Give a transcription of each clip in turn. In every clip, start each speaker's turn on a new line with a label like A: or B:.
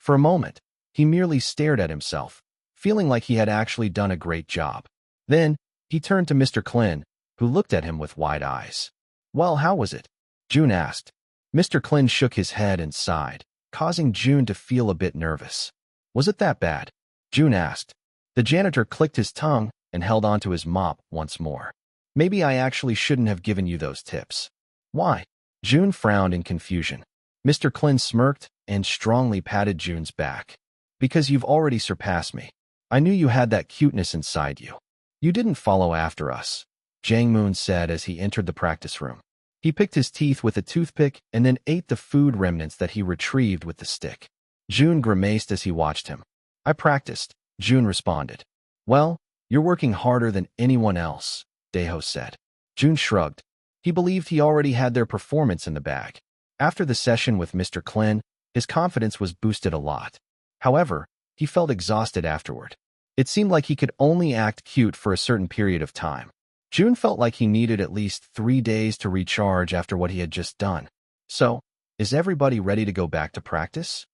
A: For a moment, he merely stared at himself, feeling like he had actually done a great job. Then, he turned to Mr. Klin, who looked at him with wide eyes. "Well, how was it?" Jun asked. Mr. Klin shook his head and sighed, causing Jun to feel a bit nervous. "Was it that bad?" Jun asked. The janitor clicked his tongue and held onto his mop once more. "Maybe I actually shouldn't have given you those tips." "Why?" Jun frowned in confusion. Mr. Klin smirked and strongly patted Jun's back. "Because you've already surpassed me. I knew you had that cuteness inside you. You didn't follow after us," Jang Moon said as he entered the practice room. He picked his teeth with a toothpick and then ate the food remnants that he retrieved with the stick. Jun grimaced as he watched him. "I practiced," Jun responded. "Well, you're working harder than anyone else," Daeho said. Jun shrugged. He believed he already had their performance in the bag. After the session with Mr. Klin, his confidence was boosted a lot. However, he felt exhausted afterward. It seemed like he could only act cute for a certain period of time. Jun felt like he needed at least 3 days to recharge after what he had just done. "So, is everybody ready to go back to practice?"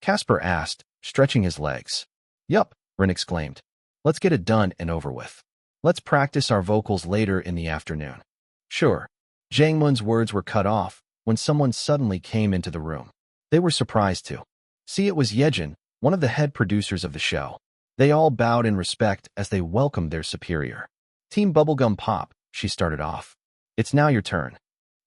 A: Casper asked, stretching his legs. "Yup," Rin exclaimed. "Let's get it done and over with. Let's practice our vocals later in the afternoon." "Sure." Jang Moon's words were cut off when someone suddenly came into the room. They were surprised to see it was Yejin, one of the head producers of the show. They all bowed in respect as they welcomed their superior. "Team Bubblegum Pop," she started off. "It's now your turn."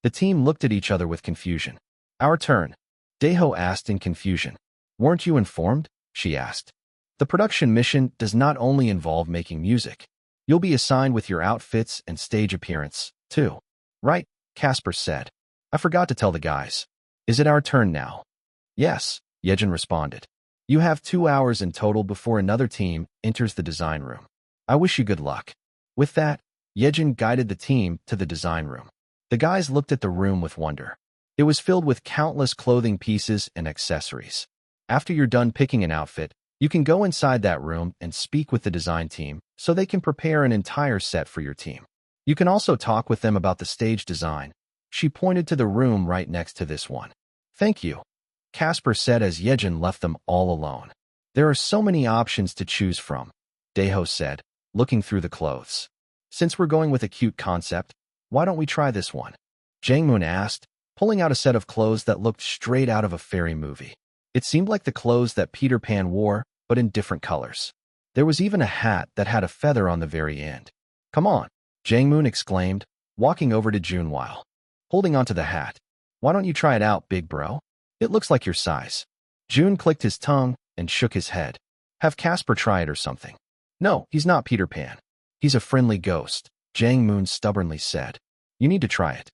A: The team looked at each other with confusion. "Our turn?" Daeho asked in confusion. "Weren't you informed?" she asked. "The production mission does not only involve making music. You'll be assigned with your outfits and stage appearance, too." "Right," Casper said. "I forgot to tell the guys. Is it our turn now?" "Yes," Yejin responded. "You have 2 hours in total before another team enters the design room. I wish you good luck." With that, Yejin guided the team to the design room. The guys looked at the room with wonder. It was filled with countless clothing pieces and accessories. After you're done picking an outfit, you can go inside that room and speak with the design team so they can prepare an entire set for your team. You can also talk with them about the stage design. She pointed to the room right next to this one. "Thank you," Casper said as Yejin left them all alone. "There are so many options to choose from," Daeho said, looking through the clothes. "Since we're going with a cute concept, why don't we try this one?" Jang Moon asked, pulling out a set of clothes that looked straight out of a fairy movie. It seemed like the clothes that Peter Pan wore, but in different colors. There was even a hat that had a feather on the very end. "Come on," Jang Moon exclaimed, walking over to Jun while holding onto the hat. "Why don't you try it out, big bro? It looks like your size." Jun clicked his tongue and shook his head. "Have Casper try it or something." "No, he's not Peter Pan. He's a friendly ghost," Jang Moon stubbornly said. "You need to try it."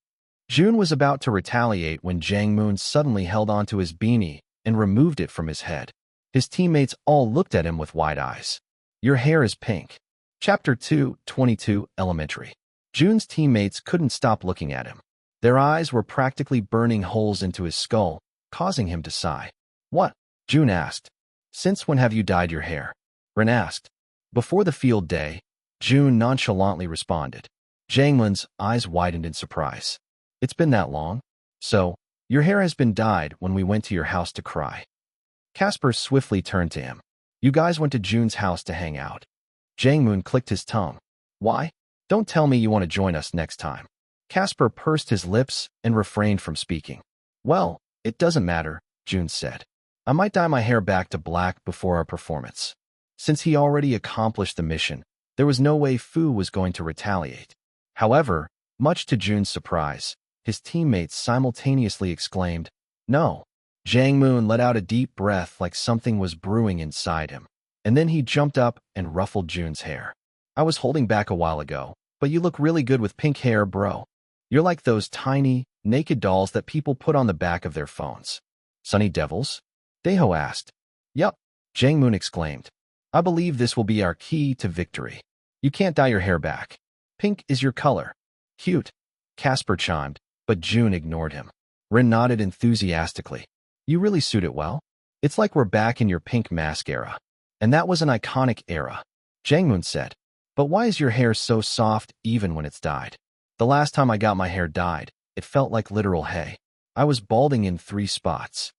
A: Jun was about to retaliate when Jang Moon suddenly held onto his beanie and removed it from his head. His teammates all looked at him with wide eyes. "Your hair is pink." Chapter 2:22 Elementary. Jun's teammates couldn't stop looking at him. Their eyes were practically burning holes into his skull, causing him to sigh. "What?" Jun asked. "Since when have you dyed your hair?" Rin asked. Before the field day, Jun nonchalantly responded. Jang Moon's eyes widened in surprise. "It's been that long? So, your hair has been dyed when we went to your house to cry." Casper swiftly turned to him. "You guys went to Jun's house to hang out." Jang Moon clicked his tongue. "Why? Don't tell me you want to join us next time." Casper pursed his lips and refrained from speaking. "Well, it doesn't matter," Jun said. "I might dye my hair back to black before our performance." Since he already accomplished the mission, there was no way Fu was going to retaliate. However, much to Jun's surprise, his teammates simultaneously exclaimed, "No." Jang Moon let out a deep breath like something was brewing inside him, and then he jumped up and ruffled Jun's hair. "I was holding back a while ago, but you look really good with pink hair, bro. You're like those tiny, naked dolls that people put on the back of their phones." "Sunny Devils?" Daeho asked. "Yup," Jang Moon exclaimed. "I believe this will be our key to victory. You can't dye your hair back. Pink is your color." "Cute," Casper chimed, but Jun ignored him. Rin nodded enthusiastically. "You really suit it well. It's like we're back in your pink mask era." "And that was an iconic era," Jang Moon said. "But why is your hair so soft even when it's dyed?" "The last time I got my hair dyed, it felt like literal hay. I was balding in 3 spots."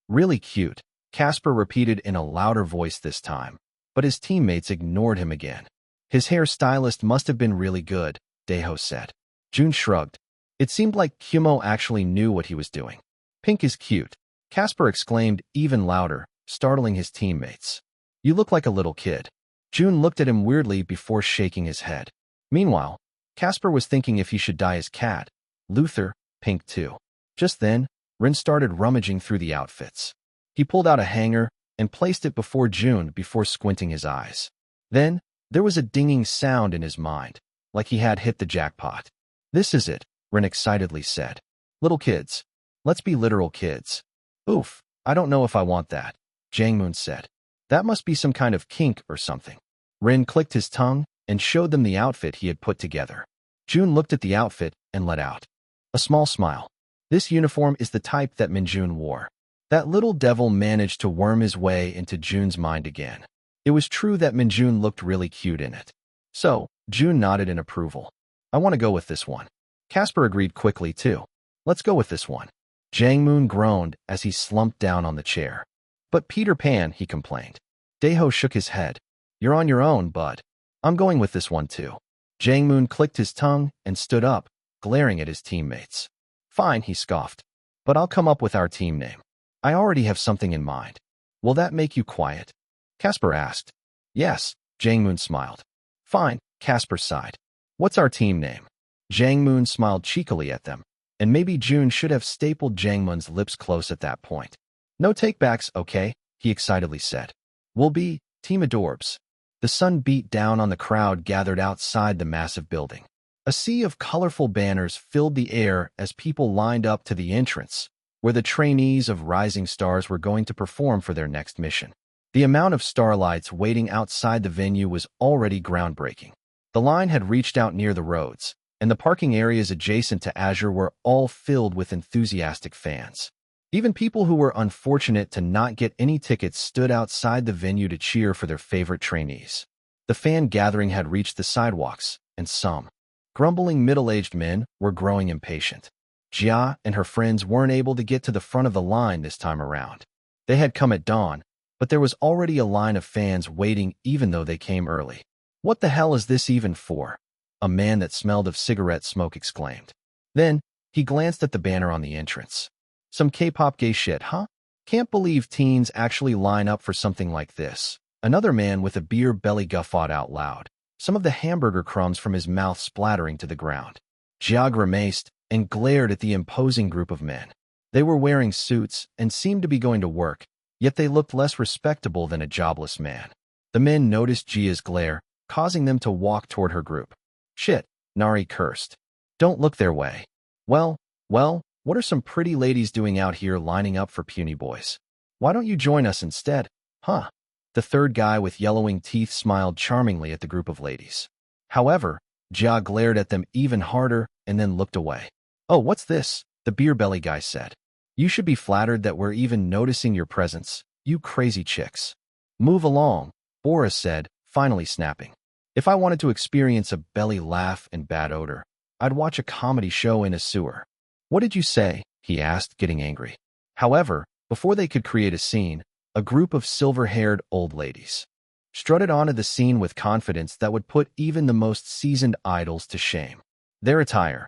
A: "Really cute," Casper repeated in a louder voice this time, but his teammates ignored him again. His hairstylist must have been really good, Daeho said. Jun shrugged. It seemed like Kyumo actually knew what he was doing. Pink is cute, Casper exclaimed even louder, startling his teammates. You look like a little kid. Jun looked at him weirdly before shaking his head. Meanwhile, Casper was thinking if he should dye his cat, Luther, pink too. Just then, Rin started rummaging through the outfits. He pulled out a hanger and placed it before Jun before squinting his eyes. Then, there was a dinging sound in his mind, like he had hit the jackpot. This is it, Rin excitedly said. Little kids. Let's be literal kids. Oof, I don't know if I want that, Jangmoon said. That must be some kind of kink or something. Rin clicked his tongue and showed them the outfit he had put together. Jun looked at the outfit and let out a small smile. This uniform is the type that Minjun wore. That little devil managed to worm his way into Jun's mind again. It was true that Minjun looked really cute in it. So, Jun nodded in approval. I want to go with this one. Casper agreed quickly too. Let's go with this one. Jangmoon groaned as he slumped down on the chair. But Peter Pan, he complained. Daeho shook his head. You're on your own, bud. I'm going with this one too. Jangmoon clicked his tongue and stood up, glaring at his teammates. Fine, he scoffed. But I'll come up with our team name. I already have something in mind. Will that make you quiet? Casper asked. Yes, Jangmoon smiled. Fine, Casper sighed. What's our team name? Jangmoon smiled cheekily at them, and maybe Jun should have stapled Jangmoon's lips close at that point. No takebacks, okay, he excitedly said. We'll be Team Adorbs. The sun beat down on the crowd gathered outside the massive building. A sea of colorful banners filled the air as people lined up to the entrance, where the trainees of Rising Stars were going to perform for their next mission. The amount of starlights waiting outside the venue was already groundbreaking. The line had reached out near the roads, and the parking areas adjacent to Azure were all filled with enthusiastic fans. Even people who were unfortunate to not get any tickets stood outside the venue to cheer for their favorite trainees. The fan gathering had reached the sidewalks, and some grumbling middle-aged men were growing impatient. Jia and her friends weren't able to get to the front of the line this time around. They had come at dawn, but there was already a line of fans waiting even though they came early. What the hell is this even for? A man that smelled of cigarette smoke exclaimed. Then, he glanced at the banner on the entrance. Some K-pop gay shit, huh? Can't believe teens actually line up for something like this. Another man with a beer belly guffawed out loud, some of the hamburger crumbs from his mouth splattering to the ground. Jia grimaced and glared at the imposing group of men. They were wearing suits and seemed to be going to work, yet they looked less respectable than a jobless man. The men noticed Jia's glare, causing them to walk toward her group. Shit, Nari cursed. Don't look their way. Well, what are some pretty ladies doing out here lining up for puny boys? Why don't you join us instead, huh? The third guy with yellowing teeth smiled charmingly at the group of ladies. However, Jia glared at them even harder and then looked away. Oh, what's this? The beer belly guy said. You should be flattered that we're even noticing your presence, you crazy chicks. Move along, Boris said, finally snapping. If I wanted to experience a belly laugh and bad odor, I'd watch a comedy show in a sewer. What did you say? He asked, getting angry. However, before they could create a scene, a group of silver-haired old ladies strutted onto the scene with confidence that would put even the most seasoned idols to shame. Their attire,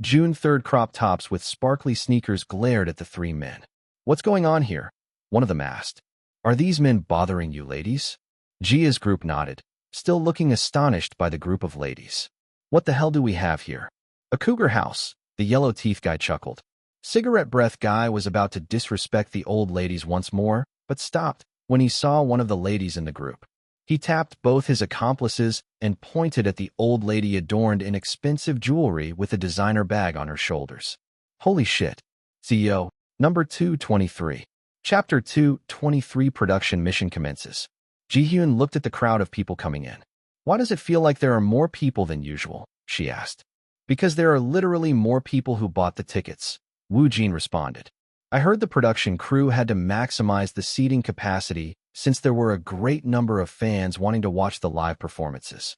A: June 3rd crop tops with sparkly sneakers, glared at the three men. What's going on here? One of them asked. Are these men bothering you, ladies? Jia's group nodded, still looking astonished by the group of ladies. What the hell do we have here? A cougar house, the yellow teeth guy chuckled. Cigarette breath guy was about to disrespect the old ladies once more, but stopped when he saw one of the ladies in the group. He tapped both his accomplices and pointed at the old lady adorned in expensive jewelry with a designer bag on her shoulders. Holy shit. CEO, number 223. Chapter 223 production mission commences. Ji-hyun looked at the crowd of people coming in. Why does it feel like there are more people than usual? She asked. Because there are literally more people who bought the tickets, Woo Jin responded. I heard the production crew had to maximize the seating capacity since there were a great number of fans wanting to watch the live performances.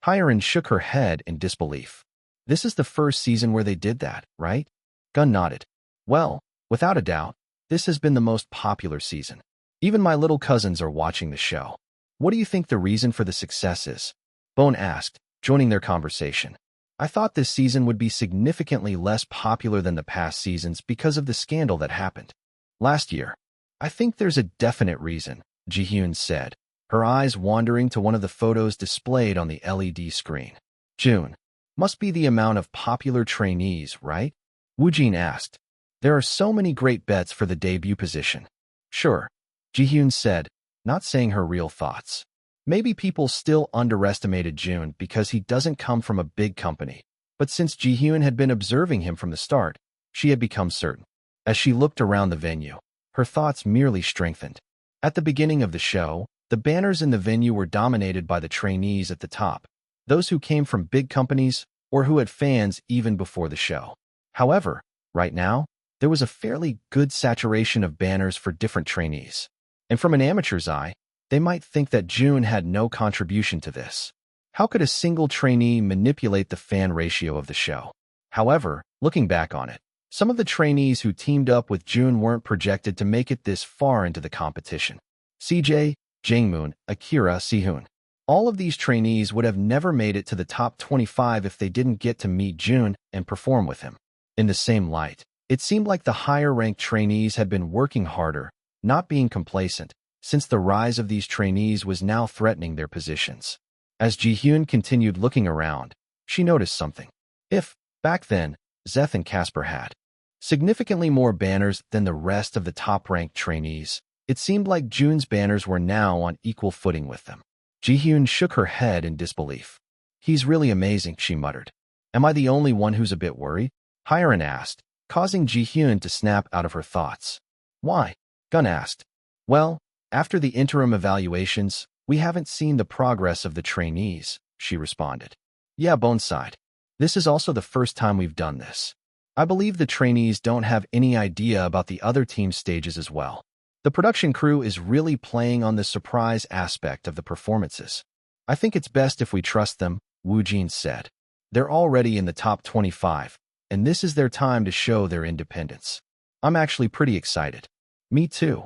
A: Hyerin shook her head in disbelief. This is the first season where they did that, right? Gun nodded. Well, without a doubt, This has been the most popular season. Even my little cousins are watching the show. What do you think the reason for the success is? Bone asked, joining their conversation. I thought this season would be significantly less popular than the past seasons because of the scandal that happened last year. I think there's a definite reason, Ji-hyun said, her eyes wandering to one of the photos displayed on the LED screen. June. Must be the amount of popular trainees, right? Woojin asked. There are so many great bets for the debut position. Sure, Ji-hyun said, not saying her real thoughts. Maybe people still underestimated June because he doesn't come from a big company. But since Ji-hyun had been observing him from the start, she had become certain. As she looked around the venue, her thoughts merely strengthened. At the beginning of the show, the banners in the venue were dominated by the trainees at the top, those who came from big companies or who had fans even before the show. However, right now, there was a fairly good saturation of banners for different trainees. And from an amateur's eye, they might think that June had no contribution to this. How could a single trainee manipulate the fan ratio of the show? However, looking back on it, some of the trainees who teamed up with June weren't projected to make it this far into the competition. CJ, Jangmoon, Akira, Sehun. All of these trainees would have never made it to the top 25 if they didn't get to meet June and perform with him. In the same light, it seemed like the higher-ranked trainees had been working harder, not being complacent, since the rise of these trainees was now threatening their positions. As Ji-hyun continued looking around, she noticed something. If, back then, Zeth and Casper had significantly more banners than the rest of the top-ranked trainees, it seemed like June's banners were now on equal footing with them. Ji-hyun shook her head in disbelief. He's really amazing, she muttered. Am I the only one who's a bit worried? Hyerin asked, causing Ji-hyun to snap out of her thoughts. Why? Gun asked. Well, after the interim evaluations, we haven't seen the progress of the trainees, she responded. Yeah, Bone sighed. This is also the first time we've done this. I believe the trainees don't have any idea about the other team's stages as well. The production crew is really playing on the surprise aspect of the performances. I think it's best if we trust them, Woojin said. They're already in the top 25, and this is their time to show their independence. I'm actually pretty excited. Me too,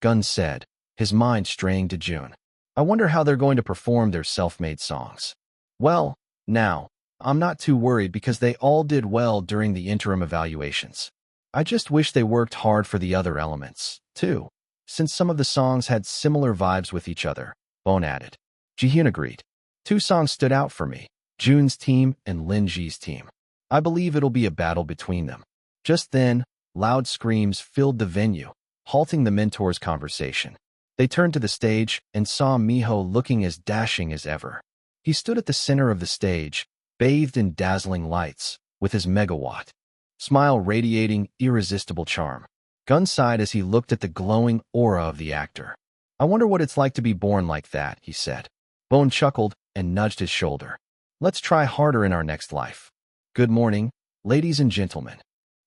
A: Gun said, his mind straying to June. I wonder how they're going to perform their self-made songs. Well, now, I'm not too worried because they all did well during the interim evaluations. I just wish they worked hard for the other elements, too, since some of the songs had similar vibes with each other, Bone added. Ji-hyun agreed. 2 songs stood out for me, June's team and Lin Ji's team. I believe it'll be a battle between them. Just then, loud screams filled the venue, halting the mentors' conversation. They turned to the stage and saw Miho looking as dashing as ever. He stood at the center of the stage, bathed in dazzling lights, with his megawatt smile radiating irresistible charm. Gun sighed as he looked at the glowing aura of the actor. I wonder what it's like to be born like that, he said. Bone chuckled and nudged his shoulder. Let's try harder in our next life. Good morning, ladies and gentlemen.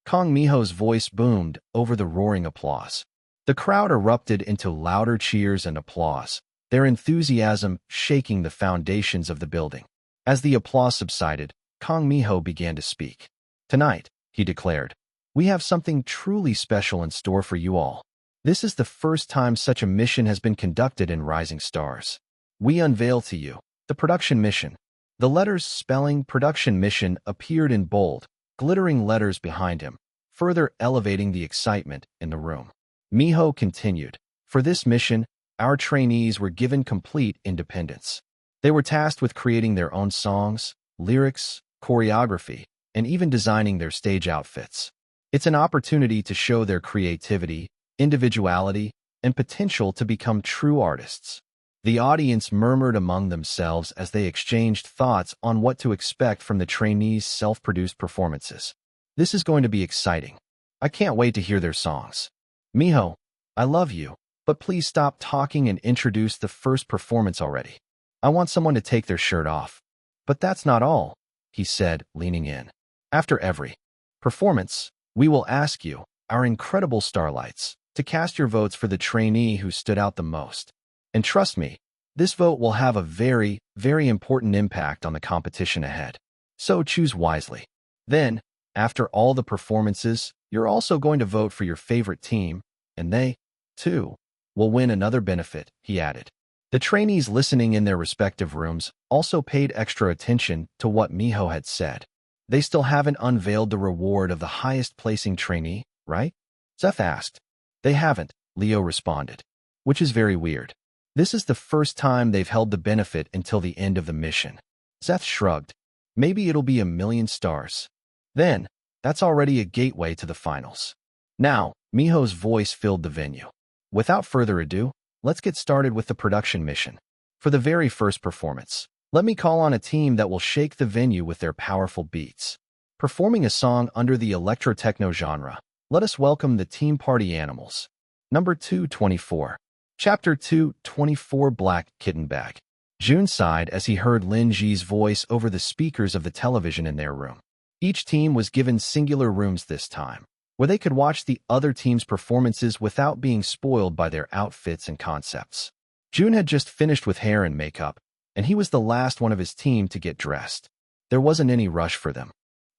A: Kong Miho's voice boomed over the roaring applause. The crowd erupted into louder cheers and applause, their enthusiasm shaking the foundations of the building. As the applause subsided, Kong Miho began to speak. Tonight, he declared, we have something truly special in store for you all. This is the first time such a mission has been conducted in Rising Stars. We unveil to you the production mission. The letters spelling production mission appeared in bold, glittering letters behind him, further elevating the excitement in the room. Miho continued, for this mission, our trainees were given complete independence. They were tasked with creating their own songs, lyrics, choreography, and even designing their stage outfits. It's an opportunity to show their creativity, individuality, and potential to become true artists. The audience murmured among themselves as they exchanged thoughts on what to expect from the trainees' self-produced performances. This is going to be exciting. I can't wait to hear their songs. Miho, I love you, but please stop talking and introduce the first performance already. I want someone to take their shirt off. But that's not all, he said, leaning in. After every performance, we will ask you, our incredible starlights, to cast your votes for the trainee who stood out the most. And trust me, this vote will have a very, very important impact on the competition ahead. So choose wisely. Then, after all the performances, you're also going to vote for your favorite team, and they, too, will win another benefit, he added. The trainees listening in their respective rooms also paid extra attention to what Miho had said. They still haven't unveiled the reward of the highest placing trainee, right? Zeph asked. They haven't, Leo responded. Which is very weird. This is the first time they've held the benefit until the end of the mission. Zeph shrugged. Maybe it'll be 1,000,000 stars. Then, that's already a gateway to the finals. Now, Miho's voice filled the venue. Without further ado, let's get started with the production mission. For the very first performance, let me call on a team that will shake the venue with their powerful beats. Performing a song under the electro-techno genre, let us welcome the Team Party Animals. Number 224. Chapter 224 Black Kitten Bag. Jun sighed as he heard Lin Ji's voice over the speakers of the television in their room. Each team was given singular rooms this time, where they could watch the other team's performances without being spoiled by their outfits and concepts. Jun had just finished with hair and makeup, and he was the last one of his team to get dressed. There wasn't any rush for them,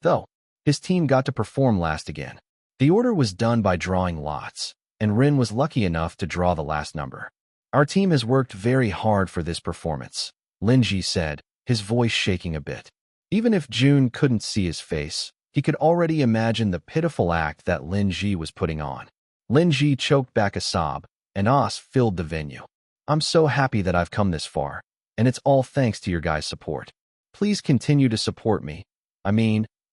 A: though. His team got to perform last again. The order was done by drawing lots, and Rin was lucky enough to draw the last number. Our team has worked very hard for this performance, Lin Ji said, his voice shaking a bit. Even if Jun couldn't see his face, he could already imagine the pitiful act that Lin Ji was putting on. Lin Ji choked back a sob, and Os filled the venue. I'm so happy that I've come this far, and it's all thanks to your guys' support. Please continue to support me,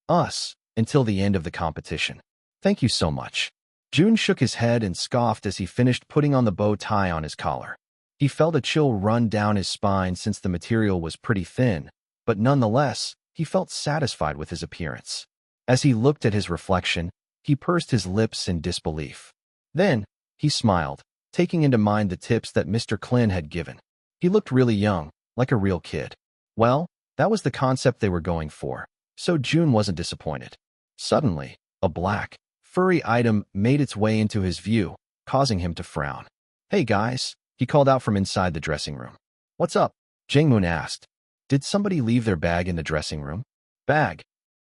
A: us, until the end of the competition. Thank you so much. Jun shook his head and scoffed as he finished putting on the bow tie on his collar. He felt a chill run down his spine since the material was pretty thin, but nonetheless, he felt satisfied with his appearance. As he looked at his reflection, he pursed his lips in disbelief. Then, he smiled, taking into mind the tips that Mr. Klin had given. He looked really young, like a real kid. Well, that was the concept they were going for, so Jun wasn't disappointed. Suddenly, a black, furry item made its way into his view, causing him to frown. Hey guys, he called out from inside the dressing room. What's up? Jangmoon asked. Did somebody leave their bag in the dressing room? Bag?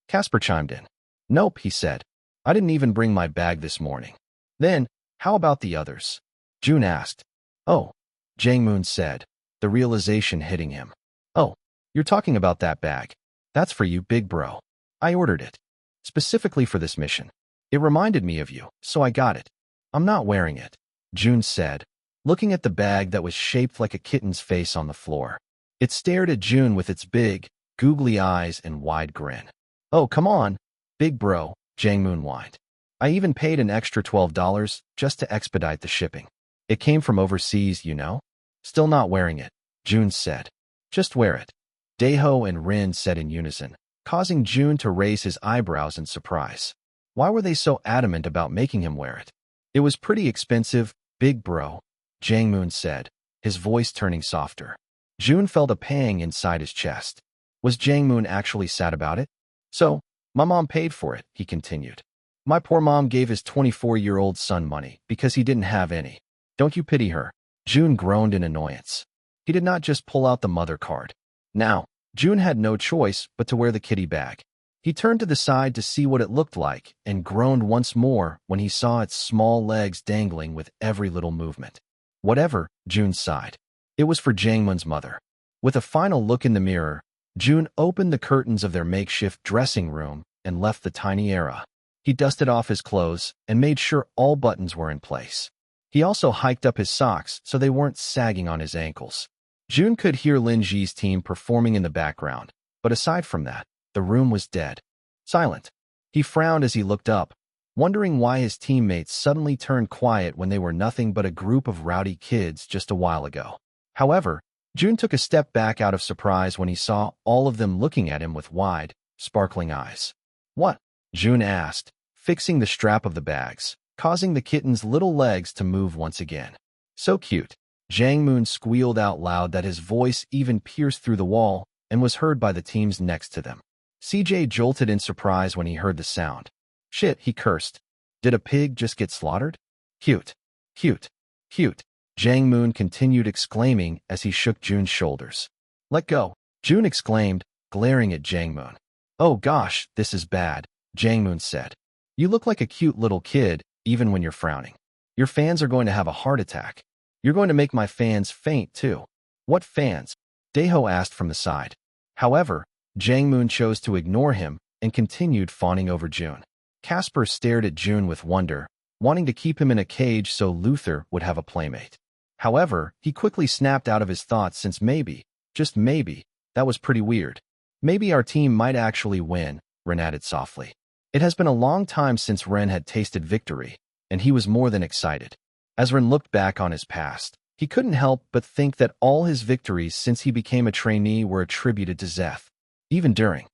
A: Casper chimed in. Nope, he said. I didn't even bring my bag this morning. Then, how about the others? Jun asked. Oh, Jangmoon said, the realization hitting him. Oh, you're talking about that bag. That's for you, big bro. I ordered it. Specifically for this mission. It reminded me of you, so I got it. I'm not wearing it, Jun said, looking at the bag that was shaped like a kitten's face on the floor. It stared at Jun with its big, googly eyes and wide grin. Oh, come on, big bro, Jangmoon whined. I even paid an extra $12 just to expedite the shipping. It came from overseas, you know? Still not wearing it, Jun said. Just wear it, Daeho and Rin said in unison, causing Jun to raise his eyebrows in surprise. Why were they so adamant about making him wear it? It was pretty expensive, big bro, Jangmoon said, his voice turning softer. Jun felt a pang inside his chest. Was Jangmoon actually sad about it? So, my mom paid for it, he continued. My poor mom gave his 24-year-old son money because he didn't have any. Don't you pity her? Jun groaned in annoyance. He did not just pull out the mother card. Now, Jun had no choice but to wear the kitty bag. He turned to the side to see what it looked like and groaned once more when he saw its small legs dangling with every little movement. Whatever, Jun sighed. It was for Jangmoon's mother. With a final look in the mirror, Jun opened the curtains of their makeshift dressing room and left the tiny era. He dusted off his clothes and made sure all buttons were in place. He also hiked up his socks so they weren't sagging on his ankles. Jun could hear Lin Ji's team performing in the background, but aside from that, the room was dead. Silent. He frowned as he looked up, wondering why his teammates suddenly turned quiet when they were nothing but a group of rowdy kids just a while ago. However, Jun took a step back out of surprise when he saw all of them looking at him with wide, sparkling eyes. What? Jun asked, fixing the strap of the bags, causing the kitten's little legs to move once again. So cute. Jangmoon squealed out loud that his voice even pierced through the wall and was heard by the teams next to them. CJ jolted in surprise when he heard the sound. Shit, he cursed. Did a pig just get slaughtered? Cute. Cute. Cute. Jangmoon continued exclaiming as he shook Jun's shoulders. Let go, Jun exclaimed, glaring at Jangmoon. Oh gosh, this is bad, Jangmoon said. You look like a cute little kid, even when you're frowning. Your fans are going to have a heart attack. You're going to make my fans faint, too. What fans? Daeho asked from the side. However, Jangmoon chose to ignore him and continued fawning over Jun. Casper stared at Jun with wonder, wanting to keep him in a cage so Luther would have a playmate. However, he quickly snapped out of his thoughts since maybe, just maybe, that was pretty weird. Maybe our team might actually win, Ren added softly. It has been a long time since Ren had tasted victory, and he was more than excited. As Ren looked back on his past, he couldn't help but think that all his victories since he became a trainee were attributed to Zeth. Even during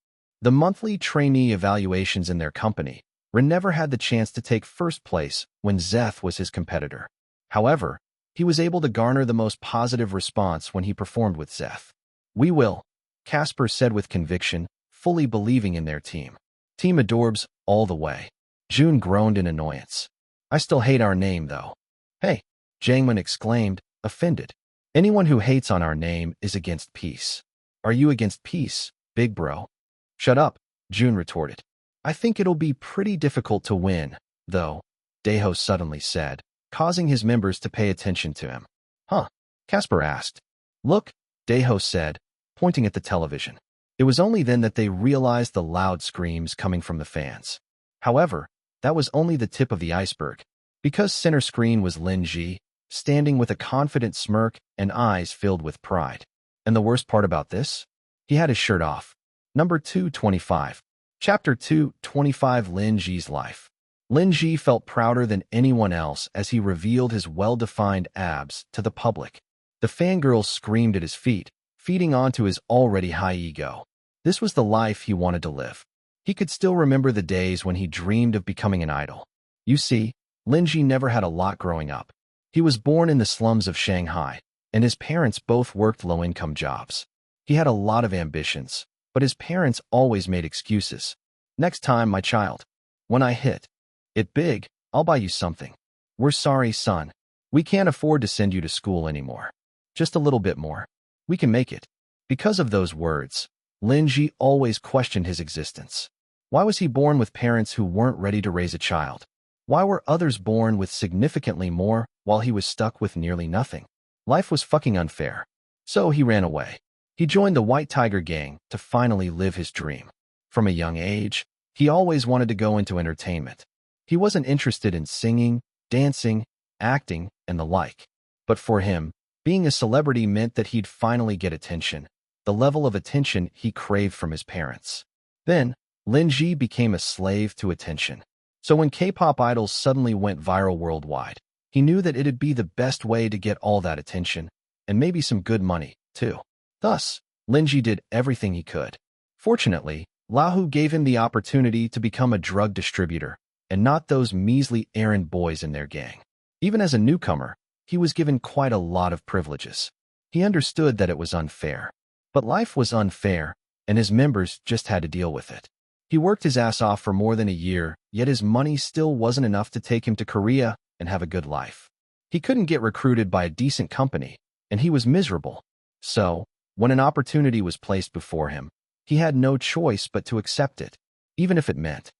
A: the monthly trainee evaluations in their company, Ren never had the chance to take first place when Zeth was his competitor. However, he was able to garner the most positive response when he performed with Zeth. We will, Casper said with conviction, fully believing in their team. Team Adorbs all the way. Jun groaned in annoyance. I still hate our name, though. Hey, Jangmoon exclaimed, offended. Anyone who hates on our name is against peace. Are you against peace, big bro? Shut up, Jun retorted. I think it'll be pretty difficult to win, though, Daeho suddenly said, causing his members to pay attention to him. Huh? Casper asked. Look, Daeho said, pointing at the television. It was only then that they realized the loud screams coming from the fans. However, that was only the tip of the iceberg, because center screen was Lin Ji, standing with a confident smirk and eyes filled with pride. And the worst part about this? He had his shirt off. Number 225. Chapter 225. Lin Ji's life. Lin Ji felt prouder than anyone else as he revealed his well-defined abs to the public. The fangirls screamed at his feet, feeding onto his already high ego. This was the life he wanted to live. He could still remember the days when he dreamed of becoming an idol. You see, Lin Ji never had a lot growing up. He was born in the slums of Shanghai, and his parents both worked low-income jobs. He had a lot of ambitions, but his parents always made excuses. Next time, my child. When I hit it big, I'll buy you something. We're sorry, son. We can't afford to send you to school anymore. Just a little bit more. We can make it. Because of those words, Lin Ji always questioned his existence. Why was he born with parents who weren't ready to raise a child? Why were others born with significantly more while he was stuck with nearly nothing? Life was fucking unfair. So he ran away. He joined the White Tiger Gang to finally live his dream. From a young age, he always wanted to go into entertainment. He wasn't interested in singing, dancing, acting, and the like. But for him, being a celebrity meant that he'd finally get attention, the level of attention he craved from his parents. Then, Lin Ji became a slave to attention. So when K-pop idols suddenly went viral worldwide, he knew that it'd be the best way to get all that attention, and maybe some good money, too. Thus, Lin Ji did everything he could. Fortunately, Lahu gave him the opportunity to become a drug distributor, and not those measly errand boys in their gang. Even as a newcomer, he was given quite a lot of privileges. He understood that it was unfair. But life was unfair, and his members just had to deal with it. He worked his ass off for more than a year, yet his money still wasn't enough to take him to Korea and have a good life. He couldn't get recruited by a decent company, and he was miserable. So, when an opportunity was placed before him, he had no choice but to accept it, even if it meant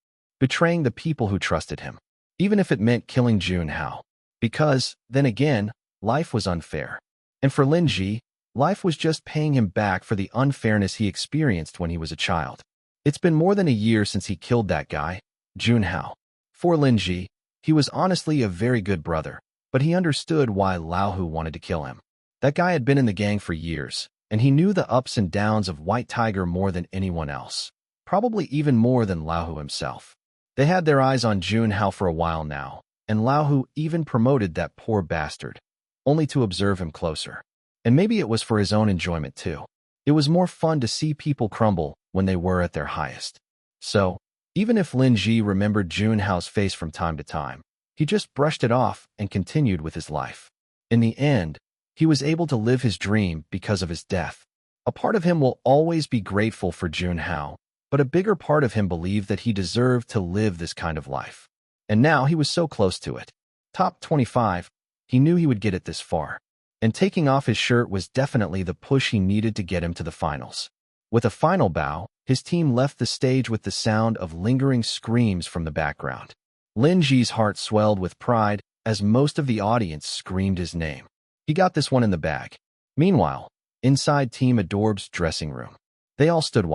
A: betraying the people who trusted him, even if it meant killing Jun Hao. Because, then again, life was unfair. And for Lin Ji, life was just paying him back for the unfairness he experienced when he was a child. It's been more than a year since he killed that guy, Jun Hao. For Lin Ji, he was honestly a very good brother, but he understood why Lahu wanted to kill him. That guy had been in the gang for years, and he knew the ups and downs of White Tiger more than anyone else, probably even more than Lahu himself. They had their eyes on Jun Hao for a while now, and Lahu even promoted that poor bastard, only to observe him closer. And maybe it was for his own enjoyment too. It was more fun to see people crumble when they were at their highest. So, even if Lin Ji remembered Jun Hao's face from time to time, he just brushed it off and continued with his life. In the end, he was able to live his dream because of his death. A part of him will always be grateful for Jun Hao, but a bigger part of him believed that he deserved to live this kind of life. And now he was so close to it. Top 25, he knew he would get it this far. And taking off his shirt was definitely the push he needed to get him to the finals. With a final bow, his team left the stage with the sound of lingering screams from the background. Lin Ji's heart swelled with pride as most of the audience screamed his name. He got this one in the bag. Meanwhile, inside Team Adorb's dressing room, they all stood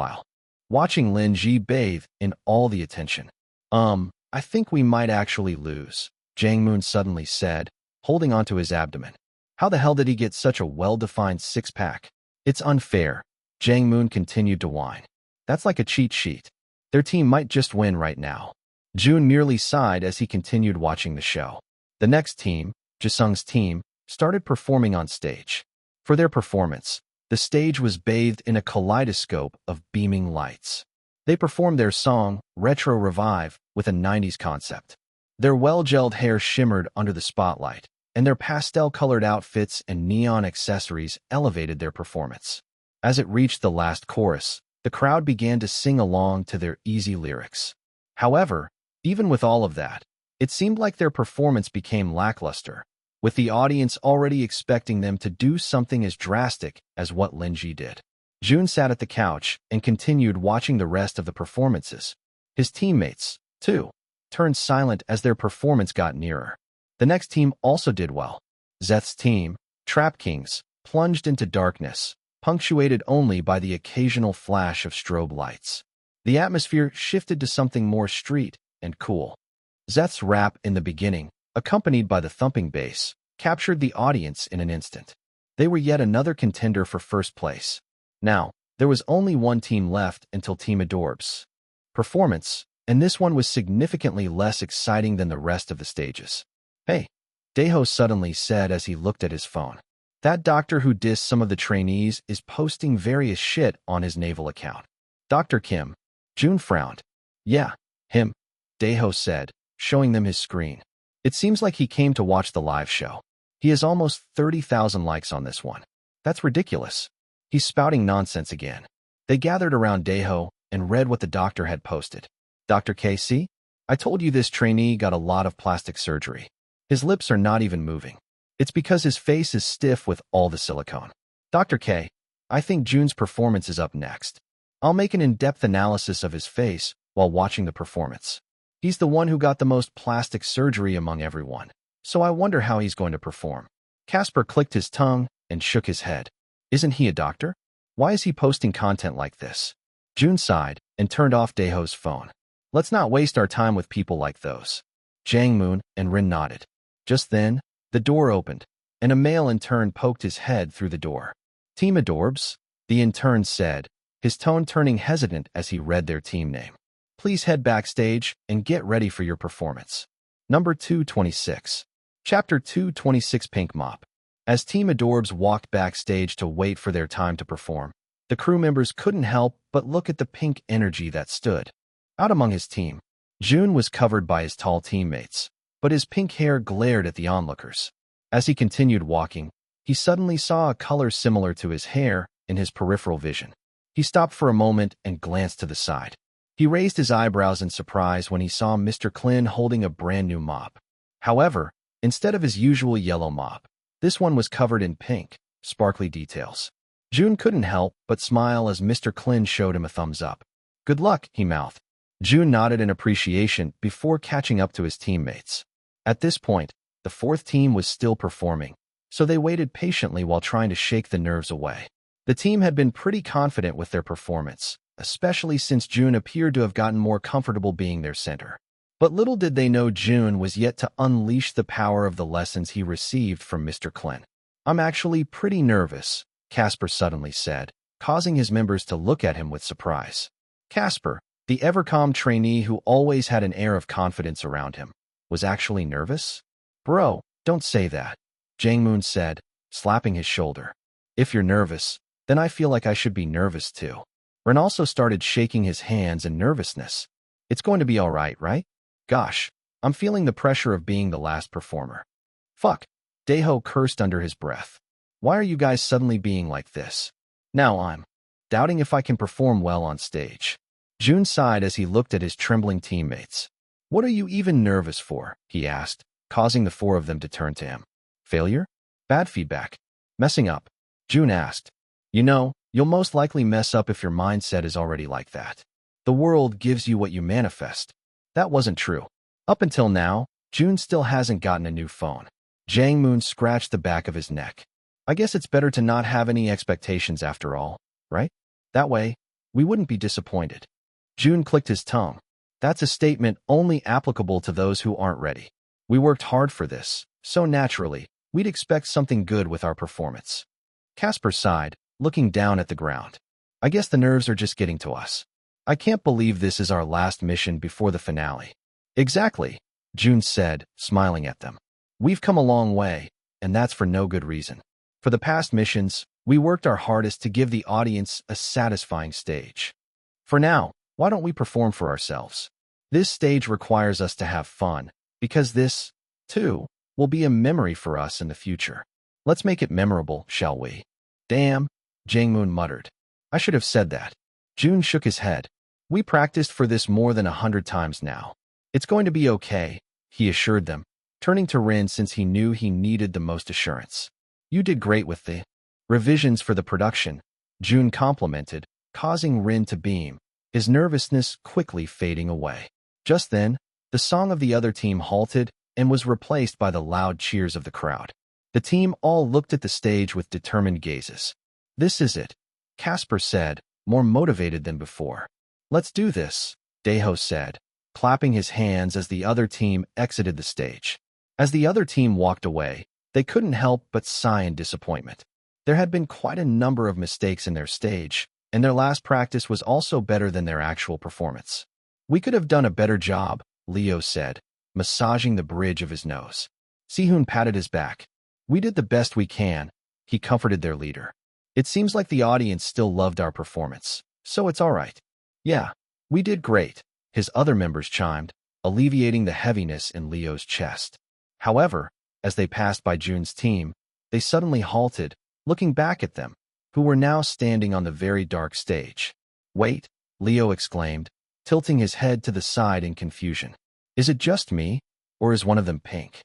A: watching Lin Ji bathe in all the attention. I think we might actually lose, Jang Moon suddenly said, holding onto his abdomen. How the hell did he get such a well-defined six-pack? It's unfair, Jang Moon continued to whine. That's like a cheat sheet. Their team might just win right now. Jun merely sighed as he continued watching the show. The next team, Jisung's team, started performing on stage. For their performance, the stage was bathed in a kaleidoscope of beaming lights. They performed their song, Retro Revive, with a 90s concept. Their well-gelled hair shimmered under the spotlight, and their pastel-colored outfits and neon accessories elevated their performance. As it reached the last chorus, the crowd began to sing along to their easy lyrics. However, even with all of that, it seemed like their performance became lackluster, with the audience already expecting them to do something as drastic as what Lin Ji did. Jun sat at the couch and continued watching the rest of the performances. His teammates, too, turned silent as their performance got nearer. The next team also did well. Zeth's team, Trap Kings, plunged into darkness, punctuated only by the occasional flash of strobe lights. The atmosphere shifted to something more street and cool. Zeth's rap in the beginning, accompanied by the thumping bass, captured the audience in an instant. They were yet another contender for first place. Now, there was only one team left until Team Adorb's performance, and this one was significantly less exciting than the rest of the stages. Hey, Daeho suddenly said as he looked at his phone. That doctor who dissed some of the trainees is posting various shit on his naval account. Dr. Kim. Jun frowned. Yeah, him, Daeho said, showing them his screen. It seems like he came to watch the live show. He has almost 30,000 likes on this one. That's ridiculous. He's spouting nonsense again. They gathered around Daeho and read what the doctor had posted. Dr. KC, I told you this trainee got a lot of plastic surgery. His lips are not even moving. It's because his face is stiff with all the silicone. Dr. K, I think Jun's performance is up next. I'll make an in-depth analysis of his face while watching the performance. He's the one who got the most plastic surgery among everyone, so I wonder how he's going to perform. Casper clicked his tongue and shook his head. Isn't he a doctor? Why is he posting content like this? Jun sighed and turned off Daeho's phone. Let's not waste our time with people like those. Jang Moon and Rin nodded. Just then, the door opened, and a male intern poked his head through the door. Team Adorbs, the intern said, his tone turning hesitant as he read their team name. Please head backstage and get ready for your performance. Number 226. Chapter 226 Pink Mop. As Team Adorbs walked backstage to wait for their time to perform, the crew members couldn't help but look at the pink energy that stood out among his team. Jun was covered by his tall teammates, but his pink hair glared at the onlookers. As he continued walking, he suddenly saw a color similar to his hair in his peripheral vision. He stopped for a moment and glanced to the side. He raised his eyebrows in surprise when he saw Mr. Klin holding a brand new mop. However, instead of his usual yellow mop, this one was covered in pink, sparkly details. Jun couldn't help but smile as Mr. Klin showed him a thumbs up. Good luck, he mouthed. Jun nodded in appreciation before catching up to his teammates. At this point, the fourth team was still performing, so they waited patiently while trying to shake the nerves away. The team had been pretty confident with their performance, especially since Jun appeared to have gotten more comfortable being their center. But little did they know Jun was yet to unleash the power of the lessons he received from Mr. Klin. I'm actually pretty nervous, Casper suddenly said, causing his members to look at him with surprise. Casper, the ever-calm trainee who always had an air of confidence around him, was actually nervous? Bro, don't say that, Jang Moon said, slapping his shoulder. If you're nervous, then I feel like I should be nervous too. Ren also started shaking his hands in nervousness. It's going to be all right? Gosh, I'm feeling the pressure of being the last performer. Fuck, Daeho cursed under his breath. Why are you guys suddenly being like this? Now I'm doubting if I can perform well on stage. Jun sighed as he looked at his trembling teammates. What are you even nervous for? He asked, causing the four of them to turn to him. Failure? Bad feedback? Messing up? Jun asked. You know, you'll most likely mess up if your mindset is already like that. The world gives you what you manifest. That wasn't true. Up until now, Jun still hasn't gotten a new phone. Jang Moon scratched the back of his neck. I guess it's better to not have any expectations after all, right? That way, we wouldn't be disappointed. Jun clicked his tongue. That's a statement only applicable to those who aren't ready. We worked hard for this, so naturally, we'd expect something good with our performance. Casper sighed, looking down at the ground. I guess the nerves are just getting to us. I can't believe this is our last mission before the finale. Exactly, Jun said, smiling at them. We've come a long way, and that's for no good reason. For the past missions, we worked our hardest to give the audience a satisfying stage. For now, why don't we perform for ourselves? This stage requires us to have fun, because this, too, will be a memory for us in the future. Let's make it memorable, shall we? Damn, Jangmoon muttered. I should have said that. Jun shook his head. We practiced for this more than 100 times now. It's going to be okay, he assured them, turning to Rin since he knew he needed the most assurance. You did great with the revisions for the production, Jun complimented, causing Rin to beam, his nervousness quickly fading away. Just then, the song of the other team halted and was replaced by the loud cheers of the crowd. The team all looked at the stage with determined gazes. This is it, Casper said, more motivated than before. Let's do this, Daeho said, clapping his hands as the other team exited the stage. As the other team walked away, they couldn't help but sigh in disappointment. There had been quite a number of mistakes in their stage, and their last practice was also better than their actual performance. We could have done a better job, Leo said, massaging the bridge of his nose. Sehun patted his back. We did the best we can, he comforted their leader. It seems like the audience still loved our performance, so it's all right. Yeah, we did great, his other members chimed, alleviating the heaviness in Leo's chest. However, as they passed by Jun's team, they suddenly halted, looking back at them, who were now standing on the very dark stage. Wait, Leo exclaimed, tilting his head to the side in confusion. Is it just me, or is one of them pink?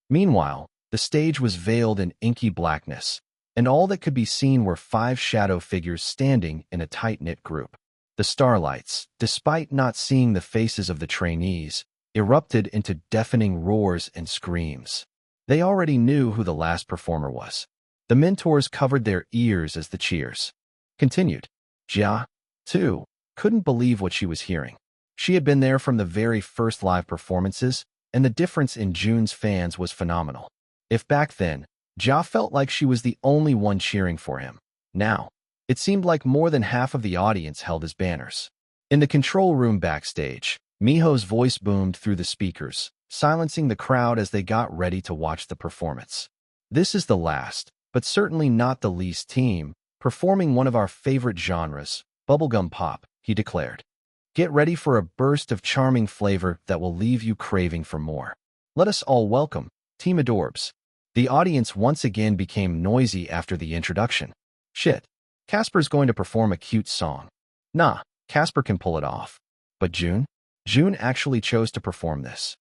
A: Meanwhile, the stage was veiled in inky blackness, and all that could be seen were 5 shadow figures standing in a tight-knit group. The starlights, despite not seeing the faces of the trainees, erupted into deafening roars and screams. They already knew who the last performer was. The mentors covered their ears as the cheers continued. Jia, too, couldn't believe what she was hearing. She had been there from the very first live performances, and the difference in Jun's fans was phenomenal. If back then, Jia felt like she was the only one cheering for him, now, it seemed like more than half of the audience held his banners. In the control room backstage, Miho's voice boomed through the speakers, silencing the crowd as they got ready to watch the performance. This is the last, but certainly not the least team, performing one of our favorite genres, bubblegum pop, he declared. Get ready for a burst of charming flavor that will leave you craving for more. Let us all welcome Team Adorbs. The audience once again became noisy after the introduction. Shit, Casper's going to perform a cute song. Nah, Casper can pull it off. But Jun? Jun actually chose to perform this.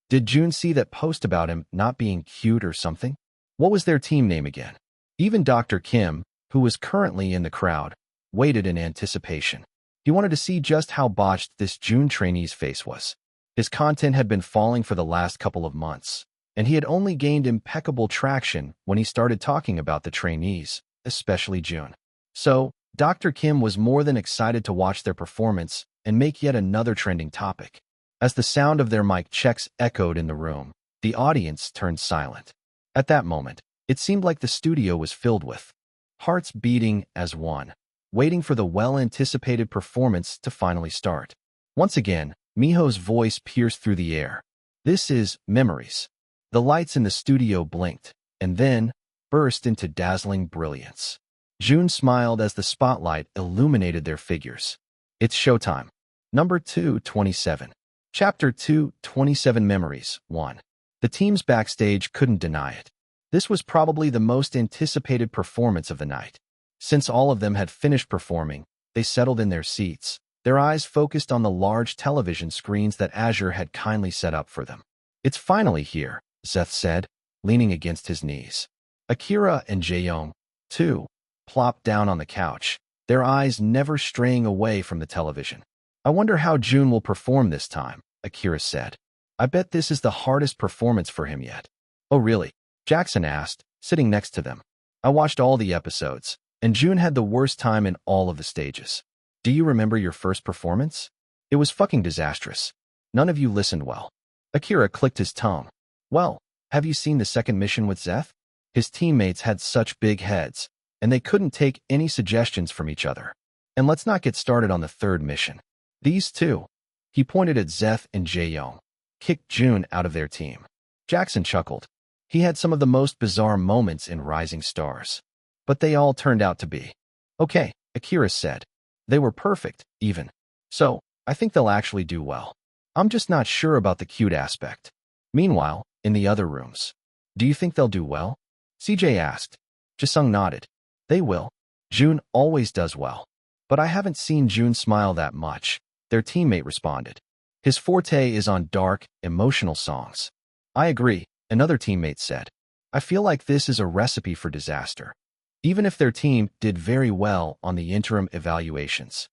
A: Did Jun see that post about him not being cute or something? What was their team name again? Even Dr. Kim, who was currently in the crowd, waited in anticipation. He wanted to see just how botched this Jun trainee's face was. His content had been falling for the last couple of months, and he had only gained impeccable traction when he started talking about the trainees, especially Jun. So, Dr. Kim was more than excited to watch their performance and make yet another trending topic. As the sound of their mic checks echoed in the room, the audience turned silent. At that moment, it seemed like the studio was filled with hearts beating as one, waiting for the well-anticipated performance to finally start. Once again, Miho's voice pierced through the air. This is Memories. The lights in the studio blinked, and then burst into dazzling brilliance. Jun smiled as the spotlight illuminated their figures. It's showtime. Number 227. Chapter 227 Memories 1. The teams backstage couldn't deny it. This was probably the most anticipated performance of the night. Since all of them had finished performing, they settled in their seats, their eyes focused on the large television screens that Azure had kindly set up for them. It's finally here, Zeth said, leaning against his knees. Akira and Jaeyoung, too, plopped down on the couch, their eyes never straying away from the television. I wonder how Jun will perform this time, Akira said. I bet this is the hardest performance for him yet. Oh really? Jackson asked, sitting next to them. I watched all the episodes, and Jun had the worst time in all of the stages. Do you remember your first performance? It was fucking disastrous. None of you listened well. Akira clicked his tongue. Well, have you seen the second mission with Zeth? His teammates had such big heads, and they couldn't take any suggestions from each other. And let's not get started on the third mission. These two, he pointed at Zeth and Jae-young, kicked Jun out of their team. Jackson chuckled. He had some of the most bizarre moments in Rising Stars. But they all turned out to be. Okay, Akira said. They were perfect, even. So, I think they'll actually do well. I'm just not sure about the cute aspect. Meanwhile, in the other rooms. Do you think they'll do well? CJ asked. Jisung nodded. They will. Jun always does well. But I haven't seen Jun smile that much, their teammate responded. His forte is on dark, emotional songs. I agree, another teammate said. I feel like this is a recipe for disaster. Even if their team did very well on the interim evaluations.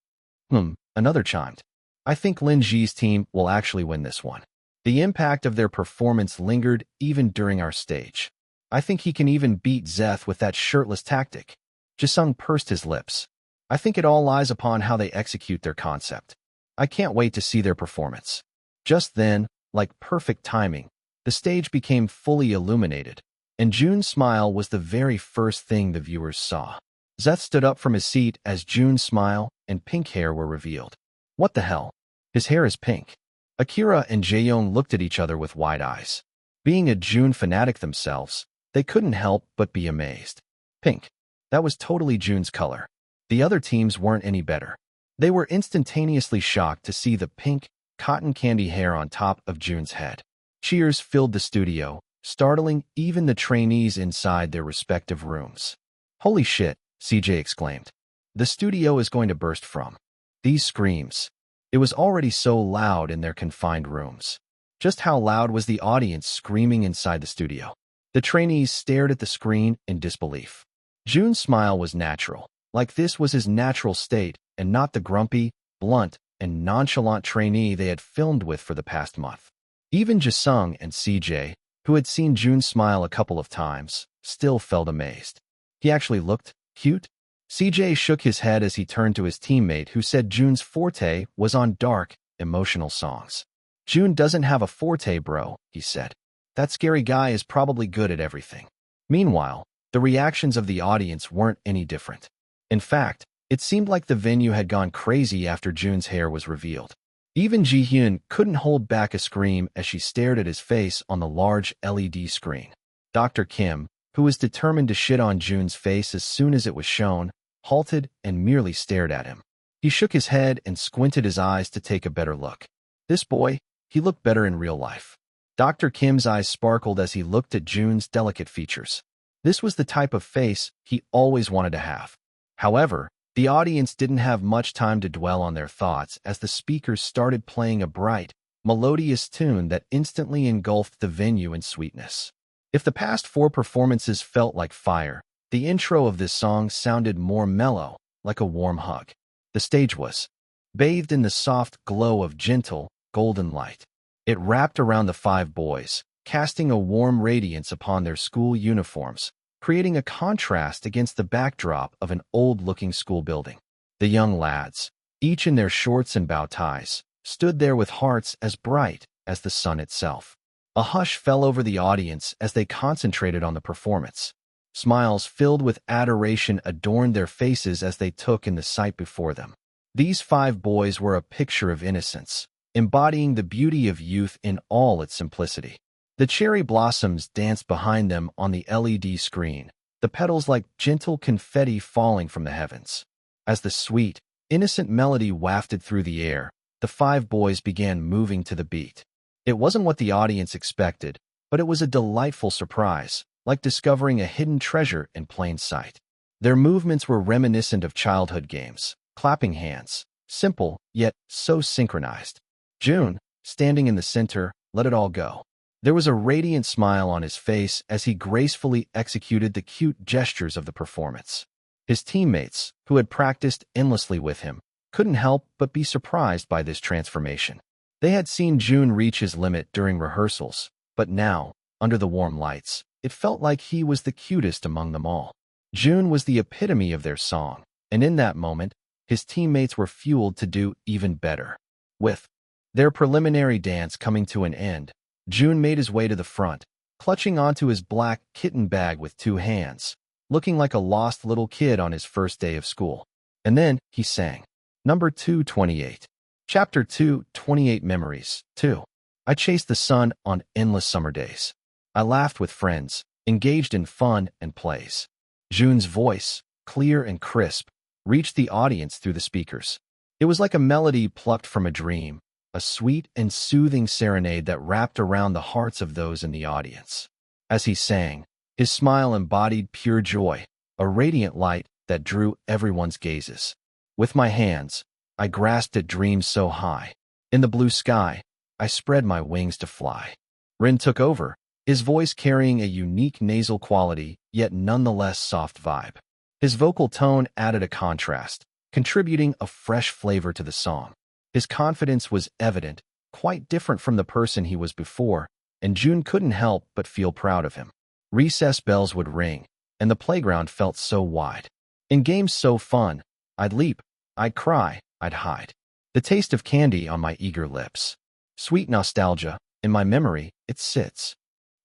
A: Another chimed. I think Lin Ji's team will actually win this one. The impact of their performance lingered even during our stage. I think he can even beat Zeth with that shirtless tactic. Jisung pursed his lips. I think it all lies upon how they execute their concept. I can't wait to see their performance. Just then, like perfect timing, the stage became fully illuminated, and Jun's smile was the very first thing the viewers saw. Zeth stood up from his seat as Jun's smile and pink hair were revealed. What the hell? His hair is pink. Akira and Jae-young looked at each other with wide eyes. Being a Jun fanatic themselves, they couldn't help but be amazed. Pink. That was totally Jun's color. The other teams weren't any better. They were instantaneously shocked to see the pink, cotton candy hair on top of Jun's head. Cheers filled the studio, startling even the trainees inside their respective rooms. Holy shit, CJ exclaimed. The studio is going to burst from these screams. It was already so loud in their confined rooms. Just how loud was the audience screaming inside the studio? The trainees stared at the screen in disbelief. Jun's smile was natural, like this was his natural state and not the grumpy, blunt, and nonchalant trainee they had filmed with for the past month. Even Jisung and CJ, who had seen Jun smile a couple of times, still felt amazed. He actually looked cute. CJ shook his head as he turned to his teammate who said Jun's forte was on dark, emotional songs. Jun doesn't have a forte, bro, he said. That scary guy is probably good at everything. Meanwhile, the reactions of the audience weren't any different. In fact, it seemed like the venue had gone crazy after Jun's hair was revealed. Even Ji-hyun couldn't hold back a scream as she stared at his face on the large LED screen. Dr. Kim, who was determined to shit on Jun's face as soon as it was shown, halted and merely stared at him. He shook his head and squinted his eyes to take a better look. This boy, he looked better in real life. Dr. Kim's eyes sparkled as he looked at Jun's delicate features. This was the type of face he always wanted to have. However, the audience didn't have much time to dwell on their thoughts as the speakers started playing a bright, melodious tune that instantly engulfed the venue in sweetness. If the past 4 performances felt like fire, the intro of this song sounded more mellow, like a warm hug. The stage was bathed in the soft glow of gentle, golden light. It wrapped around the 5 boys, casting a warm radiance upon their school uniforms, creating a contrast against the backdrop of an old-looking school building. The young lads, each in their shorts and bow ties, stood there with hearts as bright as the sun itself. A hush fell over the audience as they concentrated on the performance. Smiles filled with adoration adorned their faces as they took in the sight before them. These 5 boys were a picture of innocence, embodying the beauty of youth in all its simplicity. The cherry blossoms danced behind them on the LED screen, the petals like gentle confetti falling from the heavens. As the sweet, innocent melody wafted through the air, the 5 boys began moving to the beat. It wasn't what the audience expected, but it was a delightful surprise, like discovering a hidden treasure in plain sight. Their movements were reminiscent of childhood games, clapping hands, simple, yet so synchronized. Jun, standing in the center, let it all go. There was a radiant smile on his face as he gracefully executed the cute gestures of the performance. His teammates, who had practiced endlessly with him, couldn't help but be surprised by this transformation. They had seen Jun reach his limit during rehearsals, but now, under the warm lights, it felt like he was the cutest among them all. Jun was the epitome of their song, and in that moment, his teammates were fueled to do even better. With their preliminary dance coming to an end, Jun made his way to the front, clutching onto his black kitten bag with two hands, looking like a lost little kid on his first day of school. And then he sang. Number 228. Chapter 228 Memories 2. I chased the sun on endless summer days. I laughed with friends, engaged in fun and plays. Jun's voice, clear and crisp, reached the audience through the speakers. It was like a melody plucked from a dream, a sweet and soothing serenade that wrapped around the hearts of those in the audience. As he sang, his smile embodied pure joy, a radiant light that drew everyone's gazes. With my hands, I grasped at dreams so high. In the blue sky, I spread my wings to fly. Rin took over, his voice carrying a unique nasal quality, yet nonetheless soft vibe. His vocal tone added a contrast, contributing a fresh flavor to the song. His confidence was evident, quite different from the person he was before, and Jun couldn't help but feel proud of him. Recess bells would ring, and the playground felt so wide. In games so fun, I'd leap, I'd cry, I'd hide. The taste of candy on my eager lips. Sweet nostalgia, in my memory, it sits.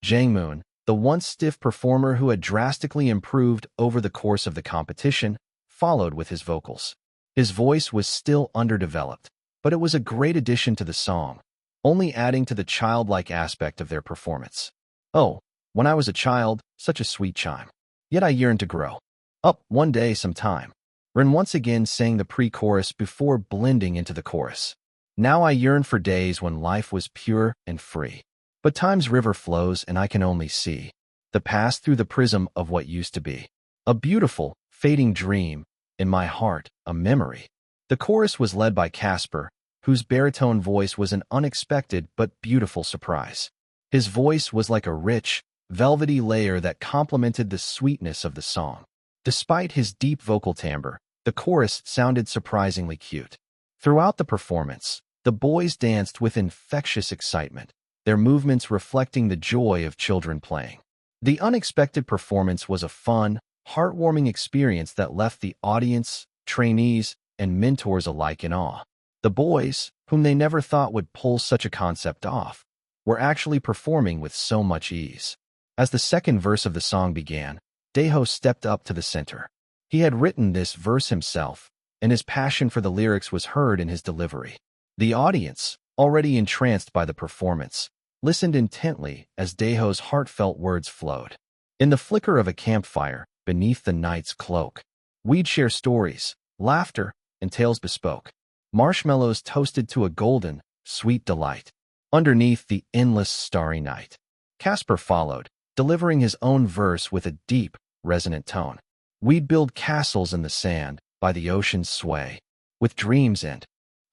A: Jangmoon, the once stiff performer who had drastically improved over the course of the competition, followed with his vocals. His voice was still underdeveloped, but it was a great addition to the song, only adding to the childlike aspect of their performance. Oh, when I was a child, such a sweet chime. Yet I yearned to grow up one day sometime. Rin once again sang the pre-chorus before blending into the chorus. Now I yearn for days when life was pure and free. But time's river flows and I can only see the past through the prism of what used to be. A beautiful, fading dream, in my heart, a memory. The chorus was led by Casper, whose baritone voice was an unexpected but beautiful surprise. His voice was like a rich, velvety layer that complemented the sweetness of the song. Despite his deep vocal timbre, the chorus sounded surprisingly cute. Throughout the performance, the boys danced with infectious excitement, their movements reflecting the joy of children playing. The unexpected performance was a fun, heartwarming experience that left the audience, trainees, and mentors alike in awe. The boys, whom they never thought would pull such a concept off, were actually performing with so much ease. As the second verse of the song began, Dae-ho stepped up to the center. He had written this verse himself, and his passion for the lyrics was heard in his delivery. The audience, already entranced by the performance, listened intently as Dae-ho's heartfelt words flowed. In the flicker of a campfire, beneath the night's cloak, we'd share stories, laughter, and tales bespoke. Marshmallows toasted to a golden, sweet delight. Underneath the endless starry night. Casper followed, delivering his own verse with a deep, resonant tone. We'd build castles in the sand, by the ocean's sway, with dreams and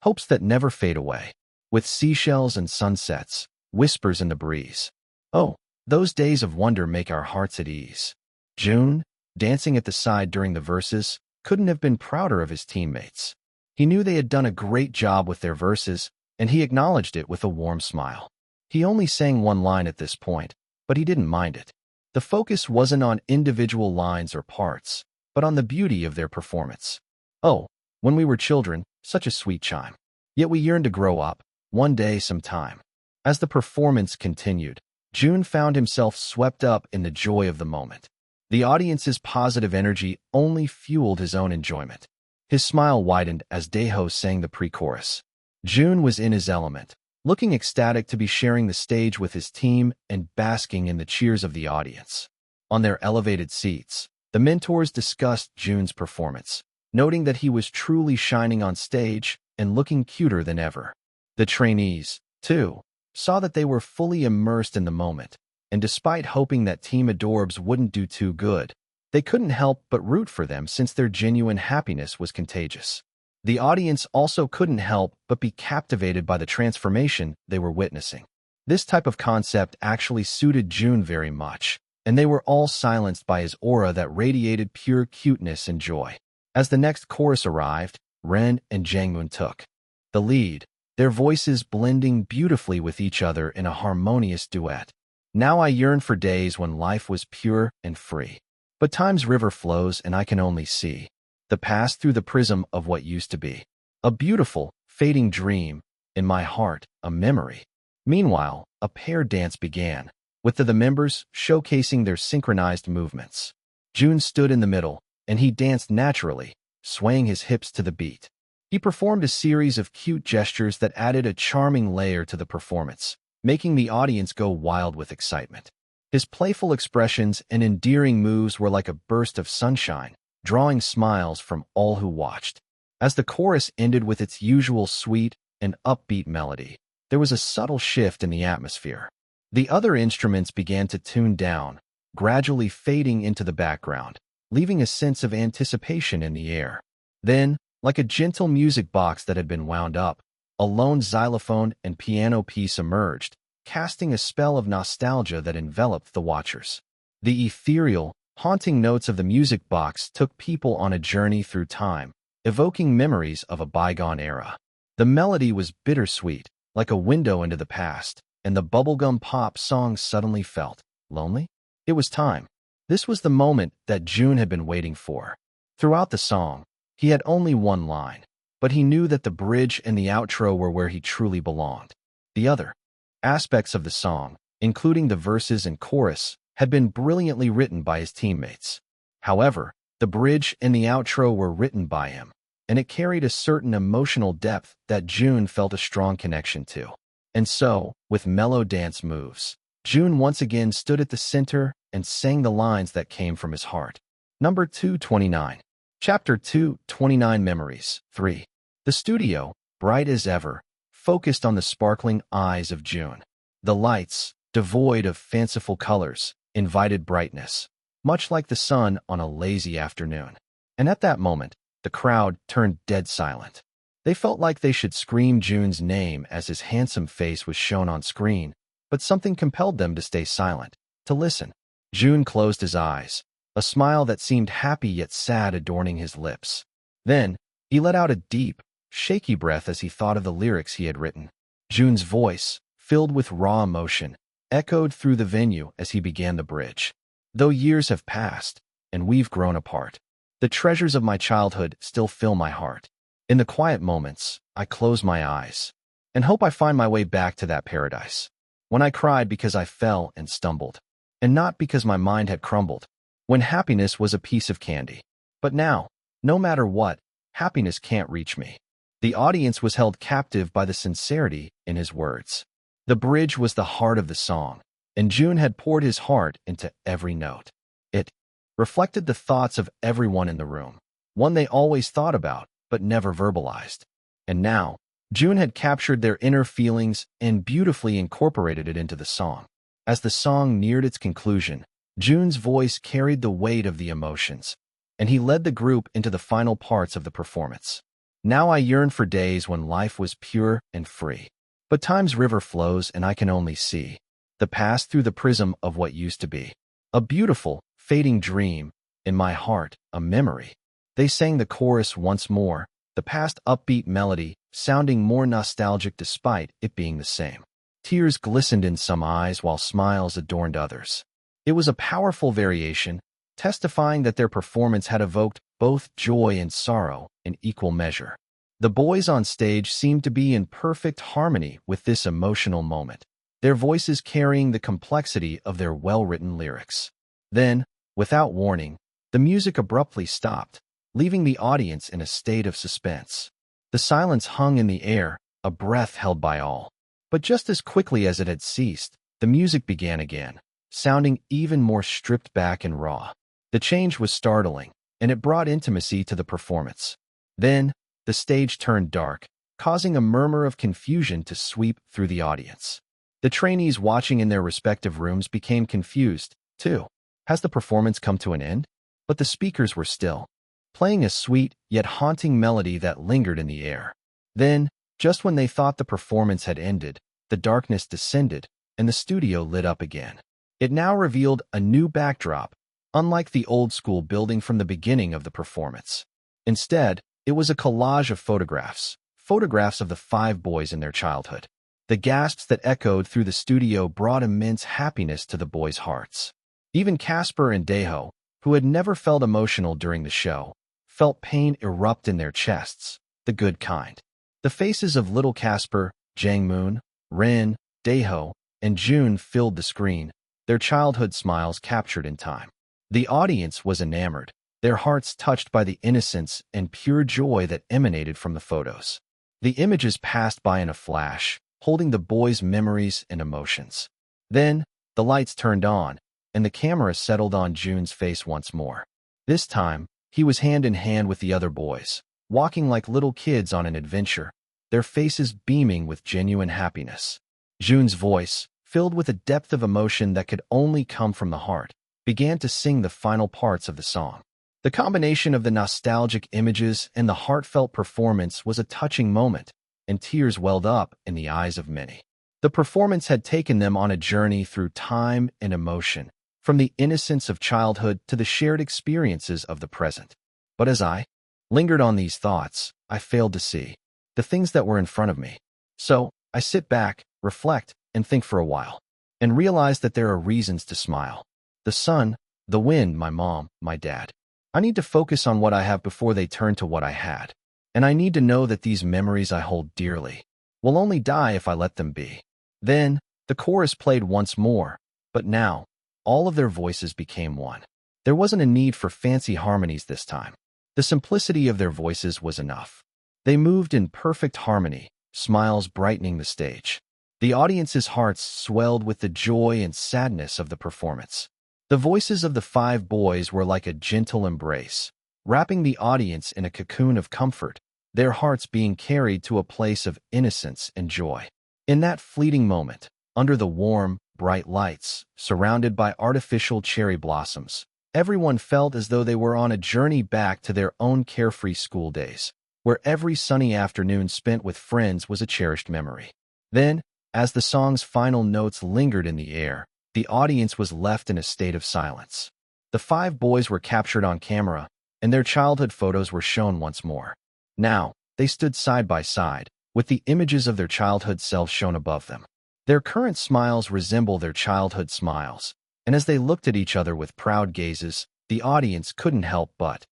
A: hopes that never fade away, with seashells and sunsets, whispers in the breeze. Oh, those days of wonder make our hearts at ease. Jun, dancing at the side during the verses, couldn't have been prouder of his teammates. He knew they had done a great job with their verses, and he acknowledged it with a warm smile. He only sang one line at this point, but he didn't mind it. The focus wasn't on individual lines or parts, but on the beauty of their performance. Oh, when we were children, such a sweet chime. Yet we yearned to grow up, one day sometime. As the performance continued, Jun found himself swept up in the joy of the moment. The audience's positive energy only fueled his own enjoyment. His smile widened as Dae-ho sang the pre-chorus. Jun was in his element, looking ecstatic to be sharing the stage with his team and basking in the cheers of the audience. On their elevated seats, the mentors discussed Jun's performance, noting that he was truly shining on stage and looking cuter than ever. The trainees, too, saw that they were fully immersed in the moment, and despite hoping that Team Adorbs wouldn't do too good, they couldn't help but root for them since their genuine happiness was contagious. The audience also couldn't help but be captivated by the transformation they were witnessing. This type of concept actually suited Jun very much, and they were all silenced by his aura that radiated pure cuteness and joy. As the next chorus arrived, Ren and Jangmoon took the lead, their voices blending beautifully with each other in a harmonious duet. Now I yearn for days when life was pure and free. But time's river flows and I can only see the past through the prism of what used to be. A beautiful, fading dream, in my heart, a memory. Meanwhile, a pair dance began, with the members showcasing their synchronized movements. Jun stood in the middle, and he danced naturally, swaying his hips to the beat. He performed a series of cute gestures that added a charming layer to the performance, making the audience go wild with excitement. His playful expressions and endearing moves were like a burst of sunshine, drawing smiles from all who watched. As the chorus ended with its usual sweet and upbeat melody, there was a subtle shift in the atmosphere. The other instruments began to tune down, gradually fading into the background, leaving a sense of anticipation in the air. Then, like a gentle music box that had been wound up, a lone xylophone and piano piece emerged, casting a spell of nostalgia that enveloped the watchers. The ethereal, haunting notes of the music box took people on a journey through time, evoking memories of a bygone era. The melody was bittersweet, like a window into the past, and the bubblegum pop song suddenly felt lonely. It was time. This was the moment that Jun had been waiting for. Throughout the song, he had only one line, but he knew that the bridge and the outro were where he truly belonged. The other aspects of the song, including the verses and chorus, had been brilliantly written by his teammates. However, the bridge and the outro were written by him, and it carried a certain emotional depth that Jun felt a strong connection to. And so, with mellow dance moves, Jun once again stood at the center and sang the lines that came from his heart. Number 229. Chapter 229 Memories 3. The studio, bright as ever, focused on the sparkling eyes of Jun. The lights, devoid of fanciful colors, invited brightness, much like the sun on a lazy afternoon. And at that moment, the crowd turned dead silent. They felt like they should scream Jun's name as his handsome face was shown on screen, but something compelled them to stay silent, to listen. Jun closed his eyes, a smile that seemed happy yet sad adorning his lips. Then, he let out a deep, shaky breath as he thought of the lyrics he had written. Jun's voice, filled with raw emotion, echoed through the venue as he began the bridge. Though years have passed, and we've grown apart, the treasures of my childhood still fill my heart. In the quiet moments, I close my eyes and hope I find my way back to that paradise. When I cried because I fell and stumbled, and not because my mind had crumbled. When happiness was a piece of candy. But now, no matter what, happiness can't reach me. The audience was held captive by the sincerity in his words. The bridge was the heart of the song, and Jun had poured his heart into every note. It reflected the thoughts of everyone in the room, one they always thought about, but never verbalized. And now, Jun had captured their inner feelings and beautifully incorporated it into the song. As the song neared its conclusion, Jun's voice carried the weight of the emotions, and he led the group into the final parts of the performance. Now I yearn for days when life was pure and free. But time's river flows and I can only see the past through the prism of what used to be. A beautiful, fading dream, in my heart, a memory. They sang the chorus once more, the past upbeat melody sounding more nostalgic despite it being the same. Tears glistened in some eyes while smiles adorned others. It was a powerful variation, testifying that their performance had evoked both joy and sorrow in equal measure. The boys on stage seemed to be in perfect harmony with this emotional moment, their voices carrying the complexity of their well-written lyrics. Then, without warning, the music abruptly stopped, leaving the audience in a state of suspense. The silence hung in the air, a breath held by all. But just as quickly as it had ceased, the music began again, sounding even more stripped back and raw. The change was startling, and it brought intimacy to the performance. Then, the stage turned dark, causing a murmur of confusion to sweep through the audience. The trainees watching in their respective rooms became confused, too. Has the performance come to an end? But the speakers were still, playing a sweet yet haunting melody that lingered in the air. Then, just when they thought the performance had ended, the darkness descended, and the studio lit up again. It now revealed a new backdrop, unlike the old-school building from the beginning of the performance. Instead, it was a collage of photographs, photographs of the 5 boys in their childhood. The gasps that echoed through the studio brought immense happiness to the boys' hearts. Even Casper and Daeho, who had never felt emotional during the show, felt pain erupt in their chests, the good kind. The faces of little Casper, Jangmoon, Rin, Daeho, and Jun filled the screen, their childhood smiles captured in time. The audience was enamored, their hearts touched by the innocence and pure joy that emanated from the photos. The images passed by in a flash, holding the boys' memories and emotions. Then, the lights turned on, and the camera settled on Jun's face once more. This time, he was hand in hand with the other boys, walking like little kids on an adventure, their faces beaming with genuine happiness. Jun's voice, filled with a depth of emotion that could only come from the heart, began to sing the final parts of the song. The combination of the nostalgic images and the heartfelt performance was a touching moment, and tears welled up in the eyes of many. The performance had taken them on a journey through time and emotion, from the innocence of childhood to the shared experiences of the present. But as I lingered on these thoughts, I failed to see the things that were in front of me. So, I sit back, reflect, and think for a while, and realize that there are reasons to smile. The sun, the wind, my mom, my dad. I need to focus on what I have before they turn to what I had. And I need to know that these memories I hold dearly will only die if I let them be. Then, the chorus played once more, but now, all of their voices became one. There wasn't a need for fancy harmonies this time. The simplicity of their voices was enough. They moved in perfect harmony, smiles brightening the stage. The audience's hearts swelled with the joy and sadness of the performance. The voices of the 5 boys were like a gentle embrace, wrapping the audience in a cocoon of comfort, their hearts being carried to a place of innocence and joy. In that fleeting moment, under the warm, bright lights, surrounded by artificial cherry blossoms, everyone felt as though they were on a journey back to their own carefree school days, where every sunny afternoon spent with friends was a cherished memory. Then, as the song's final notes lingered in the air, the audience was left in a state of silence. The 5 boys were captured on camera, and their childhood photos were shown once more. Now, they stood side by side, with the images of their childhood selves shown above them. Their current smiles resemble their childhood smiles, and as they looked at each other with proud gazes, the audience couldn't help but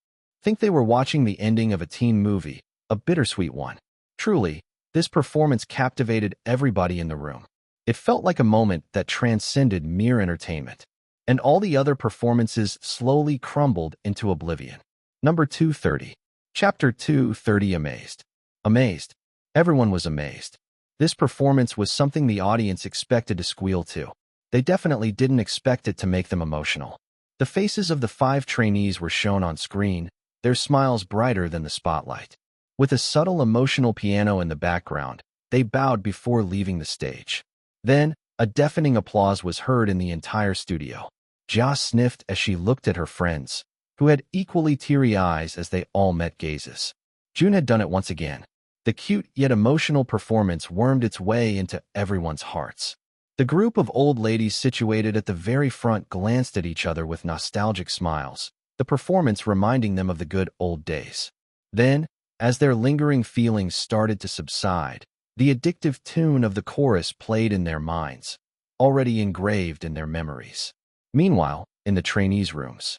A: think they were watching the ending of a teen movie, a bittersweet one. Truly, this performance captivated everybody in the room. It felt like a moment that transcended mere entertainment, and all the other performances slowly crumbled into oblivion. Number 230. Chapter 230. Amazed. Amazed. Everyone was amazed. This performance was something the audience expected to squeal to. They definitely didn't expect it to make them emotional. The faces of the 5 trainees were shown on screen, their smiles brighter than the spotlight. With a subtle emotional piano in the background, they bowed before leaving the stage. Then, a deafening applause was heard in the entire studio. Jia sniffed as she looked at her friends, who had equally teary eyes as they all met gazes. Jun had done it once again. The cute yet emotional performance wormed its way into everyone's hearts. The group of old ladies situated at the very front glanced at each other with nostalgic smiles, the performance reminding them of the good old days. Then, as their lingering feelings started to subside, the addictive tune of the chorus played in their minds, already engraved in their memories. Meanwhile, in the trainees' rooms,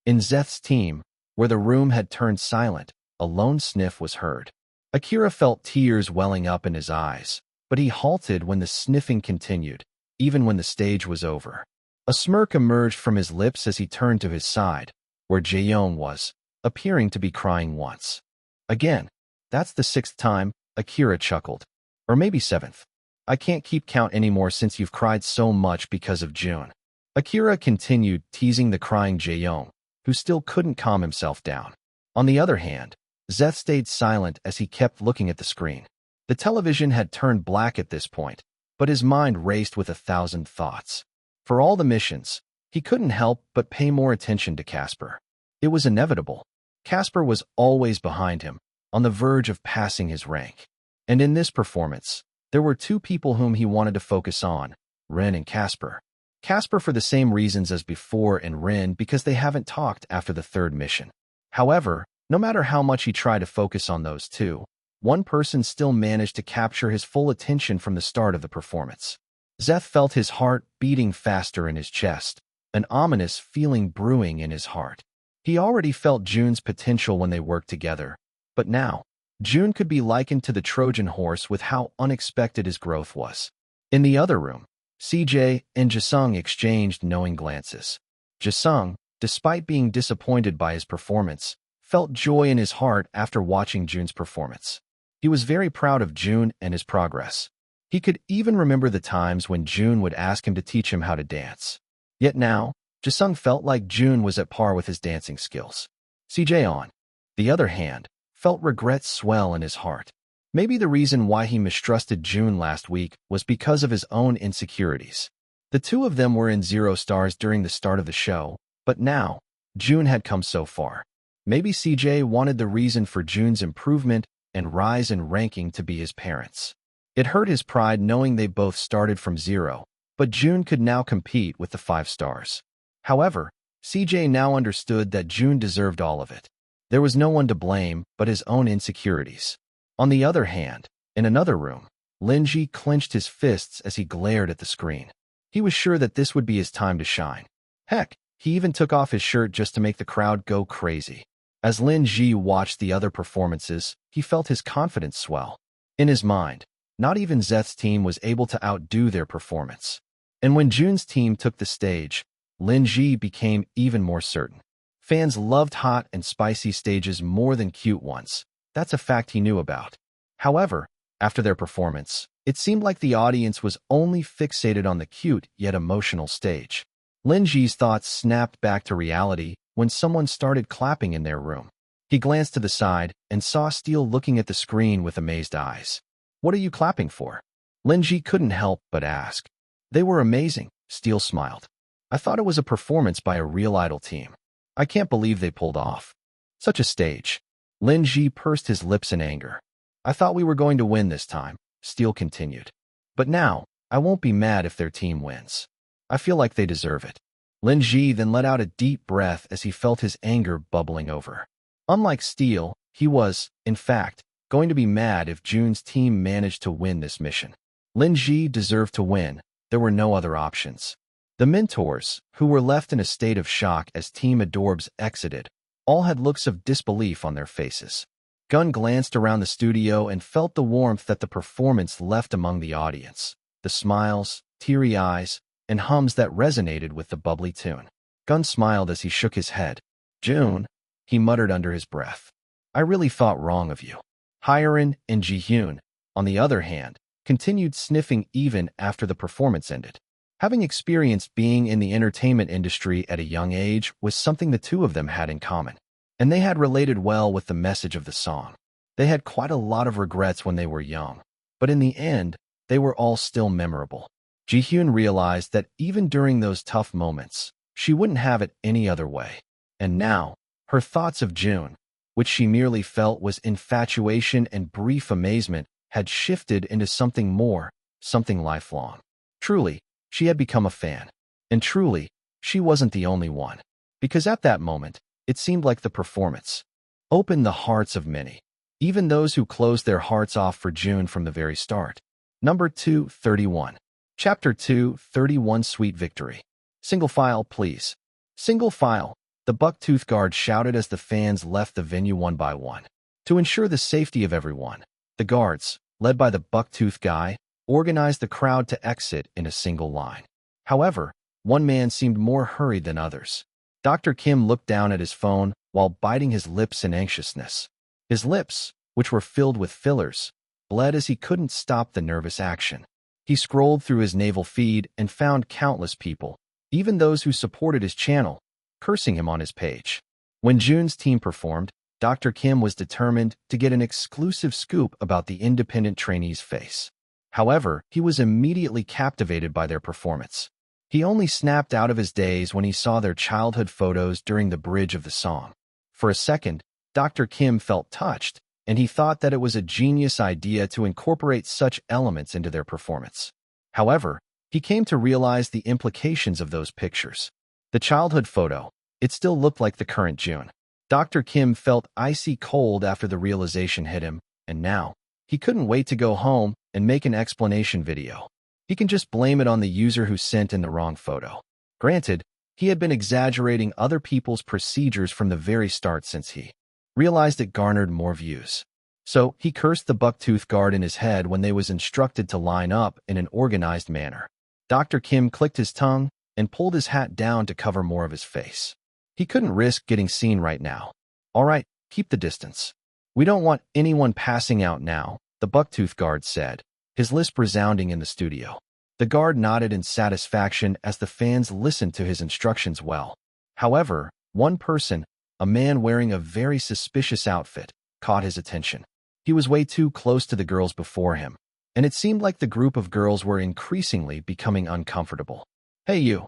A: in Zeth's team, where the room had turned silent, a lone sniff was heard. Akira felt tears welling up in his eyes, but he halted when the sniffing continued, even when the stage was over. A smirk emerged from his lips as he turned to his side, where Jaeyoung was, appearing to be crying once. Again, that's the 6th time, Akira chuckled. Or maybe 7th. I can't keep count anymore since you've cried so much because of Jun. Akira continued, teasing the crying Jaeyoung, who still couldn't calm himself down. On the other hand, Zeth stayed silent as he kept looking at the screen. The television had turned black at this point, but his mind raced with 1,000 thoughts. For all the missions, he couldn't help but pay more attention to Casper. It was inevitable. Casper was always behind him, on the verge of passing his rank. And in this performance, there were 2 people whom he wanted to focus on, Rin and Casper. Casper for the same reasons as before, and Rin because they haven't talked after the 3rd mission. However, no matter how much he tried to focus on those 2, one person still managed to capture his full attention from the start of the performance. Zeth felt his heart beating faster in his chest, an ominous feeling brewing in his heart. He already felt Jun's potential when they worked together, but now, Jun could be likened to the Trojan horse with how unexpected his growth was. In the other room, CJ and Jisung exchanged knowing glances. Jisung, despite being disappointed by his performance, felt joy in his heart after watching Jun's performance. He was very proud of Jun and his progress. He could even remember the times when Jun would ask him to teach him how to dance. Yet now, Jisung felt like Jun was at par with his dancing skills. CJ, on the other hand, felt regret swell in his heart. Maybe the reason why he mistrusted Jun last week was because of his own insecurities. The two of them were in 0 stars during the start of the show, but now, Jun had come so far. Maybe CJ wanted the reason for Jun's improvement and rise in ranking to be his parents. It hurt his pride knowing they both started from 0, but Jun could now compete with the 5 stars. However, CJ now understood that Jun deserved all of it. There was no one to blame but his own insecurities. On the other hand, in another room, Linji clenched his fists as he glared at the screen. He was sure that this would be his time to shine. Heck, he even took off his shirt just to make the crowd go crazy. As Linji watched the other performances, he felt his confidence swell. In his mind, not even Zeth's team was able to outdo their performance. And when Jun's team took the stage, Linji became even more certain. Fans loved hot and spicy stages more than cute ones. That's a fact he knew about. However, after their performance, it seemed like the audience was only fixated on the cute yet emotional stage. Linji's thoughts snapped back to reality when someone started clapping in their room. He glanced to the side and saw Steele looking at the screen with amazed eyes. "What are you clapping for?" Linji couldn't help but ask. "They were amazing," Steele smiled. "I thought it was a performance by a real idol team. I can't believe they pulled off such a stage." Linji pursed his lips in anger. "I thought we were going to win this time," Steele continued. "But now, I won't be mad if their team wins. I feel like they deserve it." Linji then let out a deep breath as he felt his anger bubbling over. Unlike Steele, he was, in fact, going to be mad if Jun's team managed to win this mission. Linji deserved to win. There were no other options. The mentors, who were left in a state of shock as Team Adorbs exited, all had looks of disbelief on their faces. Gunn glanced around the studio and felt the warmth that the performance left among the audience. The smiles, teary eyes, and hums that resonated with the bubbly tune. Gunn smiled as he shook his head. "Jun," he muttered under his breath, "I really thought wrong of you." Hyerin and Ji-hyun, on the other hand, continued sniffing even after the performance ended. Having experienced being in the entertainment industry at a young age was something the two of them had in common, and they had related well with the message of the song. They had quite a lot of regrets when they were young, but in the end, they were all still memorable. Ji-hyun realized that even during those tough moments, she wouldn't have it any other way. And now, her thoughts of Jun, which she merely felt was infatuation and brief amazement, had shifted into something more, something lifelong. Truly, she had become a fan. And truly, she wasn't the only one. Because at that moment, it seemed like the performance opened the hearts of many, even those who closed their hearts off for Jun from the very start. Number 231. Chapter 231 Sweet Victory. "Single file, please." "Single file," the buck-tooth guard shouted as the fans left the venue one by one. To ensure the safety of everyone, the guards, led by the buck-tooth guy, organized the crowd to exit in a single line. However, one man seemed more hurried than others. Dr. Kim looked down at his phone while biting his lips in anxiousness. His lips, which were filled with fillers, bled as he couldn't stop the nervous action. He scrolled through his naval feed and found countless people, even those who supported his channel, cursing him on his page. When Jun's team performed, Dr. Kim was determined to get an exclusive scoop about the independent trainee's face. However, he was immediately captivated by their performance. He only snapped out of his daze when he saw their childhood photos during the bridge of the song. For a second, Dr. Kim felt touched, and he thought that it was a genius idea to incorporate such elements into their performance. However, he came to realize the implications of those pictures. The childhood photo, it still looked like the current Jun. Dr. Kim felt icy cold after the realization hit him, and now he couldn't wait to go home and make an explanation video. He can just blame it on the user who sent in the wrong photo. Granted, he had been exaggerating other people's procedures from the very start since he realized it garnered more views. So he cursed the bucktooth guard in his head when they was instructed to line up in an organized manner. Dr. Kim clicked his tongue and pulled his hat down to cover more of his face. He couldn't risk getting seen right now. All right, keep the distance. We don't want anyone passing out now, the bucktooth guard said, his lisp resounding in the studio. The guard nodded in satisfaction as the fans listened to his instructions well. However, one person, a man wearing a very suspicious outfit, caught his attention. He was way too close to the girls before him, and it seemed like the group of girls were increasingly becoming uncomfortable. Hey you,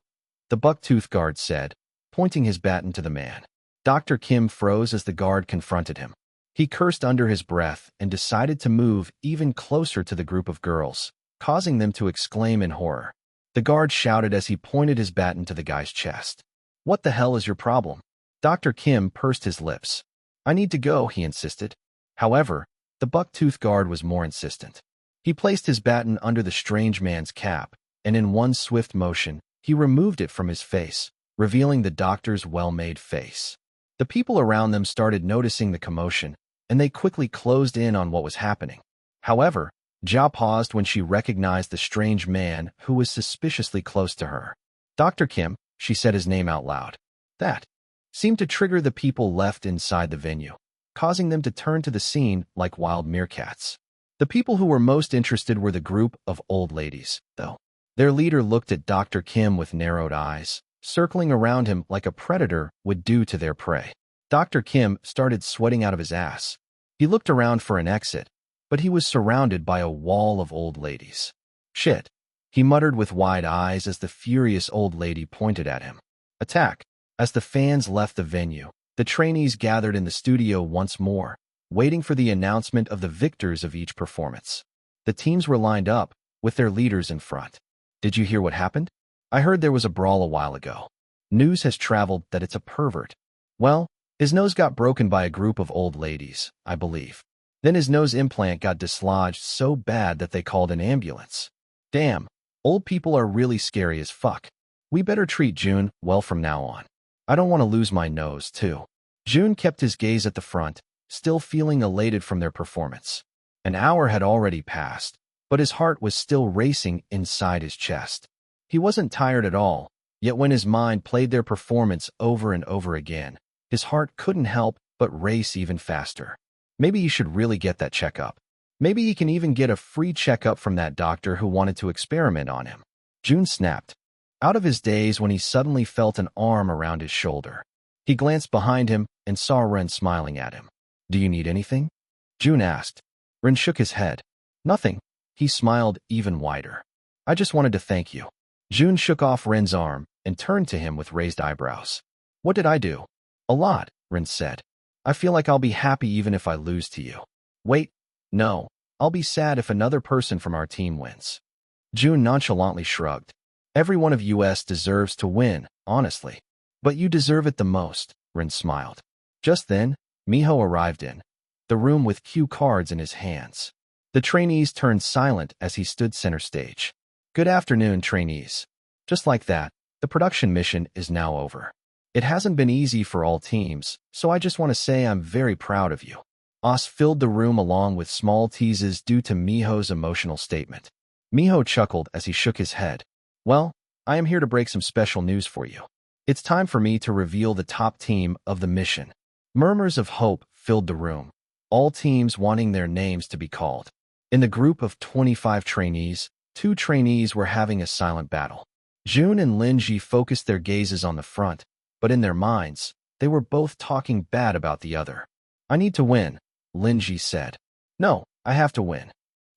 A: the bucktooth guard said, pointing his baton to the man. Dr. Kim froze as the guard confronted him. He cursed under his breath and decided to move even closer to the group of girls, causing them to exclaim in horror. The guard shouted as he pointed his baton to the guy's chest. What the hell is your problem? Dr. Kim pursed his lips. I need to go, he insisted. However, the bucktooth guard was more insistent. He placed his baton under the strange man's cap, and in one swift motion, he removed it from his face, revealing the doctor's well-made face. The people around them started noticing the commotion, and they quickly closed in on what was happening. However, Jia paused when she recognized the strange man who was suspiciously close to her. Dr. Kim, she said his name out loud. That seemed to trigger the people left inside the venue, causing them to turn to the scene like wild meerkats. The people who were most interested were the group of old ladies, though. Their leader looked at Dr. Kim with narrowed eyes, circling around him like a predator would do to their prey. Dr. Kim started sweating out of his ass. He looked around for an exit, but he was surrounded by a wall of old ladies. Shit, he muttered with wide eyes as the furious old lady pointed at him. Attack! As the fans left the venue, the trainees gathered in the studio once more, waiting for the announcement of the victors of each performance. The teams were lined up, with their leaders in front. Did you hear what happened? I heard there was a brawl a while ago. News has traveled that it's a pervert. Well, his nose got broken by a group of old ladies, I believe. Then his nose implant got dislodged so bad that they called an ambulance. Damn, old people are really scary as fuck. We better treat Jun well from now on. I don't want to lose my nose, too. Jun kept his gaze at the front, still feeling elated from their performance. An hour had already passed, but his heart was still racing inside his chest. He wasn't tired at all, yet when his mind played their performance over and over again, his heart couldn't help but race even faster. Maybe he should really get that checkup. Maybe he can even get a free checkup from that doctor who wanted to experiment on him. Jun snapped out of his daze when he suddenly felt an arm around his shoulder. He glanced behind him and saw Ren smiling at him. Do you need anything? Jun asked. Ren shook his head. Nothing. He smiled even wider. I just wanted to thank you. Jun shook off Ren's arm and turned to him with raised eyebrows. What did I do? A lot, Ren said. I feel like I'll be happy even if I lose to you. Wait, no, I'll be sad if another person from our team wins. Jun nonchalantly shrugged. Every one of us deserves to win, honestly. But you deserve it the most, Ren smiled. Just then, Miho arrived in the room with cue cards in his hands. The trainees turned silent as he stood center stage. Good afternoon, trainees. Just like that, the production mission is now over. It hasn't been easy for all teams, so I just want to say I'm very proud of you. Os filled the room along with small teases due to Miho's emotional statement. Miho chuckled as he shook his head. Well, I am here to break some special news for you. It's time for me to reveal the top team of the mission. Murmurs of hope filled the room, all teams wanting their names to be called. In the group of 25 trainees, 2 trainees were having a silent battle. Jun and Linji focused their gazes on the front, but in their minds, they were both talking bad about the other. I need to win, Linji said. No, I have to win.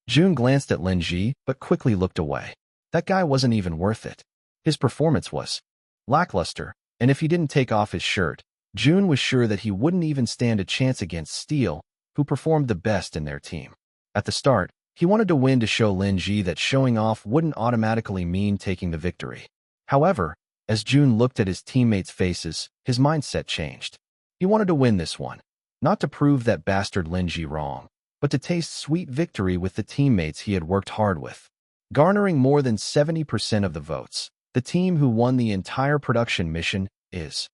A: Jun glanced at Linji, but quickly looked away. That guy wasn't even worth it. His performance was lackluster, and if he didn't take off his shirt, Jun was sure that he wouldn't even stand a chance against Steel, who performed the best in their team. At the start, he wanted to win to show Linji that showing off wouldn't automatically mean taking the victory. However, as Jun looked at his teammates' faces, his mindset changed. He wanted to win this one, not to prove that bastard Linji wrong. but to taste sweet victory with the teammates he had worked hard with. Garnering more than 70% of the votes, the team who won the entire production mission is.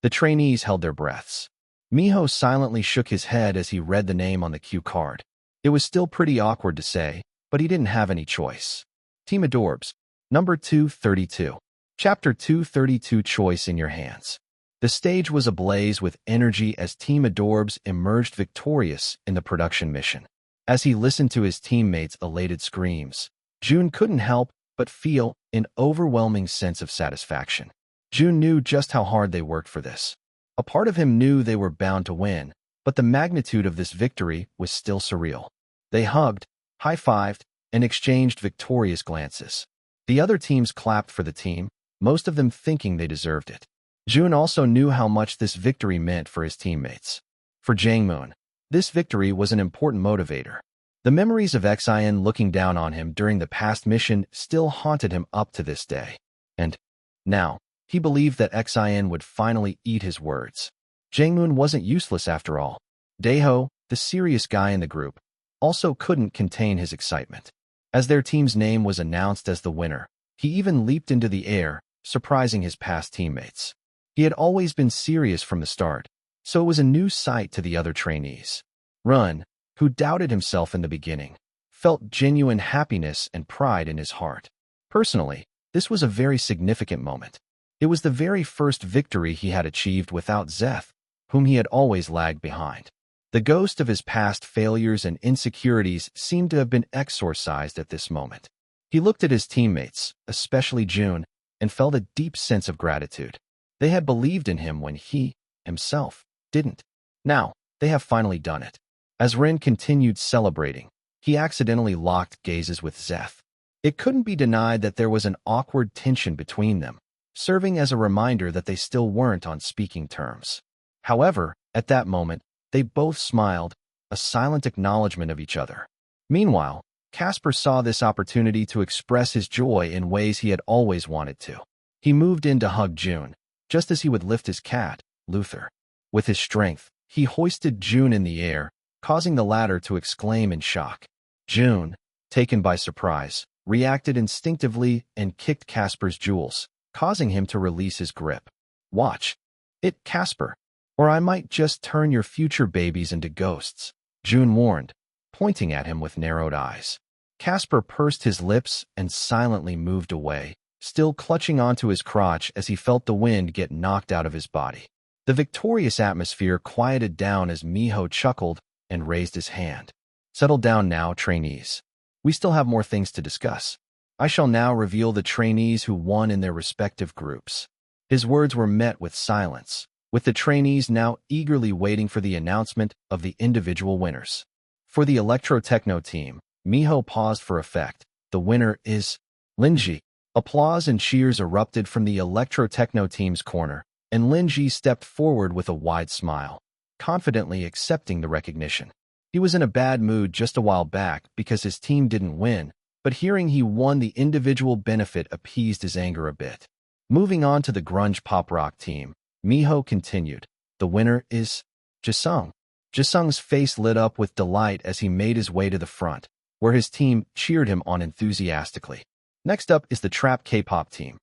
A: The trainees held their breaths. Miho silently shook his head as he read the name on the cue card. It was still pretty awkward to say, but he didn't have any choice. Team Adorbs, number 232. Chapter 232, Choice in Your Hands. The stage was ablaze with energy as Team Adorbs emerged victorious in the production mission. As he listened to his teammates' elated screams, Jun couldn't help but feel an overwhelming sense of satisfaction. Jun knew just how hard they worked for this. A part of him knew they were bound to win, but the magnitude of this victory was still surreal. They hugged, high-fived, and exchanged victorious glances. The other teams clapped for the team, most of them thinking they deserved it. Jun also knew how much this victory meant for his teammates. For Jangmoon, this victory was an important motivator. The memories of Xin looking down on him during the past mission still haunted him up to this day. And now, he believed that Xin would finally eat his words. Jangmoon wasn't useless after all. Daeho, the serious guy in the group, also couldn't contain his excitement. As their team's name was announced as the winner, he even leaped into the air, surprising his past teammates. He had always been serious from the start, so it was a new sight to the other trainees. Run, who doubted himself in the beginning, felt genuine happiness and pride in his heart. Personally, this was a very significant moment. It was the very first victory he had achieved without Zeth, whom he had always lagged behind. The ghost of his past failures and insecurities seemed to have been exorcised at this moment. He looked at his teammates, especially Jun, and felt a deep sense of gratitude. They had believed in him when he, himself, didn't. Now, they have finally done it. As Rin continued celebrating, he accidentally locked gazes with Zeth. It couldn't be denied that there was an awkward tension between them, serving as a reminder that they still weren't on speaking terms. However, at that moment, they both smiled, a silent acknowledgement of each other. Meanwhile, Casper saw this opportunity to express his joy in ways he had always wanted to. He moved in to hug Jun, just as he would lift his cat, Luther. With his strength, he hoisted Jun in the air, causing the latter to exclaim in shock. Jun, taken by surprise, reacted instinctively and kicked Casper's jewels, causing him to release his grip. Watch it, Casper, or I might just turn your future babies into ghosts, Jun warned, pointing at him with narrowed eyes. Casper pursed his lips and silently moved away, still clutching onto his crotch as he felt the wind get knocked out of his body. The victorious atmosphere quieted down as Miho chuckled and raised his hand. Settle down now, trainees. We still have more things to discuss. I shall now reveal the trainees who won in their respective groups. His words were met with silence, with the trainees now eagerly waiting for the announcement of the individual winners. For the electro-techno team, Miho paused for effect. The winner is Linji. Applause and cheers erupted from the electro-techno team's corner, and Linji stepped forward with a wide smile, confidently accepting the recognition. He was in a bad mood just a while back because his team didn't win, but hearing he won the individual benefit appeased his anger a bit. Moving on to the grunge pop-rock team, Miho continued. The winner is Jisung. Jisung's face lit up with delight as he made his way to the front, where his team cheered him on enthusiastically. Next up is the trap K-pop team.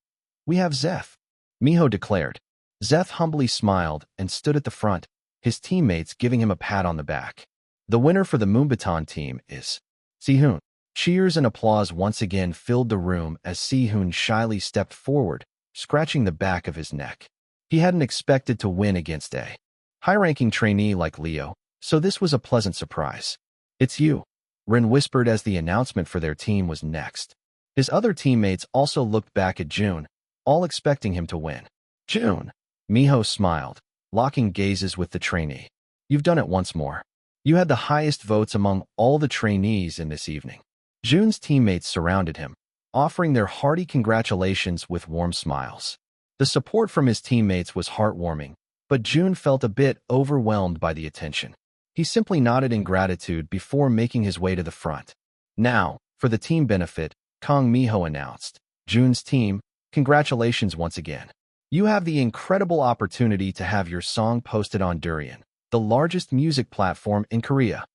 A: We have Zeth, Miho declared. Zeth humbly smiled and stood at the front, his teammates giving him a pat on the back. The winner for the Moonbaton team is Sehun. Cheers and applause once again filled the room as Sehun shyly stepped forward, scratching the back of his neck. He hadn't expected to win against a high-ranking trainee like Leo, so this was a pleasant surprise. It's you, Rin whispered as the announcement for their team was next. His other teammates also looked back at Jun, all expecting him to win. Jun, Miho smiled, locking gazes with the trainee. You've done it once more. You had the highest votes among all the trainees in this evening. Jun's teammates surrounded him, offering their hearty congratulations with warm smiles. The support from his teammates was heartwarming, but Jun felt a bit overwhelmed by the attention. He simply nodded in gratitude before making his way to the front. Now, for the team benefit, Kang Miho announced. Jun's team, congratulations once again. You have the incredible opportunity to have your song posted on Durian, the largest music platform in Korea.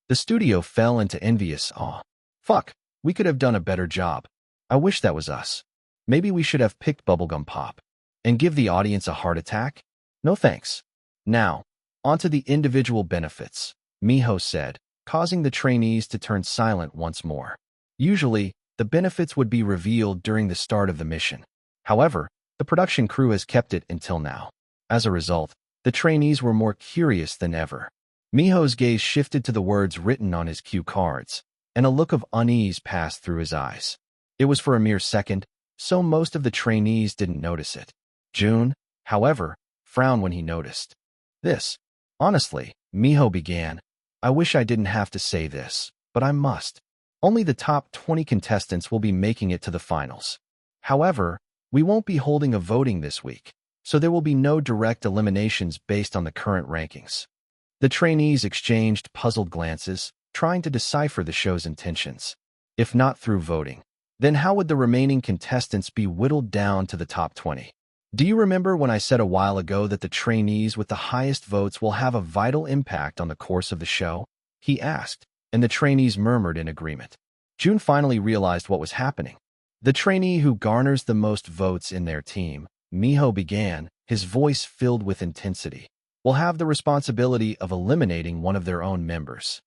A: The studio fell into envious awe. Fuck, we could have done a better job. I wish that was us. Maybe we should have picked Bubblegum Pop. And give the audience a heart attack? No thanks. Now, onto the individual benefits, Miho said, causing the trainees to turn silent once more. Usually, the benefits would be revealed during the start of the mission. However, the production crew has kept it until now. As a result, the trainees were more curious than ever. Miho's gaze shifted to the words written on his cue cards, and a look of unease passed through his eyes. It was for a mere second, so most of the trainees didn't notice it. Jun, however, frowned when he noticed this. Honestly, Miho began, I wish I didn't have to say this, but I must. Only the top 20 contestants will be making it to the finals. However, we won't be holding a voting this week, so there will be no direct eliminations based on the current rankings. The trainees exchanged puzzled glances, trying to decipher the show's intentions. If not through voting, then how would the remaining contestants be whittled down to the top 20? Do you remember when I said a while ago that the trainees with the highest votes will have a vital impact on the course of the show? He asked, and the trainees murmured in agreement. Jun finally realized what was happening. The trainee who garners the most votes in their team, Miho began, his voice filled with intensity, will have the responsibility of eliminating one of their own members.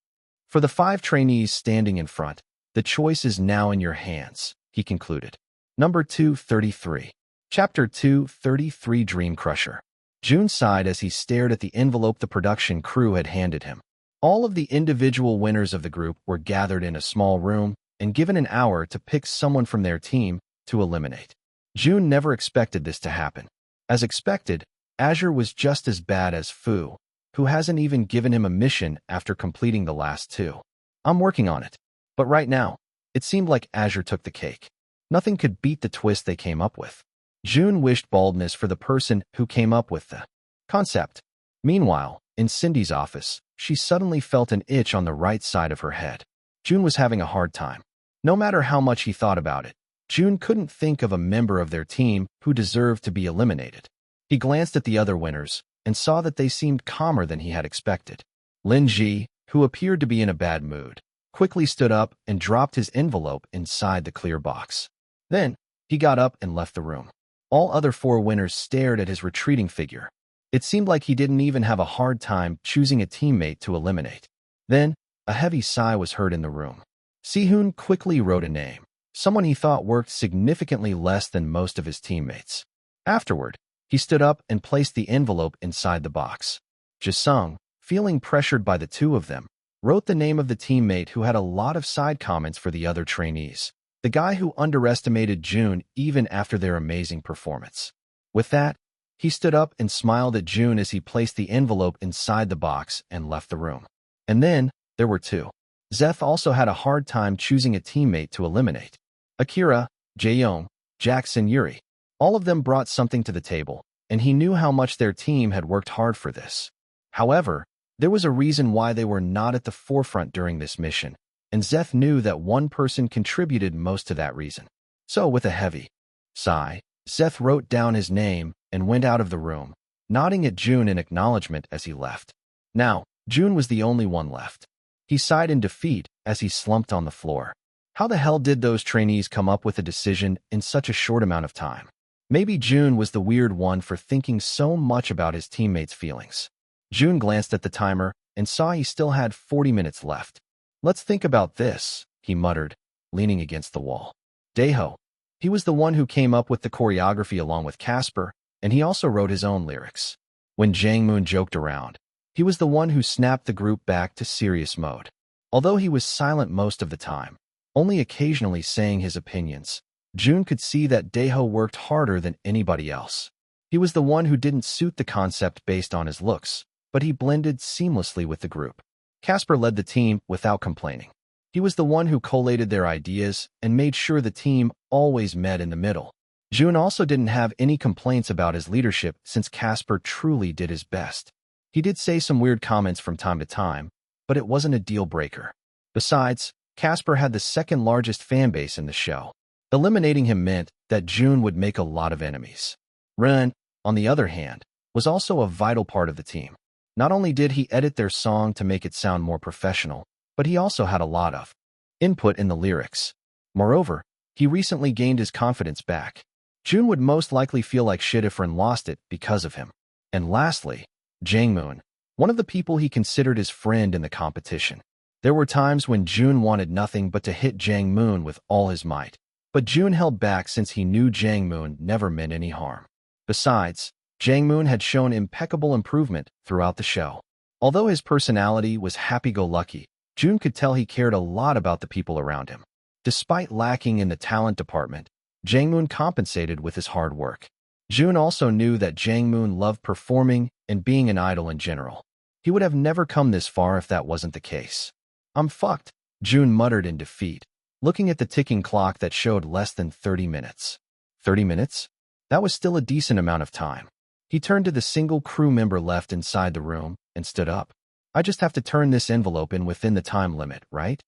A: For the 5 trainees standing in front, the choice is now in your hands, he concluded. Number 233. Chapter 233 Dream Crusher. Jun sighed as he stared at the envelope the production crew had handed him. All of the individual winners of the group were gathered in a small room and given an hour to pick someone from their team to eliminate. Jun never expected this to happen. As expected, Azure was just as bad as Fu, who hasn't even given him a mission after completing the last 2. I'm working on it. But right now, it seemed like Azure took the cake. Nothing could beat the twist they came up with. Jun wished baldness for the person who came up with the concept. Meanwhile, in Cindy's office, she suddenly felt an itch on the right side of her head. Jun was having a hard time. No matter how much he thought about it, Jun couldn't think of a member of their team who deserved to be eliminated. He glanced at the other winners and saw that they seemed calmer than he had expected. Lin Ji, who appeared to be in a bad mood, quickly stood up and dropped his envelope inside the clear box. Then, he got up and left the room. All other 4 winners stared at his retreating figure. It seemed like he didn't even have a hard time choosing a teammate to eliminate. Then, a heavy sigh was heard in the room. Si-hoon quickly wrote a name, someone he thought worked significantly less than most of his teammates. Afterward, he stood up and placed the envelope inside the box. Jisung, feeling pressured by the 2 of them, wrote the name of the teammate who had a lot of side comments for the other trainees. The guy who underestimated Jun even after their amazing performance. With that, he stood up and smiled at Jun as he placed the envelope inside the box and left the room. And then, there were 2. Zeth also had a hard time choosing a teammate to eliminate. Akira, Jaeyoung, Jax and Yuri. All of them brought something to the table, and he knew how much their team had worked hard for this. However, there was a reason why they were not at the forefront during this mission, and Zeth knew that one person contributed most to that reason. So with a heavy sigh, Zeth wrote down his name and went out of the room, nodding at Jun in acknowledgement as he left. Now, Jun was the only one left. He sighed in defeat as he slumped on the floor. How the hell did those trainees come up with a decision in such a short amount of time? Maybe Jun was the weird one for thinking so much about his teammates' feelings. Jun glanced at the timer and saw he still had 40 minutes left. Let's think about this, he muttered, leaning against the wall. Daeho. He was the one who came up with the choreography along with Casper, and he also wrote his own lyrics. When Jangmoon joked around, he was the one who snapped the group back to serious mode. Although he was silent most of the time, only occasionally saying his opinions, Jun could see that Daeho worked harder than anybody else. He was the one who didn't suit the concept based on his looks, but he blended seamlessly with the group. Casper led the team without complaining. He was the one who collated their ideas and made sure the team always met in the middle. Jun also didn't have any complaints about his leadership since Casper truly did his best. He did say some weird comments from time to time, but it wasn't a deal breaker. Besides, Casper had the second largest fanbase in the show. Eliminating him meant that Jun would make a lot of enemies. Ren, on the other hand, was also a vital part of the team. Not only did he edit their song to make it sound more professional, but he also had a lot of input in the lyrics. Moreover, he recently gained his confidence back. Jun would most likely feel like shit if Ren lost it because of him. And lastly, Jang-moon, one of the people he considered his friend in the competition. There were times when Jun wanted nothing but to hit Jang-moon with all his might. But Jun held back since he knew Jang-moon never meant any harm. Besides, Jang-moon had shown impeccable improvement throughout the show. Although his personality was happy-go-lucky, Jun could tell he cared a lot about the people around him. Despite lacking in the talent department, Jang-moon compensated with his hard work. Jun also knew that Jang-moon loved performing and being an idol in general. He would have never come this far if that wasn't the case. "I'm fucked," Jun muttered in defeat, looking at the ticking clock that showed less than 30 minutes. 30 minutes? That was still a decent amount of time. He turned to the single crew member left inside the room and stood up. "I just have to turn this envelope in within the time limit, right?"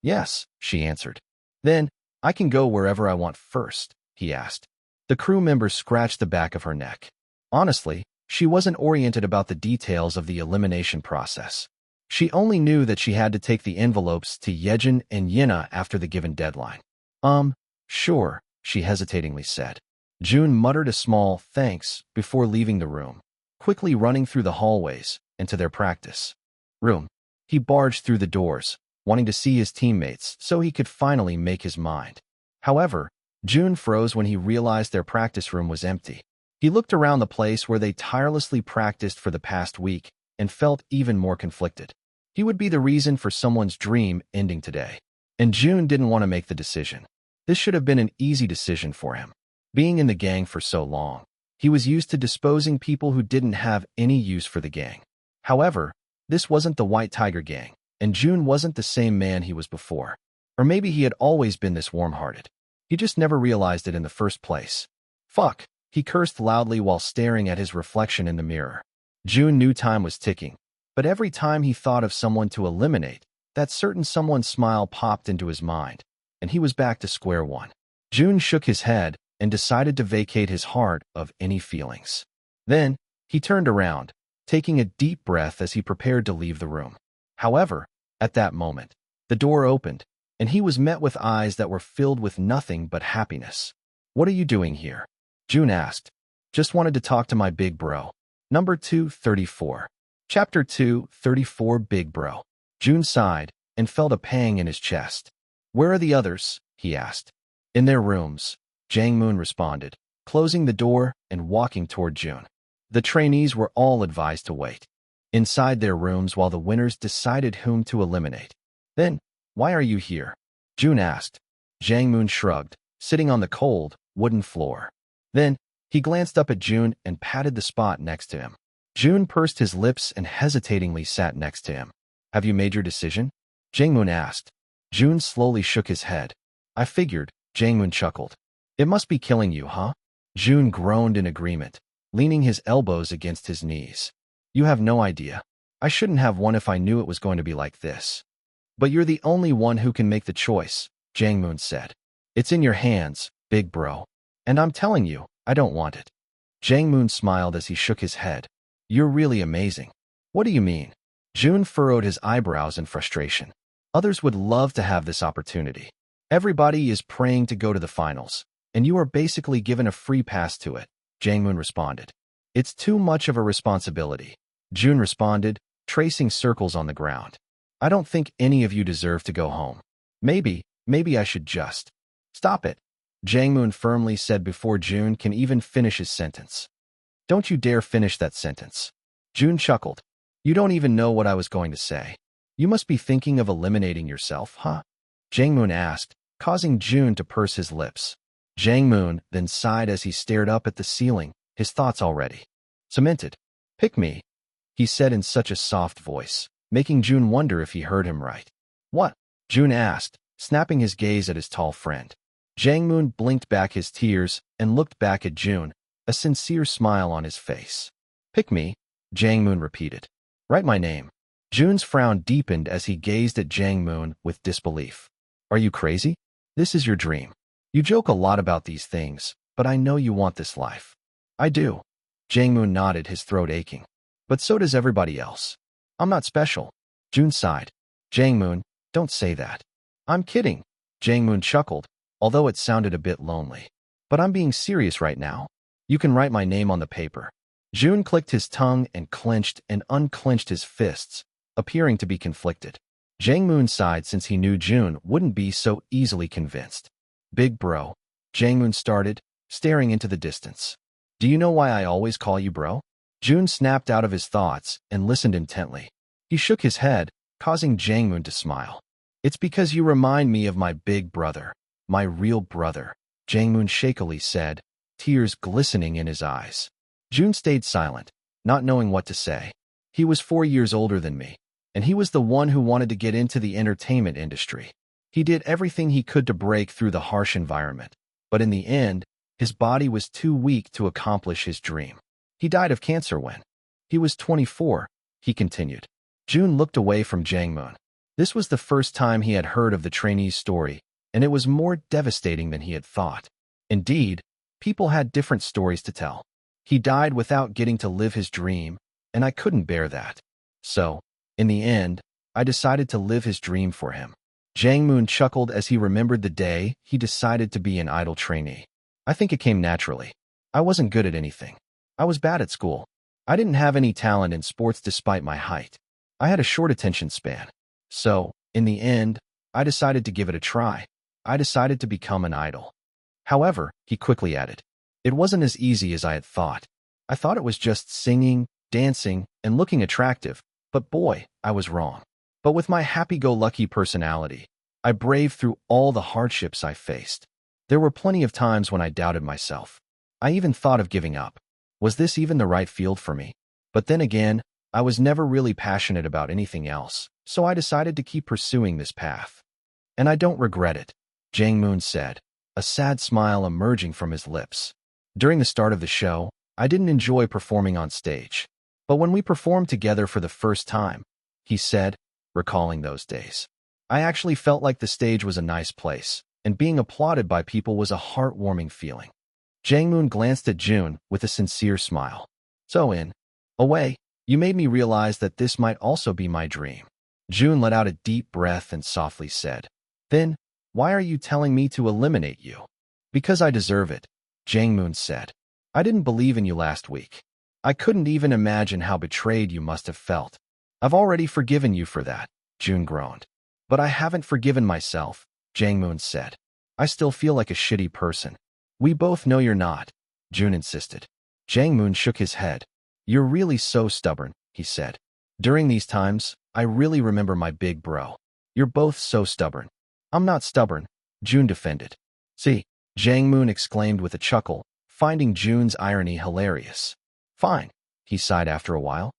A: "Yes," she answered. "Then, I can go wherever I want first," he asked. The crew member scratched the back of her neck. Honestly, she wasn't oriented about the details of the elimination process. She only knew that she had to take the envelopes to Yejin and Yina after the given deadline. Sure," she hesitatingly said. Jun muttered a small thanks before leaving the room, quickly running through the hallways and to their practice room. He barged through the doors, wanting to see his teammates so he could finally make his mind. However, Jun froze when he realized their practice room was empty. He looked around the place where they tirelessly practiced for the past week and felt even more conflicted. He would be the reason for someone's dream ending today. And Jun didn't want to make the decision. This should have been an easy decision for him. Being in the gang for so long, he was used to disposing people who didn't have any use for the gang. However, this wasn't the White Tiger gang, and Jun wasn't the same man he was before. Or maybe he had always been this warm-hearted. He just never realized it in the first place. "Fuck," he cursed loudly while staring at his reflection in the mirror. Jun knew time was ticking, but every time he thought of someone to eliminate, that certain someone's smile popped into his mind, and he was back to square one. Jun shook his head and decided to vacate his heart of any feelings. Then, he turned around, taking a deep breath as he prepared to leave the room. However, at that moment, the door opened, and he was met with eyes that were filled with nothing but happiness. "What are you doing here?" Jun asked. "Just wanted to talk to my big bro." Number 234. Chapter 234. Big Bro. Jun sighed and felt a pang in his chest. "Where are the others?" he asked. "In their rooms," Jang-moon responded, closing the door and walking toward Jun. The trainees were all advised to wait inside their rooms while the winners decided whom to eliminate. "Then, why are you here?" Jun asked. Jang-moon shrugged, sitting on the cold, wooden floor. Then, he glanced up at Jun and patted the spot next to him. Jun pursed his lips and hesitatingly sat next to him. "Have you made your decision?" Jang-moon asked. Jun slowly shook his head. "I figured," Jang-moon chuckled. "It must be killing you, huh?" Jun groaned in agreement, leaning his elbows against his knees. "You have no idea. I shouldn't have won if I knew it was going to be like this." "But you're the only one who can make the choice," Jang-moon said. "It's in your hands, big bro. And I'm telling you, I don't want it." Jang-moon smiled as he shook his head. "You're really amazing." "What do you mean?" Jun furrowed his eyebrows in frustration. "Others would love to have this opportunity. Everybody is praying to go to the finals, and you are basically given a free pass to it," Jang-moon responded. "It's too much of a responsibility," Jun responded, tracing circles on the ground. "I don't think any of you deserve to go home. Maybe I should just..." "Stop it," Jang-moon firmly said before Jun can even finish his sentence. "Don't you dare finish that sentence." Jun chuckled. "You don't even know what I was going to say. You must be thinking of eliminating yourself, huh?" Jang-moon asked, causing Jun to purse his lips. Jang-moon then sighed as he stared up at the ceiling, his thoughts already cemented. "Pick me," he said in such a soft voice, making Jun wonder if he heard him right. "What?" Jun asked, snapping his gaze at his tall friend. Jang-moon blinked back his tears and looked back at Jun, a sincere smile on his face. "Pick me," Jang-moon repeated. "Write my name." Jun's frown deepened as he gazed at Jang-moon with disbelief. "Are you crazy? This is your dream. You joke a lot about these things, but I know you want this life." "I do." Jang-moon nodded, his throat aching. "But so does everybody else." "I'm not special." Jun sighed. "Jang-moon, Don't say that. I'm kidding. Jang-moon chuckled, although it sounded a bit lonely. But I'm being serious right now. You can write my name on the paper. Jun clicked his tongue and clenched and unclenched his fists, appearing to be conflicted. Jang-moon sighed since he knew Jun wouldn't be so easily convinced. Big bro, Jang-moon started, staring into the distance. Do you know why I always call you bro? Jun snapped out of his thoughts and listened intently. He shook his head, causing Jang-moon to smile. It's because you remind me of my big brother, my real brother, Jang-moon shakily said, tears glistening in his eyes. Jun stayed silent, not knowing what to say. He was 4 years older than me, and he was the one who wanted to get into the entertainment industry. He did everything he could to break through the harsh environment, but in the end, his body was too weak to accomplish his dream. He died of cancer when he was 24, he continued. Jun looked away from Jang-moon. This was the first time he had heard of the trainee's story, and it was more devastating than he had thought. Indeed, people had different stories to tell. He died without getting to live his dream, and I couldn't bear that. So, in the end, I decided to live his dream for him. Jang-moon chuckled as he remembered the day he decided to be an idol trainee. I think it came naturally. I wasn't good at anything. I was bad at school. I didn't have any talent in sports despite my height. I had a short attention span. So, in the end, I decided to give it a try. I decided to become an idol. However, he quickly added, it wasn't as easy as I had thought. I thought it was just singing, dancing, and looking attractive, but boy, I was wrong. But with my happy-go-lucky personality, I braved through all the hardships I faced. There were plenty of times when I doubted myself. I even thought of giving up. Was this even the right field for me? But then again, I was never really passionate about anything else, so I decided to keep pursuing this path. And I don't regret it, Jang-moon said, a sad smile emerging from his lips. During the start of the show, I didn't enjoy performing on stage. But when we performed together for the first time, he said, recalling those days, I actually felt like the stage was a nice place, and being applauded by people was a heartwarming feeling. Jang-moon glanced at Jun with a sincere smile. So in a way, you made me realize that this might also be my dream. Jun let out a deep breath and softly said, then, why are you telling me to eliminate you? Because I deserve it, Jang-moon said. I didn't believe in you last week. I couldn't even imagine how betrayed you must have felt. I've already forgiven you for that, Jun groaned. But I haven't forgiven myself, Jang-moon said. I still feel like a shitty person. We both know you're not, Jun insisted. Jang-moon shook his head. You're really so stubborn, he said. During these times, I really remember my big bro. You're both so stubborn. I'm not stubborn, Jun defended. See, Jang-moon exclaimed with a chuckle, finding Jun's irony hilarious. Fine, he sighed after a while.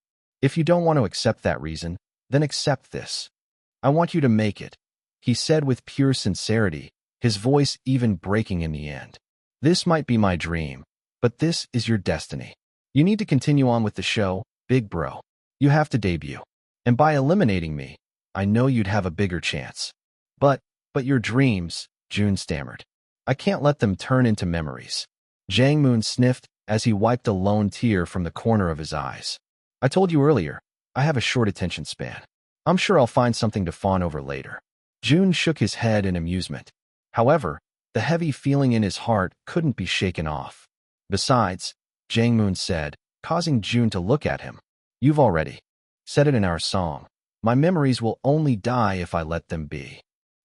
A: If you don't want to accept that reason, then accept this. I want you to make it, he said with pure sincerity, his voice even breaking in the end. This might be my dream, but this is your destiny. You need to continue on with the show, big bro. You have to debut. And by eliminating me, I know you'd have a bigger chance. But your dreams, Jun stammered. I can't let them turn into memories. Jang-moon sniffed as he wiped a lone tear from the corner of his eyes. I told you earlier, I have a short attention span. I'm sure I'll find something to fawn over later. Jun shook his head in amusement. However, the heavy feeling in his heart couldn't be shaken off. Besides, Jang-moon said, causing Jun to look at him. You've already said it in our song. My memories will only die if I let them be.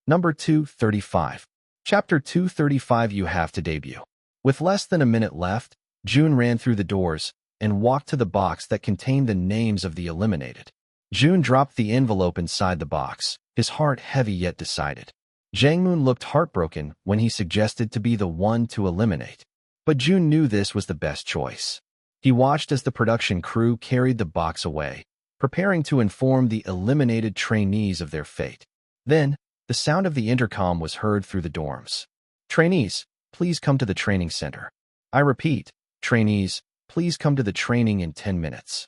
A: Number 235. Chapter 235. You have to debut. With less than a minute left, Jun ran through the doors and walked to the box that contained the names of the eliminated. Jun dropped the envelope inside the box, his heart heavy yet decided. Jang-moon looked heartbroken when he suggested to be the one to eliminate. But Jun knew this was the best choice. He watched as the production crew carried the box away, preparing to inform the eliminated trainees of their fate. Then, the sound of the intercom was heard through the dorms. Trainees, please come to the training center. I repeat, trainees, please come to the training in 10 minutes.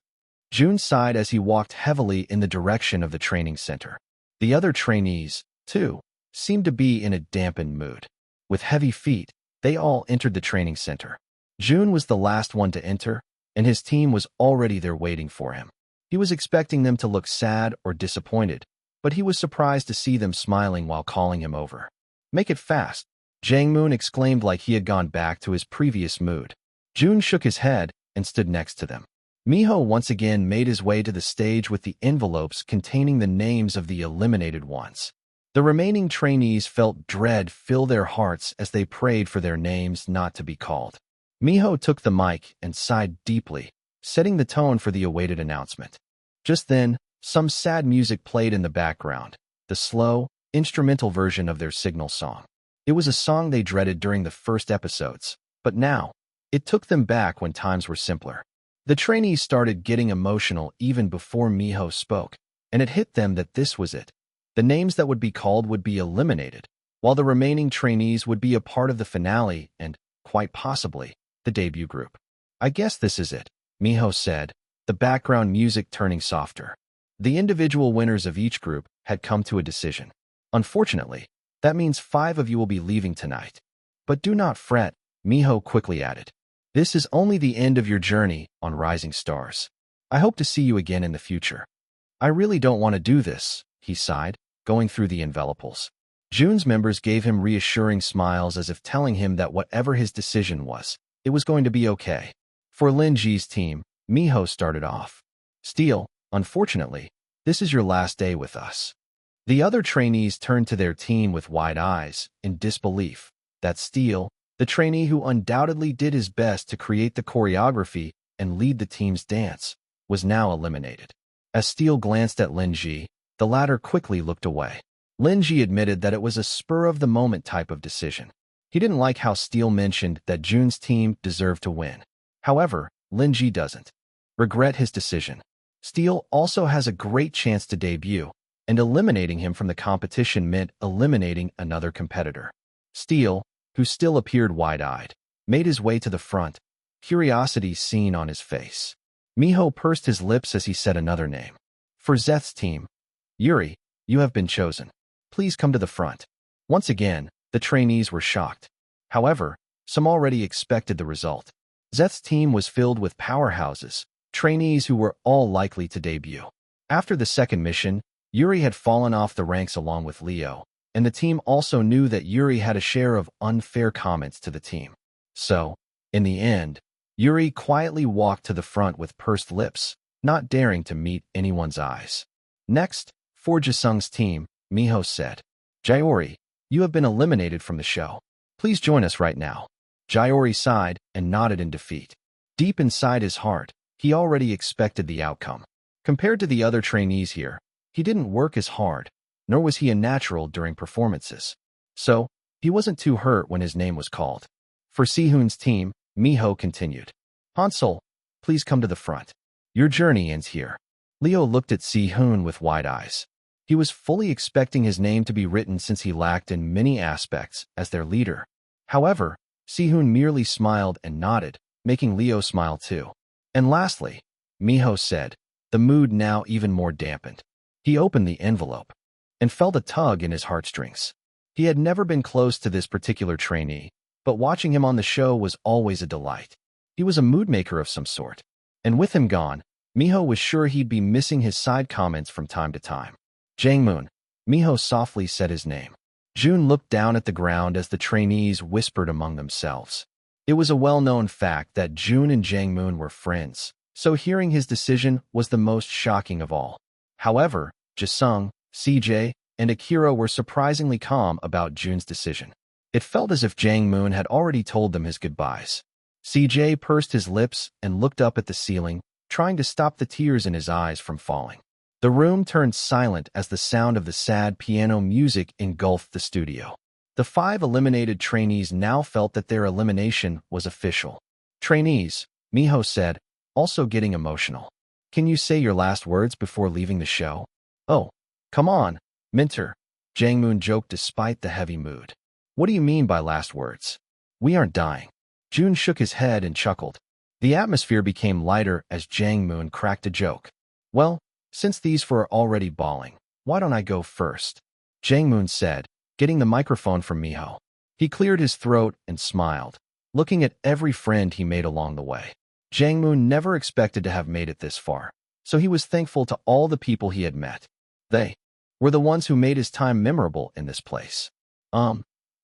A: Jun sighed as he walked heavily in the direction of the training center. The other trainees, too, seemed to be in a dampened mood. With heavy feet, they all entered the training center. Jun was the last one to enter, and his team was already there waiting for him. He was expecting them to look sad or disappointed, but he was surprised to see them smiling while calling him over. "Make it fast," Jang-moon exclaimed like he had gone back to his previous mood. Jun shook his head and stood next to them. Miho once again made his way to the stage with the envelopes containing the names of the eliminated ones. The remaining trainees felt dread fill their hearts as they prayed for their names not to be called. Miho took the mic and sighed deeply, setting the tone for the awaited announcement. Just then, some sad music played in the background, the slow, instrumental version of their signal song. It was a song they dreaded during the first episodes, but now, it took them back when times were simpler. The trainees started getting emotional even before Miho spoke, and it hit them that this was it. The names that would be called would be eliminated, while the remaining trainees would be a part of the finale and, quite possibly, the debut group. "I guess this is it," Miho said, the background music turning softer. The individual winners of each group had come to a decision. "Unfortunately, that means 5 of you will be leaving tonight. But do not fret," Miho quickly added. "This is only the end of your journey on Rising Stars. I hope to see you again in the future." "I really don't want to do this," he sighed, going through the envelopes. Jun's members gave him reassuring smiles as if telling him that whatever his decision was, it was going to be okay. For Lin Ji's team, Miho started off. "Steel, unfortunately, this is your last day with us." The other trainees turned to their team with wide eyes, in disbelief, that Steel, the trainee who undoubtedly did his best to create the choreography and lead the team's dance, was now eliminated. As Steel glanced at Lin Ji, the latter quickly looked away. Lin Ji admitted that it was a spur-of-the-moment type of decision. He didn't like how Steel mentioned that Jun's team deserved to win. However, Lin Ji doesn't regret his decision. Steel also has a great chance to debut, and eliminating him from the competition meant eliminating another competitor. Steel, who still appeared wide-eyed, made his way to the front, curiosity seen on his face. Miho pursed his lips as he said another name. "For Zeth's team, Yuri, you have been chosen. Please come to the front." Once again, the trainees were shocked. However, some already expected the result. Zeth's team was filled with powerhouses, trainees who were all likely to debut. After the second mission, Yuri had fallen off the ranks along with Leo, and the team also knew that Yuri had a share of unfair comments to the team. So, in the end, Yuri quietly walked to the front with pursed lips, not daring to meet anyone's eyes. Next, for Jisung's team, Miho said, "Jayori, you have been eliminated from the show. Please join us right now." Jayori sighed and nodded in defeat. Deep inside his heart, he already expected the outcome. Compared to the other trainees here, he didn't work as hard, nor was he a natural during performances. So, he wasn't too hurt when his name was called. For Sihoon's team, Miho continued. "Hansel, please come to the front. Your journey ends here." Leo looked at Sihoon with wide eyes. He was fully expecting his name to be written since he lacked in many aspects as their leader. However, Sihoon merely smiled and nodded, making Leo smile too. And lastly, Miho said, the mood now even more dampened. He opened the envelope and felt a tug in his heartstrings. He had never been close to this particular trainee, but watching him on the show was always a delight. He was a mood maker of some sort. And with him gone, Miho was sure he'd be missing his side comments from time to time. "Jangmoon," Miho softly said his name. Jun looked down at the ground as the trainees whispered among themselves. It was a well-known fact that Jun and Jangmoon were friends, so hearing his decision was the most shocking of all. However, Jisung, CJ, and Akira were surprisingly calm about Jun's decision. It felt as if Jangmoon had already told them his goodbyes. CJ pursed his lips and looked up at the ceiling, trying to stop the tears in his eyes from falling. The room turned silent as the sound of the sad piano music engulfed the studio. The 5 eliminated trainees now felt that their elimination was official. "Trainees," Miho said, also getting emotional. "Can you say your last words before leaving the show?" "Oh, come on, Minter," Jangmoon joked despite the heavy mood. "What do you mean by last words? We aren't dying." Jun shook his head and chuckled. The atmosphere became lighter as Jangmoon cracked a joke. "Well, since these 4 are already bawling, why don't I go first?" Jangmoon said, getting the microphone from Miho. He cleared his throat and smiled, looking at every friend he made along the way. Jangmoon never expected to have made it this far, so he was thankful to all the people he had met. They were the ones who made his time memorable in this place.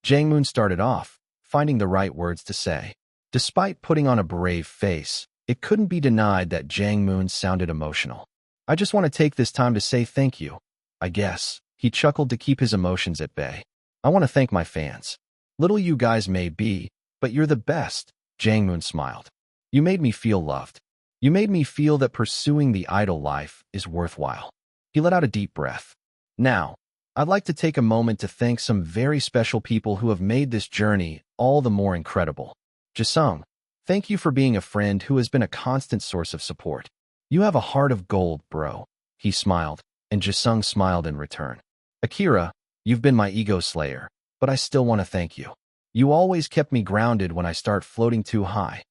A: Jang-moon started off, finding the right words to say. Despite putting on a brave face, it couldn't be denied that Jang-moon sounded emotional. I just want to take this time to say thank you, I guess. He chuckled to keep his emotions at bay. I want to thank my fans. Little you guys may be, but you're the best. Jang-moon smiled. You made me feel loved. You made me feel that pursuing the idol life is worthwhile. He let out a deep breath. Now, I'd like to take a moment to thank some very special people who have made this journey all the more incredible. Jisung, thank you for being a friend who has been a constant source of support. You have a heart of gold, bro. He smiled, and Jisung smiled in return. Akira, you've been my ego slayer, but I still want to thank you. You always kept me grounded when I start floating too high.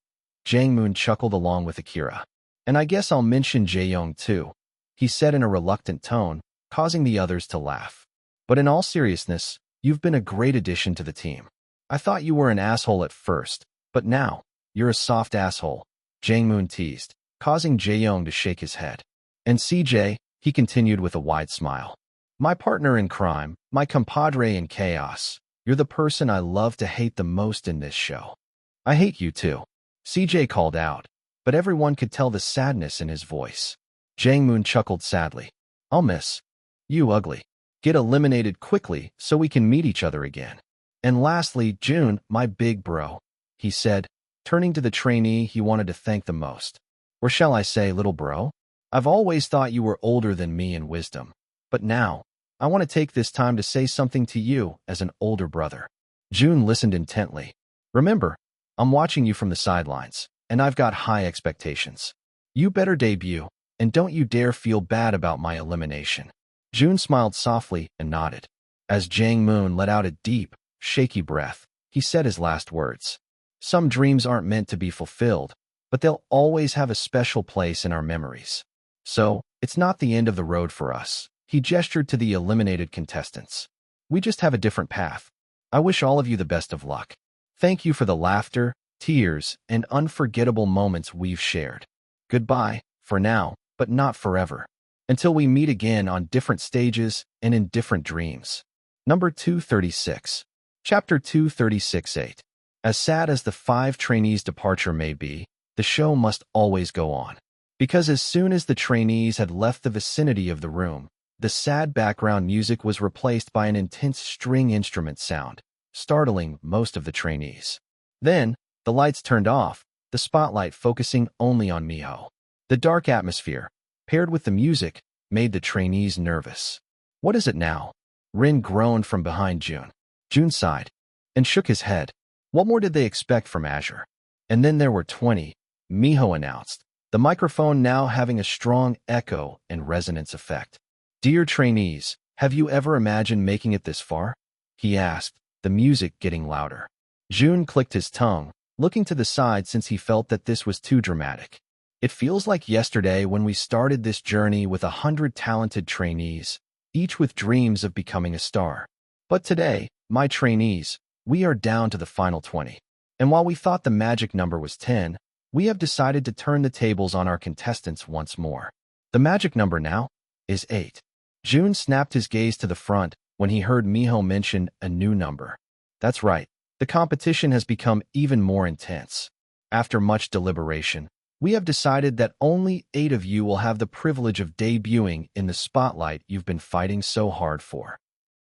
A: Jang-moon chuckled along with Akira. And I guess I'll mention Jae-young too, he said in a reluctant tone, causing the others to laugh. But in all seriousness, you've been a great addition to the team. I thought you were an asshole at first, but now, you're a soft asshole, Jang-moon teased, causing Jae-young to shake his head. And CJ, he continued with a wide smile. My partner in crime, my compadre in chaos, you're the person I love to hate the most in this show. I hate you too, CJ called out, but everyone could tell the sadness in his voice. Jang-moon chuckled sadly. I'll miss you, ugly. Get eliminated quickly so we can meet each other again. And lastly, Jun, my big bro, he said, turning to the trainee he wanted to thank the most. Or shall I say, little bro? I've always thought you were older than me in wisdom, but now, I want to take this time to say something to you as an older brother. Jun listened intently. Remember, I'm watching you from the sidelines, and I've got high expectations. You better debut, and don't you dare feel bad about my elimination. Jun smiled softly and nodded. As Jang-moon let out a deep, shaky breath, he said his last words. Some dreams aren't meant to be fulfilled, but they'll always have a special place in our memories. So, it's not the end of the road for us. He gestured to the eliminated contestants. We just have a different path. I wish all of you the best of luck. Thank you for the laughter, tears, and unforgettable moments we've shared. Goodbye, for now, but not forever. Until we meet again on different stages and in different dreams. Number 236. Chapter 236-8. As sad as the 5 trainees' departure may be, the show must always go on. Because as soon as the trainees had left the vicinity of the room, the sad background music was replaced by an intense string instrument sound, startling most of the trainees. Then, the lights turned off, the spotlight focusing only on Miho. The dark atmosphere, paired with the music, made the trainees nervous. What is it now? Rin groaned from behind Jun. Jun sighed and shook his head. What more did they expect from Azure? And then there were 20, Miho announced, the microphone now having a strong echo and resonance effect. Dear trainees, have you ever imagined making it this far? He asked, the music getting louder. Jun clicked his tongue, looking to the side since he felt that this was too dramatic. It feels like yesterday when we started this journey with 100 talented trainees, each with dreams of becoming a star. But today, my trainees, we are down to the final 20. And while we thought the magic number was 10, we have decided to turn the tables on our contestants once more. The magic number now is 8. Jun snapped his gaze to the front when he heard Miho mention a new number. That's right, the competition has become even more intense. After much deliberation, we have decided that only 8 of you will have the privilege of debuting in the spotlight you've been fighting so hard for.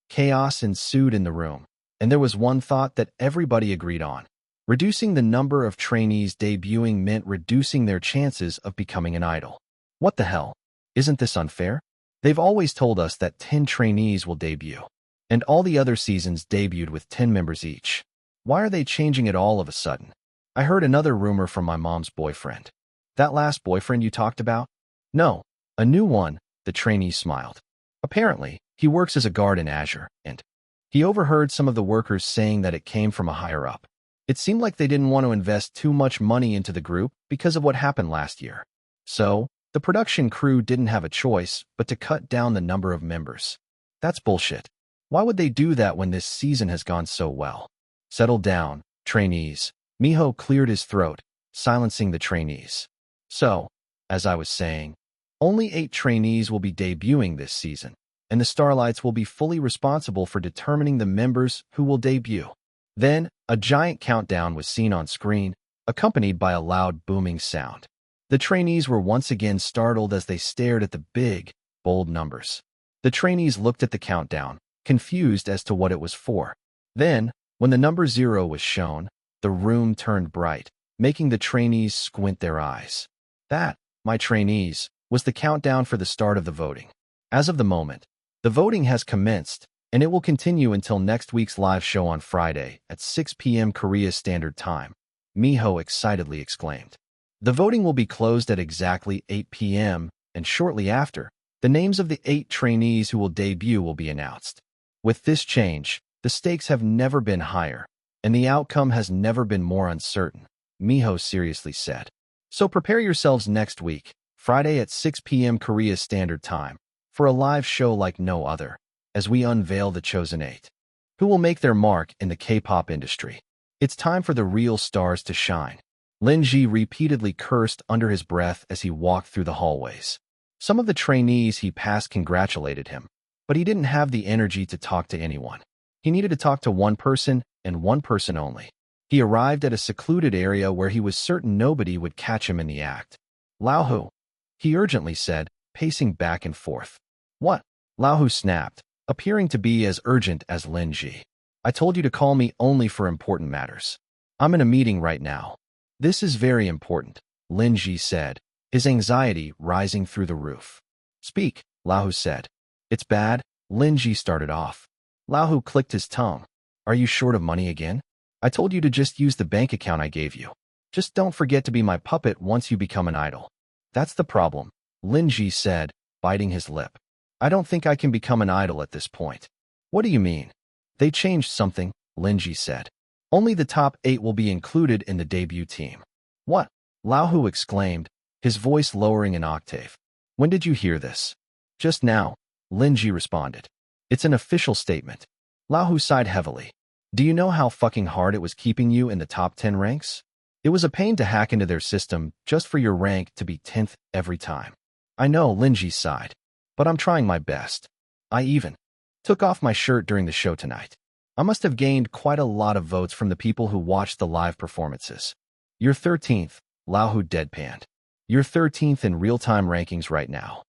A: Chaos ensued in the room, and there was one thought that everybody agreed on. Reducing the number of trainees debuting meant reducing their chances of becoming an idol. What the hell? Isn't this unfair? They've always told us that 10 trainees will debut, and all the other seasons debuted with 10 members each. Why are they changing it all of a sudden? I heard another rumor from my mom's boyfriend. That last boyfriend you talked about? No, a new one, the trainee smiled. Apparently, he works as a guard in Azure, and he overheard some of the workers saying that it came from a higher-up. It seemed like they didn't want to invest too much money into the group because of what happened last year. So, the production crew didn't have a choice but to cut down the number of members. That's bullshit. Why would they do that when this season has gone so well? Settle down, trainees. Miho cleared his throat, silencing the trainees. So, as I was saying, only 8 trainees will be debuting this season. and the Starlights will be fully responsible for determining the members who will debut. Then, a giant countdown was seen on screen, accompanied by a loud booming sound. The trainees were once again startled as they stared at the big, bold numbers. The trainees looked at the countdown, confused as to what it was for. Then, when the number 0 was shown, the room turned bright, making the trainees squint their eyes. That, my trainees, was the countdown for the start of the voting. As of the moment, the voting has commenced, and it will continue until next week's live show on Friday at 6 p.m. Korea Standard Time, Miho excitedly exclaimed. The voting will be closed at exactly 8 p.m., and shortly after, the names of the 8 trainees who will debut will be announced. With this change, the stakes have never been higher, and the outcome has never been more uncertain, Miho seriously said. So prepare yourselves next week, Friday at 6 p.m. Korea Standard Time, for a live show like no other, as we unveil the chosen 8, who will make their mark in the K-pop industry. It's time for the real stars to shine. Lin Ji repeatedly cursed under his breath as he walked through the hallways. Some of the trainees he passed congratulated him, but he didn't have the energy to talk to anyone. He needed to talk to one person, and one person only. He arrived at a secluded area where he was certain nobody would catch him in the act. Lao Hu, he urgently said, pacing back and forth. What? Lao Hu snapped, appearing to be as urgent as Lin Ji. I told you to call me only for important matters. I'm in a meeting right now. This is very important, Lin Ji said, his anxiety rising through the roof. Speak, Lao Hu said. It's bad, Lin Ji started off. Lao Hu clicked his tongue. Are you short of money again? I told you to just use the bank account I gave you. Just don't forget to be my puppet once you become an idol. That's the problem, Lin Ji said, biting his lip. I don't think I can become an idol at this point. What do you mean? They changed something, Lin Ji said. Only the top 8 will be included in the debut team. What? Lao Hu exclaimed, his voice lowering an octave. When did you hear this? Just now, Lin Ji responded. It's an official statement. Lao Hu sighed heavily. Do you know how fucking hard it was keeping you in the top 10 ranks? It was a pain to hack into their system just for your rank to be 10th every time. I know, Lin Ji sighed, but I'm trying my best. I even took off my shirt during the show tonight. I must have gained quite a lot of votes from the people who watched the live performances. You're 13th, Lao Hu deadpanned. You're 13th in real-time rankings right now.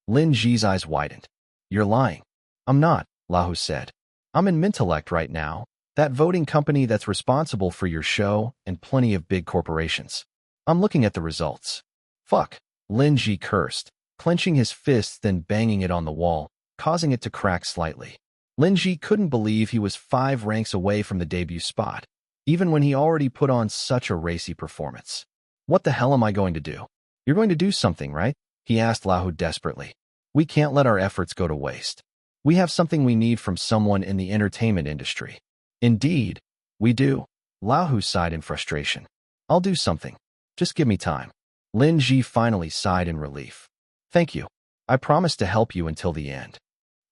A: Lin Ji's eyes widened. You're lying. I'm not, Lao Hu said. I'm in Mintellect right now, that voting company that's responsible for your show and plenty of big corporations. I'm looking at the results. Fuck, Lin Ji cursed, clenching his fist then banging it on the wall, causing it to crack slightly. Lin Ji couldn't believe he was 5 ranks away from the debut spot, even when he already put on such a racy performance. What the hell am I going to do? You're going to do something, right? He asked Lao Hu desperately. We can't let our efforts go to waste. We have something we need from someone in the entertainment industry. Indeed, we do. Lao Hu sighed in frustration. I'll do something. Just give me time. Lin Ji finally sighed in relief. Thank you. I promise to help you until the end.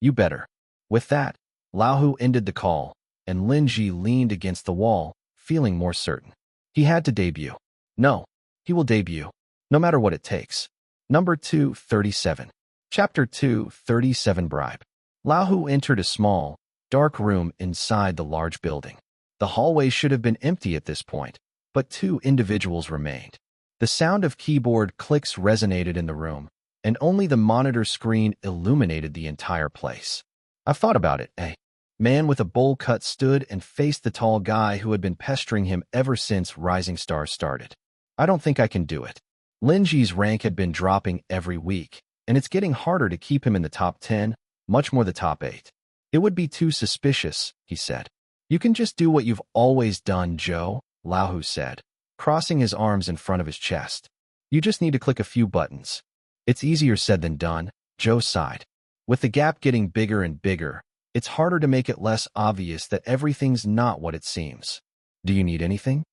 A: You better. With that, Lao Hu ended the call, and Lin Ji leaned against the wall, feeling more certain. He had to debut. No, he will debut, no matter what it takes. Number 237. Chapter 237 Bribe. Lao Hu entered a small, dark room inside the large building. The hallway should have been empty at this point, but 2 individuals remained. The sound of keyboard clicks resonated in the room, and only the monitor screen illuminated the entire place. I've thought about it, eh? Man with a bowl cut stood and faced the tall guy who had been pestering him ever since Rising Stars started. I don't think I can do it. Lin Ji's rank had been dropping every week, and it's getting harder to keep him in the top 10, much more the top 8. It would be too suspicious, he said. You can just do what you've always done, Joe, Lao Hu said, crossing his arms in front of his chest. You just need to click a few buttons. It's easier said than done, Joe sighed. With the gap getting bigger and bigger, it's harder to make it less obvious that everything's not what it seems. Do you need anything?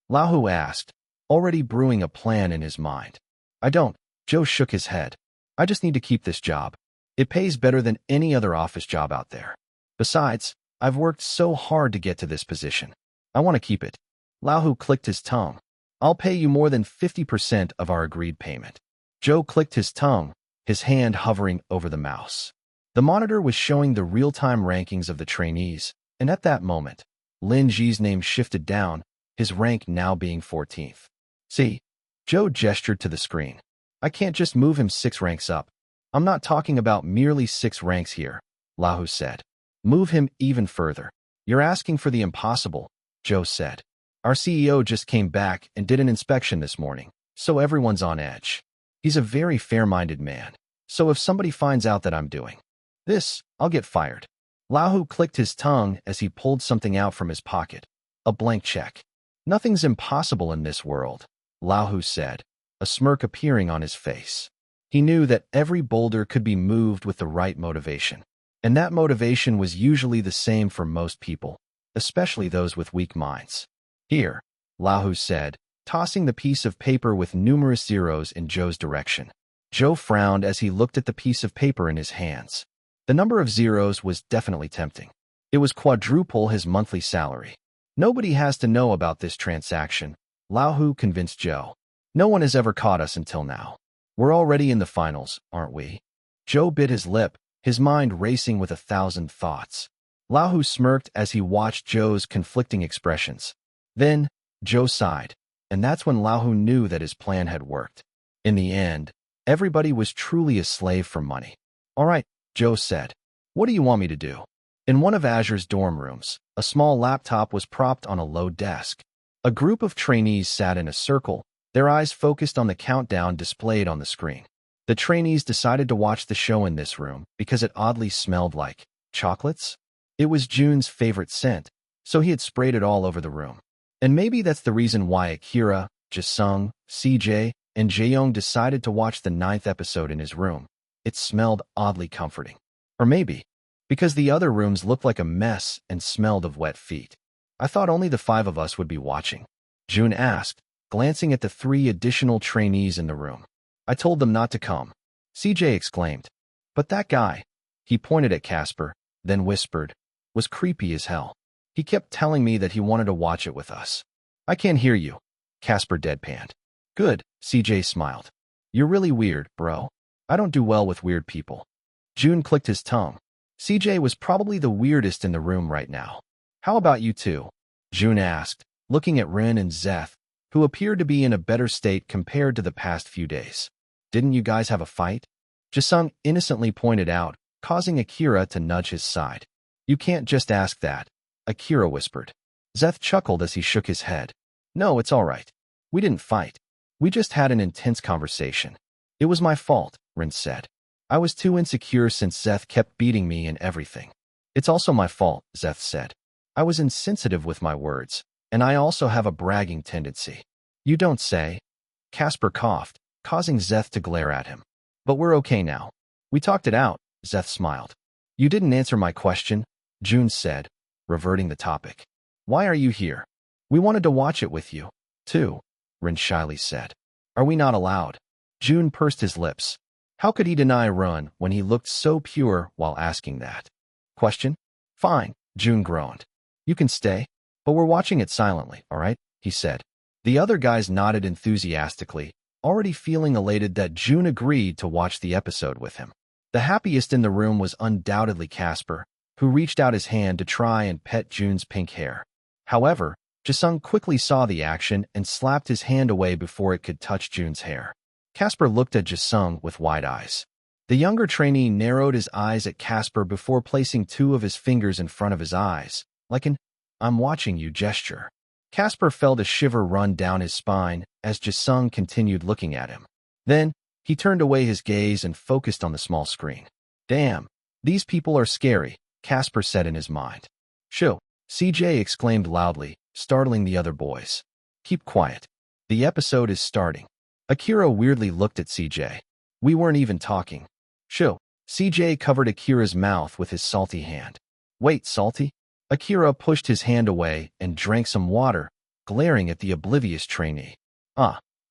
A: Lao Hu asked, already brewing a plan in his mind. I don't, Joe shook his head. I just need to keep this job. It pays better than any other office job out there. Besides, I've worked so hard to get to this position. I want to keep it. Lao Hu clicked his tongue. I'll pay you more than 50% of our agreed payment. Joe clicked his tongue, his hand hovering over the mouse. The monitor was showing the real-time rankings of the trainees, and at that moment, Lin Ji's name shifted down, his rank now being 14th. See? Joe gestured to the screen. I can't just move him 6 ranks up. I'm not talking about merely 6 ranks here, Lahu said. Move him even further. You're asking for the impossible, Joe said. Our CEO just came back and did an inspection this morning, so everyone's on edge. He's a very fair-minded man, so if somebody finds out that I'm doing this, I'll get fired. Lahu clicked his tongue as he pulled something out from his pocket. A blank check. Nothing's impossible in this world, Lahu said, a smirk appearing on his face. He knew that every boulder could be moved with the right motivation, and that motivation was usually the same for most people, especially those with weak minds. Here, Lahu said, tossing the piece of paper with numerous zeros in Joe's direction. Joe frowned as he looked at the piece of paper in his hands. The number of zeros was definitely tempting. It was quadruple his monthly salary. Nobody has to know about this transaction, Lahu convinced Joe. No one has ever caught us until now. We're already in the finals, aren't we? Joe bit his lip, his mind racing with 1,000 thoughts. Lahu smirked as he watched Joe's conflicting expressions. Then, Joe sighed, and that's when Lahu knew that his plan had worked. In the end, everybody was truly a slave for money. All right, Joe said. What do you want me to do? In one of Azure's dorm rooms, a small laptop was propped on a low desk. A group of trainees sat in a circle, their eyes focused on the countdown displayed on the screen. The trainees decided to watch the show in this room because it oddly smelled like chocolates. It was Jun's favorite scent, so he had sprayed it all over the room. And maybe that's the reason why Akira, Jisung, CJ, and Jaeyoung decided to watch the 9th episode in his room. It smelled oddly comforting. Or maybe because the other rooms looked like a mess and smelled of wet feet. I thought only the 5 of us would be watching, Jun asked, glancing at the 3 additional trainees in the room. I told them not to come, CJ exclaimed. But that guy, he pointed at Casper, then whispered, was creepy as hell. He kept telling me that he wanted to watch it with us. I can't hear you, Casper deadpanned. Good, CJ smiled. You're really weird, bro. I don't do well with weird people. Jun clicked his tongue. CJ was probably the weirdest in the room right now. How about you two? Jun asked, looking at Rin and Zeth, who appeared to be in a better state compared to the past few days. Didn't you guys have a fight? Jisung innocently pointed out, causing Akira to nudge his side. You can't just ask that, Akira whispered. Zeth chuckled as he shook his head. No, it's all right. We didn't fight. We just had an intense conversation. It was my fault, Rin said. I was too insecure since Zeth kept beating me and everything. It's also my fault, Zeth said. I was insensitive with my words, and I also have a bragging tendency. You don't say. Casper coughed, causing Zeth to glare at him. But we're okay now. We talked it out, Zeth smiled. You didn't answer my question, Jun said, reverting the topic. Why are you here? We wanted to watch it with you, too, Rin shyly said. Are we not allowed? Jun pursed his lips. How could he deny Run when he looked so pure while asking that question? Fine, Jun groaned. You can stay, but we're watching it silently, all right? He said. The other guys nodded enthusiastically, already feeling elated that Jun agreed to watch the episode with him. The happiest in the room was undoubtedly Casper, who reached out his hand to try and pet Jun's pink hair. However, Jisung quickly saw the action and slapped his hand away before it could touch Jun's hair. Casper looked at Jisung with wide eyes. The younger trainee narrowed his eyes at Casper before placing 2 of his fingers in front of his eyes, like an "I'm watching you" gesture. Casper felt a shiver run down his spine as Jisung continued looking at him. Then, he turned away his gaze and focused on the small screen. Damn, these people are scary, Casper said in his mind. Shoo, CJ exclaimed loudly, startling the other boys. Keep quiet. The episode is starting. Akira weirdly looked at CJ. We weren't even talking. Shoo. CJ covered Akira's mouth with his salty hand. Wait, salty? Akira pushed his hand away and drank some water, glaring at the oblivious trainee.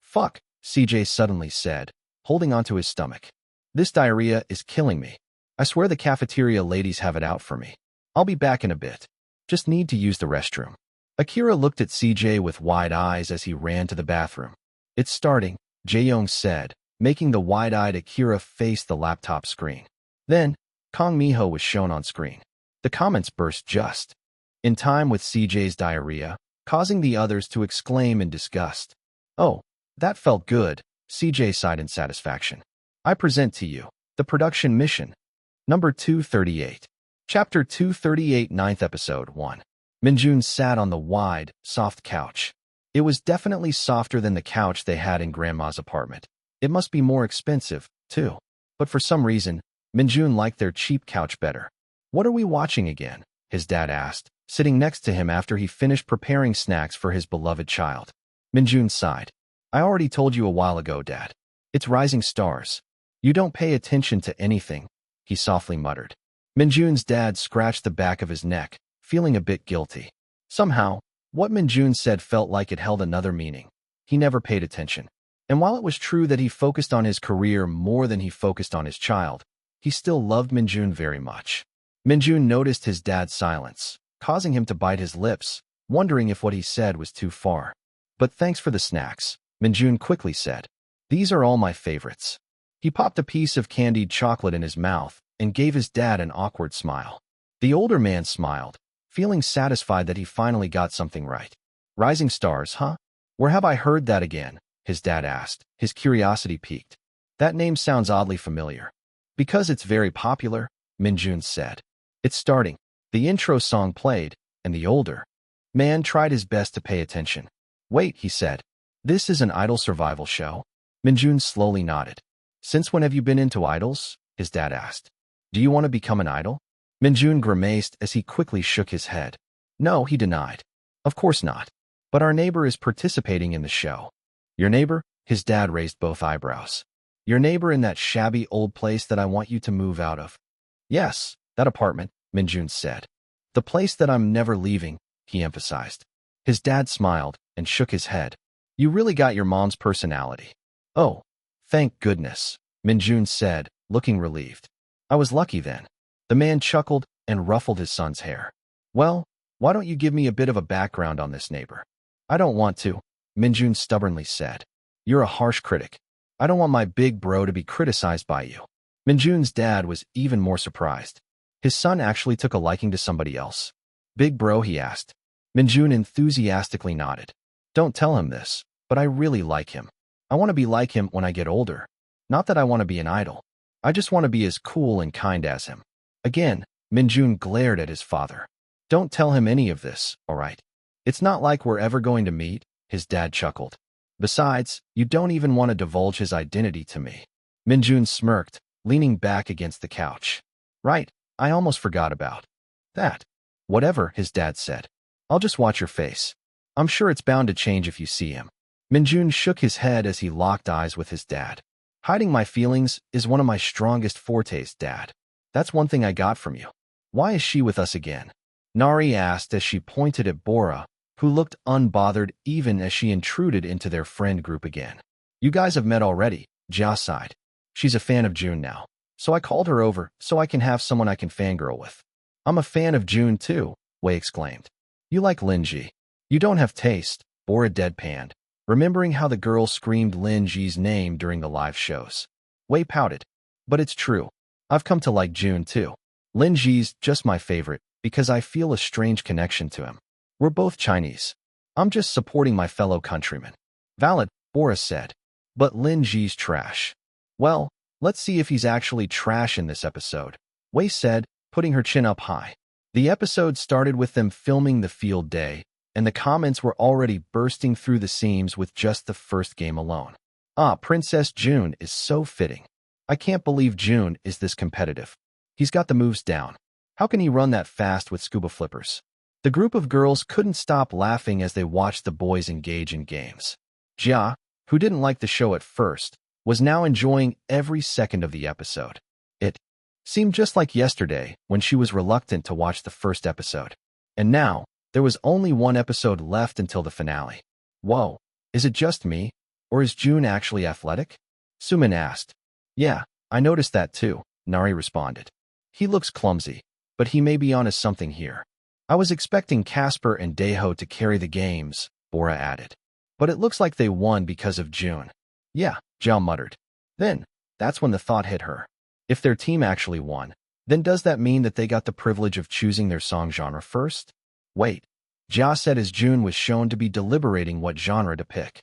A: Fuck, CJ suddenly said, holding onto his stomach. This diarrhea is killing me. I swear the cafeteria ladies have it out for me. I'll be back in a bit. Just need to use the restroom. Akira looked at CJ with wide eyes as he ran to the bathroom. It's starting, Jaeyoung said, making the wide-eyed Akira face the laptop screen. Then, Kong Miho was shown on screen. The comments burst just in time with CJ's diarrhea, causing the others to exclaim in disgust. Oh, that felt good, CJ sighed in satisfaction. I present to you the production mission. Number 238. Chapter 238, 9th episode 1. Minjun sat on the wide, soft couch. It was definitely softer than the couch they had in Grandma's apartment. It must be more expensive, too. But for some reason, Minjun liked their cheap couch better. What are we watching again? His dad asked, sitting next to him after he finished preparing snacks for his beloved child. Minjun sighed. I already told you a while ago, Dad. It's Rising Stars. You don't pay attention to anything, he softly muttered. Minjun's dad scratched the back of his neck, feeling a bit guilty. Somehow, what Minjun said felt like it held another meaning. He never paid attention. And while it was true that he focused on his career more than he focused on his child, he still loved Minjun very much. Minjun noticed his dad's silence, causing him to bite his lips, wondering if what he said was too far. But thanks for the snacks, Minjun quickly said. These are all my favorites. He popped a piece of candied chocolate in his mouth and gave his dad an awkward smile. The older man smiled, feeling satisfied that he finally got something right. Rising Stars, huh? Where have I heard that again? His dad asked, his curiosity piqued. That name sounds oddly familiar. Because it's very popular, Minjun said. It's starting. The intro song played, and the older man tried his best to pay attention. Wait, he said. This is an idol survival show? Minjun slowly nodded. Since when have you been into idols? His dad asked. Do you want to become an idol? Minjun grimaced as he quickly shook his head. No, he denied. Of course not. But our neighbor is participating in the show. Your neighbor? His dad raised both eyebrows. Your neighbor in that shabby old place that I want you to move out of? Yes, that apartment, Minjun said. The place that I'm never leaving, he emphasized. His dad smiled and shook his head. You really got your mom's personality. Oh, thank goodness, Minjun said, looking relieved. I was lucky then. The man chuckled and ruffled his son's hair. Well, why don't you give me a bit of a background on this neighbor? I don't want to, Minjun stubbornly said. You're a harsh critic. I don't want my big bro to be criticized by you. Minjun's dad was even more surprised. His son actually took a liking to somebody else. Big bro, he asked. Minjun enthusiastically nodded. Don't tell him this, but I really like him. I want to be like him when I get older. Not that I want to be an idol. I just want to be as cool and kind as him. Again, Minjun glared at his father. Don't tell him any of this, all right? It's not like we're ever going to meet, his dad chuckled. Besides, you don't even want to divulge his identity to me. Minjun smirked, leaning back against the couch. Right, I almost forgot about that. Whatever, his dad said. I'll just watch your face. I'm sure it's bound to change if you see him. Minjun shook his head as he locked eyes with his dad. Hiding my feelings is one of my strongest fortes, Dad. That's one thing I got from you. Why is she with us again? Nari asked as she pointed at Bora, who looked unbothered even as she intruded into their friend group again. You guys have met already, Jia sighed. She's a fan of Jun now, so I called her over so I can have someone I can fangirl with. I'm a fan of Jun too, Wei exclaimed. You like Linji. You don't have taste, Bora deadpanned, remembering how the girl screamed Linji's name during the live shows. Wei pouted. But it's true. I've come to like Jun too. Linji's just my favorite because I feel a strange connection to him. We're both Chinese. I'm just supporting my fellow countrymen. Valid, Bora said. But Linji's trash. Well, let's see if he's actually trash in this episode, Wei said, putting her chin up high. The episode started with them filming the field day, and the comments were already bursting through the seams with just the first game alone. Ah, Princess Jun is so fitting. I can't believe Jun is this competitive. He's got the moves down. How can he run that fast with scuba flippers? The group of girls couldn't stop laughing as they watched the boys engage in games. Jia, who didn't like the show at first, was now enjoying every second of the episode. It seemed just like yesterday when she was reluctant to watch the first episode. And now, there was only one episode left until the finale. Whoa, is it just me? Or is Jun actually athletic? Sumin asked. Yeah, I noticed that too, Nari responded. He looks clumsy, but he may be onto something here. I was expecting Casper and Daeho to carry the games, Bora added. But it looks like they won because of Jun. Yeah, Zhao muttered. Then, that's when the thought hit her. If their team actually won, Then does that mean that they got the privilege of choosing their song genre first? Wait. Jia said as Jun was shown to be deliberating what genre to pick.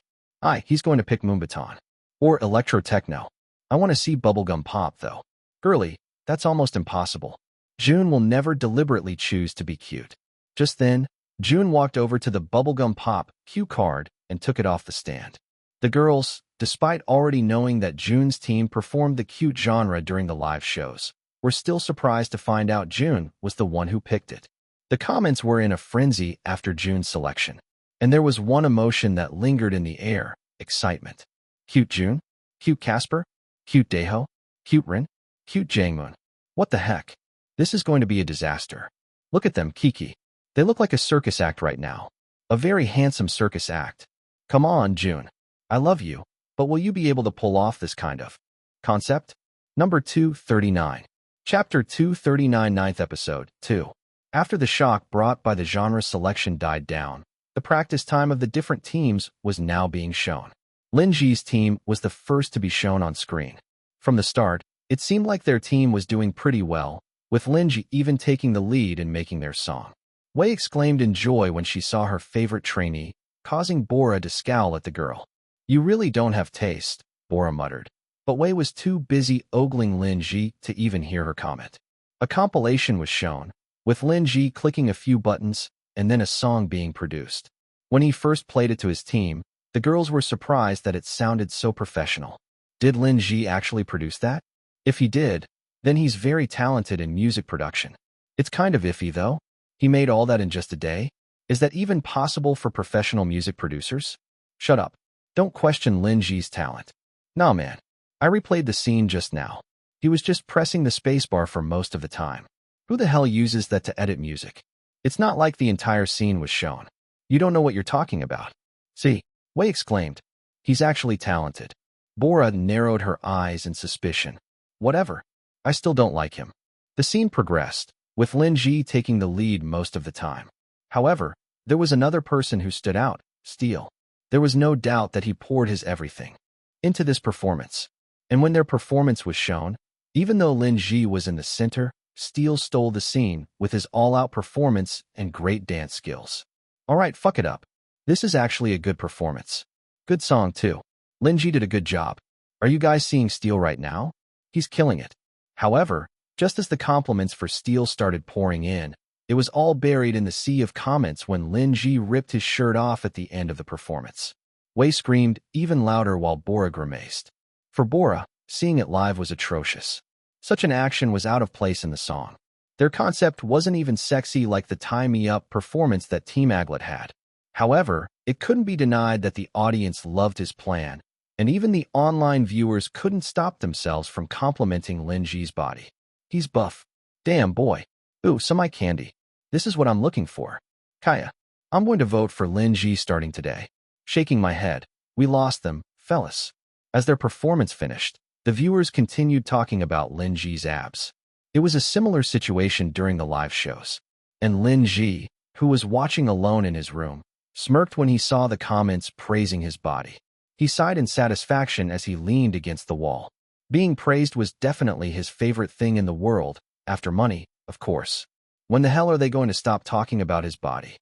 A: He's going to pick Moonbaton. Or electro-techno. I want to see bubblegum pop, though. Girly, that's almost impossible. Jun will never deliberately choose to be cute. Just then, Jun walked over to the bubblegum pop cue card and took it off the stand. The girls, despite already knowing that Jun's team performed the cute genre during the live shows, were still surprised to find out Jun was the one who picked it. The comments were in a frenzy after Jun's selection, and there was one emotion that lingered in the air: excitement. Cute Jun? Cute Casper? Cute Daeho? Cute Rin? Cute Jangmoon? What the heck? This is going to be a disaster. Look at them, Kiki. They look like a circus act right now. A very handsome circus act. Come on, Jun. I love you, but will you be able to pull off this kind of concept? Number 239. Chapter 239, 9th episode, 2. After the shock brought by the genre selection died down, the practice time of the different teams was now being shown. Lin Ji's team was the first to be shown on screen. From the start, it seemed like their team was doing pretty well, with Lin Ji even taking the lead in making their song. Wei exclaimed in joy when she saw her favorite trainee, causing Bora to scowl at the girl. You really don't have taste, Bora muttered. But Wei was too busy ogling Lin Ji to even hear her comment. A compilation was shown, with Lin Ji clicking a few buttons, and then a song being produced. When he first played it to his team, the girls were surprised that it sounded so professional. Did Lin Ji actually produce that? If he did, then he's very talented in music production. It's kind of iffy, though. He made all that in just a day? Is that even possible for professional music producers? Shut up. Don't question Lin Ji's talent. Nah, man. I replayed the scene just now. He was just pressing the spacebar for most of the time. Who the hell uses that to edit music? It's not like the entire scene was shown. You don't know what you're talking about. See, Wei exclaimed. He's actually talented. Bora narrowed her eyes in suspicion. Whatever. I still don't like him. The scene progressed, with Lin Ji taking the lead most of the time. However, there was another person who stood out, Steele. There was no doubt that he poured his everything into this performance. And when their performance was shown, even though Lin Ji was in the center, Steele stole the scene with his all-out performance and great dance skills. Alright, fuck it up. This is actually a good performance. Good song, too. Lin Ji did a good job. Are you guys seeing Steele right now? He's killing it. However, just as the compliments for Steele started pouring in, it was all buried in the sea of comments when Lin Ji ripped his shirt off at the end of the performance. Wei screamed even louder while Bora grimaced. For Bora, seeing it live was atrocious. Such an action was out of place in the song. Their concept wasn't even sexy like the Tie Me Up performance that Team Aglet had. However, it couldn't be denied that the audience loved his plan, and even the online viewers couldn't stop themselves from complimenting Lin Ji's body. He's buff. Damn, boy. Ooh, some eye candy. This is what I'm looking for. Kaya. I'm going to vote for Lin Ji starting today. Shaking my head. We lost them, fellas. As their performance finished, the viewers continued talking about Lin Ji's abs. It was a similar situation during the live shows. And Lin Ji, who was watching alone in his room, smirked when he saw the comments praising his body. He sighed in satisfaction as he leaned against the wall. Being praised was definitely his favorite thing in the world, after money, of course. When the hell are they going to stop talking about his body?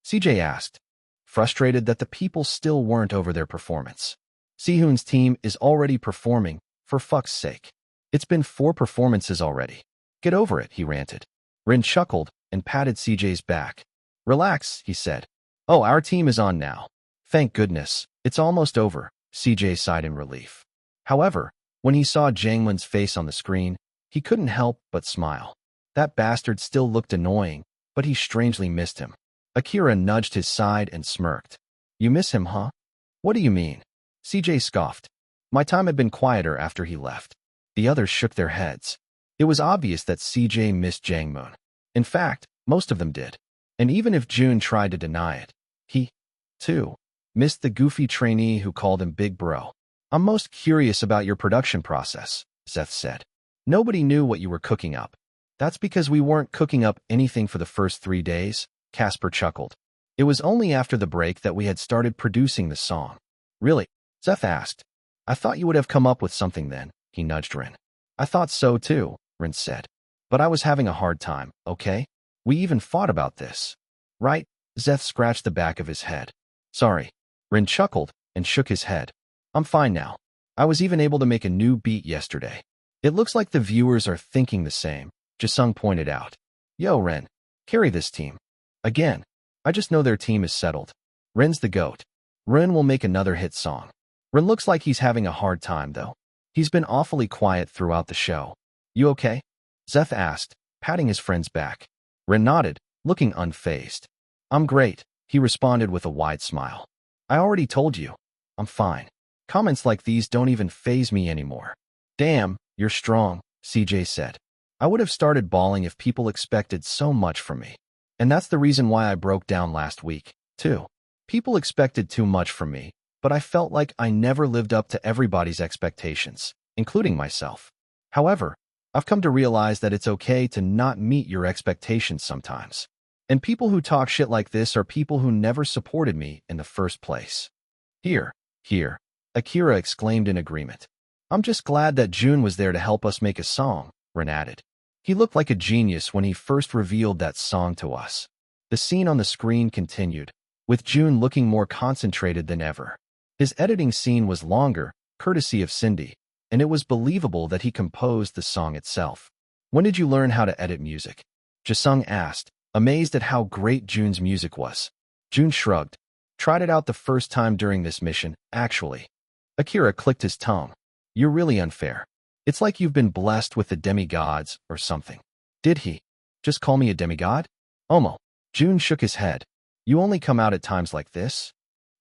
A: CJ asked, frustrated that the people still weren't over their performance. Sehun's team is already performing, for fuck's sake. It's been 4 performances already. Get over it, he ranted. Rin chuckled and patted CJ's back. Relax, he said. Oh, our team is on now. Thank goodness, it's almost over, CJ sighed in relief. However, when he saw Jangwon's face on the screen, he couldn't help but smile. That bastard still looked annoying, but he strangely missed him. Akira nudged his side and smirked. You miss him, huh? What do you mean? CJ scoffed. My time had been quieter after he left. The others shook their heads. It was obvious that CJ missed Jangmoon. In fact, most of them did. And even if Jun tried to deny it, he, too, missed the goofy trainee who called him Big Bro. I'm most curious about your production process, Seth said. Nobody knew what you were cooking up. That's because we weren't cooking up anything for the first 3 days, Casper chuckled. It was only after the break that we had started producing the song. Really? Seth asked. I thought you would have come up with something then, he nudged Rin. I thought so too, Rin said. But I was having a hard time, okay? We even fought about this. Right? Zeth scratched the back of his head. Sorry. Rin chuckled and shook his head. I'm fine now. I was even able to make a new beat yesterday. It looks like the viewers are thinking the same, Jisung pointed out. Yo, Ren. Carry this team. Again. I just know their team is settled. Ren's the GOAT. Ren will make another hit song. Ren looks like he's having a hard time, though. He's been awfully quiet throughout the show. You okay? Zeth asked, patting his friend's back. Ren nodded, looking unfazed. I'm great, he responded with a wide smile. I already told you. I'm fine. Comments like these don't even faze me anymore. Damn, you're strong, CJ said. I would have started bawling if people expected so much from me. And that's the reason why I broke down last week, too. People expected too much from me, but I felt like I never lived up to everybody's expectations, including myself. However, I've come to realize that it's okay to not meet your expectations sometimes. And people who talk shit like this are people who never supported me in the first place. Here, Akira exclaimed in agreement. I'm just glad that Jun was there to help us make a song, Ren added. He looked like a genius when he first revealed that song to us. The scene on the screen continued, with Jun looking more concentrated than ever. His editing scene was longer, courtesy of Cindy, and it was believable that he composed the song itself. When did you learn how to edit music? Jisung asked, amazed at how great Jun's music was. Jun shrugged. Tried it out the first time during this mission, actually. Akira clicked his tongue. You're really unfair. It's like you've been blessed with the demigods or something. Did he just call me a demigod? Omo. Jun shook his head. You only come out at times like this?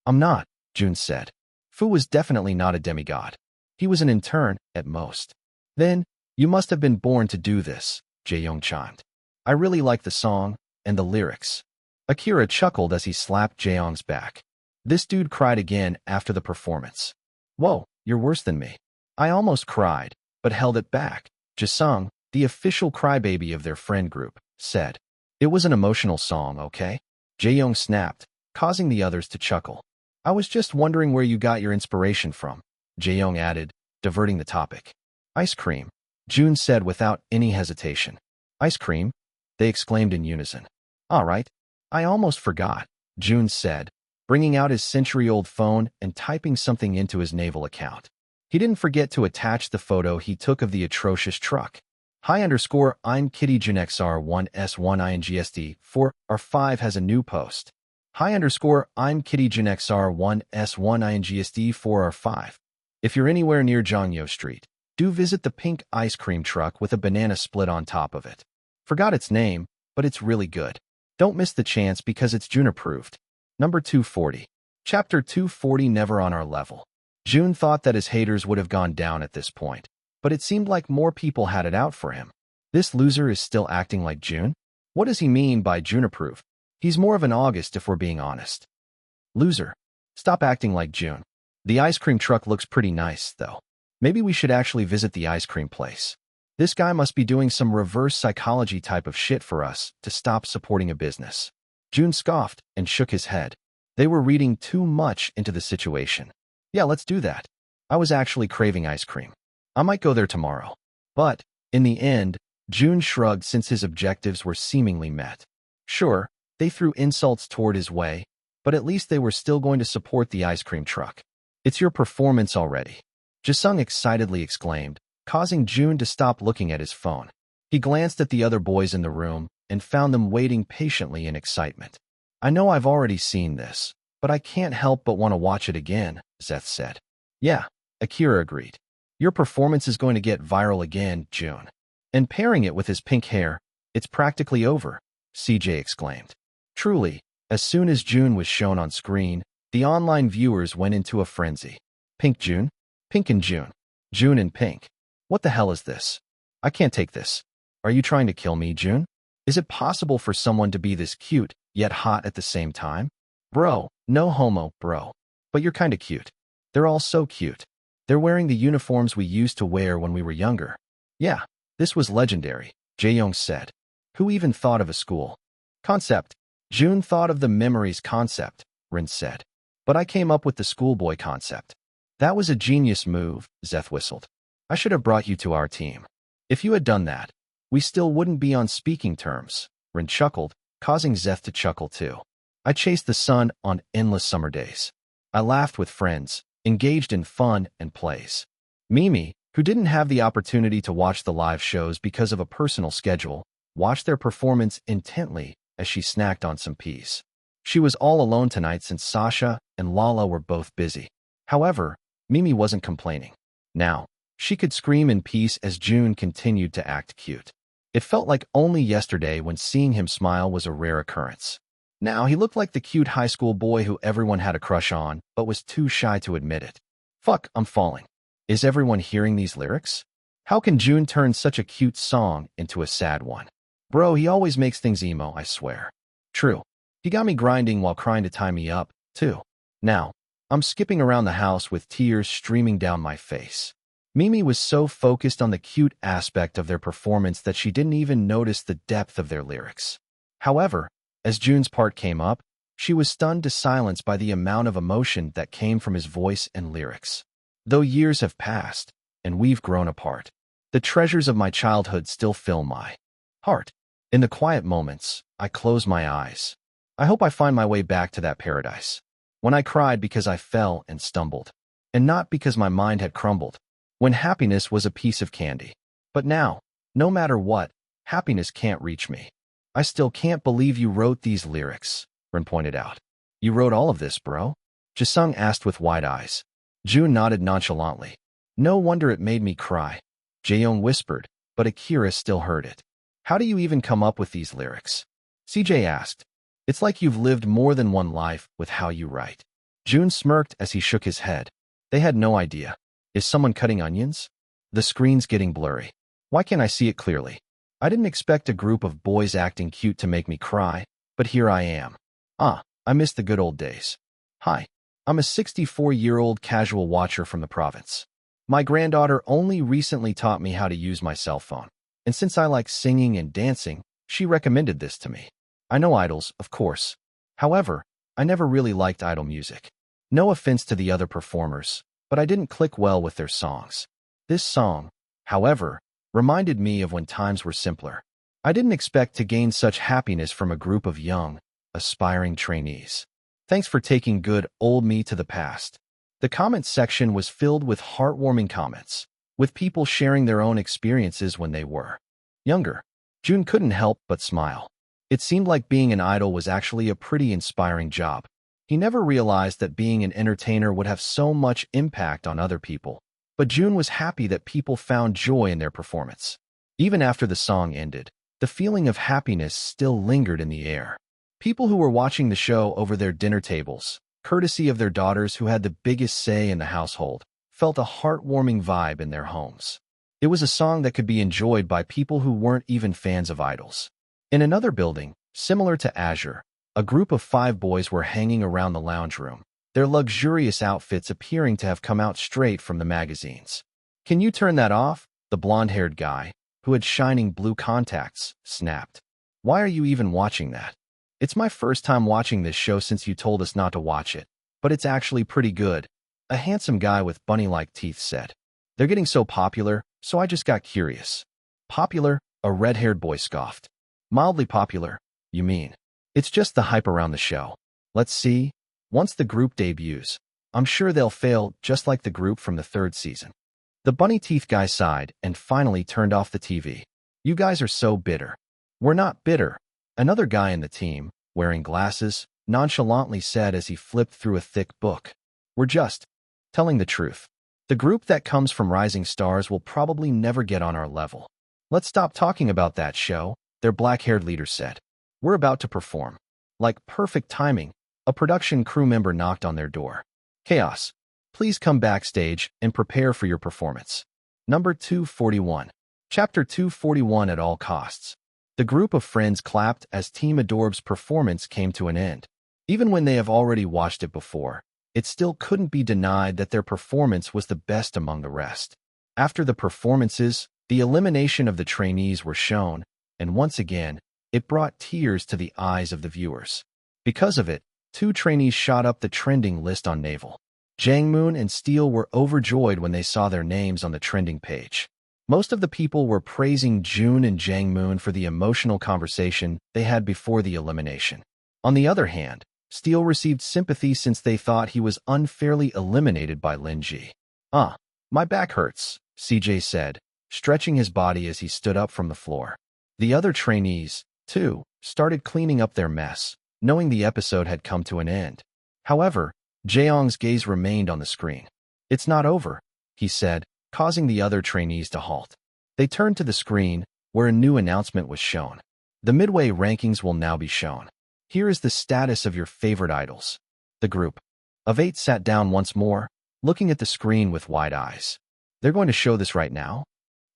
A: I'm not, Jun said. Fu was definitely not a demigod. He was an intern, at most. Then, you must have been born to do this, Jae-young chimed. I really like the song, and the lyrics. Akira chuckled as he slapped Jae-young's back. This dude cried again after the performance. Whoa, you're worse than me. I almost cried, but held it back. Jisung, the official crybaby of their friend group, said. It was an emotional song, okay? Jae-young snapped, causing the others to chuckle. I was just wondering where you got your inspiration from, Jae-young added, diverting the topic. Ice cream, Jun said without any hesitation. Ice cream? They exclaimed in unison. All right. I almost forgot, Jun said, bringing out his century-old phone and typing something into his naval account. He didn't forget to attach the photo he took of the atrocious truck. Hi_I'm Kitty JunXR1S1INGSD 4R5 has a new post. Hi_I'm Kitty JunXR1S1INGSD 4R5. If you're anywhere near Jongyo Street, do visit the pink ice cream truck with a banana split on top of it. Forgot its name, but it's really good. Don't miss the chance because it's Jun approved. Number 240. Chapter 240 Never on Our Level. Jun thought that his haters would have gone down at this point, but it seemed like more people had it out for him. This loser is still acting like Jun? What does he mean by Jun approved? He's more of an August if we're being honest. Loser. Stop acting like Jun. The ice cream truck looks pretty nice, though. Maybe we should actually visit the ice cream place. This guy must be doing some reverse psychology type of shit for us to stop supporting a business. Jun scoffed and shook his head. They were reading too much into the situation. Yeah, let's do that. I was actually craving ice cream. I might go there tomorrow. But, in the end, Jun shrugged since his objectives were seemingly met. Sure, they threw insults toward his way, but at least they were still going to support the ice cream truck. It's your performance already. Jisung excitedly exclaimed, causing Jun to stop looking at his phone. He glanced at the other boys in the room and found them waiting patiently in excitement. I know I've already seen this, but I can't help but want to watch it again, Zeth said. Yeah, Akira agreed. Your performance is going to get viral again, Jun. And pairing it with his pink hair, it's practically over, CJ exclaimed. Truly, as soon as Jun was shown on screen, the online viewers went into a frenzy. Pink Jun? Pink and Jun. Jun and pink. What the hell is this? I can't take this. Are you trying to kill me, Jun? Is it possible for someone to be this cute, yet hot at the same time? Bro, no homo, bro. But you're kinda cute. They're all so cute. They're wearing the uniforms we used to wear when we were younger. Yeah, this was legendary, Jae-young said. Who even thought of a school concept? Jun thought of the memories concept, Rin said. But I came up with the schoolboy concept. That was a genius move, Zeth whistled. I should have brought you to our team. If you had done that, we still wouldn't be on speaking terms, Rin chuckled, causing Zeth to chuckle too. I chased the sun on endless summer days. I laughed with friends, engaged in fun and plays. Mimi, who didn't have the opportunity to watch the live shows because of a personal schedule, watched their performance intently as she snacked on some peas. She was all alone tonight since Sasha and Lala were both busy. However, Mimi wasn't complaining. Now, she could scream in peace as Jun continued to act cute. It felt like only yesterday when seeing him smile was a rare occurrence. Now he looked like the cute high school boy who everyone had a crush on, but was too shy to admit it. Fuck, I'm falling. Is everyone hearing these lyrics? How can Jun turn such a cute song into a sad one? Bro, he always makes things emo, I swear. True. He got me grinding while trying to tie me up, too. Now, I'm skipping around the house with tears streaming down my face. Mimi was so focused on the cute aspect of their performance that she didn't even notice the depth of their lyrics. However, as Jun's part came up, she was stunned to silence by the amount of emotion that came from his voice and lyrics. Though years have passed, and we've grown apart, the treasures of my childhood still fill my heart. In the quiet moments, I close my eyes. I hope I find my way back to that paradise. When I cried because I fell and stumbled, and not because my mind had crumbled. When happiness was a piece of candy. But now, no matter what, happiness can't reach me. I still can't believe you wrote these lyrics, Rin pointed out. You wrote all of this, bro? Jisung asked with wide eyes. Jun nodded nonchalantly. No wonder it made me cry. Jaeyoung whispered, but Akira still heard it. How do you even come up with these lyrics? CJ asked. It's like you've lived more than one life with how you write. Jun smirked as he shook his head. They had no idea. Is someone cutting onions? The screen's getting blurry. Why can't I see it clearly? I didn't expect a group of boys acting cute to make me cry, but here I am. I miss the good old days. Hi, I'm a 64-year-old casual watcher from the province. My granddaughter only recently taught me how to use my cell phone, and since I like singing and dancing, she recommended this to me. I know idols, of course. However, I never really liked idol music. No offense to the other performers, but I didn't click well with their songs. This song, however, reminded me of when times were simpler. I didn't expect to gain such happiness from a group of young, aspiring trainees. Thanks for taking good old me to the past. The comments section was filled with heartwarming comments, with people sharing their own experiences when they were younger. Jun couldn't help but smile. It seemed like being an idol was actually a pretty inspiring job. He never realized that being an entertainer would have so much impact on other people, but Jun was happy that people found joy in their performance. Even after the song ended, the feeling of happiness still lingered in the air. People who were watching the show over their dinner tables, courtesy of their daughters who had the biggest say in the household, felt a heartwarming vibe in their homes. It was a song that could be enjoyed by people who weren't even fans of idols. In another building, similar to Azure, a group of 5 boys were hanging around the lounge room, their luxurious outfits appearing to have come out straight from the magazines. Can you turn that off? The blonde-haired guy, who had shining blue contacts, snapped. Why are you even watching that? It's my first time watching this show since you told us not to watch it, but it's actually pretty good, a handsome guy with bunny-like teeth said. They're getting so popular, so I just got curious. Popular? A red-haired boy scoffed. Mildly popular, you mean? It's just the hype around the show. Let's see. Once the group debuts, I'm sure they'll fail just like the group from the 3rd season. The bunny teeth guy sighed and finally turned off the TV. You guys are so bitter. We're not bitter. Another guy in the team, wearing glasses, nonchalantly said as he flipped through a thick book. We're just telling the truth. The group that comes from rising stars will probably never get on our level. Let's stop talking about that show, their black-haired leader said. We're about to perform. Like perfect timing, a production crew member knocked on their door. Chaos. Please come backstage and prepare for your performance. Number 241. Chapter 241 at all costs. The group of friends clapped as Team Adorb's performance came to an end. Even when they have already watched it before, it still couldn't be denied that their performance was the best among the rest. After the performances, the elimination of the trainees were shown, and once again, it brought tears to the eyes of the viewers. Because of it, 2 trainees shot up the trending list on Naval. Jangmoon and Steele were overjoyed when they saw their names on the trending page. Most of the people were praising Jun and Jang Moon for the emotional conversation they had before the elimination. On the other hand, Steele received sympathy since they thought he was unfairly eliminated by Lin Ji. My back hurts, CJ said, stretching his body as he stood up from the floor. The other trainees, too, started cleaning up their mess, knowing the episode had come to an end. However, Jaeong's gaze remained on the screen. "It's not over," he said, causing the other trainees to halt. They turned to the screen, where a new announcement was shown. The midway rankings will now be shown. Here is the status of your favorite idols. The group of 8 sat down once more, looking at the screen with wide eyes. "They're going to show this right now?"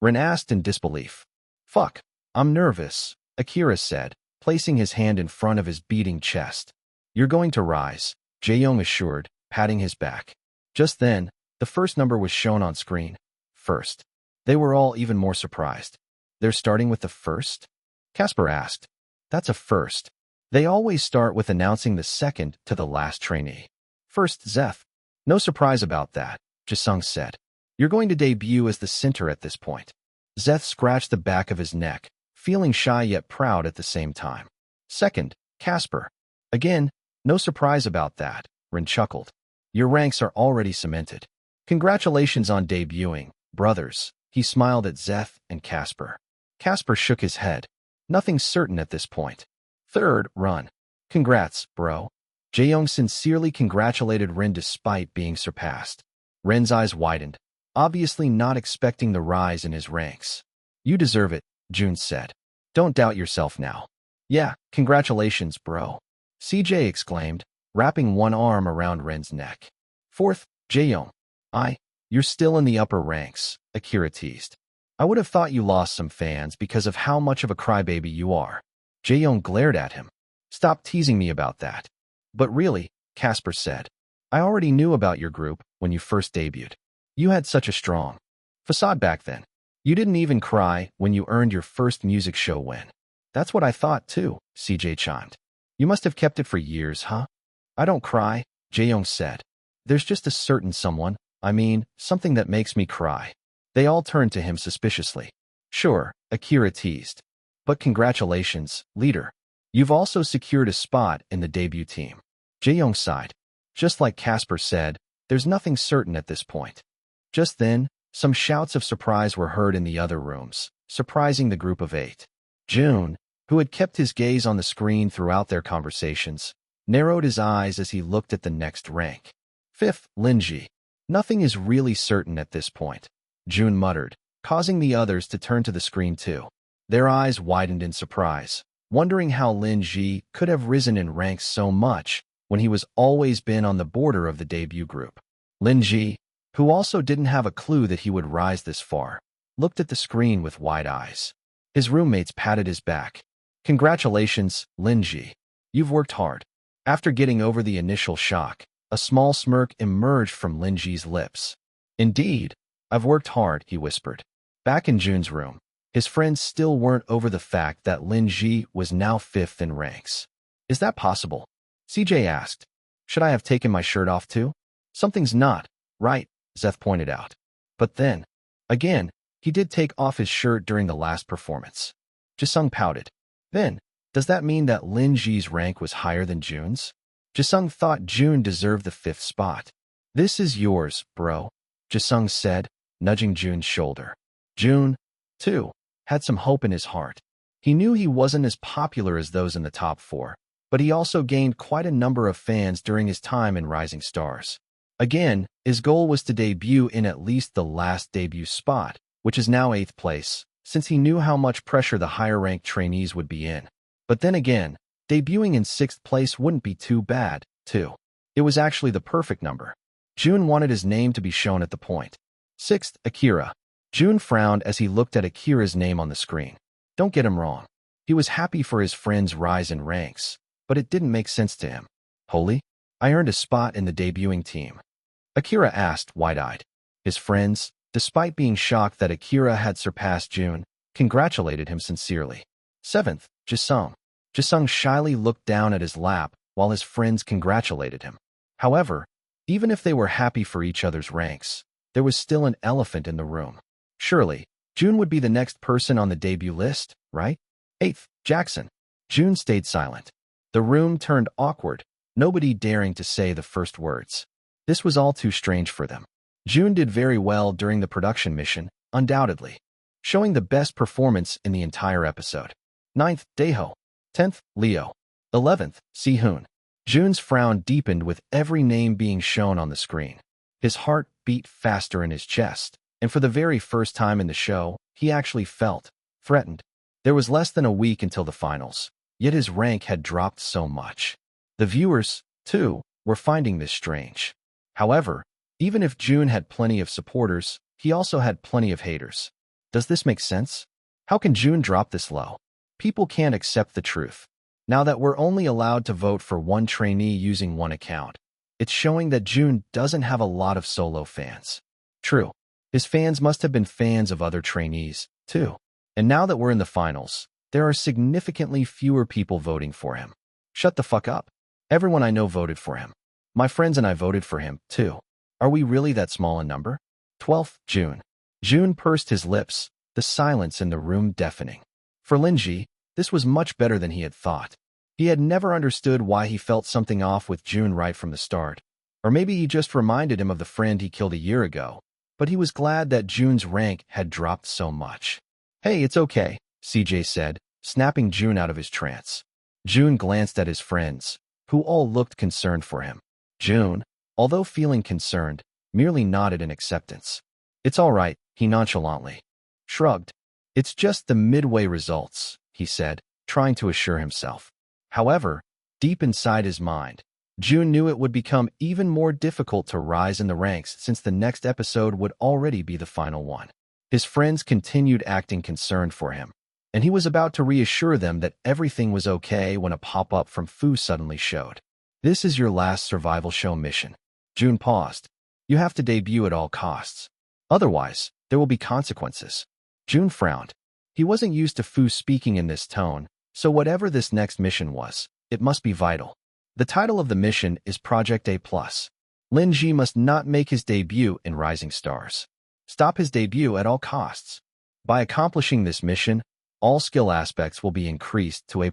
A: Ren asked in disbelief. "Fuck, I'm nervous," Akira said, placing his hand in front of his beating chest. "You're going to rise," Jaeyoung assured, patting his back. Just then, the first number was shown on screen. First. They were all even more surprised. "They're starting with the first?" Casper asked. "That's a first. They always start with announcing the second to the last trainee. First, Zeth." "No surprise about that," Jisung said. "You're going to debut as the center at this point." Zeth scratched the back of his neck, feeling shy yet proud at the same time. "Second, Casper." "Again, no surprise about that," Rin chuckled. "Your ranks are already cemented. Congratulations on debuting, brothers." He smiled at Zeth and Casper. Casper shook his head. "Nothing's certain at this point." "Third, Run." "Congrats, bro." Jaeyoung sincerely congratulated Rin despite being surpassed. Rin's eyes widened, obviously not expecting the rise in his ranks. "You deserve it," Jun said. "Don't doubt yourself now." "Yeah, congratulations, bro," CJ exclaimed, wrapping one arm around Rin's neck. Fourth, Jaeyoung. You're still in the upper ranks," Akira teased. "I would have thought you lost some fans because of how much of a crybaby you are." Jaeyoung glared at him. "Stop teasing me about that." "But really," Casper said, "I already knew about your group when you first debuted. You had such a strong facade back then. You didn't even cry when you earned your first music show win." "That's what I thought too," CJ chimed. "You must have kept it for years, huh?" "I don't cry," Jaeyoung said. "There's just a certain someone, something that makes me cry." They all turned to him suspiciously. "Sure," Akira teased. "But congratulations, leader. You've also secured a spot in the debut team." Jaeyoung sighed. Just like Casper said, there's nothing certain at this point. Just then, some shouts of surprise were heard in the other rooms, surprising the group of 8. Jun, who had kept his gaze on the screen throughout their conversations, narrowed his eyes as he looked at the next rank. Fifth, Lin Ji. "Nothing is really certain at this point," Jun muttered, causing the others to turn to the screen too. Their eyes widened in surprise, wondering how Lin Ji could have risen in ranks so much when he was always been on the border of the debut group. Lin Ji, who also didn't have a clue that he would rise this far, looked at the screen with wide eyes. His roommates patted his back. "Congratulations, Lin Ji. You've worked hard." After getting over the initial shock, a small smirk emerged from Lin Ji's lips. "Indeed, I've worked hard," he whispered. Back in Jun's room, his friends still weren't over the fact that Lin Ji was now 5th in ranks. "Is that possible?" CJ asked. "Should I have taken my shirt off too?" "Something's not right," Zeth pointed out. But then, again, he did take off his shirt during the last performance. Jisung pouted. "Then, does that mean that Lin Ji's rank was higher than Jun's?" Jisung thought Jun deserved the 5th spot. "This is yours, bro," Jisung said, nudging Jun's shoulder. Jun, too, had some hope in his heart. He knew he wasn't as popular as those in the top 4, but he also gained quite a number of fans during his time in Rising Stars. Again, his goal was to debut in at least the last debut spot, which is now 8th place, since he knew how much pressure the higher-ranked trainees would be in. But then again, debuting in 6th place wouldn't be too bad, too. It was actually the perfect number. Jun wanted his name to be shown at the point. 6th, Akira. Jun frowned as he looked at Akira's name on the screen. Don't get him wrong. He was happy for his friend's rise in ranks, but it didn't make sense to him. "Holy? I earned a spot in the debuting team?" Akira asked, wide-eyed. His friends, despite being shocked that Akira had surpassed Jun, congratulated him sincerely. 7th, Jisung. Jisung shyly looked down at his lap while his friends congratulated him. However, even if they were happy for each other's ranks, there was still an elephant in the room. Surely, Jun would be the next person on the debut list, right? 8th, Jackson. Jun stayed silent. The room turned awkward, nobody daring to say the first words. This was all too strange for them. Jun did very well during the production mission, undoubtedly, showing the best performance in the entire episode. 9th, Daeho. 10th, Leo. 11th, Si-hoon. Jun's frown deepened with every name being shown on the screen. His heart beat faster in his chest, and for the very first time in the show, he actually felt threatened. There was less than a week until the finals, yet his rank had dropped so much. The viewers, too, were finding this strange. However, even if Jun had plenty of supporters, he also had plenty of haters. Does this make sense? How can Jun drop this low? People can't accept the truth. Now that we're only allowed to vote for one trainee using one account, it's showing that Jun doesn't have a lot of solo fans. True, his fans must have been fans of other trainees, too. And now that we're in the finals, there are significantly fewer people voting for him. Shut the fuck up. Everyone I know voted for him. My friends and I voted for him, too. Are we really that small in number? 12th, Jun. Jun pursed his lips, the silence in the room deafening. For Linji, this was much better than he had thought. He had never understood why he felt something off with Jun right from the start. Or maybe he just reminded him of the friend he killed a year ago. But he was glad that Jun's rank had dropped so much. Hey, it's okay, CJ said, snapping Jun out of his trance. Jun glanced at his friends, who all looked concerned for him. Jun, although feeling concerned, merely nodded in acceptance. It's all right, he nonchalantly shrugged. It's just the midway results, he said, trying to assure himself. However, deep inside his mind, Jun knew it would become even more difficult to rise in the ranks since the next episode would already be the final one. His friends continued acting concerned for him, and he was about to reassure them that everything was okay when a pop-up from Fu suddenly showed. This is your last survival show mission. Jun paused. You have to debut at all costs. Otherwise, there will be consequences. Jun frowned. He wasn't used to Fu speaking in this tone, so whatever this next mission was, it must be vital. The title of the mission is Project A+. Lin Ji must not make his debut in Rising Stars. Stop his debut at all costs. By accomplishing this mission, all skill aspects will be increased to A+.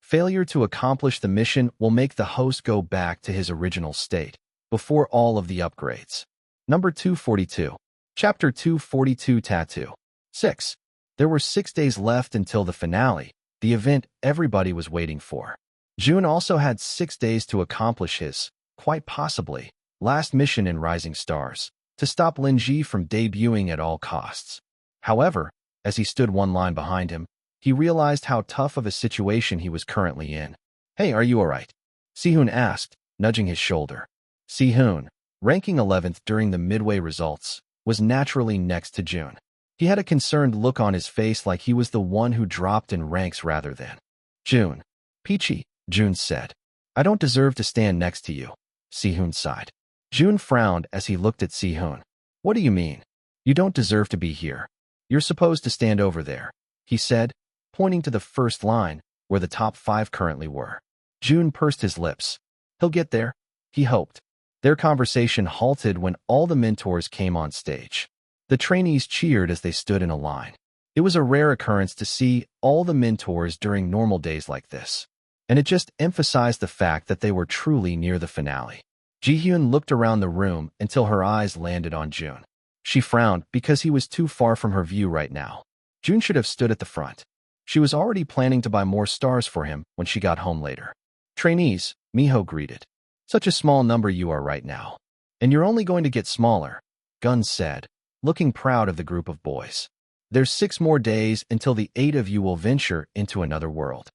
A: Failure to accomplish the mission will make the host go back to his original state, before all of the upgrades. Number 242. Chapter 242 Tattoo. 6. There were 6 days left until the finale, the event everybody was waiting for. Jun also had 6 days to accomplish his, quite possibly, last mission in Rising Stars, to stop Lin Ji from debuting at all costs. However, as he stood one line behind him, he realized how tough of a situation he was currently in. Hey, are you alright? Si-hoon asked, nudging his shoulder. Si-hoon, ranking 11th during the midway results, was naturally next to Jun. He had a concerned look on his face like he was the one who dropped in ranks rather than Jun. Peachy, Jun said. I don't deserve to stand next to you. Si-hoon sighed. Jun frowned as he looked at Si-hoon. What do you mean? You don't deserve to be here. You're supposed to stand over there, he said, pointing to the first line, where the top 5 currently were. Jun pursed his lips. He'll get there, he hoped. Their conversation halted when all the mentors came on stage. The trainees cheered as they stood in a line. It was a rare occurrence to see all the mentors during normal days like this, and it just emphasized the fact that they were truly near the finale. Ji-hyun looked around the room until her eyes landed on Jun. She frowned because he was too far from her view right now. Jun should have stood at the front. She was already planning to buy more stars for him when she got home later. Trainees, Miho greeted. Such a small number you are right now. And you're only going to get smaller, Gun said, looking proud of the group of boys. There's 6 more days until the 8 of you will venture into another world.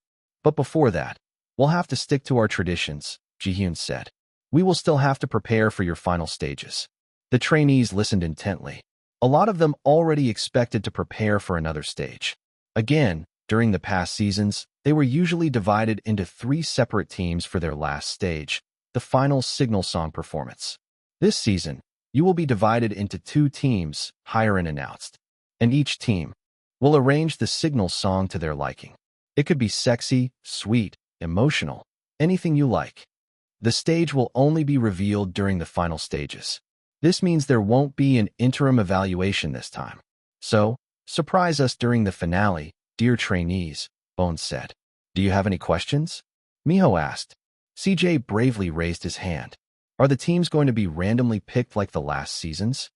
A: But before that, we'll have to stick to our traditions, Ji-hyun said. We will still have to prepare for your final stages. The trainees listened intently. A lot of them already expected to prepare for another stage. Again, during the past seasons, they were usually divided into 3 separate teams for their last stage, the final signal song performance. This season, you will be divided into 2 teams, Hiren announced. And each team will arrange the signal song to their liking. It could be sexy, sweet, emotional, anything you like. The stage will only be revealed during the final stages. This means there won't be an interim evaluation this time. So, surprise us during the finale, dear trainees, Bones said. Do you have any questions? Miho asked. CJ bravely raised his hand. Are the teams going to be randomly picked like the last seasons?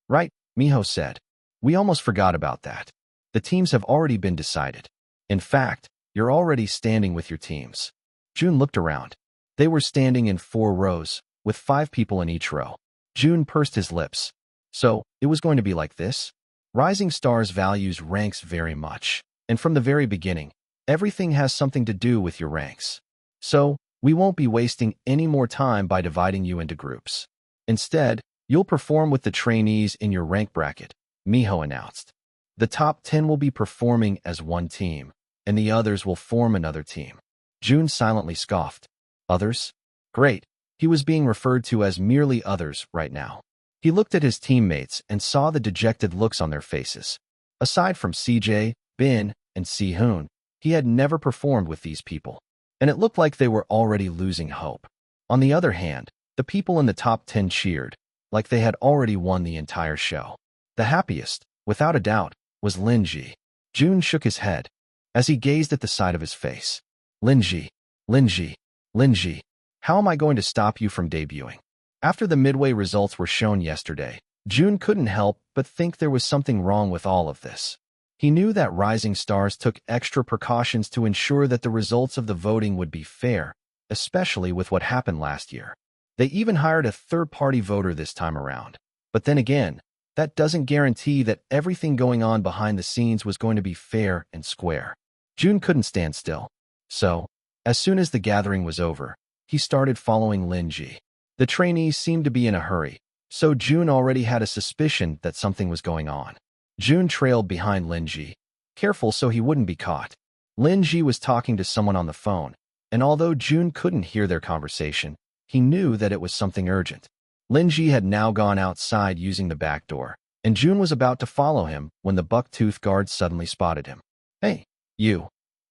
A: Right, Miho said. We almost forgot about that. The teams have already been decided. In fact, you're already standing with your teams. Jun looked around. They were standing in 4 rows, with 5 people in each row. Jun pursed his lips. So, it was going to be like this? Rising Stars values ranks very much. And from the very beginning, everything has something to do with your ranks. So, we won't be wasting any more time by dividing you into groups. Instead, you'll perform with the trainees in your rank bracket, Miho announced. The top 10 will be performing as one team, and the others will form another team. Jun silently scoffed. Others? Great. He was being referred to as merely others right now. He looked at his teammates and saw the dejected looks on their faces. Aside from CJ, Bin, and Si-hoon, he had never performed with these people, and it looked like they were already losing hope. On the other hand, the people in the top 10 cheered, like they had already won the entire show. The happiest, without a doubt, was Linji. Jun shook his head as he gazed at the side of his face. Linji, Linji, Linji, how am I going to stop you from debuting? After the midway results were shown yesterday, Jun couldn't help but think there was something wrong with all of this. He knew that Rising Stars took extra precautions to ensure that the results of the voting would be fair, especially with what happened last year. They even hired a third-party voter this time around. But then again, that doesn't guarantee that everything going on behind the scenes was going to be fair and square. Jun couldn't stand still. So, as soon as the gathering was over, he started following Linji. The trainees seemed to be in a hurry, so Jun already had a suspicion that something was going on. Jun trailed behind Linji, careful so he wouldn't be caught. Linji was talking to someone on the phone, and although Jun couldn't hear their conversation, he knew that it was something urgent. Linji had now gone outside using the back door, and Jun was about to follow him when the buck-tooth guard suddenly spotted him. Hey, you,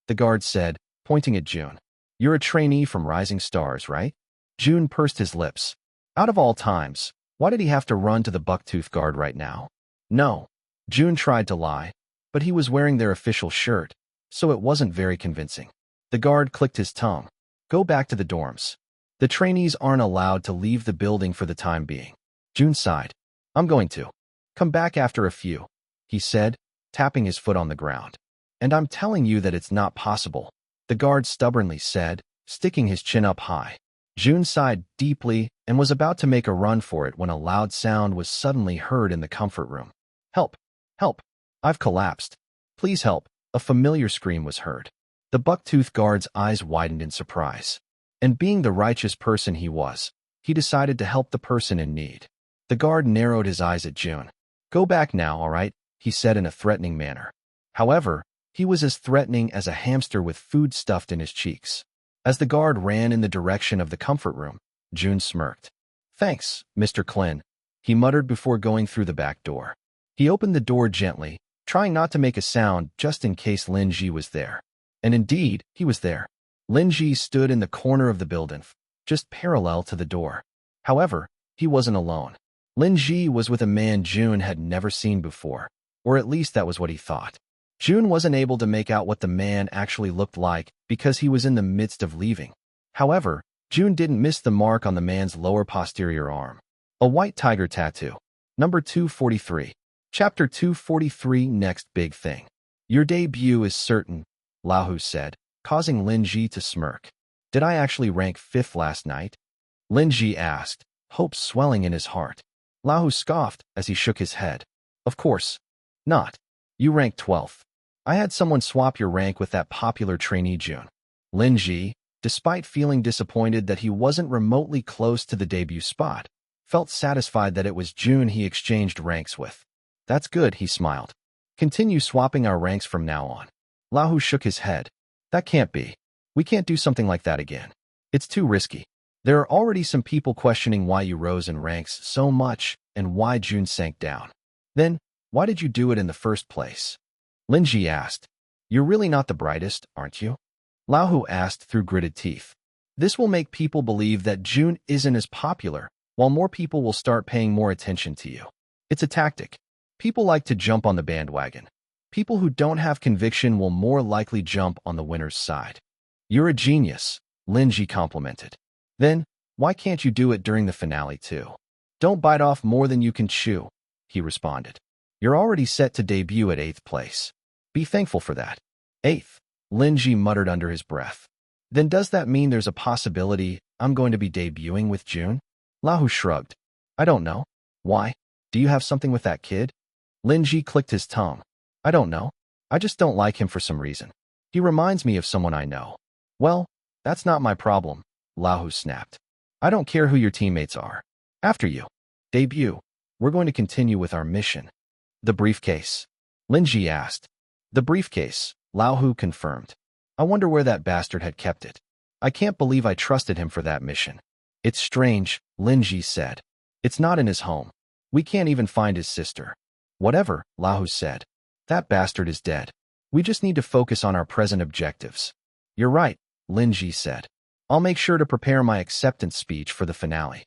A: the guard said, pointing at Jun. You're a trainee from Rising Stars, right? Jun pursed his lips. Out of all times, why did he have to run to the buck-tooth guard right now? No. Jun tried to lie, but he was wearing their official shirt, so it wasn't very convincing. The guard clicked his tongue. Go back to the dorms. The trainees aren't allowed to leave the building for the time being. Jun sighed. I'm going to. Come back after a few, he said, tapping his foot on the ground. And I'm telling you that it's not possible, the guard stubbornly said, sticking his chin up high. Jun sighed deeply and was about to make a run for it when a loud sound was suddenly heard in the comfort room. Help! Help! I've collapsed. Please help! A familiar scream was heard. The buck-tooth guard's eyes widened in surprise. And being the righteous person he was, he decided to help the person in need. The guard narrowed his eyes at Jun. Go back now, all right, he said in a threatening manner. However, he was as threatening as a hamster with food stuffed in his cheeks. As the guard ran in the direction of the comfort room, Jun smirked. Thanks, Mr. Klin, he muttered before going through the back door. He opened the door gently, trying not to make a sound just in case Linji was there. And indeed, he was there. Linji stood in the corner of the building, just parallel to the door. However, he wasn't alone. Linji was with a man Jun had never seen before, or at least that was what he thought. Jun wasn't able to make out what the man actually looked like because he was in the midst of leaving. However, Jun didn't miss the mark on the man's lower posterior arm. A white tiger tattoo. Number 243. Chapter 243. Next big thing. Your debut is certain, Lahu said, causing Linji to smirk. Did I actually rank 5th last night? Linji asked, hope swelling in his heart. Lahu scoffed as he shook his head. Of course not. You ranked 12th. I had someone swap your rank with that popular trainee Jun. Linji, despite feeling disappointed that he wasn't remotely close to the debut spot, felt satisfied that it was Jun he exchanged ranks with. That's good, he smiled. Continue swapping our ranks from now on. Lahu shook his head. That can't be. We can't do something like that again. It's too risky. There are already some people questioning why you rose in ranks so much and why Jun sank down. Then, why did you do it in the first place? Linji asked. You're really not the brightest, aren't you? Lahu asked through gritted teeth. This will make people believe that Jun isn't as popular, while more people will start paying more attention to you. It's a tactic. People like to jump on the bandwagon. People who don't have conviction will more likely jump on the winner's side. You're a genius, Lin Ji complimented. Then, why can't you do it during the finale too? Don't bite off more than you can chew, he responded. You're already set to debut at 8th place. Be thankful for that. 8th, Lin Ji muttered under his breath. Then does that mean there's a possibility I'm going to be debuting with Jun? Lahu shrugged. I don't know. Why? Do you have something with that kid? Lin Ji clicked his tongue. I don't know. I just don't like him for some reason. He reminds me of someone I know. Well, that's not my problem, Lahu snapped. I don't care who your teammates are. After you. Debut. We're going to continue with our mission. The briefcase. Lin Ji asked. The briefcase, Lahu confirmed. I wonder where that bastard had kept it. I can't believe I trusted him for that mission. It's strange, Lin Ji said. It's not in his home. We can't even find his sister. Whatever, Lahu said. That bastard is dead. We just need to focus on our present objectives. You're right, Lin Ji said. I'll make sure to prepare my acceptance speech for the finale.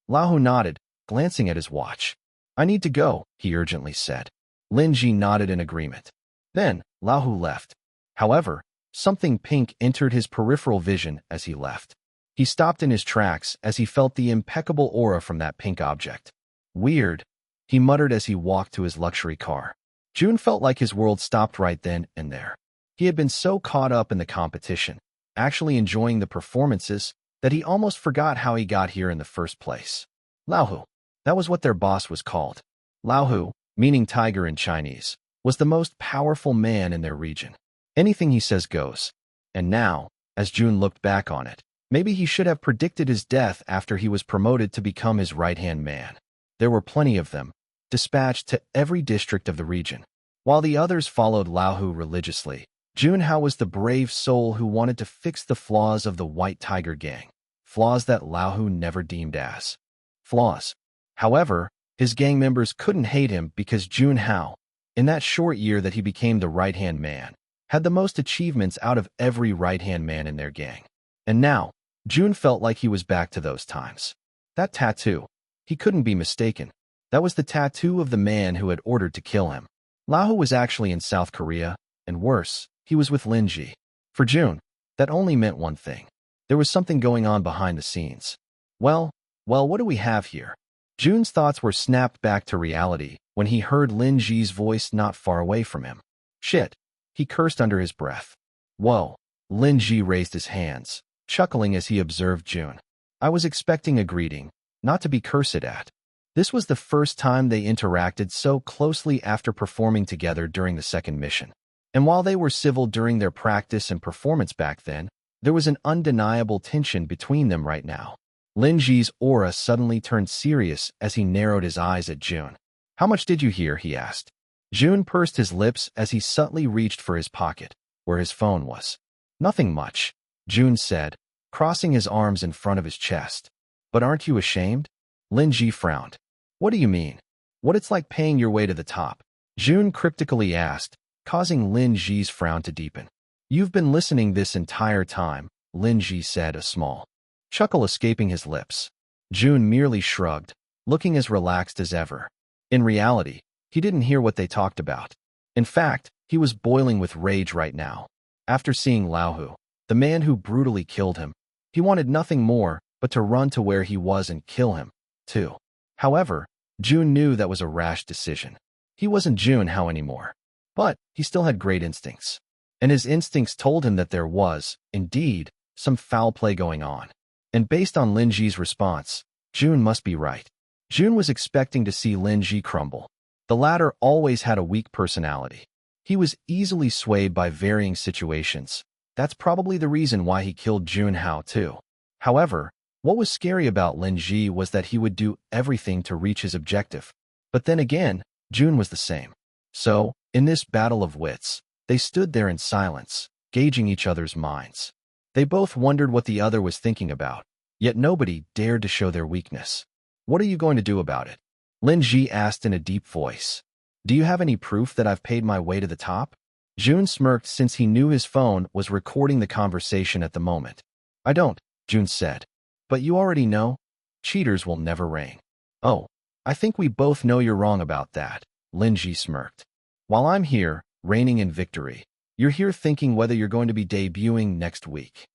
A: Lahu nodded, glancing at his watch. I need to go, he urgently said. Lin Ji nodded in agreement. Then, Lahu left. However, something pink entered his peripheral vision as he left. He stopped in his tracks as he felt the impeccable aura from that pink object. Weird, he muttered as he walked to his luxury car. Jun felt like his world stopped right then and there. He had been so caught up in the competition, actually enjoying the performances, that he almost forgot how he got here in the first place. Laohu, that was what their boss was called. Laohu, meaning tiger in Chinese, was the most powerful man in their region. Anything he says goes. And now, as Jun looked back on it, maybe he should have predicted his death after he was promoted to become his right-hand man. There were plenty of them, dispatched to every district of the region. While the others followed Laohu religiously, Jun Hao was the brave soul who wanted to fix the flaws of the White Tiger Gang, flaws that Laohu never deemed as flaws. However, his gang members couldn't hate him because Jun Hao, in that short year that he became the right-hand man, had the most achievements out of every right-hand man in their gang. And now, Jun felt like he was back to those times. That tattoo, he couldn't be mistaken. That was the tattoo of the man who had ordered to kill him. Lahu was actually in South Korea, and worse, he was with Lin Ji. For Jun, that only meant one thing. There was something going on behind the scenes. Well, what do we have here? Jun's thoughts were snapped back to reality when he heard Lin Ji's voice not far away from him. Shit, he cursed under his breath. Whoa, Lin Ji raised his hands, chuckling as he observed Jun. I was expecting a greeting, not to be cursed at. This was the first time they interacted so closely after performing together during the second mission. And while they were civil during their practice and performance back then, there was an undeniable tension between them right now. Lin Ji's aura suddenly turned serious as he narrowed his eyes at Jun. How much did you hear? He asked. Jun pursed his lips as he subtly reached for his pocket, where his phone was. Nothing much, Jun said, crossing his arms in front of his chest. But aren't you ashamed? Lin Ji frowned. What do you mean? What it's like paying your way to the top? Jun cryptically asked, causing Lin Ji's frown to deepen. You've been listening this entire time, Lin Ji said, a small chuckle escaping his lips. Jun merely shrugged, looking as relaxed as ever. In reality, he didn't hear what they talked about. In fact, he was boiling with rage right now. After seeing Laohu, the man who brutally killed him, he wanted nothing more but to run to where he was and kill him, too. However, Jun knew that was a rash decision. He wasn't Jun Hao anymore. But he still had great instincts. And his instincts told him that there was, indeed, some foul play going on. And based on Lin Ji's response, Jun must be right. Jun was expecting to see Lin Ji crumble. The latter always had a weak personality. He was easily swayed by varying situations. That's probably the reason why he killed Jun Hao too. However, what was scary about Lin Ji was that he would do everything to reach his objective. But then again, Jun was the same. So, in this battle of wits, they stood there in silence, gauging each other's minds. They both wondered what the other was thinking about, yet nobody dared to show their weakness. What are you going to do about it? Lin Ji asked in a deep voice. Do you have any proof that I've paid my way to the top? Jun smirked since he knew his phone was recording the conversation at the moment. I don't, Jun said. But you already know, cheaters will never reign. Oh, I think we both know you're wrong about that, Lin Ji smirked. While I'm here, reigning in victory, you're here thinking whether you're going to be debuting next week.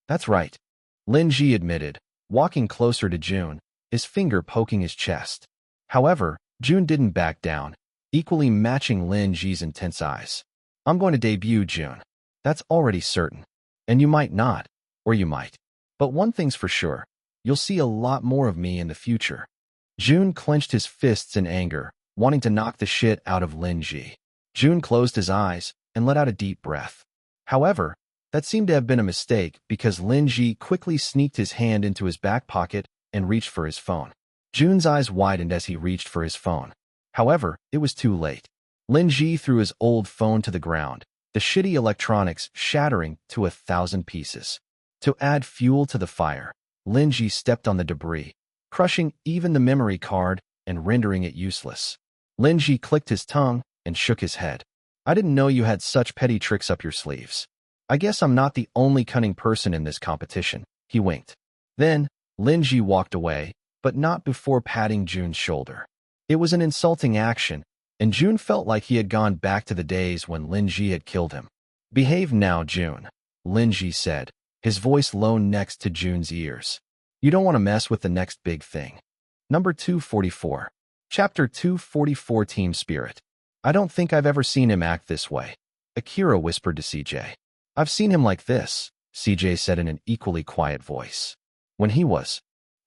A: That's right, Lin Ji admitted, walking closer to Jun, his finger poking his chest. However, Jun didn't back down, equally matching Lin Ji's intense eyes. I'm going to debut, Jun. That's already certain. And you might not, or you might. But one thing's for sure, you'll see a lot more of me in the future. Jun clenched his fists in anger, wanting to knock the shit out of Lin Ji. Jun closed his eyes and let out a deep breath. However, that seemed to have been a mistake because Lin Ji quickly sneaked his hand into his back pocket and reached for his phone. Jun's eyes widened as he reached for his phone. However, it was too late. Lin Ji threw his old phone to the ground, the shitty electronics shattering to 1,000 pieces. To add fuel to the fire, Lin Ji stepped on the debris, crushing even the memory card and rendering it useless. Lin Ji clicked his tongue and shook his head. I didn't know you had such petty tricks up your sleeves. I guess I'm not the only cunning person in this competition, he winked. Then, Lin Ji walked away, but not before patting Jun's shoulder. It was an insulting action, and Jun felt like he had gone back to the days when Lin Ji had killed him. Behave now, Jun, Lin Ji said, his voice low next to Jun's ears. You don't want to mess with the next big thing. Number 244. Chapter 244 Team Spirit. I don't think I've ever seen him act this way, Akira whispered to CJ. I've seen him like this, CJ said in an equally quiet voice. When he was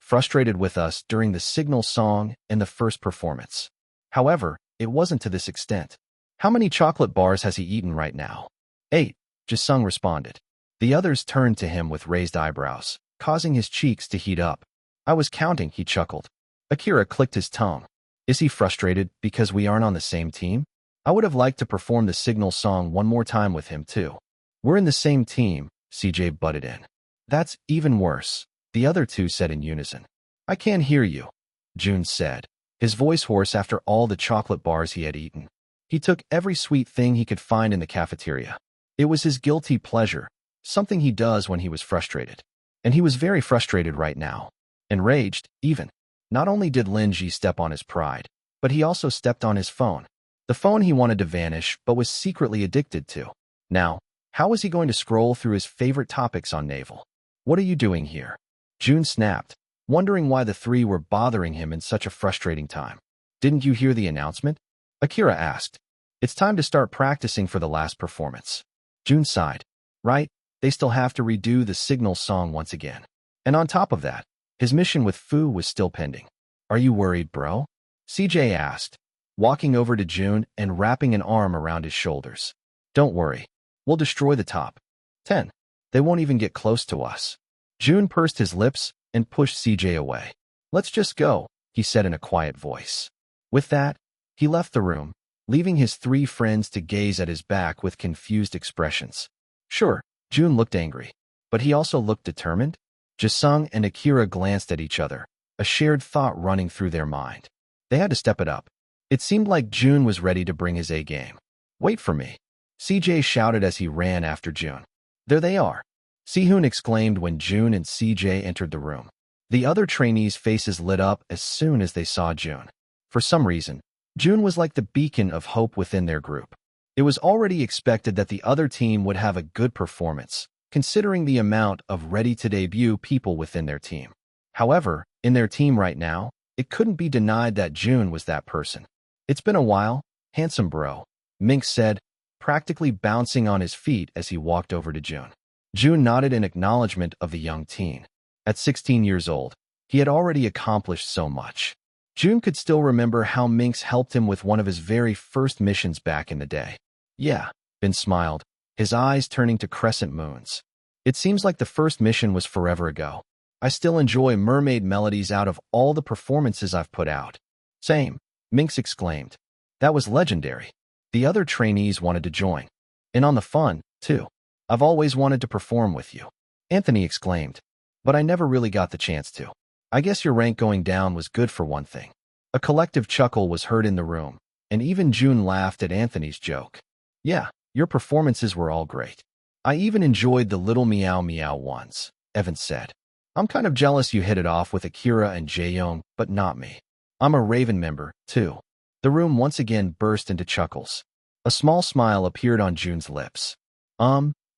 A: frustrated with us during the signal song and the first performance. However, it wasn't to this extent. How many chocolate bars has he eaten right now? 8, Jisung responded. The others turned to him with raised eyebrows, causing his cheeks to heat up. I was counting, he chuckled. Akira clicked his tongue. Is he frustrated because we aren't on the same team? I would have liked to perform the signal song one more time with him too. We're in the same team, CJ butted in. That's even worse, the other two said in unison. I can't hear you, Jun said, his voice hoarse after all the chocolate bars he had eaten. He took every sweet thing he could find in the cafeteria. It was his guilty pleasure, something he does when he was frustrated. And he was very frustrated right now. Enraged, even. Not only did Lin Ji step on his pride, but he also stepped on his phone. The phone he wanted to vanish but was secretly addicted to. Now, how was he going to scroll through his favorite topics on Naval? What are you doing here? Jun snapped, wondering why the three were bothering him in such a frustrating time. Didn't you hear the announcement? Akira asked. It's time to start practicing for the last performance. Jun sighed. Right, they still have to redo the signal song once again. And on top of that, his mission with Fu was still pending. Are you worried, bro? CJ asked, walking over to Jun and wrapping an arm around his shoulders. Don't worry. We'll destroy the top 10. They won't even get close to us. Jun pursed his lips and pushed CJ away. Let's just go, he said in a quiet voice. With that, he left the room, leaving his three friends to gaze at his back with confused expressions. Sure, Jun looked angry, but he also looked determined. Jisung and Akira glanced at each other, a shared thought running through their mind. They had to step it up. It seemed like Jun was ready to bring his A-game. Wait for me, CJ shouted as he ran after Jun. There they are, Sehun exclaimed when Jun and CJ entered the room. The other trainees' faces lit up as soon as they saw Jun. For some reason, Jun was like the beacon of hope within their group. It was already expected that the other team would have a good performance, considering the amount of ready-to-debut people within their team. However, in their team right now, it couldn't be denied that Jun was that person. It's been a while, handsome bro, Mink said, practically bouncing on his feet as he walked over to Jun. Jun nodded in acknowledgement of the young teen. At 16 years old, he had already accomplished so much. Jun could still remember how Minx helped him with one of his very first missions back in the day. Yeah, Ben smiled, his eyes turning to crescent moons. It seems like the first mission was forever ago. I still enjoy mermaid melodies out of all the performances I've put out. Same, Minx exclaimed. That was legendary. The other trainees wanted to join. And on the fun, too. I've always wanted to perform with you, Anthony exclaimed. But I never really got the chance to. I guess your rank going down was good for one thing. A collective chuckle was heard in the room, and even Jun laughed at Anthony's joke. Yeah, your performances were all great. I even enjoyed the little meow meow ones, Evans said. I'm kind of jealous you hit it off with Akira and Jaeyoung, but not me. I'm a Raven member, too. The room once again burst into chuckles. A small smile appeared on Jun's lips.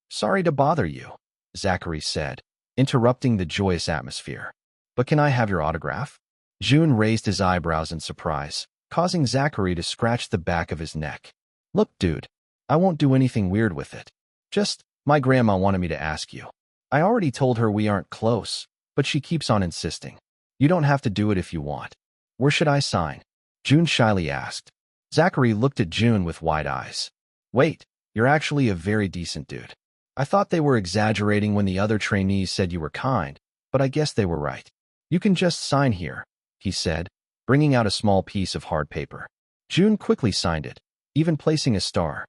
A: Sorry to bother you, Zachary said, interrupting the joyous atmosphere. But can I have your autograph? Jun raised his eyebrows in surprise, causing Zachary to scratch the back of his neck. Look, dude, I won't do anything weird with it. Just, my grandma wanted me to ask you. I already told her we aren't close, but she keeps on insisting. You don't have to do it if you want. Where should I sign? Jun shyly asked. Zachary looked at Jun with wide eyes. Wait, you're actually a very decent dude. I thought they were exaggerating when the other trainees said you were kind, but I guess they were right. You can just sign here, he said, bringing out a small piece of hard paper. Jun quickly signed it, even placing a star.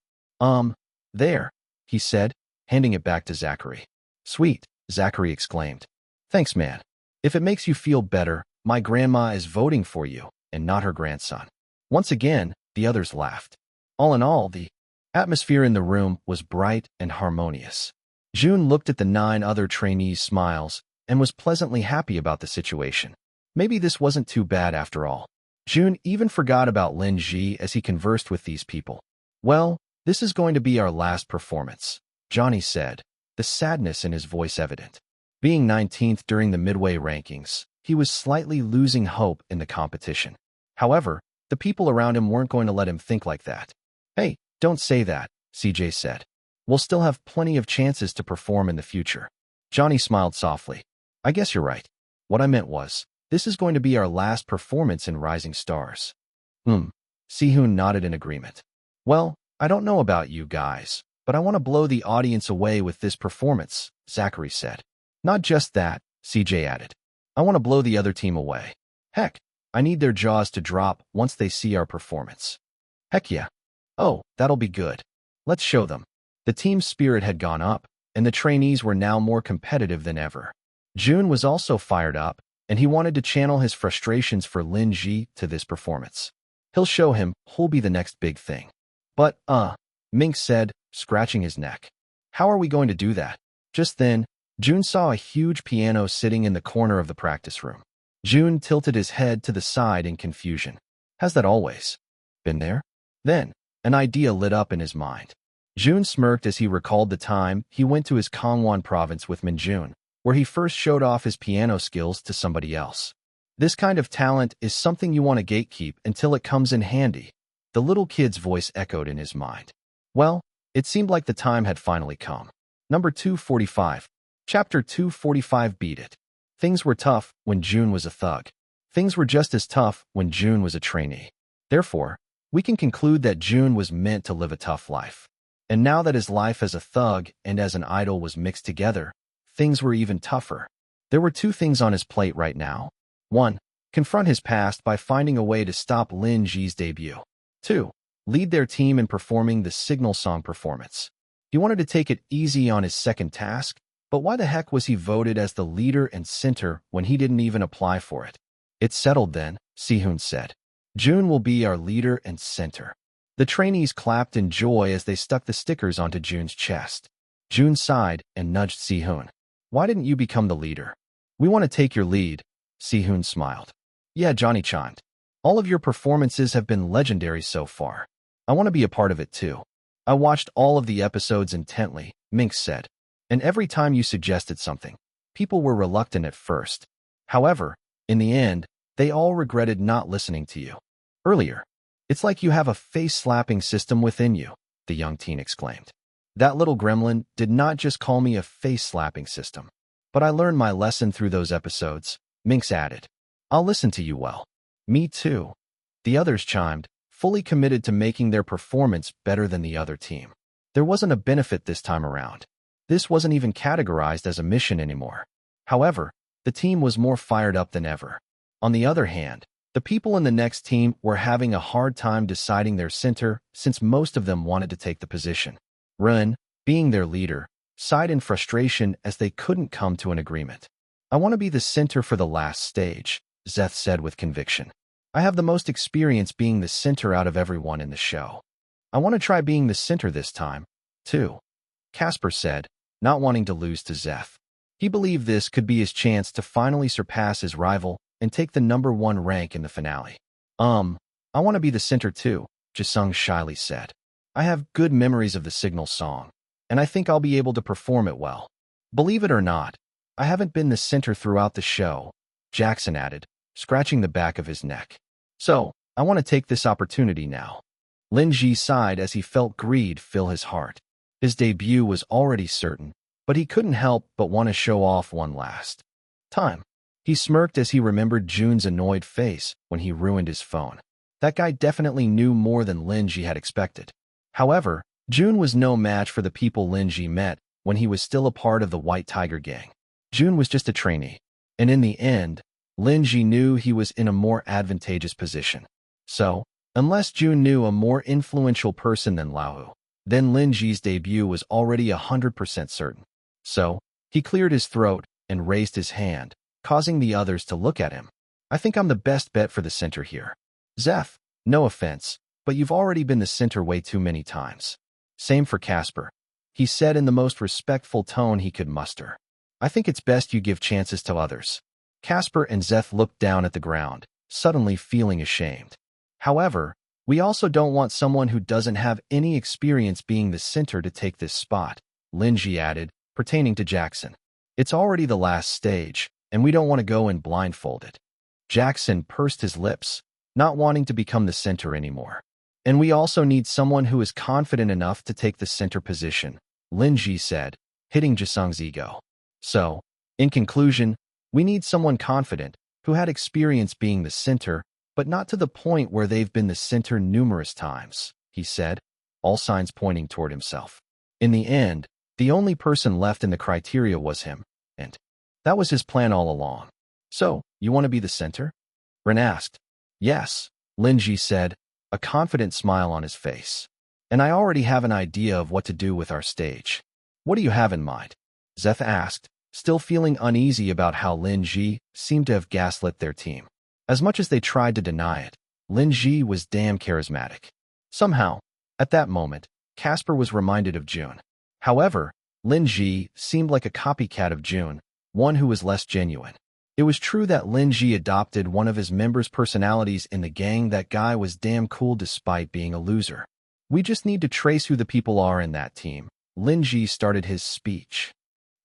A: There, he said, handing it back to Zachary. Sweet, Zachary exclaimed. Thanks, man. If it makes you feel better, my grandma is voting for you, and not her grandson. Once again, the others laughed. All in all, the atmosphere in the room was bright and harmonious. Jun looked at the 9 other trainees' smiles and was pleasantly happy about the situation. Maybe this wasn't too bad after all. Jun even forgot about Lin Ji as he conversed with these people. Well, this is going to be our last performance, Johnny said, the sadness in his voice evident. Being 19th during the midway rankings, he was slightly losing hope in the competition. However, the people around him weren't going to let him think like that. Hey, don't say that, CJ said. We'll still have plenty of chances to perform in the future. Johnny smiled softly. I guess you're right. What I meant was, this is going to be our last performance in Rising Stars. Sehun nodded in agreement. Well, I don't know about you guys, but I want to blow the audience away with this performance, Zachary said. Not just that, CJ added. I want to blow the other team away. Heck, I need their jaws to drop once they see our performance. Heck yeah. Oh, that'll be good. Let's show them. The team's spirit had gone up, and the trainees were now more competitive than ever. Jun was also fired up, and he wanted to channel his frustrations for Lin Ji to this performance. He'll show him who'll be the next big thing. But, Mink said, scratching his neck. How are we going to do that? Just then, Jun saw a huge piano sitting in the corner of the practice room. Jun tilted his head to the side in confusion. Has that always been there? Then, an idea lit up in his mind. Jun smirked as he recalled the time he went to his Gangwon province with Minjun, where he first showed off his piano skills to somebody else. This kind of talent is something you want to gatekeep until it comes in handy. The little kid's voice echoed in his mind. Well, it seemed like the time had finally come. Number 245. Chapter 245. Beat It. Things were tough when Jun was a thug. Things were just as tough when Jun was a trainee. Therefore, we can conclude that Jun was meant to live a tough life. And now that his life as a thug and as an idol was mixed together, things were even tougher. There were 2 things on his plate right now. 1. Confront his past by finding a way to stop Lin Ji's debut. 2. Lead their team in performing the signal song performance. He wanted to take it easy on his second task, but why the heck was he voted as the leader and center when he didn't even apply for it? It's settled then, Sehun said. Jun will be our leader and center. The trainees clapped in joy as they stuck the stickers onto Jun's chest. Jun sighed and nudged Sehun. Why didn't you become the leader? We want to take your lead, Sehun smiled. Yeah, Johnny chimed. All of your performances have been legendary so far. I want to be a part of it too. I watched all of the episodes intently, Mink said. And every time you suggested something, people were reluctant at first. However, in the end, they all regretted not listening to you. Earlier, it's like you have a face-slapping system within you, the young teen exclaimed. That little gremlin did not just call me a face-slapping system. But I learned my lesson through those episodes, Minx added. I'll listen to you well. Me too. The others chimed, fully committed to making their performance better than the other team. There wasn't a benefit this time around. This wasn't even categorized as a mission anymore. However, the team was more fired up than ever. On the other hand, the people in the next team were having a hard time deciding their center since most of them wanted to take the position. Run, being their leader, sighed in frustration as they couldn't come to an agreement. I want to be the center for the last stage, Zeth said with conviction. I have the most experience being the center out of everyone in the show. I want to try being the center this time, too, Casper said, not wanting to lose to Zeth. He believed this could be his chance to finally surpass his rival and take the #1 rank in the finale. I want to be the center too, Jisung shyly said. I have good memories of the Signal song, and I think I'll be able to perform it well. Believe it or not, I haven't been the center throughout the show, Jackson added, scratching the back of his neck. So, I want to take this opportunity now. Lin Ji sighed as he felt greed fill his heart. His debut was already certain, but he couldn't help but want to show off one last time. He smirked as he remembered Jun's annoyed face when he ruined his phone. That guy definitely knew more than Lin Ji had expected. However, Jun was no match for the people Lin Ji met when he was still a part of the White Tiger gang. Jun was just a trainee, and in the end, Lin Ji knew he was in a more advantageous position. So, unless Jun knew a more influential person than Lao, then Lin Ji's debut was already 100% certain. So, he cleared his throat and raised his hand, causing the others to look at him. I think I'm the best bet for the center here. Zeph, no offense, but you've already been the center way too many times. Same for Casper, he said in the most respectful tone he could muster. I think it's best you give chances to others. Casper and Zeph looked down at the ground, suddenly feeling ashamed. However, we also don't want someone who doesn't have any experience being the center to take this spot, Lin Ji added, pertaining to Jackson. It's already the last stage, and we don't want to go in blindfolded. Jackson pursed his lips, not wanting to become the center anymore. And we also need someone who is confident enough to take the center position, Lin Ji said, hitting Jisung's ego. So, in conclusion, we need someone confident, who had experience being the center, but not to the point where they've been the center numerous times, he said, all signs pointing toward himself. In the end, the only person left in the criteria was him, and that was his plan all along. So, you want to be the center? Ren asked. Yes, Lin Ji said, a confident smile on his face. And I already have an idea of what to do with our stage. What do you have in mind? Zeph asked, still feeling uneasy about how Lin Ji seemed to have gaslit their team. As much as they tried to deny it, Lin Ji was damn charismatic. Somehow, at that moment, Casper was reminded of Jun. However, Lin Ji seemed like a copycat of Jun, one who was less genuine. It was true that Lin Ji adopted one of his members' personalities in the gang. That guy was damn cool despite being a loser. We just need to trace who the people are in that team. Lin Ji started his speech.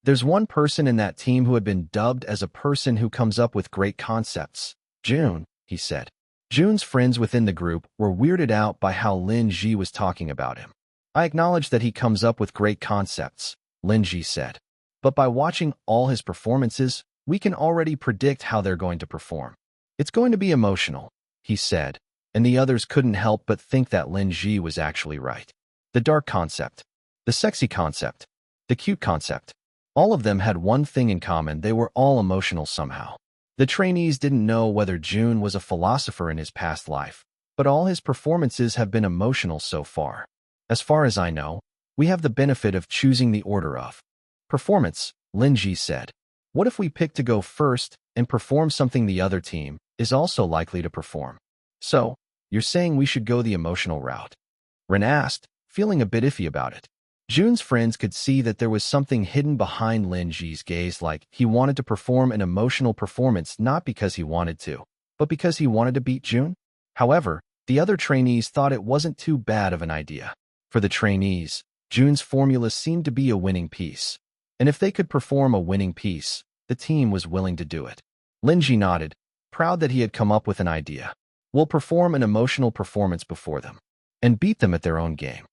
A: There's one person in that team who had been dubbed as a person who comes up with great concepts. Jun, he said. Jun's friends within the group were weirded out by how Lin Ji was talking about him. I acknowledge that he comes up with great concepts, Lin Ji said. But by watching all his performances, we can already predict how they're going to perform. It's going to be emotional, he said, and the others couldn't help but think that Lin Ji was actually right. The dark concept, the sexy concept, the cute concept, all of them had one thing in common: they were all emotional somehow. The trainees didn't know whether Jun was a philosopher in his past life, but all his performances have been emotional so far. As far as I know, we have the benefit of choosing the order of performance, Lin Ji said. What if we pick to go first and perform something the other team is also likely to perform? So, you're saying we should go the emotional route? Ren asked, feeling a bit iffy about it. Jun's friends could see that there was something hidden behind Lin Ji's gaze, like he wanted to perform an emotional performance not because he wanted to, but because he wanted to beat Jun. However, the other trainees thought it wasn't too bad of an idea. For the trainees, Jun's formula seemed to be a winning piece. And if they could perform a winning piece, the team was willing to do it. Lin Ji nodded, proud that he had come up with an idea. We'll perform an emotional performance before them and beat them at their own game.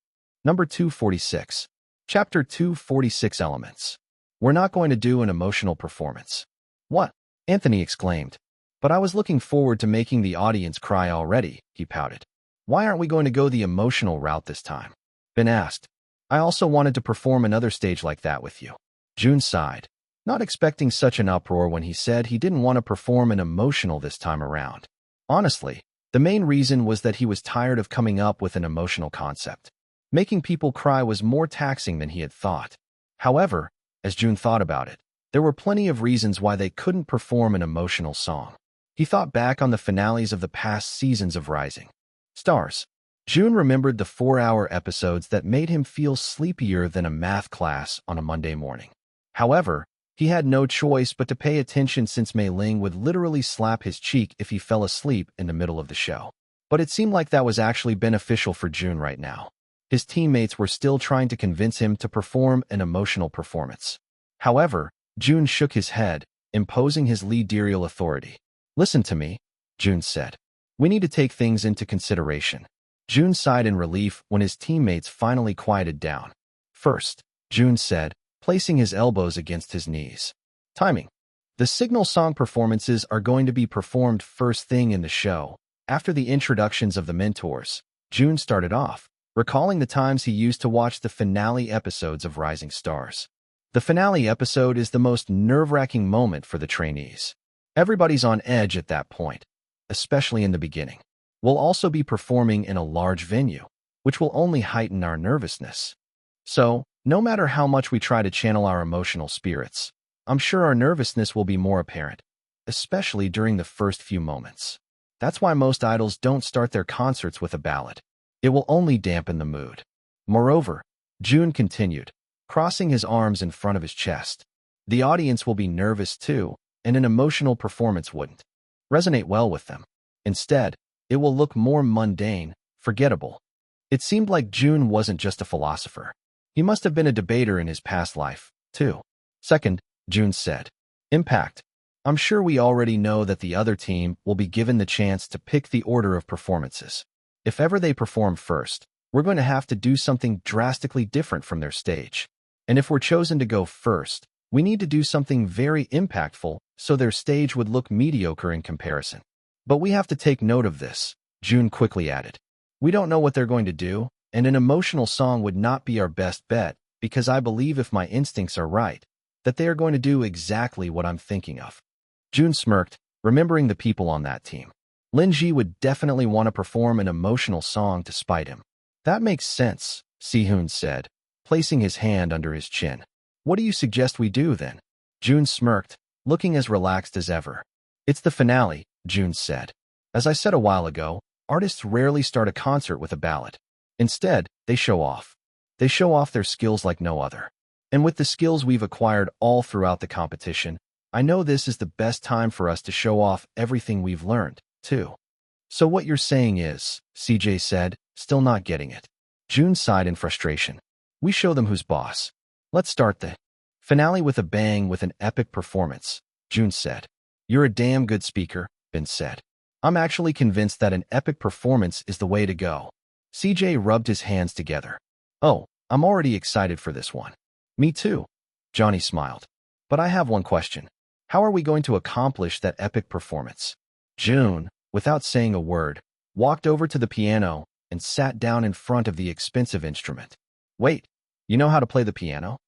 A: Number 246. Chapter 246 Elements. We're not going to do an emotional performance. What? Anthony exclaimed. But I was looking forward to making the audience cry already, he pouted. Why aren't we going to go the emotional route this time? Ben asked. I also wanted to perform another stage like that with you. Jun sighed, not expecting such an uproar when he said he didn't want to perform an emotional this time around. Honestly, the main reason was that he was tired of coming up with an emotional concept. Making people cry was more taxing than he had thought. However, as Jun thought about it, there were plenty of reasons why they couldn't perform an emotional song. He thought back on the finales of the past seasons of Rising Stars. Jun remembered the 4-hour episodes that made him feel sleepier than a math class on a Monday morning. However, he had no choice but to pay attention since Mei Ling would literally slap his cheek if he fell asleep in the middle of the show. But it seemed like that was actually beneficial for Jun right now. His teammates were still trying to convince him to perform an emotional performance. However, Jun shook his head, imposing his leaderial authority. "Listen to me," Jun said. "We need to take things into consideration." Jun sighed in relief when his teammates finally quieted down. "First," Jun said, placing his elbows against his knees. "Timing. The signal song performances are going to be performed first thing in the show. After the introductions of the mentors, Jun started off, recalling the times he used to watch the finale episodes of Rising Stars. The finale episode is the most nerve-wracking moment for the trainees. Everybody's on edge at that point, especially in the beginning. We'll also be performing in a large venue, which will only heighten our nervousness. So, no matter how much we try to channel our emotional spirits, I'm sure our nervousness will be more apparent, especially during the first few moments. That's why most idols don't start their concerts with a ballad. It will only dampen the mood." Moreover, Jun continued, crossing his arms in front of his chest, "the audience will be nervous too, and an emotional performance wouldn't resonate well with them. Instead, it will look more mundane, forgettable." It seemed like Jun wasn't just a philosopher. He must have been a debater in his past life, too. "Second," Jun said, "impact. I'm sure we already know that the other team will be given the chance to pick the order of performances. If ever they perform first, we're going to have to do something drastically different from their stage. And if we're chosen to go first, we need to do something very impactful so their stage would look mediocre in comparison. But we have to take note of this," Jun quickly added. "We don't know what they're going to do, and an emotional song would not be our best bet because I believe if my instincts are right, that they are going to do exactly what I'm thinking of." Jun smirked, remembering the people on that team. Lin Ji would definitely want to perform an emotional song to spite him. "That makes sense," Si-hoon said, placing his hand under his chin. "What do you suggest we do then?" Jun smirked, looking as relaxed as ever. "It's the finale," Jun said. "As I said a while ago, artists rarely start a concert with a ballad. Instead, they show off. They show off their skills like no other. And with the skills we've acquired all throughout the competition, I know this is the best time for us to show off everything we've learned, too." "So what you're saying is," CJ said, still not getting it. Jun sighed in frustration. "We show them who's boss. Let's start the finale with a bang with an epic performance," Jun said. "You're a damn good speaker," Ben said. "I'm actually convinced that an epic performance is the way to go." CJ rubbed his hands together. "Oh, I'm already excited for this one." "Me too," Johnny smiled. "But I have one question. How are we going to accomplish that epic performance?" Jun, without saying a word, walked over to the piano and sat down in front of the expensive instrument. "Wait, you know how to play the piano?"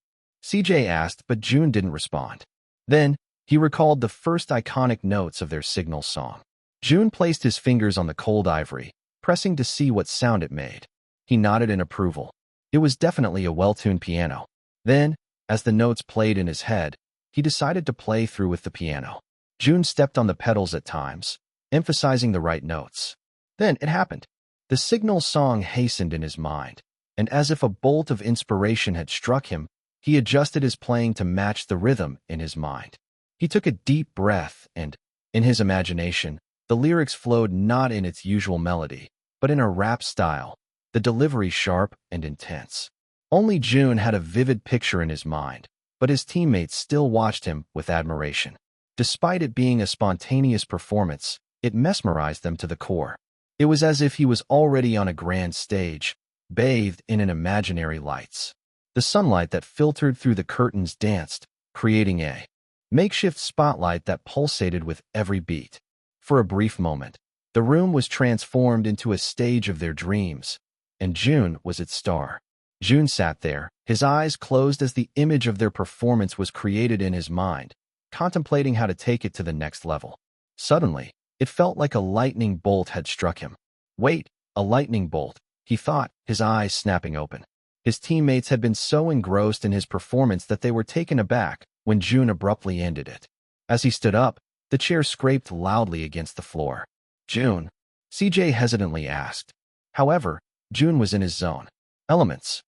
A: CJ asked, but Jun didn't respond. Then, he recalled the first iconic notes of their signal song. Jun placed his fingers on the cold ivory, pressing to see what sound it made. He nodded in approval. It was definitely a well-tuned piano. Then, as the notes played in his head, he decided to play through with the piano. Jun stepped on the pedals at times, emphasizing the right notes. Then it happened. The signal song hastened in his mind, and as if a bolt of inspiration had struck him, he adjusted his playing to match the rhythm in his mind. He took a deep breath and, in his imagination, the lyrics flowed not in its usual melody, but in a rap style, the delivery sharp and intense. Only Jun had a vivid picture in his mind, but his teammates still watched him with admiration. Despite it being a spontaneous performance, it mesmerized them to the core. It was as if he was already on a grand stage, bathed in an imaginary lights. The sunlight that filtered through the curtains danced, creating a makeshift spotlight that pulsated with every beat. For a brief moment, the room was transformed into a stage of their dreams, and Jun was its star. Jun sat there, his eyes closed as the image of their performance was created in his mind, contemplating how to take it to the next level. Suddenly, it felt like a lightning bolt had struck him. "Wait, a lightning bolt," he thought, his eyes snapping open. His teammates had been so engrossed in his performance that they were taken aback when Jun abruptly ended it. As he stood up, the chair scraped loudly against the floor. "Jun?" CJ hesitantly asked. However, Jun was in his zone. Elements.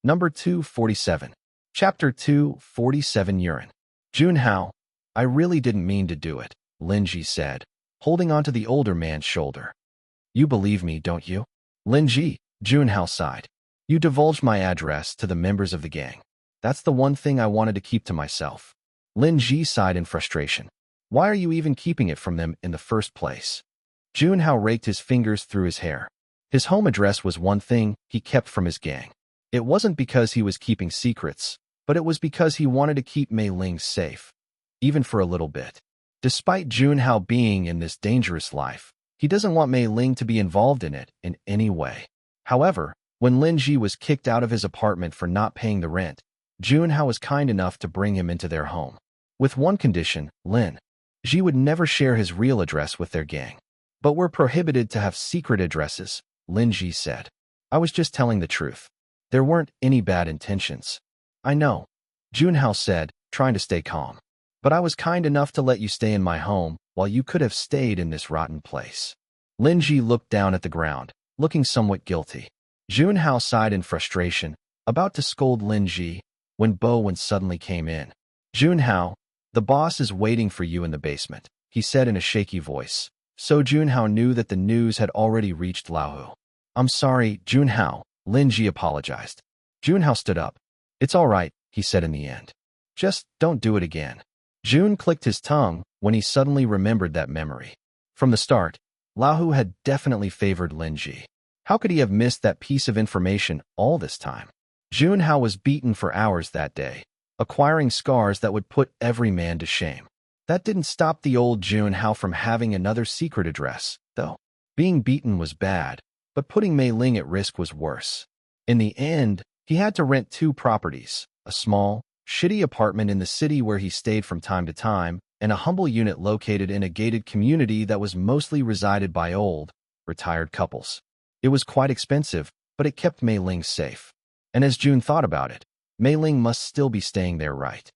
A: Number 247. Chapter 247 Urine. "Jun Hao, I really didn't mean to do it," Lin Ji said, holding onto the older man's shoulder. You believe me, don't you? Lin Ji, Jun Hao sighed. You divulged my address to the members of the gang. That's the one thing I wanted to keep to myself. Lin Ji sighed in frustration. Why are you even keeping it from them in the first place? Jun Hao raked his fingers through his hair. His home address was one thing he kept from his gang. It wasn't because he was keeping secrets, but it was because he wanted to keep Mei Ling safe, even for a little bit. Despite Jun Hao being in this dangerous life, he doesn't want Mei Ling to be involved in it in any way. However, when Lin Ji was kicked out of his apartment for not paying the rent, Jun Hao was kind enough to bring him into their home. With one condition, Lin Ji would never share his real address with their gang. But we're prohibited to have secret addresses, Lin Ji said. I was just telling the truth. There weren't any bad intentions. I know, Jun Hao said, trying to stay calm. But I was kind enough to let you stay in my home while you could have stayed in this rotten place. Lin Ji looked down at the ground, looking somewhat guilty. Jun Hao sighed in frustration, about to scold Lin Ji, when Bowen suddenly came in. Jun Hao, the boss is waiting for you in the basement, he said in a shaky voice. So Jun Hao knew that the news had already reached Laohu. I'm sorry, Jun Hao, Lin Ji apologized. Jun Hao stood up. It's all right, he said in the end. Just don't do it again. Jun clicked his tongue when he suddenly remembered that memory. From the start, Laohu had definitely favored Lin Ji. How could he have missed that piece of information all this time? Jun Hao was beaten for hours that day, acquiring scars that would put every man to shame. That didn't stop the old Jun Hao from having another secret address, though. Being beaten was bad, but putting Mei Ling at risk was worse. In the end, he had to rent 2 properties, a small, shitty apartment in the city where he stayed from time to time, and a humble unit located in a gated community that was mostly resided by old, retired couples. It was quite expensive, but it kept Mei Ling safe. And as Jun thought about it, Mei Ling must still be staying there right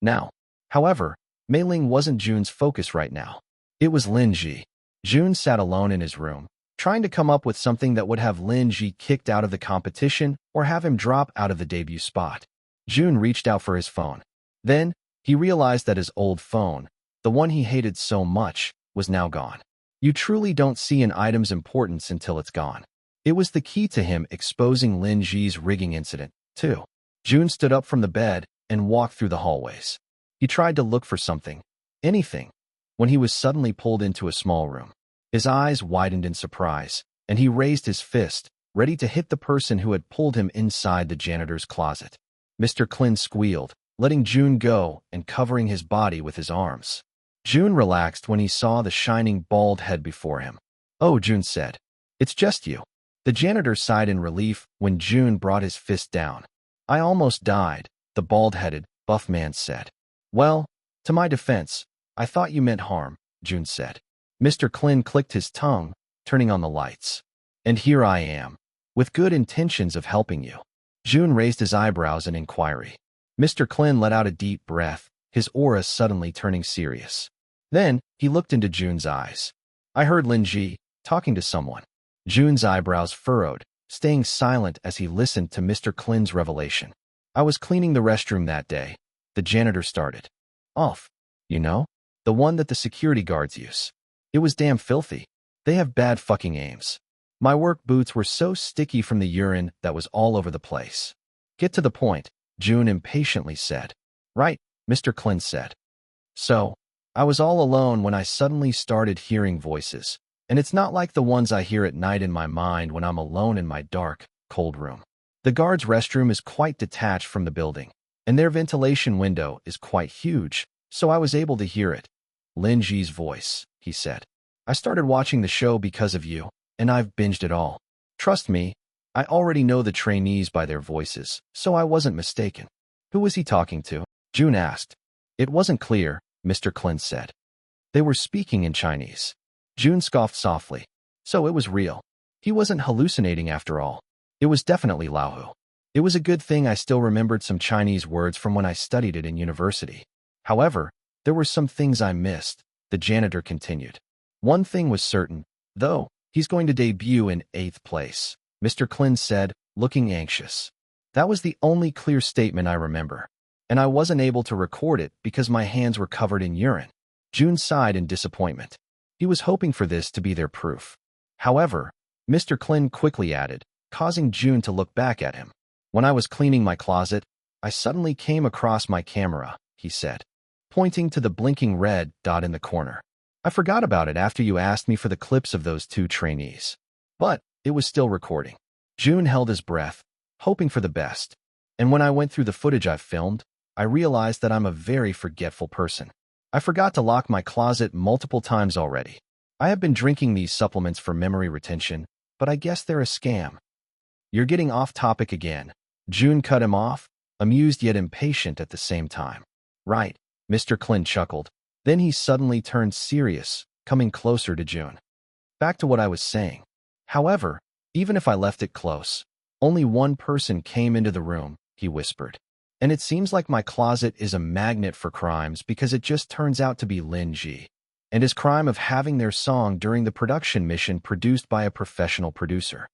A: now. However, Mei Ling wasn't Jun's focus right now. It was Lin Ji. Jun sat alone in his room, trying to come up with something that would have Lin Ji kicked out of the competition or have him drop out of the debut spot. Jun reached out for his phone. Then, he realized that his old phone, the one he hated so much, was now gone. You truly don't see an item's importance until it's gone. It was the key to him exposing Lin Ji's rigging incident, too. Jun stood up from the bed and walked through the hallways. He tried to look for something, anything, when he was suddenly pulled into a small room. His eyes widened in surprise, and he raised his fist, ready to hit the person who had pulled him inside the janitor's closet. Mr. Klin squealed, letting Jun go and covering his body with his arms. Jun relaxed when he saw the shining bald head before him. Oh, Jun said. It's just you. The janitor sighed in relief when Jun brought his fist down. I almost died, the bald-headed, buff man said. Well, to my defense, I thought you meant harm, Jun said. Mr. Klin clicked his tongue, turning on the lights. And here I am, with good intentions of helping you. Jun raised his eyebrows in inquiry. Mr. Klin let out a deep breath, his aura suddenly turning serious. Then, he looked into Jun's eyes. I heard Lin Ji talking to someone. Jun's eyebrows furrowed, staying silent as he listened to Mr. Klin's revelation. I was cleaning the restroom that day. The janitor started. Off. You know? The one that the security guards use. It was damn filthy. They have bad fucking aims. My work boots were so sticky from the urine that was all over the place. Get to the point, Jun impatiently said. Right, Mr. Klin said. So, I was all alone when I suddenly started hearing voices, and it's not like the ones I hear at night in my mind when I'm alone in my dark, cold room. The guards' restroom is quite detached from the building, and their ventilation window is quite huge, so I was able to hear it. Lin Ji's voice, he said. I started watching the show because of you, and I've binged it all. Trust me, I already know the trainees by their voices, so I wasn't mistaken. Who was he talking to? Jun asked. It wasn't clear, Mr. Klin said. They were speaking in Chinese. Jun scoffed softly. So it was real. He wasn't hallucinating after all. It was definitely Laohu. It was a good thing I still remembered some Chinese words from when I studied it in university. However, there were some things I missed, the janitor continued. One thing was certain, though, he's going to debut in 8th place, Mr. Klin said, looking anxious. That was the only clear statement I remember, and I wasn't able to record it because my hands were covered in urine. Jun sighed in disappointment. He was hoping for this to be their proof. However, Mr. Klin quickly added, causing Jun to look back at him. When I was cleaning my closet, I suddenly came across my camera, he said, pointing to the blinking red dot in the corner. I forgot about it after you asked me for the clips of those two trainees. But it was still recording. Jun held his breath, hoping for the best. And when I went through the footage I filmed, I realized that I'm a very forgetful person. I forgot to lock my closet multiple times already. I have been drinking these supplements for memory retention, but I guess they're a scam. You're getting off topic again. Jun cut him off, amused yet impatient at the same time. Right, Mr. Klin chuckled. Then he suddenly turned serious, coming closer to Jun. Back to what I was saying. However, even if I left it close, only one person came into the room, he whispered. And it seems like my closet is a magnet for crimes because it just turns out to be Lin Ji and his crime of having their song during the production mission produced by a professional producer.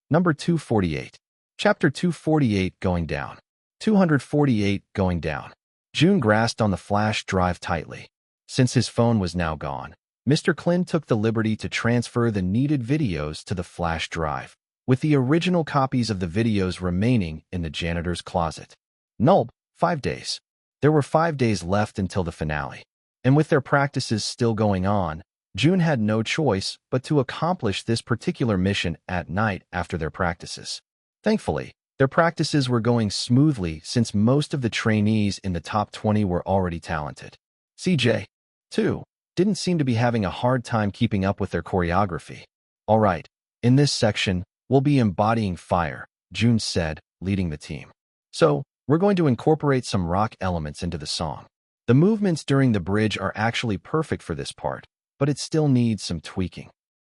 A: Number 248. Chapter 248 going down. 248 going down. Jun grasped on the flash drive tightly. Since his phone was now gone, Mr. Klin took the liberty to transfer the needed videos to the flash drive, with the original copies of the videos remaining in the janitor's closet. Nulb, 5 days. There were 5 days left until the finale. And with their practices still going on, Jun had no choice but to accomplish this particular mission at night after their practices. Thankfully, their practices were going smoothly since most of the trainees in the top 20 were already talented. CJ, too, didn't seem to be having a hard time keeping up with their choreography. All right, in this section, we'll be embodying fire, Jun said, leading the team. So, we're going to incorporate some rock elements into the song. The movements during the bridge are actually perfect for this part, but it still needs some tweaking.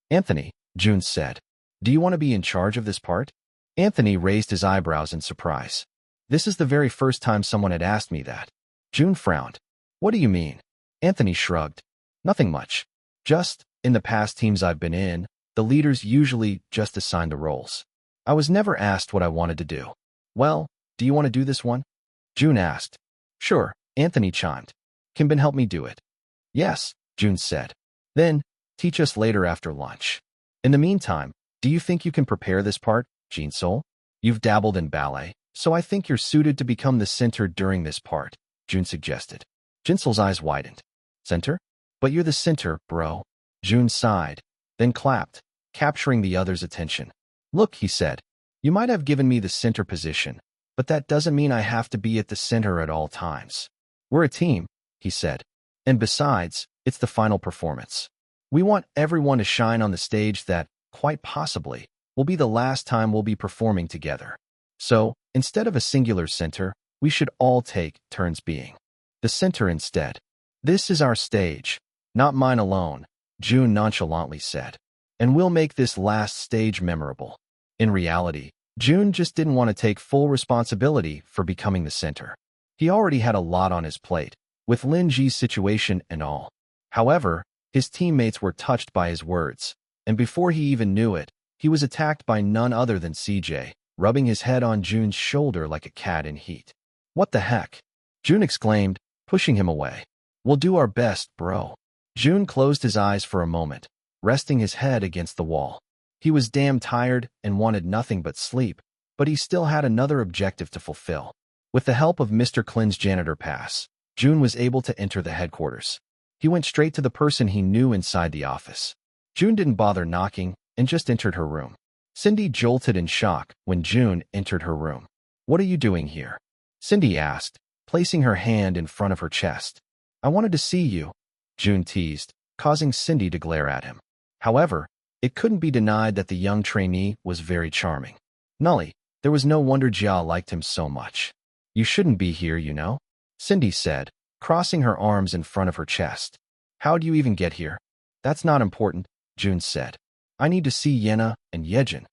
A: Anthony, Jun said, do you want to be in charge of this part? Anthony raised his eyebrows in surprise. This is the very first time someone had asked me that. Jun frowned. What do you mean? Anthony shrugged. Nothing much. Just, in the past teams I've been in, the leaders usually just assign the roles. I was never asked what I wanted to do. Well, do you want to do this one? Jun asked. Sure, Anthony chimed. Can Ben help me do it? Yes, Jun said. Then, teach us later after lunch. In the meantime, do you think you can prepare this part, Jin-sol? You've dabbled in ballet, so I think you're suited to become the center during this part, Jun suggested. Jin-sol's eyes widened. Center? But you're the center, bro. Jun sighed, then clapped, capturing the other's attention. Look, he said, you might have given me the center position, but that doesn't mean I have to be at the center at all times. We're a team, he said. And besides, it's the final performance. We want everyone to shine on the stage that, quite possibly, will be the last time we'll be performing together. So, instead of a singular center, we should all take turns being the center instead. This is our stage, not mine alone, Jun nonchalantly said. And we'll make this last stage memorable. In reality, Jun just didn't want to take full responsibility for becoming the center. He already had a lot on his plate, with Lin Ji's situation and all. However, his teammates were touched by his words, and before he even knew it, he was attacked by none other than CJ, rubbing his head on Jun's shoulder like a cat in heat. What the heck? Jun exclaimed, pushing him away. We'll do our best, bro. Jun closed his eyes for a moment, resting his head against the wall. He was damn tired and wanted nothing but sleep, but he still had another objective to fulfill. With the help of Mr. Klin's janitor pass, Jun was able to enter the headquarters. He went straight to the person he knew inside the office. Jun didn't bother knocking and just entered her room. Cindy jolted in shock when Jun entered her room. What are you doing here? Cindy asked, placing her hand in front of her chest. I wanted to see you, Jun teased, causing Cindy to glare at him. However, it couldn't be denied that the young trainee was very charming. Nully, there was no wonder Jia liked him so much. You shouldn't be here, you know, Cindy said, crossing her arms in front of her chest. How'd you even get here? That's not important, Jun said. I need to see Yena and Yejin.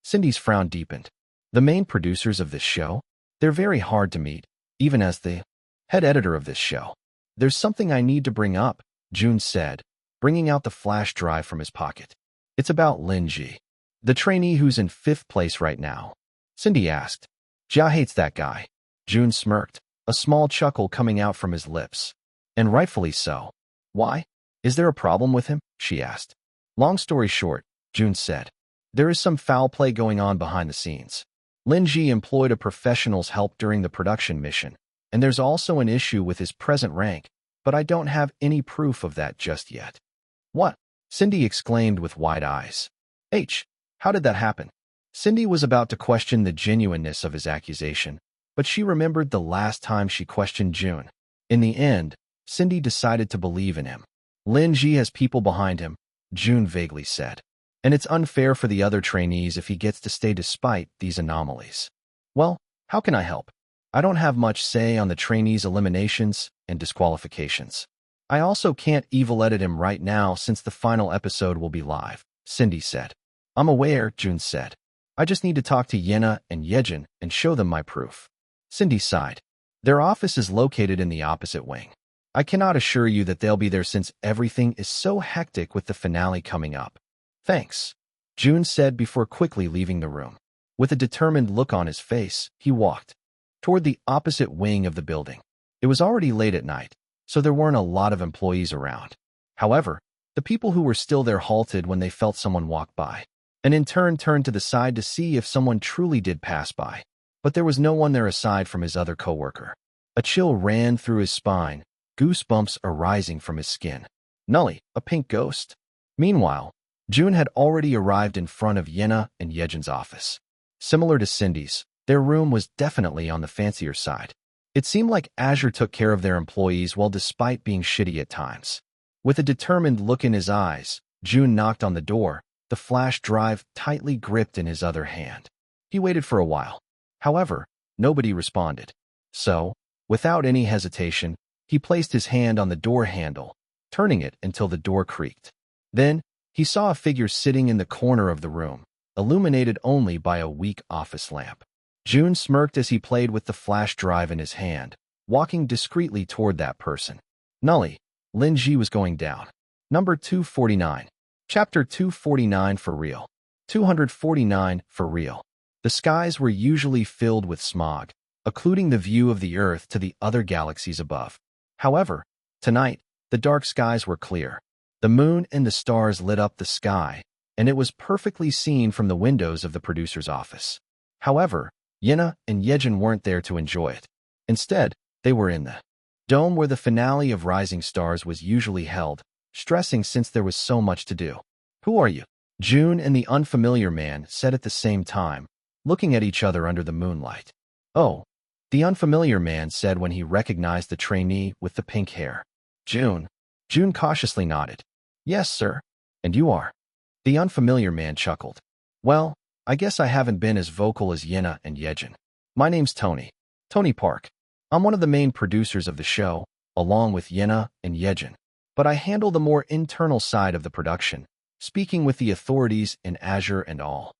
A: Cindy's frown deepened. The main producers of this show? They're very hard to meet, even as the head editor of this show. There's something I need to bring up, Jun said, bringing out the flash drive from his pocket. It's about Lin Ji, the trainee who's in 5th place right now. Cindy asked. Jia hates that guy. Jun smirked, a small chuckle coming out from his lips. And rightfully so. Why? Is there a problem with him? She asked. Long story short, Jun said. There is some foul play going on behind the scenes. Lin Ji employed a professional's help during the production mission, and there's also an issue with his present rank, but I don't have any proof of that just yet. What? Cindy exclaimed with wide eyes. How did that happen? Cindy was about to question the genuineness of his accusation, but she remembered the last time she questioned Jun. In the end, Cindy decided to believe in him. Lin Ji has people behind him, Jun vaguely said. And it's unfair for the other trainees if he gets to stay despite these anomalies. Well, how can I help? I don't have much say on the trainees' eliminations and disqualifications. I also can't evil edit him right now since the final episode will be live, Cindy said. I'm aware, Jun said. I just need to talk to Yena and Yejin and show them my proof. Cindy sighed. Their office is located in the opposite wing. I cannot assure you that they'll be there since everything is so hectic with the finale coming up. Thanks, Jun said before quickly leaving the room. With a determined look on his face, he walked toward the opposite wing of the building. It was already late at night, so there weren't a lot of employees around. However, the people who were still there halted when they felt someone walk by, and in turn turned to the side to see if someone truly did pass by. But there was no one there aside from his other coworker. A chill ran through his spine, goosebumps arising from his skin. Nully, a pink ghost. Meanwhile, Jun had already arrived in front of Yena and Yejin's office. Similar to Cindy's, their room was definitely on the fancier side. It seemed like Azure took care of their employees well despite being shitty at times. With a determined look in his eyes, Jun knocked on the door, the flash drive tightly gripped in his other hand. He waited for a while. However, nobody responded. So, without any hesitation, he placed his hand on the door handle, turning it until the door creaked. Then, he saw a figure sitting in the corner of the room, illuminated only by a weak office lamp. Jun smirked as he played with the flash drive in his hand, walking discreetly toward that person. Nully, Lin Ji was going down. Number 249. Chapter 249 for real. 249 for real. The skies were usually filled with smog, occluding the view of the Earth to the other galaxies above. However, tonight, the dark skies were clear. The moon and the stars lit up the sky, and it was perfectly seen from the windows of the producer's office. However, Yena and Yejin weren't there to enjoy it. Instead, they were in the dome where the finale of Rising Stars was usually held, stressing since there was so much to do. Who are you? Jun and the unfamiliar man said at the same time, looking at each other under the moonlight. Oh, the unfamiliar man said when he recognized the trainee with the pink hair. Jun cautiously nodded. Yes, sir. And you are? The unfamiliar man chuckled. Well, I guess I haven't been as vocal as Yena and Yejin. My name's Tony Park. I'm one of the main producers of the show, along with Yena and Yejin. But I handle the more internal side of the production, speaking with the authorities in Azure and all.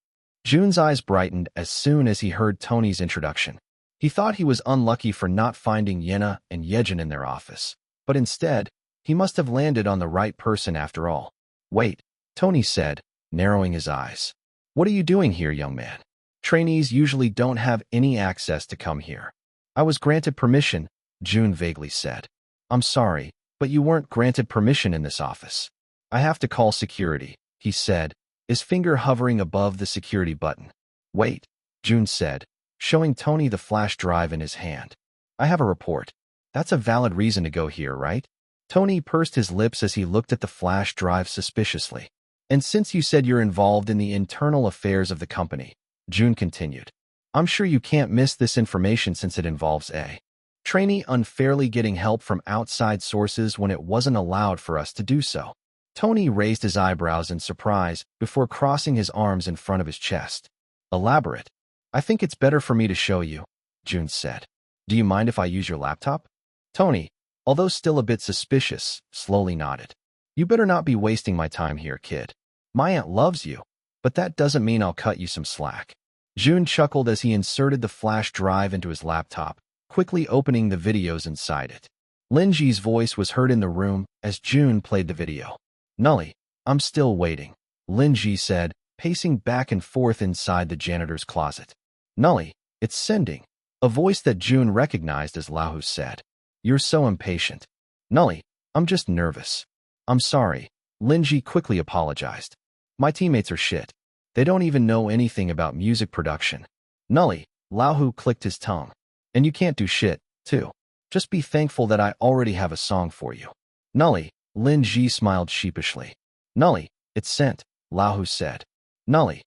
A: Jun's eyes brightened as soon as he heard Tony's introduction. He thought he was unlucky for not finding Yena and Yejin in their office, but instead, he must have landed on the right person after all. Wait, Tony said, narrowing his eyes. What are you doing here, young man? Trainees usually don't have any access to come here. I was granted permission, Jun vaguely said. I'm sorry, but you weren't granted permission in this office. I have to call security, he said, his finger hovering above the security button. Wait, Jun said, showing Tony the flash drive in his hand. I have a report. That's a valid reason to go here, right? Tony pursed his lips as he looked at the flash drive suspiciously. And since you said you're involved in the internal affairs of the company, Jun continued, I'm sure you can't miss this information since it involves a trainee unfairly getting help from outside sources when it wasn't allowed for us to do so. Tony raised his eyebrows in surprise before crossing his arms in front of his chest. Elaborate. I think it's better for me to show you, Jun said. Do you mind if I use your laptop? Tony, although still a bit suspicious, slowly nodded. You better not be wasting my time here, kid. My aunt loves you, but that doesn't mean I'll cut you some slack. Jun chuckled as he inserted the flash drive into his laptop, quickly opening the videos inside it. Lin Ji's voice was heard in the room as Jun played the video. Nully, I'm still waiting, Lin Ji said, pacing back and forth inside the janitor's closet. Nully, it's sending. A voice that Jun recognized as Lahu said. You're so impatient. Nully, I'm just nervous. I'm sorry, Lin Ji quickly apologized. My teammates are shit. They don't even know anything about music production. Nully, Lao clicked his tongue. And you can't do shit, too. Just be thankful that I already have a song for you. Nully, Lin Ji smiled sheepishly. Nully, it's sent, Lao said. Nully.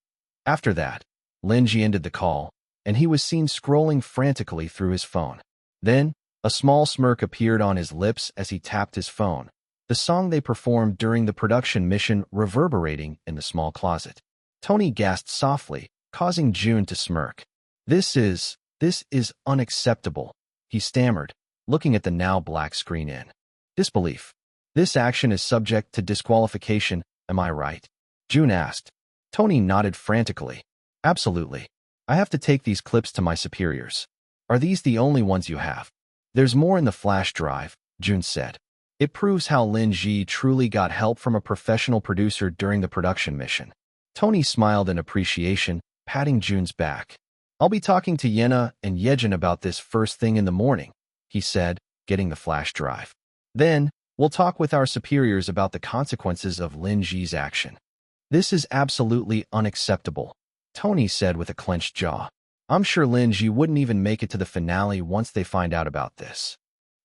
A: After that, Lin Ji ended the call, and he was seen scrolling frantically through his phone. Then, a small smirk appeared on his lips as he tapped his phone, the song they performed during the production mission reverberating in the small closet. Tony gasped softly, causing Jun to smirk. This is unacceptable, he stammered, looking at the now black screen in disbelief. This action is subject to disqualification, am I right? Jun asked. Tony nodded frantically. Absolutely. I have to take these clips to my superiors. Are these the only ones you have? There's more in the flash drive, Jun said. It proves how Lin Ji truly got help from a professional producer during the production mission. Tony smiled in appreciation, patting Jun's back. I'll be talking to Yena and Yejin about this first thing in the morning, he said, getting the flash drive. Then, we'll talk with our superiors about the consequences of Lin Ji's action. This is absolutely unacceptable, Tony said with a clenched jaw. I'm sure Lin Ji wouldn't even make it to the finale once they find out about this.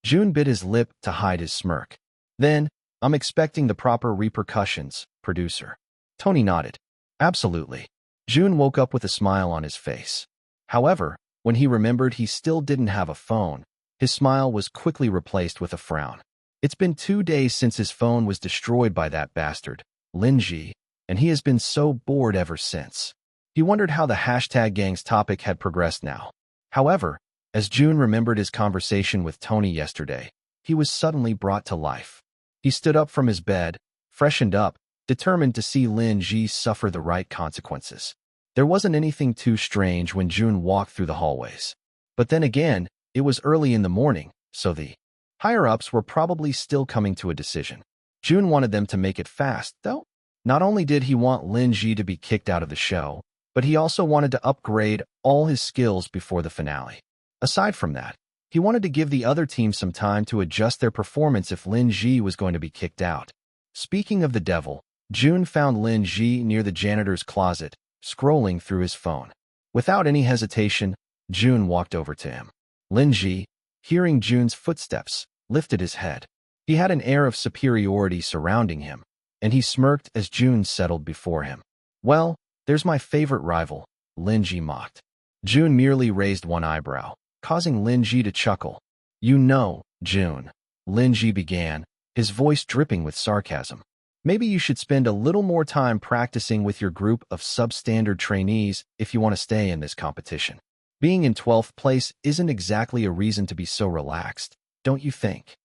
A: Jun bit his lip to hide his smirk. Then, I'm expecting the proper repercussions, producer. Tony nodded. Absolutely. Jun woke up with a smile on his face. However, when he remembered he still didn't have a phone, his smile was quickly replaced with a frown. It's been 2 days since his phone was destroyed by that bastard, Lin Ji, and he has been so bored ever since. He wondered how the #gangs topic had progressed now. However, as Jun remembered his conversation with Tony yesterday, he was suddenly brought to life. He stood up from his bed, freshened up, determined to see Lin Ji suffer the right consequences. There wasn't anything too strange when Jun walked through the hallways. But then again, it was early in the morning, so the higher-ups were probably still coming to a decision. Jun wanted them to make it fast, though. Not only did he want Lin Ji to be kicked out of the show, but he also wanted to upgrade all his skills before the finale. Aside from that, he wanted to give the other team some time to adjust their performance if Lin Ji was going to be kicked out. Speaking of the devil, Jun found Lin Ji near the janitor's closet, scrolling through his phone. Without any hesitation, Jun walked over to him. Lin Ji, hearing Jun's footsteps, lifted his head. He had an air of superiority surrounding him, and he smirked as Jun settled before him. Well, there's my favorite rival, Lin Ji mocked. Jun merely raised one eyebrow, causing Lin Ji to chuckle. You know, Jun, Lin Ji began, his voice dripping with sarcasm. Maybe you should spend a little more time practicing with your group of substandard trainees if you want to stay in this competition. Being in 12th place isn't exactly a reason to be so relaxed, don't you think?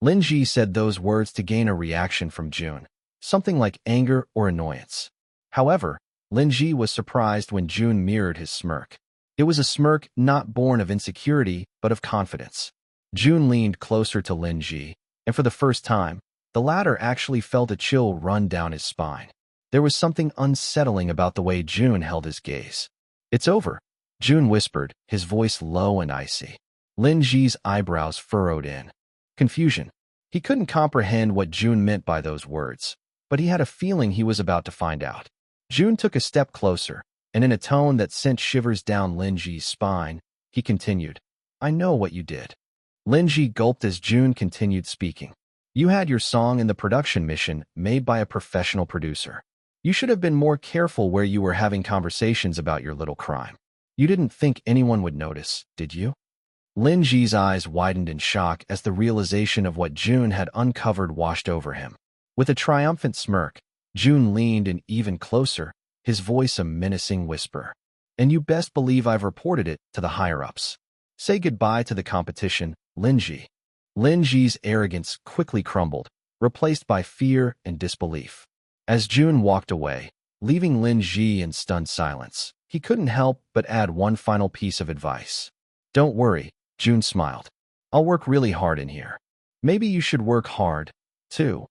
A: Lin Ji said those words to gain a reaction from Jun, something like anger or annoyance. However, Lin Ji was surprised when Jun mirrored his smirk. It was a smirk not born of insecurity, but of confidence. Jun leaned closer to Lin Ji, and for the first time, the latter actually felt a chill run down his spine. There was something unsettling about the way Jun held his gaze. It's over, Jun whispered, his voice low and icy. Lin Ji's eyebrows furrowed in confusion. He couldn't comprehend what Jun meant by those words, but he had a feeling he was about to find out. Jun took a step closer, and in a tone that sent shivers down Lin Ji's spine, he continued, I know what you did. Lin Ji gulped as Jun continued speaking. You had your song in the production mission made by a professional producer. You should have been more careful where you were having conversations about your little crime. You didn't think anyone would notice, did you? Lin Ji's eyes widened in shock as the realization of what Jun had uncovered washed over him. With a triumphant smirk, Jun leaned in even closer, his voice a menacing whisper. And you best believe I've reported it to the higher-ups. Say goodbye to the competition, Lin Ji. Lin Ji's arrogance quickly crumbled, replaced by fear and disbelief. As Jun walked away, leaving Lin Ji in stunned silence, he couldn't help but add one final piece of advice. Don't worry, Jun smiled. I'll work really hard in here. Maybe you should work hard, too.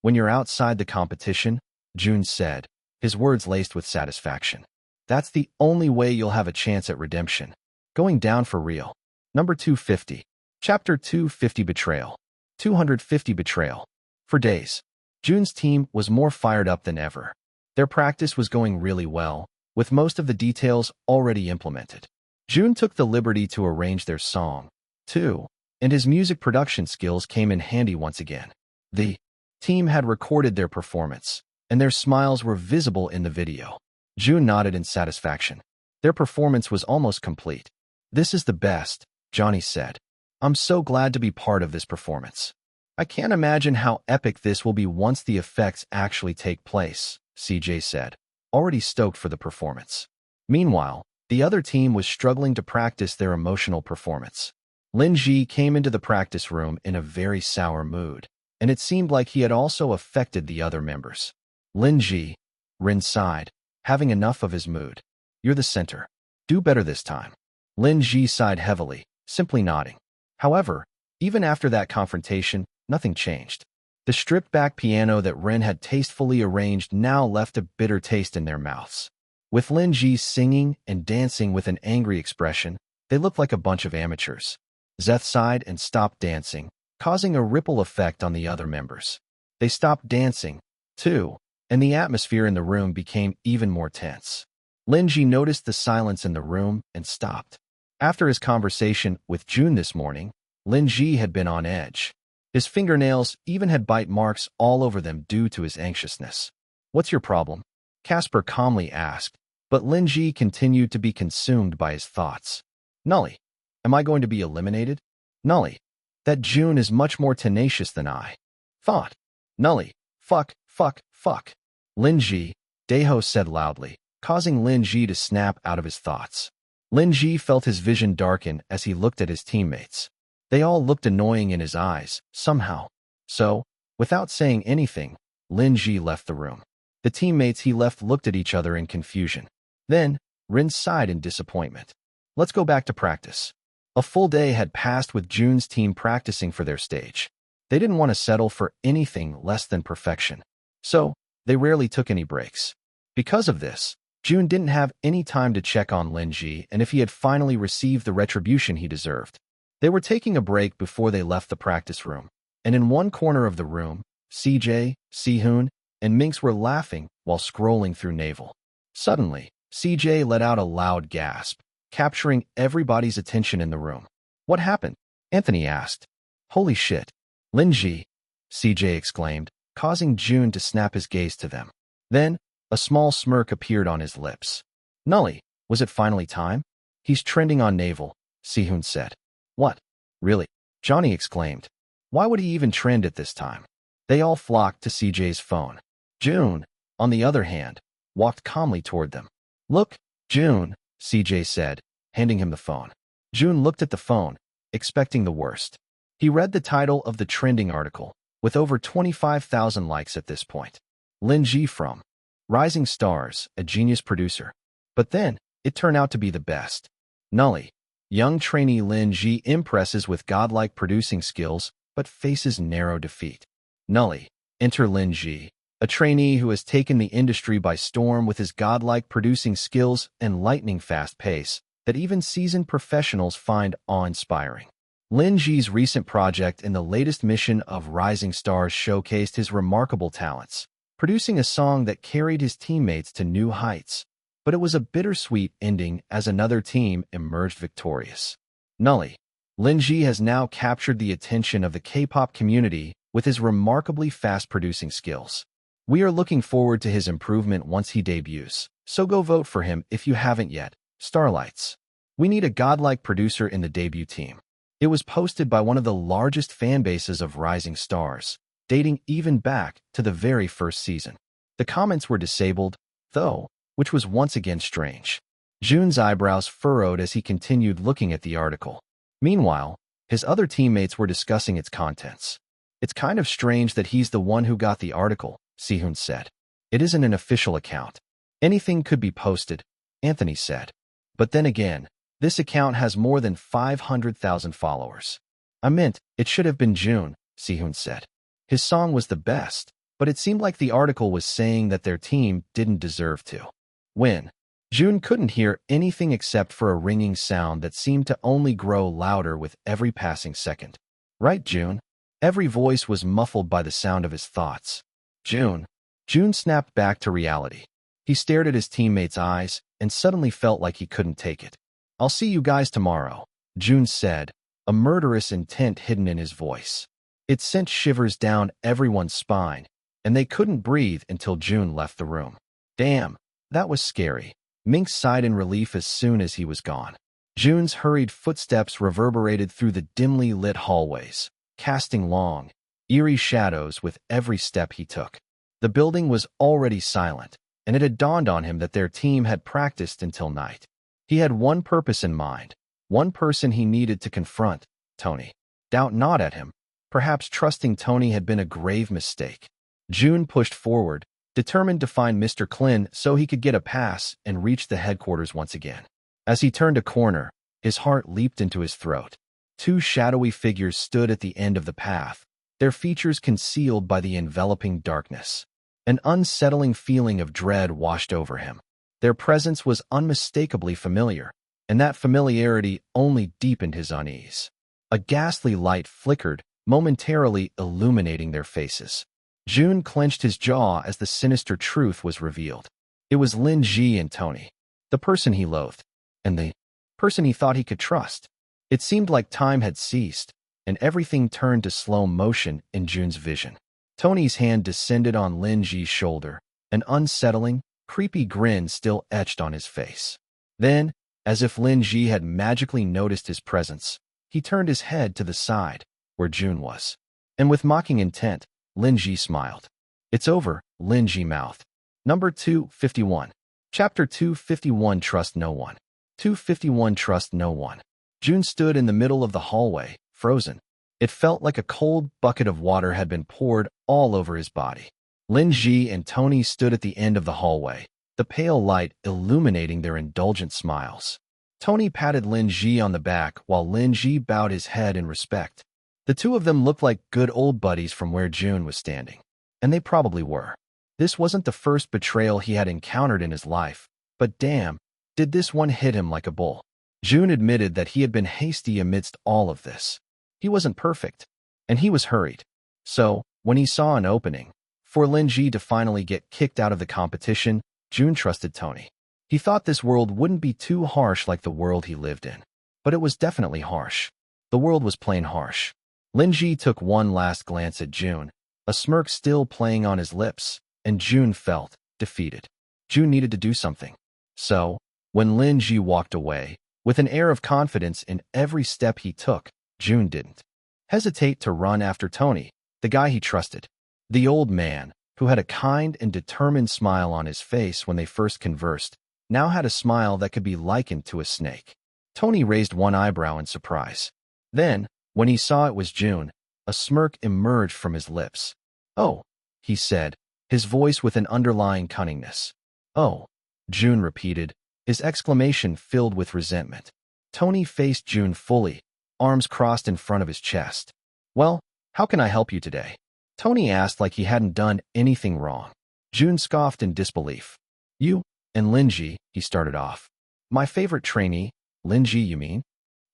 A: When you're outside the competition, Jun said, his words laced with satisfaction. That's the only way you'll have a chance at redemption. Going down for real. Number 250. Chapter 250 Betrayal. 250 Betrayal. For days, Jun's team was more fired up than ever. Their practice was going really well, with most of the details already implemented. Jun took the liberty to arrange their song, too, and his music production skills came in handy once again. The team had recorded their performance, and their smiles were visible in the video. Jun nodded in satisfaction. Their performance was almost complete. "This is the best," Johnny said. "I'm so glad to be part of this performance. I can't imagine how epic this will be once the effects actually take place," CJ said, already stoked for the performance. Meanwhile, the other team was struggling to practice their emotional performance. Lin Ji came into the practice room in a very sour mood, and it seemed like he had also affected the other members. "Lin Ji," Rin sighed, having enough of his mood. "You're the center. Do better this time." Lin Ji sighed heavily, simply nodding. However, even after that confrontation, nothing changed. The stripped-back piano that Rin had tastefully arranged now left a bitter taste in their mouths. With Lin Ji singing and dancing with an angry expression, they looked like a bunch of amateurs. Zeth sighed and stopped dancing, causing a ripple effect on the other members. They stopped dancing, too, and the atmosphere in the room became even more tense. Lin Ji noticed the silence in the room and stopped. After his conversation with Jun this morning, Lin Ji had been on edge. His fingernails even had bite marks all over them due to his anxiousness. "What's your problem?" Casper calmly asked, but Lin Ji continued to be consumed by his thoughts. "Nully, am I going to be eliminated? Nully, that Jun is much more tenacious than I thought. Nully, fuck, fuck, fuck." Lin Ji, Daeho said loudly, causing Lin Ji to snap out of his thoughts. Lin Ji felt his vision darken as he looked at his teammates. They all looked annoying in his eyes, somehow. So, without saying anything, Lin Ji left the room. The teammates he left looked at each other in confusion. Then, Rin sighed in disappointment. "Let's go back to practice." A full day had passed with Jun's team practicing for their stage. They didn't want to settle for anything less than perfection. So, they rarely took any breaks. Because of this, Jun didn't have any time to check on Lin Ji and if he had finally received the retribution he deserved. They were taking a break before they left the practice room, and in one corner of the room, CJ, Sihoon, and Minx were laughing while scrolling through Naval. Suddenly, CJ let out a loud gasp, capturing everybody's attention in the room. "What happened?" Anthony asked. "Holy shit. Lin Ji," CJ exclaimed, causing Jun to snap his gaze to them. Then, a small smirk appeared on his lips. "Nully, was it finally time?" "He's trending on Naval," Sihoon said. "What? Really?" Johnny exclaimed. "Why would he even trend at this time?" They all flocked to CJ's phone. Jun, on the other hand, walked calmly toward them. "Look, Jun," CJ said, handing him the phone. Jun looked at the phone, expecting the worst. He read the title of the trending article, with over 25,000 likes at this point. Lin Ji from Rising Stars, a genius producer. But then, it turned out to be the best. Nully, young trainee Lin Ji impresses with godlike producing skills, but faces narrow defeat. Nully, enter Lin Ji, a trainee who has taken the industry by storm with his godlike producing skills and lightning-fast pace that even seasoned professionals find awe-inspiring. Lin Ji's recent project in the latest mission of Rising Stars showcased his remarkable talents, producing a song that carried his teammates to new heights. But it was a bittersweet ending as another team emerged victorious. Nully, Lin Ji has now captured the attention of the K-pop community with his remarkably fast producing skills. We are looking forward to his improvement once he debuts, so go vote for him if you haven't yet. Starlights. We need a godlike producer in the debut team. It was posted by one of the largest fan bases of Rising Stars, dating even back to the very first season. The comments were disabled, though, which was once again strange. Jun's eyebrows furrowed as he continued looking at the article. Meanwhile, his other teammates were discussing its contents. "It's kind of strange that he's the one who got the article," Sihoon said. "It isn't an official account. Anything could be posted," Anthony said. "But then again, this account has more than 500,000 followers." "I meant, it should have been Jun," Sihoon said. "His song was the best, but it seemed like the article was saying that their team didn't deserve to win." Jun couldn't hear anything except for a ringing sound that seemed to only grow louder with every passing second. "Right, Jun?" Every voice was muffled by the sound of his thoughts. "Jun, Jun snapped back to reality. He stared at his teammate's eyes and suddenly felt like he couldn't take it. "I'll see you guys tomorrow," Jun said, a murderous intent hidden in his voice. It sent shivers down everyone's spine, and they couldn't breathe until Jun left the room. Damn, that was scary. Mink sighed in relief as soon as he was gone. Jun's hurried footsteps reverberated through the dimly lit hallways, casting long, eerie shadows with every step he took. The building was already silent, and it had dawned on him that their team had practiced until night. He had one purpose in mind, one person he needed to confront, Tony. Doubt not at him. Perhaps trusting Tony had been a grave mistake. Jun pushed forward, determined to find Mr. Klin so he could get a pass and reach the headquarters once again. As he turned a corner, his heart leaped into his throat. Two shadowy figures stood at the end of the path, their features concealed by the enveloping darkness. An unsettling feeling of dread washed over him. Their presence was unmistakably familiar, and that familiarity only deepened his unease. A ghastly light flickered, momentarily illuminating their faces. Jun clenched his jaw as the sinister truth was revealed. It was Lin Ji and Tony, the person he loathed, and the person he thought he could trust. It seemed like time had ceased, and everything turned to slow motion in Jun's vision. Tony's hand descended on Lin Ji's shoulder, an unsettling, creepy grin still etched on his face. Then, as if Lin Ji had magically noticed his presence, he turned his head to the side, where Jun was. And with mocking intent, Lin Ji smiled. "It's over," Lin Ji mouthed. Number 251. Chapter 251. Trust no one. 251. Trust no one. Jun stood in the middle of the hallway, frozen. It felt like a cold bucket of water had been poured all over his body. Lin Ji and Tony stood at the end of the hallway, the pale light illuminating their indulgent smiles. Tony patted Lin Ji on the back while Lin Ji bowed his head in respect. The two of them looked like good old buddies from where Jun was standing. And they probably were. This wasn't the first betrayal he had encountered in his life, but damn, did this one hit him like a bull. Jun admitted that he had been hasty amidst all of this. He wasn't perfect, and he was hurried. So, when he saw an opening, for Lin Ji to finally get kicked out of the competition, Jun trusted Tony. He thought this world wouldn't be too harsh like the world he lived in. But it was definitely harsh. The world was plain harsh. Lin Ji took one last glance at Jun, a smirk still playing on his lips, and Jun felt defeated. Jun needed to do something. So, when Lin Ji walked away, with an air of confidence in every step he took, Jun didn't hesitate to run after Tony, the guy he trusted. The old man, who had a kind and determined smile on his face when they first conversed, now had a smile that could be likened to a snake. Tony raised one eyebrow in surprise. Then, when he saw it was Jun, a smirk emerged from his lips. "Oh," he said, his voice with an underlying cunningness. "Oh," Jun repeated, his exclamation filled with resentment. Tony faced Jun fully, arms crossed in front of his chest. "Well, how can I help you today?" Tony asked like he hadn't done anything wrong. Jun scoffed in disbelief. "You and Lin Ji," he started off. "My favorite trainee, Lin Ji, you mean?"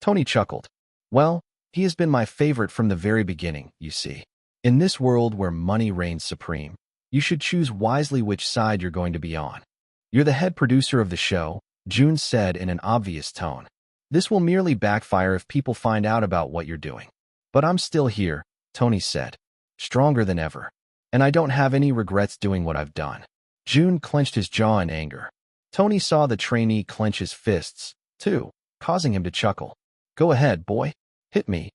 A: Tony chuckled. "Well, he has been my favorite from the very beginning, you see. In this world where money reigns supreme, you should choose wisely which side you're going to be on. You're the head producer of the show," Jun said in an obvious tone. "This will merely backfire if people find out about what you're doing. But I'm still here," Tony said, stronger than ever. "And I don't have any regrets doing what I've done." Jun clenched his jaw in anger. Tony saw the trainee clench his fists, too, causing him to chuckle. "Go ahead, boy. Hit me,"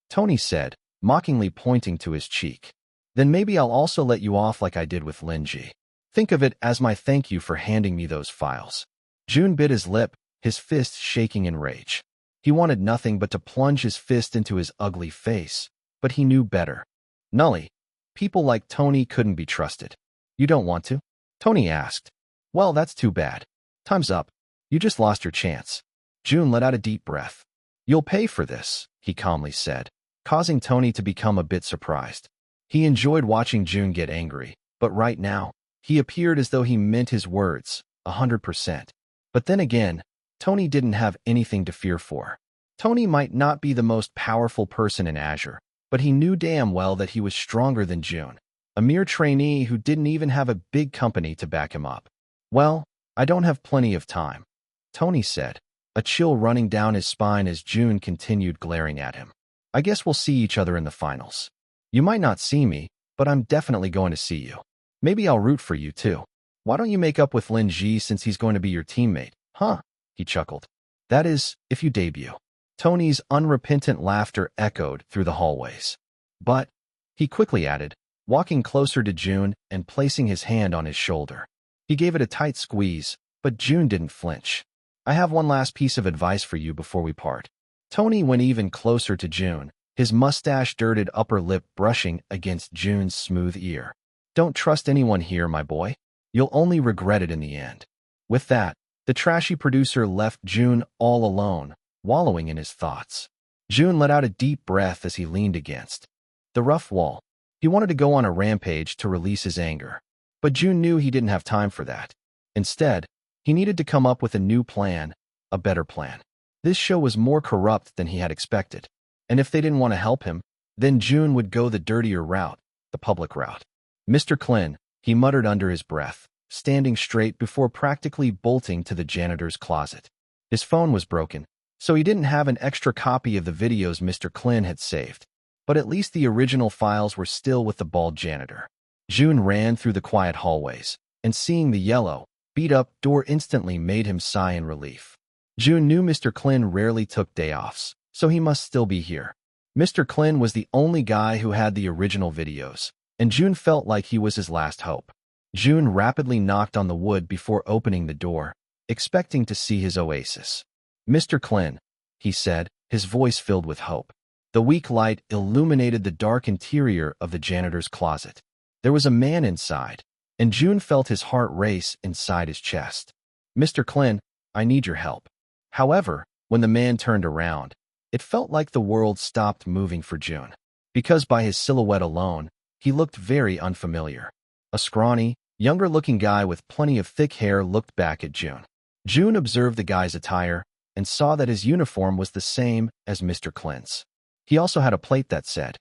A: Tony said, mockingly pointing to his cheek. "Then maybe I'll also let you off like I did with Lin Ji. Think of it as my thank you for handing me those files." Jun bit his lip, his fist shaking in rage. He wanted nothing but to plunge his fist into his ugly face, but he knew better. Nully, people like Tony couldn't be trusted. "You don't want to?" Tony asked. "Well, that's too bad. Time's up. You just lost your chance." Jun let out a deep breath. "You'll pay for this," he calmly said, causing Tony to become a bit surprised. He enjoyed watching Jun get angry, but right now, he appeared as though he meant his words, 100%. But then again, Tony didn't have anything to fear for. Tony might not be the most powerful person in Azure, but he knew damn well that he was stronger than Jun. a mere trainee who didn't even have a big company to back him up. Well, I don't have plenty of time, Tony said, a chill running down his spine as Jun continued glaring at him. I guess we'll see each other in the finals. You might not see me, but I'm definitely going to see you. Maybe I'll root for you too. Why don't you make up with Lin Ji since he's going to be your teammate, huh? He chuckled. That is, if you debut. Tony's unrepentant laughter echoed through the hallways. But, he quickly added, walking closer to Jun and placing his hand on his shoulder. He gave it a tight squeeze, but Jun didn't flinch. I have one last piece of advice for you before we part. Tony went even closer to Jun, his mustache-dirted upper lip brushing against Jun's smooth ear. Don't trust anyone here, my boy. You'll only regret it in the end. With that, the trashy producer left Jun all alone, wallowing in his thoughts. Jun let out a deep breath as he leaned against the rough wall. He wanted to go on a rampage to release his anger. But Jun knew he didn't have time for that. Instead, he needed to come up with a new plan, a better plan. This show was more corrupt than he had expected. And if they didn't want to help him, then Jun would go the dirtier route, the public route. Mr. Klin, he muttered under his breath, standing straight before practically bolting to the janitor's closet. His phone was broken, so he didn't have an extra copy of the videos Mr. Klin had saved. But at least the original files were still with the bald janitor. Jun ran through the quiet hallways, and seeing the yellow, beat-up door instantly made him sigh in relief. Jun knew Mr. Klin rarely took day-offs, so he must still be here. Mr. Klin was the only guy who had the original videos, and Jun felt like he was his last hope. Jun rapidly knocked on the wood before opening the door, expecting to see his oasis. Mr. Klin, he said, his voice filled with hope. The weak light illuminated the dark interior of the janitor's closet. There was a man inside, and Jun felt his heart race inside his chest. Mr. Klin, I need your help. However, when the man turned around, it felt like the world stopped moving for Jun. Because by his silhouette alone, he looked very unfamiliar. A scrawny, younger-looking guy with plenty of thick hair looked back at Jun. Jun observed the guy's attire and saw that his uniform was the same as Mr. Klin's. He also had a plate that said,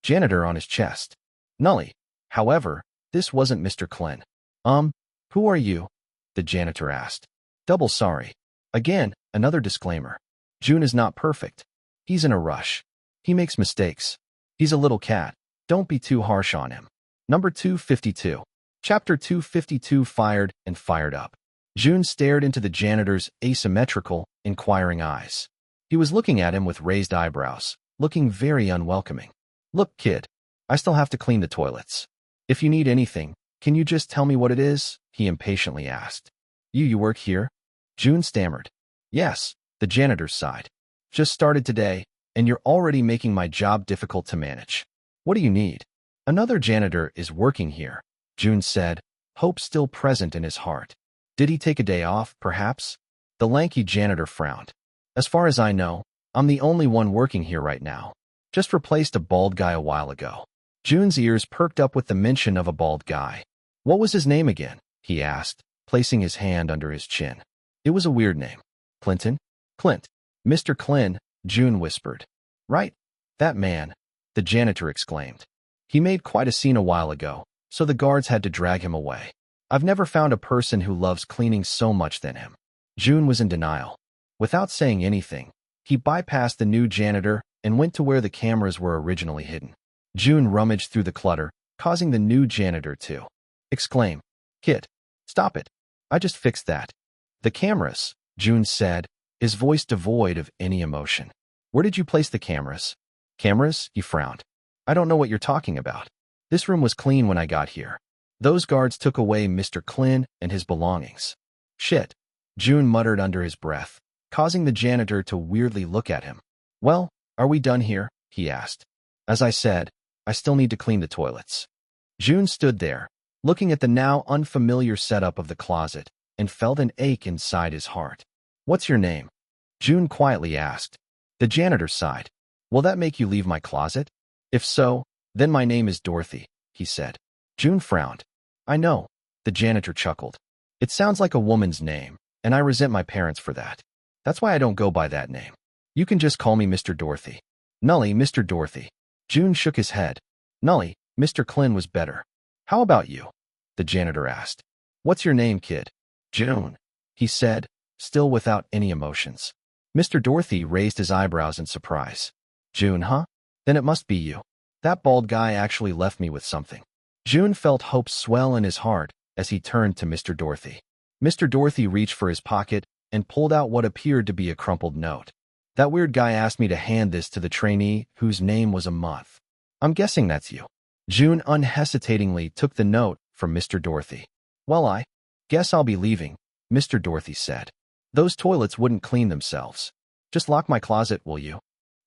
A: Janitor on his chest. Nully. However, this wasn't Mr. Klin. Who are you? The janitor asked. Double sorry. Again, another disclaimer. Jun is not perfect. He's in a rush. He makes mistakes. He's a little cat. Don't be too harsh on him. Number 252. Chapter 252 Fired and Fired Up. Jun stared into the janitor's asymmetrical, inquiring eyes. He was looking at him with raised eyebrows, looking very unwelcoming. Look, kid, I still have to clean the toilets. If you need anything, can you just tell me what it is? He impatiently asked. You work here? Jun stammered. Yes, the janitor sighed. Just started today, and you're already making my job difficult to manage. What do you need? Another janitor is working here, Jun said, hope still present in his heart. Did he take a day off, perhaps? The lanky janitor frowned. As far as I know, I'm the only one working here right now. Just replaced a bald guy a while ago. Jun's ears perked up with the mention of a bald guy. What was his name again? He asked, placing his hand under his chin. It was a weird name. Clinton? Clint. Mr. Klin, Jun whispered. Right. That man, the janitor exclaimed. He made quite a scene a while ago, so the guards had to drag him away. I've never found a person who loves cleaning so much than him. Jun was in denial. Without saying anything, he bypassed the new janitor and went to where the cameras were originally hidden. Jun rummaged through the clutter, causing the new janitor to exclaim, Kid, stop it. I just fixed that. The cameras, Jun said, his voice devoid of any emotion. Where did you place the cameras? Cameras? He frowned. I don't know what you're talking about. This room was clean when I got here. Those guards took away Mr. Klin and his belongings. Shit, Jun muttered under his breath, causing the janitor to weirdly look at him. Well, are we done here? He asked. As I said, I still need to clean the toilets. Jun stood there, looking at the now unfamiliar setup of the closet, and felt an ache inside his heart. What's your name? Jun quietly asked. The janitor sighed. Will that make you leave my closet? If so, then my name is Dorothy, he said. Jun frowned. I know, the janitor chuckled. It sounds like a woman's name, and I resent my parents for that. That's why I don't go by that name. You can just call me Mr. Dorothy. Nully, Mr. Dorothy. Jun shook his head. Nully, Mr. Klin was better. How about you? The janitor asked. What's your name, kid? June, he said, still without any emotions. Mr. Dorothy raised his eyebrows in surprise. June, huh? Then it must be you. That bald guy actually left me with something. June felt hope swell in his heart as he turned to Mr. Dorothy. Mr. Dorothy reached for his pocket and pulled out what appeared to be a crumpled note. That weird guy asked me to hand this to the trainee whose name was a month. I'm guessing that's you. June unhesitatingly took the note from Mr. Dorothy. Well, I guess I'll be leaving, Mr. Dorothy said. Those toilets wouldn't clean themselves. Just lock my closet, will you?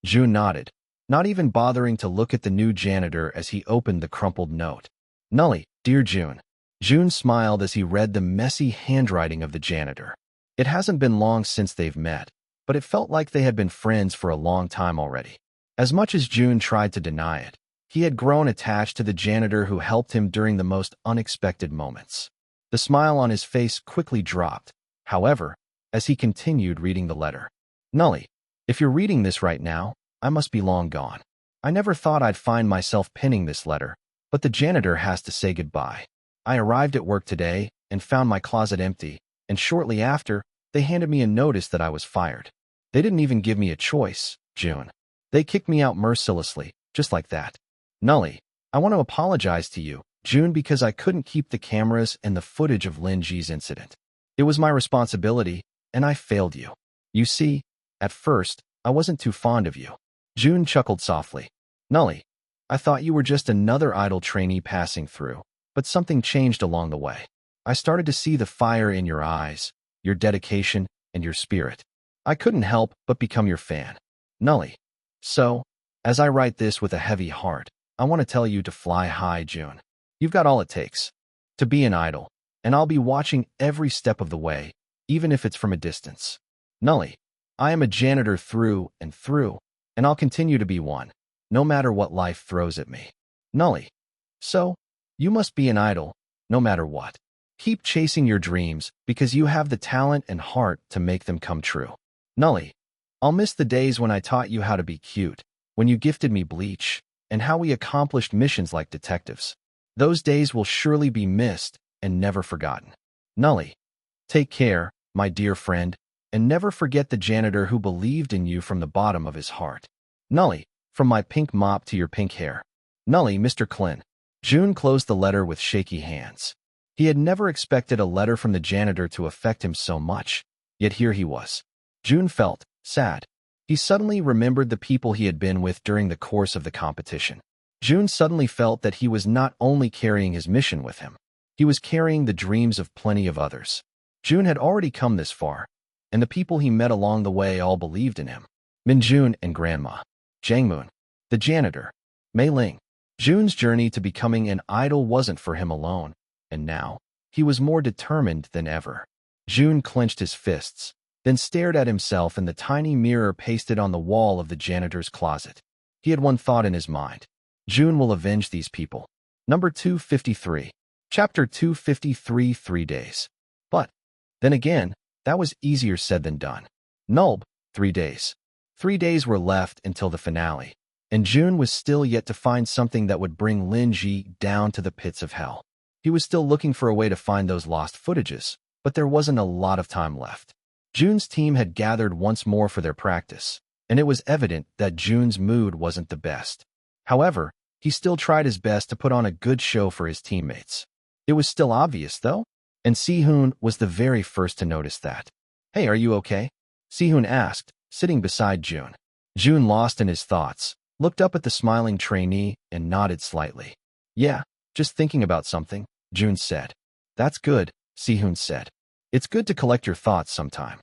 A: June nodded, not even bothering to look at the new janitor as he opened the crumpled note. Nully, dear June. June smiled as he read the messy handwriting of the janitor. It hasn't been long since they've met, but it felt like they had been friends for a long time already. As much as June tried to deny it, he had grown attached to the janitor who helped him during the most unexpected moments. The smile on his face quickly dropped, however, as he continued reading the letter. Nully, if you're reading this right now, I must be long gone. I never thought I'd find myself penning this letter, but the janitor has to say goodbye. I arrived at work today and found my closet empty, and shortly after, they handed me a notice that I was fired. They didn't even give me a choice, June. They kicked me out mercilessly, just like that. Nully, I want to apologize to you, June, because I couldn't keep the cameras and the footage of Lin Ji's incident. It was my responsibility, and I failed you. You see, at first, I wasn't too fond of you. June chuckled softly. Nully, I thought you were just another idle trainee passing through, but something changed along the way. I started to see the fire in your eyes, your dedication, and your spirit. I couldn't help but become your fan. Nully. So, as I write this with a heavy heart, I want to tell you to fly high, June. You've got all it takes to be an idol, and I'll be watching every step of the way, even if it's from a distance. Nully, I am a janitor through, and I'll continue to be one, no matter what life throws at me. Nully. So, you must be an idol, no matter what. Keep chasing your dreams because you have the talent and heart to make them come true. Nully, I'll miss the days when I taught you how to be cute, when you gifted me bleach, and how we accomplished missions like detectives. Those days will surely be missed and never forgotten. Nully, take care, my dear friend, and never forget the janitor who believed in you from the bottom of his heart. Nully, from my pink mop to your pink hair. Nully, Mr. Klin. June closed the letter with shaky hands. He had never expected a letter from the janitor to affect him so much, yet here he was. June felt sad. He suddenly remembered the people he had been with during the course of the competition. June suddenly felt that he was not only carrying his mission with him, he was carrying the dreams of plenty of others. June had already come this far, and the people he met along the way all believed in him. Min Jun and Grandma. Jangmoon. The janitor. Mei Ling. June's journey to becoming an idol wasn't for him alone, and now, he was more determined than ever. June clenched his fists, then stared at himself in the tiny mirror pasted on the wall of the janitor's closet. He had one thought in his mind. June will avenge these people. Number 253. Chapter 253, 3 days. But, then again, that was easier said than done. Nulb, 3 days. 3 days were left until the finale, and June was still yet to find something that would bring Lin Ji down to the pits of hell. He was still looking for a way to find those lost footages, but there wasn't a lot of time left. June's team had gathered once more for their practice, and it was evident that June's mood wasn't the best. However, he still tried his best to put on a good show for his teammates. It was still obvious, though, and Si-hoon was the very first to notice that. Hey, are you okay? Si-hoon asked, sitting beside June. June, lost in his thoughts, looked up at the smiling trainee and nodded slightly. Yeah, just thinking about something, June said. That's good, Si-hoon said. It's good to collect your thoughts sometime.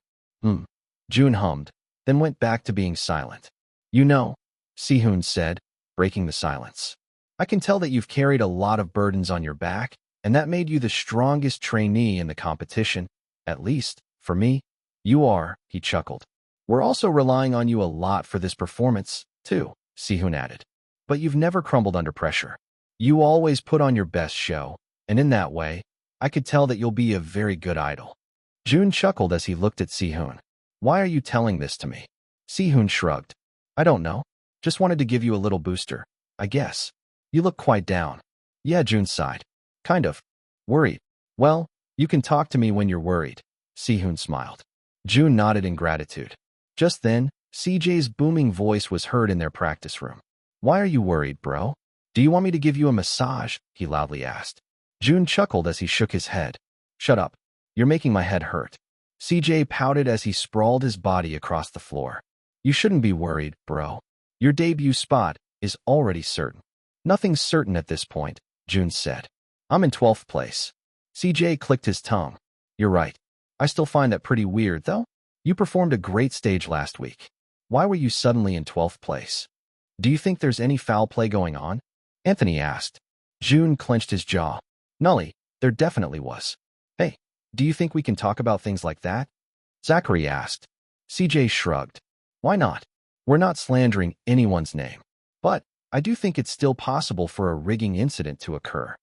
A: June hummed, then went back to being silent. You know, Si-hoon said, breaking the silence. I can tell that you've carried a lot of burdens on your back, and that made you the strongest trainee in the competition. At least, for me, you are, he chuckled. We're also relying on you a lot for this performance, too, Si-hoon added. But you've never crumbled under pressure. You always put on your best show, and in that way, I could tell that you'll be a very good idol. June chuckled as he looked at Si-hoon. Why are you telling this to me? Si-hoon shrugged. I don't know. Just wanted to give you a little booster, I guess. You look quite down. Yeah, June sighed. Kind of. Worried. Well, you can talk to me when you're worried. Sehun smiled. Jun nodded in gratitude. Just then, CJ's booming voice was heard in their practice room. Why are you worried, bro? Do you want me to give you a massage? He loudly asked. Jun chuckled as he shook his head. Shut up. You're making my head hurt. CJ pouted as he sprawled his body across the floor. You shouldn't be worried, bro. Your debut spot is already certain. Nothing's certain at this point, Jun said. I'm in 12th place. CJ clicked his tongue. You're right. I still find that pretty weird, though. You performed a great stage last week. Why were you suddenly in 12th place? Do you think there's any foul play going on? Anthony asked. Jun clenched his jaw. Nully, there definitely was. Hey, do you think we can talk about things like that? Zachary asked. CJ shrugged. Why not? We're not slandering anyone's name. But I do think it's still possible for a rigging incident to occur.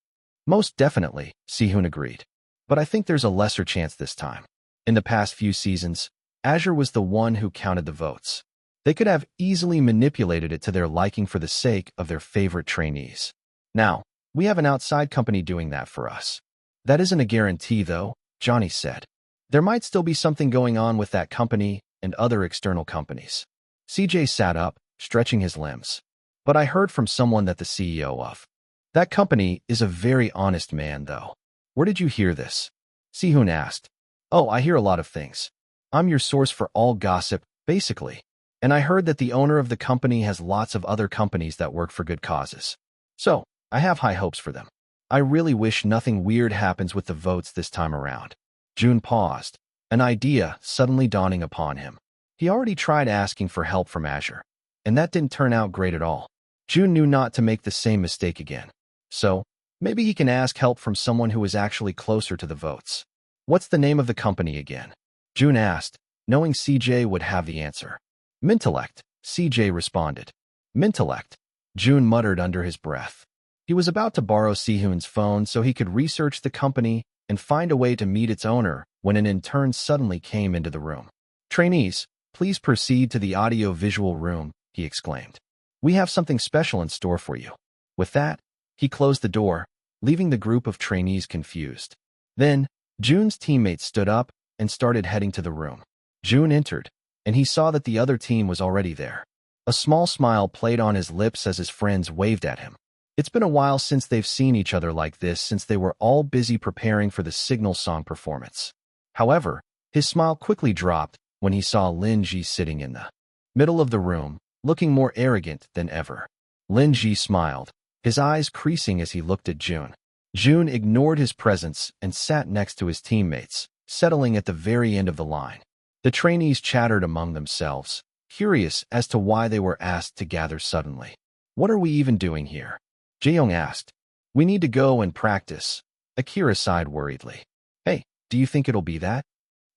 A: Most definitely, Sehun agreed. But I think there's a lesser chance this time. In the past few seasons, Azure was the one who counted the votes. They could have easily manipulated it to their liking for the sake of their favorite trainees. Now, we have an outside company doing that for us. That isn't a guarantee, though, Johnny said. There might still be something going on with that company and other external companies. CJ sat up, stretching his limbs. But I heard from someone that the CEO of that company is a very honest man, though. Where did you hear this? Sehun asked. Oh, I hear a lot of things. I'm your source for all gossip, basically. And I heard that the owner of the company has lots of other companies that work for good causes. So, I have high hopes for them. I really wish nothing weird happens with the votes this time around. Jun paused, an idea suddenly dawning upon him. He already tried asking for help from Azure, and that didn't turn out great at all. Jun knew not to make the same mistake again. So, maybe he can ask help from someone who is actually closer to the votes. What's the name of the company again? Jun asked, knowing CJ would have the answer. Mintellect, CJ responded. Mintellect, Jun muttered under his breath. He was about to borrow Sehun's phone so he could research the company and find a way to meet its owner when an intern suddenly came into the room. Trainees, please proceed to the audio-visual room, he exclaimed. We have something special in store for you. With that, he closed the door, leaving the group of trainees confused. Then, Jun's teammates stood up and started heading to the room. Jun entered, and he saw that the other team was already there. A small smile played on his lips as his friends waved at him. It's been a while since they've seen each other like this since they were all busy preparing for the Signal song performance. However, his smile quickly dropped when he saw Lin Ji sitting in the middle of the room, looking more arrogant than ever. Lin Ji smiled, his eyes creasing as he looked at Jun. Jun ignored his presence and sat next to his teammates, settling at the very end of the line. The trainees chattered among themselves, curious as to why they were asked to gather suddenly. What are we even doing here? Jaeyoung asked. We need to go and practice. Akira sighed worriedly. Hey, do you think it'll be that?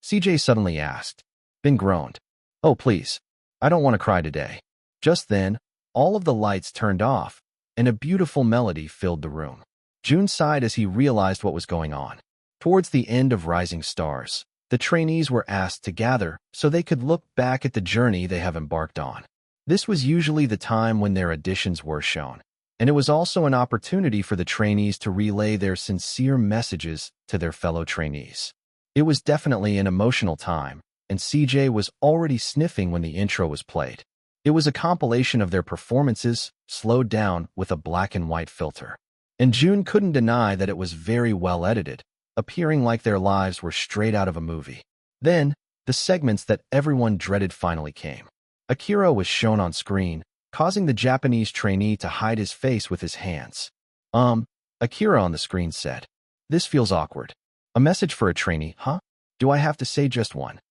A: CJ suddenly asked. Bin groaned. Oh, please. I don't want to cry today. Just then, all of the lights turned off, and a beautiful melody filled the room. Jun sighed as he realized what was going on. Towards the end of Rising Stars, the trainees were asked to gather so they could look back at the journey they have embarked on. This was usually the time when their auditions were shown, and it was also an opportunity for the trainees to relay their sincere messages to their fellow trainees. It was definitely an emotional time, and CJ was already sniffing when the intro was played. It was a compilation of their performances, slowed down with a black and white filter. And Jun couldn't deny that it was very well edited, appearing like their lives were straight out of a movie. Then, the segments that everyone dreaded finally came. Akira was shown on screen, causing the Japanese trainee to hide his face with his hands. Akira on the screen said. This feels awkward. A message for a trainee, huh? Do I have to say just one?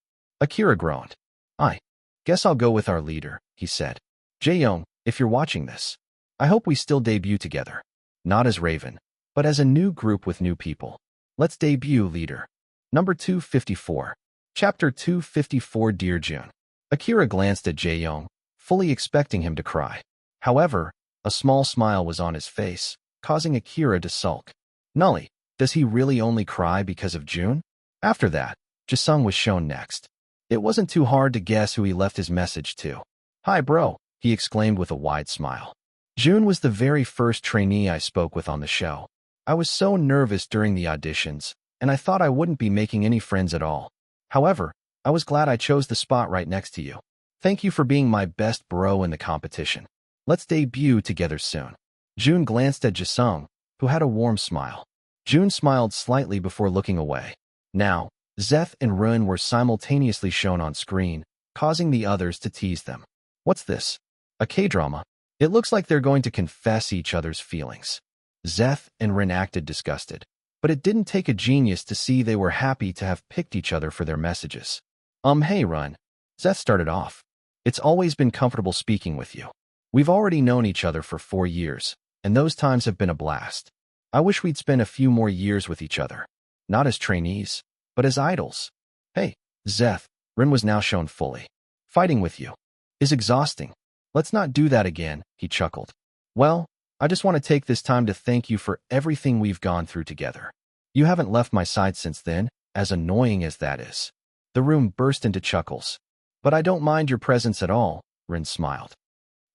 A: Akira groaned. I guess I'll go with our leader, he said. Jaeyoung, if you're watching this, I hope we still debut together. Not as Raven, but as a new group with new people. Let's debut, leader. Number 254. Chapter 254. Dear Jun. Akira glanced at Jaeyoung, fully expecting him to cry. However, a small smile was on his face, causing Akira to sulk. Nully, does he really only cry because of Jun? After that, Jisung was shown next. It wasn't too hard to guess who he left his message to. Hi bro, he exclaimed with a wide smile. Jun was the very first trainee I spoke with on the show. I was so nervous during the auditions, and I thought I wouldn't be making any friends at all. However, I was glad I chose the spot right next to you. Thank you for being my best bro in the competition. Let's debut together soon." Jun glanced at Jisung, who had a warm smile. Jun smiled slightly before looking away. Now, Zeth and Ruin were simultaneously shown on screen, causing the others to tease them. "What's this? A K-drama? It looks like they're going to confess each other's feelings." Zeth and Rin acted disgusted, but it didn't take a genius to see they were happy to have picked each other for their messages. Hey Run. Zeth started off. "It's always been comfortable speaking with you. We've already known each other for 4 years, and those times have been a blast. I wish we'd spend a few more years with each other. Not as trainees, but as idols." "Hey, Zeth," Rin was now shown fully. "Fighting with you is exhausting. Let's not do that again," he chuckled. "Well, I just want to take this time to thank you for everything we've gone through together. You haven't left my side since then, as annoying as that is." The room burst into chuckles. "But I don't mind your presence at all," Rin smiled.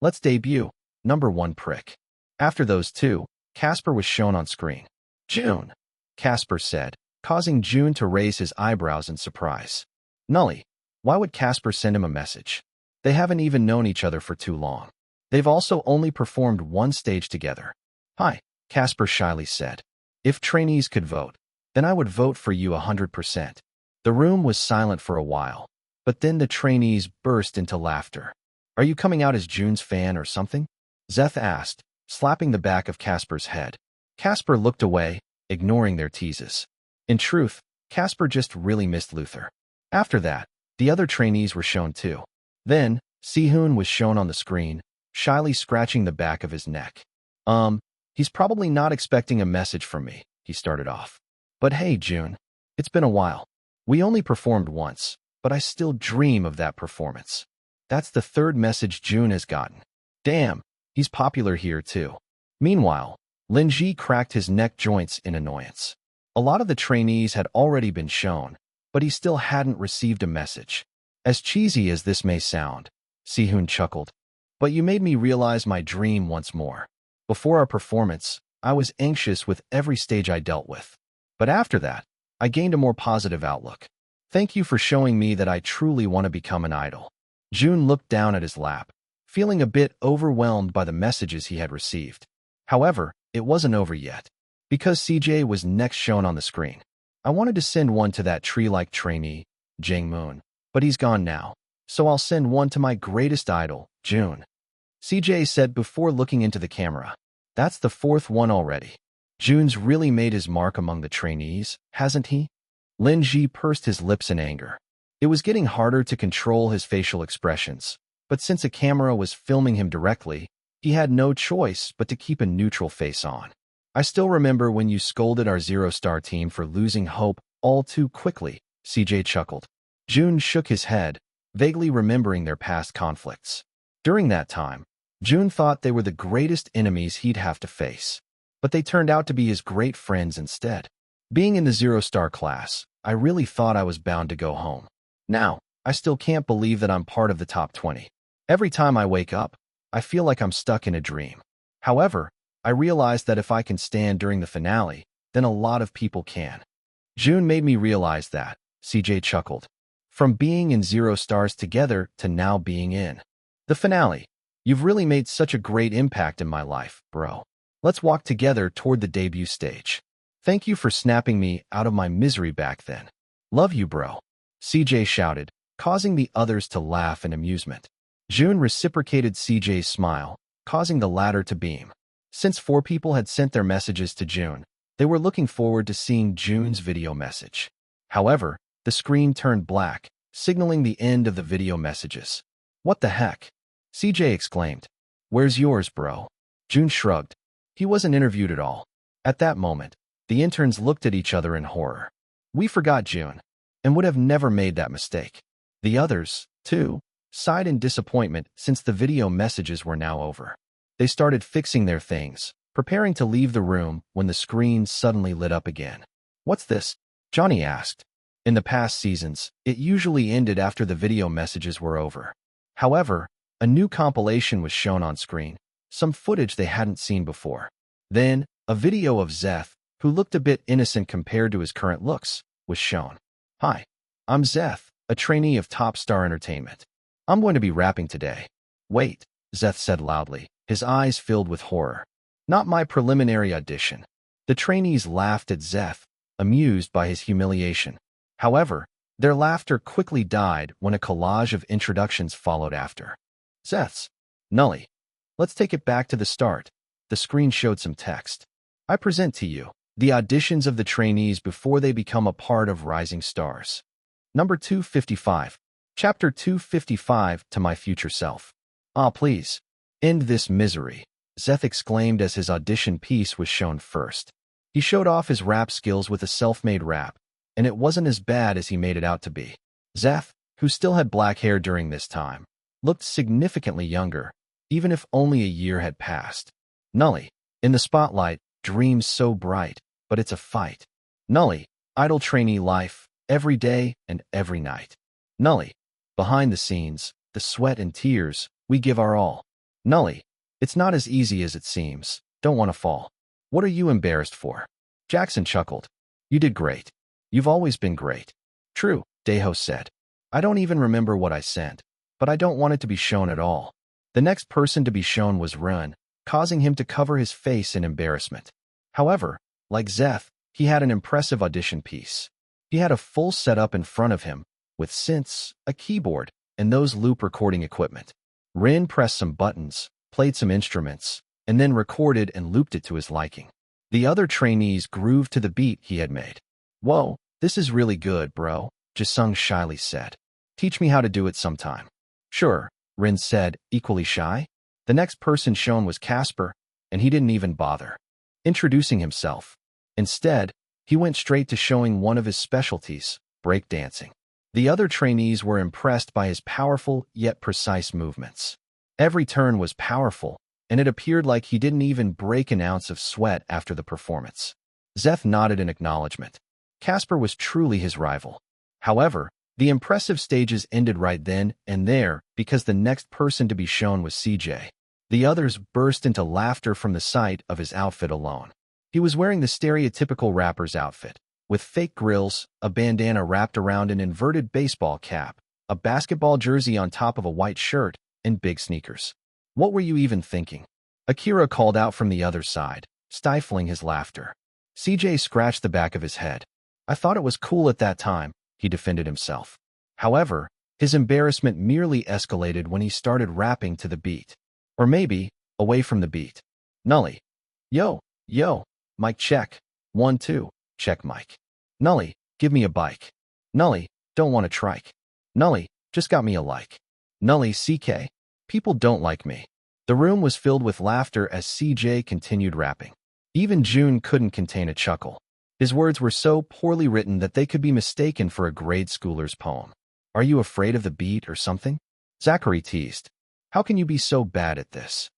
A: "Let's debut. Number 1 prick." After those two, Casper was shown on screen. "June," Casper said, causing June to raise his eyebrows in surprise. Nully, why would Casper send him a message? They haven't even known each other for too long. They've also only performed one stage together. "Hi," Casper shyly said. "If trainees could vote, then I would vote for you 100%. The room was silent for a while, but then the trainees burst into laughter. "Are you coming out as June's fan or something?" Zeth asked, slapping the back of Casper's head. Casper looked away, ignoring their teases. In truth, Casper just really missed Luther. After that, the other trainees were shown too. Then, Sihoon was shown on the screen, shyly scratching the back of his neck. He's probably not expecting a message from me," he started off. "But hey, June, it's been a while. We only performed once, but I still dream of that performance." That's the 3rd message June has gotten. Damn, he's popular here too. Meanwhile, Linji cracked his neck joints in annoyance. A lot of the trainees had already been shown, but he still hadn't received a message. "As cheesy as this may sound," Sihoon chuckled, "but you made me realize my dream once more. Before our performance, I was anxious with every stage I dealt with. But after that, I gained a more positive outlook. Thank you for showing me that I truly want to become an idol." June looked down at his lap, feeling a bit overwhelmed by the messages he had received. However, it wasn't over yet, because CJ was next shown on the screen. "I wanted to send one to that tree-like trainee, Jang Moon, but he's gone now, so I'll send one to my greatest idol, June," CJ said before looking into the camera. "That's the 4th one already. June's really made his mark among the trainees, hasn't he?" Lin Ji pursed his lips in anger. It was getting harder to control his facial expressions, but since a camera was filming him directly, he had no choice but to keep a neutral face on. "I still remember when you scolded our zero-star team for losing hope all too quickly," CJ chuckled. June shook his head, vaguely remembering their past conflicts. During that time, June thought they were the greatest enemies he'd have to face, but they turned out to be his great friends instead. "Being in the zero-star class, I really thought I was bound to go home. Now, I still can't believe that I'm part of the top 20. Every time I wake up, I feel like I'm stuck in a dream. However, I realized that if I can stand during the finale, then a lot of people can." June made me realize that, CJ chuckled. "From being in 0 stars together to now being in the finale. You've really made such a great impact in my life, bro. Let's walk together toward the debut stage. Thank you for snapping me out of my misery back then. Love you, bro," CJ shouted, causing the others to laugh in amusement. June reciprocated CJ's smile, causing the latter to beam. Since 4 people had sent their messages to June, they were looking forward to seeing June's video message. However, the screen turned black, signaling the end of the video messages. "What the heck?" CJ exclaimed. "Where's yours, bro?" June shrugged. He wasn't interviewed at all. At that moment, the interns looked at each other in horror. "We forgot June, and would have never made that mistake." The others, too, sighed in disappointment since the video messages were now over. They started fixing their things, preparing to leave the room when the screen suddenly lit up again. "What's this?" Johnny asked. In the past seasons, it usually ended after the video messages were over. However, a new compilation was shown on screen, some footage they hadn't seen before. Then, a video of Zeth, who looked a bit innocent compared to his current looks, was shown. Hi, I'm Zeth, a trainee of Top Star Entertainment. I'm going to be rapping today. Wait, Zeth said loudly, his eyes filled with horror. Not my preliminary audition. The trainees laughed at Zeth, amused by his humiliation. However, their laughter quickly died when a collage of introductions followed after. Zeth's. Nully. Let's take it back to the start. The screen showed some text. I present to you the auditions of the trainees before they become a part of Rising Stars. Number 255. Chapter 255, To My Future Self. Ah, please. End this misery, Zeth exclaimed as his audition piece was shown first. He showed off his rap skills with a self-made rap, and it wasn't as bad as he made it out to be. Zeth, who still had black hair during this time, looked significantly younger, even if only a year had passed. Nully. In the spotlight, dreams so bright, but it's a fight. Nully. Idle trainee life, every day and every night. Nully. Behind the scenes, the sweat and tears, we give our all. Nully. It's not as easy as it seems. Don't want to fall. What are you embarrassed for? Jackson chuckled. You did great. You've always been great. True, Daeho said. I don't even remember what I sent, but I don't want it to be shown at all. The next person to be shown was Run, causing him to cover his face in embarrassment. However, like Zeth, he had an impressive audition piece. He had a full setup in front of him, with synths, a keyboard, and those loop recording equipment. Rin pressed some buttons, played some instruments, and then recorded and looped it to his liking. The other trainees grooved to the beat he had made. Whoa, this is really good, bro, Jisung shyly said. Teach me how to do it sometime. Sure, Rin said, equally shy. The next person shown was Casper, and he didn't even bother introducing himself. Instead, he went straight to showing one of his specialties, breakdancing. The other trainees were impressed by his powerful yet precise movements. Every turn was powerful, and it appeared like he didn't even break an ounce of sweat after the performance. Zeth nodded in acknowledgement. Casper was truly his rival. However, the impressive stages ended right then and there because the next person to be shown was CJ. The others burst into laughter from the sight of his outfit alone. He was wearing the stereotypical rapper's outfit, with fake grills, a bandana wrapped around an inverted baseball cap, a basketball jersey on top of a white shirt, and big sneakers. What were you even thinking? Akira called out from the other side, stifling his laughter. CJ scratched the back of his head. I thought it was cool at that time, he defended himself. However, his embarrassment merely escalated when he started rapping to the beat. Or maybe, away from the beat. Nully. Yo, mic check. 1, 2, check mic. Nully, give me a bike. Nully, don't want a trike. Nully, just got me a like. Nully, CK. People don't like me. The room was filled with laughter as CJ continued rapping. Even June couldn't contain a chuckle. His words were so poorly written that they could be mistaken for a grade schooler's poem. Are you afraid of the beat or something? Zachary teased. How can you be so bad at this?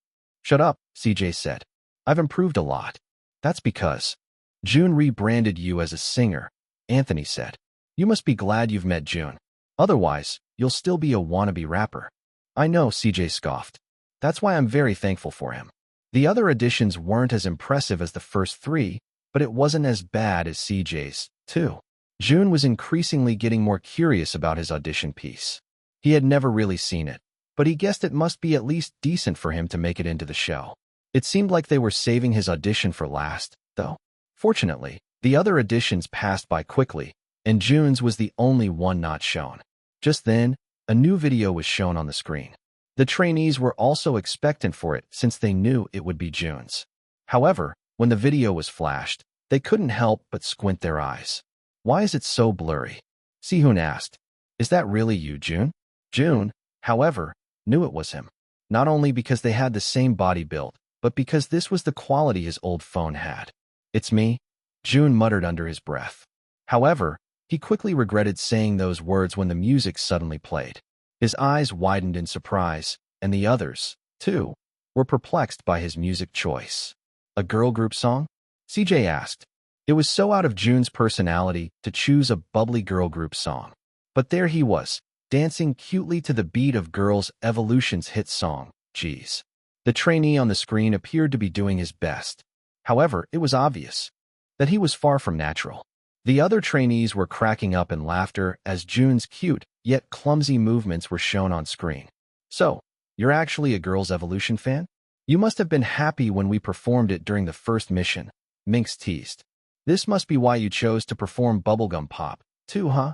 A: Shut up, CJ said. I've improved a lot. That's because June rebranded you as a singer, Anthony said. You must be glad you've met June. Otherwise, you'll still be a wannabe rapper. I know, CJ scoffed. That's why I'm very thankful for him. The other additions weren't as impressive as the first 3, but it wasn't as bad as CJ's, too. June was increasingly getting more curious about his audition piece. He had never really seen it, but he guessed it must be at least decent for him to make it into the show. It seemed like they were saving his audition for last, though. Fortunately, the other auditions passed by quickly, and June's was the only one not shown. Just then, a new video was shown on the screen. The trainees were also expectant for it since they knew it would be June's. However, when the video was flashed, they couldn't help but squint their eyes. Why is it so blurry? Sehun asked. Is that really you, June? June, however, knew it was him. Not only because they had the same body build, but because this was the quality his old phone had. It's me, June muttered under his breath. However, he quickly regretted saying those words when the music suddenly played. His eyes widened in surprise, and the others, too, were perplexed by his music choice. A girl group song? CJ asked. It was so out of June's personality to choose a bubbly girl group song. But there he was, dancing cutely to the beat of Girls' Evolution's hit song, Geez. The trainee on the screen appeared to be doing his best. However, it was obvious. that he was far from natural. The other trainees were cracking up in laughter as Jun's cute, yet clumsy movements were shown on screen. So, you're actually a Girls' Evolution fan? You must have been happy when we performed it during the first mission, Minx teased. This must be why you chose to perform Bubblegum Pop, too, huh?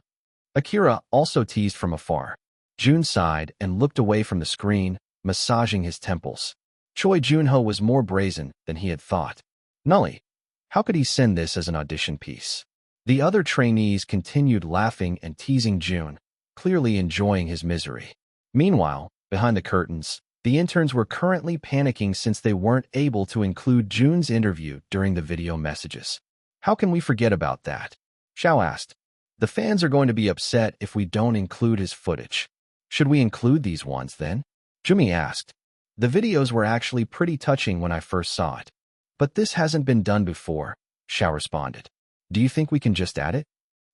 A: Akira also teased from afar. Jun sighed and looked away from the screen, massaging his temples. Choi Joon-ho was more brazen than he had thought. Nully, how could he send this as an audition piece? The other trainees continued laughing and teasing Jun, clearly enjoying his misery. Meanwhile, behind the curtains, the interns were currently panicking since they weren't able to include Jun's interview during the video messages. How can we forget about that? Xiao asked. The fans are going to be upset if we don't include his footage. Should we include these ones then? Jumi asked. The videos were actually pretty touching when I first saw it. But this hasn't been done before, Xiao responded. Do you think we can just add it?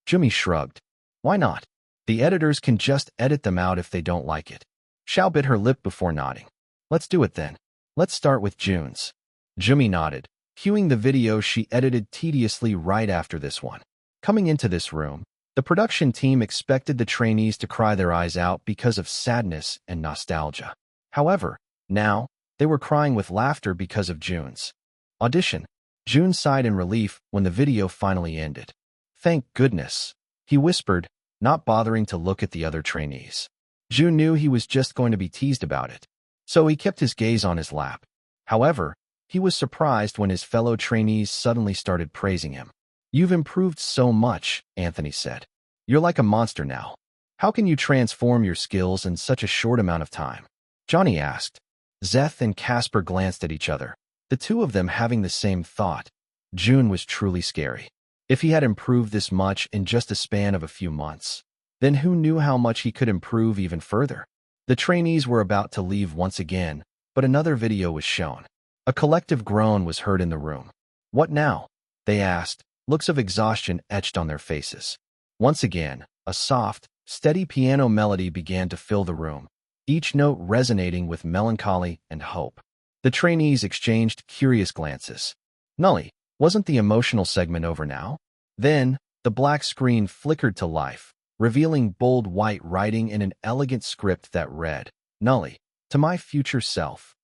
A: Jumi shrugged. Why not? The editors can just edit them out if they don't like it. Xiao bit her lip before nodding. Let's do it then. Let's start with Jun's. Jumi nodded, cueing the video she edited tediously right after this one. Coming into this room, the production team expected the trainees to cry their eyes out because of sadness and nostalgia. However, now, they were crying with laughter because of Jun's audition. Jun sighed in relief when the video finally ended. Thank goodness, he whispered, not bothering to look at the other trainees. Jun knew he was just going to be teased about it, so he kept his gaze on his lap. However, he was surprised when his fellow trainees suddenly started praising him. You've improved so much, Anthony said. You're like a monster now. How can you transform your skills in such a short amount of time? Johnny asked. Zeth and Casper glanced at each other, the two of them having the same thought. Jun was truly scary. If he had improved this much in just a span of a few months, then who knew how much he could improve even further? The trainees were about to leave once again, but another video was shown. A collective groan was heard in the room. What now? They asked, looks of exhaustion etched on their faces. Once again, a soft, steady piano melody began to fill the room, each note resonating with melancholy and hope. The trainees exchanged curious glances. Nully, wasn't the emotional segment over now? Then, the black screen flickered to life, revealing bold white writing in an elegant script that read, Nully, to my future self.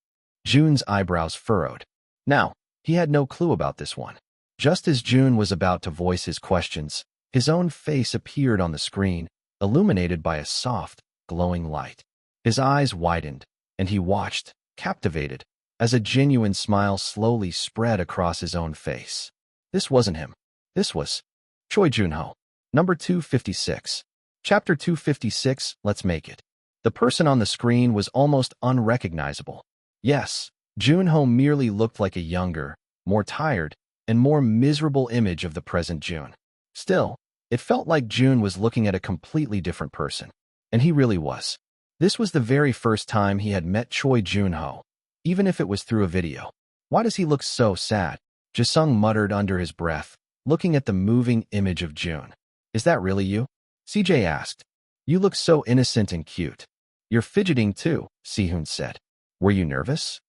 A: Jun's eyebrows furrowed. Now, he had no clue about this one. Just as Jun was about to voice his questions, his own face appeared on the screen, illuminated by a soft, glowing light. His eyes widened, and he watched, captivated, as a genuine smile slowly spread across his own face. This wasn't him. This was Choi Joon-ho. Number 256. Chapter 256, Let's Make It. The person on the screen was almost unrecognizable. Yes, Joon-ho merely looked like a younger, more tired, and more miserable image of the present Jun. Still, it felt like Jun was looking at a completely different person. And he really was. This was the very first time he had met Choi Joon-ho, even if it was through a video. Why does he look so sad? Jisung muttered under his breath, looking at the moving image of Jun. Is that really you? CJ asked. You look so innocent and cute. You're fidgeting too, Sehun said. Were you nervous?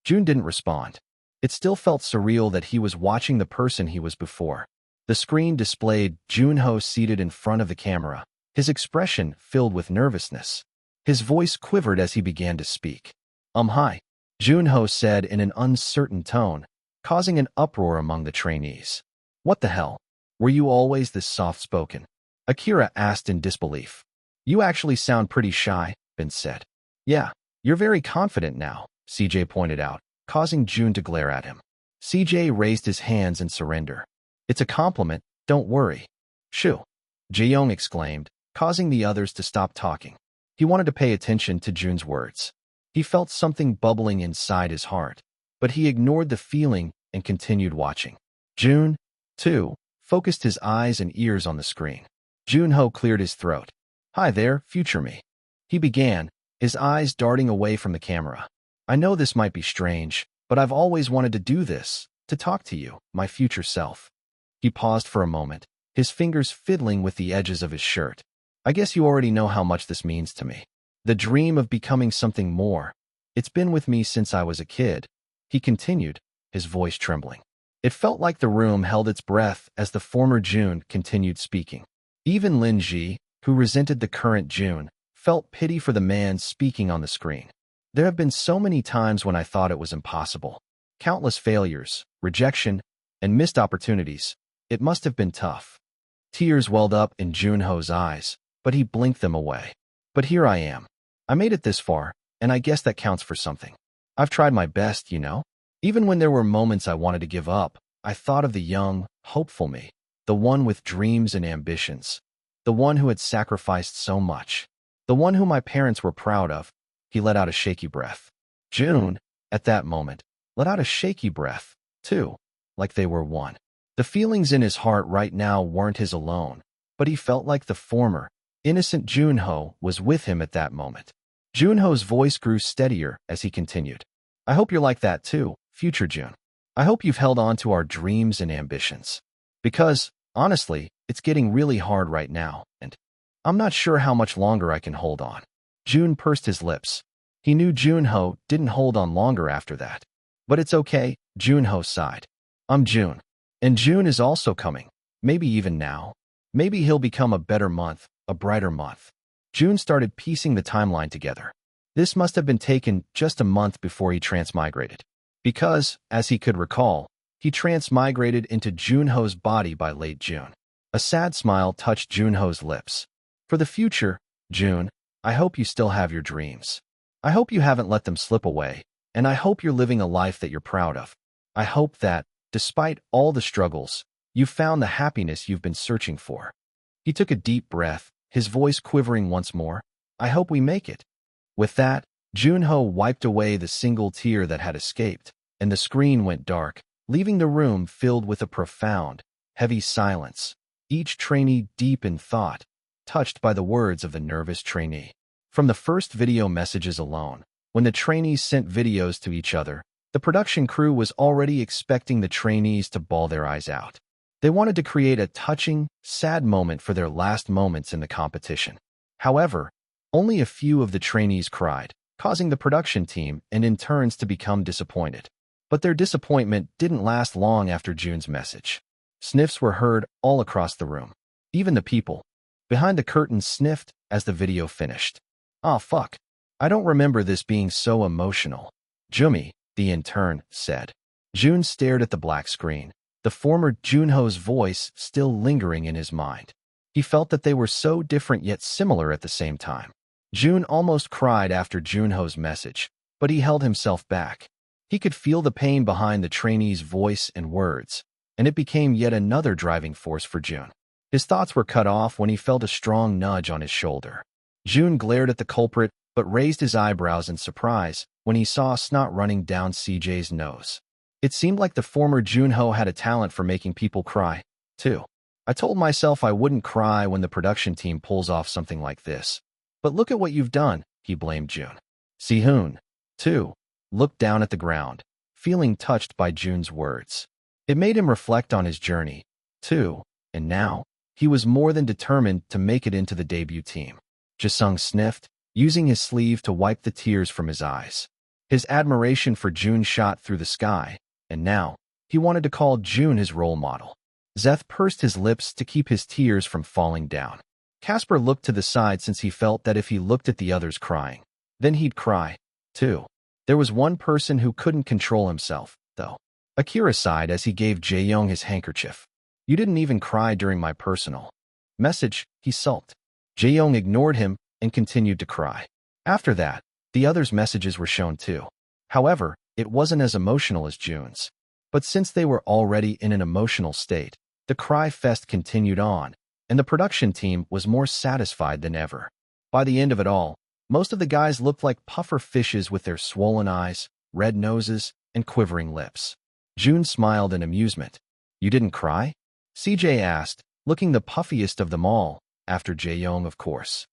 A: Jun didn't respond. It still felt surreal that he was watching the person he was before. The screen displayed Joon-ho seated in front of the camera, his expression filled with nervousness. His voice quivered as he began to speak. Hi, Joon-ho said in an uncertain tone, causing an uproar among the trainees. What the hell? Were you always this soft-spoken? Akira asked in disbelief. You actually sound pretty shy, Ben said. Yeah, you're very confident now, CJ pointed out, causing Jun to glare at him. CJ raised his hands in surrender. It's a compliment, don't worry. Shoo, Jaeyoung exclaimed, causing the others to stop talking. He wanted to pay attention to Jun's words. He felt something bubbling inside his heart, but he ignored the feeling and continued watching. Jun, too, focused his eyes and ears on the screen. Joon-ho cleared his throat. Hi there, future me. He began, his eyes darting away from the camera. I know this might be strange, but I've always wanted to do this, to talk to you, my future self. He paused for a moment, his fingers fiddling with the edges of his shirt. I guess you already know how much this means to me. The dream of becoming something more. It's been with me since I was a kid. He continued, his voice trembling. It felt like the room held its breath as the former Jun continued speaking. Even Lin Ji, who resented the current Jun, felt pity for the man speaking on the screen. There have been so many times when I thought it was impossible. Countless failures, rejection, and missed opportunities. It must have been tough. Tears welled up in Jun Ho's eyes, but he blinked them away. But here I am. I made it this far, and I guess that counts for something. I've tried my best, you know? Even when there were moments I wanted to give up, I thought of the young, hopeful me, the one with dreams and ambitions, the one who had sacrificed so much, the one who my parents were proud of. He let out a shaky breath. Jun, at that moment, let out a shaky breath, too, like they were one. The feelings in his heart right now weren't his alone, but he felt like the former, innocent Jun Ho was with him at that moment. Jun Ho's voice grew steadier as he continued. I hope you're like that too, future Jun. I hope you've held on to our dreams and ambitions. Because, honestly, it's getting really hard right now, and I'm not sure how much longer I can hold on. Jun pursed his lips. He knew Jun Ho didn't hold on longer after that. But it's okay, Jun Ho sighed. I'm Jun. And June is also coming. Maybe even now. Maybe he'll become a better month, a brighter month. Jun started piecing the timeline together. This must have been taken just a month before he transmigrated. Because, as he could recall, he transmigrated into Jun Ho's body by late June. A sad smile touched Jun Ho's lips. For the future, Jun, I hope you still have your dreams. I hope you haven't let them slip away, and I hope you're living a life that you're proud of. I hope that, despite all the struggles, you've found the happiness you've been searching for. He took a deep breath, his voice quivering once more. I hope we make it. With that, Jun Ho wiped away the single tear that had escaped, and the screen went dark, leaving the room filled with a profound, heavy silence, each trainee deep in thought, touched by the words of the nervous trainee. From the first video messages alone, when the trainees sent videos to each other, the production crew was already expecting the trainees to bawl their eyes out. They wanted to create a touching, sad moment for their last moments in the competition. However, only a few of the trainees cried, causing the production team and interns to become disappointed. But their disappointment didn't last long after Jun's message. Sniffs were heard all across the room. Even the people behind the curtains sniffed as the video finished. "Aw, fuck. I don't remember this being so emotional," Jumi, the intern, said. Jun stared at the black screen, the former Jun Ho's voice still lingering in his mind. He felt that they were so different yet similar at the same time. Jun almost cried after Jun Ho's message, but he held himself back. He could feel the pain behind the trainee's voice and words, and it became yet another driving force for Jun. His thoughts were cut off when he felt a strong nudge on his shoulder. Jun glared at the culprit, but raised his eyebrows in surprise when he saw snot running down CJ's nose. It seemed like the former Jun Ho had a talent for making people cry, too. I told myself I wouldn't cry when the production team pulls off something like this. But look at what you've done, he blamed Jun. Si-hoon, too, looked down at the ground, feeling touched by Jun's words. It made him reflect on his journey, too, and now, he was more than determined to make it into the debut team. Jisung sniffed, using his sleeve to wipe the tears from his eyes. His admiration for Jun shot through the sky, and now, he wanted to call Jun his role model. Zeth pursed his lips to keep his tears from falling down. Casper looked to the side since he felt that if he looked at the others crying, then he'd cry, too. There was one person who couldn't control himself, though. Akira sighed as he gave Jae-young his handkerchief. You didn't even cry during my personal message, he sulked. Jae-young ignored him and continued to cry. After that, the others' messages were shown too. However, it wasn't as emotional as Jun's. But since they were already in an emotional state, the cry fest continued on, and the production team was more satisfied than ever. By the end of it all, most of the guys looked like puffer fishes with their swollen eyes, red noses, and quivering lips. Jun smiled in amusement. You didn't cry? CJ asked, looking the puffiest of them all, after Jae-young, of course.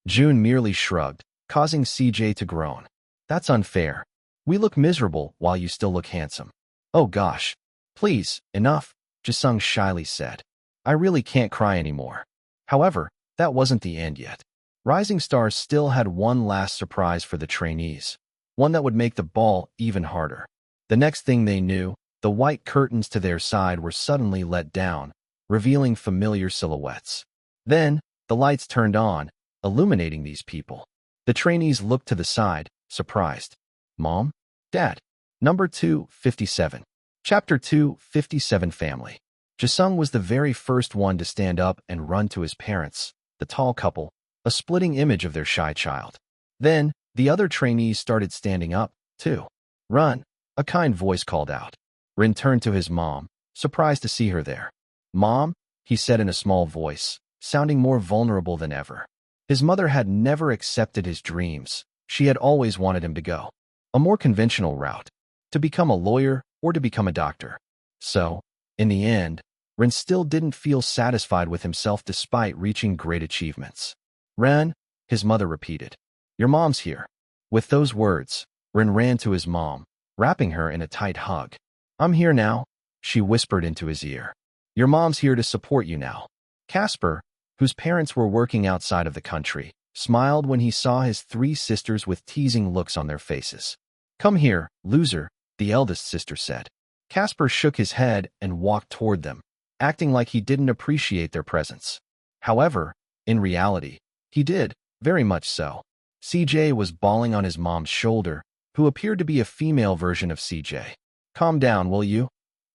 A: Jun merely shrugged, causing CJ to groan. That's unfair. We look miserable while you still look handsome. Oh gosh. Please, enough, Jisung shyly said. I really can't cry anymore. However, that wasn't the end yet. Rising Stars still had one last surprise for the trainees, one that would make the ball even harder. The next thing they knew, The white curtains to their side were suddenly let down, revealing familiar silhouettes. Then, the lights turned on, illuminating these people. The trainees looked to the side, surprised. Mom? Dad? Number 257. Chapter 257 Family. Jisung was the very first one to stand up and run to his parents, the tall couple, a splitting image of their shy child. Then, the other trainees started standing up, too. Run, a kind voice called out. Rin turned to his mom, surprised to see her there. Mom, he said in a small voice, sounding more vulnerable than ever. His mother had never accepted his dreams. She had always wanted him to go a more conventional route, to become a lawyer or to become a doctor. So, in the end, Rin still didn't feel satisfied with himself despite reaching great achievements. Ren, his mother repeated. Your mom's here. With those words, Rin ran to his mom, wrapping her in a tight hug. I'm here now, she whispered into his ear. Your mom's here to support you now. Casper, whose parents were working outside of the country, smiled when he saw his three sisters with teasing looks on their faces. Come here, loser, the eldest sister said. Casper shook his head and walked toward them, acting like he didn't appreciate their presence. However, in reality, he did, very much so. CJ was bawling on his mom's shoulder, who appeared to be a female version of CJ. Calm down, will you?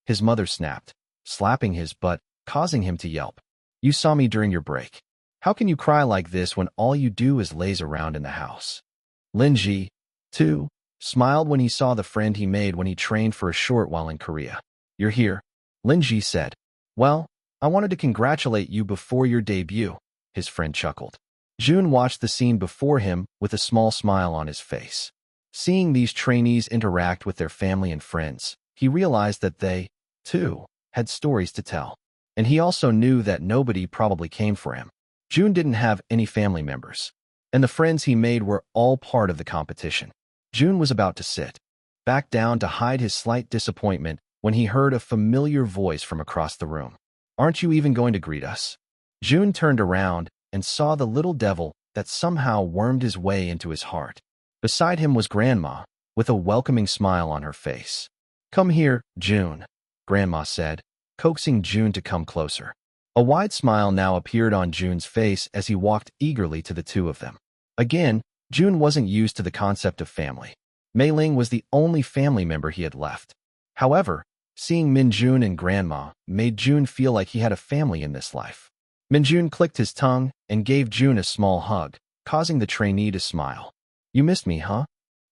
A: His mother snapped, slapping his butt, causing him to yelp. You saw me during your break. How can you cry like this when all you do is laze around in the house? Lin Ji, too, smiled when he saw the friend he made when he trained for a short while in Korea. You're here, Lin Ji said. Well, I wanted to congratulate you before your debut, his friend chuckled. Jun watched the scene before him with a small smile on his face. Seeing these trainees interact with their family and friends, he realized that they, too, had stories to tell. And he also knew that nobody probably came for him. Jun didn't have any family members, and the friends he made were all part of the competition. Jun was about to sit back down to hide his slight disappointment when he heard a familiar voice from across the room. Aren't you even going to greet us? Jun turned around and saw the little devil that somehow wormed his way into his heart. Beside him was Grandma, with a welcoming smile on her face. Come here, Jun, Grandma said, coaxing Jun to come closer. A wide smile now appeared on Jun's face as he walked eagerly to the two of them. Again, Jun wasn't used to the concept of family. Mei Ling was the only family member he had left. However, seeing Min Jun and Grandma made Jun feel like he had a family in this life. Min Jun clicked his tongue and gave Jun a small hug, causing the trainee to smile. You missed me, huh?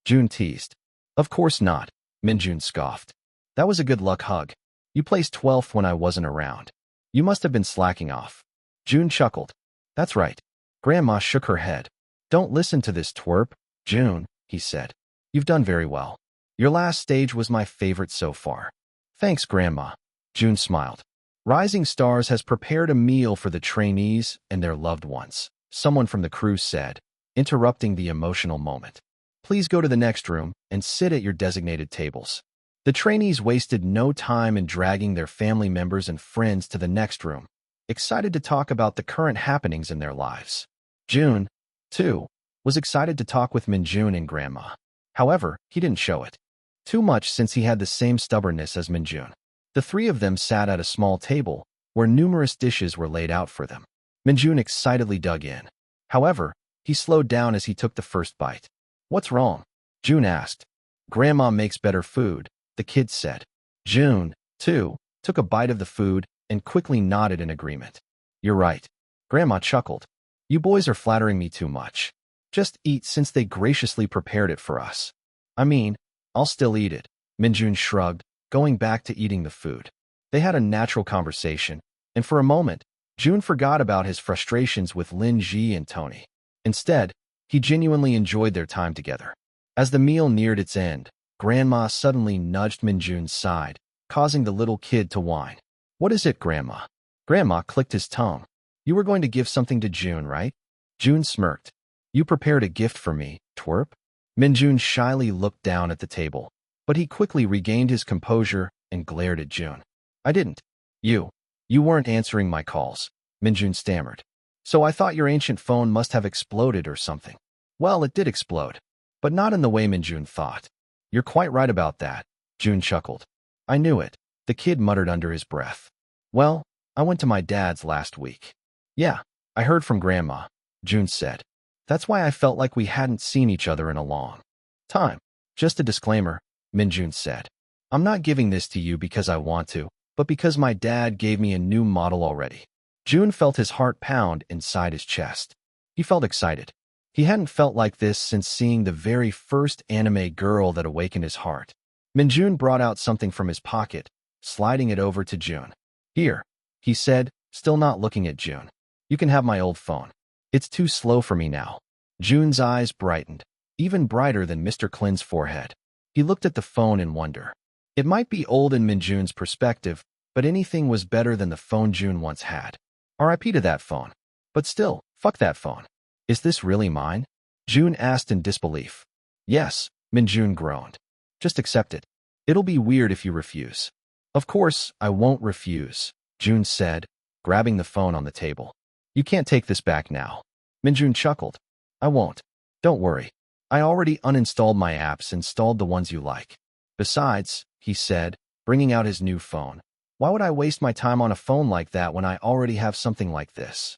A: Jun teased. Of course not, Min Jun scoffed. That was a good luck hug. You placed 12th when I wasn't around. You must have been slacking off. Jun chuckled. That's right. Grandma shook her head. Don't listen to this twerp, Jun, he said. You've done very well. Your last stage was my favorite so far. Thanks, Grandma. Jun smiled. Rising Stars has prepared a meal for the trainees and their loved ones, someone from the crew said, interrupting the emotional moment. Please go to the next room and sit at your designated tables. The trainees wasted no time in dragging their family members and friends to the next room, excited to talk about the current happenings in their lives. Jun, too, was excited to talk with Min Jun and Grandma. However, he didn't show it too much since he had the same stubbornness as Min Jun. The three of them sat at a small table where numerous dishes were laid out for them. Min Jun excitedly dug in. However, he slowed down as he took the first bite. What's wrong? Jun asked. Grandma makes better food, the kid said. Jun, too, took a bite of the food and quickly nodded in agreement. You're right. Grandma chuckled. You boys are flattering me too much. Just eat since they graciously prepared it for us. I mean, I'll still eat it. Min Jun shrugged, going back to eating the food. They had a natural conversation, and for a moment, Jun forgot about his frustrations with Lin Ji and Tony. Instead, he genuinely enjoyed their time together. As the meal neared its end, Grandma suddenly nudged Min Jun's side, causing the little kid to whine. What is it, Grandma? Grandma clicked his tongue. You were going to give something to Jun, right? Jun smirked. You prepared a gift for me, twerp? Min Jun shyly looked down at the table, but he quickly regained his composure and glared at Jun. I didn't. You weren't answering my calls, Min Jun stammered. So I thought your ancient phone must have exploded or something. Well, it did explode, but not in the way Min Jun thought. You're quite right about that, Jun chuckled. I knew it, the kid muttered under his breath. Well, I went to my dad's last week. Yeah, I heard from Grandma, Jun said. That's why I felt like we hadn't seen each other in a long time. Just a disclaimer, Minjun said. I'm not giving this to you because I want to, but because my dad gave me a new model already. Jun felt his heart pound inside his chest. He felt excited. He hadn't felt like this since seeing the very first anime girl that awakened his heart. Minjun brought out something from his pocket, sliding it over to Jun. Here, he said, still not looking at Jun. You can have my old phone. It's too slow for me now. Jun's eyes brightened, even brighter than Mr. Klin's forehead. He looked at the phone in wonder. It might be old in Minjun's perspective, but anything was better than the phone Jun once had. R.I.P. to that phone. But still, fuck that phone. Is this really mine? Jun asked in disbelief. Yes, Minjun groaned. Just accept it. It'll be weird if you refuse. Of course, I won't refuse, Jun said, grabbing the phone on the table. You can't take this back now. Minjun chuckled. I won't. Don't worry. I already uninstalled my apps and installed the ones you like. Besides, he said, bringing out his new phone, why would I waste my time on a phone like that when I already have something like this?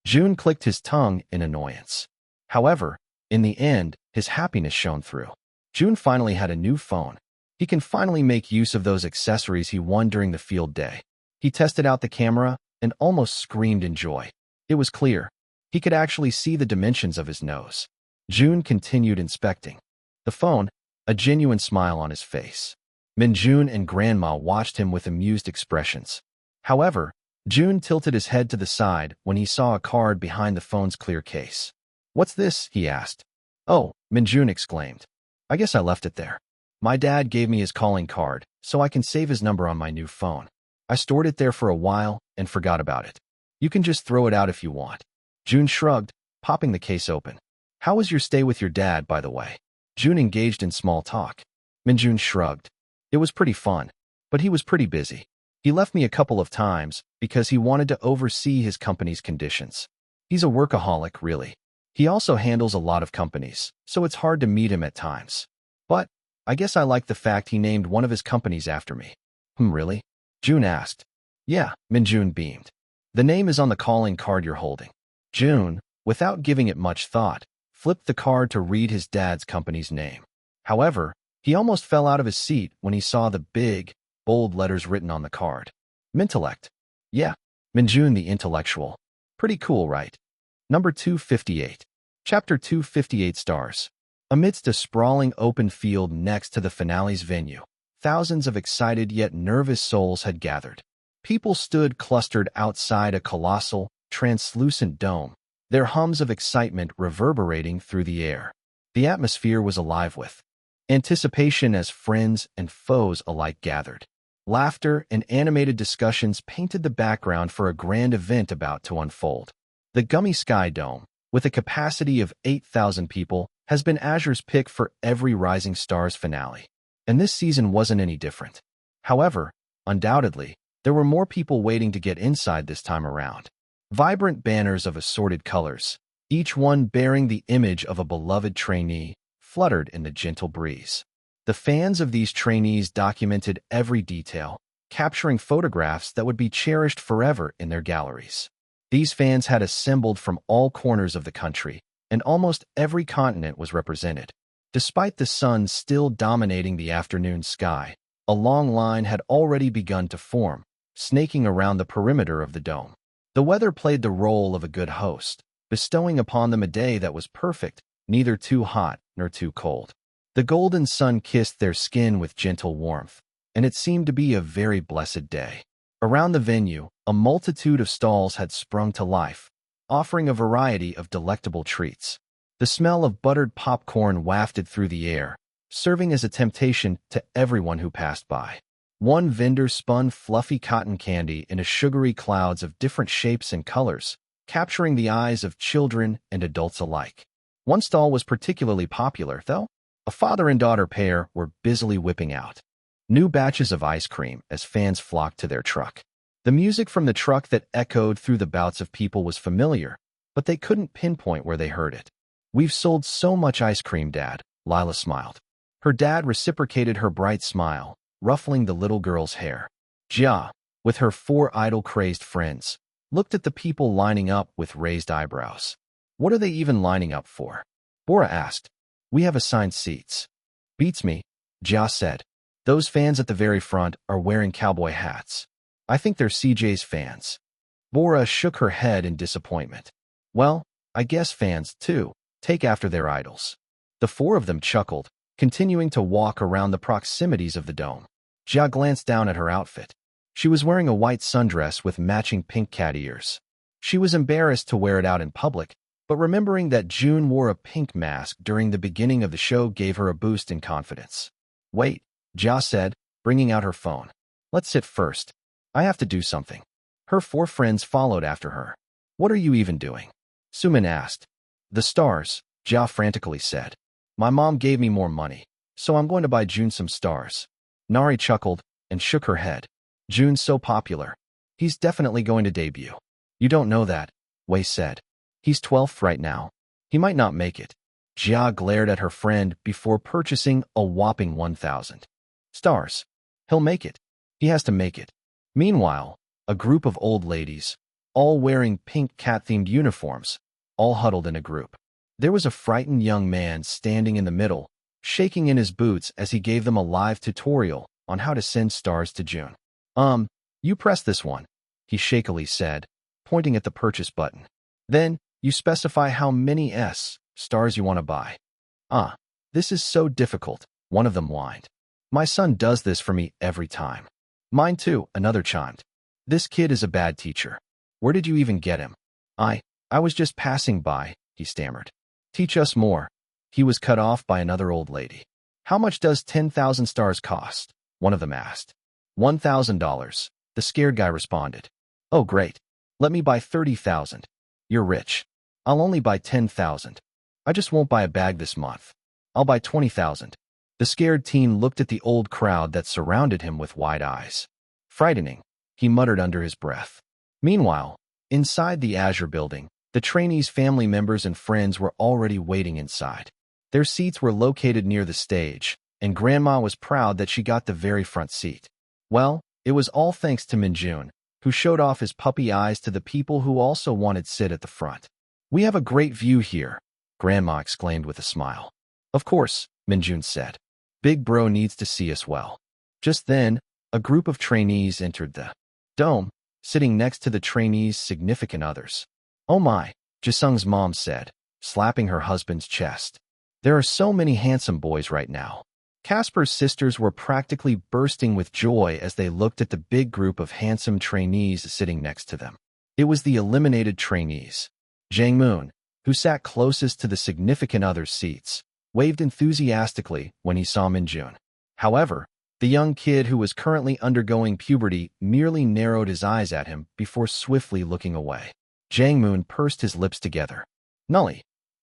A: Jun clicked his tongue in annoyance. However, in the end, his happiness shone through. Jun finally had a new phone. He can finally make use of those accessories he won during the field day. He tested out the camera and almost screamed in joy. It was clear. He could actually see the dimensions of his nose. Jun continued inspecting the phone, a genuine smile on his face. Minjun and Grandma watched him with amused expressions. However, Jun tilted his head to the side when he saw a card behind the phone's clear case. What's this? He asked. Oh, Minjun exclaimed. I guess I left it there. My dad gave me his calling card, so I can save his number on my new phone. I stored it there for a while and forgot about it. You can just throw it out if you want. Jun shrugged, popping the case open. How was your stay with your dad, by the way? Jun engaged in small talk. Minjun shrugged. It was pretty fun, but he was pretty busy. He left me a couple of times because he wanted to oversee his company's conditions. He's a workaholic, really. He also handles a lot of companies, so it's hard to meet him at times. But I guess I like the fact he named one of his companies after me. Really? Jun asked. Yeah, Minjun beamed. The name is on the calling card you're holding. Jun, without giving it much thought, flipped the card to read his dad's company's name. However, he almost fell out of his seat when he saw the big, bold letters written on the card. Mintellect. Yeah, Minjun the intellectual. Pretty cool, right? Number 258. Chapter 258 stars. Amidst a sprawling open field next to the finale's venue, thousands of excited yet nervous souls had gathered. People stood clustered outside a colossal, translucent dome, their hums of excitement reverberating through the air. The atmosphere was alive with anticipation as friends and foes alike gathered. Laughter and animated discussions painted the background for a grand event about to unfold. The Gummy Sky Dome, with a capacity of 8,000 people, has been Azure's pick for every Rising Stars finale. And this season wasn't any different. However, undoubtedly, there were more people waiting to get inside this time around. Vibrant banners of assorted colors, each one bearing the image of a beloved trainee, fluttered in the gentle breeze. The fans of these trainees documented every detail, capturing photographs that would be cherished forever in their galleries. These fans had assembled from all corners of the country, and almost every continent was represented. Despite the sun still dominating the afternoon sky, a long line had already begun to form, snaking around the perimeter of the dome. The weather played the role of a good host, bestowing upon them a day that was perfect, neither too hot nor too cold. The golden sun kissed their skin with gentle warmth, and it seemed to be a very blessed day. Around the venue, a multitude of stalls had sprung to life, offering a variety of delectable treats. The smell of buttered popcorn wafted through the air, serving as a temptation to everyone who passed by. One vendor spun fluffy cotton candy in a sugary clouds of different shapes and colors, capturing the eyes of children and adults alike. One stall was particularly popular, though. A father and daughter pair were busily whipping out new batches of ice cream as fans flocked to their truck. The music from the truck that echoed through the bouts of people was familiar, but they couldn't pinpoint where they heard it. We've sold so much ice cream, Dad, Lila smiled. Her dad reciprocated her bright smile, ruffling the little girl's hair. Jia, with her 4 idol-crazed friends, looked at the people lining up with raised eyebrows. What are they even lining up for? Bora asked. We have assigned seats. Beats me, Jia said. Those fans at the very front are wearing cowboy hats. I think they're CJ's fans. Bora shook her head in disappointment. Well, I guess fans, too, take after their idols. The 4 of them chuckled, continuing to walk around the proximities of the dome. Jia glanced down at her outfit. She was wearing a white sundress with matching pink cat ears. She was embarrassed to wear it out in public, but remembering that June wore a pink mask during the beginning of the show gave her a boost in confidence. Wait, Jia said, bringing out her phone. Let's sit first. I have to do something. Her 4 friends followed after her. What are you even doing? Sumin asked. The stars, Jia frantically said. My mom gave me more money, so I'm going to buy June some stars. Nari chuckled and shook her head. June's so popular. He's definitely going to debut. You don't know that, Wei said. He's 12th right now. He might not make it. Jia glared at her friend before purchasing a whopping 1,000 stars. He'll make it. He has to make it. Meanwhile, a group of old ladies, all wearing pink cat-themed uniforms, all huddled in a group. There was a frightened young man standing in the middle, shaking in his boots as he gave them a live tutorial on how to send stars to June. You press this one, he shakily said, pointing at the purchase button. Then, you specify how many stars you want to buy. This is so difficult, one of them whined. My son does this for me every time. Mine too, another chimed. This kid is a bad teacher. Where did you even get him? I was just passing by, he stammered. Teach us more. He was cut off by another old lady. How much does 10,000 stars cost? One of them asked. $1,000, the scared guy responded. Oh great. Let me buy 30,000. You're rich. I'll only buy 10,000. I just won't buy a bag this month. I'll buy 20,000. The scared teen looked at the old crowd that surrounded him with wide eyes. Frightening, he muttered under his breath. Meanwhile, inside the Azure building, the trainees' family members and friends were already waiting inside. Their seats were located near the stage, and Grandma was proud that she got the very front seat. Well, it was all thanks to Minjun, who showed off his puppy eyes to the people who also wanted to sit at the front. We have a great view here, Grandma exclaimed with a smile. Of course, Minjun said. Big Bro needs to see us well. Just then, a group of trainees entered the dome, sitting next to the trainees' significant others. Oh my, Jisung's mom said, slapping her husband's chest. There are so many handsome boys right now. Casper's sisters were practically bursting with joy as they looked at the big group of handsome trainees sitting next to them. It was the eliminated trainees. Jang Moon, who sat closest to the significant other's seats, waved enthusiastically when he saw Minjun. However, the young kid who was currently undergoing puberty merely narrowed his eyes at him before swiftly looking away. Jang Moon pursed his lips together. Nully,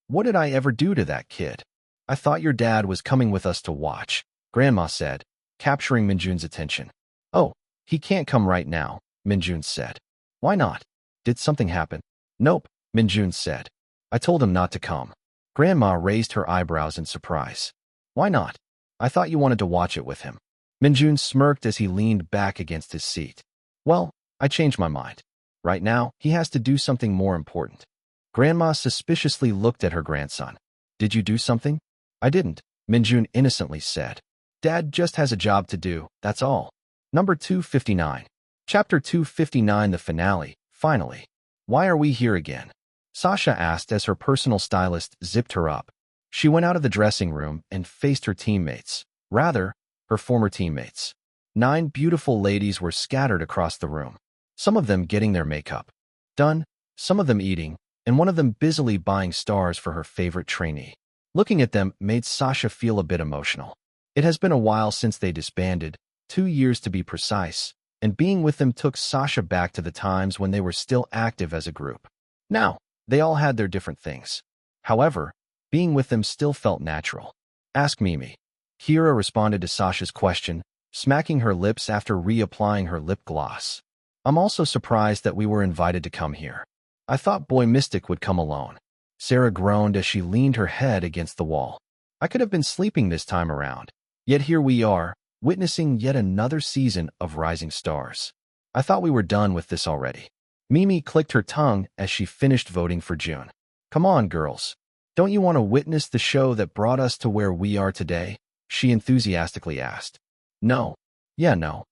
A: what did I ever do to that kid? I thought your dad was coming with us to watch, Grandma said, capturing Minjun's attention. Oh, he can't come right now, Minjun said. Why not? Did something happen? Nope, Minjun said. I told him not to come. Grandma raised her eyebrows in surprise. Why not? I thought you wanted to watch it with him. Minjun smirked as he leaned back against his seat. Well, I changed my mind. Right now, he has to do something more important. Grandma suspiciously looked at her grandson. Did you do something? I didn't, Minjun innocently said. Dad just has a job to do, that's all. Number 259. Chapter 259, the finale, finally. Why are we here again? Sasha asked as her personal stylist zipped her up. She went out of the dressing room and faced her teammates. Rather, her former teammates. 9 beautiful ladies were scattered across the room. Some of them getting their makeup done, some of them eating, and one of them busily buying stars for her favorite trainee. Looking at them made Sasha feel a bit emotional. It has been a while since they disbanded, 2 years to be precise, and being with them took Sasha back to the times when they were still active as a group. Now, they all had their different things. However, being with them still felt natural. Ask Mimi. Kira responded to Sasha's question, smacking her lips after reapplying her lip gloss. I'm also surprised that we were invited to come here. I thought Boy Mystic would come alone. Sarah groaned as she leaned her head against the wall. I could have been sleeping this time around. Yet here we are, witnessing yet another season of Rising Stars. I thought we were done with this already. Mimi clicked her tongue as she finished voting for Jun. Come on, girls. Don't you want to witness the show that brought us to where we are today? She enthusiastically asked. No. Yeah, no.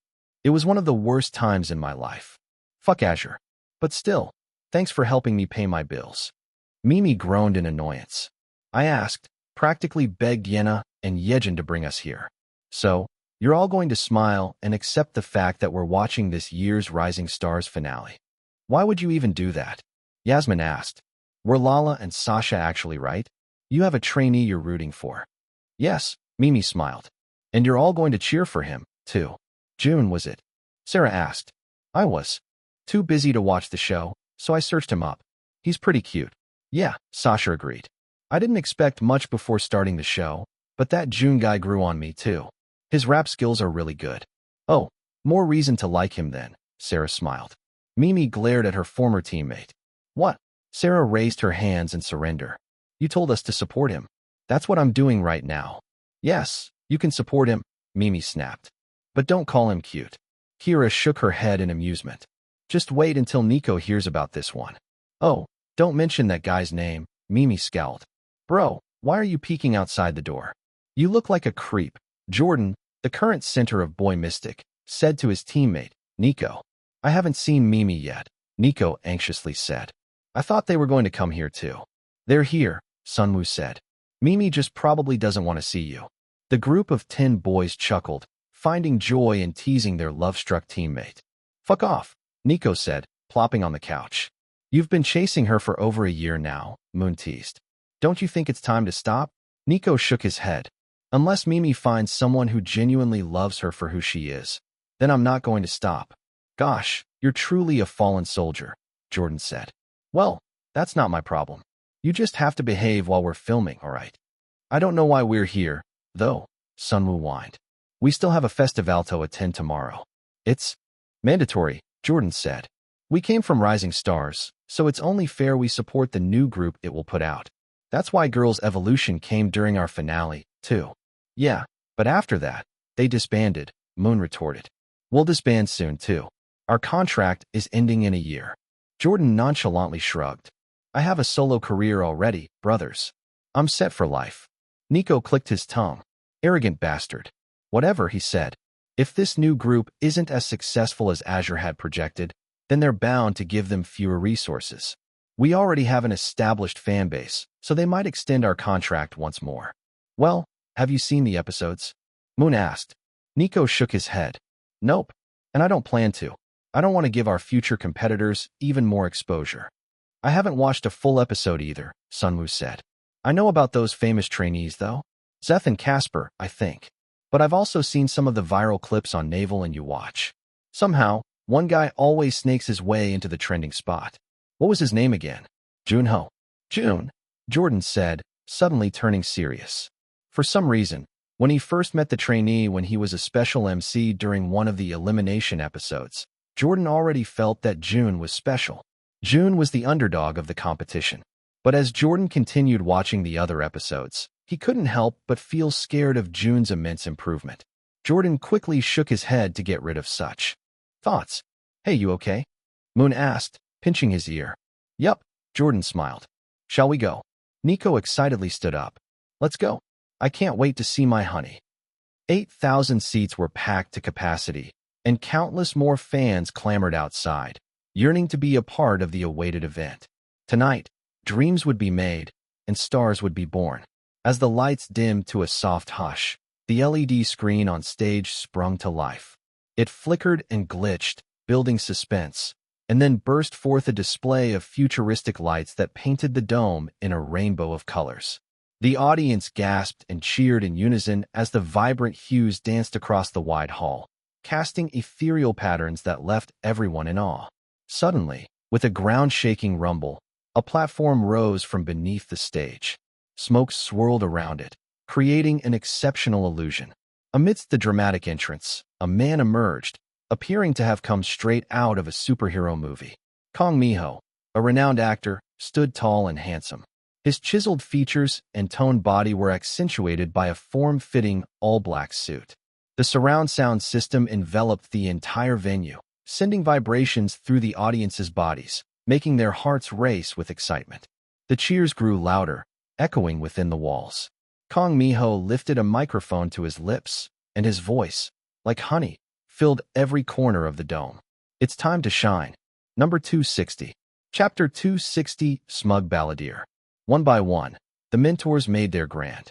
A: It was one of the worst times in my life. Fuck Azure. But still, thanks for helping me pay my bills. Mimi groaned in annoyance. I asked, practically begged Yena and Yejin to bring us here. So, you're all going to smile and accept the fact that we're watching this year's Rising Stars finale. Why would you even do that? Yasmin asked. Were Lala and Sasha actually right? You have a trainee you're rooting for. Yes, Mimi smiled. And you're all going to cheer for him, too. June, was it? Sarah asked. I was. Too busy to watch the show, so I searched him up. He's pretty cute. Yeah, Sasha agreed. I didn't expect much before starting the show, but that June guy grew on me, too. His rap skills are really good. Oh, more reason to like him then, Sarah smiled. Mimi glared at her former teammate. What? Sarah raised her hands in surrender. You told us to support him. That's what I'm doing right now. Yes, you can support him, Mimi snapped. But don't call him cute. Kira shook her head in amusement. Just wait until Nico hears about this one. Oh, don't mention that guy's name, Mimi scowled. Bro, why are you peeking outside the door? You look like a creep, Jordan, the current center of Boy Mystic, said to his teammate, Nico. I haven't seen Mimi yet, Nico anxiously said. I thought they were going to come here too. They're here, Sunwoo said. Mimi just probably doesn't want to see you. The group of 10 boys chuckled, finding joy in teasing their love-struck teammate. Fuck off, Nico said, plopping on the couch. You've been chasing her for over a year now, Moon teased. Don't you think it's time to stop? Nico shook his head. Unless Mimi finds someone who genuinely loves her for who she is, then I'm not going to stop. Gosh, you're truly a fallen soldier, Jordan said. Well, that's not my problem. You just have to behave while we're filming, all right? I don't know why we're here, though, Sunwoo whined. We still have a festival to attend tomorrow. It's mandatory, Jordan said. We came from Rising Stars, so it's only fair we support the new group it will put out. That's why Girls' Evolution came during our finale, too. Yeah, but after that, they disbanded, Moon retorted. We'll disband soon, too. Our contract is ending in a year. Jordan nonchalantly shrugged. I have a solo career already, brothers. I'm set for life. Nico clicked his tongue. Arrogant bastard. Whatever, he said. If this new group isn't as successful as Azure had projected, then they're bound to give them fewer resources. We already have an established fan base, so they might extend our contract once more. Well, have you seen the episodes? Moon asked. Nico shook his head. Nope, and I don't plan to. I don't want to give our future competitors even more exposure. I haven't watched a full episode either, Sunwoo said. I know about those famous trainees, though. Zeth and Casper, I think. But I've also seen some of the viral clips on Naval and You Watch. Somehow, one guy always snakes his way into the trending spot. What was his name again? Jun Hao. June, Jordan said, suddenly turning serious. For some reason, when he first met the trainee when he was a special MC during one of the elimination episodes, Jordan already felt that June was special. June was the underdog of the competition. But as Jordan continued watching the other episodes, he couldn't help but feel scared of June's immense improvement. Jordan quickly shook his head to get rid of such thoughts. Hey, you okay? Moon asked, pinching his ear. Yup, Jordan smiled. Shall we go? Nico excitedly stood up. Let's go. I can't wait to see my honey. 8,000 seats were packed to capacity, and countless more fans clamored outside, yearning to be a part of the awaited event. Tonight, dreams would be made, and stars would be born. As the lights dimmed to a soft hush, the LED screen on stage sprung to life. It flickered and glitched, building suspense, and then burst forth a display of futuristic lights that painted the dome in a rainbow of colors. The audience gasped and cheered in unison as the vibrant hues danced across the wide hall, casting ethereal patterns that left everyone in awe. Suddenly, with a ground-shaking rumble, a platform rose from beneath the stage. Smoke swirled around it, creating an exceptional illusion. Amidst the dramatic entrance, a man emerged, appearing to have come straight out of a superhero movie. Kang Mi-ho, a renowned actor, stood tall and handsome. His chiseled features and toned body were accentuated by a form-fitting, all-black suit. The surround sound system enveloped the entire venue, sending vibrations through the audience's bodies, making their hearts race with excitement. The cheers grew louder, echoing within the walls. Kang Mi-ho lifted a microphone to his lips, and his voice, like honey, filled every corner of the dome. It's time to shine. Number 260. Chapter 260, Smug Balladeer. One by one, the mentors made their grand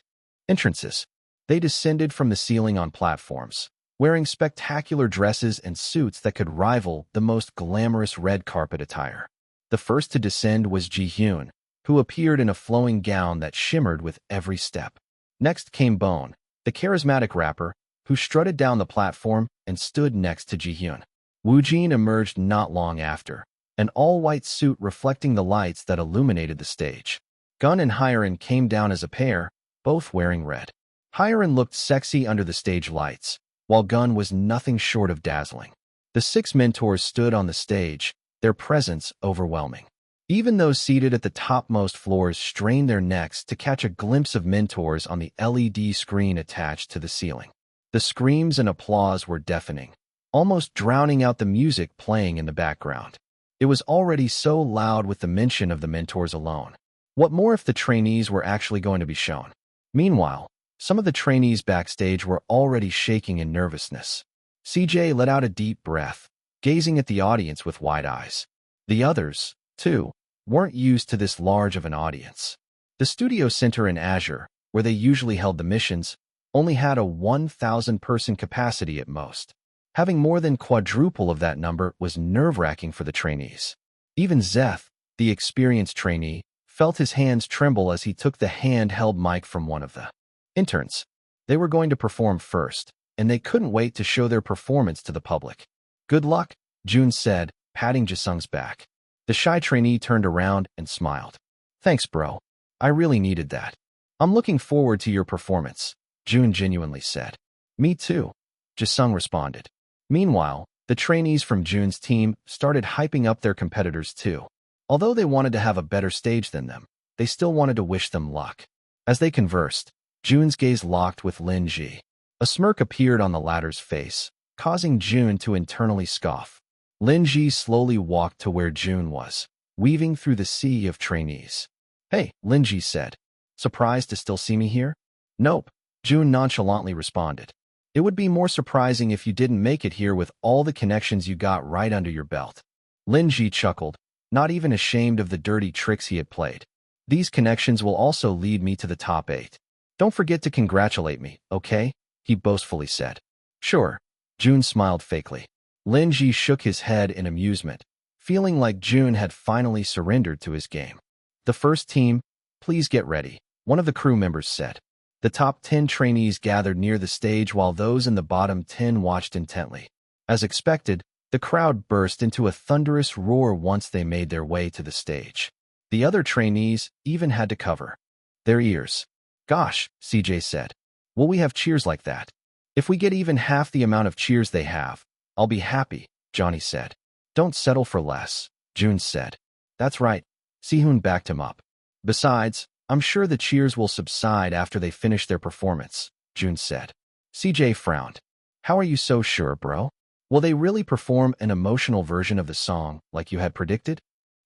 A: entrances. They descended from the ceiling on platforms, wearing spectacular dresses and suits that could rival the most glamorous red carpet attire. The first to descend was Ji-hyun, who appeared in a flowing gown that shimmered with every step. Next came Bone, the charismatic rapper, who strutted down the platform and stood next to Ji-hyun. Woo-jin emerged not long after, an all-white suit reflecting the lights that illuminated the stage. Gun and Hyerin came down as a pair, both wearing red. Hyerin looked sexy under the stage lights, while Gun was nothing short of dazzling. The 6 mentors stood on the stage, their presence overwhelming. Even those seated at the topmost floors strained their necks to catch a glimpse of mentors on the LED screen attached to the ceiling. The screams and applause were deafening, almost drowning out the music playing in the background. It was already so loud with the mention of the mentors alone. What more if the trainees were actually going to be shown? Meanwhile, some of the trainees backstage were already shaking in nervousness. CJ let out a deep breath, gazing at the audience with wide eyes. The others, too, weren't used to this large of an audience. The studio center in Azure, where they usually held the missions, only had a 1,000-person capacity at most. Having more than quadruple of that number was nerve-wracking for the trainees. Even Zeth, the experienced trainee, felt his hands tremble as he took the handheld mic from one of the interns. They were going to perform first, and they couldn't wait to show their performance to the public. "Good luck," Jun said, patting Jisung's back. The shy trainee turned around and smiled. "Thanks, bro. I really needed that." "I'm looking forward to your performance," Jun genuinely said. "Me too," Jisung responded. Meanwhile, the trainees from Jun's team started hyping up their competitors too. Although they wanted to have a better stage than them, they still wanted to wish them luck. As they conversed, Jun's gaze locked with Lin Ji. A smirk appeared on the latter's face, causing Jun to internally scoff. Lin Ji slowly walked to where Jun was, weaving through the sea of trainees. "Hey," Lin Ji said. "Surprised to still see me here?" "Nope," Jun nonchalantly responded. "It would be more surprising if you didn't make it here with all the connections you got right under your belt." Lin Ji chuckled, not even ashamed of the dirty tricks he had played. "These connections will also lead me to the top 8. Don't forget to congratulate me, okay?" he boastfully said. "Sure," Jun smiled fakely. Lin Ji shook his head in amusement, feeling like Jun had finally surrendered to his game. "The first team, please get ready," one of the crew members said. The top 10 trainees gathered near the stage while those in the bottom 10 watched intently. As expected, the crowd burst into a thunderous roar once they made their way to the stage. The other trainees even had to cover their ears. "Gosh," CJ said. "Will we have cheers like that?" "If we get even half the amount of cheers they have, I'll be happy," Johnny said. "Don't settle for less," Jun said. "That's right," Sehun backed him up. "Besides, I'm sure the cheers will subside after they finish their performance," Jun said. CJ frowned. "How are you so sure, bro? Will they really perform an emotional version of the song like you had predicted?"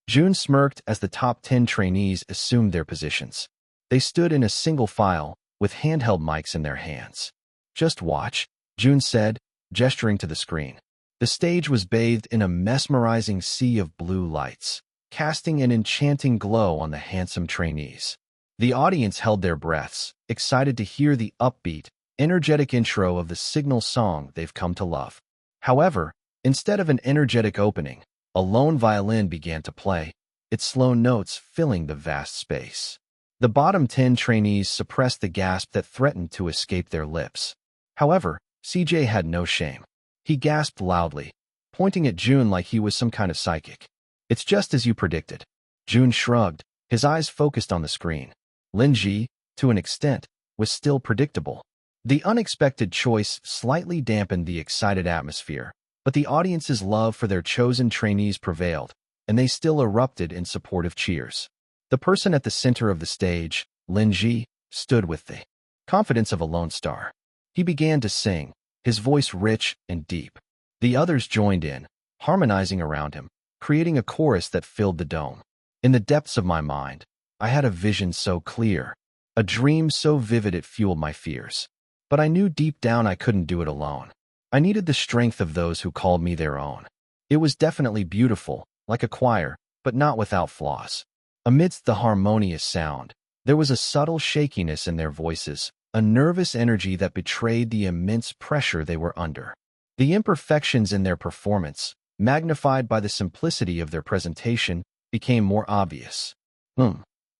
A: Jun smirked as the top 10 trainees assumed their positions. They stood in a single file, with handheld mics in their hands. "Just watch," Jun said, gesturing to the screen. The stage was bathed in a mesmerizing sea of blue lights, casting an enchanting glow on the handsome trainees. The audience held their breaths, excited to hear the upbeat, energetic intro of the signal song they've come to love. However, instead of an energetic opening, a lone violin began to play, its slow notes filling the vast space. The bottom 10 trainees suppressed the gasp that threatened to escape their lips. However, CJ had no shame. He gasped loudly, pointing at Jun like he was some kind of psychic. "It's just as you predicted." Jun shrugged, his eyes focused on the screen. Lin Ji, to an extent, was still predictable. The unexpected choice slightly dampened the excited atmosphere, but the audience's love for their chosen trainees prevailed, and they still erupted in supportive cheers. The person at the center of the stage, Lin Ji, stood with the confidence of a lone star. He began to sing, his voice rich and deep. The others joined in, harmonizing around him, creating a chorus that filled the dome. In the depths of my mind, I had a vision so clear, a dream so vivid it fueled my fears. But I knew deep down I couldn't do it alone. I needed the strength of those who called me their own. It was definitely beautiful, like a choir, but not without flaws. Amidst the harmonious sound, there was a subtle shakiness in their voices, a nervous energy that betrayed the immense pressure they were under. The imperfections in their performance, magnified by the simplicity of their presentation, became more obvious.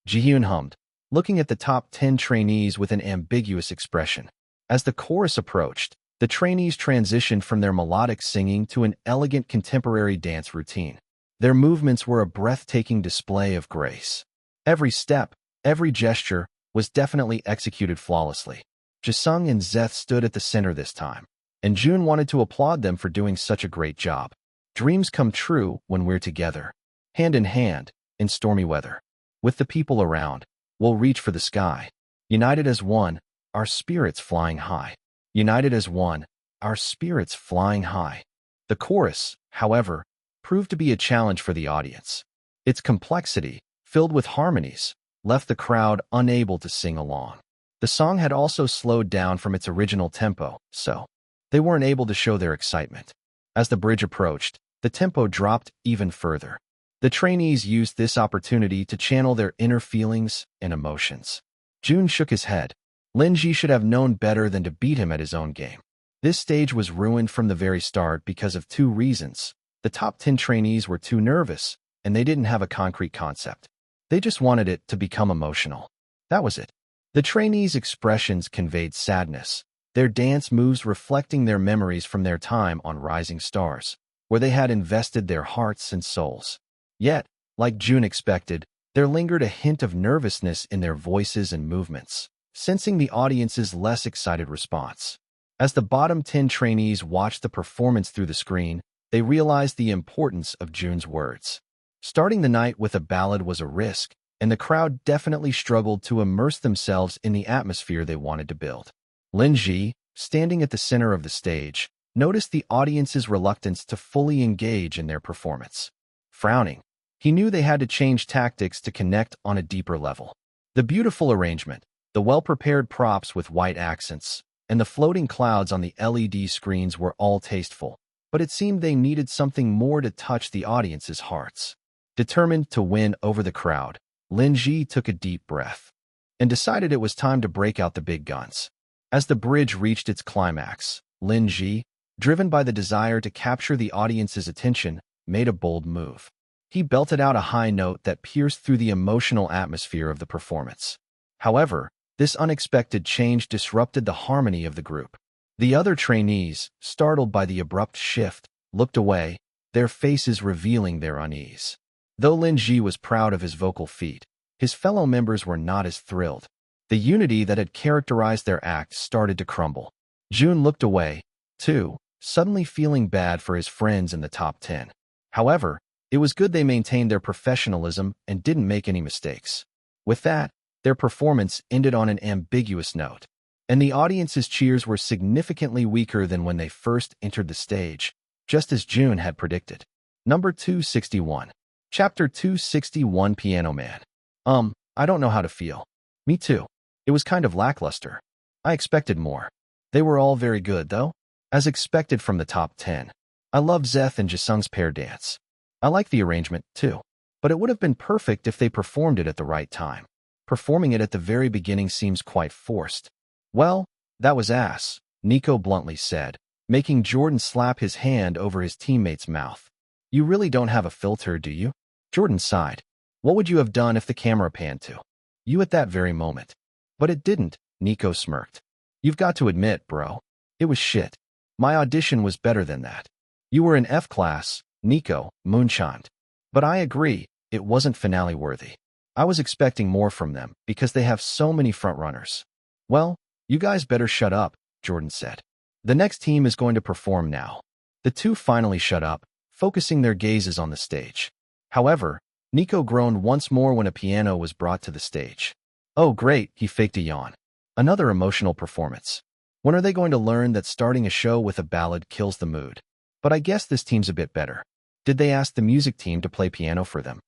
A: Ji-hyun hummed, looking at the top 10 trainees with an ambiguous expression. As the chorus approached, the trainees transitioned from their melodic singing to an elegant contemporary dance routine. Their movements were a breathtaking display of grace. Every step, every gesture, was definitely executed flawlessly. Jisung and Zeth stood at the center this time, and Jun wanted to applaud them for doing such a great job. Dreams come true when we're together, hand in hand, in stormy weather. With the people around, we'll reach for the sky. United as one, our spirits flying high. United as one, our spirits flying high. The chorus, however, proved to be a challenge for the audience. Its complexity, filled with harmonies, left the crowd unable to sing along. The song had also slowed down from its original tempo, so they weren't able to show their excitement. As the bridge approached, the tempo dropped even further. The trainees used this opportunity to channel their inner feelings and emotions. Jun shook his head. Lin-ji should have known better than to beat him at his own game. This stage was ruined from the very start because of two reasons. The top 10 trainees were too nervous, and they didn't have a concrete concept. They just wanted it to become emotional. That was it. The trainees' expressions conveyed sadness, their dance moves reflecting their memories from their time on Rising Stars, where they had invested their hearts and souls. Yet, like Jun expected, there lingered a hint of nervousness in their voices and movements, sensing the audience's less excited response. As the bottom 10 trainees watched the performance through the screen, they realized the importance of Jun's words. Starting the night with a ballad was a risk, and the crowd definitely struggled to immerse themselves in the atmosphere they wanted to build. Lin-ji, standing at the center of the stage, noticed the audience's reluctance to fully engage in their performance. Frowning, he knew they had to change tactics to connect on a deeper level. The beautiful arrangement, the well-prepared props with white accents, and the floating clouds on the LED screens were all tasteful, but it seemed they needed something more to touch the audience's hearts. Determined to win over the crowd, Lin-ji took a deep breath and decided it was time to break out the big guns. As the bridge reached its climax, Lin-ji, driven by the desire to capture the audience's attention, made a bold move. He belted out a high note that pierced through the emotional atmosphere of the performance. However, this unexpected change disrupted the harmony of the group. The other trainees, startled by the abrupt shift, looked away, their faces revealing their unease. Though Lin-ji was proud of his vocal feat, his fellow members were not as thrilled. The unity that had characterized their act started to crumble. Jun looked away, too, suddenly feeling bad for his friends in the top 10. However, it was good they maintained their professionalism and didn't make any mistakes. With that, their performance ended on an ambiguous note, and the audience's cheers were significantly weaker than when they first entered the stage, just as Jun had predicted. Number 261. Chapter 261 Piano Man. I don't know how to feel. Me too. It was kind of lackluster. I expected more. They were all very good, though, as expected from the top 10. I loved Zeth and Jisung's pair dance. I like the arrangement, too, but it would have been perfect if they performed it at the right time. Performing it at the very beginning seems quite forced. Well, that was ass, Nico bluntly said, making Jordan slap his hand over his teammate's mouth. You really don't have a filter, do you? Jordan sighed. What would you have done if the camera panned to you at that very moment? But it didn't, Nico smirked. You've got to admit, bro, it was shit. My audition was better than that. You were in F class, Nico, moonshined. But I agree, it wasn't finale worthy. I was expecting more from them because they have so many frontrunners. Well, you guys better shut up, Jordan said. The next team is going to perform now. The two finally shut up, focusing their gazes on the stage. However, Nico groaned once more when a piano was brought to the stage. Oh great, he faked a yawn. Another emotional performance. When are they going to learn that starting a show with a ballad kills the mood? But I guess this team's a bit better. Did they ask the music team to play piano for them?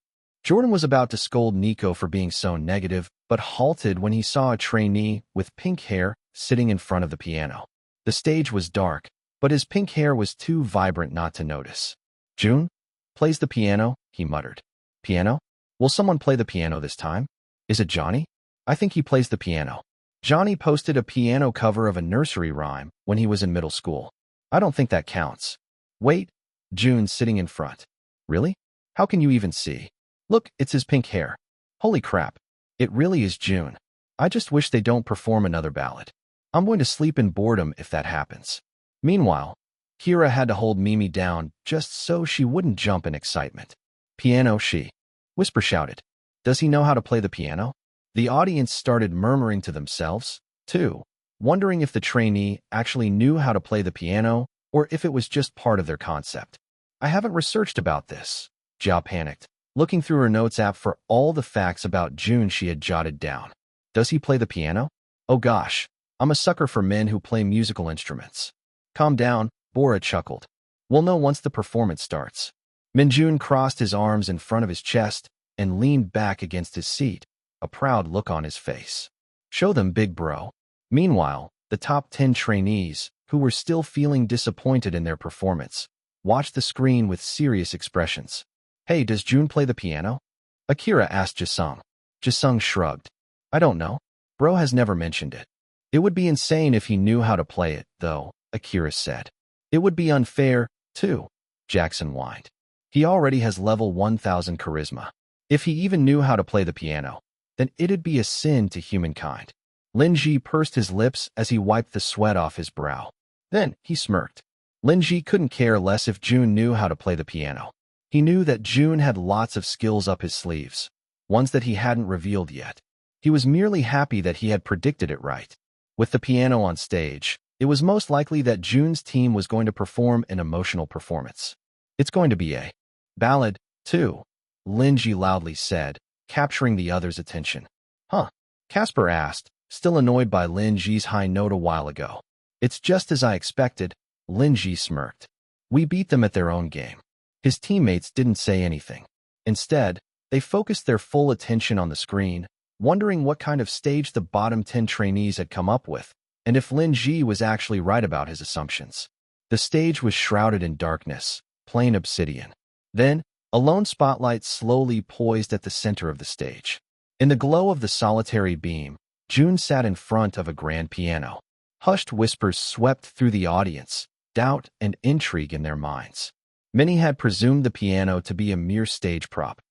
A: Jordan was about to scold Nico for being so negative, but halted when he saw a trainee with pink hair sitting in front of the piano. The stage was dark, but his pink hair was too vibrant not to notice. Jun? Plays the piano, he muttered. Piano? Will someone play the piano this time? Is it Johnny? I think he plays the piano. Johnny posted a piano cover of a nursery rhyme when he was in middle school. I don't think that counts. Wait, Jun's sitting in front. Really? How can you even see? Look, it's his pink hair. Holy crap. It really is Jun. I just wish they don't perform another ballad. I'm going to sleep in boredom if that happens. Meanwhile, Kira had to hold Mimi down just so she wouldn't jump in excitement. Piano she. Whisper shouted. Does he know how to play the piano? The audience started murmuring to themselves, too, wondering if the trainee actually knew how to play the piano or if it was just part of their concept. I haven't researched about this, Jia panicked, looking through her notes app for all the facts about Jun she had jotted down. Does he play the piano? Oh gosh, I'm a sucker for men who play musical instruments. Calm down, Bora chuckled. We'll know once the performance starts. Minjun crossed his arms in front of his chest and leaned back against his seat, a proud look on his face. Show them, big bro. Meanwhile, the top 10 trainees, who were still feeling disappointed in their performance, watched the screen with serious expressions. Hey, does Jun play the piano? Akira asked Jisung. Jisung shrugged. I don't know. Bro has never mentioned it. It would be insane if he knew how to play it, though, Akira said. It would be unfair, too, Jackson whined. He already has level 1000 charisma. If he even knew how to play the piano, then it'd be a sin to humankind. Linji pursed his lips as he wiped the sweat off his brow. Then he smirked. Linji couldn't care less if Jun knew how to play the piano. He knew that Jun had lots of skills up his sleeves, ones that he hadn't revealed yet. He was merely happy that he had predicted it right. With the piano on stage, it was most likely that Jun's team was going to perform an emotional performance. It's going to be a ballad, too, Linji loudly said, capturing the others' attention. Huh? Casper asked, still annoyed by Linji's high note a while ago. It's just as I expected, Linji smirked. We beat them at their own game. His teammates didn't say anything. Instead, they focused their full attention on the screen, wondering what kind of stage the bottom 10 trainees had come up with, and if Linji was actually right about his assumptions. The stage was shrouded in darkness, plain obsidian. Then, a lone spotlight slowly poised at the center of the stage. In the glow of the solitary beam, Jun sat in front of a grand piano. Hushed whispers swept through the audience, doubt and intrigue in their minds. Many had presumed the piano to be a mere stage prop,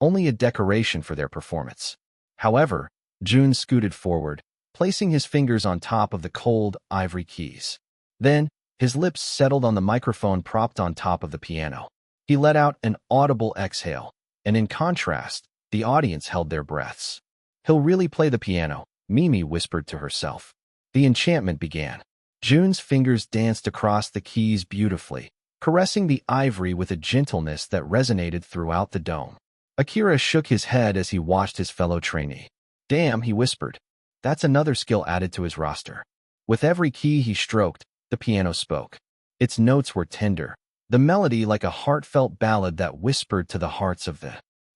A: only a decoration for their performance. However, Jun scooted forward, placing his fingers on top of the cold ivory keys. Then, his lips settled on the microphone propped on top of the piano. He let out an audible exhale, and in contrast, the audience held their breaths. He'll really play the piano, Mimi whispered to herself. The enchantment began. Jun's fingers danced across the keys beautifully, caressing the ivory with a gentleness that resonated throughout the dome. Akira shook his head as he watched his fellow trainee. Damn, he whispered. That's another skill added to his roster. With every key he stroked, the piano spoke. Its notes were tender, the melody like a heartfelt ballad that whispered to the hearts of the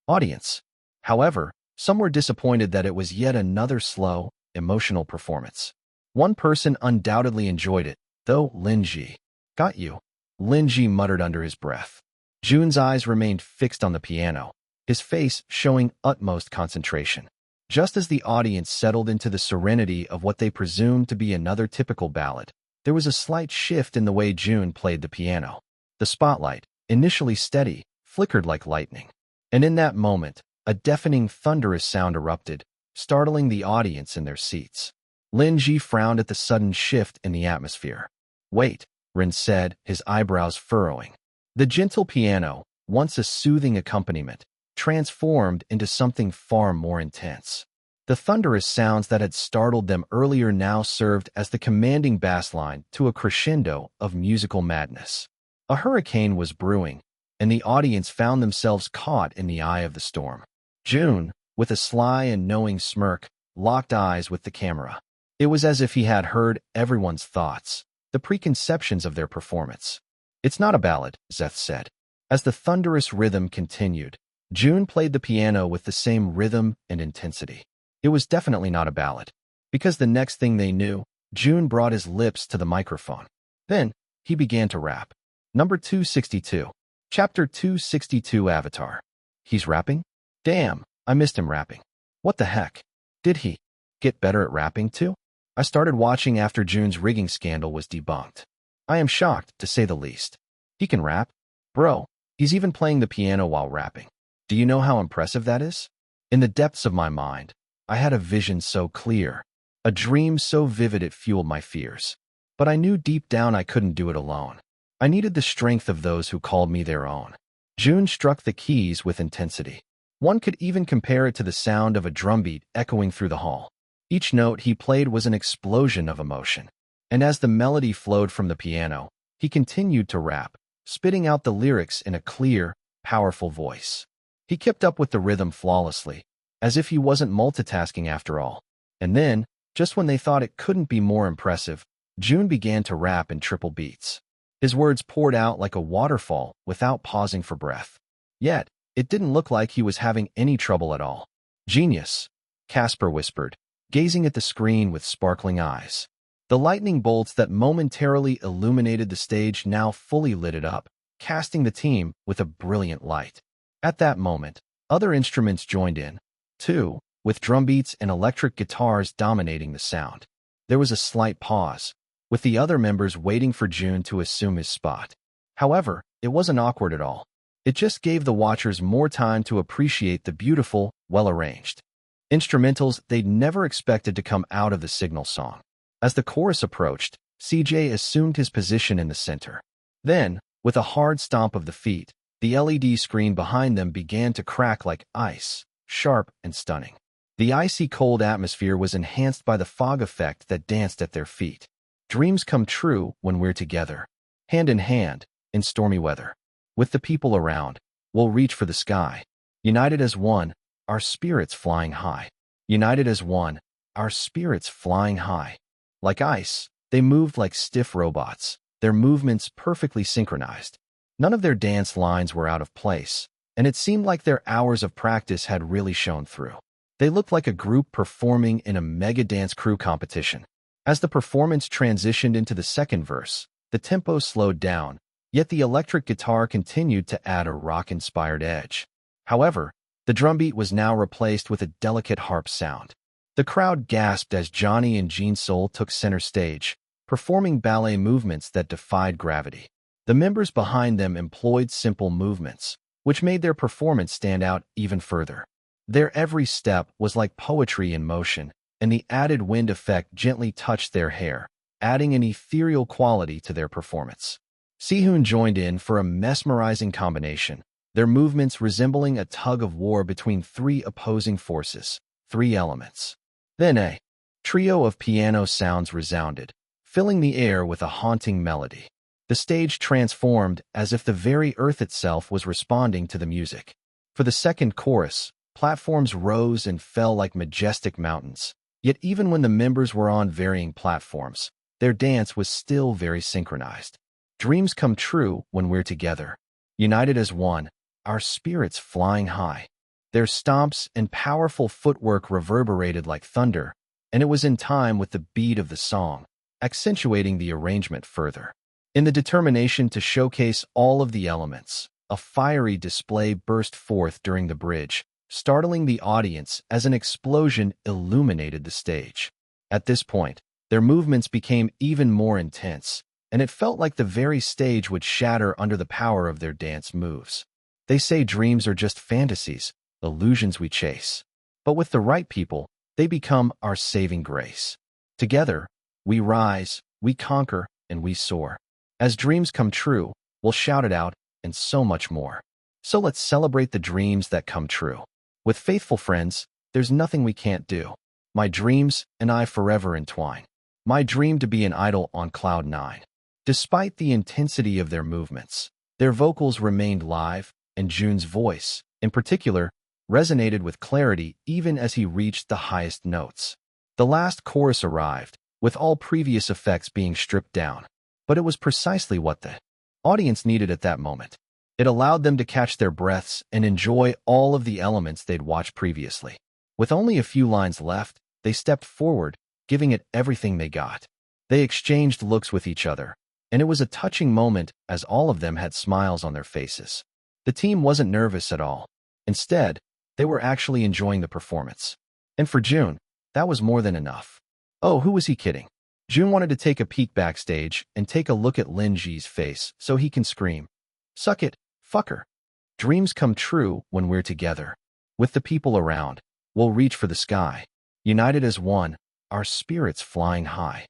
A: audience. However, some were disappointed that it was yet another slow, emotional performance. One person undoubtedly enjoyed it, though Linji. Got you, Linji muttered under his breath. Jun's eyes remained fixed on the piano, his face showing utmost concentration. Just as the audience settled into the serenity of what they presumed to be another typical ballad, there was a slight shift in the way Jun played the piano. The spotlight, initially steady, flickered like lightning. And in that moment, a deafening thunderous sound erupted, startling the audience in their seats. Linji frowned at the sudden shift in the atmosphere. Wait, Rin said, his eyebrows furrowing. The gentle piano, once a soothing accompaniment, transformed into something far more intense. The thunderous sounds that had startled them earlier now served as the commanding bass line to a crescendo of musical madness. A hurricane was brewing, and the audience found themselves caught in the eye of the storm. Jun, with a sly and knowing smirk, locked eyes with the camera. It was as if he had heard everyone's thoughts, the preconceptions of their performance. "It's not a ballad," Zeth said. As the thunderous rhythm continued, June played the piano with the same rhythm and intensity. It was definitely not a ballad, because the next thing they knew, June brought his lips to the microphone. Then, he began to rap. Number 262. Chapter 262 Avatar. He's rapping? Damn, I missed him rapping. What the heck? Did he get better at rapping too? I started watching after June's rigging scandal was debunked. I am shocked, to say the least. He can rap? Bro, he's even playing the piano while rapping. Do you know how impressive that is? In the depths of my mind, I had a vision so clear, a dream so vivid it fueled my fears. But I knew deep down I couldn't do it alone. I needed the strength of those who called me their own. June struck the keys with intensity. One could even compare it to the sound of a drumbeat echoing through the hall. Each note he played was an explosion of emotion. And as the melody flowed from the piano, he continued to rap, spitting out the lyrics in a clear, powerful voice. He kept up with the rhythm flawlessly, as if he wasn't multitasking after all. And then, just when they thought it couldn't be more impressive, June began to rap in triple beats. His words poured out like a waterfall without pausing for breath. Yet, it didn't look like he was having any trouble at all. "Genius," Casper whispered, gazing at the screen with sparkling eyes. The lightning bolts that momentarily illuminated the stage now fully lit it up, casting the team with a brilliant light. At that moment, other instruments joined in, too, with drumbeats and electric guitars dominating the sound. There was a slight pause, with the other members waiting for June to assume his spot. However, it wasn't awkward at all. It just gave the watchers more time to appreciate the beautiful, well-arranged instrumentals they'd never expected to come out of the signal song. As the chorus approached, CJ assumed his position in the center. Then, with a hard stomp of the feet, the LED screen behind them began to crack like ice, sharp and stunning. The icy cold atmosphere was enhanced by the fog effect that danced at their feet. Dreams come true when we're together, hand in hand, in stormy weather. With the people around, we'll reach for the sky. United as one, our spirits flying high. United as one, our spirits flying high. Like ice, they moved like stiff robots, their movements perfectly synchronized. None of their dance lines were out of place, and it seemed like their hours of practice had really shown through. They looked like a group performing in a mega dance crew competition. As the performance transitioned into the second verse, the tempo slowed down, yet the electric guitar continued to add a rock-inspired edge. However, the drumbeat was now replaced with a delicate harp sound. The crowd gasped as Johnny and Jean Soul took center stage, performing ballet movements that defied gravity. The members behind them employed simple movements, which made their performance stand out even further. Their every step was like poetry in motion, and the added wind effect gently touched their hair, adding an ethereal quality to their performance. Sehun joined in for a mesmerizing combination, their movements resembling a tug-of-war between three opposing forces, three elements. Then a trio of piano sounds resounded, filling the air with a haunting melody. The stage transformed as if the very earth itself was responding to the music. For the second chorus, platforms rose and fell like majestic mountains. Yet even when the members were on varying platforms, their dance was still very synchronized. Dreams come true when we're together. United as one, our spirits flying high. Their stomps and powerful footwork reverberated like thunder, and it was in time with the beat of the song, accentuating the arrangement further. In the determination to showcase all of the elements, a fiery display burst forth during the bridge, startling the audience as an explosion illuminated the stage. At this point, their movements became even more intense, and it felt like the very stage would shatter under the power of their dance moves. They say dreams are just fantasies, illusions we chase. But with the right people, they become our saving grace. Together, we rise, we conquer, and we soar. As dreams come true, we'll shout it out, and so much more. So let's celebrate the dreams that come true. With faithful friends, there's nothing we can't do. My dreams and I forever entwine. My dream to be an idol on cloud 9. Despite the intensity of their movements, their vocals remained live, and Jun's voice, in particular, resonated with clarity even as he reached the highest notes. The last chorus arrived, with all previous effects being stripped down. But it was precisely what the audience needed at that moment. It allowed them to catch their breaths and enjoy all of the elements they'd watched previously. With only a few lines left, they stepped forward, giving it everything they got. They exchanged looks with each other, and it was a touching moment as all of them had smiles on their faces. The team wasn't nervous at all. Instead, they were actually enjoying the performance. And for Jun, that was more than enough. Oh, who was he kidding? Jun wanted to take a peek backstage and take a look at Lin Ji's face so he can scream, "Suck it, fucker." Dreams come true when we're together. With the people around, we'll reach for the sky. United as one, our spirits flying high.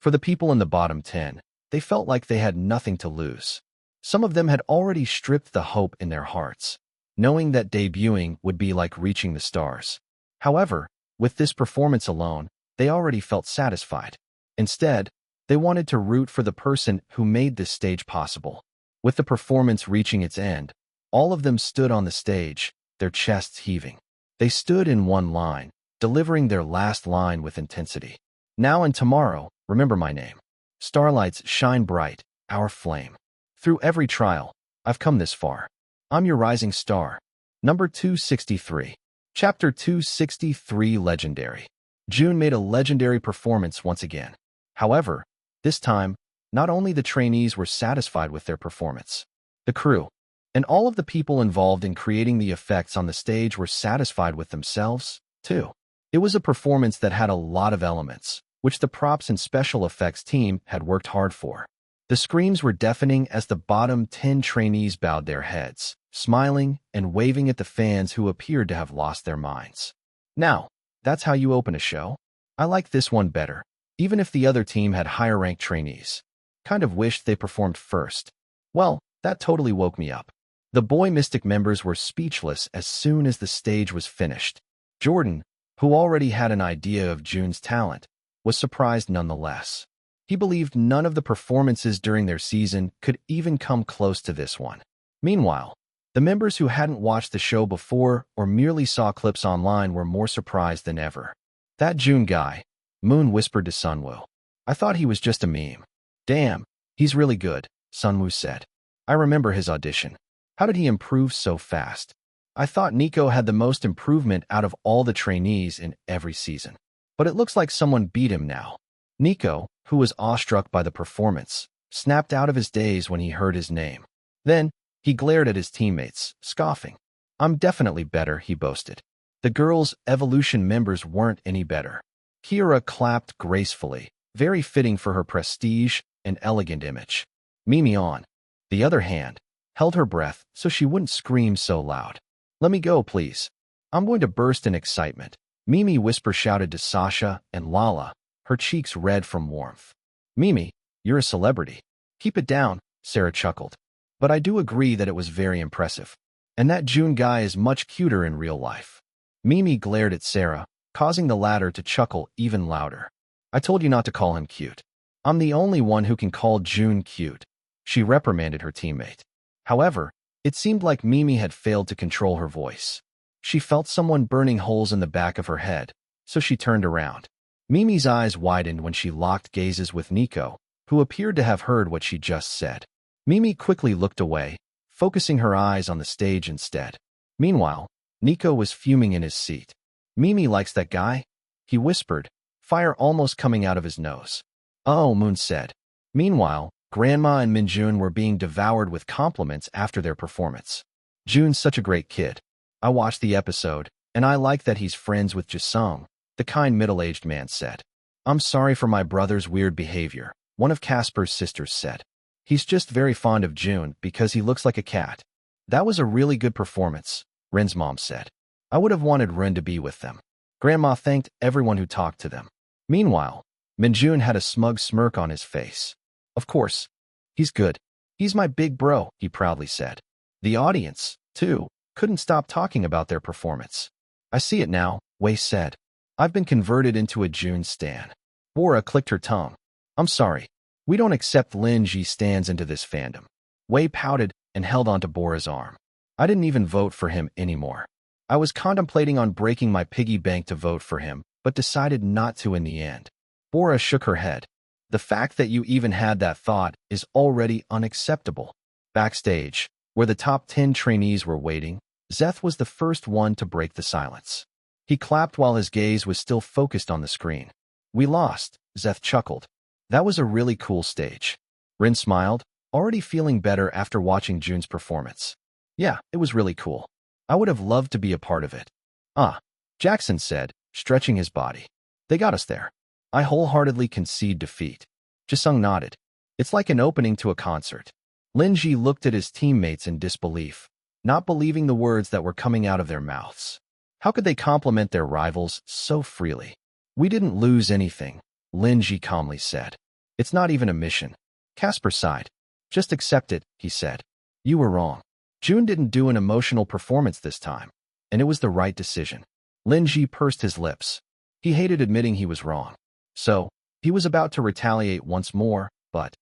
A: For the people in the bottom 10, they felt like they had nothing to lose. Some of them had already stripped the hope in their hearts, knowing that debuting would be like reaching the stars. However, with this performance alone, they already felt satisfied. Instead, they wanted to root for the person who made this stage possible. With the performance reaching its end, all of them stood on the stage, their chests heaving. They stood in one line, delivering their last line with intensity. Now and tomorrow, remember my name. Starlights shine bright, our flame. Through every trial, I've come this far. I'm your rising star. Number 263. Chapter 263 Legendary. Jun made a legendary performance once again. However, this time, not only the trainees were satisfied with their performance. The crew, and all of the people involved in creating the effects on the stage were satisfied with themselves, too. It was a performance that had a lot of elements, which the props and special effects team had worked hard for. The screams were deafening as the bottom 10 trainees bowed their heads, smiling and waving at the fans who appeared to have lost their minds. Now, that's how you open a show? I like this one better, even if the other team had higher-ranked trainees. Kind of wished they performed first. Well, that totally woke me up. The Boy Mystic members were speechless as soon as the stage was finished. Jordan, who already had an idea of Jun's talent, was surprised nonetheless. He believed none of the performances during their season could even come close to this one. Meanwhile, the members who hadn't watched the show before or merely saw clips online were more surprised than ever. "That Jun guy," Moon whispered to Sunwoo. "I thought he was just a meme." "Damn, he's really good," Sunwoo said. "I remember his audition. How did he improve so fast? I thought Nico had the most improvement out of all the trainees in every season. But it looks like someone beat him now." Nico, who was awestruck by the performance, snapped out of his daze when he heard his name. Then, he glared at his teammates, scoffing. "I'm definitely better," he boasted. The girls' Evolution members weren't any better. Kira clapped gracefully, very fitting for her prestige and elegant image. Mimi, on the other hand, held her breath so she wouldn't scream so loud. "Let me go, please. I'm going to burst in excitement," Mimi shouted to Sasha and Lala, her cheeks red from warmth. "Mimi, you're a celebrity. Keep it down," Sarah chuckled. "But I do agree that it was very impressive. And that Jun guy is much cuter in real life." Mimi glared at Sarah, causing the latter to chuckle even louder. "I told you not to call him cute. I'm the only one who can call Jun cute," she reprimanded her teammate. However, it seemed like Mimi had failed to control her voice. She felt someone burning holes in the back of her head, so she turned around. Mimi's eyes widened when she locked gazes with Nico, who appeared to have heard what she just said. Mimi quickly looked away, focusing her eyes on the stage instead. Meanwhile, Nico was fuming in his seat. "Mimi likes that guy?" he whispered, fire almost coming out of his nose. "Oh," Moon said. Meanwhile, Grandma and Minjun were being devoured with compliments after their performance. "Jun's such a great kid. I watched the episode, and I like that he's friends with Jisung," the kind middle-aged man said. "I'm sorry for my brother's weird behavior," one of Casper's sisters said. "He's just very fond of Jun because he looks like a cat." "That was a really good performance," Ren's mom said. "I would have wanted Ren to be with them." Grandma thanked everyone who talked to them. Meanwhile, Minjun had a smug smirk on his face. "Of course. He's good. He's my big bro," he proudly said. The audience, too, couldn't stop talking about their performance. "I see it now," Wei said. "I've been converted into a Jun stan." Bora clicked her tongue. "I'm sorry. We don't accept Lin Ji stans into this fandom." Wei pouted and held onto Bora's arm. "I didn't even vote for him anymore. I was contemplating on breaking my piggy bank to vote for him, but decided not to in the end. Bora shook her head. The fact that you even had that thought is already unacceptable. Backstage, where the top 10 trainees were waiting, Zeth was the first one to break the silence. He clapped while his gaze was still focused on the screen. We lost, Zeth chuckled. That was a really cool stage. Rin smiled, already feeling better after watching Jun's performance. Yeah, it was really cool. I would have loved to be a part of it. Ah, Jackson said, stretching his body. They got us there. I wholeheartedly concede defeat. Jisung nodded. It's like an opening to a concert. Lin Ji looked at his teammates in disbelief, not believing the words that were coming out of their mouths. How could they compliment their rivals so freely? We didn't lose anything, Lin Ji calmly said. It's not even a mission. Casper sighed. Just accept it, he said. You were wrong. Jun didn't do an emotional performance this time, and it was the right decision. Lin Ji pursed his lips. He hated admitting he was wrong. So, he was about to retaliate once more, but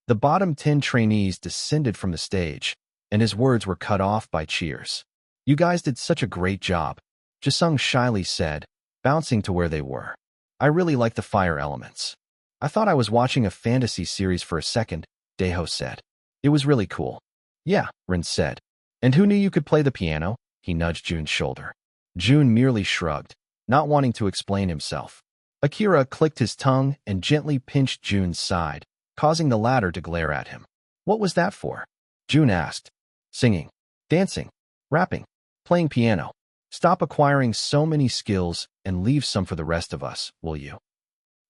A: the bottom 10 trainees descended from the stage, and his words were cut off by cheers. You guys did such a great job, Jisung shyly said, bouncing to where they were. I really like the fire elements. I thought I was watching a fantasy series for a second, Daeho said. It was really cool. Yeah, Rin said. And who knew you could play the piano? He nudged Jun's shoulder. Jun merely shrugged, not wanting to explain himself. Akira clicked his tongue and gently pinched Jun's side, causing the latter to glare at him. What was that for? Jun asked. Singing, dancing, rapping, playing piano. Stop acquiring so many skills and leave some for the rest of us, will you?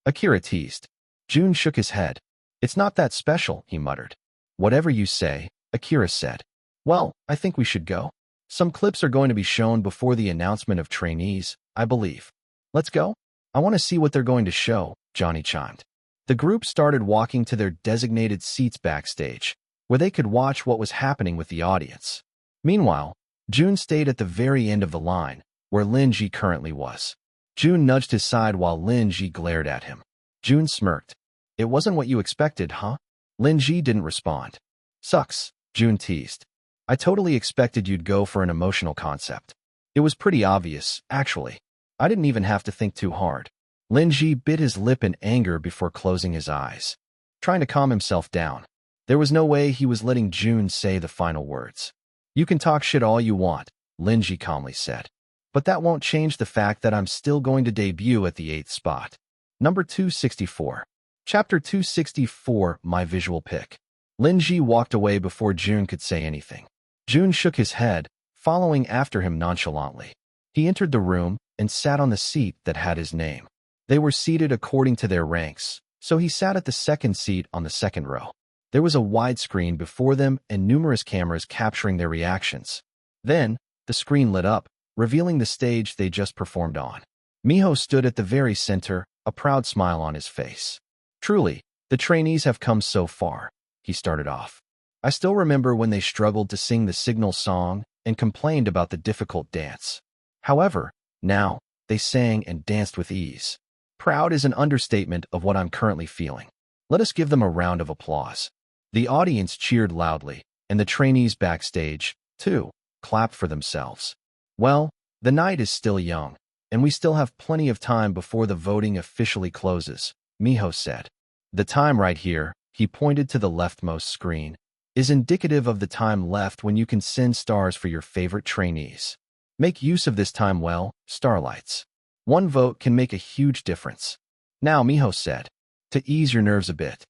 A: Akira teased. Jun shook his head. It's not that special, he muttered. Whatever you say, Akira said. Well, I think we should go. Some clips are going to be shown before the announcement of trainees, I believe. Let's go? I want to see what they're going to show, Johnny chimed. The group started walking to their designated seats backstage, where they could watch what was happening with the audience. Meanwhile, Jun stayed at the very end of the line, where Lin Ji currently was. Jun nudged his side while Lin Ji glared at him. Jun smirked. It wasn't what you expected, huh? Lin Ji didn't respond. Sucks, Jun teased. I totally expected you'd go for an emotional concept. It was pretty obvious, actually. I didn't even have to think too hard. Lin Ji bit his lip in anger before closing his eyes, trying to calm himself down. There was no way he was letting Jun say the final words. You can talk shit all you want, Lin Ji calmly said. But that won't change the fact that I'm still going to debut at the 8th spot. Number 264. Chapter 264, My Visual Pick. Lin Ji walked away before Jun could say anything. Jun shook his head, following after him nonchalantly. He entered the room and sat on the seat that had his name. They were seated according to their ranks, so he sat at the second seat on the second row. There was a wide screen before them and numerous cameras capturing their reactions. Then, the screen lit up, revealing the stage they just performed on. Miho stood at the very center, a proud smile on his face. Truly, the trainees have come so far, he started off. I still remember when they struggled to sing the signal song and complained about the difficult dance. However, now, they sang and danced with ease. Proud is an understatement of what I'm currently feeling. Let us give them a round of applause. The audience cheered loudly, and the trainees backstage, too, clapped for themselves. Well, the night is still young, and we still have plenty of time before the voting officially closes, Miho said. The time right here, he pointed to the leftmost screen, is indicative of the time left when you can send stars for your favorite trainees. Make use of this time well, Starlights. One vote can make a huge difference. Now, Miho said, to ease your nerves a bit.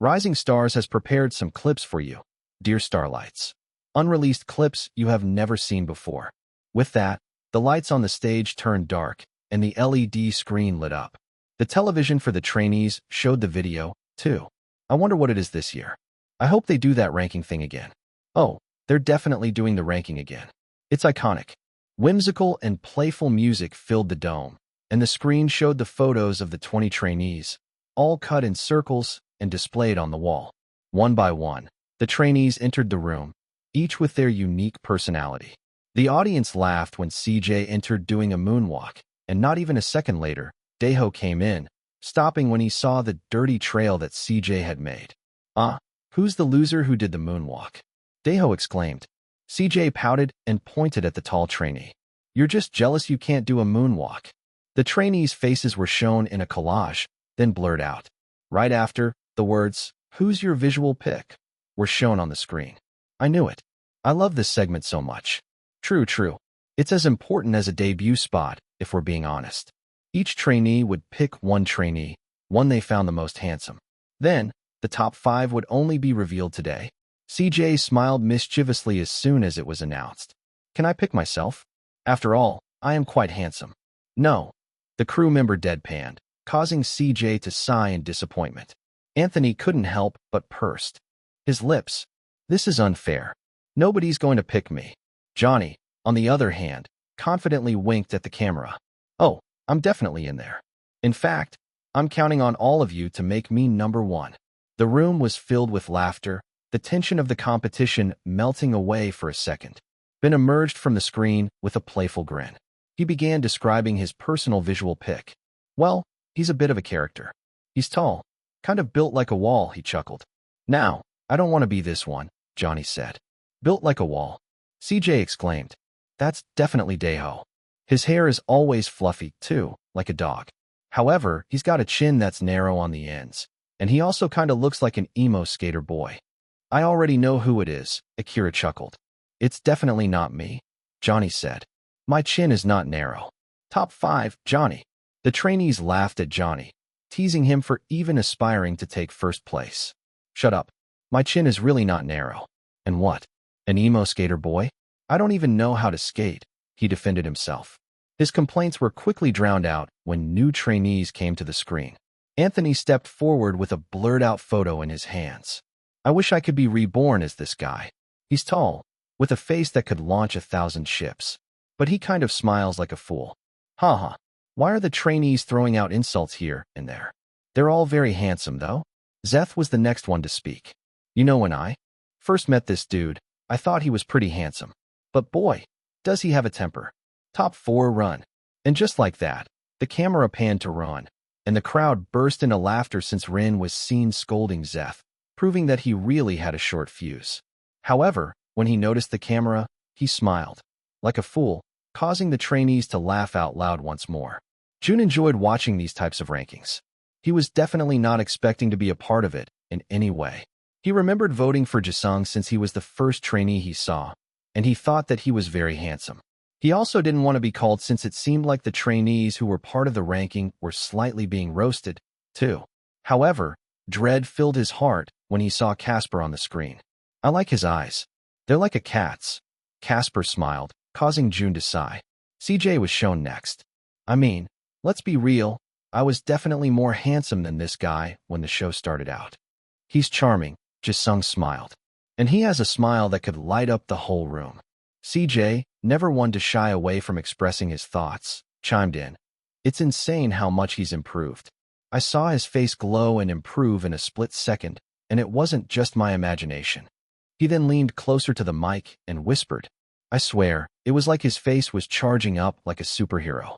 A: Rising Stars has prepared some clips for you, dear Starlights. Unreleased clips you have never seen before. With that, the lights on the stage turned dark, and the LED screen lit up. The television for the trainees showed the video, too. I wonder what it is this year. I hope they do that ranking thing again. Oh, they're definitely doing the ranking again. It's iconic. Whimsical and playful music filled the dome, and the screen showed the photos of the 20 trainees, all cut in circles and displayed on the wall. One by one, the trainees entered the room, each with their unique personality. The audience laughed when CJ entered doing a moonwalk, and not even a second later, Daeho came in, stopping when he saw the dirty trail that CJ had made. Who's the loser who did the moonwalk? Daeho exclaimed. CJ pouted and pointed at the tall trainee. You're just jealous you can't do a moonwalk. The trainees' faces were shown in a collage, then blurred out. Right after, the words, "Who's your visual pick?" were shown on the screen. I knew it. I love this segment so much. True. It's as important as a debut spot, if we're being honest. Each trainee would pick one trainee, one they found the most handsome. Then, the top 5 would only be revealed today. CJ smiled mischievously as soon as it was announced. Can I pick myself? After all, I am quite handsome. No. The crew member deadpanned, causing CJ to sigh in disappointment. Anthony couldn't help but pursed his lips. This is unfair. Nobody's going to pick me. Johnny, on the other hand, confidently winked at the camera. Oh, I'm definitely in there. In fact, I'm counting on all of you to make me number 1. The room was filled with laughter, the tension of the competition melting away for a second. Ben emerged from the screen with a playful grin. He began describing his personal visual pick. Well, he's a bit of a character. He's tall, kind of built like a wall, he chuckled. Now, I don't want to be this one, Johnny said. Built like a wall. CJ exclaimed. That's definitely Daeho. His hair is always fluffy, too, like a dog. However, he's got a chin that's narrow on the ends, and he also kind of looks like an emo skater boy. I already know who it is, Akira chuckled. It's definitely not me, Johnny said. My chin is not narrow. Top 5, Johnny. The trainees laughed at Johnny, teasing him for even aspiring to take first place. Shut up. My chin is really not narrow. And what? An emo skater boy? I don't even know how to skate, he defended himself. His complaints were quickly drowned out when new trainees came to the screen. Anthony stepped forward with a blurred-out photo in his hands. I wish I could be reborn as this guy. He's tall, with a face that could launch 1,000 ships. But he kind of smiles like a fool. Haha. Why are the trainees throwing out insults here and there? They're all very handsome, though. Zeth was the next one to speak. You know, when I first met this dude, I thought he was pretty handsome. But boy, does he have a temper. Top 4 run. And just like that, the camera panned to Ron, and the crowd burst into laughter since Rin was seen scolding Zeth, proving that he really had a short fuse. However, when he noticed the camera, he smiled. Like a fool, causing the trainees to laugh out loud once more. Jun enjoyed watching these types of rankings. He was definitely not expecting to be a part of it in any way. He remembered voting for Jisung since he was the first trainee he saw, and he thought that he was very handsome. He also didn't want to be called since it seemed like the trainees who were part of the ranking were slightly being roasted, too. However, dread filled his heart when he saw Casper on the screen. I like his eyes. They're like a cat's. Casper smiled, causing Jun to sigh. CJ was shown next. I mean, let's be real, I was definitely more handsome than this guy when the show started out. He's charming, Jisung smiled. And he has a smile that could light up the whole room. CJ, never one to shy away from expressing his thoughts, chimed in. It's insane how much he's improved. I saw his face glow and improve in a split second, and it wasn't just my imagination. He then leaned closer to the mic and whispered. I swear, it was like his face was charging up like a superhero.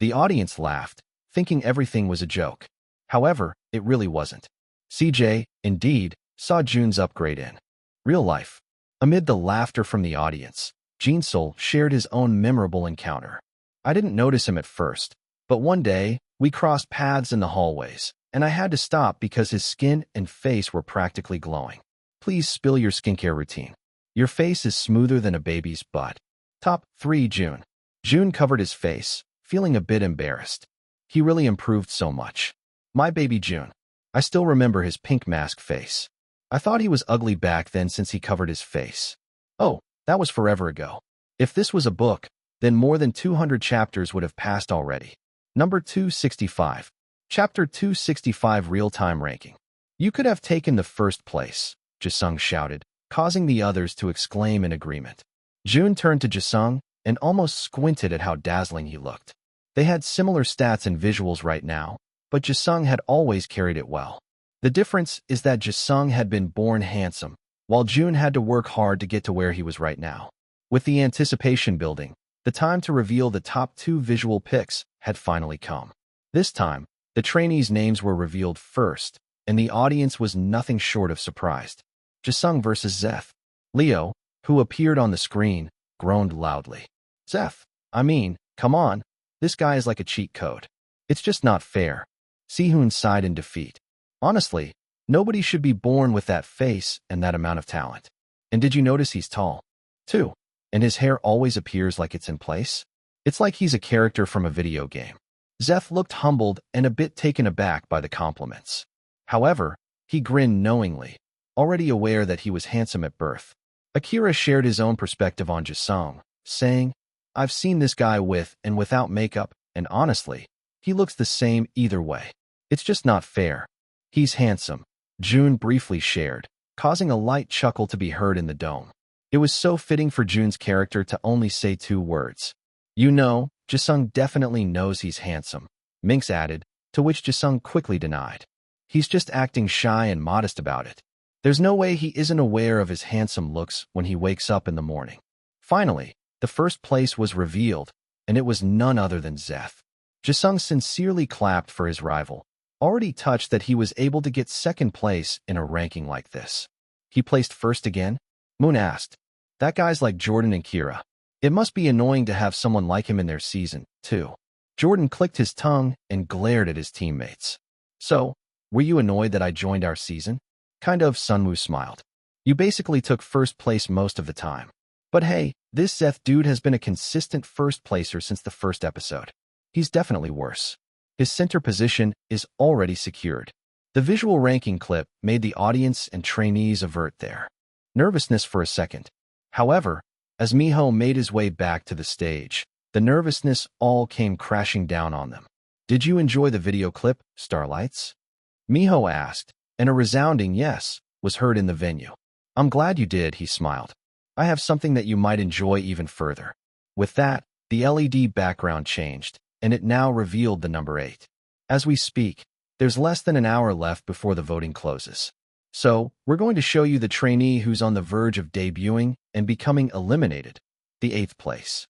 A: The audience laughed, thinking everything was a joke. However, it really wasn't. CJ, indeed, saw Jun's upgrade in real life. Amid the laughter from the audience, Jinsol shared his own memorable encounter. I didn't notice him at first, but one day, we crossed paths in the hallways, and I had to stop because his skin and face were practically glowing. Please spill your skincare routine. Your face is smoother than a baby's butt. Top 3 Jun. Jun covered his face, feeling a bit embarrassed. He really improved so much. My baby Jun. I still remember his pink mask face. I thought he was ugly back then since he covered his face. Oh, that was forever ago. If this was a book, then more than 200 chapters would have passed already. Number 265. Chapter 265 Real-Time Ranking. You could have taken the first place, Jisung shouted, causing the others to exclaim in agreement. Jun turned to Jisung and almost squinted at how dazzling he looked. They had similar stats and visuals right now, but Jisung had always carried it well. The difference is that Jisung had been born handsome, while Jun had to work hard to get to where he was right now. With the anticipation building, the time to reveal the top 2 visual picks had finally come. This time, the trainees' names were revealed first, and the audience was nothing short of surprised. Jisung versus Zeth. Leo, who appeared on the screen, groaned loudly. Zeth, I mean, come on. This guy is like a cheat code. It's just not fair. Si-hoon sighed in defeat. Honestly, nobody should be born with that face and that amount of talent. And did you notice he's tall, too? And his hair always appears like it's in place? It's like he's a character from a video game. Zeth looked humbled and a bit taken aback by the compliments. However, he grinned knowingly, already aware that he was handsome at birth. Akira shared his own perspective on Jisung, saying, I've seen this guy with and without makeup, and honestly, he looks the same either way. It's just not fair. He's handsome, Jun briefly shared, causing a light chuckle to be heard in the dome. It was so fitting for Jun's character to only say 2 words. You know, Jisung definitely knows he's handsome, Minx added, to which Jisung quickly denied. He's just acting shy and modest about it. There's no way he isn't aware of his handsome looks when he wakes up in the morning. Finally, the first place was revealed, and it was none other than Zeth. Jisung sincerely clapped for his rival, already touched that he was able to get second place in a ranking like this. He placed first again? Moon asked. That guy's like Jordan and Kira. It must be annoying to have someone like him in their season, too. Jordan clicked his tongue and glared at his teammates. So, were you annoyed that I joined our season? Kind of, Sunwoo smiled. You basically took first place most of the time. But hey, this Zeth dude has been a consistent first placer since the first episode. He's definitely worse. His center position is already secured. The visual ranking clip made the audience and trainees avert their nervousness for a second. However, as Miho made his way back to the stage, the nervousness all came crashing down on them. Did you enjoy the video clip, Starlights? Miho asked, and a resounding yes was heard in the venue. I'm glad you did, he smiled. I have something that you might enjoy even further. With that, the LED background changed, and it now revealed the number 8. As we speak, there's less than an hour left before the voting closes. So, we're going to show you the trainee who's on the verge of debuting and becoming eliminated, the 8th place.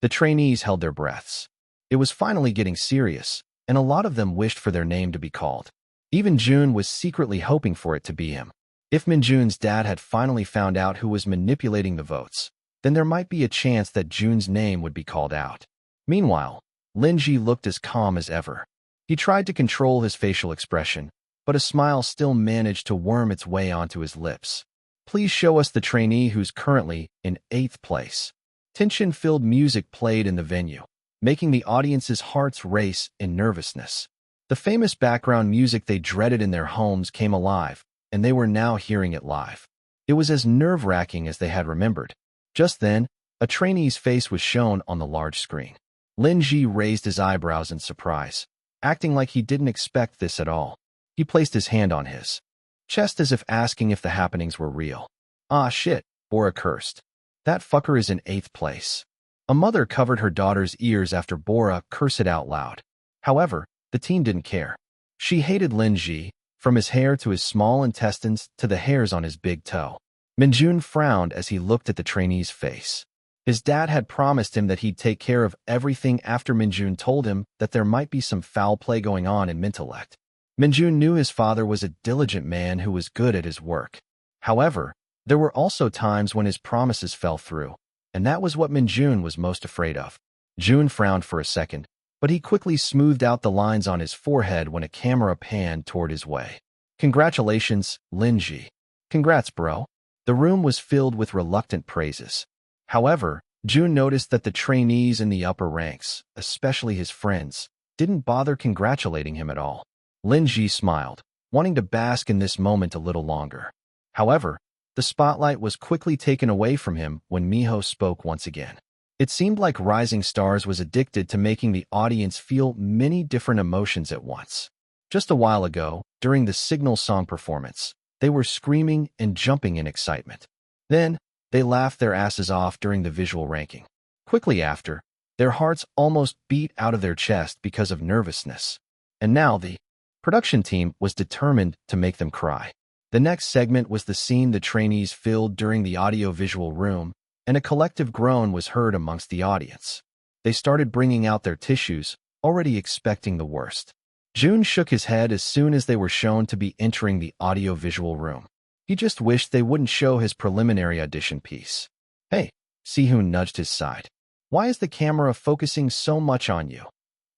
A: The trainees held their breaths. It was finally getting serious, and a lot of them wished for their name to be called. Even Jun was secretly hoping for it to be him. If Minjun's dad had finally found out who was manipulating the votes, then there might be a chance that Jun's name would be called out. Meanwhile, Linji looked as calm as ever. He tried to control his facial expression, but a smile still managed to worm its way onto his lips. Please show us the trainee who's currently in 8th place. Tension-filled music played in the venue, making the audience's hearts race in nervousness. The famous background music they dreaded in their homes came alive, and they were now hearing it live. It was as nerve-wracking as they had remembered. Just then, a trainee's face was shown on the large screen. Lin Ji raised his eyebrows in surprise, acting like he didn't expect this at all. He placed his hand on his chest as if asking if the happenings were real. Ah shit, Bora cursed. That fucker is in 8th place. A mother covered her daughter's ears after Bora cursed out loud. However, the teen didn't care. She hated Lin Ji, from his hair to his small intestines to the hairs on his big toe. Minjun frowned as he looked at the trainee's face. His dad had promised him that he'd take care of everything after Minjun told him that there might be some foul play going on in Mintellect. Minjun knew his father was a diligent man who was good at his work. However, there were also times when his promises fell through, and that was what Minjun was most afraid of. Jun frowned for a second, but he quickly smoothed out the lines on his forehead when a camera panned toward his way. Congratulations, Linji. Congrats, bro. The room was filled with reluctant praises. However, Jun noticed that the trainees in the upper ranks, especially his friends, didn't bother congratulating him at all. Linji smiled, wanting to bask in this moment a little longer. However, the spotlight was quickly taken away from him when Miho spoke once again. It seemed like Rising Stars was addicted to making the audience feel many different emotions at once. Just a while ago, during the Signal song performance, they were screaming and jumping in excitement. Then, they laughed their asses off during the visual ranking. Quickly after, their hearts almost beat out of their chest because of nervousness. And now the production team was determined to make them cry. The next segment was the scene the trainees filled during the audio-visual room, and a collective groan was heard amongst the audience. They started bringing out their tissues, already expecting the worst. Jun shook his head as soon as they were shown to be entering the audio-visual room. He just wished they wouldn't show his preliminary audition piece. Hey, Si-hoon nudged his side. Why is the camera focusing so much on you?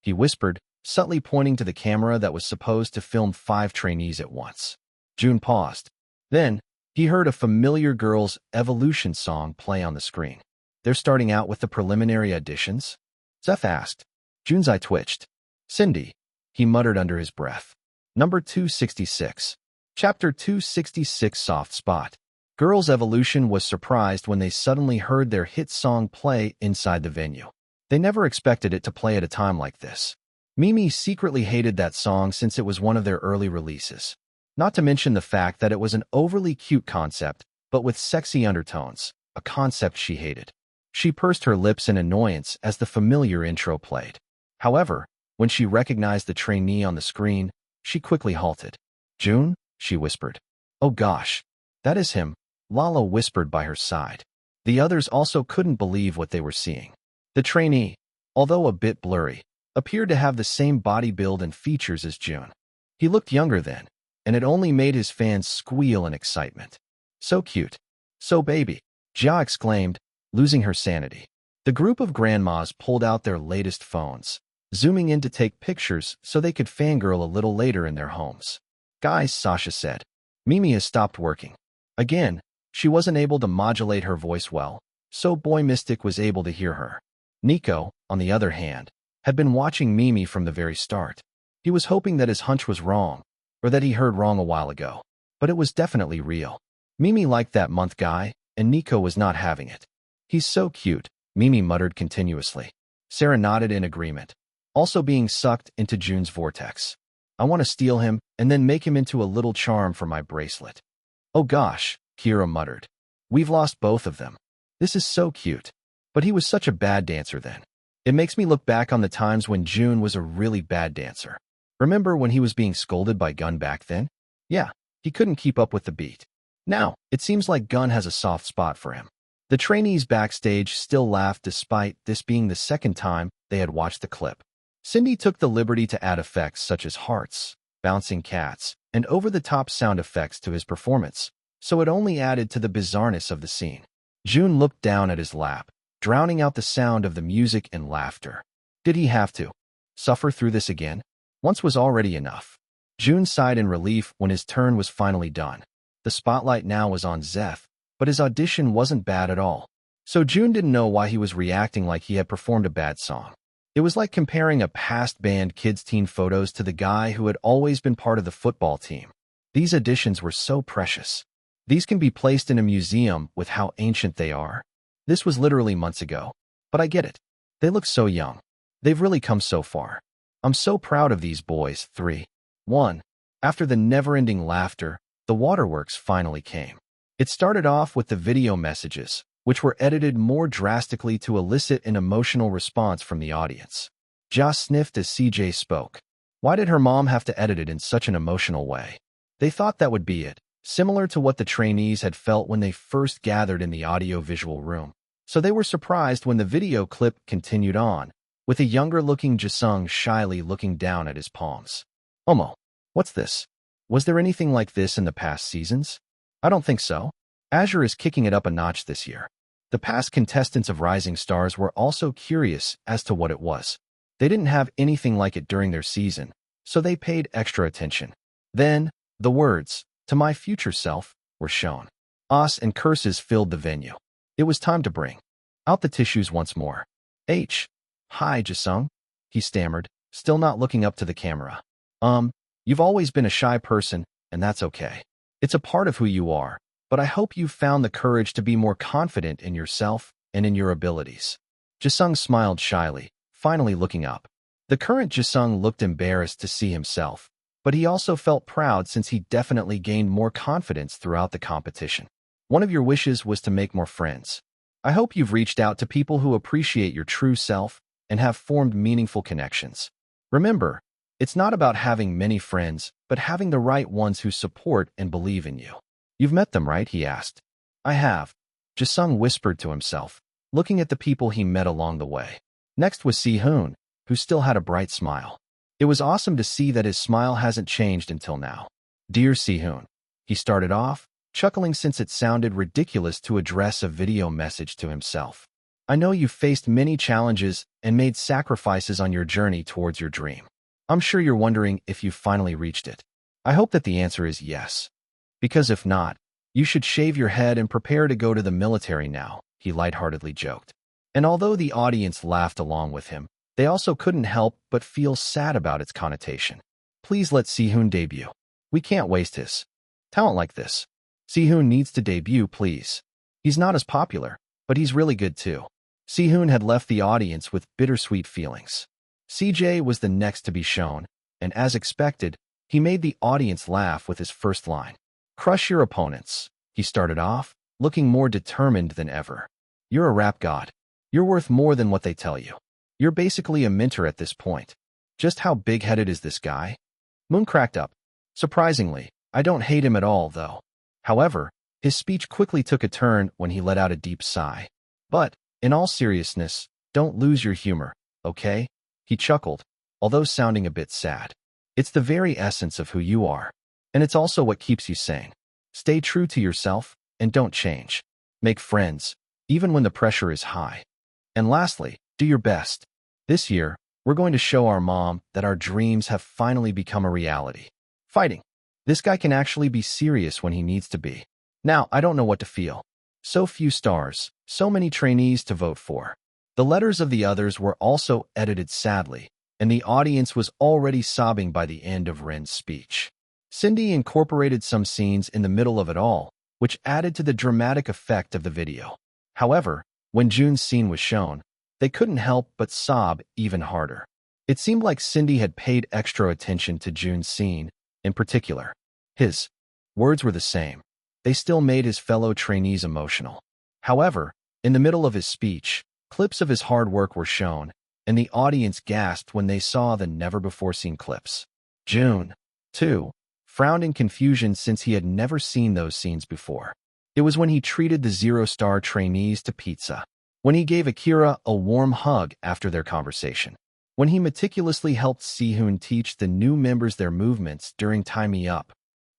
A: He whispered, subtly pointing to the camera that was supposed to film 5 trainees at once. Jun paused. Then, he heard a familiar Girls' Evolution song play on the screen. They're starting out with the preliminary auditions? Zeph asked. Jun's eye twitched. Cindy, he muttered under his breath. Number 266. Chapter 266 Soft Spot. Girls' Evolution was surprised when they suddenly heard their hit song play inside the venue. They never expected it to play at a time like this. Mimi secretly hated that song since it was one of their early releases. Not to mention the fact that it was an overly cute concept, but with sexy undertones, a concept she hated. She pursed her lips in annoyance as the familiar intro played. However, when she recognized the trainee on the screen, she quickly halted. Jun? She whispered. Oh gosh, that is him, Lala whispered by her side. The others also couldn't believe what they were seeing. The trainee, although a bit blurry, appeared to have the same body build and features as Jun. He looked younger then, and it only made his fans squeal in excitement. So cute. So baby, Jia exclaimed, losing her sanity. The group of grandmas pulled out their latest phones, zooming in to take pictures so they could fangirl a little later in their homes. Guys, Sasha said. Mimi has stopped working. Again, she wasn't able to modulate her voice well, so Boy Mystic was able to hear her. Nico, on the other hand, had been watching Mimi from the very start. He was hoping that his hunch was wrong, or that he heard wrong a while ago. But it was definitely real. Mimi liked that month guy, and Nico was not having it. He's so cute, Mimi muttered continuously. Sarah nodded in agreement, also being sucked into Jun's vortex. I want to steal him and then make him into a little charm for my bracelet. Oh gosh, Kira muttered. We've lost both of them. This is so cute. But he was such a bad dancer then. It makes me look back on the times when Jun was a really bad dancer. Remember when he was being scolded by Gun back then? Yeah, he couldn't keep up with the beat. Now, it seems like Gun has a soft spot for him. The trainees backstage still laughed despite this being the second time they had watched the clip. Cindy took the liberty to add effects such as hearts, bouncing cats, and over-the-top sound effects to his performance, so it only added to the bizarreness of the scene. Jun looked down at his lap, drowning out the sound of the music and laughter. Did he have to suffer through this again? Once was already enough. Jun sighed in relief when his turn was finally done. The spotlight now was on Zeph, but his audition wasn't bad at all. So Jun didn't know why he was reacting like he had performed a bad song. It was like comparing a past band kids' teen photos to the guy who had always been part of the football team. These auditions were so precious. These can be placed in a museum with how ancient they are. This was literally months ago. But I get it. They look so young. They've really come so far. I'm so proud of these boys. 3. 1. After the never-ending laughter, the waterworks finally came. It started off with the video messages, which were edited more drastically to elicit an emotional response from the audience. Joss sniffed as CJ spoke. Why did her mom have to edit it in such an emotional way? They thought that would be it, similar to what the trainees had felt when they first gathered in the audio-visual room. So they were surprised when the video clip continued on, with a younger-looking Jisung shyly looking down at his palms. Omo, what's this? Was there anything like this in the past seasons? I don't think so. Azure is kicking it up a notch this year. The past contestants of Rising Stars were also curious as to what it was. They didn't have anything like it during their season, so they paid extra attention. Then, the words, "To my future self," were shown. Os and curses filled the venue. It was time to bring out the tissues once more. Hi, Jisung, he stammered, still not looking up to the camera. You've always been a shy person, and that's okay. It's a part of who you are. But I hope you've found the courage to be more confident in yourself and in your abilities. Jisung smiled shyly, finally looking up. The current Jisung looked embarrassed to see himself, but he also felt proud since he definitely gained more confidence throughout the competition. One of your wishes was to make more friends. I hope you've reached out to people who appreciate your true self and have formed meaningful connections. Remember, it's not about having many friends, but having the right ones who support and believe in you. You've met them, right? He asked. I have. Jisung whispered to himself, looking at the people he met along the way. Next was Si-hoon, who still had a bright smile. It was awesome to see that his smile hasn't changed until now. Dear Si-hoon, he started off, chuckling since it sounded ridiculous to address a video message to himself. I know you've faced many challenges and made sacrifices on your journey towards your dream. I'm sure you're wondering if you've finally reached it. I hope that the answer is yes. Because if not, you should shave your head and prepare to go to the military now, he lightheartedly joked. And although the audience laughed along with him, they also couldn't help but feel sad about its connotation. Please let Sihoon debut. We can't waste his talent like this. Sihoon needs to debut, please. He's not as popular, but he's really good too. Sihoon had left the audience with bittersweet feelings. CJ was the next to be shown, and as expected, he made the audience laugh with his first line. Crush your opponents. He started off, looking more determined than ever. You're a rap god. You're worth more than what they tell you. You're basically a mentor at this point. Just how big-headed is this guy? Moon cracked up. Surprisingly, I don't hate him at all, though. However, his speech quickly took a turn when he let out a deep sigh. But, in all seriousness, don't lose your humor, okay? He chuckled, although sounding a bit sad. It's the very essence of who you are. And it's also what keeps you sane. Stay true to yourself, and don't change. Make friends, even when the pressure is high. And lastly, do your best. This year, we're going to show our mom that our dreams have finally become a reality. Fighting. This guy can actually be serious when he needs to be. Now, I don't know what to feel. So few stars, so many trainees to vote for. The letters of the others were also edited sadly, and the audience was already sobbing by the end of Ren's speech. Cindy incorporated some scenes in the middle of it all, which added to the dramatic effect of the video. However, when Jun's scene was shown, they couldn't help but sob even harder. It seemed like Cindy had paid extra attention to Jun's scene, in particular. His words were the same. They still made his fellow trainees emotional. However, in the middle of his speech, clips of his hard work were shown, and the audience gasped when they saw the never-before-seen clips. Jun, too, frowned in confusion since he had never seen those scenes before. It was when he treated the zero-star trainees to pizza, when he gave Akira a warm hug after their conversation, when he meticulously helped Sihoon teach the new members their movements during Tie Me Up,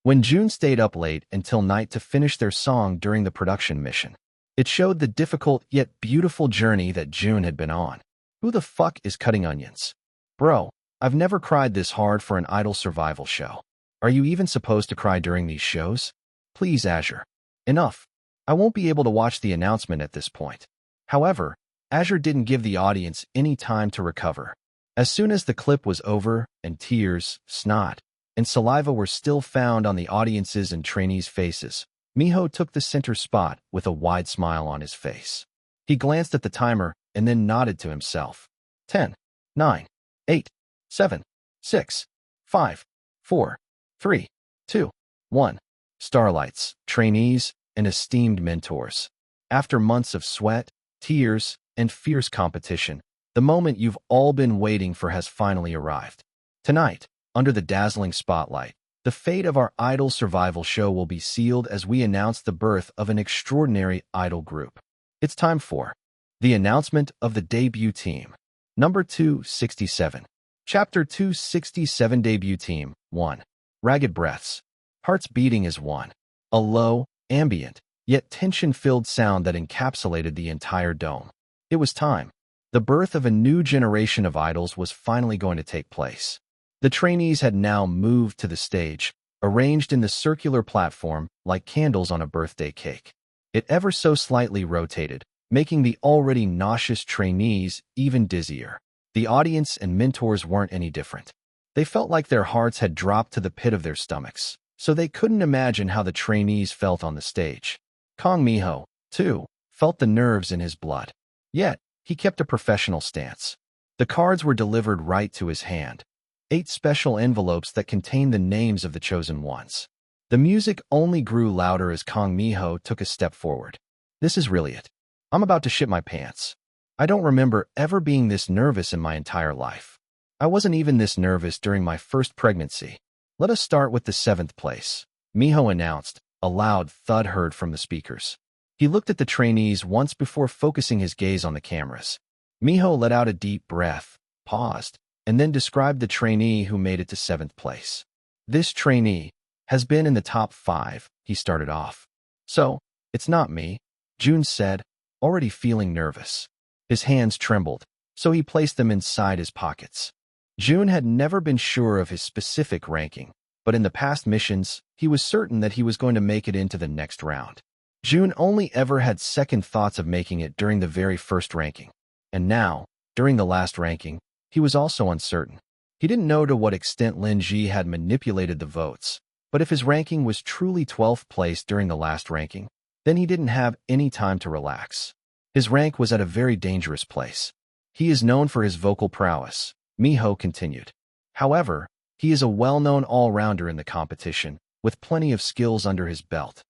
A: when Jun stayed up late until night to finish their song during the production mission. It showed the difficult yet beautiful journey that Jun had been on. Who the fuck is cutting onions? Bro, I've never cried this hard for an idol survival show. Are you even supposed to cry during these shows? Please, Azure. Enough. I won't be able to watch the announcement at this point. However, Azure didn't give the audience any time to recover. As soon as the clip was over and tears, snot, and saliva were still found on the audience's and trainees' faces, Miho took the center spot with a wide smile on his face. He glanced at the timer and then nodded to himself. 10, 9, 8, 7, 6, 5, 4, 3, 2, 1. Starlights, trainees, and esteemed mentors. After months of sweat, tears, and fierce competition, the moment you've all been waiting for has finally arrived. Tonight, under the dazzling spotlight, the fate of our idol survival show will be sealed as we announce the birth of an extraordinary idol group. It's time for the announcement of the debut team. Number 267. Chapter 267 Debut Team 1. Ragged breaths. Hearts beating as one. A low, ambient, yet tension-filled sound that encapsulated the entire dome. It was time. The birth of a new generation of idols was finally going to take place. The trainees had now moved to the stage, arranged in the circular platform like candles on a birthday cake. It ever so slightly rotated, making the already nauseous trainees even dizzier. The audience and mentors weren't any different. They felt like their hearts had dropped to the pit of their stomachs, so they couldn't imagine how the trainees felt on the stage. Kong Miho, too, felt the nerves in his blood. Yet, he kept a professional stance. The cards were delivered right to his hand. 8 special envelopes that contained the names of the chosen ones. The music only grew louder as Kong Miho took a step forward. This is really it. I'm about to shit my pants. I don't remember ever being this nervous in my entire life. I wasn't even this nervous during my first pregnancy. Let us start with the 7th place, Miho announced, a loud thud heard from the speakers. He looked at the trainees once before focusing his gaze on the cameras. Miho let out a deep breath, paused, and then described the trainee who made it to 7th place. This trainee has been in the top 5, he started off. So, it's not me, Jun said, already feeling nervous. His hands trembled, so he placed them inside his pockets. Jun had never been sure of his specific ranking, but in the past missions, he was certain that he was going to make it into the next round. Jun only ever had second thoughts of making it during the very first ranking. And now, during the last ranking, he was also uncertain. He didn't know to what extent Lin Ji had manipulated the votes, but if his ranking was truly 12th place during the last ranking, then he didn't have any time to relax. His rank was at a very dangerous place. He is known for his vocal prowess, Miho continued. However, he is a well-known all-rounder in the competition, with plenty of skills under his belt.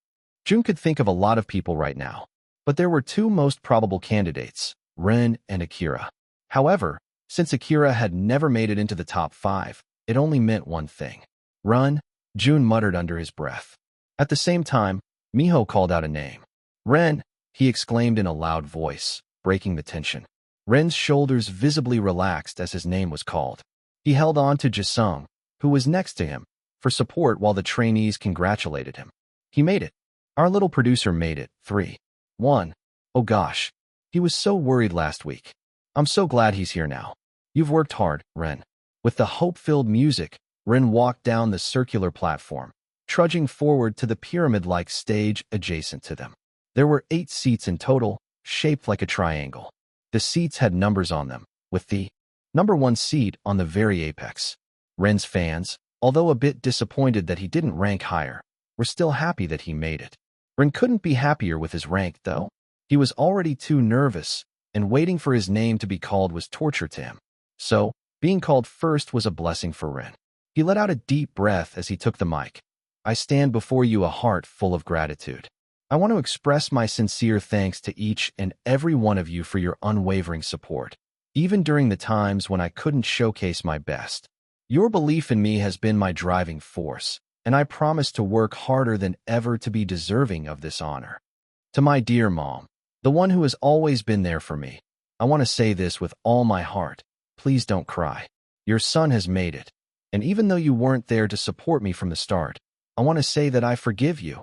A: Jun could think of a lot of people right now, but there were two most probable candidates, Ren and Akira. However, since Akira had never made it into the top 5, it only meant one thing. Run, Jun muttered under his breath. At the same time, Miho called out a name. Ren, he exclaimed in a loud voice, breaking the tension. Ren's shoulders visibly relaxed as his name was called. He held on to Jisung, who was next to him, for support while the trainees congratulated him. He made it. Our little producer made it. 3-1. Oh gosh. He was so worried last week. I'm so glad he's here now. You've worked hard, Ren. With the hope-filled music, Ren walked down the circular platform, trudging forward to the pyramid-like stage adjacent to them. There were 8 seats in total, shaped like a triangle. The seats had numbers on them, with the number 1 seat on the very apex. Ren's fans, although a bit disappointed that he didn't rank higher, were still happy that he made it. Ren couldn't be happier with his rank, though. He was already too nervous, and waiting for his name to be called was torture to him. So, being called first was a blessing for Ren. He let out a deep breath as he took the mic. I stand before you a heart full of gratitude. I want to express my sincere thanks to each and every one of you for your unwavering support, even during the times when I couldn't showcase my best. Your belief in me has been my driving force, and I promise to work harder than ever to be deserving of this honor. To my dear mom, the one who has always been there for me, I want to say this with all my heart. Please don't cry. Your son has made it, and even though you weren't there to support me from the start, I want to say that I forgive you.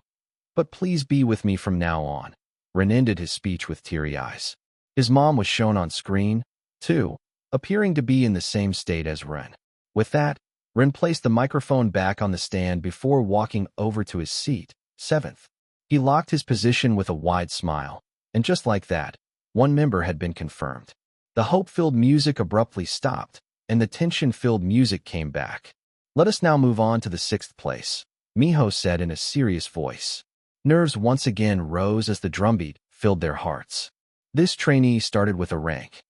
A: But please be with me from now on. Ren ended his speech with teary eyes. His mom was shown on screen, too, appearing to be in the same state as Ren. With that, Ren placed the microphone back on the stand before walking over to his seat, 7th. He locked his position with a wide smile, and just like that, one member had been confirmed. The hope-filled music abruptly stopped, and the tension-filled music came back. Let us now move on to the 6th place, Miho said in a serious voice. Nerves once again rose as the drumbeat filled their hearts. This trainee started with a rank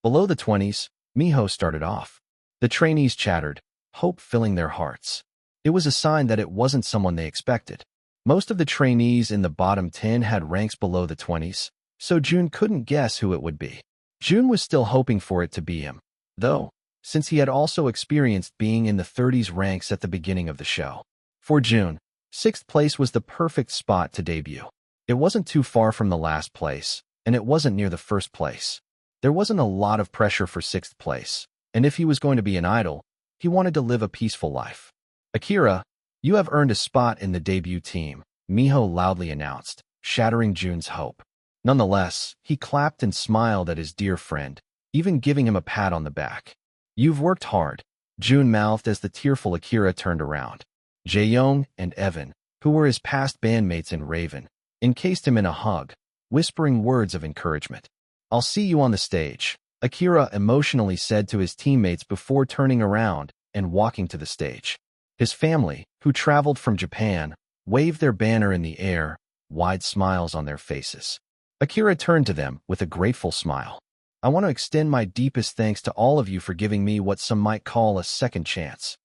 A: below the 20s. Miho started off. The trainees chattered, hope filling their hearts. It was a sign that it wasn't someone they expected. Most of the trainees in the bottom 10 had ranks below the 20s, so Jun couldn't guess who it would be. Jun was still hoping for it to be him, though, since he had also experienced being in the 30s ranks at the beginning of the show. For Jun, 6th place was the perfect spot to debut. It wasn't too far from the last place, and it wasn't near the first place. There wasn't a lot of pressure for 6th place, and if he was going to be an idol, he wanted to live a peaceful life. Akira, you have earned a spot in the debut team, Miho loudly announced, shattering Jun's hope. Nonetheless, he clapped and smiled at his dear friend, even giving him a pat on the back. You've worked hard, Jun mouthed as the tearful Akira turned around. Jae-young and Evan, who were his past bandmates in Raven, encased him in a hug, whispering words of encouragement. I'll see you on the stage, Akira emotionally said to his teammates before turning around and walking to the stage. His family, who traveled from Japan, waved their banner in the air, wide smiles on their faces. Akira turned to them with a grateful smile. I want to extend my deepest thanks to all of you for giving me what some might call a second chance.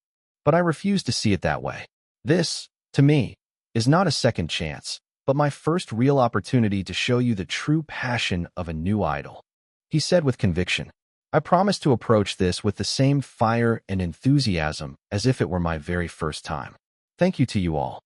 A: But I refuse to see it that way. This, to me, is not a second chance, but my first real opportunity to show you the true passion of a new idol. He said with conviction. I promise to approach this with the same fire and enthusiasm as if it were my very first time. Thank you to you all.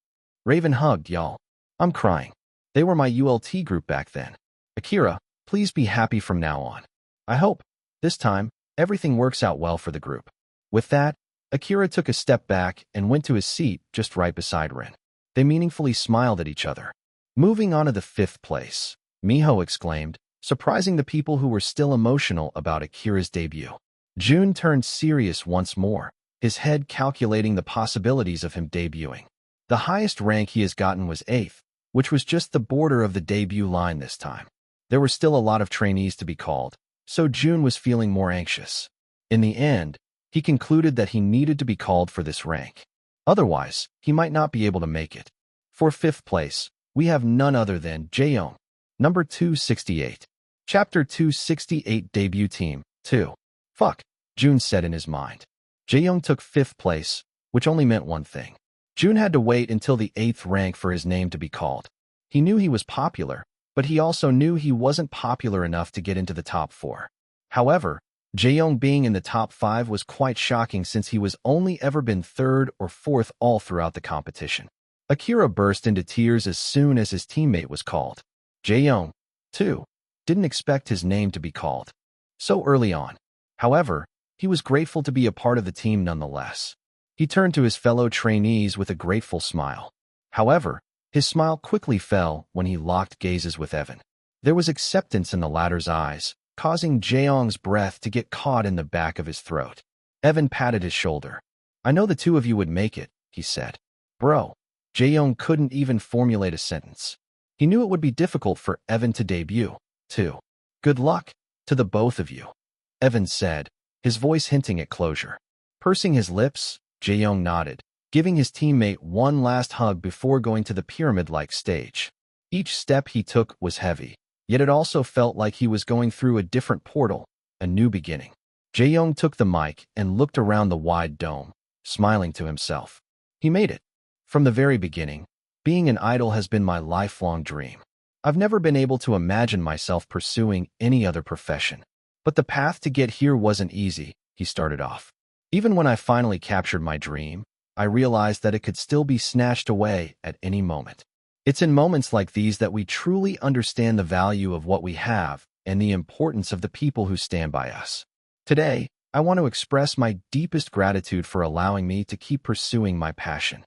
A: Raven hugged y'all. I'm crying. They were my ULT group back then. Akira, please be happy from now on. I hope, this time, everything works out well for the group. With that, Akira took a step back and went to his seat just right beside Ren. They meaningfully smiled at each other. Moving on to the 5th place, Miho exclaimed, surprising the people who were still emotional about Akira's debut. Jun turned serious once more, his head calculating the possibilities of him debuting. The highest rank he has gotten was 8th, which was just the border of the debut line this time. There were still a lot of trainees to be called, so Jun was feeling more anxious. In the end, he concluded that he needed to be called for this rank. Otherwise, he might not be able to make it. For 5th place, we have none other than Jae-young, number 268. Chapter 268 Debut Team 2. Fuck, Jun said in his mind. Jae-young took 5th place, which only meant one thing. Jun had to wait until the 8th rank for his name to be called. He knew he was popular, but he also knew he wasn't popular enough to get into the top 4. However, Jae-young being in the top 5 was quite shocking since he was only ever been 3rd or 4th all throughout the competition. Akira burst into tears as soon as his teammate was called. Jae-young, too, didn't expect his name to be called so early on. However, he was grateful to be a part of the team nonetheless. He turned to his fellow trainees with a grateful smile. However, his smile quickly fell when he locked gazes with Evan. There was acceptance in the latter's eyes, causing Jae-young's breath to get caught in the back of his throat. Evan patted his shoulder. "I know the two of you would make it," he said. "Bro." Jae-young couldn't even formulate a sentence. He knew it would be difficult for Evan to debut, too. "Good luck to the both of you," Evan said, his voice hinting at closure. Pursing his lips, Jae-young nodded, giving his teammate one last hug before going to the pyramid-like stage. Each step he took was heavy, yet it also felt like he was going through a different portal, a new beginning. Jae-young took the mic and looked around the wide dome, smiling to himself. He made it. From the very beginning, being an idol has been my lifelong dream. I've never been able to imagine myself pursuing any other profession. But the path to get here wasn't easy, he started off. Even when I finally captured my dream, I realized that it could still be snatched away at any moment. It's in moments like these that we truly understand the value of what we have and the importance of the people who stand by us. Today, I want to express my deepest gratitude for allowing me to keep pursuing my passion.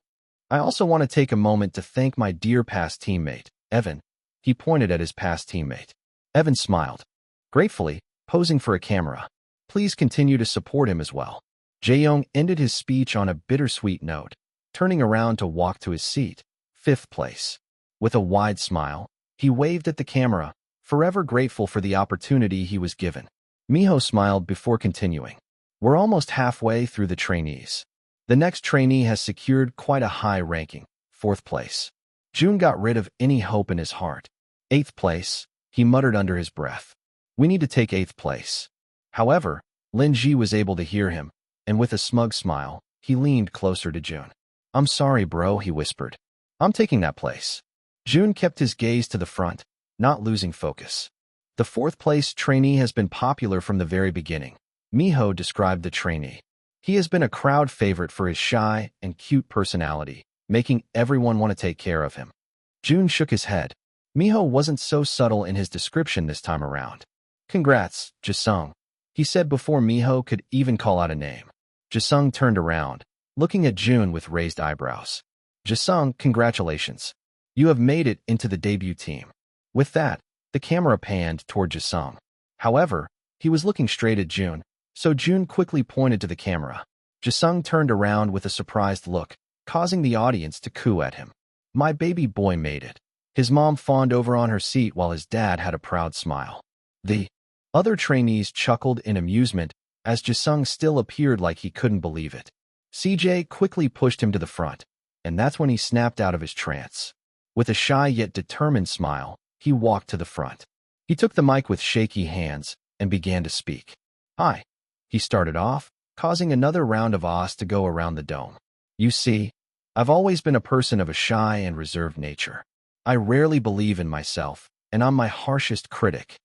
A: I also want to take a moment to thank my dear past teammate, Evan. He pointed at his past teammate. Evan smiled, gratefully, posing for a camera. Please continue to support him as well. Jae-young ended his speech on a bittersweet note, turning around to walk to his seat, 5th place. With a wide smile, he waved at the camera, forever grateful for the opportunity he was given. Miho smiled before continuing. We're almost halfway through the trainees. The next trainee has secured quite a high ranking, 4th place. Jun got rid of any hope in his heart. 8th place, he muttered under his breath. We need to take 8th place. However, Lin Ji was able to hear him, and with a smug smile, he leaned closer to Jun. I'm sorry, bro, he whispered. I'm taking that place. Jun kept his gaze to the front, not losing focus. The 4th place trainee has been popular from the very beginning. Miho described the trainee. He has been a crowd favorite for his shy and cute personality, making everyone want to take care of him. Jun shook his head. Miho wasn't so subtle in his description this time around. Congrats, Jisung, he said before Miho could even call out a name. Jisung turned around, looking at Jun with raised eyebrows. Jisung, congratulations. You have made it into the debut team. With that, the camera panned toward Jisung. However, he was looking straight at Jun, so Jun quickly pointed to the camera. Jisung turned around with a surprised look, causing the audience to coo at him. My baby boy made it. His mom fawned over on her seat while his dad had a proud smile. The other trainees chuckled in amusement as Jisung still appeared like he couldn't believe it. CJ quickly pushed him to the front, and that's when he snapped out of his trance. With a shy yet determined smile, he walked to the front. He took the mic with shaky hands and began to speak. Hi. He started off, causing another round of ahs to go around the dome. You see, I've always been a person of a shy and reserved nature. I rarely believe in myself, and I'm my harshest critic.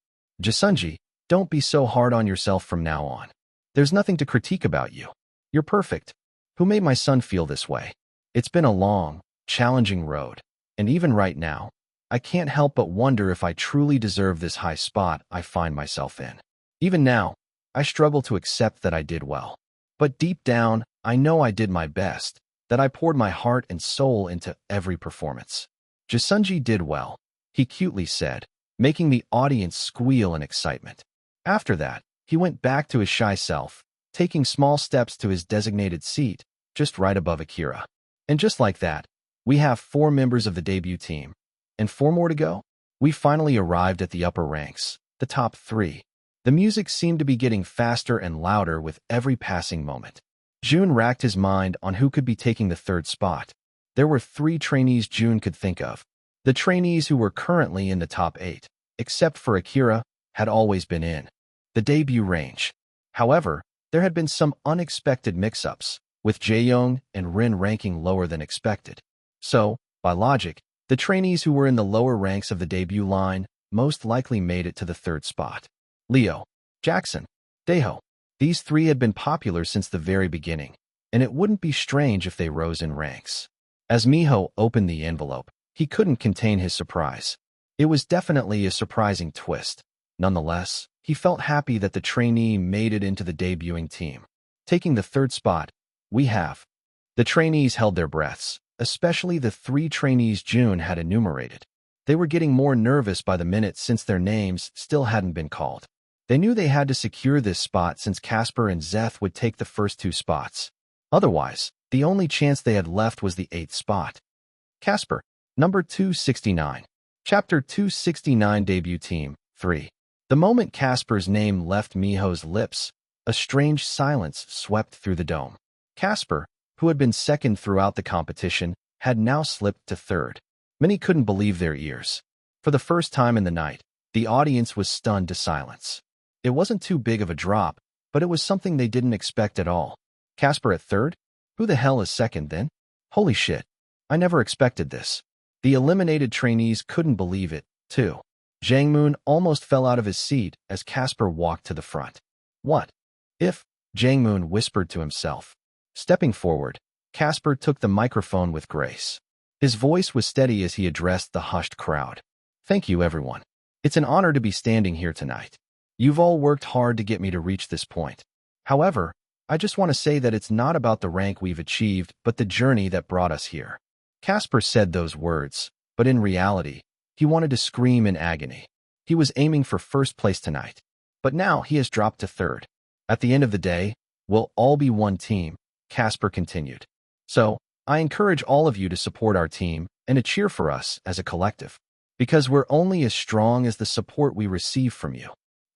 A: Jisunji, don't be so hard on yourself from now on. There's nothing to critique about you. You're perfect. Who made my son feel this way? It's been a long, challenging road, and even right now, I can't help but wonder if I truly deserve this high spot I find myself in. Even now, I struggle to accept that I did well. But deep down, I know I did my best, that I poured my heart and soul into every performance. Jisunji did well, he cutely said, making the audience squeal in excitement. After that, he went back to his shy self, taking small steps to his designated seat, just right above Akira. And just like that, we have 4 members of the debut team. And 4 more to go? We finally arrived at the upper ranks, the top 3. The music seemed to be getting faster and louder with every passing moment. Jun racked his mind on who could be taking the 3rd spot. There were 3 trainees Jun could think of. The trainees who were currently in the top 8, except for Akira, had always been in the debut range. However, there had been some unexpected mix-ups, with Jae-young and Rin ranking lower than expected. So, by logic, the trainees who were in the lower ranks of the debut line most likely made it to the 3rd spot. Leo, Jackson, Daeho. These 3 had been popular since the very beginning, and it wouldn't be strange if they rose in ranks. As Miho opened the envelope, he couldn't contain his surprise. It was definitely a surprising twist. Nonetheless, he felt happy that the trainee made it into the debuting team. Taking the 3rd spot, we have. The trainees held their breaths, especially the 3 trainees Jun had enumerated. They were getting more nervous by the minute since their names still hadn't been called. They knew they had to secure this spot since Casper and Zeth would take the first 2 spots. Otherwise, the only chance they had left was the 8th spot. Casper, number 269. Chapter 269 Debut Team, 3. The moment Casper's name left Miho's lips, a strange silence swept through the dome. Casper, who had been 2nd throughout the competition, had now slipped to 3rd. Many couldn't believe their ears. For the first time in the night, the audience was stunned to silence. It wasn't too big of a drop, but it was something they didn't expect at all. Casper at 3rd? Who the hell is 2nd then? Holy shit. I never expected this. The eliminated trainees couldn't believe it, too. Jangmoon almost fell out of his seat as Casper walked to the front. What if? Jangmoon whispered to himself. Stepping forward, Casper took the microphone with grace. His voice was steady as he addressed the hushed crowd. Thank you, everyone. It's an honor to be standing here tonight. You've all worked hard to get me to reach this point. However, I just want to say that it's not about the rank we've achieved, but the journey that brought us here. Casper said those words, but in reality, he wanted to scream in agony. He was aiming for 1st place tonight, but now he has dropped to 3rd. At the end of the day, we'll all be one team, Casper continued. So, I encourage all of you to support our team and to cheer for us as a collective, because we're only as strong as the support we receive from you.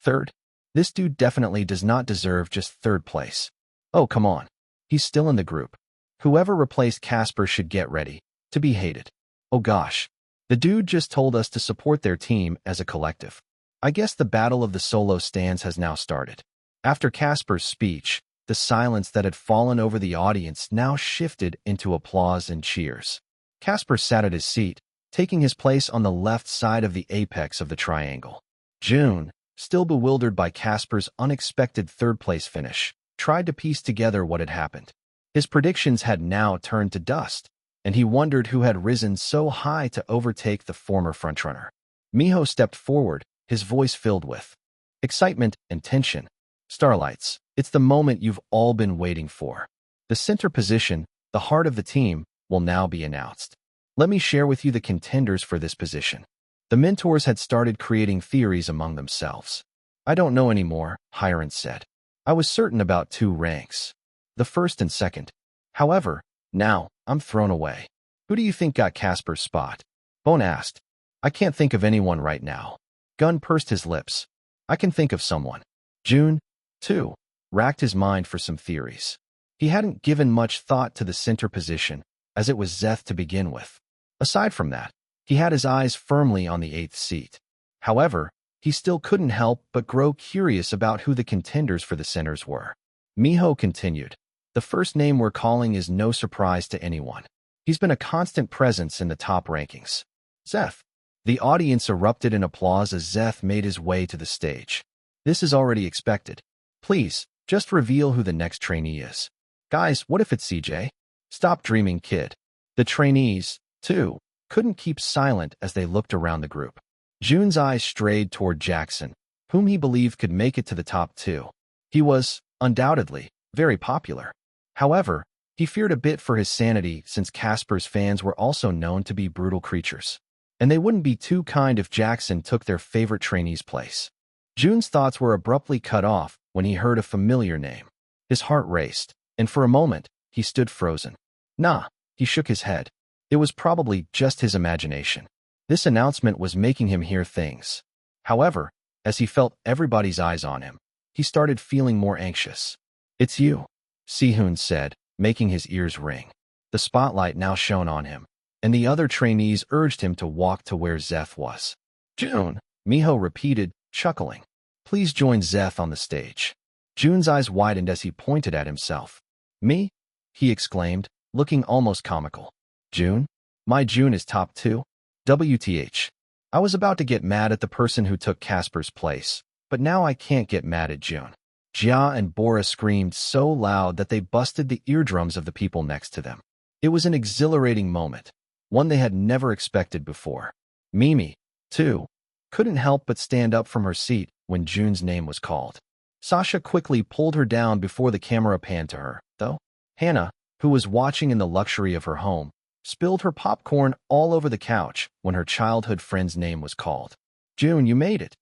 A: 3rd? This dude definitely does not deserve just 3rd place. Oh, come on. He's still in the group. Whoever replaced Casper should get ready to be hated. Oh gosh. The dude just told us to support their team as a collective. I guess the battle of the solo stands has now started. After Casper's speech, the silence that had fallen over the audience now shifted into applause and cheers. Casper sat at his seat, taking his place on the left side of the apex of the triangle. Jun, still bewildered by Casper's unexpected 3rd-place finish, tried to piece together what had happened. His predictions had now turned to dust, and he wondered who had risen so high to overtake the former frontrunner. Miho stepped forward, his voice filled with excitement and tension. Starlights, it's the moment you've all been waiting for. The center position, the heart of the team, will now be announced. Let me share with you the contenders for this position. The mentors had started creating theories among themselves. I don't know anymore, Hiron said. I was certain about 2 ranks. The 1st and 2nd. However, now, I'm thrown away. Who do you think got Casper's spot? Bone asked. I can't think of anyone right now. Gun pursed his lips. I can think of someone. Jun, too, racked his mind for some theories. He hadn't given much thought to the center position, as it was Zeth to begin with. Aside from that, he had his eyes firmly on the 8th seat. However, he still couldn't help but grow curious about who the contenders for the centers were. Miho continued. The first name we're calling is no surprise to anyone. He's been a constant presence in the top rankings. Zeth. The audience erupted in applause as Zeth made his way to the stage. This is already expected. Please, just reveal who the next trainee is. Guys, what if it's CJ? Stop dreaming, kid. The trainees, too, couldn't keep silent as they looked around the group. Jun's eyes strayed toward Jackson, whom he believed could make it to the top 2. He was, undoubtedly, very popular. However, he feared a bit for his sanity since Casper's fans were also known to be brutal creatures. And they wouldn't be too kind if Jackson took their favorite trainee's place. Jun's thoughts were abruptly cut off when he heard a familiar name. His heart raced, and for a moment, he stood frozen. Nah, he shook his head. It was probably just his imagination. This announcement was making him hear things. However, as he felt everybody's eyes on him, he started feeling more anxious. It's you, Si-hoon said, making his ears ring. The spotlight now shone on him, and the other trainees urged him to walk to where Zeth was. Jun, Miho repeated, chuckling. Please join Zeth on the stage. Jun's eyes widened as he pointed at himself. Me? He exclaimed, looking almost comical. Jun? My Jun is top 2? WTH. I was about to get mad at the person who took Casper's place, but now I can't get mad at Jun. Jia and Bora screamed so loud that they busted the eardrums of the people next to them. It was an exhilarating moment, one they had never expected before. Mimi, too, couldn't help but stand up from her seat when Jun's name was called. Sasha quickly pulled her down before the camera panned to her, though. Hannah, who was watching in the luxury of her home, spilled her popcorn all over the couch when her childhood friend's name was called. Jun, you made it.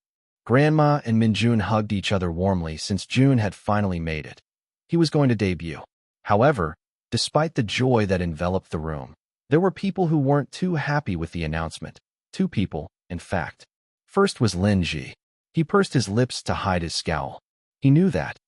A: Grandma and Minjun hugged each other warmly since Jun had finally made it. He was going to debut. However, despite the joy that enveloped the room, there were people who weren't too happy with the announcement. 2 people, in fact. First was Lin Ji. He pursed his lips to hide his scowl. He knew that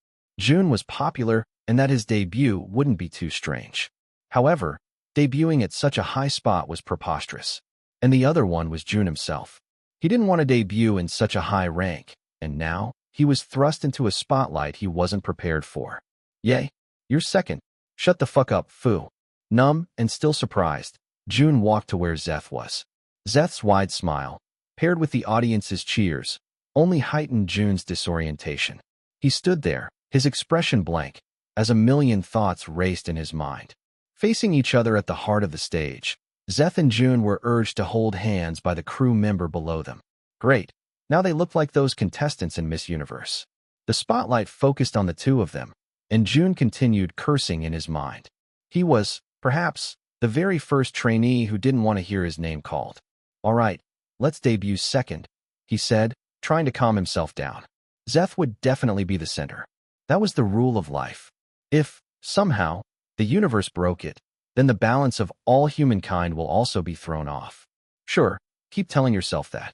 A: Jun was popular and that his debut wouldn't be too strange. However, debuting at such a high spot was preposterous. And the other one was Jun himself. He didn't want to debut in such a high rank, and now he was thrust into a spotlight he wasn't prepared for. Yay, you're second. Shut the fuck up, foo. Numb and still surprised, Jun walked to where Zeth was. Zeth's wide smile, paired with the audience's cheers, only heightened Jun's disorientation. He stood there, his expression blank, as a million thoughts raced in his mind. Facing each other at the heart of the stage, Zeth and Jun were urged to hold hands by the crew member below them. Great, now they looked like those contestants in Miss Universe. The spotlight focused on the 2 of them, and Jun continued cursing in his mind. He was, perhaps, the very first trainee who didn't want to hear his name called. All right, let's debut second, he said, trying to calm himself down. Zeth would definitely be the center. That was the rule of life. If, somehow, the universe broke it, then the balance of all humankind will also be thrown off. Sure, keep telling yourself that.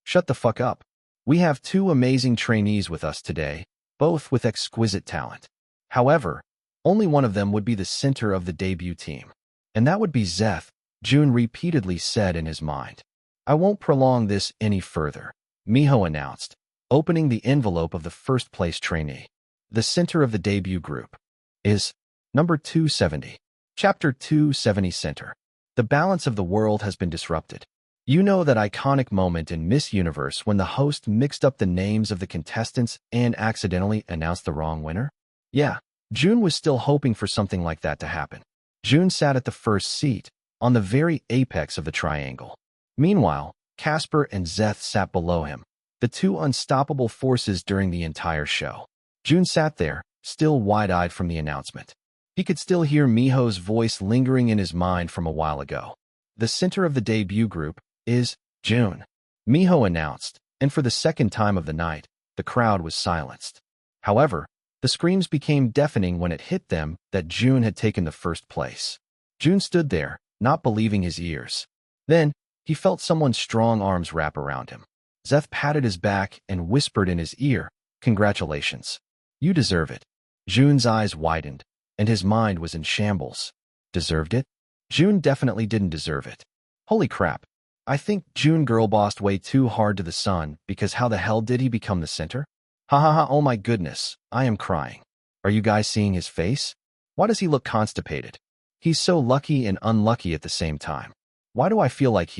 A: Shut the fuck up. We have 2 amazing trainees with us today, both with exquisite talent. However, only one of them would be the center of the debut team. And that would be Zeth, Jun repeatedly said in his mind. I won't prolong this any further, Miho announced, opening the envelope of the first-place trainee. The center of the debut group is number 270. Chapter 270 Center. The balance of the world has been disrupted. You know that iconic moment in Miss Universe when the host mixed up the names of the contestants and accidentally announced the wrong winner? Yeah, Jun was still hoping for something like that to happen. Jun sat at the first seat, on the very apex of the triangle. Meanwhile, Casper and Zeth sat below him, the 2 unstoppable forces during the entire show. Jun sat there, still wide-eyed from the announcement. He could still hear Miho's voice lingering in his mind from a while ago. The center of the debut group is Jun, Miho announced, and for the second time of the night, the crowd was silenced. However, the screams became deafening when it hit them that Jun had taken the first place. Jun stood there, not believing his ears. Then, he felt someone's strong arms wrap around him. Zeth patted his back and whispered in his ear, "Congratulations. You deserve it." Jun's eyes widened, and his mind was in shambles. Deserved it? Jun definitely didn't deserve it. Holy crap. I think Jun girlbossed way too hard to the sun because how the hell did he become the center? Ha ha ha, oh my goodness, I am crying. Are you guys seeing his face? Why does he look constipated? He's so lucky and unlucky at the same time. Why do I feel like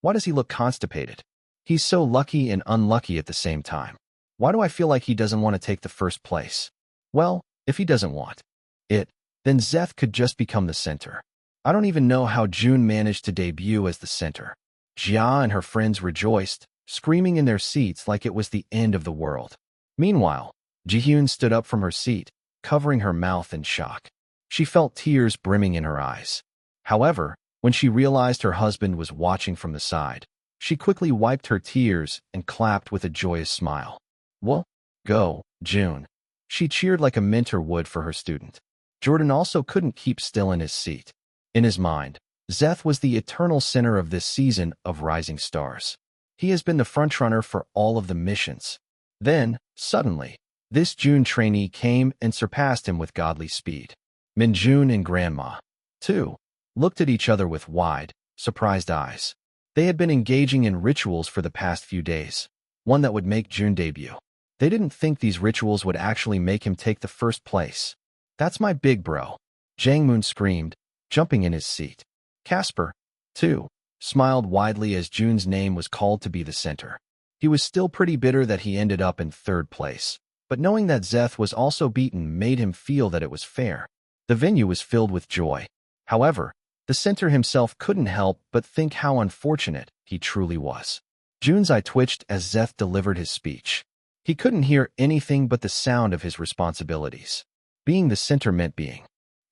A: Why does he look constipated? He's so lucky and unlucky at the same time. Why do I feel like he doesn't want to take the first place? Well, if he doesn't want it, then Zeth could just become the center. I don't even know how Jun managed to debut as the center. Jia and her friends rejoiced, screaming in their seats like it was the end of the world. Meanwhile, Jihyun stood up from her seat, covering her mouth in shock. She felt tears brimming in her eyes. However, when she realized her husband was watching from the side, She quickly wiped her tears and clapped with a joyous smile. Well, go, Jun. She cheered like a mentor would for her student. Jordan also couldn't keep still in his seat. In his mind, Zeth was the eternal center of this season of Rising Stars. He has been the frontrunner for all of the missions. Then, suddenly, this Jun trainee came and surpassed him with godly speed. Minjun and Grandma, too, looked at each other with wide, surprised eyes. They had been engaging in rituals for the past few days, one that would make Jun debut. They didn't think these rituals would actually make him take the first place. That's my big bro, Jang Moon screamed, jumping in his seat. Casper, too, smiled widely as Jun's name was called to be the center. He was still pretty bitter that he ended up in third place, but knowing that Zeth was also beaten made him feel that it was fair. The venue was filled with joy. However, the center himself couldn't help but think how unfortunate he truly was. Jun's eye twitched as Zeth delivered his speech. He couldn't hear anything but the sound of his responsibilities. Being the center meant being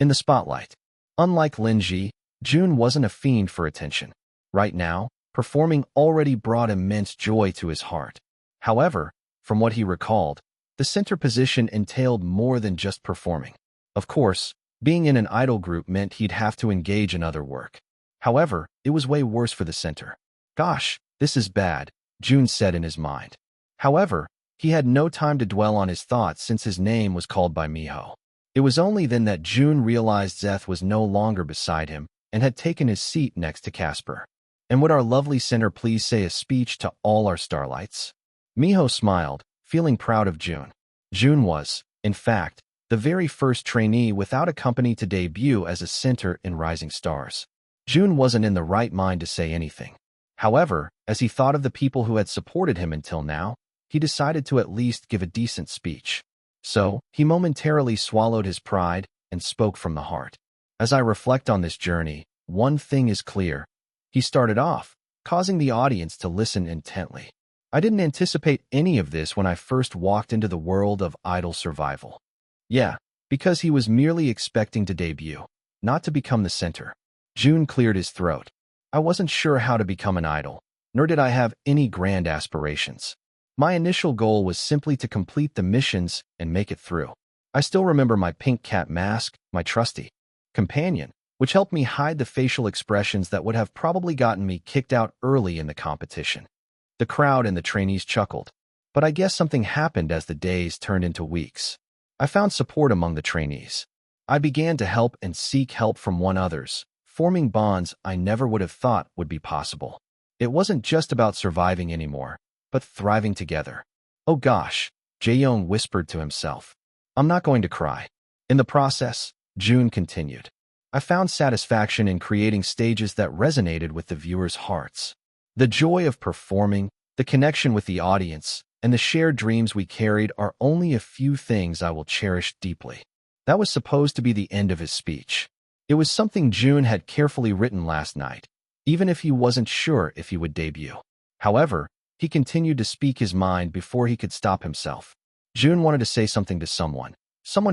A: in the spotlight. Unlike Linji, Jun wasn't a fiend for attention. Right now, performing already brought immense joy to his heart. However, from what he recalled, the center position entailed more than just performing. Of course, being in an idol group meant he'd have to engage in other work. However, it was way worse for the center. Gosh, this is bad, Jun said in his mind. However, he had no time to dwell on his thoughts since his name was called by Miho. It was only then that Jun realized Zeth was no longer beside him and had taken his seat next to Casper. And would our lovely center please say a speech to all our starlights? Miho smiled, feeling proud of Jun. Jun was, in fact, the very first trainee without a company to debut as a center in Rising Stars. Jun wasn't in the right mind to say anything. However, as he thought of the people who had supported him until now, he decided to at least give a decent speech. So, he momentarily swallowed his pride and spoke from the heart. As I reflect on this journey, one thing is clear. He started off, causing the audience to listen intently. I didn't anticipate any of this when I first walked into the world of idol survival. Yeah, because he was merely expecting to debut, not to become the center. Jun cleared his throat. I wasn't sure how to become an idol, nor did I have any grand aspirations. My initial goal was simply to complete the missions and make it through. I still remember my pink cat mask, my trusty companion, which helped me hide the facial expressions that would have probably gotten me kicked out early in the competition. The crowd and the trainees chuckled, but I guess something happened as the days turned into weeks. I found support among the trainees. I began to help and seek help from one others, forming bonds I never would have thought would be possible. It wasn't just about surviving anymore, but thriving together. Oh gosh, Jae-young whispered to himself. I'm not going to cry. In the process, Jun continued. I found satisfaction in creating stages that resonated with the viewers' hearts. The joy of performing, the connection with the audience, and the shared dreams we carried are only a few things I will cherish deeply. That was supposed to be the end of his speech. It was something Jun had carefully written last night, even if he wasn't sure if he would debut. However, he continued to speak his mind before he could stop himself. Jun wanted to say something to someone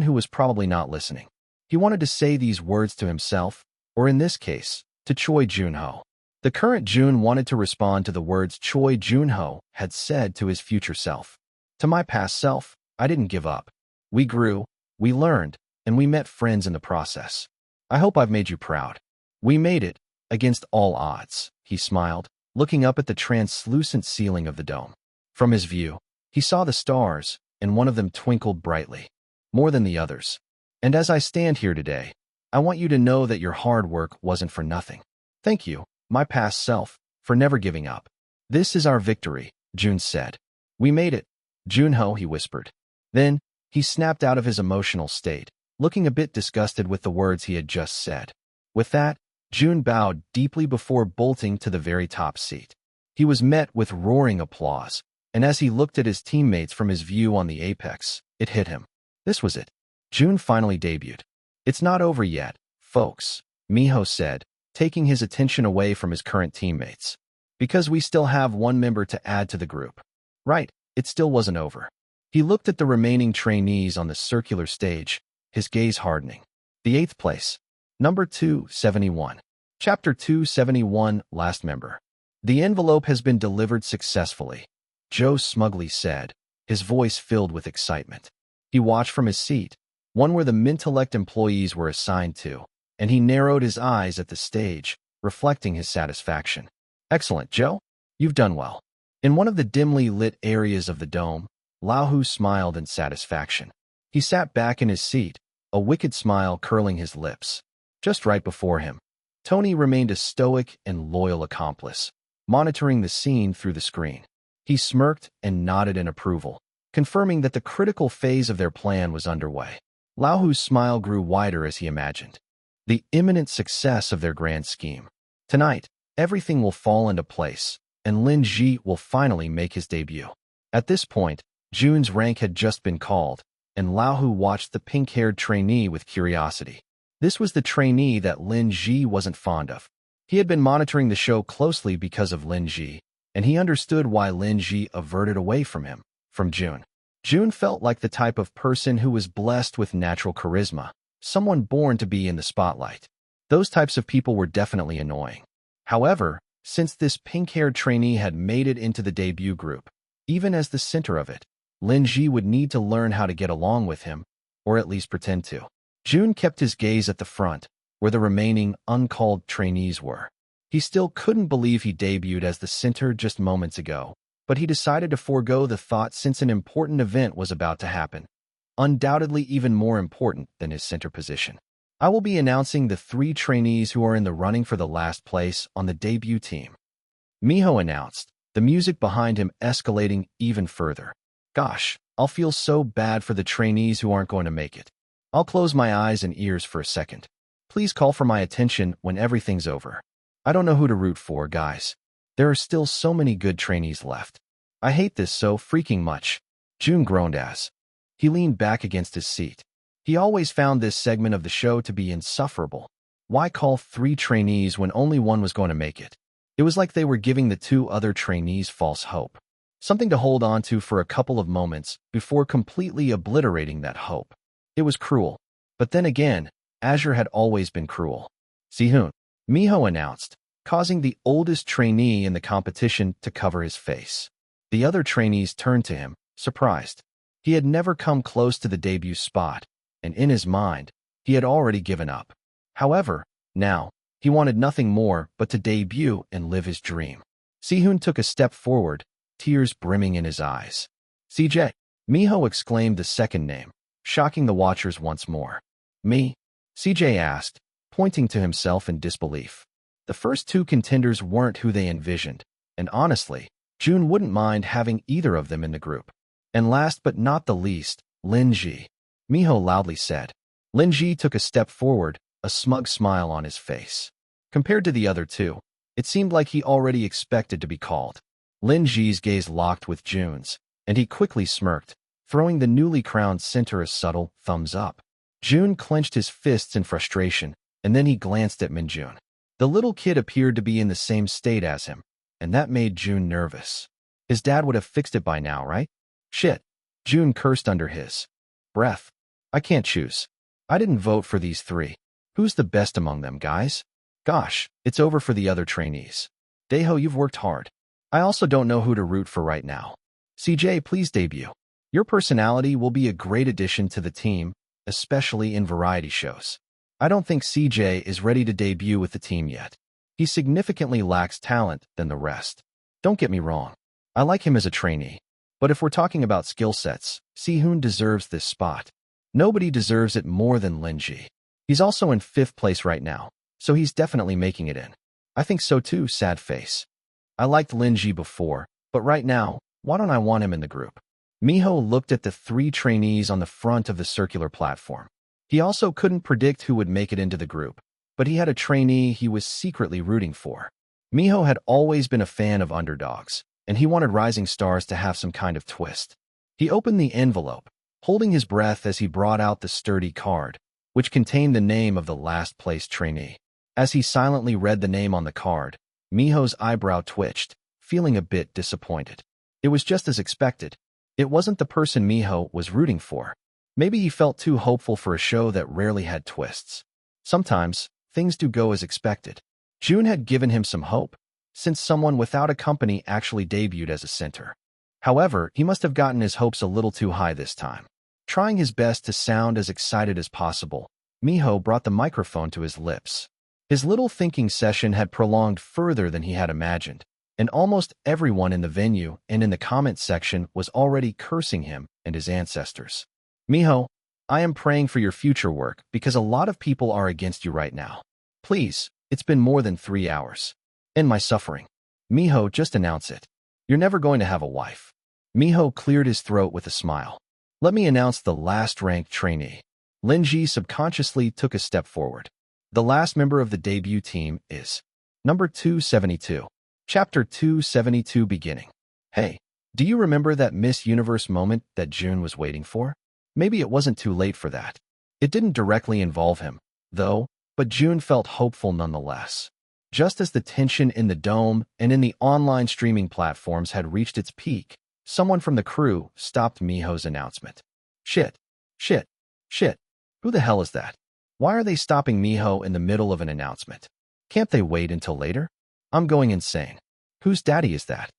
A: who was probably not listening. He wanted to say these words to himself, or in this case, to Choi Joon-ho. The current Jun wanted to respond to the words Choi Joon-ho had said to his future self. To my past self, I didn't give up. We grew, we learned, and we met friends in the process. I hope I've made you proud. We made it, against all odds, he smiled, looking up at the translucent ceiling of the dome. From his view, he saw the stars, and one of them twinkled brightly, more than the others. And as I stand here today, I want you to know that your hard work wasn't for nothing. Thank you, my past self, for never giving up. This is our victory, Jun said. We made it, Jun-ho, he whispered. Then, he snapped out of his emotional state, looking a bit disgusted with the words he had just said. With that, Jun bowed deeply before bolting to the very top seat. He was met with roaring applause, and as he looked at his teammates from his view on the apex, it hit him. This was it. Jun finally debuted. It's not over yet, folks, Miho said, taking his attention away from his current teammates. Because we still have one member to add to the group. Right, it still wasn't over. He looked at the remaining trainees on the circular stage, his gaze hardening. The 8th place. Number 271. Chapter 271, Last Member. The envelope has been delivered successfully, Joe smugly said, his voice filled with excitement. He watched from his seat, one where the Mintellect employees were assigned to, and he narrowed his eyes at the stage, reflecting his satisfaction. Excellent, Joe. You've done well. In one of the dimly lit areas of the dome, Lahu smiled in satisfaction. He sat back in his seat, a wicked smile curling his lips. Just right before him, Tony remained a stoic and loyal accomplice, monitoring the scene through the screen. He smirked and nodded in approval, confirming that the critical phase of their plan was underway. Laohu's smile grew wider as he imagined the imminent success of their grand scheme. Tonight, everything will fall into place, and Lin Ji will finally make his debut. At this point, Jun's rank had just been called, and Laohu watched the pink-haired trainee with curiosity. This was the trainee that Lin Ji wasn't fond of. He had been monitoring the show closely because of Lin Ji, and he understood why Lin Ji averted away from him, from Jun. Jun felt like the type of person who was blessed with natural charisma, someone born to be in the spotlight. Those types of people were definitely annoying. However, since this pink-haired trainee had made it into the debut group, even as the center of it, Lin Ji would need to learn how to get along with him, or at least pretend to. Jun kept his gaze at the front, where the remaining uncalled trainees were. He still couldn't believe he debuted as the center just moments ago, but he decided to forego the thought since an important event was about to happen, undoubtedly even more important than his center position. I will be announcing the 3 trainees who are in the running for the last place on the debut team. Miho announced, the music behind him escalating even further. Gosh, I'll feel so bad for the trainees who aren't going to make it. I'll close my eyes and ears for a second. Please call for my attention when everything's over. I don't know who to root for, guys. There are still so many good trainees left. I hate this so freaking much. Jun groaned as he leaned back against his seat. He always found this segment of the show to be insufferable. Why call 3 trainees when only one was going to make it? It was like they were giving the 2 other trainees false hope. Something to hold on to for a couple of moments before completely obliterating that hope. It was cruel. But then again, Azure had always been cruel. Sihun, Miho announced, causing the oldest trainee in the competition to cover his face. The other trainees turned to him, surprised. He had never come close to the debut spot, and in his mind, he had already given up. However, now, he wanted nothing more but to debut and live his dream. Sihun took a step forward, tears brimming in his eyes. CJ, Miho exclaimed the second name, shocking the watchers once more. Me? CJ asked, pointing to himself in disbelief. The first 2 contenders weren't who they envisioned, and honestly, Jun wouldn't mind having either of them in the group. And last but not the least, Lin Ji. Miho loudly said. Lin Ji took a step forward, a smug smile on his face. Compared to the other 2, it seemed like he already expected to be called. Lin Ji's gaze locked with Jun's, and he quickly smirked, throwing the newly crowned center a subtle thumbs up. Jun clenched his fists in frustration, and then he glanced at Minjun. The little kid appeared to be in the same state as him, and that made Jun nervous. His dad would have fixed it by now, right? Shit. Jun cursed under his breath. I can't choose. I didn't vote for these 3. Who's the best among them, guys? Gosh, it's over for the other trainees. Daeho, you've worked hard. I also don't know who to root for right now. CJ, please debut. Your personality will be a great addition to the team, especially in variety shows. I don't think CJ is ready to debut with the team yet. He significantly lacks talent than the rest. Don't get me wrong. I like him as a trainee. But if we're talking about skill sets, Sihun deserves this spot. Nobody deserves it more than Lin Ji. He's also in 5th place right now, so he's definitely making it in. I think so too, sad face. I liked Lin Ji before, but right now, why don't I want him in the group? Miho looked at the 3 trainees on the front of the circular platform. He also couldn't predict who would make it into the group, but he had a trainee he was secretly rooting for. Miho had always been a fan of underdogs, and he wanted rising stars to have some kind of twist. He opened the envelope, holding his breath as he brought out the sturdy card, which contained the name of the last-place trainee. As he silently read the name on the card, Miho's eyebrow twitched, feeling a bit disappointed. It was just as expected. It wasn't the person Miho was rooting for. Maybe he felt too hopeful for a show that rarely had twists. Sometimes, things do go as expected. Jun had given him some hope, since someone without a company actually debuted as a center. However, he must have gotten his hopes a little too high this time. Trying his best to sound as excited as possible, Miho brought the microphone to his lips. His little thinking session had prolonged further than he had imagined, and almost everyone in the venue and in the comment section was already cursing him and his ancestors. Miho, I am praying for your future work because a lot of people are against you right now. Please, it's been more than 3 hours. End my suffering. Miho, just announce it. You're never going to have a wife. Miho cleared his throat with a smile. Let me announce the last ranked trainee. Linji subconsciously took a step forward. The last member of the debut team is number 272. Chapter 272 beginning. Hey, do you remember that Miss Universe moment that Jun was waiting for? Maybe it wasn't too late for that. It didn't directly involve him, though, but Jun felt hopeful nonetheless. Just as the tension in the dome and in the online streaming platforms had reached its peak, someone from the crew stopped Miho's announcement. Shit. Who the hell is that? Why are they stopping Miho in the middle of an announcement? Can't they wait until later? I'm going insane. Whose daddy is that?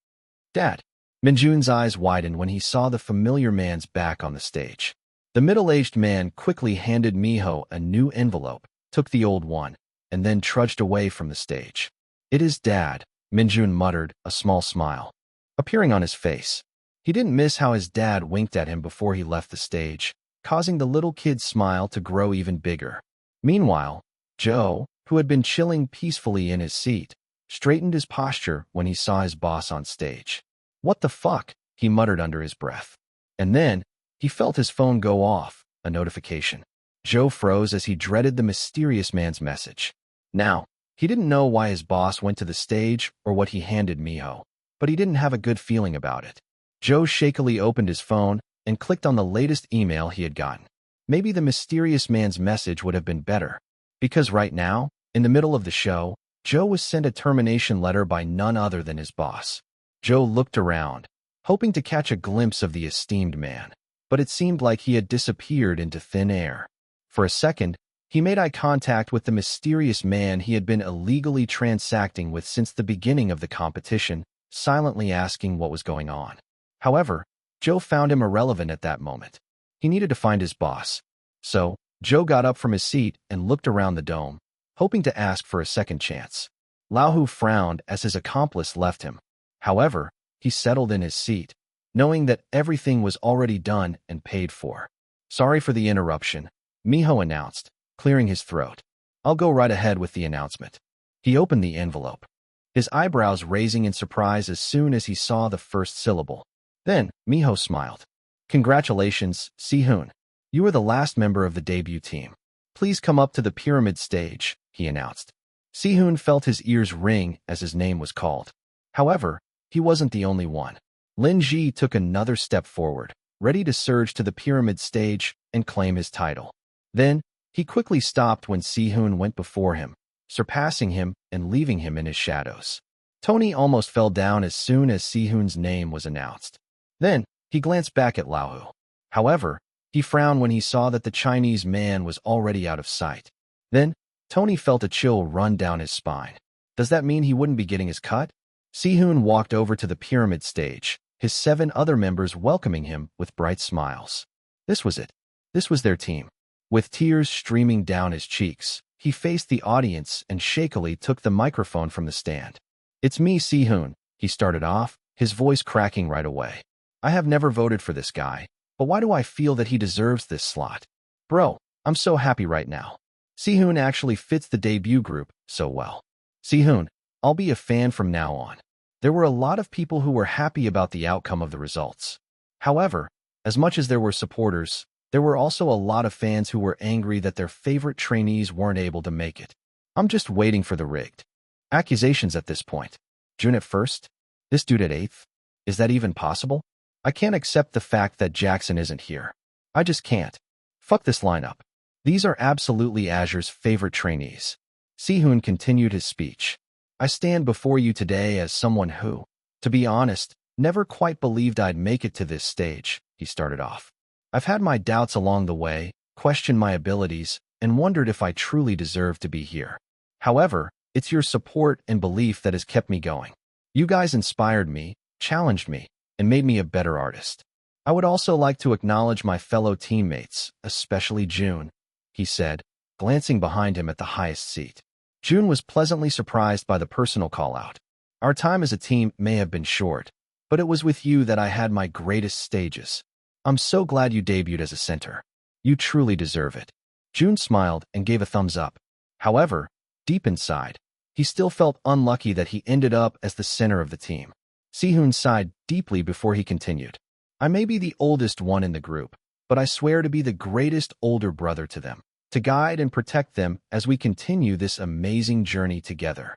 A: Dad. Minjun's eyes widened when he saw the familiar man's back on the stage. The middle-aged man quickly handed Miho a new envelope, took the old one, and then trudged away from the stage. It is Dad, Minjun muttered, a small smile appearing on his face. He didn't miss how his dad winked at him before he left the stage, causing the little kid's smile to grow even bigger. Meanwhile, Joe, who had been chilling peacefully in his seat, straightened his posture when he saw his boss on stage. What the fuck? He muttered under his breath. And then, he felt his phone go off, a notification. Joe froze as he dreaded the mysterious man's message. Now, he didn't know why his boss went to the stage or what he handed Miho, but he didn't have a good feeling about it. Joe shakily opened his phone and clicked on the latest email he had gotten. Maybe the mysterious man's message would have been better, because right now, in the middle of the show, Joe was sent a termination letter by none other than his boss. Joe looked around, hoping to catch a glimpse of the esteemed man, but it seemed like he had disappeared into thin air. For a second, he made eye contact with the mysterious man he had been illegally transacting with since the beginning of the competition, silently asking what was going on. However, Joe found him irrelevant at that moment. He needed to find his boss. So, Joe got up from his seat and looked around the dome, hoping to ask for a second chance. Laohu frowned as his accomplice left him. However, he settled in his seat, knowing that everything was already done and paid for. Sorry for the interruption, Miho announced, clearing his throat. I'll go right ahead with the announcement. He opened the envelope, his eyebrows raising in surprise as soon as he saw the first syllable. Then, Miho smiled. Congratulations, Si-hoon. You are the last member of the debut team. Please come up to the pyramid stage, he announced. Si-hoon felt his ears ring as his name was called. However, he wasn't the only one. Lin Ji took another step forward, ready to surge to the pyramid stage and claim his title. Then, he quickly stopped when Si-hoon went before him, surpassing him and leaving him in his shadows. Tony almost fell down as soon as Si-hoon's name was announced. Then, he glanced back at Laohu. However, he frowned when he saw that the Chinese man was already out of sight. Then, Tony felt a chill run down his spine. Does that mean he wouldn't be getting his cut? Si-hoon walked over to the pyramid stage, his 7 other members welcoming him with bright smiles. This was it. This was their team. With tears streaming down his cheeks, he faced the audience and shakily took the microphone from the stand. It's me, Si-hoon, he started off, his voice cracking right away. I have never voted for this guy, but why do I feel that he deserves this slot? Bro, I'm so happy right now. Si-hoon actually fits the debut group so well. Si-hoon, I'll be a fan from now on. There were a lot of people who were happy about the outcome of the results. However, as much as there were supporters, there were also a lot of fans who were angry that their favorite trainees weren't able to make it. I'm just waiting for the rigged accusations at this point. Jun at first? This dude at 8th? Is that even possible? I can't accept the fact that Jackson isn't here. I just can't. Fuck this lineup. These are absolutely Azure's favorite trainees. Si-hoon continued his speech. I stand before you today as someone who, to be honest, never quite believed I'd make it to this stage, he started off. I've had my doubts along the way, questioned my abilities, and wondered if I truly deserved to be here. However, It's your support and belief that has kept me going. You guys inspired me, challenged me, and made me a better artist. I would also like to acknowledge my fellow teammates, especially Jun, he said, glancing behind him at the highest seat. Jun was pleasantly surprised by the personal call-out. Our time as a team may have been short, but it was with you that I had my greatest stages. I'm so glad you debuted as a center. You truly deserve it. Jun smiled and gave a thumbs up. However, deep inside, he still felt unlucky that he ended up as the center of the team. Sihoon sighed deeply before he continued. I may be the oldest one in the group, but I swear to be the greatest older brother to them, to guide and protect them as we continue this amazing journey together.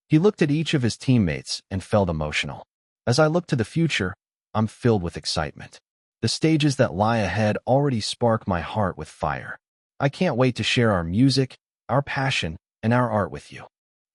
A: He looked at each of his teammates and felt emotional. As I look to the future, I'm filled with excitement. The stages that lie ahead already spark my heart with fire. I can't wait to share our music, our passion, and our art with you.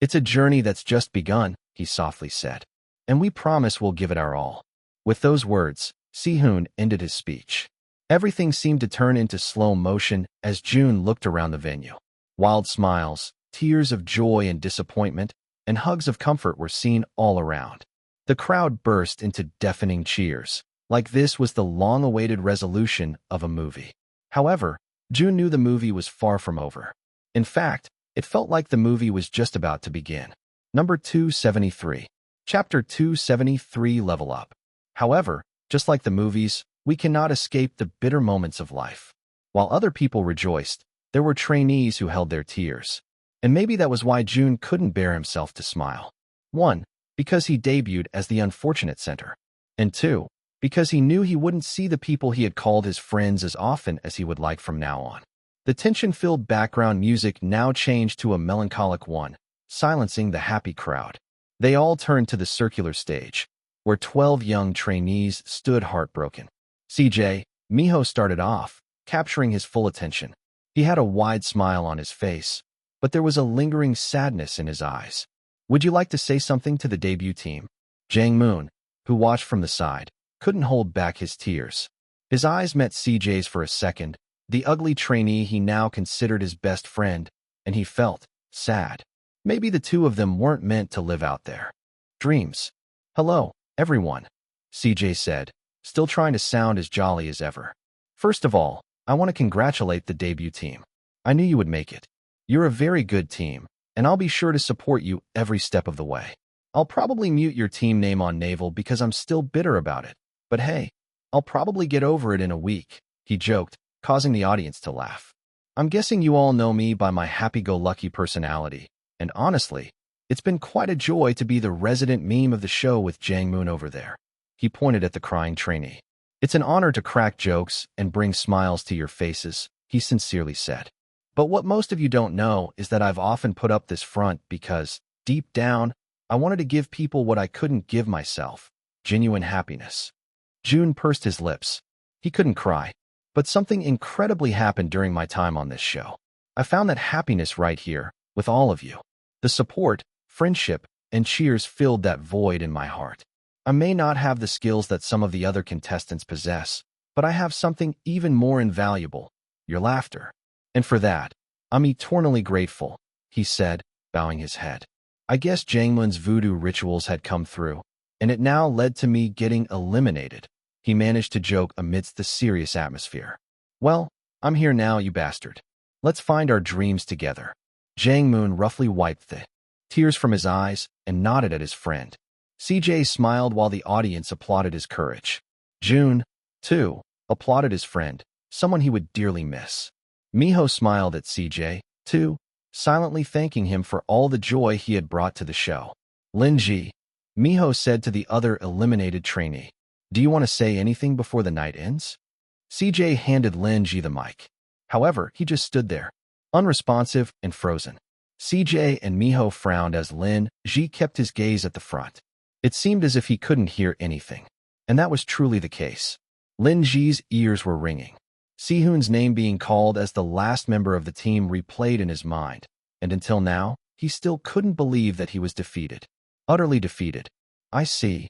A: It's a journey that's just begun, he softly said, and we promise we'll give it our all. With those words, Sihoon ended his speech. Everything seemed to turn into slow motion as Jun looked around the venue. Wild smiles, tears of joy and disappointment, and hugs of comfort were seen all around. The crowd burst into deafening cheers, like this was the long-awaited resolution of a movie. However, Jun knew the movie was far from over. In fact, it felt like the movie was just about to begin. Number 273. Chapter 273 Level Up. However, just like the movies, we cannot escape the bitter moments of life. While other people rejoiced, there were trainees who held their tears. And maybe that was why Jun couldn't bear himself to smile. 1. Because he debuted as the unfortunate center. And 2. Because he knew he wouldn't see the people he had called his friends as often as he would like from now on. The tension-filled background music now changed to a melancholic one, silencing the happy crowd. They all turned to the circular stage, where 12 young trainees stood heartbroken. CJ, Miho started off, capturing his full attention. He had a wide smile on his face, but there was a lingering sadness in his eyes. Would you like to say something to the debut team? Jang Moon, who watched from the side, couldn't hold back his tears. His eyes met CJ's for a second, the ugly trainee he now considered his best friend, and he felt sad. Maybe the two of them weren't meant to live out their dreams. Hello, everyone, CJ said, still trying to sound as jolly as ever. First of all, I want to congratulate the debut team. I knew you would make it. You're a very good team, and I'll be sure to support you every step of the way. I'll probably mute your team name on Naval because I'm still bitter about it. But hey, I'll probably get over it in a week, he joked, causing the audience to laugh. I'm guessing you all know me by my happy-go-lucky personality, and honestly, it's been quite a joy to be the resident meme of the show with Jang Moon over there. He pointed at the crying trainee. It's an honor to crack jokes and bring smiles to your faces, he sincerely said. But what most of you don't know is that I've often put up this front because, deep down, I wanted to give people what I couldn't give myself, genuine happiness. Jun pursed his lips. He couldn't cry. But something incredibly happened during my time on this show. I found that happiness right here, with all of you. The support, friendship, and cheers filled that void in my heart. I may not have the skills that some of the other contestants possess, but I have something even more invaluable, your laughter. And for that, I'm eternally grateful, he said, bowing his head. I guess Jangmun's voodoo rituals had come through, and it now led to me getting eliminated. He managed to joke amidst the serious atmosphere. Well, I'm here now, you bastard. Let's find our dreams together. Jang Moon roughly wiped the tears from his eyes and nodded at his friend. CJ smiled while the audience applauded his courage. Jun, too, applauded his friend, someone he would dearly miss. Miho smiled at CJ, too, silently thanking him for all the joy he had brought to the show. Linji, Miho said to the other eliminated trainee. Do you want to say anything before the night ends? CJ handed Linji the mic. However, he just stood there, unresponsive and frozen. CJ and Miho frowned as Lin Ji kept his gaze at the front. It seemed as if he couldn't hear anything, and that was truly the case. Lin Ji's ears were ringing. Sihoon's name being called as the last member of the team replayed in his mind, and until now, he still couldn't believe that he was defeated. Utterly defeated. I see,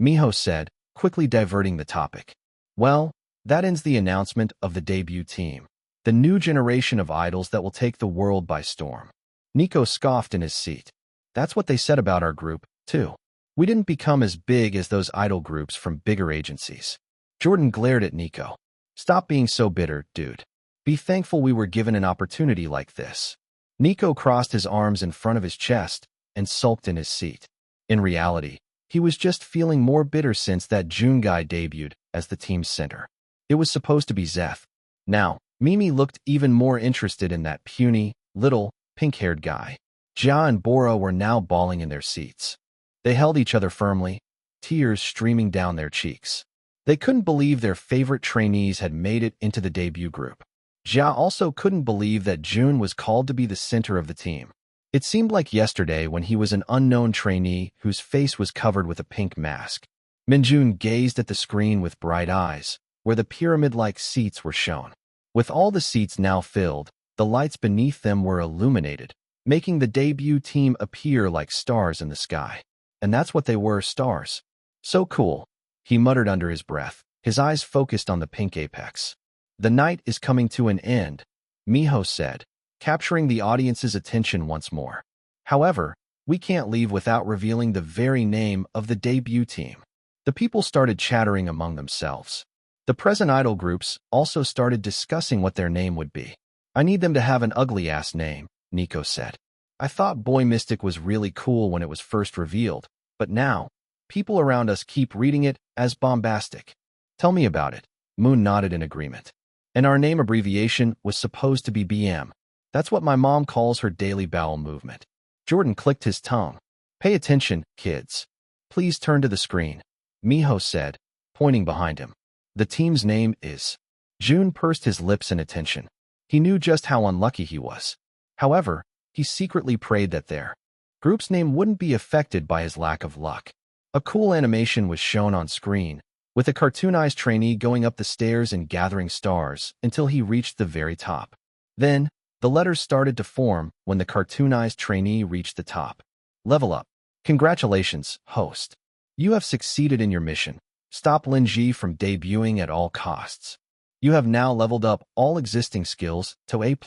A: Miho said, quickly diverting the topic. Well, that ends the announcement of the debut team, the new generation of idols that will take the world by storm. Nico scoffed in his seat. That's what they said about our group, too. We didn't become as big as those idol groups from bigger agencies. Jordan glared at Nico. Stop being so bitter, dude. Be thankful we were given an opportunity like this. Nico crossed his arms in front of his chest and sulked in his seat. In reality, he was just feeling more bitter since that June guy debuted as the team's center. It was supposed to be Zeth. Now, Mimi looked even more interested in that puny, little, pink-haired guy. Jia and Bora were now bawling in their seats. They held each other firmly, tears streaming down their cheeks. They couldn't believe their favorite trainees had made it into the debut group. Jia also couldn't believe that Jun was called to be the center of the team. It seemed like yesterday when he was an unknown trainee whose face was covered with a pink mask. Minjun gazed at the screen with bright eyes, where the pyramid-like seats were shown. With all the seats now filled, the lights beneath them were illuminated, making the debut team appear like stars in the sky. And that's what they were, stars. So cool, he muttered under his breath, his eyes focused on the pink apex. The night is coming to an end, Miho said, capturing the audience's attention once more. However, we can't leave without revealing the very name of the debut team. The people started chattering among themselves. The present idol groups also started discussing what their name would be. I need them to have an ugly-ass name, Nico said. I thought Boy Mystic was really cool when it was first revealed, but now, people around us keep reading it as bombastic. Tell me about it. Moon nodded in agreement. And our name abbreviation was supposed to be BM. That's what my mom calls her daily bowel movement. Jordan clicked his tongue. Pay attention, kids. Please turn to the screen, Miho said, pointing behind him. The team's name is... Jun pursed his lips in attention. He knew just how unlucky he was. However, he secretly prayed that their group's name wouldn't be affected by his lack of luck. A cool animation was shown on screen, with a cartoonized trainee going up the stairs and gathering stars until he reached the very top. Then, the letters started to form when the cartoonized trainee reached the top. Level up. Congratulations, host. You have succeeded in your mission. Stop Linji from debuting at all costs. You have now leveled up all existing skills to A+.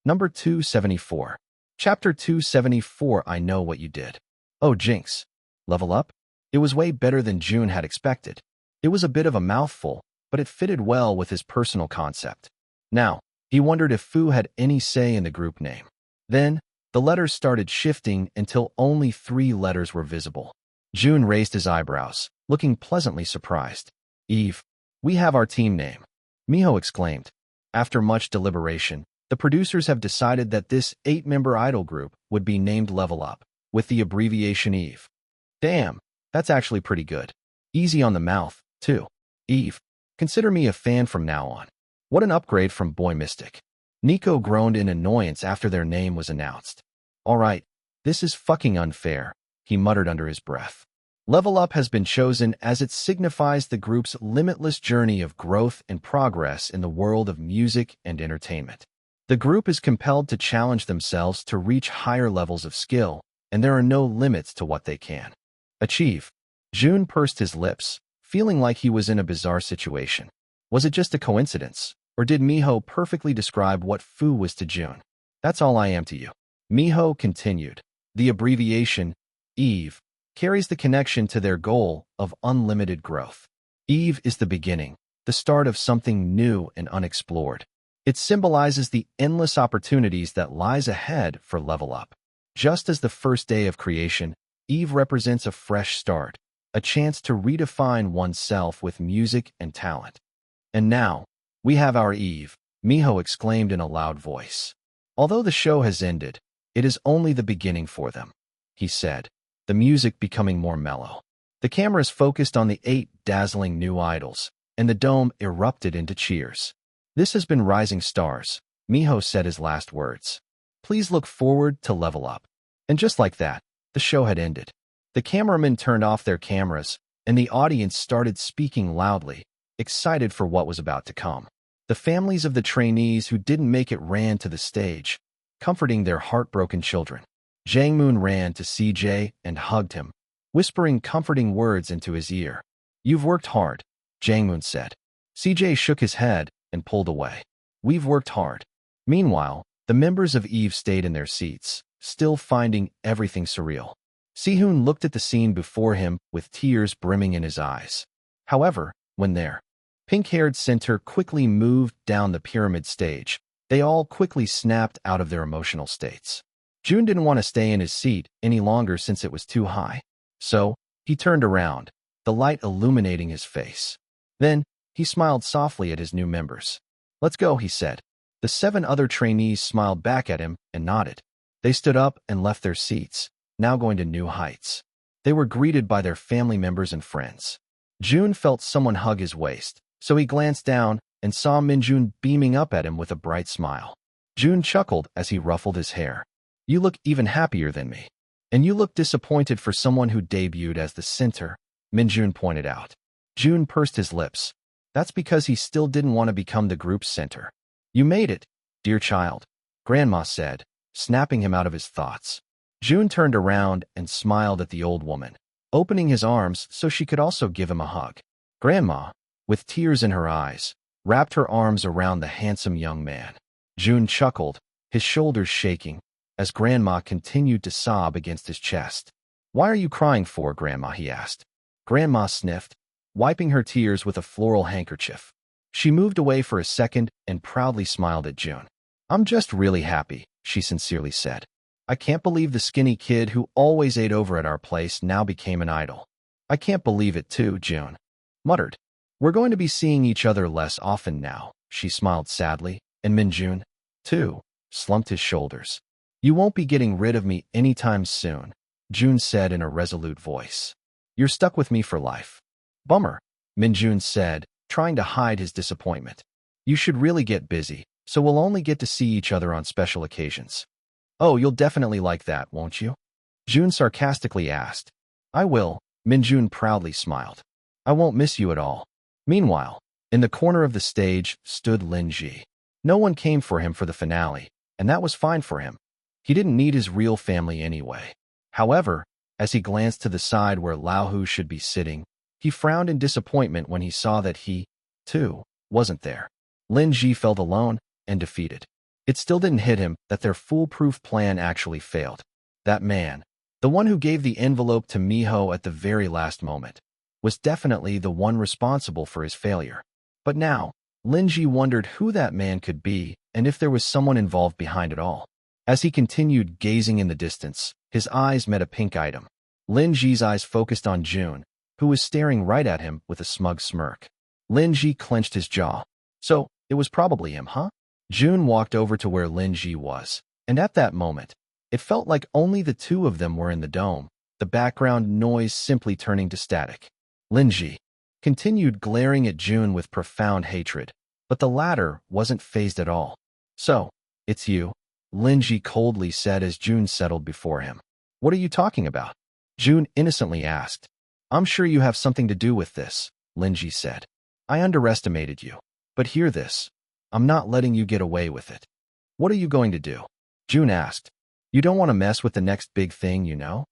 A: Number 274. Chapter 274. I know what you did. Oh, jinx. Level up? It was way better than Jun had expected. It was a bit of a mouthful, but it fitted well with his personal concept. Now, he wondered if Fu had any say in the group name. Then, the letters started shifting until only 3 letters were visible. Jun raised his eyebrows, looking pleasantly surprised. Eve, we have our team name, Miho exclaimed. After much deliberation, the producers have decided that this 8-member idol group would be named Level Up, with the abbreviation Eve. Damn, that's actually pretty good. Easy on the mouth, too. Eve, consider me a fan from now on. What an upgrade from Boy Mystic. Nico groaned in annoyance after their name was announced. Alright, this is fucking unfair, he muttered under his breath. Level Up has been chosen as it signifies the group's limitless journey of growth and progress in the world of music and entertainment. The group is compelled to challenge themselves to reach higher levels of skill, and there are no limits to what they can achieve. Jun pursed his lips, feeling like he was in a bizarre situation. Was it just a coincidence, or did Miho perfectly describe what Fu was to Jun? That's all I am to you. Miho continued. The abbreviation, Eve, carries the connection to their goal of unlimited growth. Eve is the beginning, the start of something new and unexplored. It symbolizes the endless opportunities that lies ahead for Level Up. Just as the first day of creation, Eve represents a fresh start, a chance to redefine oneself with music and talent. And now, we have our Eve, Miho exclaimed in a loud voice. Although the show has ended, it is only the beginning for them, he said, the music becoming more mellow. The cameras focused on the 8 dazzling new idols, and the dome erupted into cheers. This has been Rising Stars, Miho said his last words. Please look forward to Level Up. And just like that, the show had ended. The cameramen turned off their cameras, and the audience started speaking loudly, excited for what was about to come. The families of the trainees who didn't make it ran to the stage, comforting their heartbroken children. Jangmoon ran to CJ and hugged him, whispering comforting words into his ear. You've worked hard, Jangmoon said. CJ shook his head and pulled away. We've worked hard. Meanwhile, the members of Eve stayed in their seats, still finding everything surreal. Si-hoon looked at the scene before him with tears brimming in his eyes. However, when their pink-haired center quickly moved down the pyramid stage, they all quickly snapped out of their emotional states. Jun didn't want to stay in his seat any longer since it was too high. So, he turned around, the light illuminating his face. Then, he smiled softly at his new members. "Let's go," he said. The 7 other trainees smiled back at him and nodded. They stood up and left their seats, now going to new heights. They were greeted by their family members and friends. Jun felt someone hug his waist, so he glanced down and saw Minjun beaming up at him with a bright smile. Jun chuckled as he ruffled his hair. "You look even happier than me. And you look disappointed for someone who debuted as the center," Minjun pointed out. Jun pursed his lips. That's because he still didn't want to become the group's center. "You made it, dear child," Grandma said, snapping him out of his thoughts. Jun turned around and smiled at the old woman, opening his arms so she could also give him a hug. Grandma, with tears in her eyes, wrapped her arms around the handsome young man. Jun chuckled, his shoulders shaking, as Grandma continued to sob against his chest. "Why are you crying for, Grandma?" he asked. Grandma sniffed, wiping her tears with a floral handkerchief. She moved away for a second and proudly smiled at Jun. "I'm just really happy," she sincerely said. "I can't believe the skinny kid who always ate over at our place now became an idol." "I can't believe it too," Jun muttered. "We're going to be seeing each other less often now," she smiled sadly, and Minjun, too, slumped his shoulders. "You won't be getting rid of me anytime soon," Jun said in a resolute voice. "You're stuck with me for life." "Bummer," Minjun said, trying to hide his disappointment. "You should really get busy, so we'll only get to see each other on special occasions." "Oh, you'll definitely like that, won't you?" Jun sarcastically asked. "I will," Minjun proudly smiled. "I won't miss you at all." Meanwhile, in the corner of the stage stood Lin Ji. No one came for him for the finale, and that was fine for him. He didn't need his real family anyway. However, as he glanced to the side where Lao Hu should be sitting, he frowned in disappointment when he saw that he, too, wasn't there. Lin Ji felt alone and defeated. It still didn't hit him that their foolproof plan actually failed. That man, the one who gave the envelope to Miho at the very last moment, was definitely the one responsible for his failure. But now, Lin Ji wondered who that man could be and if there was someone involved behind it all. As he continued gazing in the distance, his eyes met a pink item. Lin Ji's eyes focused on Jun, who was staring right at him with a smug smirk. Lin Ji clenched his jaw. "So, it was probably him, huh?" Jun walked over to where Lin Ji was, and at that moment, it felt like only the two of them were in the dome, the background noise simply turning to static. Lin Ji continued glaring at Jun with profound hatred, but the latter wasn't fazed at all. "So, it's you," Lin Ji coldly said as Jun settled before him. "What are you talking about?" Jun innocently asked. "I'm sure you have something to do with this," Lin Ji said. "I underestimated you. But hear this. I'm not letting you get away with it." "What are you going to do?" Jun asked. "You don't want to mess with the next big thing, you know?"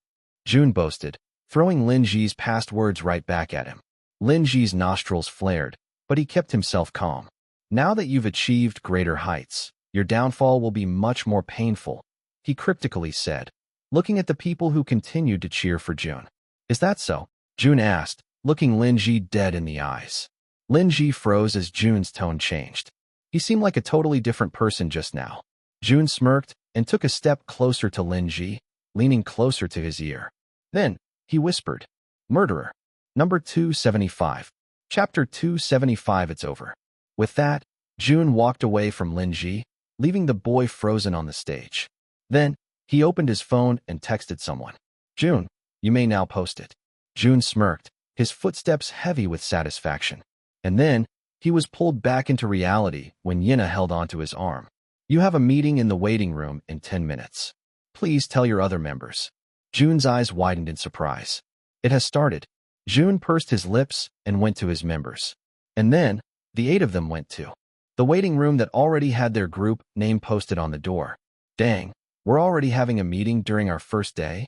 A: Jun boasted, throwing Lin Ji's past words right back at him. Lin Ji's nostrils flared, but he kept himself calm. "Now that you've achieved greater heights, your downfall will be much more painful," he cryptically said, looking at the people who continued to cheer for Jun. "Is that so?" Jun asked, looking Lin Ji dead in the eyes. Lin Ji froze as Jun's tone changed. He seemed like a totally different person just now. Jun smirked and took a step closer to Lin Ji, leaning closer to his ear. Then, he whispered, "Murderer. Number 275. Chapter 275. It's over." With that, Jun walked away from Lin Ji, leaving the boy frozen on the stage. Then, he opened his phone and texted someone. "Jun, you may now post it." Jun smirked, his footsteps heavy with satisfaction. And then, he was pulled back into reality when Yina held onto his arm. "You have a meeting in the waiting room in 10 minutes. Please tell your other members." Jun's eyes widened in surprise. "It has started." Jun pursed his lips and went to his members. And then, the 8 of them went to the waiting room that already had their group name posted on the door. "Dang, we're already having a meeting during our first day?"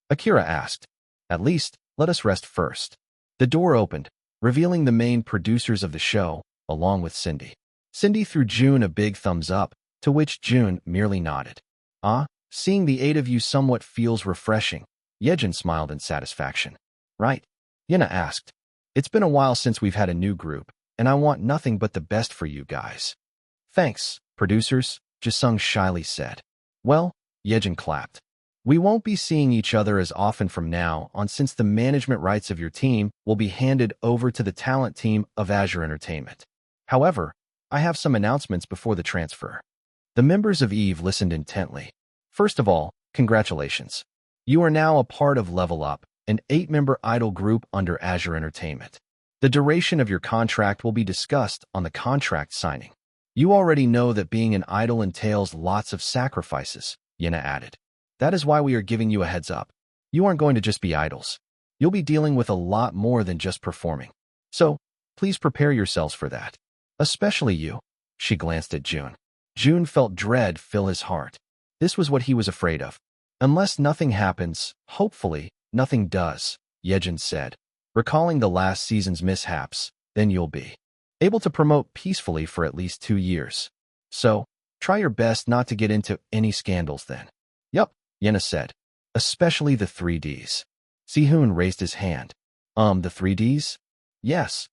A: Akira asked. "At least, let us rest first." The door opened, revealing the main producers of the show, along with Cindy. Cindy threw Jun a big thumbs up, to which Jun merely nodded. "Ah, Seeing the 8 of you somewhat feels refreshing. Yejin smiled in satisfaction. Right? Yena asked. It's been a while since we've had a new group, and I want nothing but the best for you guys. Thanks, producers, Jisung shyly said. Well, Yejin clapped. We won't be seeing each other as often from now on since the management rights of your team will be handed over to the talent team of Azure Entertainment. However, I have some announcements before the transfer. The members of EVE listened intently. First of all, congratulations. You are now a part of Level Up, an 8-member idol group under Azure Entertainment. The duration of your contract will be discussed on the contract signing. You already know that being an idol entails lots of sacrifices, Yena added. That is why we are giving you a heads up. You aren't going to just be idols. You'll be dealing with a lot more than just performing. So, please prepare yourselves for that. Especially you. She glanced at Jun. Jun felt dread fill his heart. This was what he was afraid of. Unless nothing happens, hopefully, nothing does, Yejin said. Recalling the last season's mishaps, then you'll be able to promote peacefully for at least 2 years. So, try your best not to get into any scandals then. Yup, Yena said. Especially the 3Ds. Sihoon raised his hand. The 3Ds? Yes.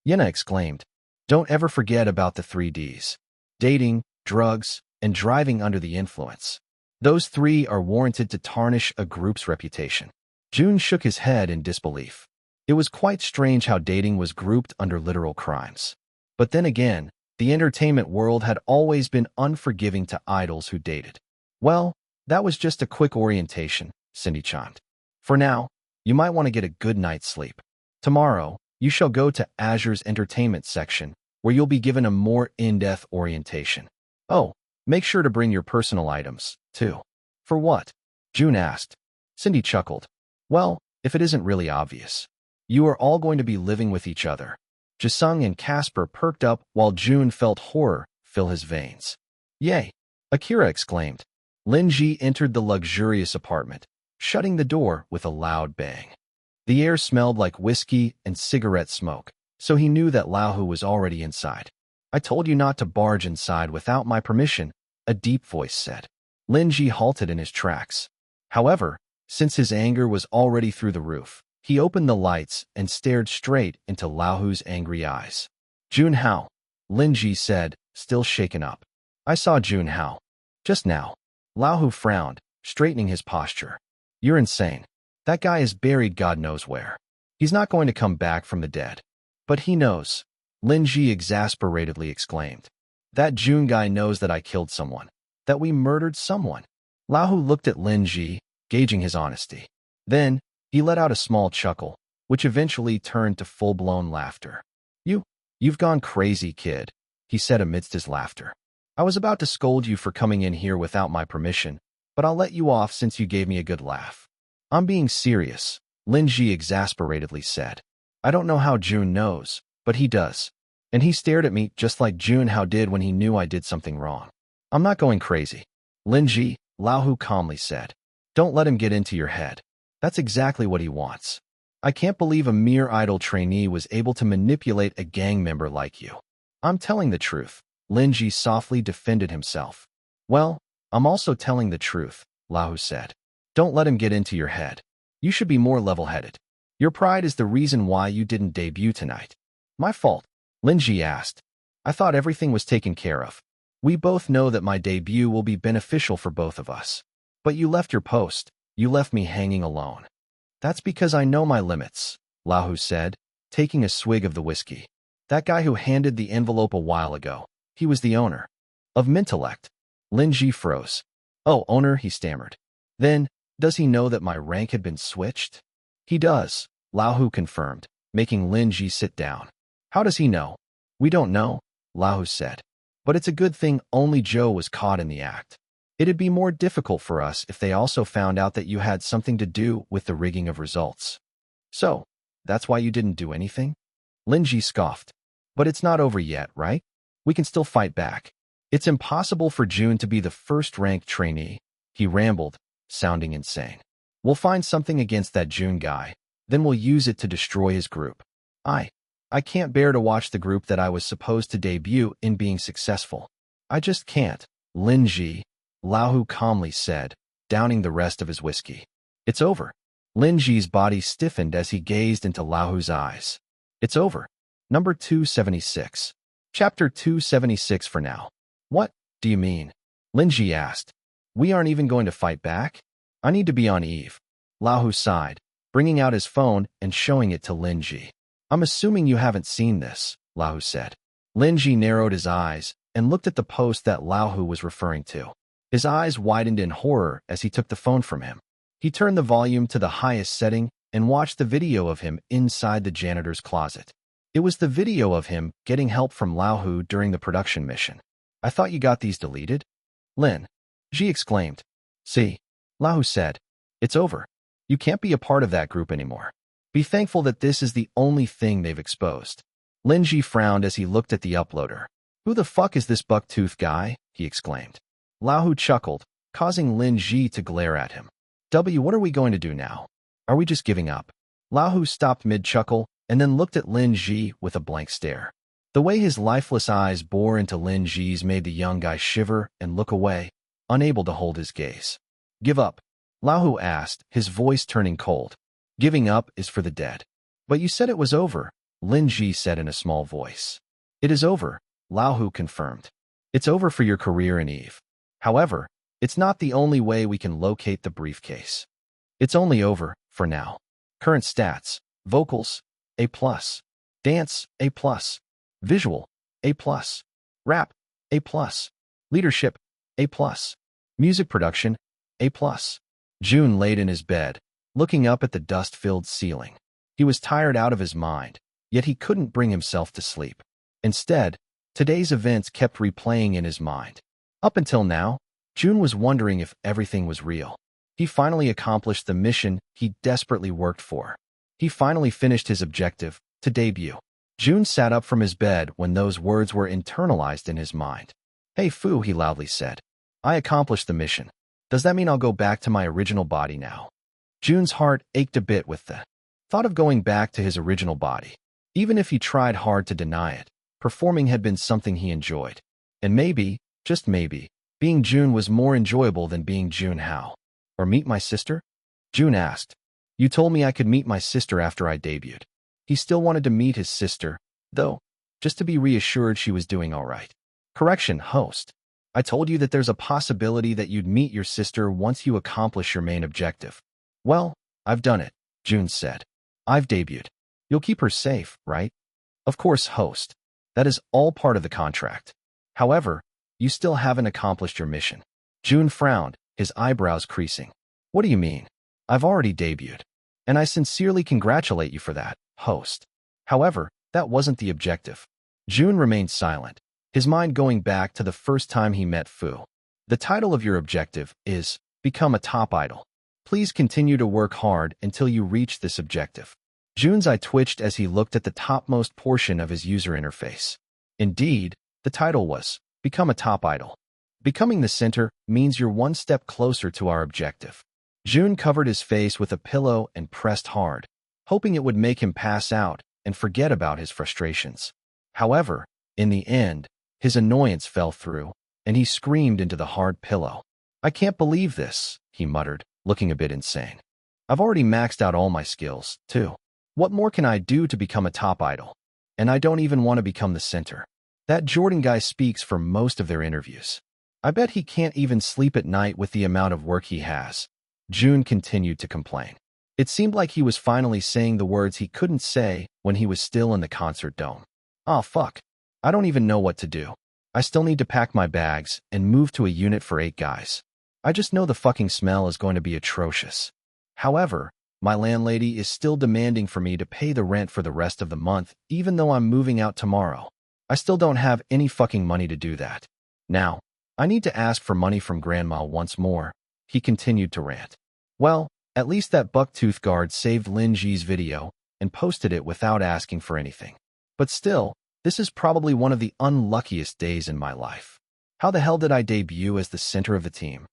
A: Yena exclaimed. Don't ever forget about the 3Ds. Dating, drugs, and driving under the influence. Those 3 are warranted to tarnish a group's reputation. Jun shook his head in disbelief. It was quite strange how dating was grouped under literal crimes. But then again, the entertainment world had always been unforgiving to idols who dated. Well, that was just a quick orientation, Cindy chimed. For now, you might want to get a good night's sleep. Tomorrow, you shall go to Azure's entertainment section, where you'll be given a more in-depth orientation. Oh, make sure to bring your personal items, too. For what? Jun asked. Cindy chuckled. Well, if it isn't really obvious. You are all going to be living with each other. Jisung and Casper perked up while Jun felt horror fill his veins. Yay! Akira exclaimed. Lin-ji entered the luxurious apartment, shutting the door with a loud bang. The air smelled like whiskey and cigarette smoke, so he knew that Laohu was already inside. I told you not to barge inside without my permission, a deep voice said. Lin-ji halted in his tracks. However, since his anger was already through the roof, he opened the lights and stared straight into Laohu's angry eyes. Jun Hao, Lin-ji said, still shaken up. I saw Jun Hao. Just now. Laohu frowned, straightening his posture. You're insane. That guy is buried God knows where. He's not going to come back from the dead. But he knows. Lin-ji exasperatedly exclaimed. That Jun guy knows that I killed someone. That we murdered someone. Laohu looked at Lin-ji, gauging his honesty. Then, he let out a small chuckle, which eventually turned to full-blown laughter. You've gone crazy, kid, he said amidst his laughter. I was about to scold you for coming in here without my permission, but I'll let you off since you gave me a good laugh. I'm being serious, Lin-ji exasperatedly said. I don't know how Jun knows, but he does. And he stared at me just like Jun Hao did when he knew I did something wrong. I'm not going crazy. Lin-ji, Laohu calmly said. Don't let him get into your head. That's exactly what he wants. I can't believe a mere idol trainee was able to manipulate a gang member like you. I'm telling the truth. Lin-ji softly defended himself. Well, I'm also telling the truth, Laohu said. Don't let him get into your head. You should be more level-headed. Your pride is the reason why you didn't debut tonight. My fault, Lin-ji asked. I thought everything was taken care of. We both know that my debut will be beneficial for both of us. But you left your post. You left me hanging alone. That's because I know my limits, Laohu said, taking a swig of the whiskey. That guy who handed the envelope a while ago, he was the owner of Mintellect. Lin-ji froze. Oh, owner, he stammered. Then, does he know that my rank had been switched? He does, Laohu confirmed, making Lin-ji sit down. How does he know? We don't know, Laohu said. But it's a good thing only Joe was caught in the act. It'd be more difficult for us if they also found out that you had something to do with the rigging of results. So, that's why you didn't do anything? Lin-ji scoffed. But it's not over yet, right? We can still fight back. It's impossible for Jun to be the first-ranked trainee, he rambled, sounding insane. We'll find something against that Jun guy, then we'll use it to destroy his group. I can't bear to watch the group that I was supposed to debut in being successful. I just can't, Lin-ji, Laohu calmly said, downing the rest of his whiskey. It's over. Lin Ji's body stiffened as he gazed into Laohu's eyes. It's over. Number 276. Chapter 276 for now. What do you mean? Lin Ji asked. We aren't even going to fight back? I need to be on Eve. Laohu sighed, bringing out his phone and showing it to Lin Ji. I'm assuming you haven't seen this, Laohu said. Lin Ji narrowed his eyes and looked at the post that Laohu was referring to. His eyes widened in horror as he took the phone from him. He turned the volume to the highest setting and watched the video of him inside the janitor's closet. It was the video of him getting help from Laohu during the production mission. I thought you got these deleted? Lin Ji exclaimed. See, Laohu said. It's over. You can't be a part of that group anymore. Be thankful that this is the only thing they've exposed. Lin Ji frowned as he looked at the uploader. Who the fuck is this buck-toothed guy? He exclaimed. Laohu chuckled, causing Lin Ji to glare at him. What are we going to do now? Are we just giving up? Laohu stopped mid-chuckle and then looked at Lin Ji with a blank stare. The way his lifeless eyes bore into Lin Ji's made the young guy shiver and look away, unable to hold his gaze. Give up? Laohu asked, his voice turning cold. Giving up is for the dead. But you said it was over, Lin Ji said in a small voice. It is over, Laohu confirmed. It's over for your career in Eve. However, it's not the only way we can locate the briefcase. It's only over, for now. Current stats: vocals, A+, dance, A+, visual, A+, rap, A+, leadership, A+, music production, A+. Jun laid in his bed, looking up at the dust-filled ceiling. He was tired out of his mind, yet he couldn't bring himself to sleep. Instead, today's events kept replaying in his mind. Up until now, Jun was wondering if everything was real. He finally accomplished the mission he desperately worked for. He finally finished his objective, to debut. Jun sat up from his bed when those words were internalized in his mind. Hey Fu, he loudly said. I accomplished the mission. Does that mean I'll go back to my original body now? Jun's heart ached a bit with the thought of going back to his original body. Even if he tried hard to deny it, performing had been something he enjoyed. And maybe, just maybe, being Jun was more enjoyable than being Jun Hao. Or meet my sister? Jun asked. You told me I could meet my sister after I debuted. He still wanted to meet his sister, though, just to be reassured she was doing all right. Correction, host. I told you that there's a possibility that you'd meet your sister once you accomplish your main objective. Well, I've done it, Jun said. I've debuted. You'll keep her safe, right? Of course, host. That is all part of the contract. However, you still haven't accomplished your mission. Jun frowned, his eyebrows creasing. What do you mean? I've already debuted. And I sincerely congratulate you for that, host. However, that wasn't the objective. Jun remained silent, his mind going back to the first time he met Fu. The title of your objective is Become a Top Idol. Please continue to work hard until you reach this objective. Jun's eye twitched as he looked at the topmost portion of his user interface. Indeed, the title was Become a Top Idol. Becoming the center means you're one step closer to our objective. Jun covered his face with a pillow and pressed hard, hoping it would make him pass out and forget about his frustrations. However, in the end, his annoyance fell through, and he screamed into the hard pillow. I can't believe this, he muttered, looking a bit insane. I've already maxed out all my skills, too. What more can I do to become a top idol? And I don't even want to become the center. That Jordan guy speaks for most of their interviews. I bet he can't even sleep at night with the amount of work he has. Jun continued to complain. It seemed like he was finally saying the words he couldn't say when he was still in the concert dome. Aw, fuck. I don't even know what to do. I still need to pack my bags and move to a unit for 8 guys. I just know the fucking smell is going to be atrocious. However, my landlady is still demanding for me to pay the rent for the rest of the month, even though I'm moving out tomorrow. I still don't have any fucking money to do that. Now, I need to ask for money from Grandma once more. He continued to rant. Well, at least that buck-tooth guard saved Lin Ji's video and posted it without asking for anything. But still, this is probably one of the unluckiest days in my life. How the hell did I debut as the center of the team?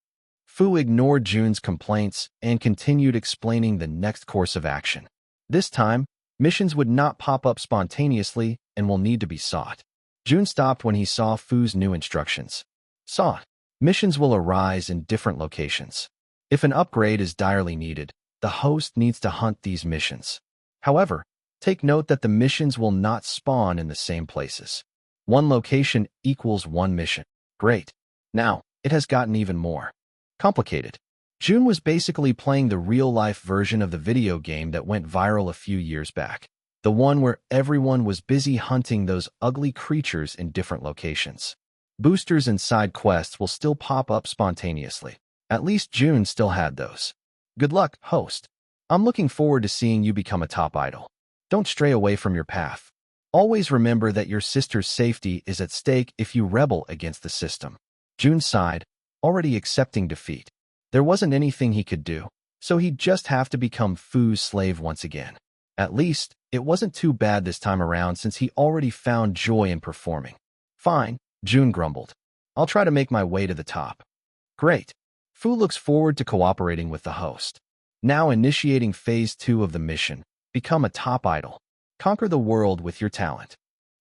A: Fu ignored Jun's complaints and continued explaining the next course of action. This time, missions would not pop up spontaneously and will need to be sought. Jun stopped when he saw Fu's new instructions. Sought. Missions will arise in different locations. If an upgrade is direly needed, the host needs to hunt these missions. However, take note that the missions will not spawn in the same places. One location equals one mission. Great. Now, it has gotten even more complicated. Jun was basically playing the real-life version of the video game that went viral a few years back. The one where everyone was busy hunting those ugly creatures in different locations. Boosters and side quests will still pop up spontaneously. At least Jun still had those. Good luck, host. I'm looking forward to seeing you become a top idol. Don't stray away from your path. Always remember that your sister's safety is at stake if you rebel against the system. Jun sighed, already accepting defeat. There wasn't anything he could do, so he'd just have to become Fu's slave once again. At least, it wasn't too bad this time around since he already found joy in performing. Fine, Jun grumbled. I'll try to make my way to the top. Great. Fu looks forward to cooperating with the host. Now initiating Phase 2 of the mission. Become a top idol. Conquer the world with your talent.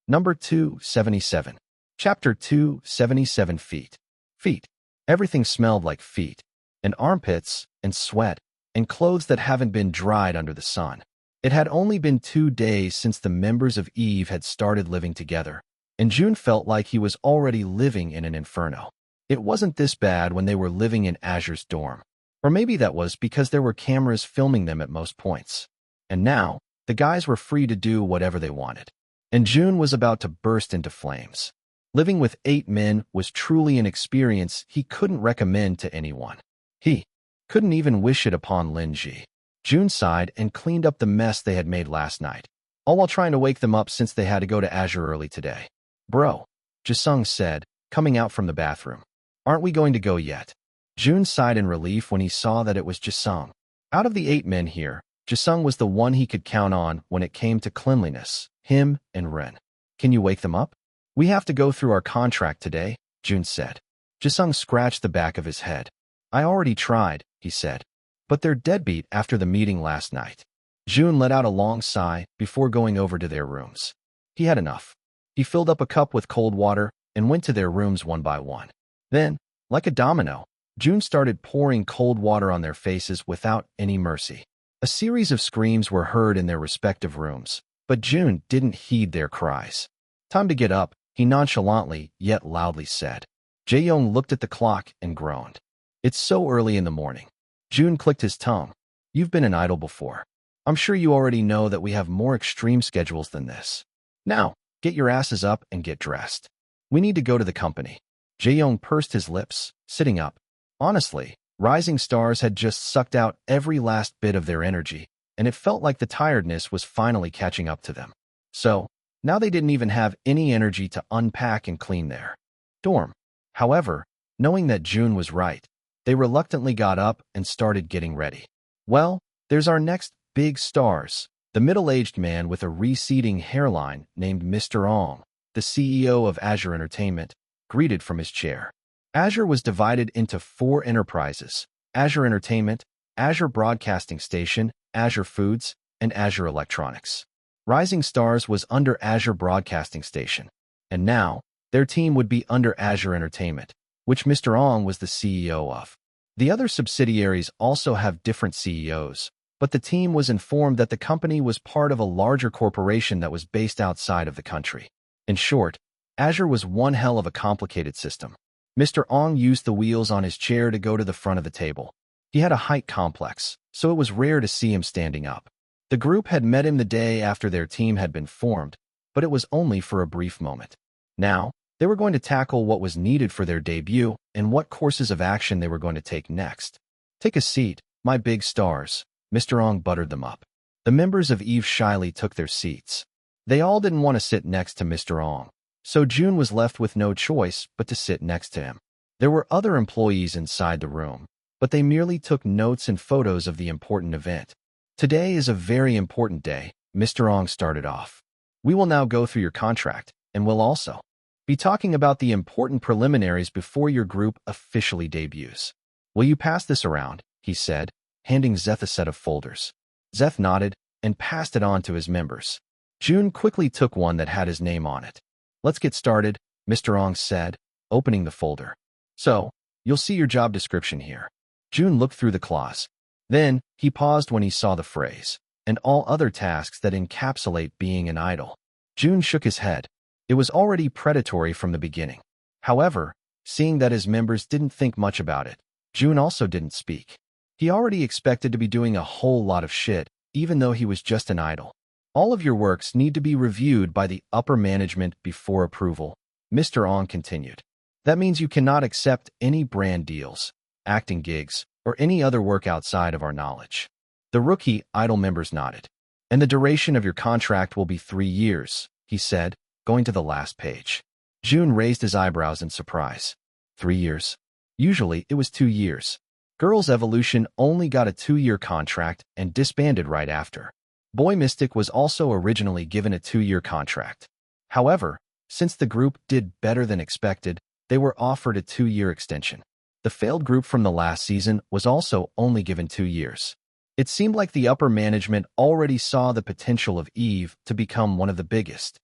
A: Number 277. Chapter 277 Feet. Feet. Everything smelled like feet, and armpits, and sweat, and clothes that haven't been dried under the sun. It had only been 2 days since the members of Eve had started living together, and Jun felt like he was already living in an inferno. It wasn't this bad when they were living in Azure's dorm. Or maybe that was because there were cameras filming them at most points. And now, the guys were free to do whatever they wanted. And Jun was about to burst into flames. Living with 8 men was truly an experience he couldn't recommend to anyone. He couldn't even wish it upon Lin Ji. Jun sighed and cleaned up the mess they had made last night, all while trying to wake them up since they had to go to Azure early today. Bro, Jisung said, coming out from the bathroom. Aren't we going to go yet? Jun sighed in relief when he saw that it was Jisung. Out of the 8 men here, Jisung was the one he could count on when it came to cleanliness, him and Ren. Can you wake them up? We have to go through our contract today, Jun said. Jisung scratched the back of his head. I already tried, he said. But they're deadbeat after the meeting last night. Jun let out a long sigh before going over to their rooms. He had enough. He filled up a cup with cold water and went to their rooms one by one. Then, like a domino, Jun started pouring cold water on their faces without any mercy. A series of screams were heard in their respective rooms, but Jun didn't heed their cries. Time to get up, he nonchalantly yet loudly said. Jae-young looked at the clock and groaned. It's so early in the morning. Jun clicked his tongue. You've been an idol before. I'm sure you already know that we have more extreme schedules than this. Now, get your asses up and get dressed. We need to go to the company. Jae-young pursed his lips, sitting up. Honestly, Rising Stars had just sucked out every last bit of their energy, and it felt like the tiredness was finally catching up to them. So, now they didn't even have any energy to unpack and clean their dorm. However, knowing that Jun was right, they reluctantly got up and started getting ready. Well, there's our next big stars, the middle-aged man with a receding hairline named Mr. Ong, the CEO of Azure Entertainment, greeted from his chair. Azure was divided into 4 enterprises: Azure Entertainment, Azure Broadcasting Station, Azure Foods, and Azure Electronics. Rising Stars was under Azure Broadcasting Station, and now their team would be under Azure Entertainment, which Mr. Ong was the CEO of. The other subsidiaries also have different CEOs, but the team was informed that the company was part of a larger corporation that was based outside of the country. In short, Azure was one hell of a complicated system. Mr. Ong used the wheels on his chair to go to the front of the table. He had a height complex, so it was rare to see him standing up. The group had met him the day after their team had been formed, but it was only for a brief moment. Now, they were going to tackle what was needed for their debut and what courses of action they were going to take next. Take a seat, my big stars. Mr. Ong buttered them up. The members of Eve shyly took their seats. They all didn't want to sit next to Mr. Ong, so Jun was left with no choice but to sit next to him. There were other employees inside the room, but they merely took notes and photos of the important event. Today is a very important day, Mr. Ong started off. We will now go through your contract, and we'll also be talking about the important preliminaries before your group officially debuts. Will you pass this around? He said, handing Zeth a set of folders. Zeth nodded and passed it on to his members. Jun quickly took one that had his name on it. Let's get started, Mr. Ong said, opening the folder. So, you'll see your job description here. Jun looked through the clause. Then, he paused when he saw the phrase, and all other tasks that encapsulate being an idol. Jun shook his head. It was already predatory from the beginning. However, seeing that his members didn't think much about it, Jun also didn't speak. He already expected to be doing a whole lot of shit, even though he was just an idol. All of your works need to be reviewed by the upper management before approval, Mr. Ong continued. That means you cannot accept any brand deals, acting gigs, or any other work outside of our knowledge. The rookie idol members nodded. And the duration of your contract will be 3 years, he said, going to the last page. Jun raised his eyebrows in surprise. 3 years? Usually, it was 2 years. Girls Evolution only got a 2-year contract and disbanded right after. Boy Mystic was also originally given a 2-year contract. However, since the group did better than expected, they were offered a 2-year extension. The failed group from the last season was also only given 2 years. It seemed like the upper management already saw the potential of Eve to become one of the biggest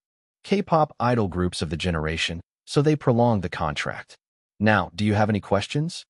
A: K-pop idol groups of the generation, so they prolonged the contract. Now, do you have any questions?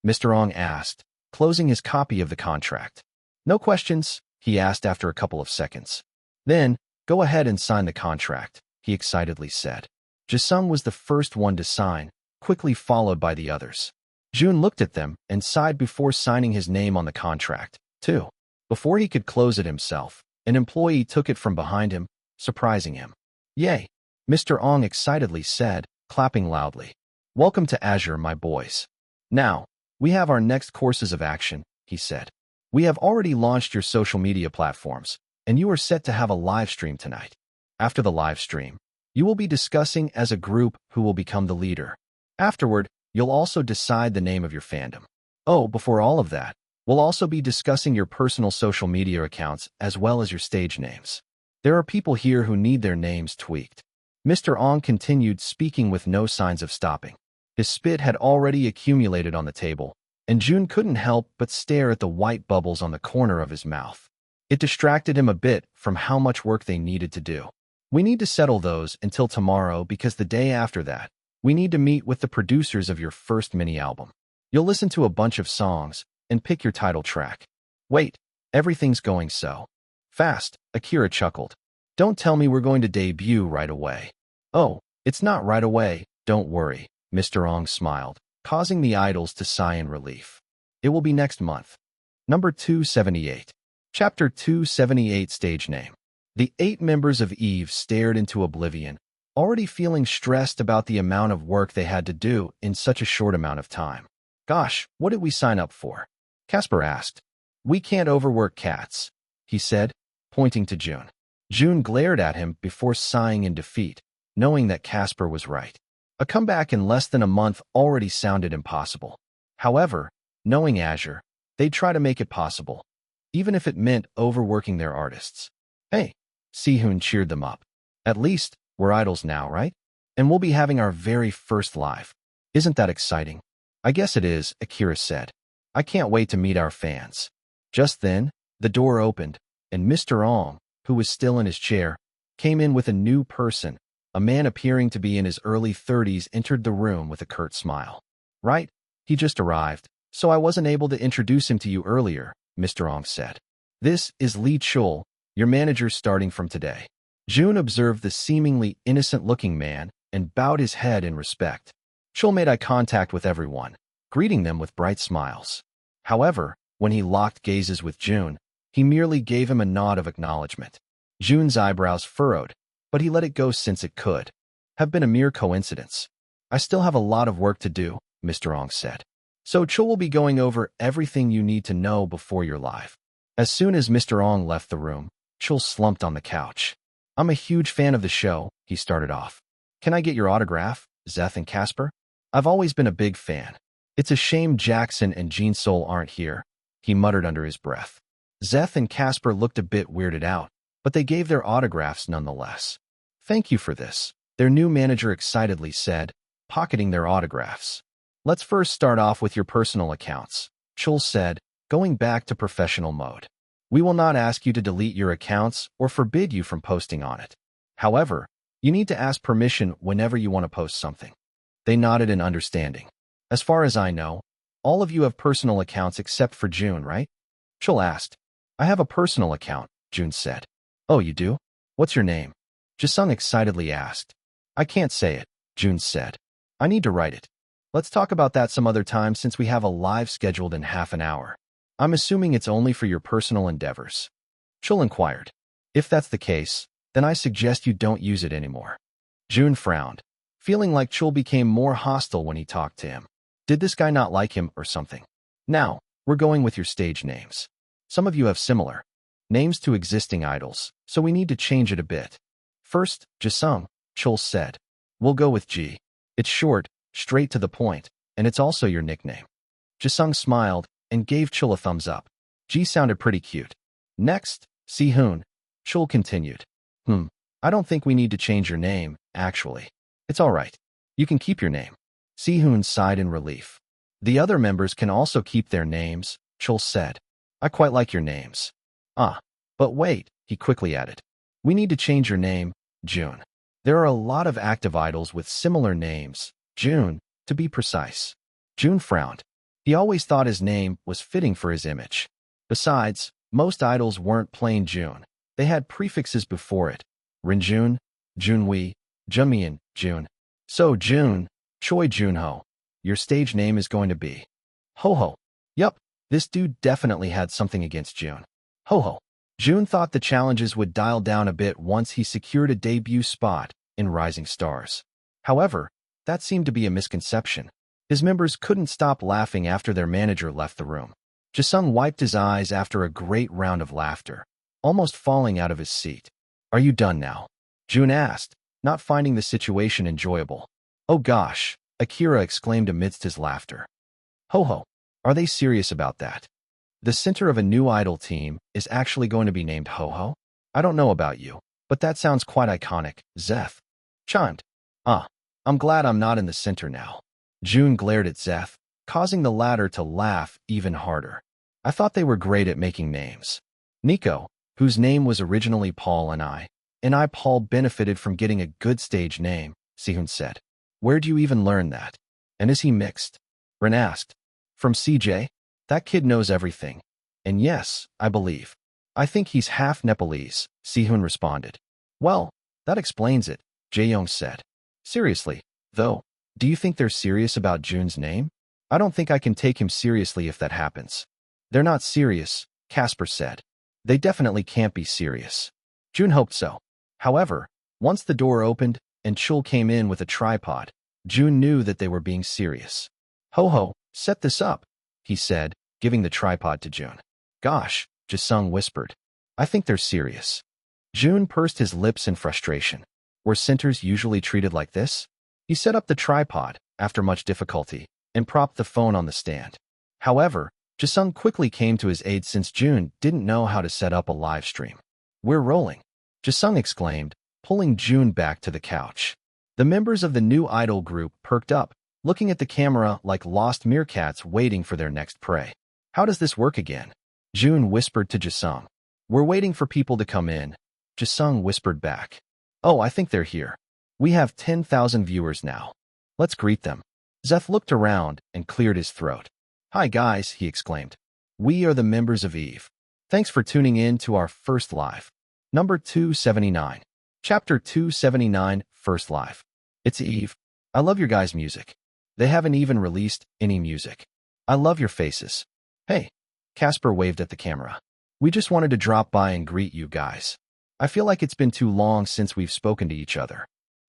A: Mr. Ong asked, closing his copy of the contract. No questions, he asked after a couple of seconds. Then, go ahead and sign the contract, he excitedly said. Jisung was the first one to sign, quickly followed by the others. Jun looked at them and sighed before signing his name on the contract, too. Before he could close it himself, an employee took it from behind him, surprising him. Yay! Mr. Ong excitedly said, clapping loudly. Welcome to Azure, my boys. Now, we have our next courses of action, he said. We have already launched your social media platforms, and you are set to have a live stream tonight. After the live stream, you will be discussing as a group who will become the leader. Afterward, you'll also decide the name of your fandom. Oh, before all of that, we'll also be discussing your personal social media accounts as well as your stage names. There are people here who need their names tweaked. Mr. Ong continued, speaking with no signs of stopping. His spit had already accumulated on the table, and Jun couldn't help but stare at the white bubbles on the corner of his mouth. It distracted him a bit from how much work they needed to do. We need to settle those until tomorrow because the day after that, we need to meet with the producers of your first mini-album. You'll listen to a bunch of songs and pick your title track. Wait, everything's going so fast, Akira chuckled. Don't tell me we're going to debut right away. Oh, it's not right away, don't worry, Mr. Ong smiled, causing the idols to sigh in relief. It will be next month. Number 278. Chapter 278 Stage Name. The 8 members of Eve stared into oblivion, already feeling stressed about the amount of work they had to do in such a short amount of time. Gosh, what did we sign up for? Casper asked. We can't overwork cats, he said, pointing to Jun. Jun glared at him before sighing in defeat, knowing that Casper was right. A comeback in less than a month already sounded impossible. However, knowing Azure, they'd try to make it possible, even if it meant overworking their artists. Hey, Sehun cheered them up. At least, we're idols now, right? And we'll be having our very first live. Isn't that exciting? I guess it is, Akira said. I can't wait to meet our fans. Just then, the door opened, and Mr. Ong, who was still in his chair, came in with a new person. A man appearing to be in his early 30s entered the room with a curt smile. Right? He just arrived, so I wasn't able to introduce him to you earlier, Mr. Ong said. This is Lee Chul, your manager starting from today. Jun observed the seemingly innocent-looking man and bowed his head in respect. Chul made eye contact with everyone, greeting them with bright smiles. However, when he locked gazes with Jun, he merely gave him a nod of acknowledgement. Jun's eyebrows furrowed, but he let it go since it could have been a mere coincidence. I still have a lot of work to do, Mr. Ong said. So Chul will be going over everything you need to know before you're live. As soon as Mr. Ong left the room, Chul slumped on the couch. I'm a huge fan of the show, he started off. Can I get your autograph, Zeth and Casper? I've always been a big fan. It's a shame Jackson and Jean Sol aren't here, he muttered under his breath. Zeth and Casper looked a bit weirded out, but they gave their autographs nonetheless. Thank you for this, their new manager excitedly said, pocketing their autographs. Let's first start off with your personal accounts, Chul said, going back to professional mode. We will not ask you to delete your accounts or forbid you from posting on it. However, you need to ask permission whenever you want to post something. They nodded in understanding. As far as I know, All of you have personal accounts except for Jun, right? Chul asked. I have a personal account, Jun said. Oh, you do? What's your name? Jisung excitedly asked. I can't say it, Jun said. I need to write it. Let's talk about that some other time since we have a live scheduled in half an hour. I'm assuming it's only for your personal endeavors. Chul inquired. If that's the case, then I suggest you don't use it anymore. Jun frowned, feeling like Chul became more hostile when he talked to him. Did this guy not like him or something? Now, we're going with your stage names. Some of you have similar names to existing idols, so we need to change it a bit. First, Jisung, Chul said. We'll go with G. It's short, straight to the point, and it's also your nickname. Jisung smiled and gave Chul a thumbs up. G sounded pretty cute. Next, Si-hoon. Chul continued. I don't think we need to change your name, actually. It's all right. You can keep your name. Si-hoon sighed in relief. The other members can also keep their names, Chul said. I quite like your names. But wait, he quickly added. We need to change your name, Jun. There are a lot of active idols with similar names, Jun, to be precise. Jun frowned. He always thought his name was fitting for his image. Besides, most idols weren't plain Jun. They had prefixes before it. Renjun, Junwi, Jumian, Jun. So Jun, Choi Joon-ho. Your stage name is going to be Ho-ho. Yup, this dude definitely had something against Jun. Ho-ho. Jun thought the challenges would dial down a bit once he secured a debut spot in Rising Stars. However, that seemed to be a misconception. His members couldn't stop laughing after their manager left the room. Jisung wiped his eyes after a great round of laughter, almost falling out of his seat. Are you done now? Jun asked, not finding the situation enjoyable. Oh gosh, Akira exclaimed amidst his laughter. Ho-ho, are they serious about that? The center of a new idol team is actually going to be named Ho-ho? I don't know about you, but that sounds quite iconic, Zeth chimed. I'm glad I'm not in the center now. Jun glared at Zeth, causing the latter to laugh even harder. I thought they were great at making names. Nico, whose name was originally Paul and I Paul benefited from getting a good stage name, Si-hoon said. Where'd you even learn that? And is he mixed? Ren asked. From CJ? That kid knows everything. And yes, I believe. I think he's half Nepalese, Si-hoon responded. Well, that explains it, Jae-young said. Seriously, though, do you think they're serious about Jun's name? I don't think I can take him seriously if that happens. They're not serious, Casper said. They definitely can't be serious. Jun hoped so. However, once the door opened and Chul came in with a tripod, Jun knew that they were being serious. Ho-ho, set this up, he said, giving the tripod to Jun. Gosh, Jisung whispered. I think they're serious. Jun pursed his lips in frustration. Were centers usually treated like this? He set up the tripod, after much difficulty, and propped the phone on the stand. However, Jisung quickly came to his aid since Jun didn't know how to set up a live stream. We're rolling, Jisung exclaimed, pulling Jun back to the couch. The members of the new idol group perked up, looking at the camera like lost meerkats waiting for their next prey. How does this work again? Jun whispered to Jisung. We're waiting for people to come in, Jisung whispered back. Oh, I think they're here. We have 10,000 viewers now. Let's greet them. Zeth looked around and cleared his throat. Hi guys, he exclaimed. We are the members of Eve. Thanks for tuning in to our first live. Number 279. Chapter 279, First Live. It's Eve. I love your guys' music. They haven't even released any music. I love your faces. Hey, Casper waved at the camera. We just wanted to drop by and greet you guys. I feel like it's been too long since we've spoken to each other.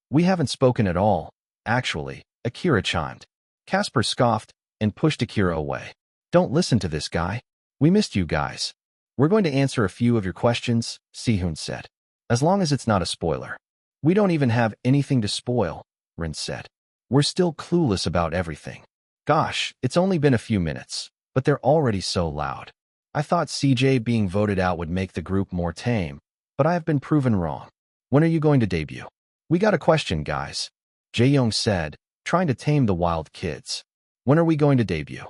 A: We haven't spoken at all, actually, Akira chimed. Casper scoffed and pushed Akira away. Don't listen to this guy. We missed you guys. We're going to answer a few of your questions, Si-hoon said. As long as it's not a spoiler. We don't even have anything to spoil, Rin said. We're still clueless about everything. Gosh, it's only been a few minutes, but they're already so loud. I thought CJ being voted out would make the group more tame, but I have been proven wrong. When are you going to debut? We got a question, guys, Jae-young said, trying to tame the wild kids. When are we going to debut?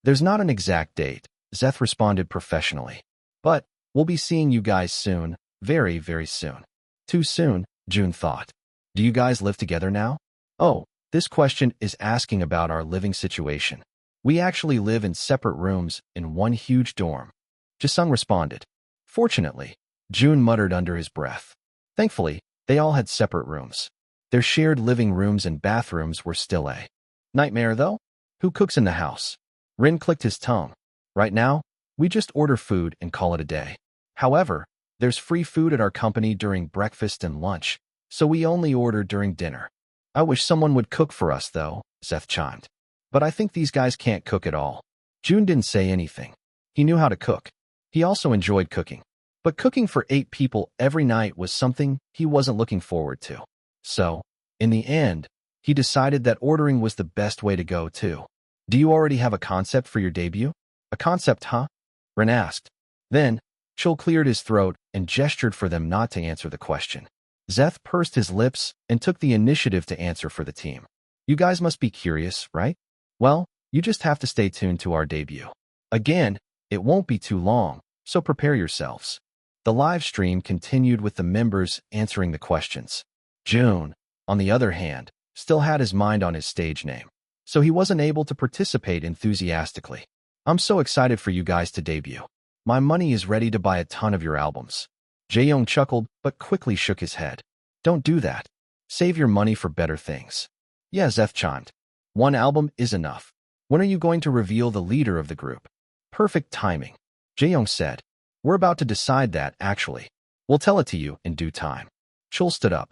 A: There's not an exact date, Zeth responded professionally. But we'll be seeing you guys soon, very, very soon. Too soon, Jun thought. Do you guys live together now? Oh, this question is asking about our living situation. We actually live in separate rooms in one huge dorm. Jisung responded. Fortunately, Jun muttered under his breath. Thankfully, they all had separate rooms. Their shared living rooms and bathrooms were still a nightmare, though. Who cooks in the house? Rin clicked his tongue. Right now, we just order food and call it a day. However, there's free food at our company during breakfast and lunch, so we only order during dinner. I wish someone would cook for us, though, Zeth chimed. But I think these guys can't cook at all. Jun didn't say anything. He knew how to cook. He also enjoyed cooking. But cooking for 8 people every night was something he wasn't looking forward to. So, in the end, he decided that ordering was the best way to go, too. Do you already have a concept for your debut? A concept, huh? Rin asked. Then, Chul cleared his throat and gestured for them not to answer the question. Zeth pursed his lips and took the initiative to answer for the team. You guys must be curious, right? Well, you just have to stay tuned to our debut. Again, it won't be too long, so prepare yourselves. The live stream continued with the members answering the questions. Jun, on the other hand, still had his mind on his stage name, so he wasn't able to participate enthusiastically. I'm so excited for you guys to debut. My money is ready to buy a ton of your albums. Jae-young chuckled but quickly shook his head. Don't do that. Save your money for better things. Yeah, Zeth chimed. 1 album is enough. When are you going to reveal the leader of the group? Perfect timing. Jae-young said. We're about to decide that, actually. We'll tell it to you in due time. Chul stood up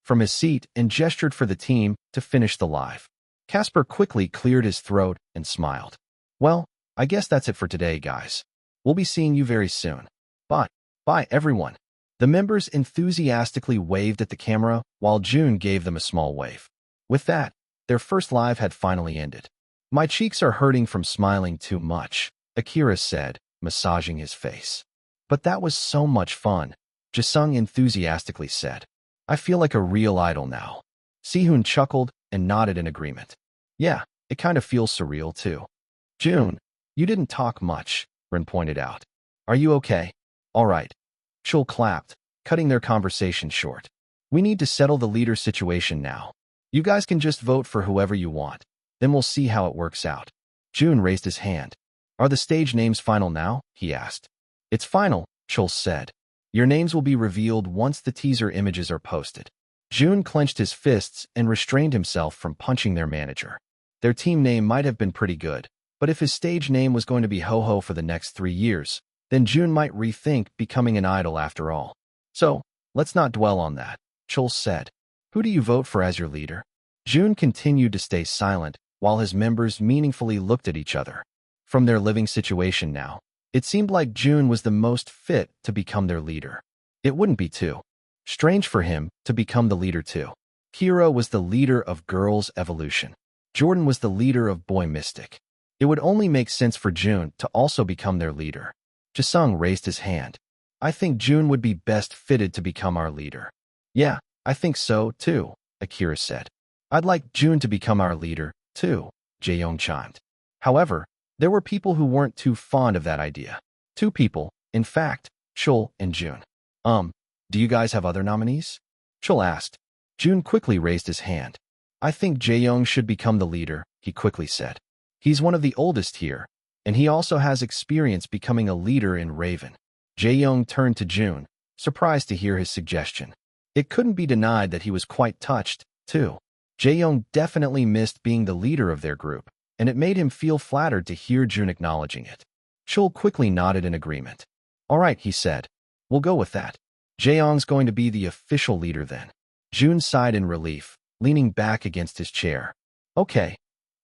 A: from his seat and gestured for the team to finish the live. Casper quickly cleared his throat and smiled. Well, I guess that's it for today, guys. We'll be seeing you very soon. Bye, everyone. The members enthusiastically waved at the camera while Jun gave them a small wave. With that, their first live had finally ended. My cheeks are hurting from smiling too much, Akira said, massaging his face. But that was so much fun, Jisung enthusiastically said. I feel like a real idol now. Sehun chuckled and nodded in agreement. Yeah, it kind of feels surreal too. Jun, you didn't talk much, Rin pointed out. Are you okay? All right. Chul clapped, cutting their conversation short. We need to settle the leader situation now. You guys can just vote for whoever you want. Then we'll see how it works out. Jun raised his hand. Are the stage names final now? He asked. It's final, Chul said. Your names will be revealed once the teaser images are posted. Jun clenched his fists and restrained himself from punching their manager. Their team name might have been pretty good, but if his stage name was going to be Ho-Ho for the next 3 years, then Jun might rethink becoming an idol after all. So, let's not dwell on that, Chul said. Who do you vote for as your leader? Jun continued to stay silent while his members meaningfully looked at each other. From their living situation now, it seemed like Jun was the most fit to become their leader. It wouldn't be too strange for him to become the leader too. Kira was the leader of Girls Evolution. Jordan was the leader of Boy Mystic. It would only make sense for Jun to also become their leader. Jisung raised his hand. I think Jun would be best fitted to become our leader. Yeah, I think so, too, Akira said. I'd like Jun to become our leader, too, Jae-young chimed. However, there were people who weren't too fond of that idea. 2 people, in fact, Chul and Jun. Do you guys have other nominees? Chul asked. Jun quickly raised his hand. I think Jae-young should become the leader, he quickly said. He's one of the oldest here, and he also has experience becoming a leader in Raven. Jae-young turned to Jun, surprised to hear his suggestion. It couldn't be denied that he was quite touched, too. Jae-young definitely missed being the leader of their group, and it made him feel flattered to hear Jun acknowledging it. Chul quickly nodded in agreement. All right, he said. We'll go with that. Jae-young's going to be the official leader then. Jun sighed in relief, leaning back against his chair. Okay.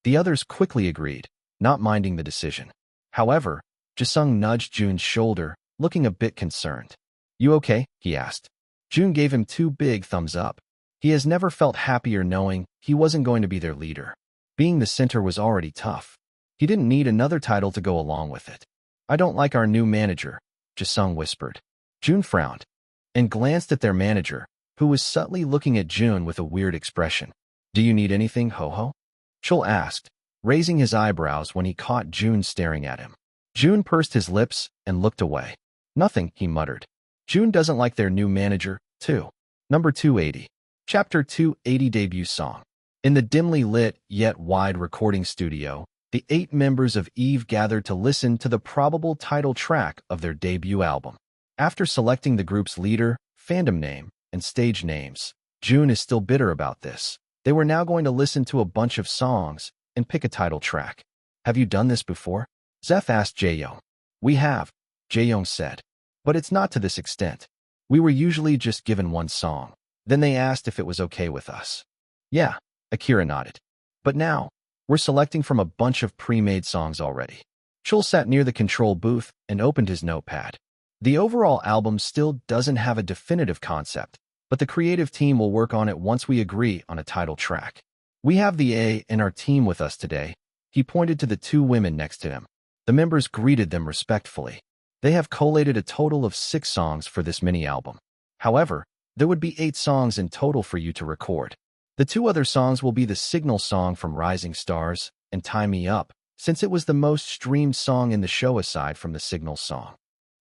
A: The others quickly agreed, not minding the decision. However, Jisung nudged Jun's shoulder, looking a bit concerned. You okay? He asked. Jun gave him 2 big thumbs up. He has never felt happier knowing he wasn't going to be their leader. Being the center was already tough. He didn't need another title to go along with it. I don't like our new manager, Jisung whispered. Jun frowned and glanced at their manager, who was subtly looking at Jun with a weird expression. Do you need anything, Ho-Ho? Chul asked, raising his eyebrows when he caught Jun staring at him. Jun pursed his lips and looked away. Nothing, he muttered. Jun doesn't like their new manager, too. Number 280. Chapter 280 Debut Song. In the dimly lit yet wide recording studio, the 8 members of Eve gathered to listen to the probable title track of their debut album. After selecting the group's leader, fandom name, and stage names, Jun is still bitter about this. They were now going to listen to a bunch of songs and pick a title track. Have you done this before? Zeph asked Jae-young. We have, Jae-young said. But it's not to this extent. We were usually just given one song. Then they asked if it was okay with us. Yeah, Akira nodded. But now, we're selecting from a bunch of pre-made songs already. Chul sat near the control booth and opened his notepad. The overall album still doesn't have a definitive concept, but the creative team will work on it once we agree on a title track. We have the A in our team with us today. He pointed to the 2 women next to him. The members greeted them respectfully. They have collated a total of 6 songs for this mini-album. However, there would be 8 songs in total for you to record. The 2 other songs will be the Signal song from Rising Stars and Tie Me Up, since it was the most streamed song in the show aside from the Signal song.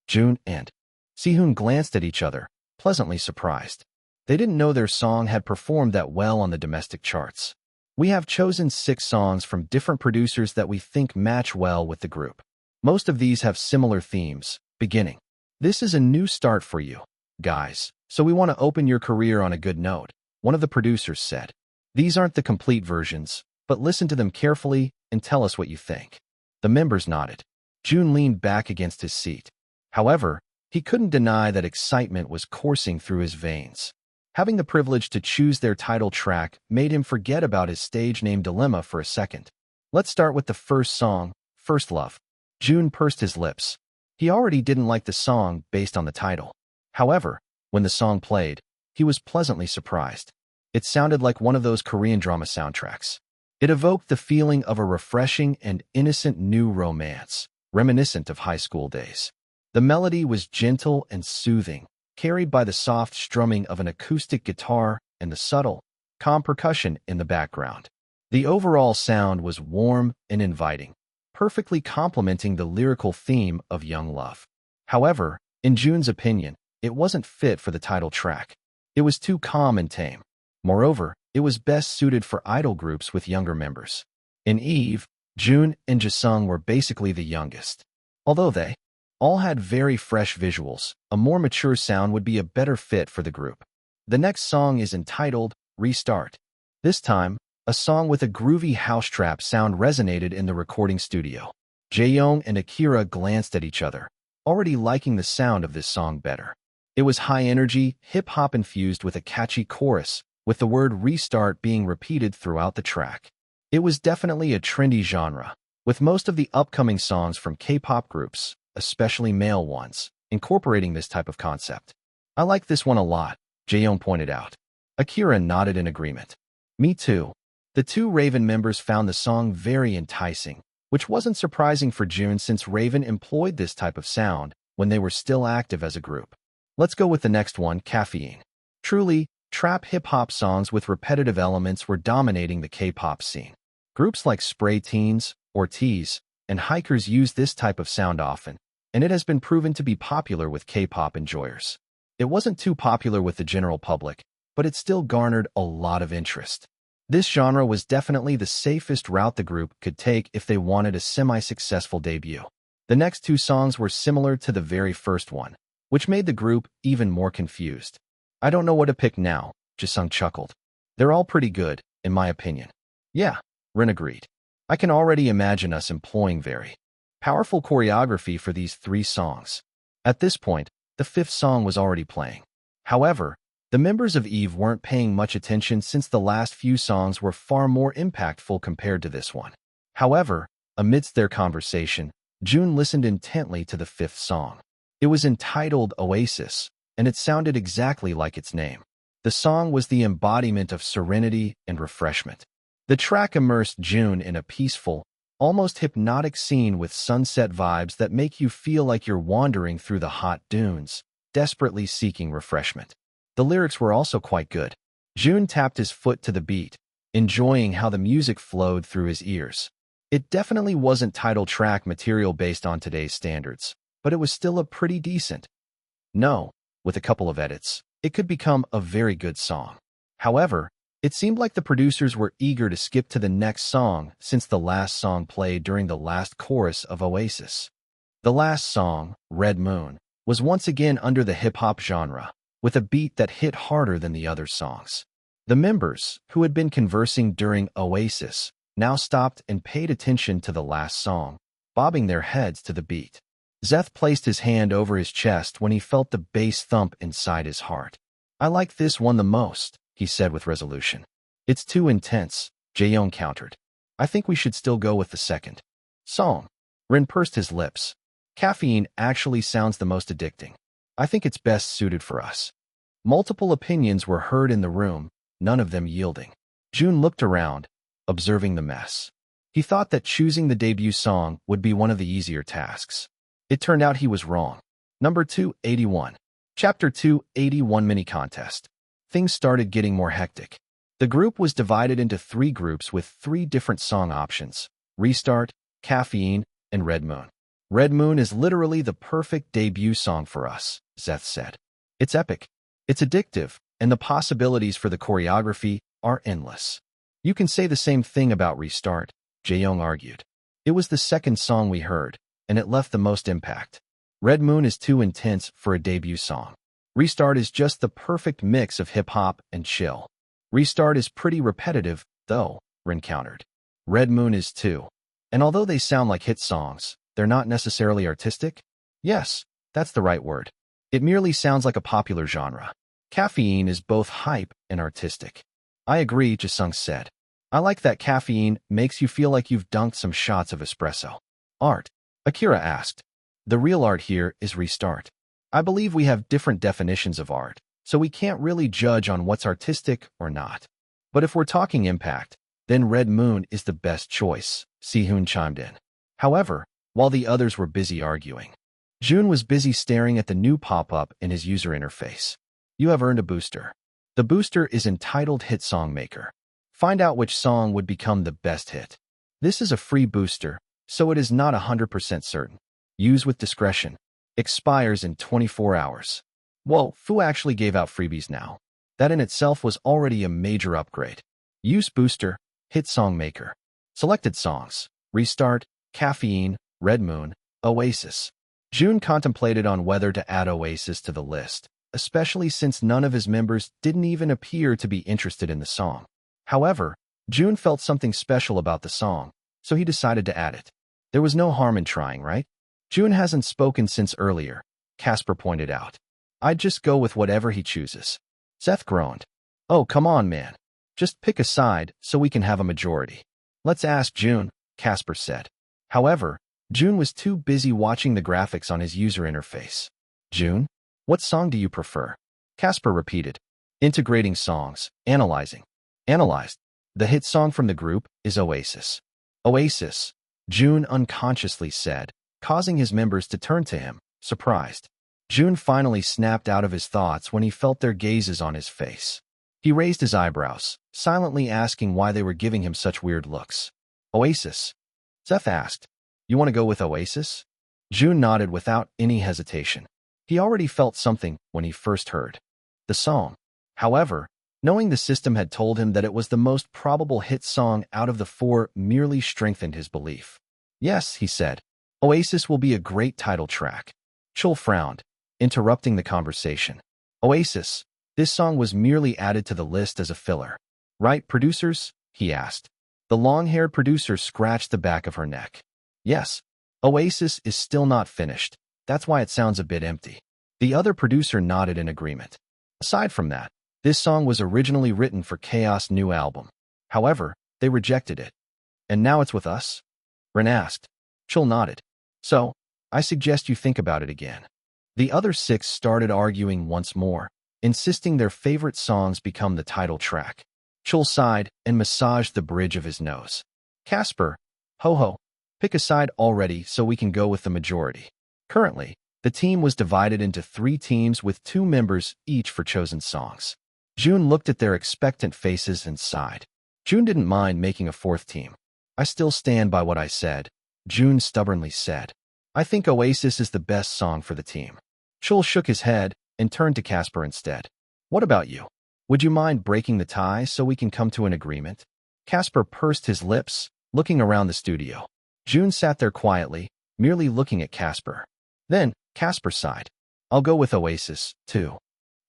A: Jun and Sehun glanced at each other, pleasantly surprised. They didn't know their song had performed that well on the domestic charts. We have chosen 6 songs from different producers that we think match well with the group. Most of these have similar themes, beginning. This is a new start for you, guys, so we want to open your career on a good note, one of the producers said. These aren't the complete versions, but listen to them carefully and tell us what you think. The members nodded. Jun leaned back against his seat. However, he couldn't deny that excitement was coursing through his veins. Having the privilege to choose their title track made him forget about his stage name dilemma for a second. Let's start with the first song, First Love. Jun pursed his lips. He already didn't like the song based on the title. However, when the song played, he was pleasantly surprised. It sounded like one of those Korean drama soundtracks. It evoked the feeling of a refreshing and innocent new romance, reminiscent of high school days. The melody was gentle and soothing, carried by the soft strumming of an acoustic guitar and the subtle, calm percussion in the background. The overall sound was warm and inviting, perfectly complementing the lyrical theme of young love. However, in Jun's opinion, it wasn't fit for the title track. It was too calm and tame. Moreover, it was best suited for idol groups with younger members. In Eve, Jun and Jisung were basically the youngest. Although they all had very fresh visuals, a more mature sound would be a better fit for the group. The next song is entitled Restart. This time, a song with a groovy house trap sound resonated in the recording studio. Jae-young and Akira glanced at each other, already liking the sound of this song better. It was high energy, hip-hop infused with a catchy chorus, with the word restart being repeated throughout the track. It was definitely a trendy genre, with most of the upcoming songs from K-pop groups, especially male ones, incorporating this type of concept. I like this one a lot, Jae-young pointed out. Akira nodded in agreement. Me too. The 2 Raven members found the song very enticing, which wasn't surprising for Jun since Raven employed this type of sound when they were still active as a group. Let's go with the next one, Caffeine. Truly, trap hip-hop songs with repetitive elements were dominating the K-pop scene. Groups like Spray Teens, Ortiz, and Hikers use this type of sound often, and it has been proven to be popular with K-pop enjoyers. It wasn't too popular with the general public, but it still garnered a lot of interest. This genre was definitely the safest route the group could take if they wanted a semi-successful debut. The next 2 songs were similar to the very first one, which made the group even more confused. I don't know what to pick now, Jisung chuckled. They're all pretty good, in my opinion. Yeah, Rin agreed. I can already imagine us employing very powerful choreography for these 3 songs. At this point, the 5th song was already playing. However, the members of Eve weren't paying much attention since the last few songs were far more impactful compared to this one. However, amidst their conversation, Jun listened intently to the 5th song. It was entitled Oasis, and it sounded exactly like its name. The song was the embodiment of serenity and refreshment. The track immersed Jun in a peaceful, almost hypnotic scene with sunset vibes that make you feel like you're wandering through the hot dunes, desperately seeking refreshment. The lyrics were also quite good. Jun tapped his foot to the beat, enjoying how the music flowed through his ears. It definitely wasn't title track material based on today's standards, but it was still a pretty decent. No, with a couple of edits, it could become a very good song. However, It seemed like the producers were eager to skip to the next song since the last song played during the last chorus of Oasis. The last song, Red Moon, was once again under the hip-hop genre, with a beat that hit harder than the other songs. The members, who had been conversing during Oasis, now stopped and paid attention to the last song, bobbing their heads to the beat. Zeth placed his hand over his chest when he felt the bass thump inside his heart. "I like this one the most," he said with resolution. "It's too intense," Jaeyoung countered. "I think we should still go with the second song." Rin pursed his lips. "Caffeine actually sounds the most addicting. I think it's best suited for us." Multiple opinions were heard in the room, none of them yielding. Jun looked around, observing the mess. He thought that choosing the debut song would be one of the easier tasks. It turned out he was wrong. Number 281. Chapter 281 Mini Contest. Things started getting more hectic. The group was divided into 3 groups with 3 different song options: Restart, Caffeine, and Red Moon. "Red Moon is literally the perfect debut song for us," Zeth said. "It's epic. It's addictive, and the possibilities for the choreography are endless." "You can say the same thing about Restart," Jaeyoung argued. "It was the second song we heard, and it left the most impact. Red Moon is too intense for a debut song. Restart is just the perfect mix of hip-hop and chill." "Restart is pretty repetitive, though," Rin countered. "Red Moon is too. And although they sound like hit songs, they're not necessarily artistic?" "Yes, that's the right word. It merely sounds like a popular genre. Caffeine is both hype and artistic." "I agree," Jisung said. "I like that Caffeine makes you feel like you've dunked some shots of espresso." "Art?" Akira asked. "The real art here is Restart. I believe we have different definitions of art, so we can't really judge on what's artistic or not. But if we're talking impact, then Red Moon is the best choice," Sehun chimed in. However, while the others were busy arguing, Jun was busy staring at the new pop-up in his user interface. "You have earned a booster. The booster is entitled Hit Song Maker. Find out which song would become the best hit. This is a free booster, so it is not 100% certain. Use with discretion. Expires in 24 hours. Whoa, Fu actually gave out freebies now. That in itself was already a major upgrade. Use booster, Hit Song Maker. Selected songs: Restart, Caffeine, Red Moon, Oasis." Jun contemplated on whether to add Oasis to the list, especially since none of his members didn't even appear to be interested in the song. However, Jun felt something special about the song, so he decided to add it. There was no harm in trying, right? "Jun hasn't spoken since earlier," Casper pointed out. "I'd just go with whatever he chooses." Seth groaned. "Oh, come on, man. Just pick a side so we can have a majority." "Let's ask Jun," Casper said. However, Jun was too busy watching the graphics on his user interface. "Jun, what song do you prefer?" Casper repeated. "Integrating songs, analyzing." "Analyzed. The hit song from the group is Oasis." "Oasis," Jun unconsciously said, causing his members to turn to him, surprised. Jun finally snapped out of his thoughts when he felt their gazes on his face. He raised his eyebrows, silently asking why they were giving him such weird looks. "Oasis?" Seth asked. "You want to go with Oasis?" Jun nodded without any hesitation. He already felt something when he first heard the song. However, knowing the system had told him that it was the most probable hit song out of the 4 merely strengthened his belief. "Yes," he said, "Oasis will be a great title track." Chul frowned, interrupting the conversation. "Oasis, this song was merely added to the list as a filler. Right, producers?" he asked. The long-haired producer scratched the back of her neck. "Yes, Oasis is still not finished. That's why it sounds a bit empty." The other producer nodded in agreement. "Aside from that, this song was originally written for Chaos' new album. However, they rejected it. And now it's with us?" Ren asked. Chul nodded. "So, I suggest you think about it again." The other 6 started arguing once more, insisting their favorite songs become the title track. Chul sighed and massaged the bridge of his nose. "Casper, ho-ho, pick a side already so we can go with the majority." Currently, the team was divided into 3 teams with 2 members each for chosen songs. Jun looked at their expectant faces and sighed. Jun didn't mind making a 4th team. "I still stand by what I said," Jun stubbornly said. "I think Oasis is the best song for the team." Chul shook his head and turned to Casper instead. "What about you?" Would you mind breaking the tie so we can come to an agreement? Casper pursed his lips, looking around the studio. Jun sat there quietly, merely looking at Casper. Then, Casper sighed. I'll go with Oasis, too.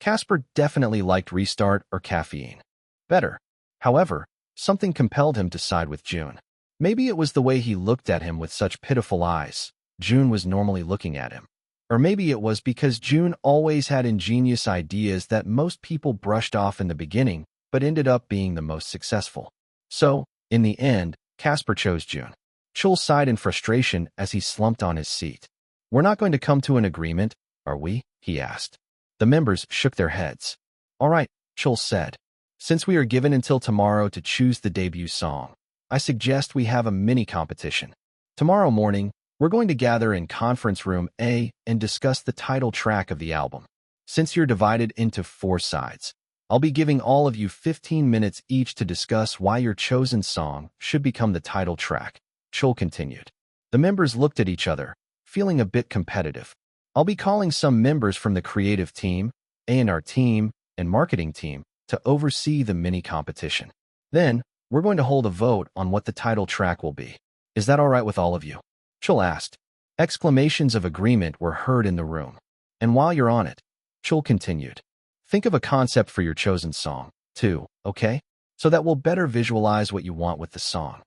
A: Casper definitely liked Restart or Caffeine better. However, something compelled him to side with Jun. Maybe it was the way he looked at him with such pitiful eyes. Jun was normally looking at him. Or maybe it was because Jun always had ingenious ideas that most people brushed off in the beginning, but ended up being the most successful. So, in the end, Casper chose Jun. Chul sighed in frustration as he slumped on his seat. We're not going to come to an agreement, are we? He asked. The members shook their heads. All right, Chul said. Since we are given until tomorrow to choose the debut song, I suggest we have a mini competition. Tomorrow morning, we're going to gather in Conference Room A and discuss the title track of the album. Since you're divided into 4 sides, I'll be giving all of you 15 minutes each to discuss why your chosen song should become the title track. Chul continued. The members looked at each other, feeling a bit competitive. I'll be calling some members from the creative team, A&R team, and marketing team to oversee the mini competition. Then, we're going to hold a vote on what the title track will be. Is that all right with all of you? Chul asked. Exclamations of agreement were heard in the room. And while you're on it, Chul continued. Think of a concept for your chosen song, too, okay? So that we'll better visualize what you want with the song.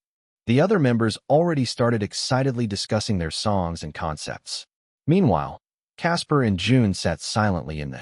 A: The other members already started excitedly discussing their songs and concepts. Meanwhile, Casper and Jun sat silently in the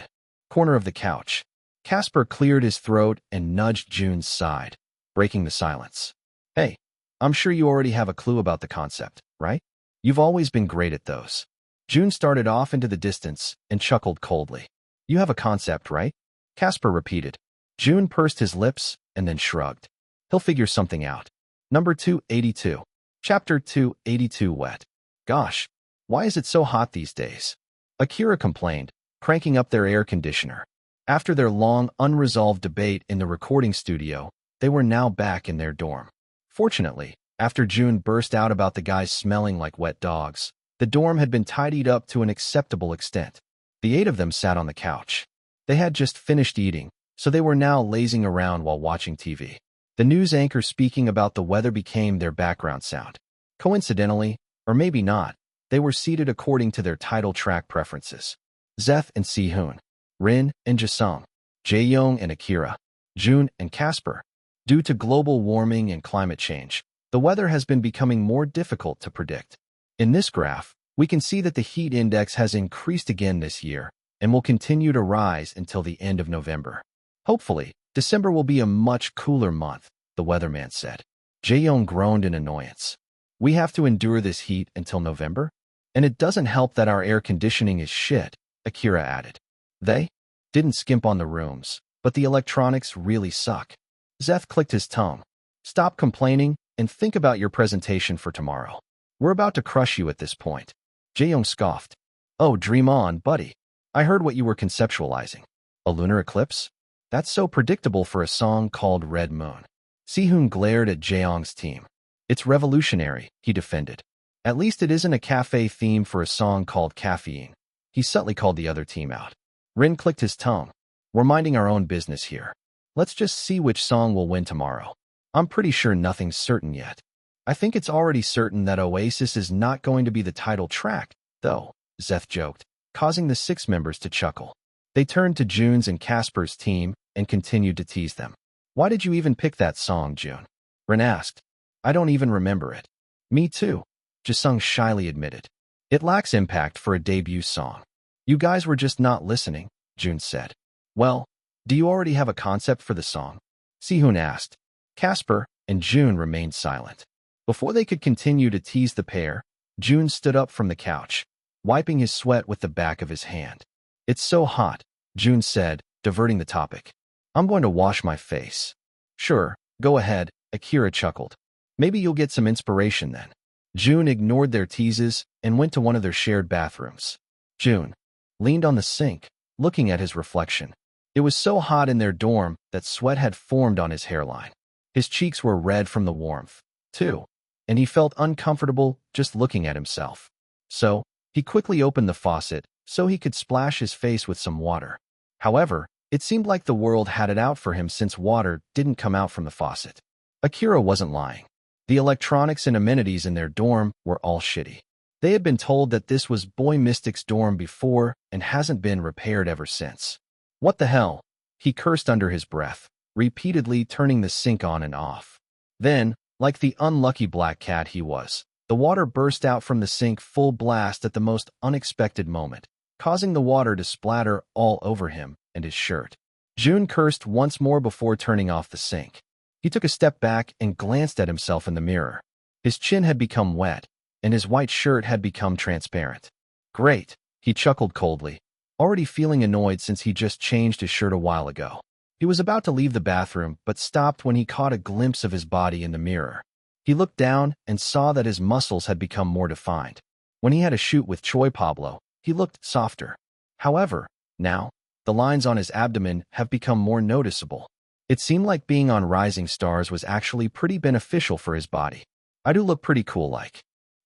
A: corner of the couch. Casper cleared his throat and nudged Jun's side, breaking the silence. Hey, I'm sure you already have a clue about the concept, right? You've always been great at those. Jun started off into the distance and chuckled coldly. You have a concept, right? Casper repeated. Jun pursed his lips and then shrugged. He'll figure something out. Number 282. Chapter 282 Wet. Gosh, why is it so hot these days? Akira complained, cranking up their air conditioner. After their long, unresolved debate in the recording studio, they were now back in their dorm. Fortunately, after Jun burst out about the guys smelling like wet dogs, the dorm had been tidied up to an acceptable extent. The 8 of them sat on the couch. They had just finished eating, so they were now lazing around while watching TV. The news anchor speaking about the weather became their background sound. Coincidentally, or maybe not, they were seated according to their title track preferences. Zeth and Si-hoon, Rin and Jasung, Jae-young and Akira, Jun and Casper. Due to global warming and climate change, the weather has been becoming more difficult to predict. In this graph, we can see that the heat index has increased again this year and will continue to rise until the end of November. Hopefully, December will be a much cooler month, the weatherman said. Jae-young groaned in annoyance. We have to endure this heat until November? And it doesn't help that our air conditioning is shit, Akira added. They didn't skimp on the rooms, but the electronics really suck. Zeth clicked his tongue. Stop complaining and think about your presentation for tomorrow. We're about to crush you at this point. Jae-young scoffed. Oh, dream on, buddy. I heard what you were conceptualizing. A lunar eclipse? That's so predictable for a song called Red Moon. Si-hoon glared at Jae-young's team. It's revolutionary, he defended. At least it isn't a cafe theme for a song called Caffeine. He subtly called the other team out. Rin clicked his tongue. We're minding our own business here. Let's just see which song will win tomorrow. I'm pretty sure nothing's certain yet. I think it's already certain that Oasis is not going to be the title track, though, Zeth joked, causing the 6 members to chuckle. They turned to Jun's and Casper's team and continued to tease them. Why did you even pick that song, Jun? Rin asked. I don't even remember it. Me too, Jasung shyly admitted. It lacks impact for a debut song. You guys were just not listening, Jun said. Well, do you already have a concept for the song? Si-hoon asked. Casper and Jun remained silent. Before they could continue to tease the pair, Jun stood up from the couch, wiping his sweat with the back of his hand. It's so hot, Jun said, diverting the topic. I'm going to wash my face. Sure, go ahead, Akira chuckled. Maybe you'll get some inspiration then. Jun ignored their teases and went to one of their shared bathrooms. Jun leaned on the sink, looking at his reflection. It was so hot in their dorm that sweat had formed on his hairline. His cheeks were red from the warmth, too, and he felt uncomfortable just looking at himself. So, he quickly opened the faucet so he could splash his face with some water. However, It seemed like the world had it out for him since water didn't come out from the faucet. Akira wasn't lying. The electronics and amenities in their dorm were all shitty. They had been told that this was Boy Mystic's dorm before and hasn't been repaired ever since. What the hell? He cursed under his breath, repeatedly turning the sink on and off. Then, like the unlucky black cat he was, the water burst out from the sink full blast at the most unexpected moment, causing the water to splatter all over him and his shirt. Jun cursed once more before turning off the sink. He took a step back and glanced at himself in the mirror. His chin had become wet, and his white shirt had become transparent. Great, he chuckled coldly, already feeling annoyed since he just changed his shirt a while ago. He was about to leave the bathroom, but stopped when he caught a glimpse of his body in the mirror. He looked down and saw that his muscles had become more defined. When he had a shoot with Choi Pablo, he looked softer. However, now, the lines on his abdomen have become more noticeable. It seemed like being on Rising Stars was actually pretty beneficial for his body. I do look pretty cool like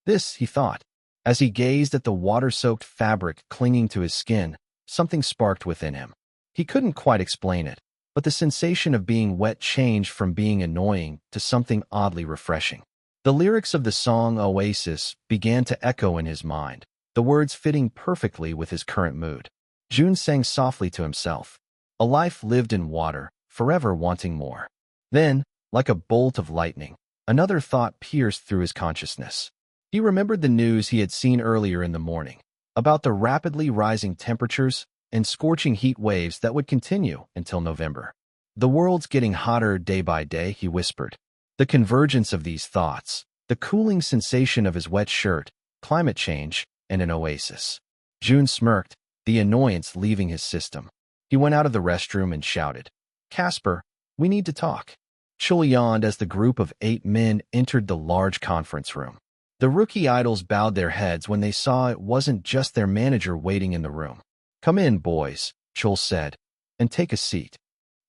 A: this, he thought. As he gazed at the water-soaked fabric clinging to his skin, something sparked within him. He couldn't quite explain it, but the sensation of being wet changed from being annoying to something oddly refreshing. The lyrics of the song Oasis began to echo in his mind, the words fitting perfectly with his current mood. Jun sang softly to himself, a life lived in water, forever wanting more. Then, like a bolt of lightning, another thought pierced through his consciousness. He remembered the news he had seen earlier in the morning, about the rapidly rising temperatures and scorching heat waves that would continue until November. The world's getting hotter day by day, he whispered. The convergence of these thoughts, the cooling sensation of his wet shirt, climate change, and an oasis. Jun smirked, the annoyance leaving his system. He went out of the restroom and shouted, "Casper, we need to talk." Chul yawned as the group of 8 men entered the large conference room. The rookie idols bowed their heads when they saw it wasn't just their manager waiting in the room. "Come in, boys," Chul said, "and take a seat."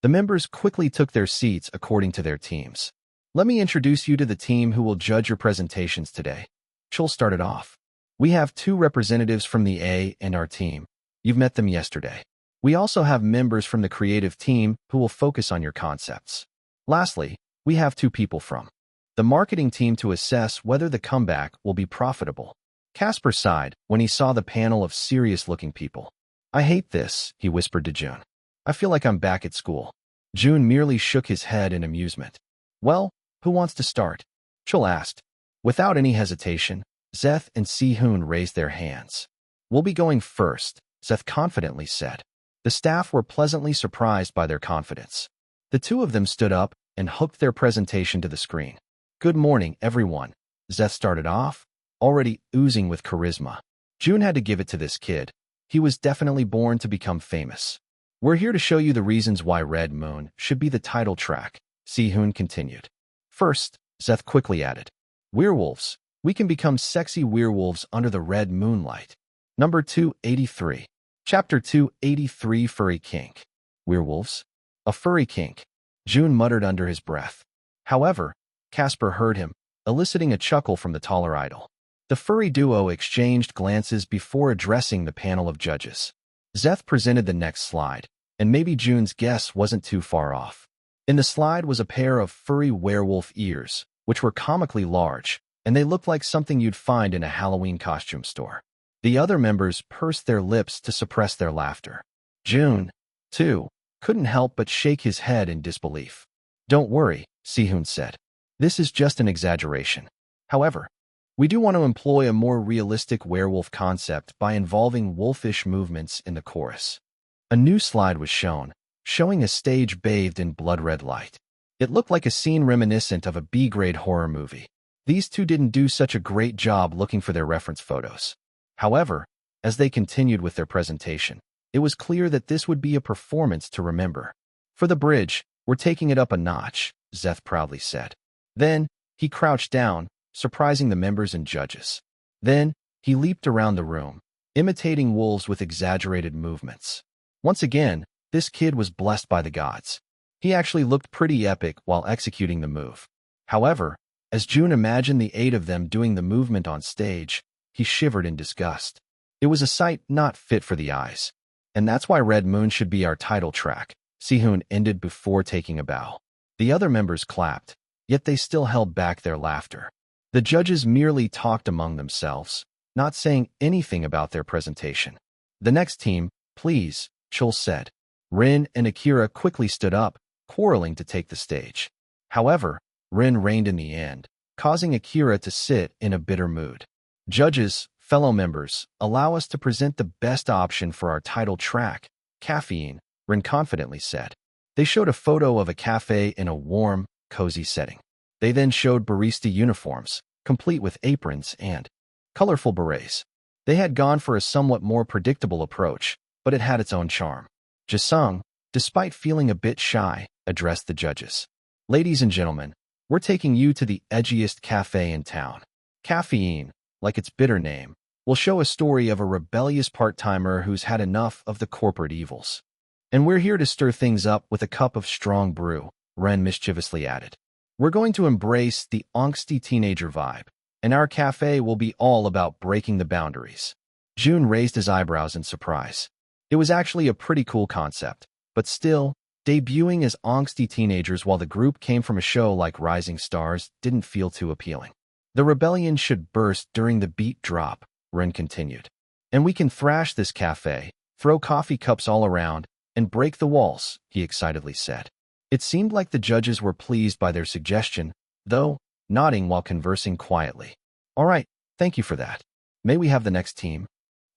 A: The members quickly took their seats according to their teams. "Let me introduce you to the team who will judge your presentations today." Chul started off. "We have 2 representatives from the A and R team. You've met them yesterday. We also have members from the creative team who will focus on your concepts. Lastly, we have 2 people from the marketing team to assess whether the comeback will be profitable." Casper sighed when he saw the panel of serious-looking people. "I hate this," he whispered to Jun. "I feel like I'm back at school." Jun merely shook his head in amusement. "Well, who wants to start?" Chul asked. Without any hesitation, Zeth and Si-hoon raised their hands. "We'll be going first," Zeth confidently said. The staff were pleasantly surprised by their confidence. The 2 of them stood up and hooked their presentation to the screen. "Good morning, everyone," Zeth started off, already oozing with charisma. Jun had to give it to this kid. He was definitely born to become famous. "We're here to show you the reasons why Red Moon should be the title track," Si-hoon continued. "First," Zeth quickly added, "werewolves. We can become sexy werewolves under the red moonlight." Number 283. Chapter 283, Furry Kink. Werewolves? A furry kink, Jun muttered under his breath. However, Casper heard him, eliciting a chuckle from the taller idol. The furry duo exchanged glances before addressing the panel of judges. Zeth presented the next slide, and maybe Jun's guess wasn't too far off. In the slide was a pair of furry werewolf ears, which were comically large, and they looked like something you'd find in a Halloween costume store. The other members pursed their lips to suppress their laughter. Jun, too, couldn't help but shake his head in disbelief. "Don't worry," Si-hoon said. "This is just an exaggeration. However, we do want to employ a more realistic werewolf concept by involving wolfish movements in the chorus." A new slide was shown, showing a stage bathed in blood-red light. It looked like a scene reminiscent of a B-grade horror movie. These 2 didn't do such a great job looking for their reference photos. However, as they continued with their presentation, it was clear that this would be a performance to remember. "For the bridge, we're taking it up a notch," Zeth proudly said. Then, he crouched down, surprising the members and judges. Then, he leaped around the room, imitating wolves with exaggerated movements. Once again, this kid was blessed by the gods. He actually looked pretty epic while executing the move. However, as Jun imagined the 8 of them doing the movement on stage, he shivered in disgust. It was a sight not fit for the eyes. And that's why Red Moon should be our title track, Sehun ended before taking a bow. The other members clapped, yet they still held back their laughter. The judges merely talked among themselves, not saying anything about their presentation. The next team, please, Chul said. Rin and Akira quickly stood up, quarreling to take the stage. However, Rin reigned in the end, causing Akira to sit in a bitter mood. Judges, fellow members, allow us to present the best option for our title track, Caffeine, Rin confidently said. They showed a photo of a cafe in a warm, cozy setting. They then showed barista uniforms, complete with aprons and colorful berets. They had gone for a somewhat more predictable approach, but it had its own charm. Jisung, despite feeling a bit shy, addressed the judges. Ladies and gentlemen, we're taking you to the edgiest cafe in town. Caffeine, like its bitter name, will show a story of a rebellious part-timer who's had enough of the corporate evils. And we're here to stir things up with a cup of strong brew, Ren mischievously added. We're going to embrace the angsty teenager vibe, and our cafe will be all about breaking the boundaries. Jun raised his eyebrows in surprise. It was actually a pretty cool concept, but still, debuting as angsty teenagers while the group came from a show like Rising Stars didn't feel too appealing. The rebellion should burst during the beat drop, Ren continued. And we can thrash this cafe, throw coffee cups all around, and break the walls, he excitedly said. It seemed like the judges were pleased by their suggestion, though, nodding while conversing quietly. All right, thank you for that. May we have the next team?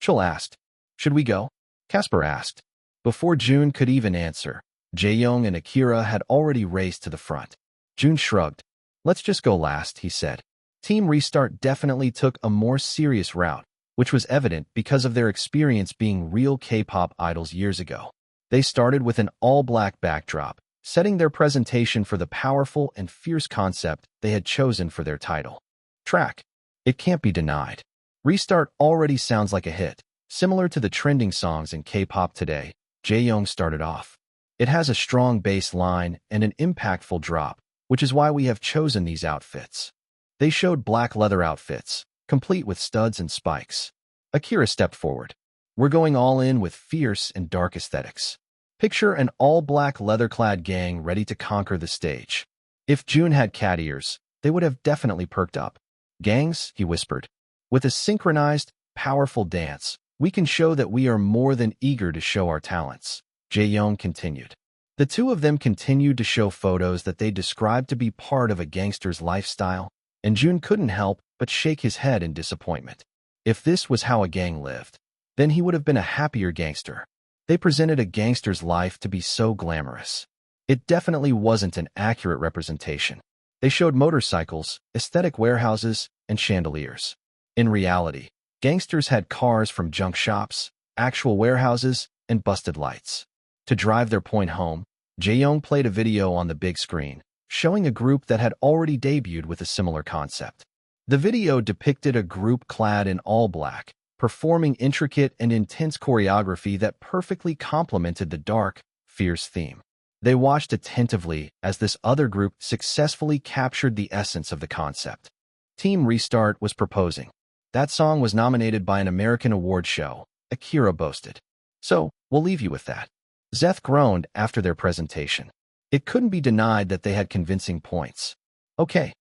A: Chul asked. Should we go? Casper asked. Before Jun could even answer, Jaeyoung and Akira had already raced to the front. Jun shrugged. Let's just go last, he said. Team Restart definitely took a more serious route, which was evident because of their experience being real K-pop idols years ago. They started with an all-black backdrop, setting their presentation for the powerful and fierce concept they had chosen for their title track. It can't be denied. Restart already sounds like a hit. Similar to the trending songs in K-pop today, Jaeyoung started off. It has a strong bass line and an impactful drop, which is why we have chosen these outfits. They showed black leather outfits, complete with studs and spikes. Akira stepped forward. We're going all in with fierce and dark aesthetics. Picture an all-black leather-clad gang ready to conquer the stage. If Jun had cat ears, they would have definitely perked up. Gangs, he whispered. With a synchronized, powerful dance, we can show that we are more than eager to show our talents, Jaeyoung continued. The two of them continued to show photos that they described to be part of a gangster's lifestyle, and Jun couldn't help but shake his head in disappointment. If this was how a gang lived, then he would have been a happier gangster. They presented a gangster's life to be so glamorous. It definitely wasn't an accurate representation. They showed motorcycles, aesthetic warehouses, and chandeliers. In reality, gangsters had cars from junk shops, actual warehouses, and busted lights. To drive their point home, Jaeyoung played a video on the big screen, showing a group that had already debuted with a similar concept. The video depicted a group clad in all black, performing intricate and intense choreography that perfectly complemented the dark, fierce theme. They watched attentively as this other group successfully captured the essence of the concept. Team Restart was proposing. That song was nominated by an American award show, Akira boasted. So, we'll leave you with that. Zeth groaned after their presentation. It couldn't be denied that they had convincing points. Okay.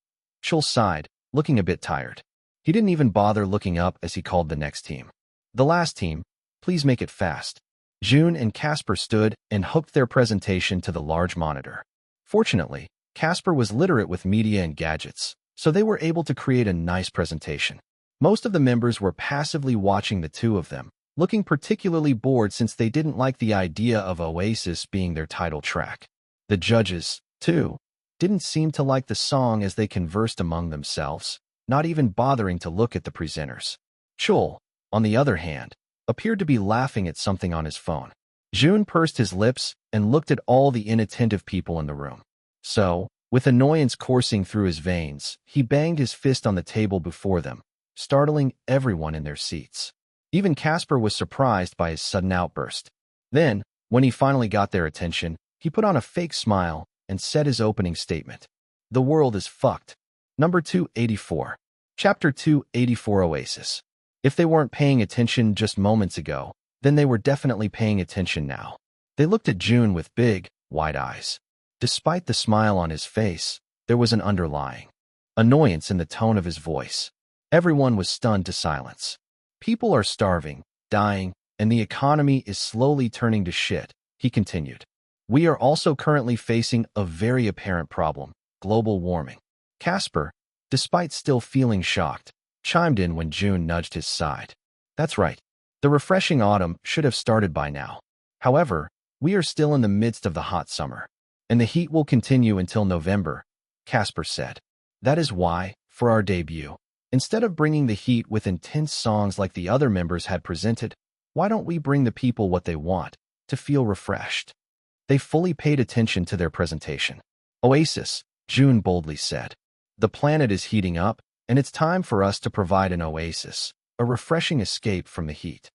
A: Chul sighed, looking a bit tired. He didn't even bother looking up as he called the next team. The last team, please make it fast. Jun and Casper stood and hooked their presentation to the large monitor. Fortunately, Casper was literate with media and gadgets, so they were able to create a nice presentation. Most of the members were passively watching the two of them, looking particularly bored since they didn't like the idea of Oasis being their title track. The judges, too, didn't seem to like the song as they conversed among themselves, not even bothering to look at the presenters. Chul, on the other hand, appeared to be laughing at something on his phone. Jun pursed his lips and looked at all the inattentive people in the room. So, with annoyance coursing through his veins, he banged his fist on the table before them, startling everyone in their seats. Even Casper was surprised by his sudden outburst. Then, when he finally got their attention, he put on a fake smile and said his opening statement. The world is fucked. Number 284. Chapter 284 Oasis. If they weren't paying attention just moments ago, Then they were definitely paying attention now. They looked at Jun with big, wide eyes. Despite the smile on his face, there was an underlying annoyance in the tone of his voice. Everyone was stunned to silence. People are starving, dying, and the economy is slowly turning to shit, he continued. We are also currently facing a very apparent problem, global warming. Casper, despite still feeling shocked, chimed in when Jun nudged his side. That's right. The refreshing autumn should have started by now. However, we are still in the midst of the hot summer, and the heat will continue until November, Casper said. That is why, for our debut, instead of bringing the heat with intense songs like the other members had presented, why don't we bring the people what they want, to feel refreshed? They fully paid attention to their presentation. Oasis, Jun boldly said. The planet is heating up, and it's time for us to provide an oasis, a refreshing escape from the heat.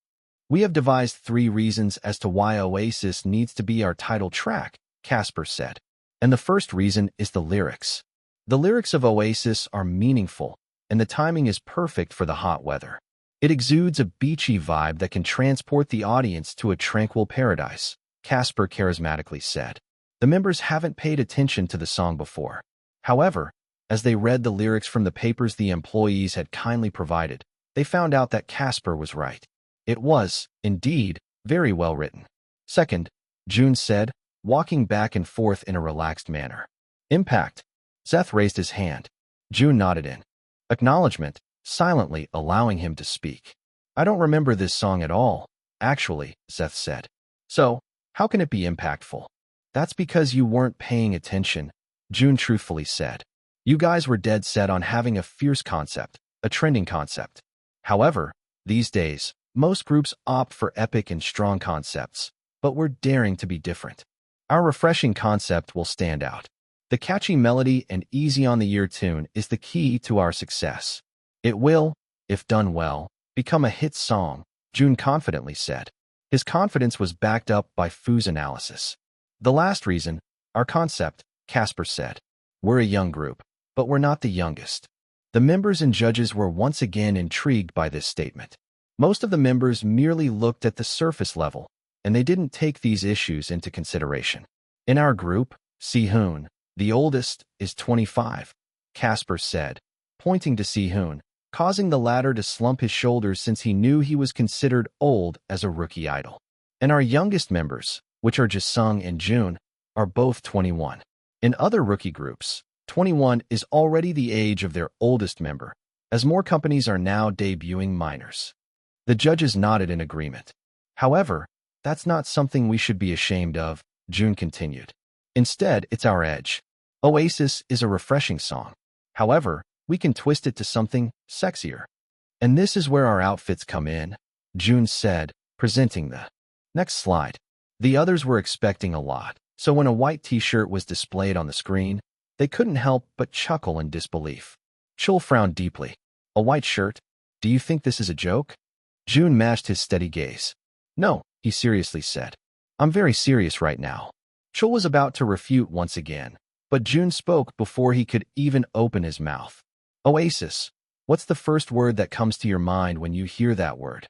A: We have devised 3 reasons as to why Oasis needs to be our title track, Casper said. And the first reason is the lyrics. The lyrics of Oasis are meaningful, and the timing is perfect for the hot weather. It exudes a beachy vibe that can transport the audience to a tranquil paradise, Casper charismatically said. The members haven't paid attention to the song before. However, as they read the lyrics from the papers the employees had kindly provided, they found out that Casper was right. It was, indeed, very well written. Second, Jun said, walking back and forth in a relaxed manner. Impact. Seth raised his hand. Jun nodded in acknowledgement, silently allowing him to speak. I don't remember this song at all, actually, Seth said. So, how can it be impactful? That's because you weren't paying attention, Jun truthfully said. You guys were dead set on having a fierce concept, a trending concept. However, these days, most groups opt for epic and strong concepts, but we're daring to be different. Our refreshing concept will stand out. The catchy melody and easy-on-the-ear tune is the key to our success. It will, if done well, become a hit song, Jun confidently said. His confidence was backed up by Fu's analysis. The last reason, our concept, Casper said. We're a young group, but we're not the youngest. The members and judges were once again intrigued by this statement. Most of the members merely looked at the surface level, and they didn't take these issues into consideration. In our group, Si-hoon, the oldest, is 25, Casper said, pointing to Si-hoon, causing the latter to slump his shoulders since he knew he was considered old as a rookie idol. And our youngest members, which are Jisung and Jun, are both 21. In other rookie groups, 21 is already the age of their oldest member, as more companies are now debuting minors. The judges nodded in agreement. However, that's not something we should be ashamed of, Jun continued. Instead, it's our edge. Oasis is a refreshing song. However, we can twist it to something sexier. And this is where our outfits come in, Jun said, presenting the next slide. The others were expecting a lot, so when a white t-shirt was displayed on the screen, they couldn't help but chuckle in disbelief. Chul frowned deeply. A white shirt? Do you think this is a joke? Jun matched his steady gaze. No, he seriously said. I'm very serious right now. Chul was about to refute once again, but Jun spoke before he could even open his mouth. Oasis. What's the first word that comes to your mind when you hear that word?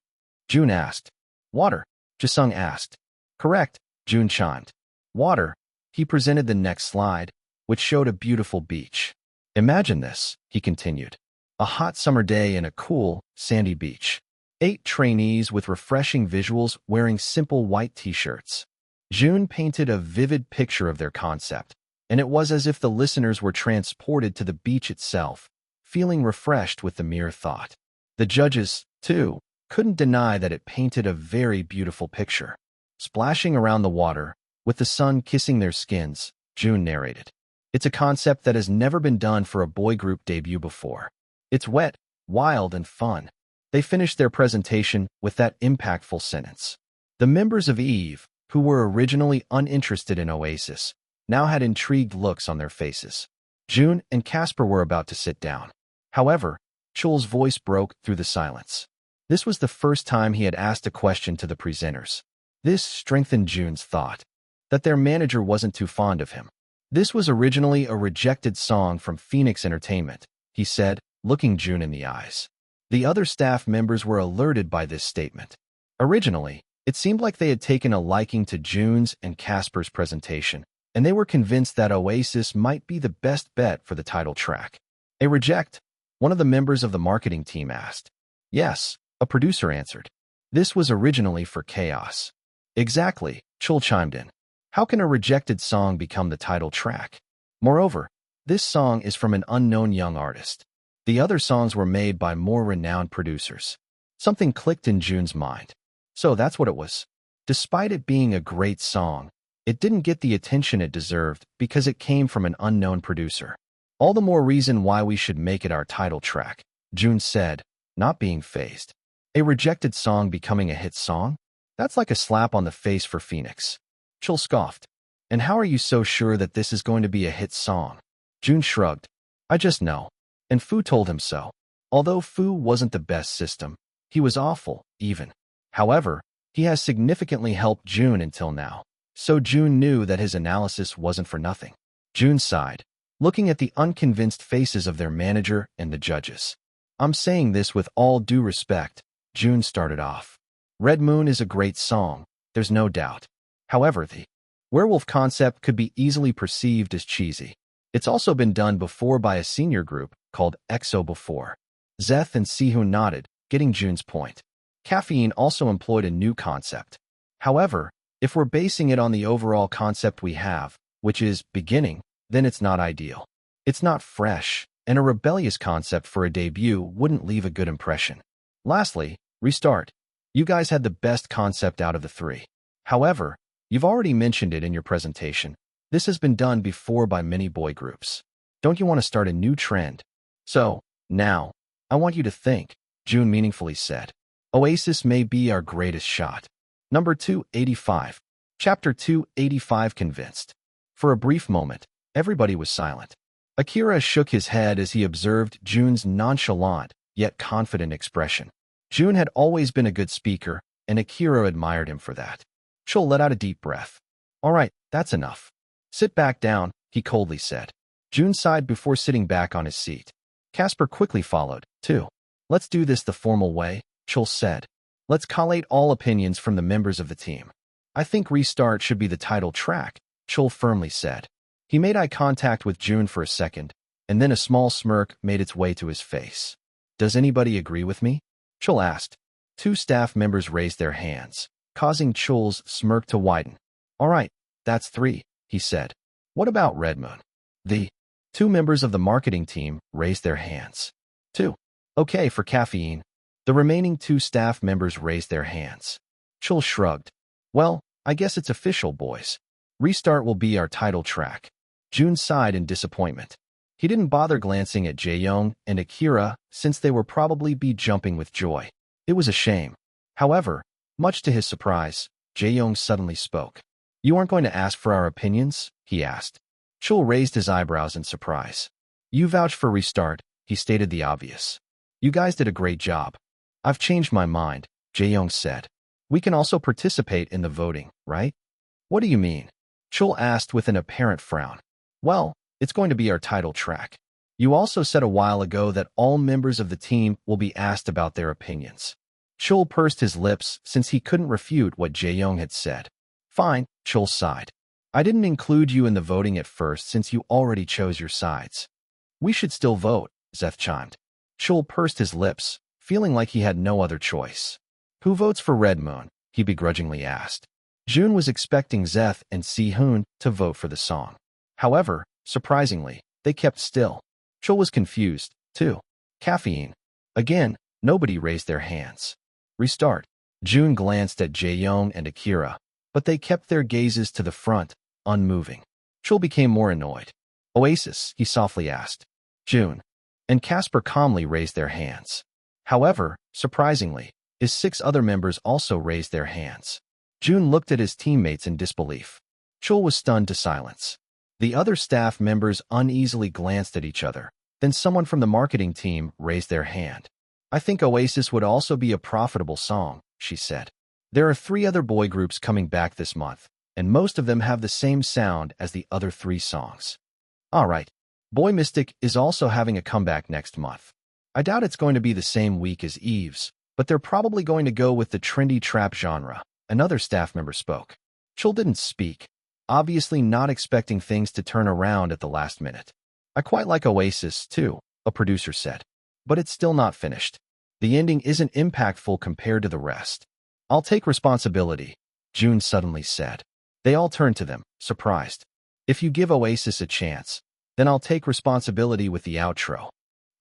A: Jun asked. Water, Jisung asked. Correct, Jun chimed. Water. He presented the next slide, which showed a beautiful beach. Imagine this, he continued. A hot summer day in a cool, sandy beach. 8 trainees with refreshing visuals wearing simple white t-shirts. Jun painted a vivid picture of their concept, and it was as if the listeners were transported to the beach itself, feeling refreshed with the mere thought. The judges, too, couldn't deny that it painted a very beautiful picture. Splashing around the water, with the sun kissing their skins, Jun narrated. It's a concept that has never been done for a boy group debut before. It's wet, wild, and fun. They finished their presentation with that impactful sentence. The members of Eve, who were originally uninterested in Oasis, now had intrigued looks on their faces. Jun and Casper were about to sit down. However, Chul's voice broke through the silence. This was the first time he had asked a question to the presenters. This strengthened Jun's thought that their manager wasn't too fond of him. This was originally a rejected song from Phoenix Entertainment, he said, looking Jun in the eyes. The other staff members were alerted by this statement. Originally, It seemed like they had taken a liking to Jun's and Casper's presentation, and they were convinced that Oasis might be the best bet for the title track. A reject? One of the members of the marketing team asked. Yes, a producer answered. This was originally for Chaos. Exactly, Chul chimed in. How can a rejected song become the title track? Moreover, this song is from an unknown young artist. The other songs were made by more renowned producers. Something clicked in Jun's mind. So that's what it was. Despite it being a great song, it didn't get the attention it deserved because it came from an unknown producer. All the more reason why we should make it our title track, Jun said, not being fazed. A rejected song becoming a hit song? That's like a slap on the face for Phoenix. Chul scoffed. And how are you so sure that this is going to be a hit song? Jun shrugged. I just know. And Fu told him so. Although Fu wasn't the best system, he was awful, even. However, he has significantly helped Jun until now. So Jun knew that his analysis wasn't for nothing. Jun sighed, looking at the unconvinced faces of their manager and the judges. I'm saying this with all due respect, Jun started off. Red Moon is a great song, there's no doubt. However, the werewolf concept could be easily perceived as cheesy. It's also been done before by a senior group called EXO before. Zeth and Sehun nodded, getting Jun's point. Caffeine also employed a new concept. However, if we're basing it on the overall concept we have, which is beginning, then it's not ideal. It's not fresh, and a rebellious concept for a debut wouldn't leave a good impression. Lastly, restart. You guys had the best concept out of the three. However, you've already mentioned it in your presentation. This has been done before by many boy groups. Don't you want to start a new trend? So, now, I want you to think, Jun meaningfully said. Oasis may be our greatest shot. Number 285. Chapter 285 Convinced. For a brief moment, everybody was silent. Akira shook his head as he observed Jun's nonchalant, yet confident expression. Jun had always been a good speaker, and Akira admired him for that. Chul let out a deep breath. All right, that's enough. Sit back down, he coldly said. Jun sighed before sitting back on his seat. Casper quickly followed, too. Let's do this the formal way, Chul said. Let's collate all opinions from the members of the team. I think Restart should be the title track, Chul firmly said. He made eye contact with Jun for a second, and then a small smirk made its way to his face. Does anybody agree with me? Chul asked. Two staff members raised their hands, causing Chul's smirk to widen. All right, that's three, he said. What about Red Moon? The two members of the marketing team raised their hands. Two. Okay for Caffeine. The remaining two staff members raised their hands. Chul shrugged. Well, I guess it's official, boys. Restart will be our title track. Jun sighed in disappointment. He didn't bother glancing at Jae-young and Akira since they were probably be jumping with joy. It was a shame. However, much to his surprise, Jae-young suddenly spoke. You aren't going to ask for our opinions? He asked. Chul raised his eyebrows in surprise. You vouch for Restart, he stated the obvious. You guys did a great job. I've changed my mind, Jae-young said. We can also participate in the voting, right? What do you mean? Chul asked with an apparent frown. Well, it's going to be our title track. You also said a while ago that all members of the team will be asked about their opinions. Chul pursed his lips since he couldn't refute what Jae-young had said. Fine, Chul sighed. I didn't include you in the voting at first since you already chose your sides. We should still vote, Zeth chimed. Chul pursed his lips, feeling like he had no other choice. Who votes for Red Moon? He begrudgingly asked. Jun was expecting Zeth and Sehun to vote for the song. However, surprisingly, they kept still. Chul was confused, too. Caffeine. Again, nobody raised their hands. Restart. Jun glanced at Jae-young and Akira, but they kept their gazes to the front, unmoving. Chul became more annoyed. Oasis, he softly asked. Jun. And Casper calmly raised their hands. However, surprisingly, his 6 other members also raised their hands. Jun looked at his teammates in disbelief. Chul was stunned to silence. The other staff members uneasily glanced at each other. Then someone from the marketing team raised their hand. I think Oasis would also be a profitable song, she said. There are 3 other boy groups coming back this month, and most of them have the same sound as the other 3 songs. All right. Boy Mystic is also having a comeback next month. I doubt it's going to be the same week as Eve's, but they're probably going to go with the trendy trap genre. Another staff member spoke. Chul didn't speak, obviously not expecting things to turn around at the last minute. I quite like Oasis, too, a producer said. But it's still not finished. The ending isn't impactful compared to the rest. I'll take responsibility, Jun suddenly said. They all turned to them, surprised. If you give Oasis a chance, then I'll take responsibility with the outro.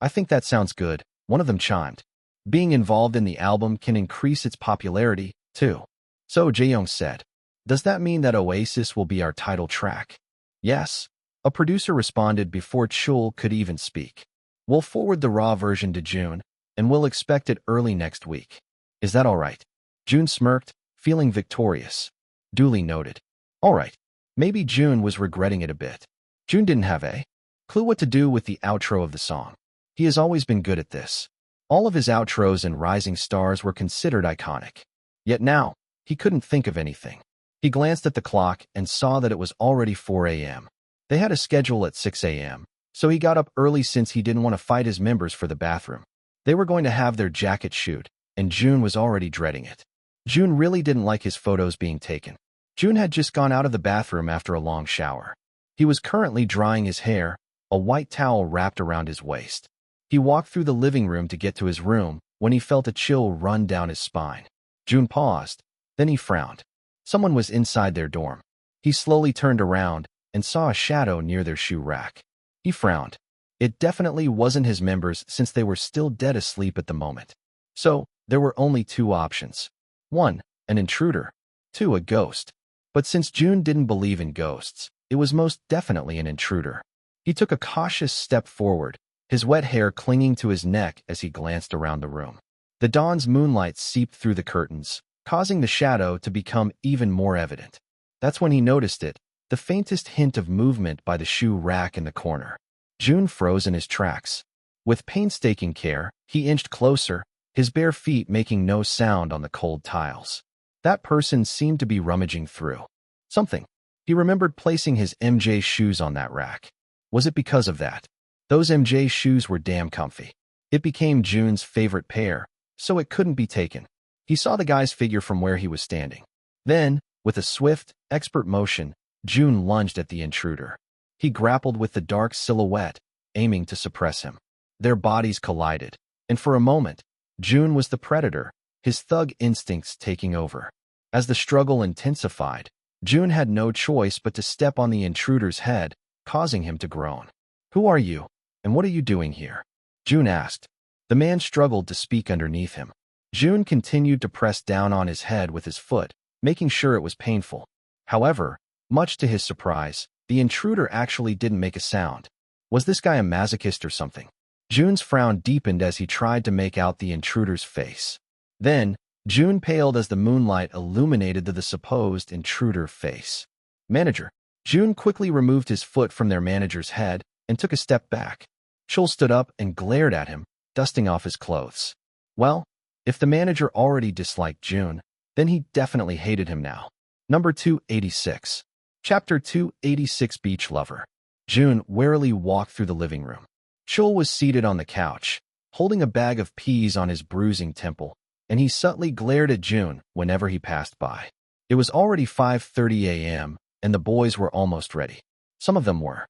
A: I think that sounds good, one of them chimed. Being involved in the album can increase its popularity, too. So Jaeyoung said, does that mean that Oasis will be our title track? Yes, a producer responded before Chul could even speak. We'll forward the raw version to June, and we'll expect it early next week. Is that all right? June smirked, feeling victorious. Duly noted. All right. Maybe June was regretting it a bit. June didn't have a clue what to do with the outro of the song. He has always been good at this. All of his outros and Rising Stars were considered iconic. Yet now, he couldn't think of anything. He glanced at the clock and saw that it was already 4 a.m. They had a schedule at 6 a.m., so he got up early since he didn't want to fight his members for the bathroom. They were going to have their jacket shoot, and June was already dreading it. June really didn't like his photos being taken. June had just gone out of the bathroom after a long shower. He was currently drying his hair, a white towel wrapped around his waist. He walked through the living room to get to his room when he felt a chill run down his spine. June paused, then he frowned. Someone was inside their dorm. He slowly turned around and saw a shadow near their shoe rack. He frowned. It definitely wasn't his members since they were still dead asleep at the moment. So, there were only two options. 1, an intruder. 2, a ghost. But since June didn't believe in ghosts, it was most definitely an intruder. He took a cautious step forward, his wet hair clinging to his neck as he glanced around the room. The dawn's moonlight seeped through the curtains, causing the shadow to become even more evident. That's when he noticed it, the faintest hint of movement by the shoe rack in the corner. June froze in his tracks. With painstaking care, he inched closer, his bare feet making no sound on the cold tiles. That person seemed to be rummaging through something. He remembered placing his MJ shoes on that rack. Was it because of that? Those MJ shoes were damn comfy. It became June's favorite pair, so it couldn't be taken. He saw the guy's figure from where he was standing. Then, with a swift, expert motion, June lunged at the intruder. He grappled with the dark silhouette, aiming to suppress him. Their bodies collided, and for a moment, June was the predator, his thug instincts taking over. As the struggle intensified, June had no choice but to step on the intruder's head, causing him to groan. Who are you, and what are you doing here? June asked. The man struggled to speak underneath him. June continued to press down on his head with his foot, making sure it was painful. However, much to his surprise, the intruder actually didn't make a sound. Was this guy a masochist or something? June's frown deepened as he tried to make out the intruder's face. Then, June paled as the moonlight illuminated the supposed intruder face. Manager. June quickly removed his foot from their manager's head and took a step back. Chul stood up and glared at him, dusting off his clothes. Well, if the manager already disliked June, then he definitely hated him now. Number 286. Chapter 286 Beach Lover. June warily walked through the living room. Chul was seated on the couch, holding a bag of peas on his bruising temple, and he subtly glared at June whenever he passed by. It was already 5:30 a.m., and the boys were almost ready. Some of them were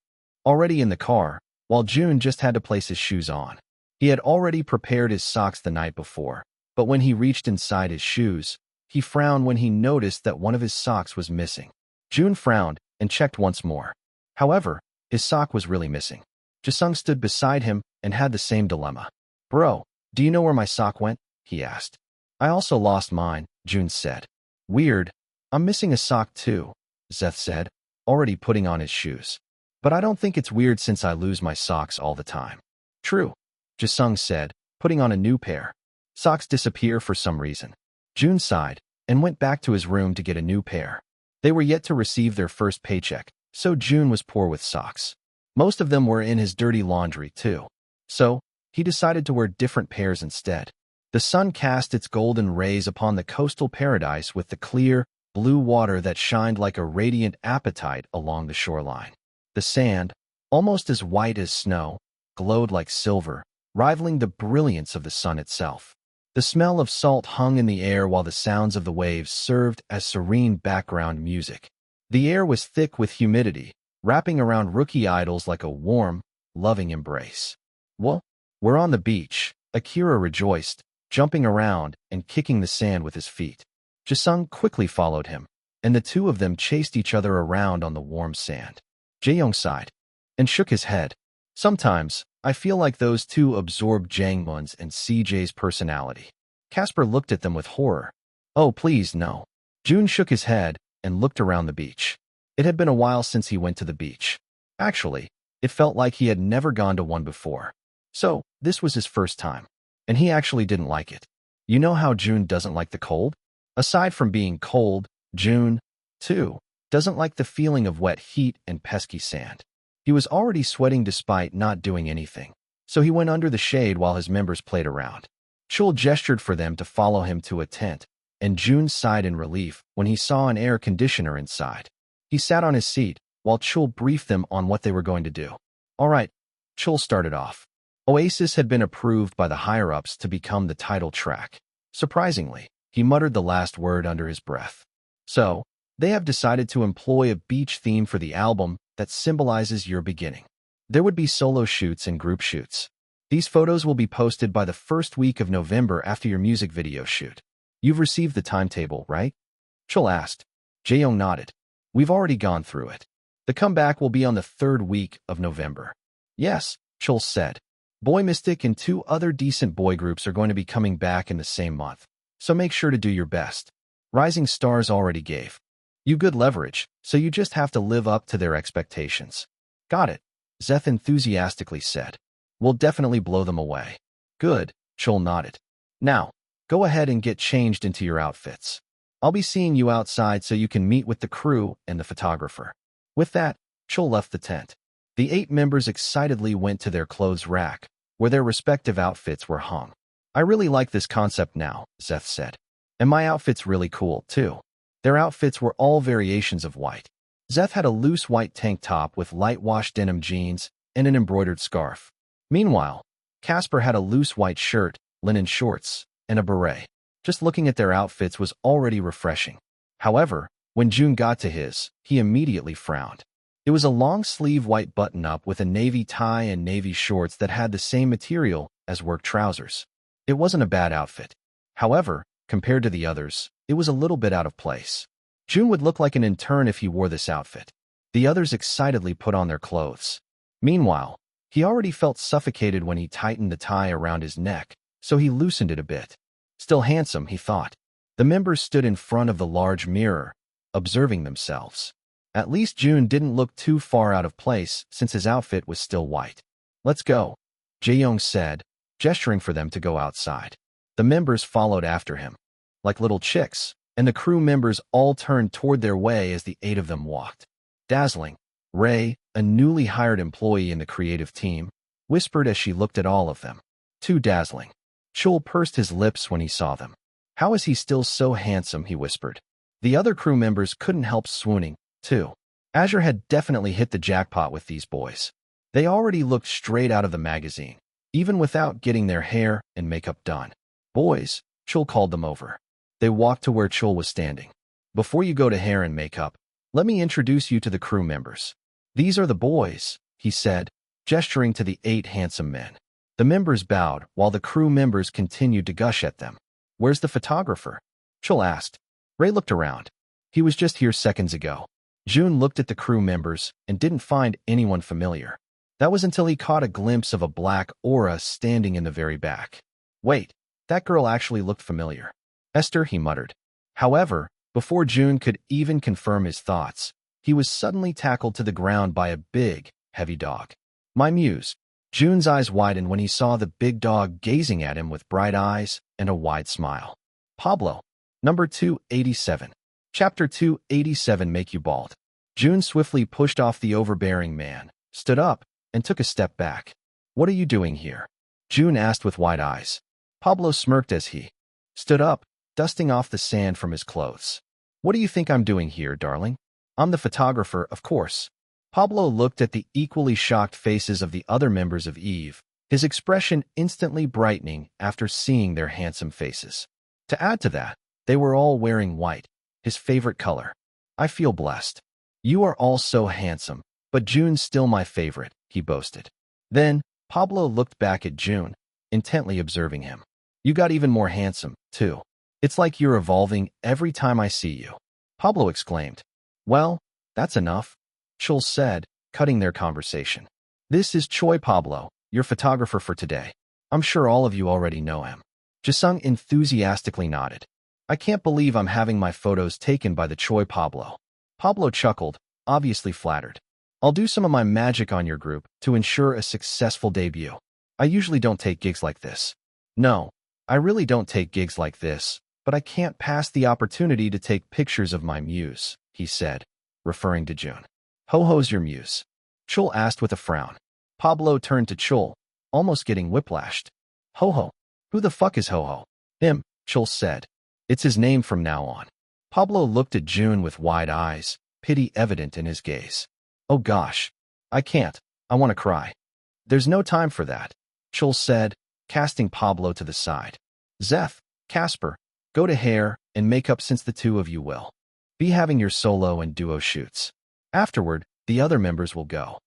A: already in the car, while June just had to place his shoes on. He had already prepared his socks the night before, but when he reached inside his shoes, he frowned when he noticed that one of his socks was missing. June frowned and checked once more. However, his sock was really missing. Jisung stood beside him and had the same dilemma. Bro, do you know where my sock went? He asked. I also lost mine, June said. Weird. I'm missing a sock too, Zeth said, already putting on his shoes. But I don't think it's weird since I lose my socks all the time. True, Jisung said, putting on a new pair. Socks disappear for some reason. June sighed and went back to his room to get a new pair. They were yet to receive their first paycheck, so June was poor with socks. Most of them were in his dirty laundry, too. So, he decided to wear different pairs instead. The sun cast its golden rays upon the coastal paradise with the clear, blue water that shined like a radiant appetite along the shoreline. The sand, almost as white as snow, glowed like silver, rivaling the brilliance of the sun itself. The smell of salt hung in the air while the sounds of the waves served as serene background music. The air was thick with humidity, wrapping around rookie idols like a warm, loving embrace. Well, we're on the beach, Akira rejoiced, jumping around and kicking the sand with his feet. Jisung quickly followed him, and the two of them chased each other around on the warm sand. Jaeyoung sighed and shook his head. Sometimes, I feel like those two absorbed Jangwon's and CJ's personality. Casper looked at them with horror. Oh, please, no. Jun shook his head and looked around the beach. It had been a while since he went to the beach. Actually, it felt like he had never gone to one before. So, this was his first time. And he actually didn't like it. You know how Jun doesn't like the cold? Aside from being cold, Jun, too, doesn't like the feeling of wet heat and pesky sand. He was already sweating despite not doing anything, so he went under the shade while his members played around. Chul gestured for them to follow him to a tent, and Jun sighed in relief when he saw an air conditioner inside. He sat on his seat while Chul briefed them on what they were going to do. All right, Chul started off. Oasis had been approved by the higher-ups to become the title track. Surprisingly, he muttered the last word under his breath. So, they have decided to employ a beach theme for the album that symbolizes your beginning. There would be solo shoots and group shoots. These photos will be posted by the first week of November after your music video shoot. You've received the timetable, right? Chul asked. Jaeyoung nodded. We've already gone through it. The comeback will be on the third week of November. Yes, Chul said. Boy Mystic and two other decent boy groups are going to be coming back in the same month, so make sure to do your best. Rising Stars already gave you good leverage, so you just have to live up to their expectations. Got it, Zeth enthusiastically said. We'll definitely blow them away. Good, Chul nodded. Now, go ahead and get changed into your outfits. I'll be seeing you outside so you can meet with the crew and the photographer. With that, Chul left the tent. The 8 members excitedly went to their clothes rack, where their respective outfits were hung. I really like this concept now, Zeth said. And my outfit's really cool, too. Their outfits were all variations of white. Zeth had a loose white tank top with light-wash denim jeans and an embroidered scarf. Meanwhile, Casper had a loose white shirt, linen shorts, and a beret. Just looking at their outfits was already refreshing. However, when Jun got to his, he immediately frowned. It was a long-sleeve white button-up with a navy tie and navy shorts that had the same material as work trousers. It wasn't a bad outfit. However, compared to the others, it was a little bit out of place. Jun would look like an intern if he wore this outfit. The others excitedly put on their clothes. Meanwhile, he already felt suffocated when he tightened the tie around his neck, so he loosened it a bit. Still handsome, he thought. The members stood in front of the large mirror, observing themselves. At least Jun didn't look too far out of place since his outfit was still white. Let's go, Jaeyoung said, gesturing for them to go outside. The members followed after him, like little chicks, and the crew members all turned toward their way as the 8 of them walked. Dazzling, Ray, a newly hired employee in the creative team, whispered as she looked at all of them. Too dazzling. Chul pursed his lips when he saw them. How is he still so handsome, he whispered. The other crew members couldn't help swooning, too. Azure had definitely hit the jackpot with these boys. They already looked straight out of the magazine, even without getting their hair and makeup done. Boys, Chul called them over. They walked to where Chul was standing. Before you go to hair and makeup, let me introduce you to the crew members. These are the boys, he said, gesturing to the 8 handsome men. The members bowed while the crew members continued to gush at them. Where's the photographer? Chul asked. Ray looked around. He was just here seconds ago. Jun looked at the crew members and didn't find anyone familiar. That was until he caught a glimpse of a black aura standing in the very back. Wait, that girl actually looked familiar. Esther, he muttered. However, before Jun could even confirm his thoughts, he was suddenly tackled to the ground by a big, heavy dog. My muse. Jun's eyes widened when he saw the big dog gazing at him with bright eyes and a wide smile. Pablo. Number 287. Chapter 287 Make You Bald. Jun swiftly pushed off the overbearing man, stood up, and took a step back. What are you doing here? Jun asked with wide eyes. Pablo smirked as he stood up, dusting off the sand from his clothes. What do you think I'm doing here, darling? I'm the photographer, of course. Pablo looked at the equally shocked faces of the other members of Eve, his expression instantly brightening after seeing their handsome faces. To add to that, they were all wearing white, his favorite color. I feel blessed. You are all so handsome, but Jun's still my favorite, he boasted. Then, Pablo looked back at Jun, intently observing him. You got even more handsome, too. It's like you're evolving every time I see you. Pablo exclaimed. Well, that's enough, Chul said, cutting their conversation. This is Choi Pablo, your photographer for today. I'm sure all of you already know him. Jisung enthusiastically nodded. I can't believe I'm having my photos taken by the Choi Pablo. Pablo chuckled, obviously flattered. I'll do some of my magic on your group to ensure a successful debut. I usually don't take gigs like this. No, I really don't take gigs like this, but I can't pass the opportunity to take pictures of my muse, he said, referring to Jun. Ho-ho's your muse? Chul asked with a frown. Pablo turned to Chul, almost getting whiplashed. Ho-ho. Who the fuck is Ho-ho? Him, Chul said. It's his name from now on. Pablo looked at Jun with wide eyes, pity evident in his gaze. Oh gosh. I can't. I want to cry. There's no time for that, Chul said, casting Pablo to the side. Zeth, Casper, go to hair and makeup since the two of you will be having your solo and duo shoots. Afterward, the other members will go.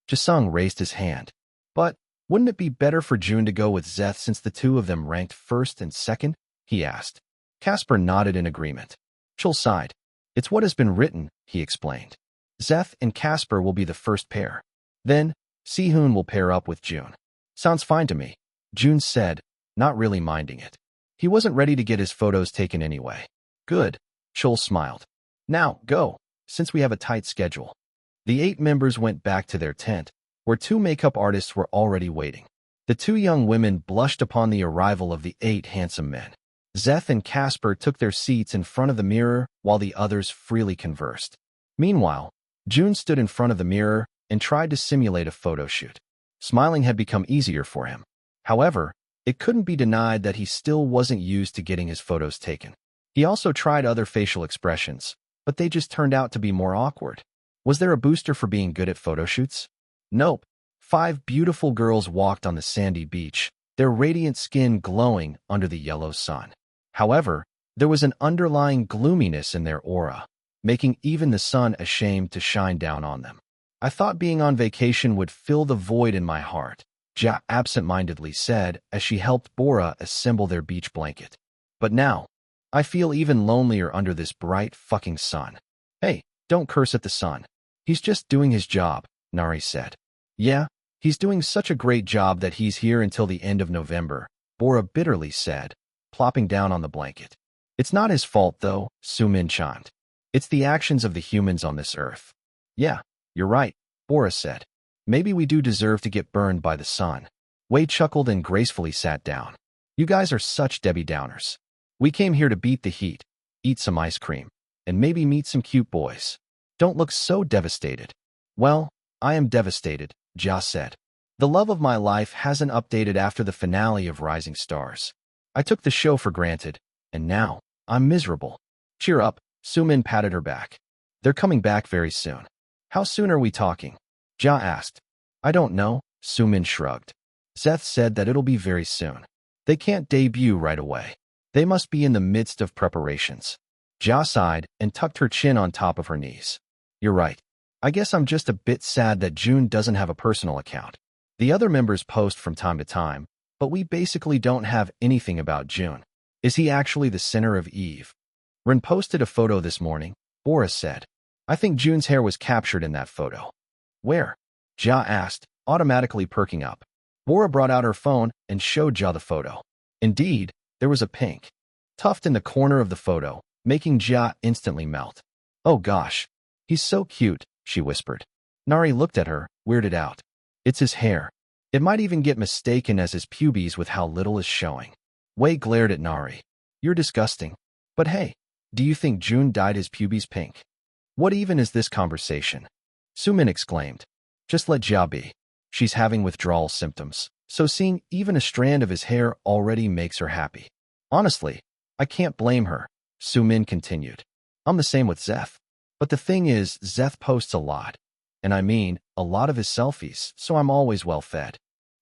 A: Jisung raised his hand. But wouldn't it be better for Jun to go with Zeth since the two of them ranked first and second? He asked. Casper nodded in agreement. Chul sighed. It's what has been written, he explained. Zeth and Casper will be the first pair. Then, Sihoon will pair up with Jun. Sounds fine to me, Jun said, not really minding it. He wasn't ready to get his photos taken anyway. Good, Chul smiled. Now, go, since we have a tight schedule. The 8 members went back to their tent, where 2 makeup artists were already waiting. The 2 young women blushed upon the arrival of the 8 handsome men. Zeth and Casper took their seats in front of the mirror while the others freely conversed. Meanwhile, Jun stood in front of the mirror and tried to simulate a photo shoot. Smiling had become easier for him. However, it couldn't be denied that he still wasn't used to getting his photos taken. He also tried other facial expressions, but they just turned out to be more awkward. Was there a booster for being good at photo shoots? Nope. 5 beautiful girls walked on the sandy beach, their radiant skin glowing under the yellow sun. However, there was an underlying gloominess in their aura, making even the sun ashamed to shine down on them. I thought being on vacation would fill the void in my heart, Ja absent-mindedly said as she helped Bora assemble their beach blanket. But now, I feel even lonelier under this bright fucking sun. Hey, don't curse at the sun. He's just doing his job, Nari said. Yeah, he's doing such a great job that he's here until the end of November, Bora bitterly said, plopping down on the blanket. It's not his fault, though, Sumin chimed. It's the actions of the humans on this earth. Yeah, you're right, Bora said. Maybe we do deserve to get burned by the sun. Wei chuckled and gracefully sat down. You guys are such Debbie Downers. We came here to beat the heat, eat some ice cream, and maybe meet some cute boys. Don't look so devastated. Well, I am devastated, Ja said. The love of my life hasn't updated after the finale of Rising Stars. I took the show for granted, and now I'm miserable. Cheer up, Sumin patted her back. They're coming back very soon. How soon are we talking? Ja asked. I don't know, Sumin shrugged. Zeth said that it'll be very soon. They can't debut right away. They must be in the midst of preparations. Ja sighed and tucked her chin on top of her knees. You're right. I guess I'm just a bit sad that Jun doesn't have a personal account. The other members post from time to time, but we basically don't have anything about Jun. Is he actually the center of Eve? Ren posted a photo this morning, Boris said. I think Jun's hair was captured in that photo. Where? Ja asked, automatically perking up. Bora brought out her phone and showed Ja the photo. Indeed, there was a pink tuft in the corner of the photo, making Ja instantly melt. Oh gosh, he's so cute, she whispered. Nari looked at her, weirded out. It's his hair. It might even get mistaken as his pubes with how little is showing. Wei glared at Nari. You're disgusting. But hey, do you think Jun dyed his pubes pink? What even is this conversation? Sumin exclaimed. Just let Ja be. She's having withdrawal symptoms, so seeing even a strand of his hair already makes her happy. Honestly, I can't blame her, Sumin continued. I'm the same with Zeth. But the thing is, Zeth posts a lot. And I mean, a lot of his selfies, so I'm always well fed.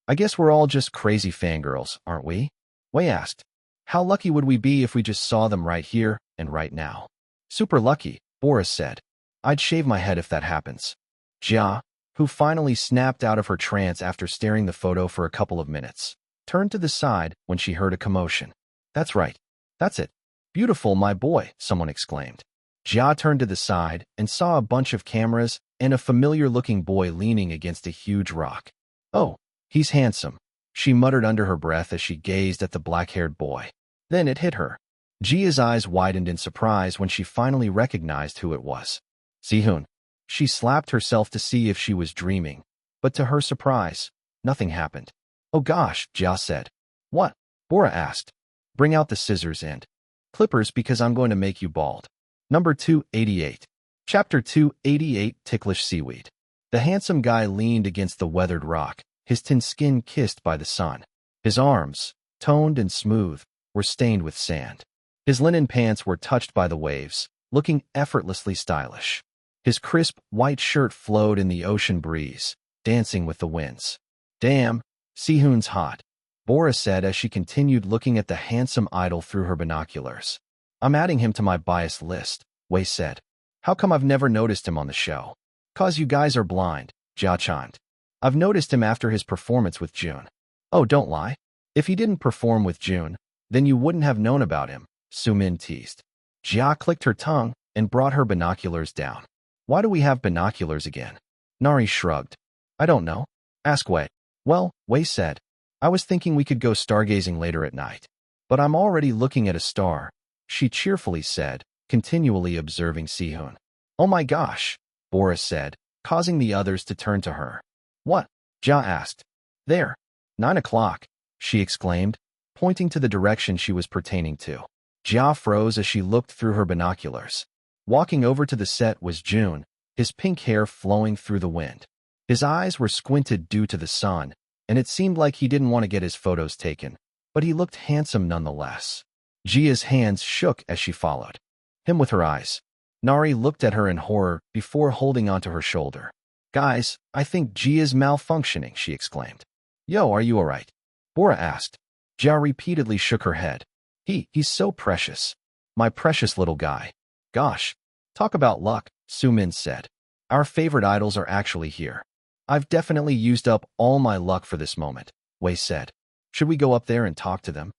A: I guess we're all just crazy fangirls, aren't we? Wei asked. How lucky would we be if we just saw them right here and right now? Super lucky, Boris said. I'd shave my head if that happens. Jia, who finally snapped out of her trance after staring the photo for a couple of minutes, turned to the side when she heard a commotion. That's right. That's it. Beautiful, my boy, someone exclaimed. Jia turned to the side and saw a bunch of cameras and a familiar-looking boy leaning against a huge rock. Oh, he's handsome, she muttered under her breath as she gazed at the black-haired boy. Then it hit her. Jia's eyes widened in surprise when she finally recognized who it was. Si-hoon. She slapped herself to see if she was dreaming, but to her surprise, nothing happened. Oh gosh, Jia said. What? Bora asked. Bring out the scissors and clippers because I'm going to make you bald. Number 288. Chapter 288, Ticklish Seaweed. The handsome guy leaned against the weathered rock, his thin skin kissed by the sun. His arms, toned and smooth, were stained with sand. His linen pants were touched by the waves, looking effortlessly stylish. His crisp, white shirt flowed in the ocean breeze, dancing with the winds. Damn, Si-hoon's hot, Bora said as she continued looking at the handsome idol through her binoculars. I'm adding him to my bias list, Wei said. How come I've never noticed him on the show? 'Cause you guys are blind, Jia chimed. I've noticed him after his performance with Jun. Oh, don't lie. If he didn't perform with Jun, then you wouldn't have known about him, Su-min teased. Jia clicked her tongue and brought her binoculars down. Why do we have binoculars again? Nari shrugged. I don't know. Ask Wei. Well, Wei said, I was thinking we could go stargazing later at night. But I'm already looking at a star, she cheerfully said, continually observing Si-hoon. Oh my gosh, Boris said, causing the others to turn to her. What? Jia asked. There. 9 o'clock, she exclaimed, pointing to the direction she was pertaining to. Jia froze as she looked through her binoculars. Walking over to the set was Jun, his pink hair flowing through the wind. His eyes were squinted due to the sun, and it seemed like he didn't want to get his photos taken, but he looked handsome nonetheless. Jia's hands shook as she followed him with her eyes. Nari looked at her in horror before holding onto her shoulder. Guys, I think Jia's malfunctioning, she exclaimed. Yo, are you alright? Bora asked. Jia repeatedly shook her head. He's so precious. My precious little guy. Gosh, talk about luck, Su-min said. Our favorite idols are actually here. I've definitely used up all my luck for this moment, Wei said. Should we go up there and talk to them?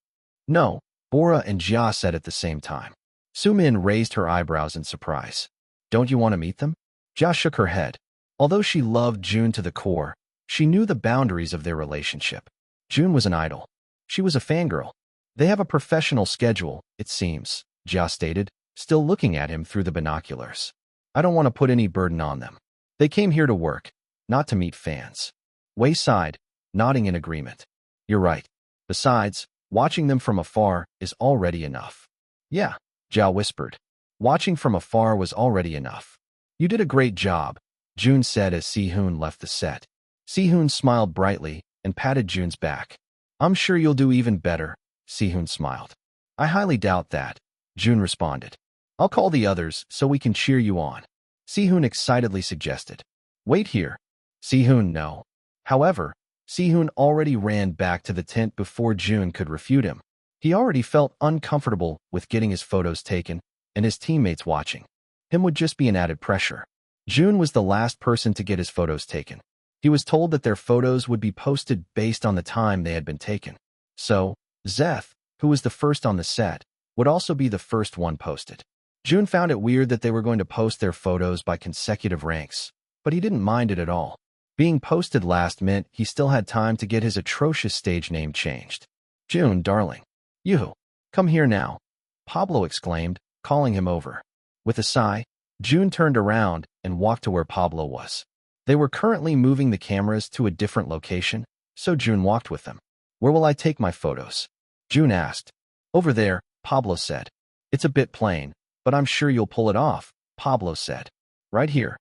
A: No, Bora and Jia said at the same time. Su-min raised her eyebrows in surprise. Don't you want to meet them? Jia shook her head. Although she loved Jun to the core, she knew the boundaries of their relationship. Jun was an idol. She was a fangirl. They have a professional schedule, it seems, Jia stated, still looking at him through the binoculars. I don't want to put any burden on them. They came here to work, not to meet fans. Wei sighed, nodding in agreement. You're right. Besides, watching them from afar is already enough. Yeah, Jia whispered. Watching from afar was already enough. You did a great job, Jun said as Si-hoon left the set. Si-hoon smiled brightly and patted Jun's back. I'm sure you'll do even better, Si-hoon smiled. I highly doubt that, Jun responded. I'll call the others so we can cheer you on, Si-hoon excitedly suggested. Wait here. Si-hoon, no. However, Si-hoon already ran back to the tent before Jun could refute him. He already felt uncomfortable with getting his photos taken, and his teammates watching him would just be an added pressure. Jun was the last person to get his photos taken. He was told that their photos would be posted based on the time they had been taken. So, Zeth, who was the first on the set, would also be the first one posted. Jun found it weird that they were going to post their photos by consecutive ranks, but he didn't mind it at all. Being posted last meant he still had time to get his atrocious stage name changed. Jun, darling. You, come here now, Pablo exclaimed, calling him over. With a sigh, Jun turned around and walked to where Pablo was. They were currently moving the cameras to a different location, so Jun walked with them. Where will I take my photos? Jun asked. Over there, Pablo said. It's a bit plain, but I'm sure you'll pull it off, Pablo said. Right here?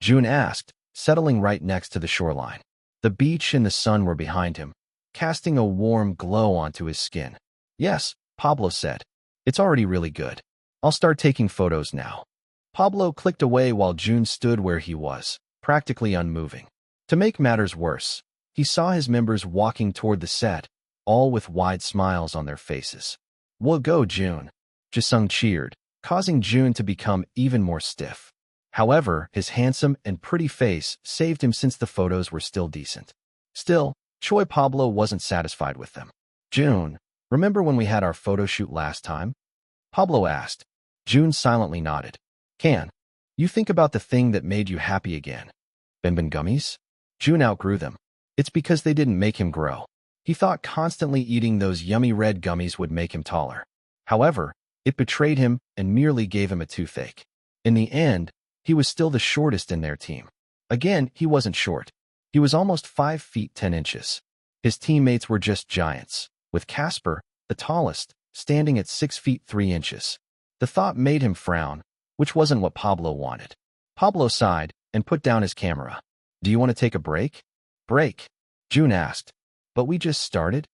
A: Jun asked, settling right next to the shoreline. The beach and the sun were behind him, casting a warm glow onto his skin. Yes, Pablo said. It's already really good. I'll start taking photos now. Pablo clicked away while Jun stood where he was, practically unmoving. To make matters worse, He saw his members walking toward the set, all with wide smiles on their faces. "We'll go, Jun," Jisung cheered, causing Jun to become even more stiff. However, his handsome and pretty face saved him since the photos were still decent. Still, Choi Pablo wasn't satisfied with them. "Jun, remember when we had our photo shoot last time?" Pablo asked. Jun silently nodded. "Can you think about the thing that made you happy again?" "Bimbin gummies?" Jun outgrew them. It's because they didn't make him grow. He thought constantly eating those yummy red gummies would make him taller. However, it betrayed him and merely gave him a toothache. In the end, he was still the shortest in their team. Again, he wasn't short. He was almost 5 feet 10 inches. His teammates were just giants, with Casper, the tallest, standing at 6 feet 3 inches. The thought made him frown, which wasn't what Pablo wanted. Pablo sighed and put down his camera. "Do you want to take a break?" "Break?" Jun asked. "But we just started?"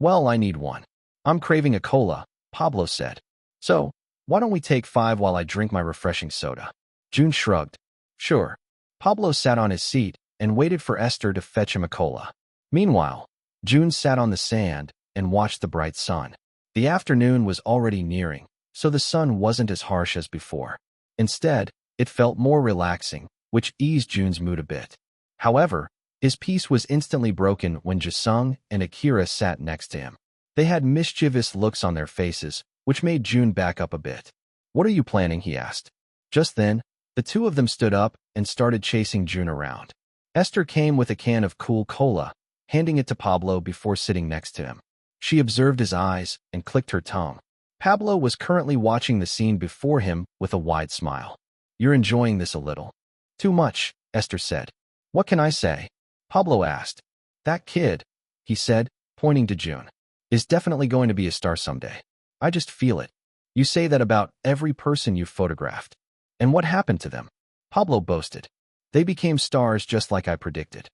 A: "Well, I need one. I'm craving a cola," Pablo said. "So, why don't we take 5 while I drink my refreshing soda?" Jun shrugged. "Sure." Pablo sat on his seat and waited for Esther to fetch him a cola. Meanwhile, Jun sat on the sand and watched the bright sun. The afternoon was already nearing, so the sun wasn't as harsh as before. Instead, it felt more relaxing, which eased Jun's mood a bit. However, his peace was instantly broken when Jisung and Akira sat next to him. They had mischievous looks on their faces, which made Jun back up a bit. "What are you planning?" he asked. Just then, the two of them stood up and started chasing Jun around. Esther came with a can of cool cola, handing it to Pablo before sitting next to him. She observed his eyes and clicked her tongue. Pablo was currently watching the scene before him with a wide smile. "You're enjoying this a little." "Too much," Esther said. "What can I say?" Pablo asked. "That kid," he said, pointing to Jun, "is definitely going to be a star someday. I just feel it. You say that about every person you've photographed. And what happened to them?" Pablo boasted. "They became stars just like I predicted."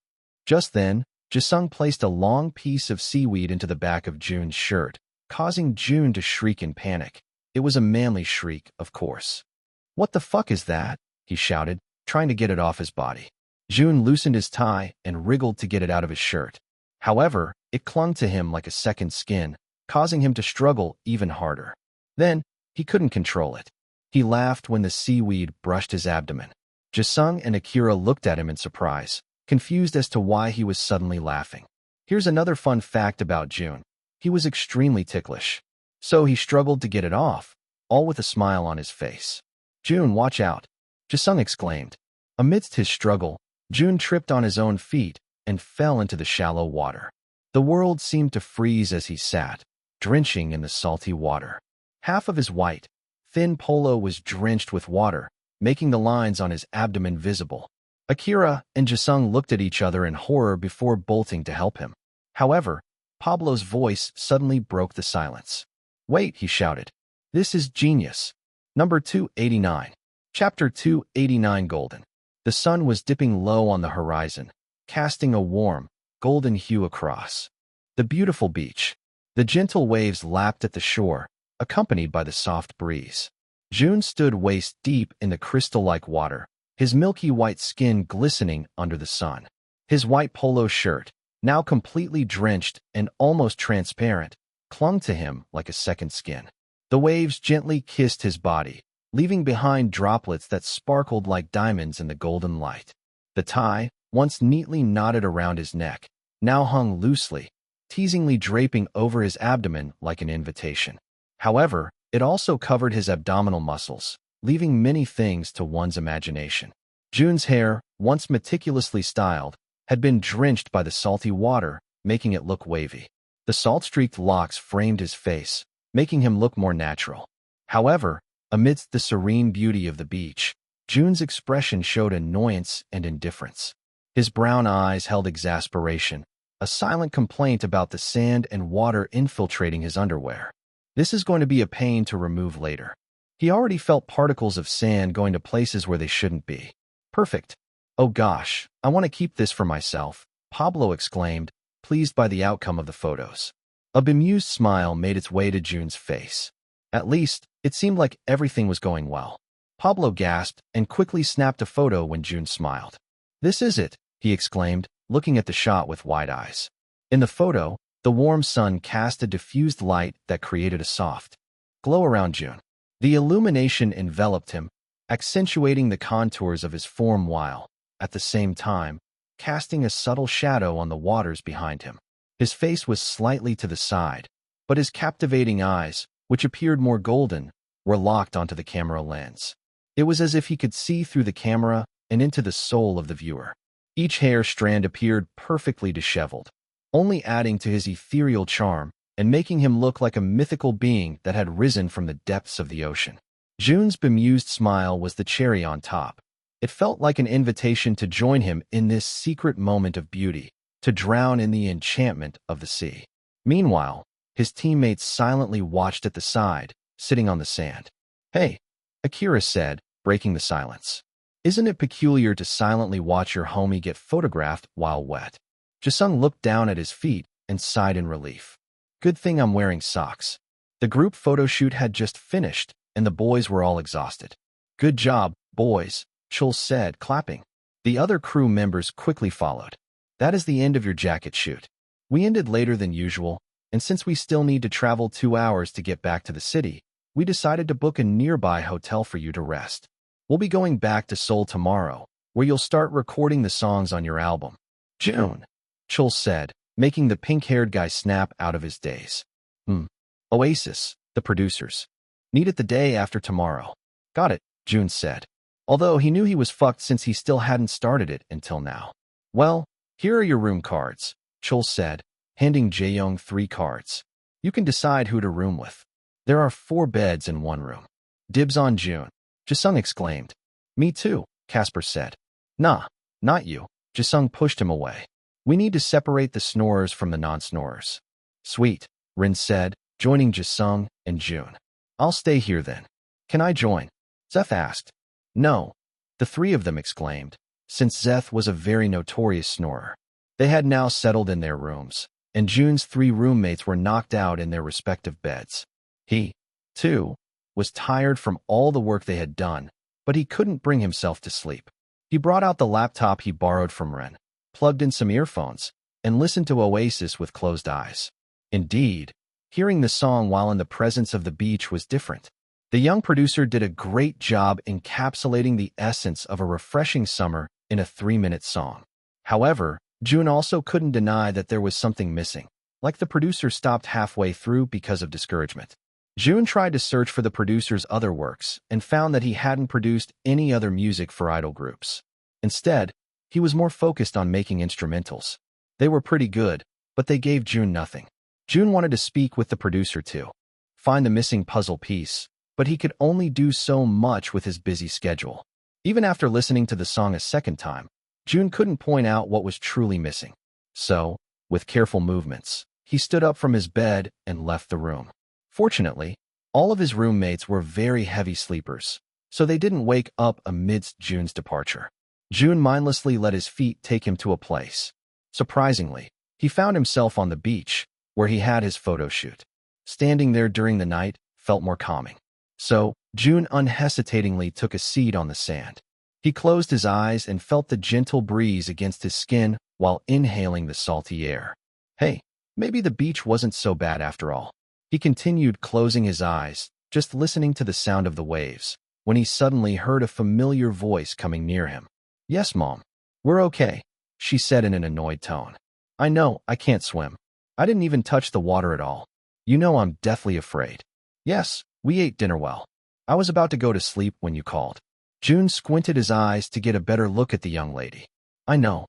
A: Just then, Jisung placed a long piece of seaweed into the back of Jun's shirt, causing Jun to shriek in panic. It was a manly shriek, of course. "What the fuck is that?" he shouted, trying to get it off his body. Jun loosened his tie and wriggled to get it out of his shirt. However, it clung to him like a second skin, causing him to struggle even harder. Then, he couldn't control it. He laughed when the seaweed brushed his abdomen. Jisung and Akira looked at him in surprise, confused as to why he was suddenly laughing. Here's another fun fact about Jun. He was extremely ticklish. So he struggled to get it off, all with a smile on his face. "Jun, watch out," Jisung exclaimed. Amidst his struggle, Jun tripped on his own feet and fell into the shallow water. The world seemed to freeze as he sat, drenching in the salty water. Half of his white, thin polo was drenched with water, making the lines on his abdomen visible. Akira and Jisung looked at each other in horror before bolting to help him. However, Pablo's voice suddenly broke the silence. "Wait," he shouted. "This is genius." Number 289. Chapter 289 Golden. The sun was dipping low on the horizon, casting a warm, golden hue across the beautiful beach. The gentle waves lapped at the shore, accompanied by the soft breeze. Jun stood waist deep in the crystal-like water, his milky white skin glistening under the sun. His white polo shirt, now completely drenched and almost transparent, clung to him like a second skin. The waves gently kissed his body, leaving behind droplets that sparkled like diamonds in the golden light. The tie, once neatly knotted around his neck, now hung loosely, teasingly draping over his abdomen like an invitation. However, it also covered his abdominal muscles, leaving many things to one's imagination. Jun's hair, once meticulously styled, had been drenched by the salty water, making it look wavy. The salt-streaked locks framed his face, making him look more natural. However, amidst the serene beauty of the beach, Jun's expression showed annoyance and indifference. His brown eyes held exasperation, a silent complaint about the sand and water infiltrating his underwear. This is going to be a pain to remove later. He already felt particles of sand going to places where they shouldn't be. Perfect. "Oh gosh, I want to keep this for myself," Pablo exclaimed, pleased by the outcome of the photos. A bemused smile made its way to Jun's face. At least, it seemed like everything was going well. Pablo gasped and quickly snapped a photo when Jun smiled. "This is it," he exclaimed, looking at the shot with wide eyes. In the photo, the warm sun cast a diffused light that created a soft glow around Jun. The illumination enveloped him, accentuating the contours of his form while, at the same time, casting a subtle shadow on the waters behind him. His face was slightly to the side, but his captivating eyes, which appeared more golden, were locked onto the camera lens. It was as if he could see through the camera and into the soul of the viewer. Each hair strand appeared perfectly disheveled, only adding to his ethereal charm and making him look like a mythical being that had risen from the depths of the ocean. Jun's bemused smile was the cherry on top. It felt like an invitation to join him in this secret moment of beauty, to drown in the enchantment of the sea. Meanwhile, his teammates silently watched at the side, sitting on the sand. "Hey," Akira said, breaking the silence. "Isn't it peculiar to silently watch your homie get photographed while wet?" Jisung looked down at his feet and sighed in relief. "Good thing I'm wearing socks." The group photo shoot had just finished, and the boys were all exhausted. "Good job, boys," Chul said, clapping. The other crew members quickly followed. "That is the end of your jacket shoot. We ended later than usual, and since we still need to travel 2 hours to get back to the city, we decided to book a nearby hotel for you to rest. We'll be going back to Seoul tomorrow, where you'll start recording the songs on your album." "June," Chul said, making the pink-haired guy snap out of his daze. Oasis, the producers. Need it the day after tomorrow." "Got it," June said, although he knew he was fucked since he still hadn't started it until now. "Well, here are your room cards," Chul said, handing Jaeyoung 3 cards. "You can decide who to room with. There are 4 beds in one room." "Dibs on June," Jisung exclaimed. "Me too," Casper said. "Nah, not you." Jisung pushed him away. "We need to separate the snorers from the non-snorers." "Sweet," Rin said, joining Jisung and June. "I'll stay here then." "Can I join?" Zeth asked. "No," the 3 of them exclaimed, since Zeth was a very notorious snorer. They had now settled in their rooms, and June's 3 roommates were knocked out in their respective beds. He, too, was tired from all the work they had done, but he couldn't bring himself to sleep. He brought out the laptop he borrowed from Ren, plugged in some earphones, and listened to Oasis with closed eyes. Indeed, hearing the song while in the presence of the beach was different. The young producer did a great job encapsulating the essence of a refreshing summer in a 3-minute song. However, June also couldn't deny that there was something missing, like the producer stopped halfway through because of discouragement. June tried to search for the producer's other works and found that he hadn't produced any other music for idol groups. Instead, he was more focused on making instrumentals. They were pretty good, but they gave June nothing. June wanted to speak with the producer to find the missing puzzle piece, but he could only do so much with his busy schedule. Even after listening to the song a second time, June couldn't point out what was truly missing. So, with careful movements, he stood up from his bed and left the room. Fortunately, all of his roommates were very heavy sleepers, so they didn't wake up amidst June's departure. June mindlessly let his feet take him to a place. Surprisingly, he found himself on the beach, where he had his photo shoot. Standing there during the night felt more calming. So, June unhesitatingly took a seat on the sand. He closed his eyes and felt the gentle breeze against his skin while inhaling the salty air. Hey, maybe the beach wasn't so bad after all. He continued closing his eyes, just listening to the sound of the waves, when he suddenly heard a familiar voice coming near him. "Yes, Mom. We're okay," she said in an annoyed tone. "I know, I can't swim. I didn't even touch the water at all. You know I'm deathly afraid." "Yes, we ate dinner well. I was about to go to sleep when you called." June squinted his eyes to get a better look at the young lady. I know.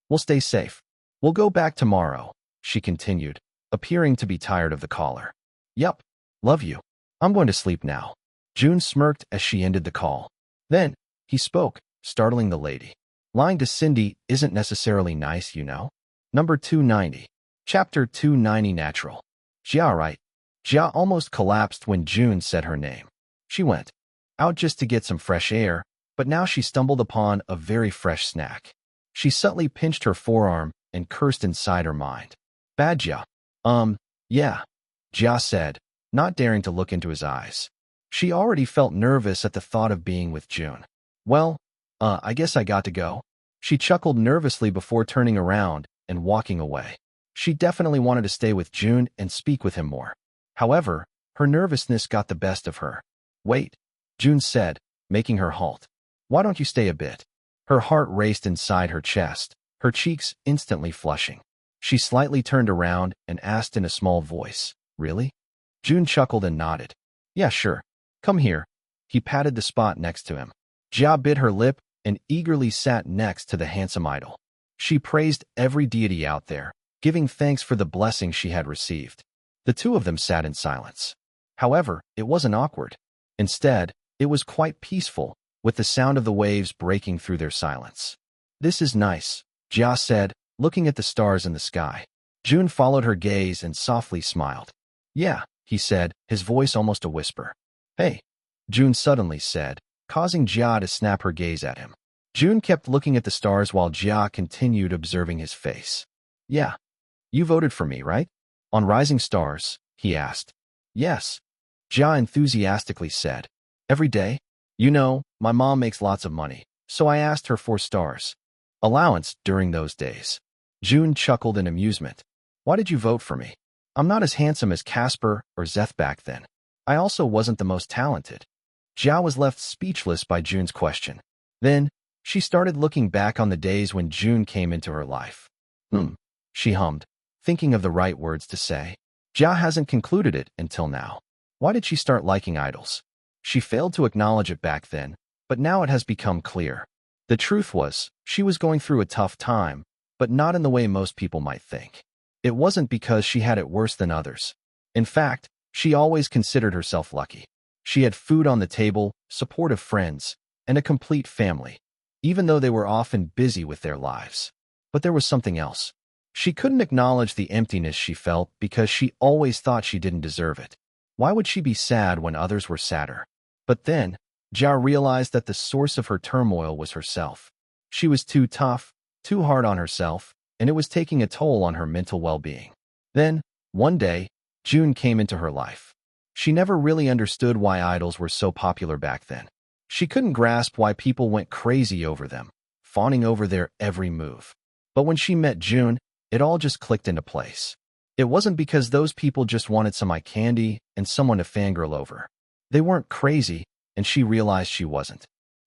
A: We'll stay safe. We'll go back tomorrow," she continued, appearing to be tired of the caller. "Yup. Love you. I'm going to sleep now." June smirked as she ended the call. Then, he spoke, startling the lady. "Lying to Cindy isn't necessarily nice, you know." Number 290. Chapter 290 Natural. Jia, right? Jia almost collapsed when June said her name. She went out just to get some fresh air, but now she stumbled upon a very fresh snack. She subtly pinched her forearm and cursed inside her mind. "Bad Jia." Yeah," Jia said, not daring to look into his eyes. She already felt nervous at the thought of being with June. "Well, I guess I got to go." She chuckled nervously before turning around and walking away. She definitely wanted to stay with Jun and speak with him more. However, her nervousness got the best of her. Wait, Jun said, making her halt. Why don't you stay a bit? Her heart raced inside her chest, her cheeks instantly flushing. She slightly turned around and asked in a small voice, Really? Jun chuckled and nodded. Yeah, sure. Come here. He patted the spot next to him. Jia bit her lip and eagerly sat next to the handsome idol. She praised every deity out there, giving thanks for the blessing she had received. The two of them sat in silence. However, it wasn't awkward. Instead, it was quite peaceful, with the sound of the waves breaking through their silence. This is nice, Jia said, looking at the stars in the sky. Jun followed her gaze and softly smiled. Yeah, he said, his voice almost a whisper. Hey, Jun suddenly said, causing Jia to snap her gaze at him. Jun kept looking at the stars while Jia continued observing his face. Yeah, you voted for me, right? On Rising Stars, he asked. Yes, Jia enthusiastically said. Every day? You know, my mom makes lots of money, so I asked her for stars. Allowance during those days. Jun chuckled in amusement. Why did you vote for me? I'm not as handsome as Casper or Zeth back then. I also wasn't the most talented. Jia was left speechless by Jun's question. Then, she started looking back on the days when Jun came into her life. She hummed, thinking of the right words to say. Jia hasn't concluded it until now. Why did she start liking idols? She failed to acknowledge it back then, but now it has become clear. The truth was, she was going through a tough time, but not in the way most people might think. It wasn't because she had it worse than others. In fact, she always considered herself lucky. She had food on the table, supportive friends, and a complete family, even though they were often busy with their lives. But there was something else. She couldn't acknowledge the emptiness she felt because she always thought she didn't deserve it. Why would she be sad when others were sadder? But then, Jia realized that the source of her turmoil was herself. She was too tough, too hard on herself, and it was taking a toll on her mental well-being. Then, one day, Jun came into her life. She never really understood why idols were so popular back then. She couldn't grasp why people went crazy over them, fawning over their every move. But when she met Jun, it all just clicked into place. It wasn't because those people just wanted some eye candy and someone to fangirl over. They weren't crazy, and she realized she wasn't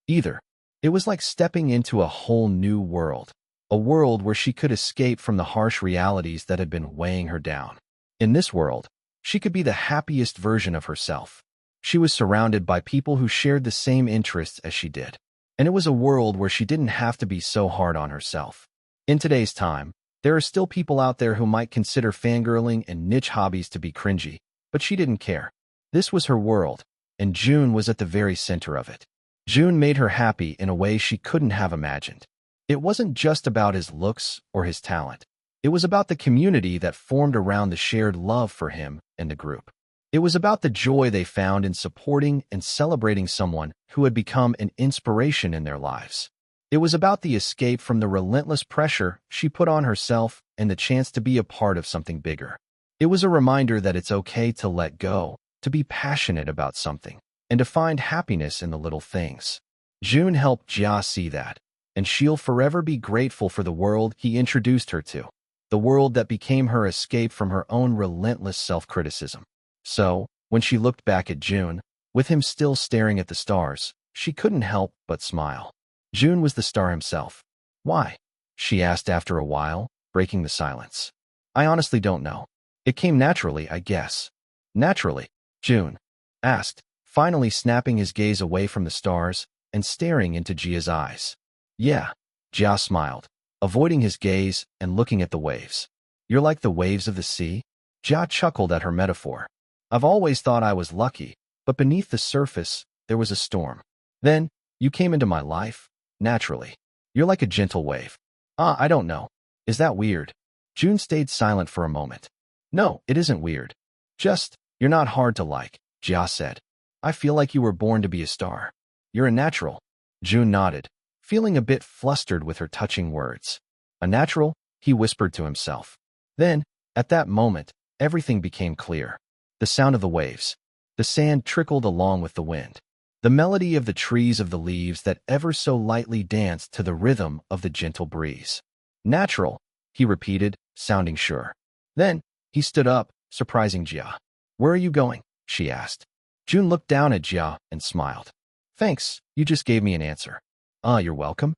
A: either. It was like stepping into a whole new world, a world where she could escape from the harsh realities that had been weighing her down. In this world, she could be the happiest version of herself. She was surrounded by people who shared the same interests as she did, and it was a world where she didn't have to be so hard on herself. In today's time, there are still people out there who might consider fangirling and niche hobbies to be cringy, but she didn't care. This was her world, and Jun was at the very center of it. Jun made her happy in a way she couldn't have imagined. It wasn't just about his looks or his talent. It was about the community that formed around the shared love for him and the group. It was about the joy they found in supporting and celebrating someone who had become an inspiration in their lives. It was about the escape from the relentless pressure she put on herself and the chance to be a part of something bigger. It was a reminder that it's okay to let go, to be passionate about something, and to find happiness in the little things. Jun helped Jia see that, and she'll forever be grateful for the world he introduced her to, the world that became her escape from her own relentless self-criticism. So, when she looked back at Jun, with him still staring at the stars, she couldn't help but smile. Jun was the star himself. Why? She asked after a while, breaking the silence. I honestly don't know. It came naturally, I guess. Naturally? Jun asked, finally snapping his gaze away from the stars and staring into Jia's eyes. Yeah, Jia smiled, avoiding his gaze and looking at the waves. You're like the waves of the sea? Jia chuckled at her metaphor. I've always thought I was lucky, but beneath the surface, there was a storm. Then, you came into my life, naturally. You're like a gentle wave. I don't know. Is that weird? Jun stayed silent for a moment. No, it isn't weird. Just, you're not hard to like, Jia said. I feel like you were born to be a star. You're a natural. Jun nodded, feeling a bit flustered with her touching words. A natural, he whispered to himself. Then, at that moment, everything became clear. The sound of the waves. The sand trickled along with the wind. the melody of the trees of the leaves that ever so lightly danced to the rhythm of the gentle breeze. Natural, he repeated, sounding sure. Then, he stood up, surprising Jia. Where are you going? She asked. Jun looked down at Jia and smiled. Thanks, you just gave me an answer. You're welcome?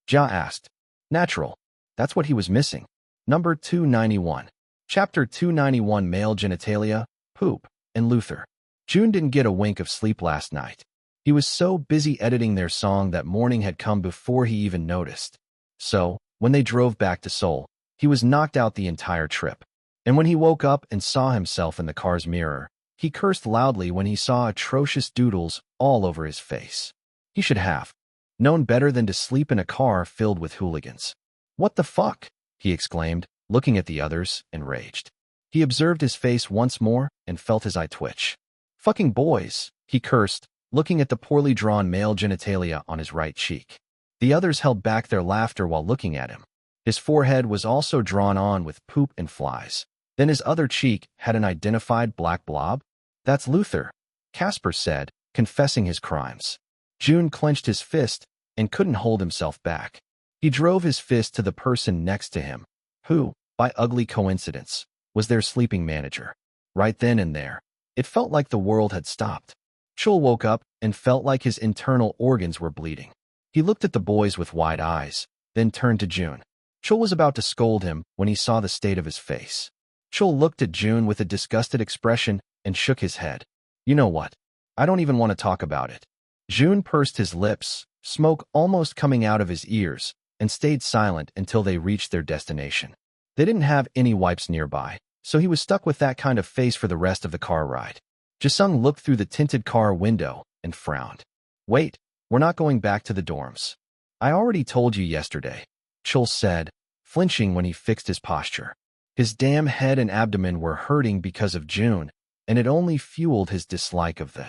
A: Jia asked. Natural. That's what he was missing. Number 291. Chapter 291 Male Genitalia, Poop, and Luther. Jun didn't get a wink of sleep last night. He was so busy editing their song that morning had come before he even noticed. So, when they drove back to Seoul, he was knocked out the entire trip. And when he woke up and saw himself in the car's mirror, he cursed loudly when he saw atrocious doodles all over his face. He should have known better than to sleep in a car filled with hooligans. What the fuck? He exclaimed, looking at the others, enraged. He observed his face once more and felt his eye twitch. Fucking boys, he cursed, looking at the poorly drawn male genitalia on his right cheek. The others held back their laughter while looking at him. His forehead was also drawn on with poop and flies. Then his other cheek had an identified black blob. That's Luther, Casper said, confessing his crimes. Jun clenched his fist and couldn't hold himself back. He drove his fist to the person next to him, who, by ugly coincidence, was their sleeping manager. Right then and there, it felt like the world had stopped. Chul woke up and felt like his internal organs were bleeding. He looked at the boys with wide eyes, then turned to Jun. Chul was about to scold him when he saw the state of his face. Chul looked at Jun with a disgusted expression and shook his head. You know what? I don't even want to talk about it. Jun pursed his lips, smoke almost coming out of his ears, and stayed silent until they reached their destination. They didn't have any wipes nearby, so he was stuck with that kind of face for the rest of the car ride. Jisung looked through the tinted car window and frowned. Wait, we're not going back to the dorms. I already told you yesterday, Chul said, flinching when he fixed his posture. His damn head and abdomen were hurting because of Jun, and it only fueled his dislike of the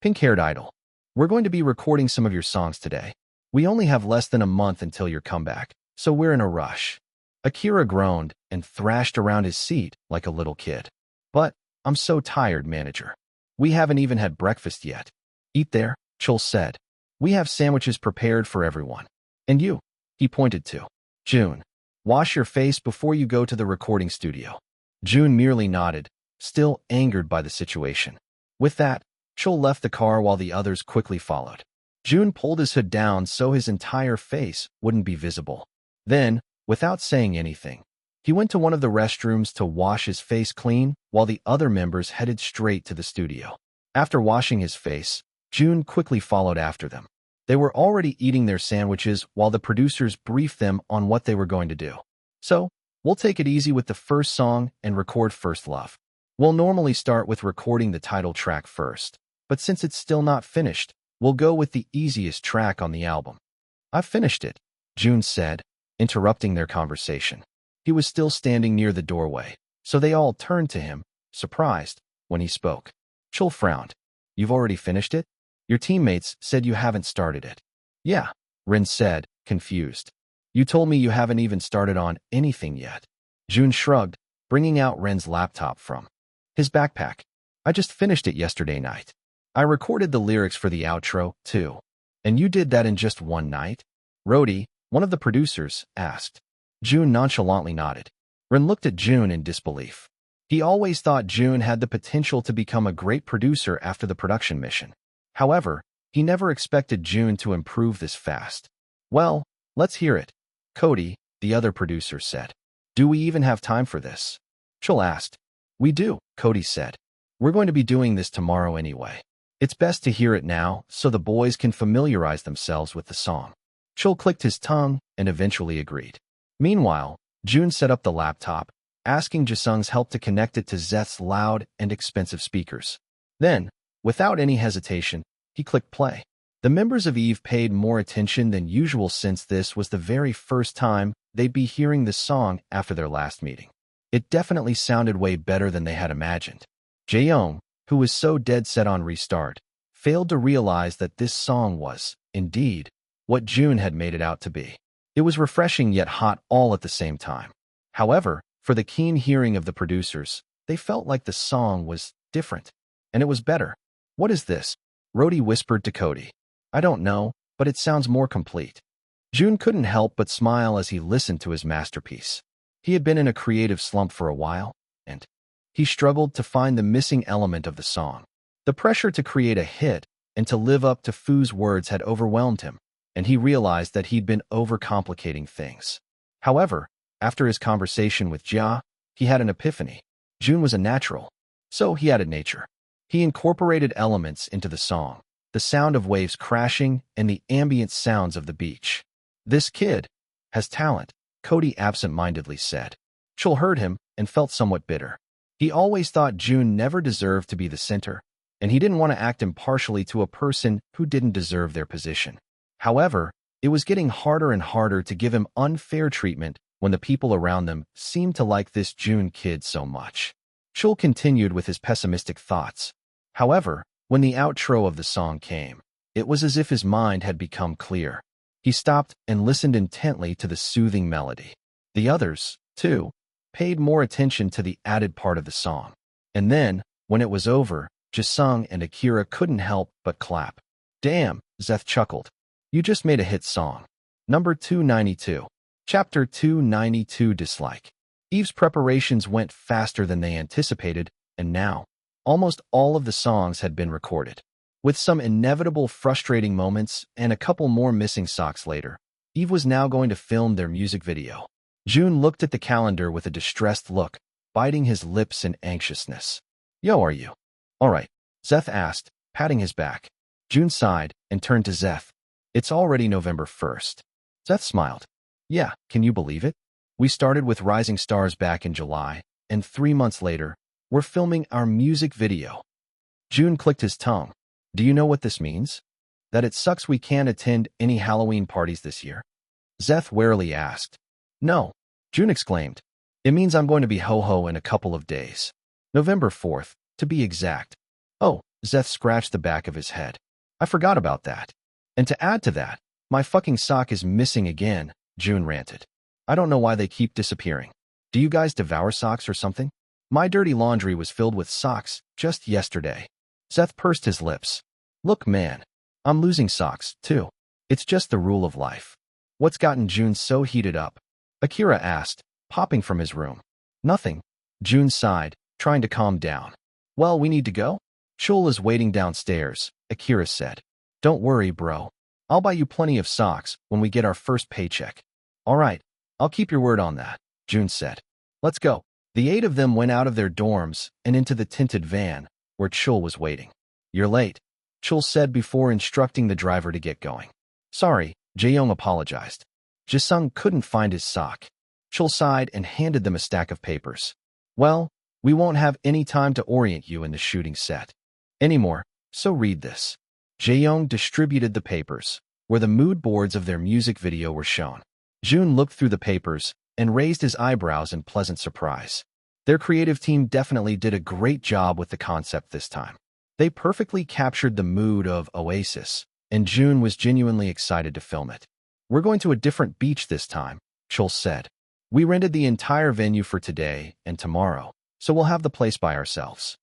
A: pink-haired idol. We're going to be recording some of your songs today. We only have less than a month until your comeback, so we're in a rush. Akira groaned and thrashed around his seat like a little kid. But, I'm so tired, manager. We haven't even had breakfast yet. Eat there, Chul said. We have sandwiches prepared for everyone. And you, he pointed to Jun. Wash your face before you go to the recording studio. Jun merely nodded, still angered by the situation. With that, Chul left the car while the others quickly followed. Jun pulled his hood down so his entire face wouldn't be visible. Then, without saying anything, he went to one of the restrooms to wash his face clean while the other members headed straight to the studio. After washing his face, Jun quickly followed after them. They were already eating their sandwiches while the producers briefed them on what they were going to do. So, we'll take it easy with the first song and record First Love. We'll normally start with recording the title track first, but since it's still not finished, we'll go with the easiest track on the album. I've finished it, Jun said, interrupting their conversation. He was still standing near the doorway, so they all turned to him, surprised, when he spoke. Chul frowned. You've already finished it? Your teammates said you haven't started it. Yeah, Rin said, confused. You told me you haven't even started on anything yet. Jun shrugged, bringing out Ren's laptop from his backpack. I just finished it yesterday night. I recorded the lyrics for the outro, too. And you did that in just one night? Rhodey, one of the producers, asked. Jun nonchalantly nodded. Ren looked at Jun in disbelief. He always thought Jun had the potential to become a great producer after the production mission. However, he never expected Jun to improve this fast. Well, let's hear it. Cody, the other producer, said. Do we even have time for this? Chul asked. We do, Cody said. We're going to be doing this tomorrow anyway. It's best to hear it now so the boys can familiarize themselves with the song. Chul clicked his tongue and eventually agreed. Meanwhile, Jun set up the laptop, asking Jisung's help to connect it to Zeth's loud and expensive speakers. Then, without any hesitation, he clicked play. The members of Eve paid more attention than usual since this was the very first time they'd be hearing this song after their last meeting. It definitely sounded way better than they had imagined. Jaeyoung, who was so dead set on restart, failed to realize that this song was, indeed, what Jun had made it out to be. It was refreshing yet hot all at the same time. However, for the keen hearing of the producers, they felt like the song was different. And it was better. What is this? Rhodey whispered to Cody. I don't know, but it sounds more complete. Jun couldn't help but smile as he listened to his masterpiece. He had been in a creative slump for a while, and he struggled to find the missing element of the song. The pressure to create a hit and to live up to Fu's words had overwhelmed him, and he realized that he'd been overcomplicating things. However, after his conversation with Jia, he had an epiphany. Jun was a natural, so he added nature. He incorporated elements into the song, the sound of waves crashing and the ambient sounds of the beach. This kid has talent, Cody absent-mindedly said. Chul heard him and felt somewhat bitter. He always thought Jun never deserved to be the center, and he didn't want to act impartially to a person who didn't deserve their position. However, it was getting harder and harder to give him unfair treatment when the people around them seemed to like this Jun kid so much. Chul continued with his pessimistic thoughts. However, when the outro of the song came, it was as if his mind had become clear. He stopped and listened intently to the soothing melody. The others, too, paid more attention to the added part of the song. And then, when it was over, Jisung and Akira couldn't help but clap. Damn, Zeth chuckled. You just made a hit song. Number 292. Chapter 292 Dislike. Eve's preparations went faster than they anticipated, and now, almost all of the songs had been recorded. With some inevitable frustrating moments and a couple more missing socks later, Eve was now going to film their music video. Jun looked at the calendar with a distressed look, biting his lips in anxiousness. Yo, are you? All right, Zeth asked, patting his back. Jun sighed and turned to Zeth. It's already November 1st. Zeth smiled. Yeah, can you believe it? We started with Rising Stars back in July, and 3 months later, we're filming our music video. Jun clicked his tongue. Do you know what this means? That it sucks we can't attend any Halloween parties this year? Zeth warily asked. No, Jun exclaimed. It means I'm going to be ho-ho in a couple of days. November 4th, to be exact. Oh, Zeth scratched the back of his head. I forgot about that. And to add to that, my fucking sock is missing again, Jun ranted. I don't know why they keep disappearing. Do you guys devour socks or something? My dirty laundry was filled with socks just yesterday. Zeth pursed his lips. Look, man, I'm losing socks, too. It's just the rule of life. What's gotten Jun so heated up? Akira asked, popping from his room. Nothing. Jun sighed, trying to calm down. Well, we need to go? Chul is waiting downstairs, Akira said. Don't worry, bro. I'll buy you plenty of socks when we get our first paycheck. All right, I'll keep your word on that, Jun said. Let's go. The 8 of them went out of their dorms and into the tinted van, where Chul was waiting. You're late, Chul said before instructing the driver to get going. Sorry, Jaeyoung apologized. Jisung couldn't find his sock. Chul sighed and handed them a stack of papers. Well, we won't have any time to orient you in the shooting set anymore, so read this. Jaeyoung distributed the papers, where the mood boards of their music video were shown. Jun looked through the papers and raised his eyebrows in pleasant surprise. Their creative team definitely did a great job with the concept this time. They perfectly captured the mood of Oasis, and Jun was genuinely excited to film it. We're going to a different beach this time, Chul said. We rented the entire venue for today and tomorrow, so we'll have the place by ourselves.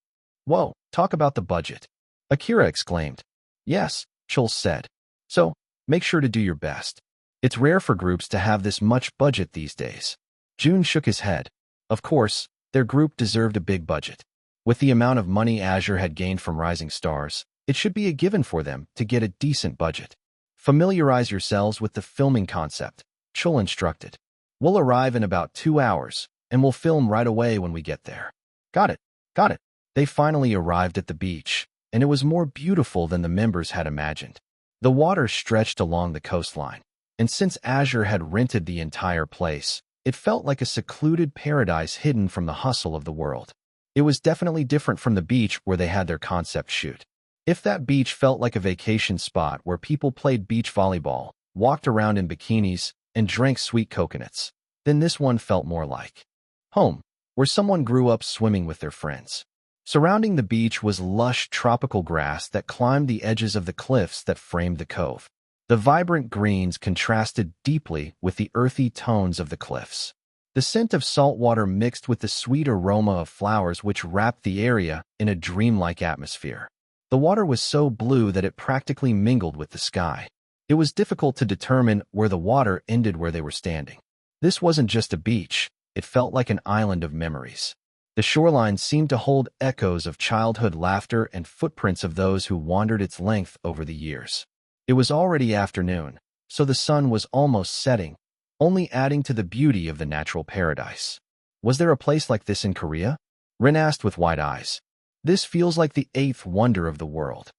A: Whoa, talk about the budget. Akira exclaimed. Yes, Chul said. So, make sure to do your best. It's rare for groups to have this much budget these days. Jun shook his head. Of course, their group deserved a big budget. With the amount of money Azure had gained from Rising Stars, it should be a given for them to get a decent budget. Familiarize yourselves with the filming concept, Chul instructed. We'll arrive in about 2 hours, and we'll film right away when we get there. Got it, got it. They finally arrived at the beach, and it was more beautiful than the members had imagined. The water stretched along the coastline, and since Azure had rented the entire place, it felt like a secluded paradise hidden from the hustle of the world. It was definitely different from the beach where they had their concept shoot. If that beach felt like a vacation spot where people played beach volleyball, walked around in bikinis, and drank sweet coconuts, then this one felt more like home, where someone grew up swimming with their friends. Surrounding the beach was lush tropical grass that climbed the edges of the cliffs that framed the cove. The vibrant greens contrasted deeply with the earthy tones of the cliffs. The scent of salt water mixed with the sweet aroma of flowers which wrapped the area in a dreamlike atmosphere. The water was so blue that it practically mingled with the sky. It was difficult to determine where the water ended where they were standing. This wasn't just a beach, it felt like an island of memories. The shoreline seemed to hold echoes of childhood laughter and footprints of those who wandered its length over the years. It was already afternoon, so the sun was almost setting, only adding to the beauty of the natural paradise. Was there a place like this in Korea? Rin asked with wide eyes. This feels like the eighth wonder of the world.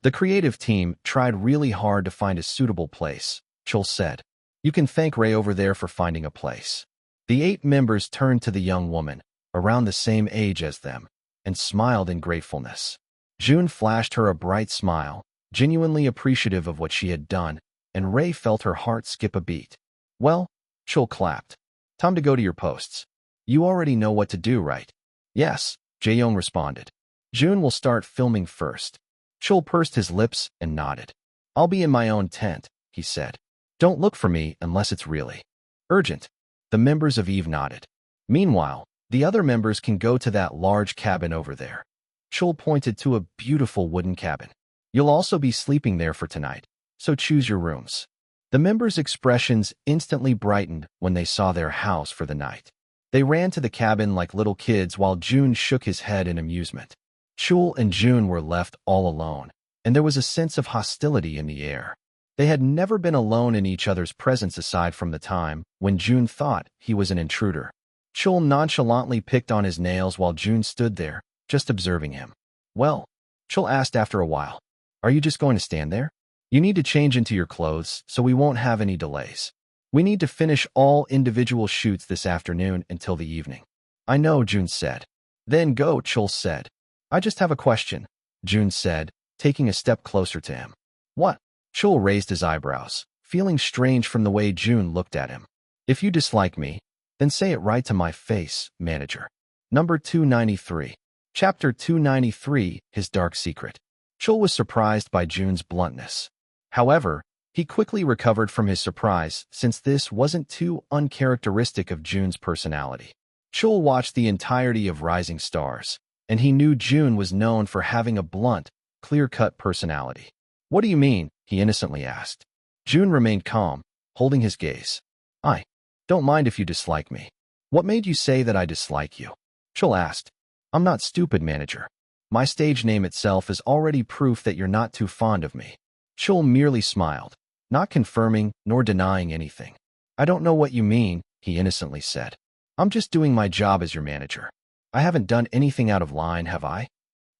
A: The creative team tried really hard to find a suitable place, Chul said. You can thank Ray over there for finding a place. The 8 members turned to the young woman, around the same age as them, and smiled in gratefulness. Jun flashed her a bright smile, genuinely appreciative of what she had done, and Ray felt her heart skip a beat. Well, Chul clapped. Time to go to your posts. You already know what to do, right? Yes, Jae-young responded. Jun will start filming first. Chul pursed his lips and nodded. I'll be in my own tent, he said. Don't look for me unless it's really urgent. The members of Eve nodded. Meanwhile, the other members can go to that large cabin over there. Chul pointed to a beautiful wooden cabin. You'll also be sleeping there for tonight, so choose your rooms. The members' expressions instantly brightened when they saw their house for the night. They ran to the cabin like little kids while Jun shook his head in amusement. Chul and Jun were left all alone, and there was a sense of hostility in the air. They had never been alone in each other's presence aside from the time when Jun thought he was an intruder. Chul nonchalantly picked on his nails while Jun stood there, just observing him. Well, Chul asked after a while, are you just going to stand there? You need to change into your clothes so we won't have any delays. We need to finish all individual shoots this afternoon until the evening. I know, Jun said. Then go, Chul said. I just have a question, Jun said, taking a step closer to him. What? Chul raised his eyebrows, feeling strange from the way Jun looked at him. If you dislike me, then say it right to my face, manager. Number 293. Chapter 293, His Dark Secret. Chul was surprised by Jun's bluntness. However, he quickly recovered from his surprise since this wasn't too uncharacteristic of Jun's personality. Chul watched the entirety of Rising Stars, and he knew Jun was known for having a blunt, clear-cut personality. What do you mean? He innocently asked. Jun remained calm, holding his gaze. I don't mind if you dislike me. What made you say that I dislike you? Chul asked. I'm not stupid, manager. My stage name itself is already proof that you're not too fond of me. Chul merely smiled, not confirming nor denying anything. I don't know what you mean, he innocently said. I'm just doing my job as your manager. I haven't done anything out of line, have I?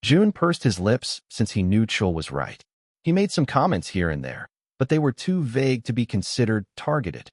A: Jun pursed his lips since he knew Chul was right. He made some comments here and there, but they were too vague to be considered targeted.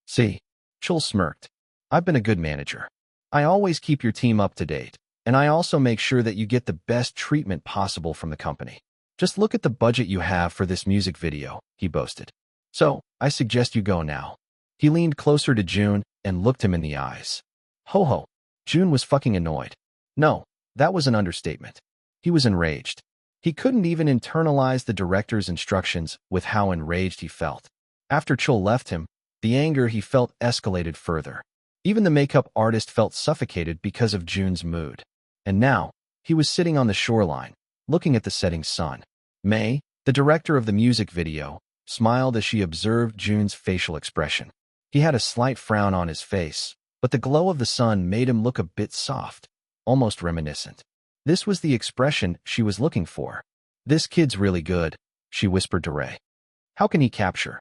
A: See, Chul smirked. I've been a good manager. I always keep your team up to date, and I also make sure that you get the best treatment possible from the company. Just look at the budget you have for this music video, he boasted. So, I suggest you go now. He leaned closer to Jun and looked him in the eyes. Ho ho. Jun was fucking annoyed. No, that was an understatement. He was enraged. He couldn't even internalize the director's instructions with how enraged he felt. After Chul left him, the anger he felt escalated further. Even the makeup artist felt suffocated because of Jun's mood. And now, he was sitting on the shoreline, looking at the setting sun. May, the director of the music video, smiled as she observed Jun's facial expression. He had a slight frown on his face, but the glow of the sun made him look a bit soft, almost reminiscent. This was the expression she was looking for. This kid's really good, she whispered to Ray. How can he capture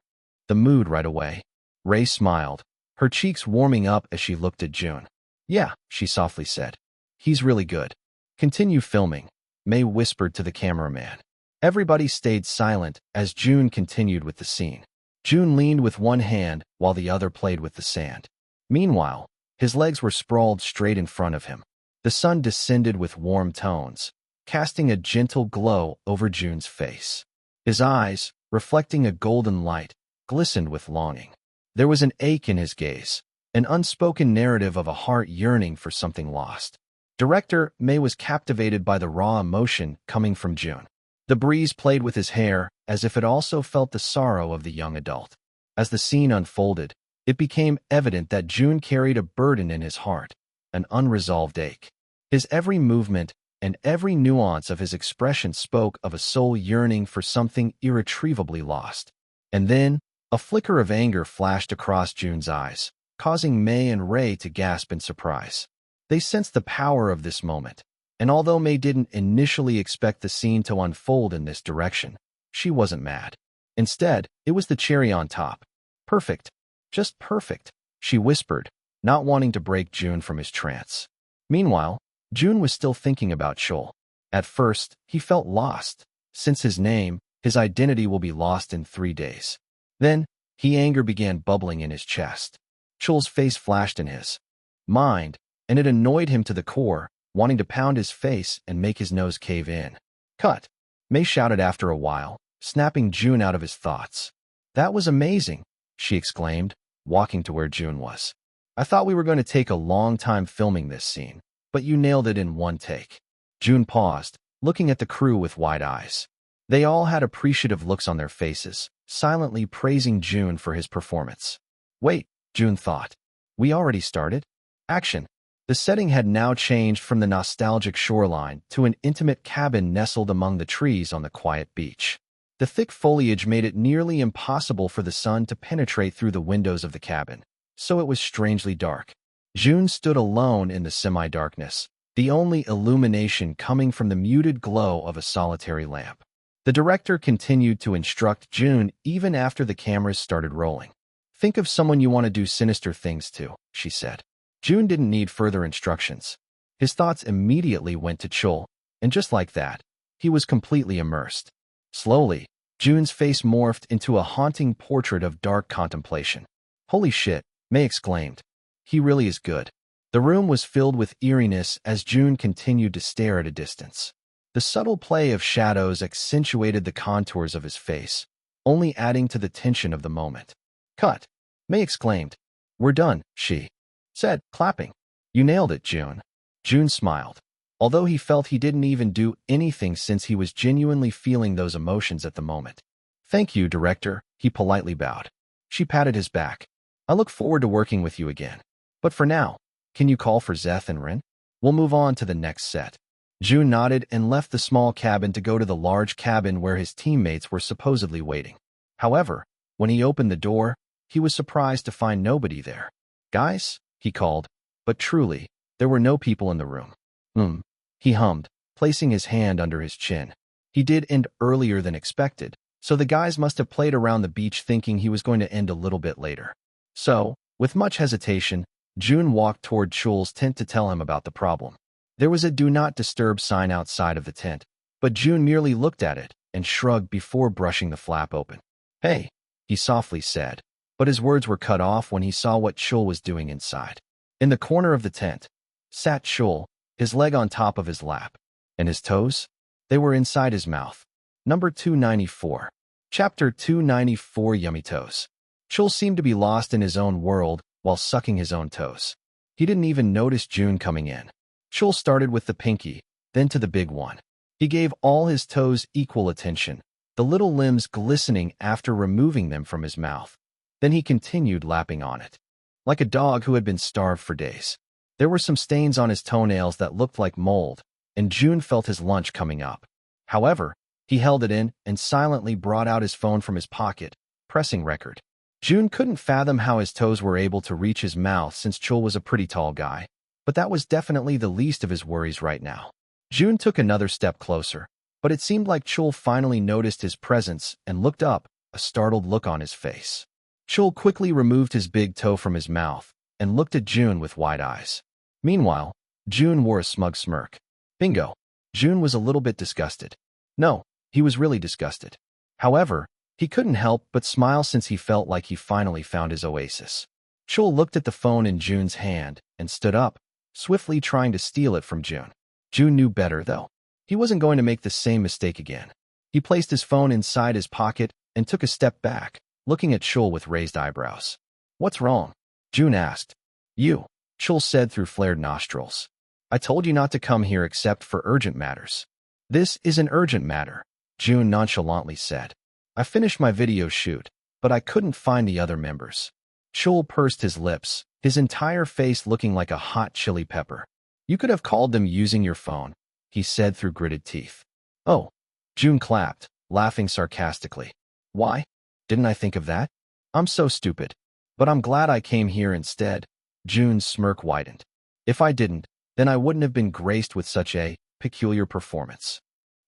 A: the mood right away? Ray smiled, her cheeks warming up as she looked at Jun. Yeah, she softly said. He's really good. Continue filming, May whispered to the cameraman. Everybody stayed silent as Jun continued with the scene. Jun leaned with one hand while the other played with the sand. Meanwhile, his legs were sprawled straight in front of him. The sun descended with warm tones, casting a gentle glow over Jun's face. His eyes, reflecting a golden light, glistened with longing. There was an ache in his gaze, an unspoken narrative of a heart yearning for something lost. Director May was captivated by the raw emotion coming from Jun. The breeze played with his hair as if it also felt the sorrow of the young adult. As the scene unfolded, it became evident that Jun carried a burden in his heart, an unresolved ache. His every movement, and every nuance of his expression spoke of a soul yearning for something irretrievably lost. And then, a flicker of anger flashed across Jun's eyes, causing Mei and Ray to gasp in surprise. They sensed the power of this moment, and although Mei didn't initially expect the scene to unfold in this direction, she wasn't mad. Instead, it was the cherry on top. Perfect. Just perfect, she whispered, not wanting to break Jun from his trance. Meanwhile, Jun was still thinking about Chol. At first, he felt lost. Since his name, his identity will be lost in 3 days. Then, anger began bubbling in his chest. Chol's face flashed in his mind, and it annoyed him to the core, wanting to pound his face and make his nose cave in. Cut! Mei shouted after a while, snapping Jun out of his thoughts. That was amazing, she exclaimed, walking to where Jun was. I thought we were going to take a long time filming this scene, but you nailed it in 1 take. Jun paused, looking at the crew with wide eyes. They all had appreciative looks on their faces, silently praising Jun for his performance. Wait, Jun thought. We already started? Action. The setting had now changed from the nostalgic shoreline to an intimate cabin nestled among the trees on the quiet beach. The thick foliage made it nearly impossible for the sun to penetrate through the windows of the cabin, so it was strangely dark. Jun stood alone in the semi-darkness, the only illumination coming from the muted glow of a solitary lamp. The director continued to instruct Jun even after the cameras started rolling. Think of someone you want to do sinister things to, she said. Jun didn't need further instructions. His thoughts immediately went to Chol, and just like that, he was completely immersed. Slowly, Jun's face morphed into a haunting portrait of dark contemplation. Holy shit, Mei exclaimed. He really is good. The room was filled with eeriness as Jun continued to stare at a distance. The subtle play of shadows accentuated the contours of his face, only adding to the tension of the moment. Cut! Mei exclaimed. We're done, she said, clapping. You nailed it, Jun. Jun smiled. Although he felt he didn't even do anything since he was genuinely feeling those emotions at the moment. Thank you, director, he politely bowed. She patted his back. I look forward to working with you again. But for now, can you call for Zeth and Rin? We'll move on to the next set. Jun nodded and left the small cabin to go to the large cabin where his teammates were supposedly waiting. However, when he opened the door, he was surprised to find nobody there. Guys, he called, but truly, there were no people in the room. He hummed, placing his hand under his chin. He did end earlier than expected, so the guys must have played around the beach thinking he was going to end a little bit later. So, with much hesitation, Jun walked toward Chol's tent to tell him about the problem. There was a do not disturb sign outside of the tent, but Jun merely looked at it and shrugged before brushing the flap open. Hey, he softly said, but his words were cut off when he saw what Chol was doing inside. In the corner of the tent sat Chol, his leg on top of his lap, and his toes? They were inside his mouth. Number 294. Chapter 294 Yummy Toes. Chol seemed to be lost in his own world while sucking his own toes. He didn't even notice Jun coming in. Chol started with the pinky, then to the big one. He gave all his toes equal attention, the little limbs glistening after removing them from his mouth. Then he continued lapping on it. Like a dog who had been starved for days. There were some stains on his toenails that looked like mold, and Jun felt his lunch coming up. However, he held it in and silently brought out his phone from his pocket, pressing record. Jun couldn't fathom how his toes were able to reach his mouth since Chol was a pretty tall guy, but that was definitely the least of his worries right now. Jun took another step closer, but it seemed like Chol finally noticed his presence and looked up, a startled look on his face. Chol quickly removed his big toe from his mouth and looked at Jun with wide eyes. Meanwhile, Jun wore a smug smirk. Bingo. Jun was a little bit disgusted. No, he was really disgusted. However, he couldn't help but smile since he felt like he finally found his oasis. Chol looked at the phone in Jun's hand and stood up, swiftly trying to steal it from Jun. Jun knew better, though. He wasn't going to make the same mistake again. He placed his phone inside his pocket and took a step back, looking at Chol with raised eyebrows. What's wrong? Jun asked. You, Chol said through flared nostrils. I told you not to come here except for urgent matters. This is an urgent matter, Jun nonchalantly said. I finished my video shoot, but I couldn't find the other members. Chol pursed his lips, his entire face looking like a hot chili pepper. You could have called them using your phone. he said through gritted teeth. Oh, Jun clapped, laughing sarcastically. Why? Didn't I think of that? I'm so stupid. But I'm glad I came here instead. Jun's smirk widened. If I didn't, then I wouldn't have been graced with such a peculiar performance.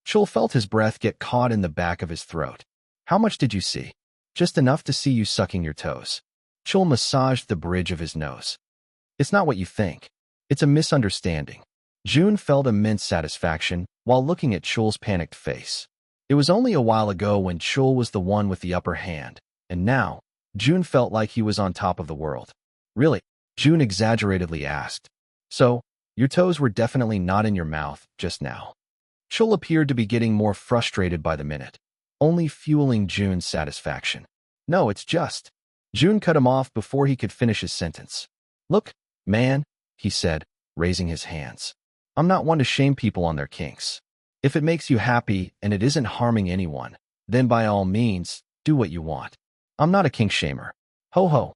A: Chul felt his breath get caught in the back of his throat. How much did you see? Just enough to see you sucking your toes. Chul massaged the bridge of his nose. It's not what you think. It's a misunderstanding. Jun felt immense satisfaction while looking at Chul's panicked face. It was only a while ago when Chul was the one with the upper hand, and now, Jun felt like he was on top of the world. Really? Jun exaggeratedly asked. So, your toes were definitely not in your mouth just now. Chul appeared to be getting more frustrated by the minute, only fueling Jun's satisfaction. No, it's just. Jun cut him off before he could finish his sentence. Look, man, he said, raising his hands. I'm not one to shame people on their kinks. If it makes you happy and it isn't harming anyone, then by all means, do what you want. I'm not a kink shamer. Ho ho.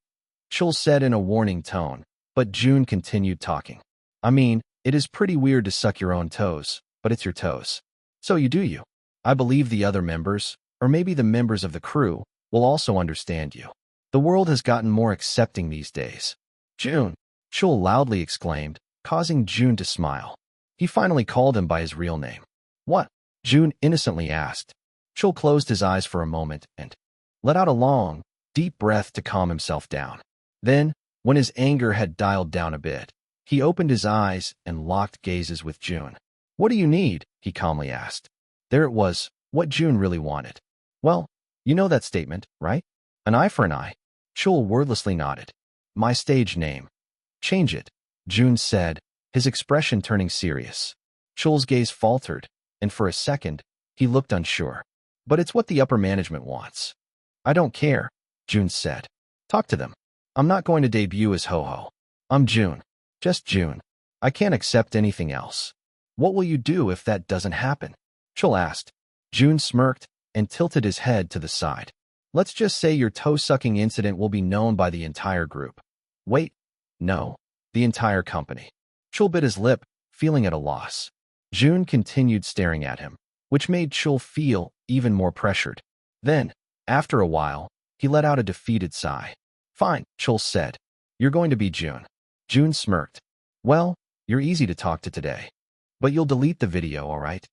A: Chul said in a warning tone, but Jun continued talking. I mean, it is pretty weird to suck your own toes, but it's your toes. So you do you. I believe the other members, or maybe the members of the crew, will also understand you. The world has gotten more accepting these days. Jun, Chul loudly exclaimed, causing Jun to smile. He finally called him by his real name. What? Jun innocently asked. Chul closed his eyes for a moment and let out a long, deep breath to calm himself down. Then, when his anger had dialed down a bit, he opened his eyes and locked gazes with Jun. What do you need? He calmly asked. There it was, what Jun really wanted. Well, you know that statement, right? An eye for an eye. Chul wordlessly nodded. My stage name. Change it, Jun said, his expression turning serious. Chul's gaze faltered, and for a second, he looked unsure. But it's what the upper management wants. I don't care, Jun said. Talk to them. I'm not going to debut as Ho-Ho. I'm Jun. Just Jun. I can't accept anything else. What will you do if that doesn't happen? Chul asked. Jun smirked and tilted his head to the side. Let's just say your toe-sucking incident will be known by the entire group. Wait. No. The entire company. Chul bit his lip, feeling at a loss. Jun continued staring at him, which made Chul feel even more pressured. Then, after a while, he let out a defeated sigh. Fine, Chul said. You're going to be Jun. Jun smirked. Well, you're easy to talk to today. But you'll delete the video, all right?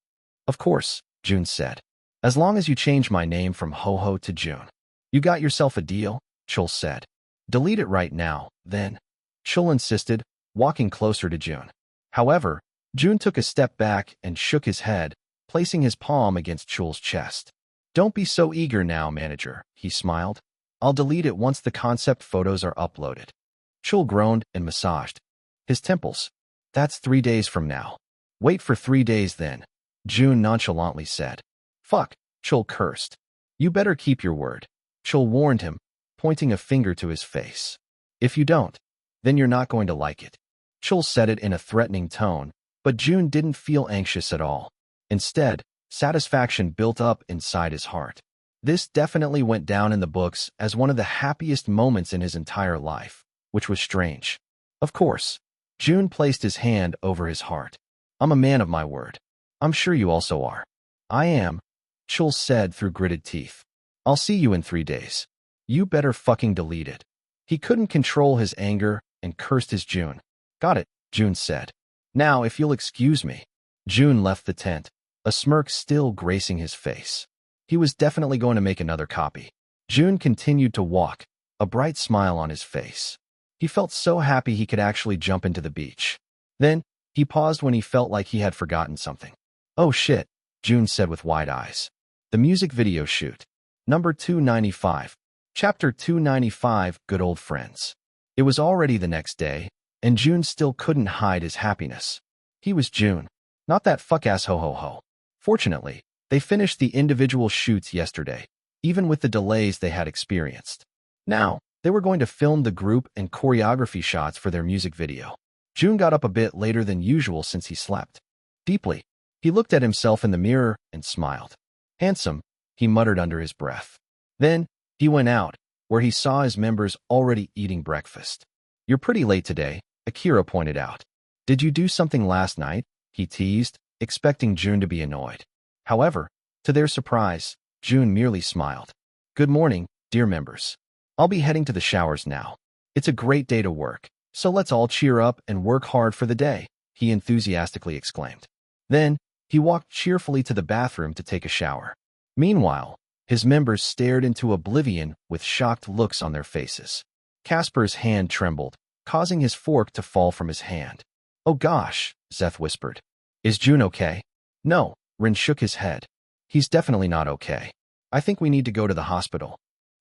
A: Of course, Jun said. As long as you change my name from Ho-Ho to Jun. You got yourself a deal? Chul said. Delete it right now, then. Chul insisted, walking closer to Jun. However, Jun took a step back and shook his head, placing his palm against Chul's chest. Don't be so eager now, manager, he smiled. I'll delete it once the concept photos are uploaded. Chul groaned and massaged his temples. That's 3 days from now. Wait for 3 days then, Jun nonchalantly said. Fuck, Chul cursed. You better keep your word. Chul warned him, pointing a finger to his face. If you don't, then you're not going to like it. Chul said it in a threatening tone, but Jun didn't feel anxious at all. Instead, satisfaction built up inside his heart. This definitely went down in the books as one of the happiest moments in his entire life, which was strange. Of course, Jun placed his hand over his heart. I'm a man of my word. I'm sure you also are. I am, Chul said through gritted teeth. I'll see you in 3 days. You better fucking delete it. He couldn't control his anger and cursed his Jun. Got it, Jun said. Now, if you'll excuse me. Jun left the tent, a smirk still gracing his face. He was definitely going to make another copy. Jun continued to walk, a bright smile on his face. He felt so happy he could actually jump into the beach. Then, he paused when he felt like he had forgotten something. Oh shit, Jun said with wide eyes. The music video shoot. Number 295. Chapter 295, Good Old Friends. It was already the next day, and Jun still couldn't hide his happiness. He was Jun, not that fuck-ass Ho-Ho-Ho. Fortunately, they finished the individual shoots yesterday, even with the delays they had experienced. Now, they were going to film the group and choreography shots for their music video. Jun got up a bit later than usual since he slept. Deeply, he looked at himself in the mirror and smiled. Handsome, he muttered under his breath. Then, he went out, where he saw his members already eating breakfast. You're pretty late today, Akira pointed out. Did you do something last night? He teased, expecting Jun to be annoyed. However, to their surprise, Jun merely smiled. Good morning, dear members. I'll be heading to the showers now. It's a great day to work, so let's all cheer up and work hard for the day, he enthusiastically exclaimed. Then, he walked cheerfully to the bathroom to take a shower. Meanwhile, his members stared into oblivion with shocked looks on their faces. Casper's hand trembled, causing his fork to fall from his hand. Oh gosh, Zeth whispered. Is Jun okay? No, Rin shook his head. He's definitely not okay. I think we need to go to the hospital.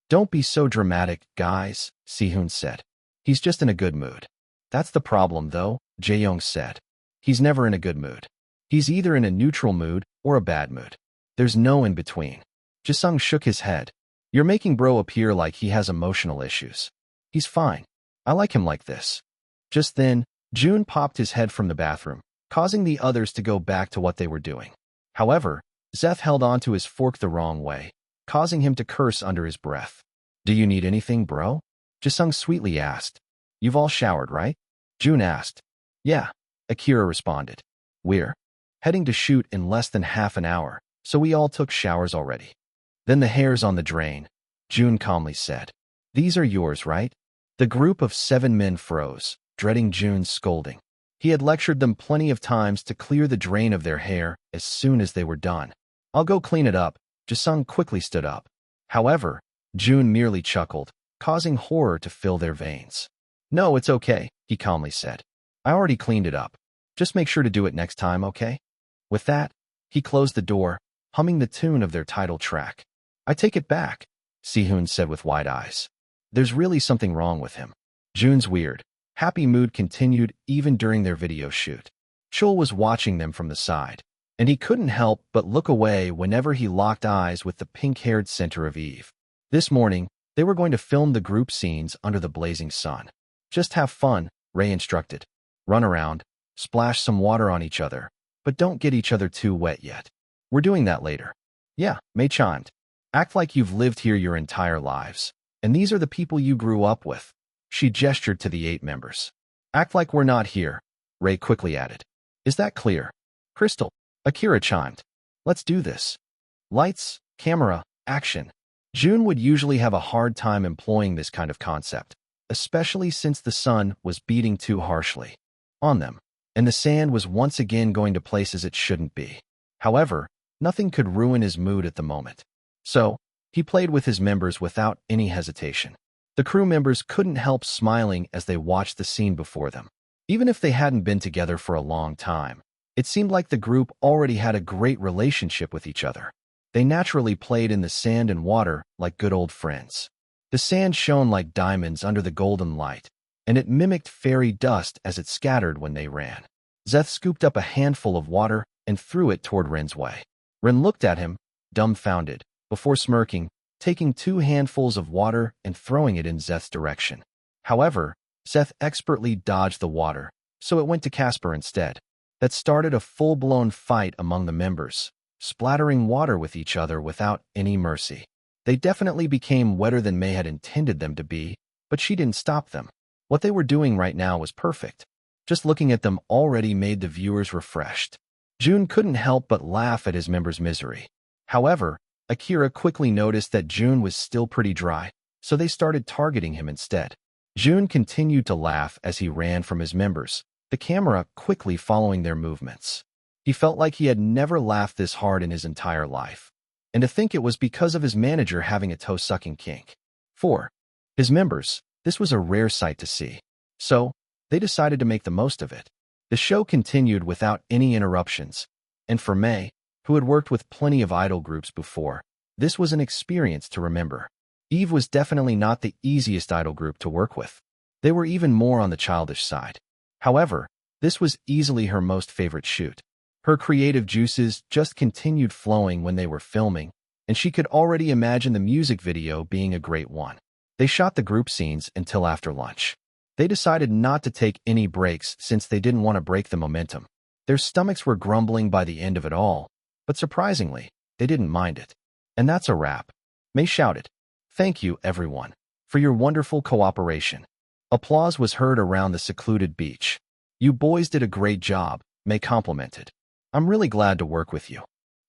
A: Don't be so dramatic, guys, Sihoon said. He's just in a good mood. That's the problem, though, Jaeyoung said. He's never in a good mood. He's either in a neutral mood or a bad mood. There's no in between. Jisung shook his head. You're making bro appear like he has emotional issues. He's fine. I like him like this. Just then, Jun popped his head from the bathroom, causing the others to go back to what they were doing. However, Zeth held onto his fork the wrong way, causing him to curse under his breath. Do you need anything, bro? Jisung sweetly asked. You've all showered, right? Jun asked. Yeah, Akira responded. We're heading to shoot in less than half an hour, so we all took showers already. Then the hairs on the drain, Jun calmly said. These are yours, right? The group of 7 men froze, dreading Jun's scolding. He had lectured them plenty of times to clear the drain of their hair as soon as they were done. I'll go clean it up, Jisung quickly stood up. However, Jun merely chuckled, causing horror to fill their veins. No, it's okay, he calmly said. I already cleaned it up. Just make sure to do it next time, okay? With that, he closed the door, humming the tune of their title track. I take it back, Sihoon said with wide eyes. There's really something wrong with him. Jun's weird, happy mood continued even during their video shoot. Chul was watching them from the side, and he couldn't help but look away whenever he locked eyes with the pink-haired center of Eve. This morning, they were going to film the group scenes under the blazing sun. Just have fun, Ray instructed. Run around, splash some water on each other, but don't get each other too wet yet. We're doing that later. Yeah, Mei chimed. Act like you've lived here your entire lives, and these are the people you grew up with. She gestured to the 8 members. Act like we're not here, Ray quickly added. Is that clear? Crystal, Akira chimed. Let's do this. Lights, camera, action. Jun would usually have a hard time employing this kind of concept, especially since the sun was beating too harshly on them, and the sand was once again going to places it shouldn't be. However, nothing could ruin his mood at the moment. So, he played with his members without any hesitation. The crew members couldn't help smiling as they watched the scene before them. Even if they hadn't been together for a long time, it seemed like the group already had a great relationship with each other. They naturally played in the sand and water like good old friends. The sand shone like diamonds under the golden light, and it mimicked fairy dust as it scattered when they ran. Zeth scooped up a handful of water and threw it toward Ren's way. Ren looked at him, dumbfounded, before smirking, taking 2 handfuls of water and throwing it in Zeth's direction. However, Zeth expertly dodged the water, so it went to Casper instead. That started a full-blown fight among the members, splattering water with each other without any mercy. They definitely became wetter than Mei had intended them to be, but she didn't stop them. What they were doing right now was perfect. Just looking at them already made the viewers refreshed. Jun couldn't help but laugh at his members' misery. However, Akira quickly noticed that Jun was still pretty dry, so they started targeting him instead. Jun continued to laugh as he ran from his members, the camera quickly following their movements. He felt like he had never laughed this hard in his entire life, and to think it was because of his manager having a toe-sucking kink. For his members, this was a rare sight to see, so they decided to make the most of it. The show continued without any interruptions, and for Mei, who had worked with plenty of idol groups before, this was an experience to remember. Eve was definitely not the easiest idol group to work with. They were even more on the childish side. However, this was easily her most favorite shoot. Her creative juices just continued flowing when they were filming, and she could already imagine the music video being a great one. They shot the group scenes until after lunch. They decided not to take any breaks since they didn't want to break the momentum. Their stomachs were grumbling by the end of it all, but surprisingly, they didn't mind it. And that's a wrap. Mei shouted, "Thank you, everyone, for your wonderful cooperation." Applause was heard around the secluded beach. "You boys did a great job," Mei complimented. I'm really glad to work with you.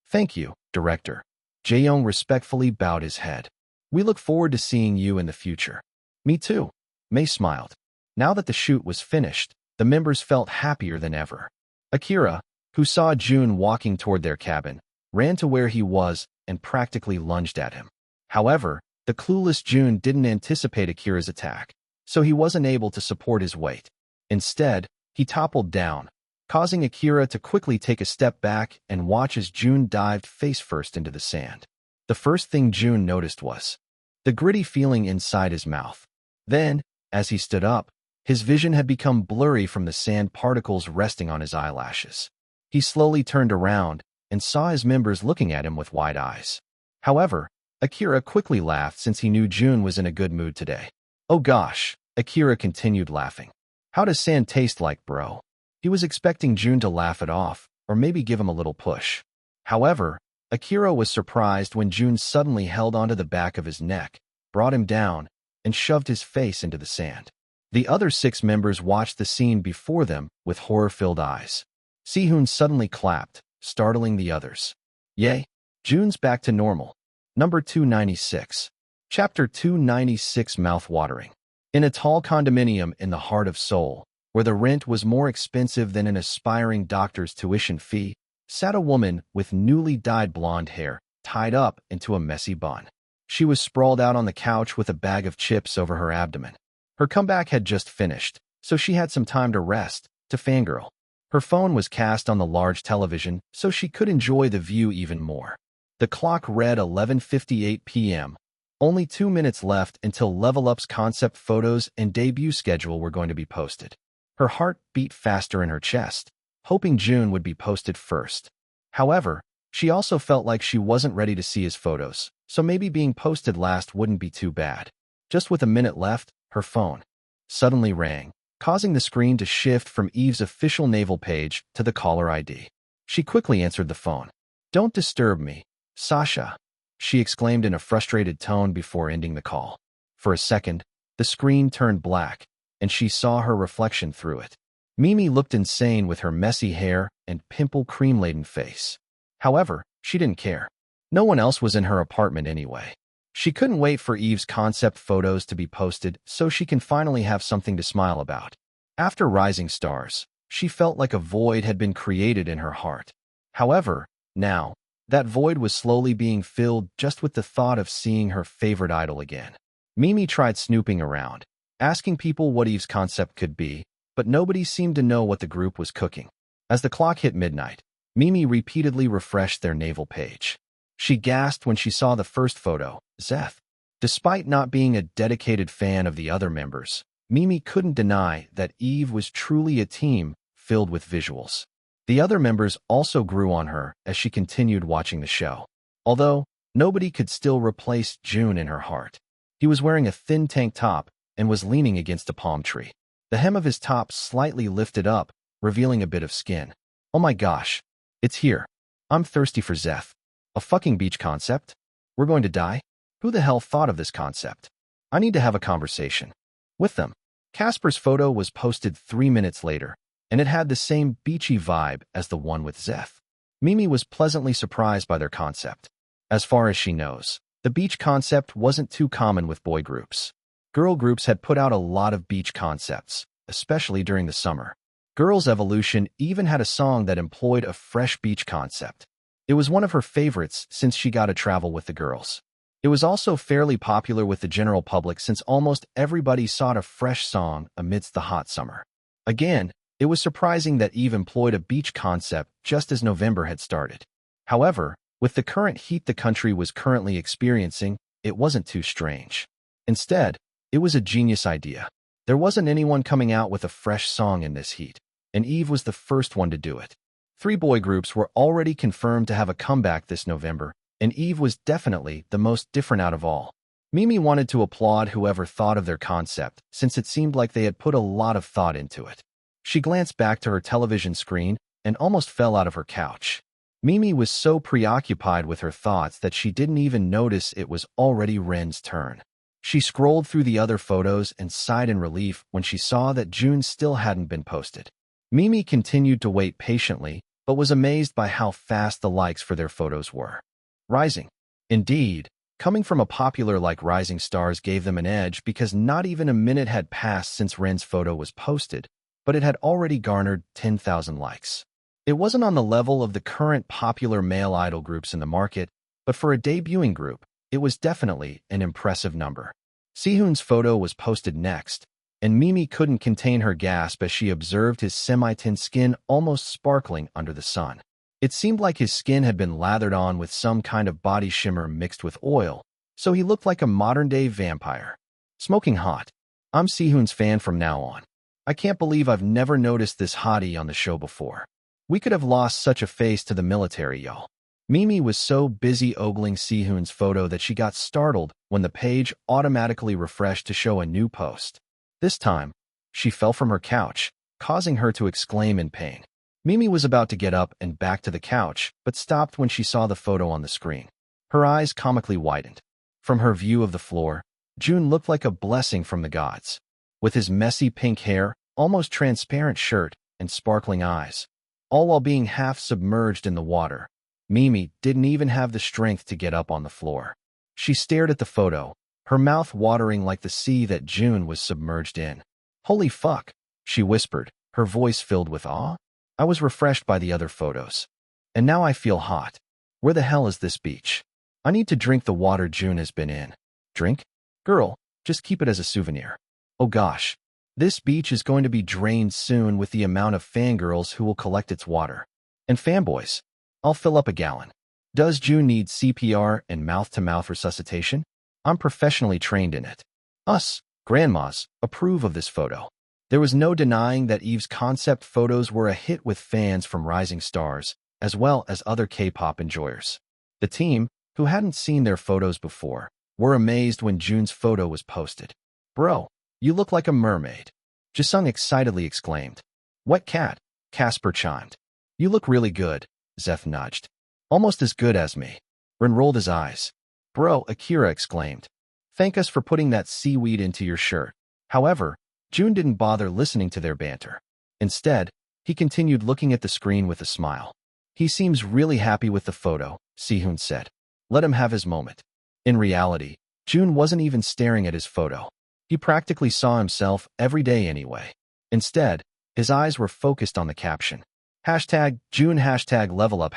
A: Thank you, director. Jae-young respectfully bowed his head. We look forward to seeing you in the future. Me too. Mei smiled. Now that the shoot was finished, the members felt happier than ever. Akira, who saw Jun walking toward their cabin, ran to where he was and practically lunged at him. However, the clueless Jun didn't anticipate Akira's attack, so he wasn't able to support his weight. Instead, he toppled down, causing Akira to quickly take a step back and watch as Jun dived face-first into the sand. The first thing Jun noticed was the gritty feeling inside his mouth. Then, as he stood up, his vision had become blurry from the sand particles resting on his eyelashes. He slowly turned around and saw his members looking at him with wide eyes. However, Akira quickly laughed since he knew Jun was in a good mood today. Oh gosh, Akira continued laughing. How does sand taste like, bro? He was expecting Jun to laugh it off, or maybe give him a little push. However, Akira was surprised when Jun suddenly held onto the back of his neck, brought him down, and shoved his face into the sand. The other 6 members watched the scene before them with horror-filled eyes. Si-hoon suddenly clapped, startling the others. Yay! Jun's back to normal. Number 296. Chapter 296 Mouth-watering. In a tall condominium in the heart of Seoul, where the rent was more expensive than an aspiring doctor's tuition fee, sat a woman with newly dyed blonde hair, tied up into a messy bun. She was sprawled out on the couch with a bag of chips over her abdomen. Her comeback had just finished, so she had some time to rest, to fangirl. Her phone was cast on the large television, so she could enjoy the view even more. The clock read 11:58 p.m. Only 2 minutes left until Level Up's concept photos and debut schedule were going to be posted. Her heart beat faster in her chest, hoping Jun would be posted first. However, she also felt like she wasn't ready to see his photos, so maybe being posted last wouldn't be too bad. Just with a minute left, her phone suddenly rang, causing the screen to shift from Eve's official naval page to the caller ID. She quickly answered the phone. "Don't disturb me, Sasha," she exclaimed in a frustrated tone before ending the call. For a second, the screen turned black, and she saw her reflection through it. Mimi looked insane with her messy hair and pimple-cream-laden face. However, she didn't care. No one else was in her apartment anyway. She couldn't wait for Eve's concept photos to be posted so she can finally have something to smile about. After Rising Stars, she felt like a void had been created in her heart. However, now, that void was slowly being filled just with the thought of seeing her favorite idol again. Mimi tried snooping around, asking people what Eve's concept could be, but nobody seemed to know what the group was cooking. As the clock hit midnight, Mimi repeatedly refreshed their naval page. She gasped when she saw the first photo, Zeth. Despite not being a dedicated fan of the other members, Mimi couldn't deny that Eve was truly a team filled with visuals. The other members also grew on her as she continued watching the show. Although, nobody could still replace Jun in her heart. He was wearing a thin tank top and was leaning against a palm tree. The hem of his top slightly lifted up, revealing a bit of skin. Oh my gosh, it's here. I'm thirsty for Zeth. A fucking beach concept? We're going to die? Who the hell thought of this concept? I need to have a conversation with them. Casper's photo was posted 3 minutes later, and it had the same beachy vibe as the one with Zeth. Mimi was pleasantly surprised by their concept. As far as she knows, the beach concept wasn't too common with boy groups. Girl groups had put out a lot of beach concepts, especially during the summer. Girls' Evolution even had a song that employed a fresh beach concept. It was one of her favorites since she got to travel with the girls. It was also fairly popular with the general public since almost everybody sought a fresh song amidst the hot summer. Again, it was surprising that Eve employed a beach concept just as November had started. However, with the current heat the country was currently experiencing, it wasn't too strange. Instead, it was a genius idea. There wasn't anyone coming out with a fresh song in this heat, and Eve was the first one to do it. 3 boy groups were already confirmed to have a comeback this November, and Eve was definitely the most different out of all. Mimi wanted to applaud whoever thought of their concept, since it seemed like they had put a lot of thought into it. She glanced back to her television screen and almost fell out of her couch. Mimi was so preoccupied with her thoughts that she didn't even notice it was already Ren's turn. She scrolled through the other photos and sighed in relief when she saw that Jun still hadn't been posted. Mimi continued to wait patiently, but was amazed by how fast the likes for their photos were rising. Indeed, coming from a popular like Rising Stars gave them an edge because not even a minute had passed since Ren's photo was posted, but it had already garnered 10,000 likes. It wasn't on the level of the current popular male idol groups in the market, but for a debuting group, it was definitely an impressive number. Sehun's photo was posted next, and Mimi couldn't contain her gasp as she observed his semi-tint skin almost sparkling under the sun. It seemed like his skin had been lathered on with some kind of body shimmer mixed with oil, so he looked like a modern-day vampire. Smoking hot. I'm Sehun's fan from now on. I can't believe I've never noticed this hottie on the show before. We could have lost such a face to the military, y'all. Mimi was so busy ogling Sehun's photo that she got startled when the page automatically refreshed to show a new post. This time, she fell from her couch, causing her to exclaim in pain. Mimi was about to get up and back to the couch, but stopped when she saw the photo on the screen. Her eyes comically widened. From her view of the floor, Jun looked like a blessing from the gods. With his messy pink hair, almost transparent shirt, and sparkling eyes, all while being half submerged in the water, Mimi didn't even have the strength to get up on the floor. She stared at the photo, her mouth watering like the sea that Jun was submerged in. "Holy fuck," she whispered, her voice filled with awe. "I was refreshed by the other photos. And now I feel hot. Where the hell is this beach? I need to drink the water Jun has been in." "Drink? Girl, just keep it as a souvenir." "Oh gosh. This beach is going to be drained soon with the amount of fangirls who will collect its water. And fanboys. I'll fill up a gallon. Does Jun need CPR and mouth-to-mouth resuscitation? I'm professionally trained in it." Us, grandmas, approve of this photo. There was no denying that Eve's concept photos were a hit with fans from Rising Stars, as well as other K-pop enjoyers. The team, who hadn't seen their photos before, were amazed when Jun's photo was posted. "Bro, you look like a mermaid," Jisung excitedly exclaimed. "Wet cat," Casper chimed. "You look really good," Zeph nudged. "Almost as good as me." Ren rolled his eyes. "Bro," Akira exclaimed. "Thank us for putting that seaweed into your shirt." However, Jun didn't bother listening to their banter. Instead, he continued looking at the screen with a smile. "He seems really happy with the photo," Sehun said. "Let him have his moment." In reality, Jun wasn't even staring at his photo. He practically saw himself every day anyway. Instead, his eyes were focused on the caption. #Jun #level up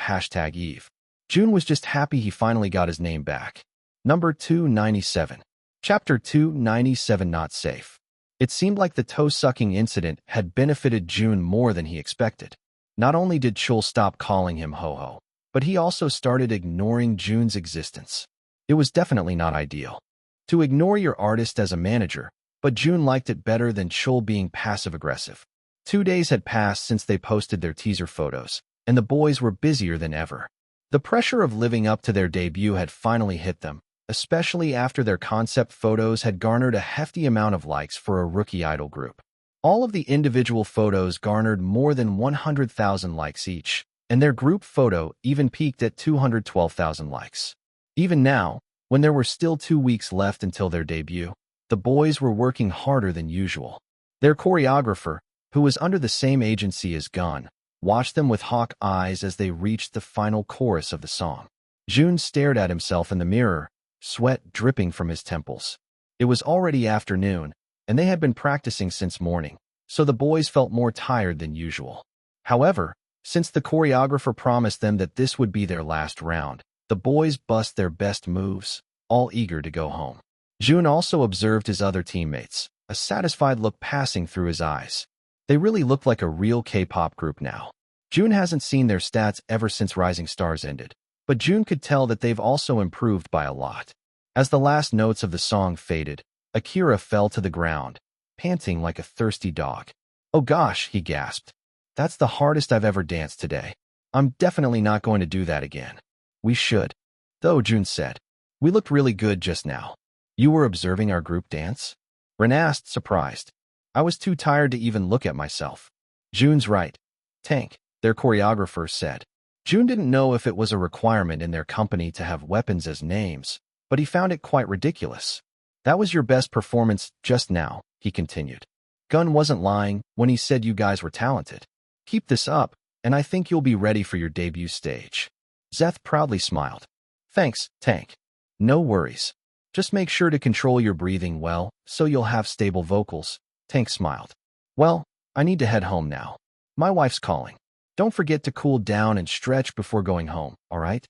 A: #Eve. Jun was just happy he finally got his name back. Number 297. Chapter 297 Not Safe. It seemed like the toe-sucking incident had benefited Jun more than he expected. Not only did Chul stop calling him Ho-Ho, but he also started ignoring Jun's existence. It was definitely not ideal to ignore your artist as a manager, but Jun liked it better than Chul being passive-aggressive. 2 days had passed since they posted their teaser photos, and the boys were busier than ever. The pressure of living up to their debut had finally hit them, especially after their concept photos had garnered a hefty amount of likes for a rookie idol group. All of the individual photos garnered more than 100,000 likes each, and their group photo even peaked at 212,000 likes. Even now, when there were still 2 weeks left until their debut, the boys were working harder than usual. Their choreographer, who was under the same agency as Gun, watched them with hawk eyes as they reached the final chorus of the song. Jun stared at himself in the mirror, sweat dripping from his temples. It was already afternoon, and they had been practicing since morning, so the boys felt more tired than usual. However, since the choreographer promised them that this would be their last round, the boys bust their best moves, all eager to go home. Jun also observed his other teammates, a satisfied look passing through his eyes. They really looked like a real K-pop group now. Jun hasn't seen their stats ever since Rising Stars ended, but Jun could tell that they've also improved by a lot. As the last notes of the song faded, Akira fell to the ground, panting like a thirsty dog. "Oh gosh," he gasped. "That's the hardest I've ever danced today. I'm definitely not going to do that again." "We should." Though, Jun said. "We looked really good just now." "You were observing our group dance?" Ren asked, surprised. "I was too tired to even look at myself." "Jun's right. Tank," their choreographer said. Jun didn't know if it was a requirement in their company to have weapons as names, but he found it quite ridiculous. "That was your best performance just now," he continued. "Gun wasn't lying when he said you guys were talented. Keep this up, and I think you'll be ready for your debut stage. Zeth proudly smiled. Thanks, Tank. No worries. Just make sure to control your breathing well, so you'll have stable vocals. Tank smiled. Well, I need to head home now. My wife's calling. Don't forget to cool down and stretch before going home, all right?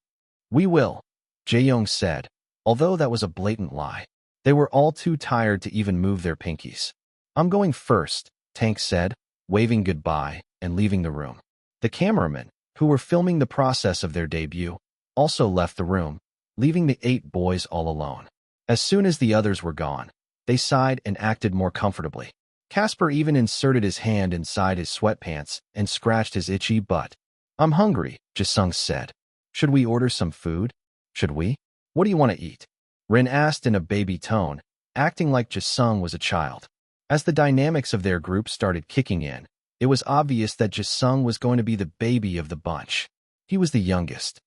A: We will, Jae-young said, although that was a blatant lie. They were all too tired to even move their pinkies. I'm going first, Tank said, waving goodbye and leaving the room. The cameramen, who were filming the process of their debut, also left the room, leaving the 8 boys all alone. As soon as the others were gone, they sighed and acted more comfortably. Casper even inserted his hand inside his sweatpants and scratched his itchy butt. I'm hungry, Jisung said. Should we order some food? Should we? What do you want to eat? Rin asked in a baby tone, acting like Jisung was a child. As the dynamics of their group started kicking in, it was obvious that Jisung was going to be the baby of the bunch. He was the youngest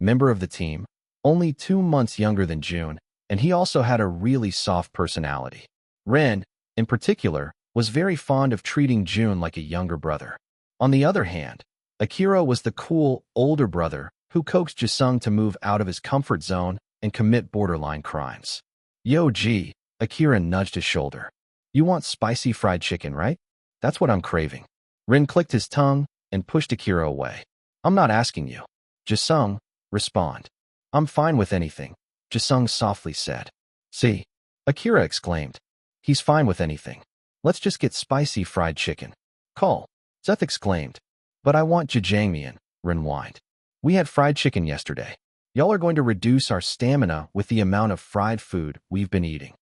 A: member of the team, only 2 months younger than June, and he also had a really soft personality. Rin, in particular, was very fond of treating June like a younger brother. On the other hand, Akira was the cool, older brother who coaxed Jisung to move out of his comfort zone and commit borderline crimes. Yo, gee, Akira nudged his shoulder. You want spicy fried chicken, right? That's what I'm craving. Rin clicked his tongue and pushed Akira away. I'm not asking you. Jisung, respond. I'm fine with anything, Jisung softly said. See? Akira exclaimed. He's fine with anything. Let's just get spicy fried chicken. Call. Zeth exclaimed. But I want jjangmyeon, Rin whined. We had fried chicken yesterday. Y'all are going to reduce our stamina with the amount of fried food we've been eating.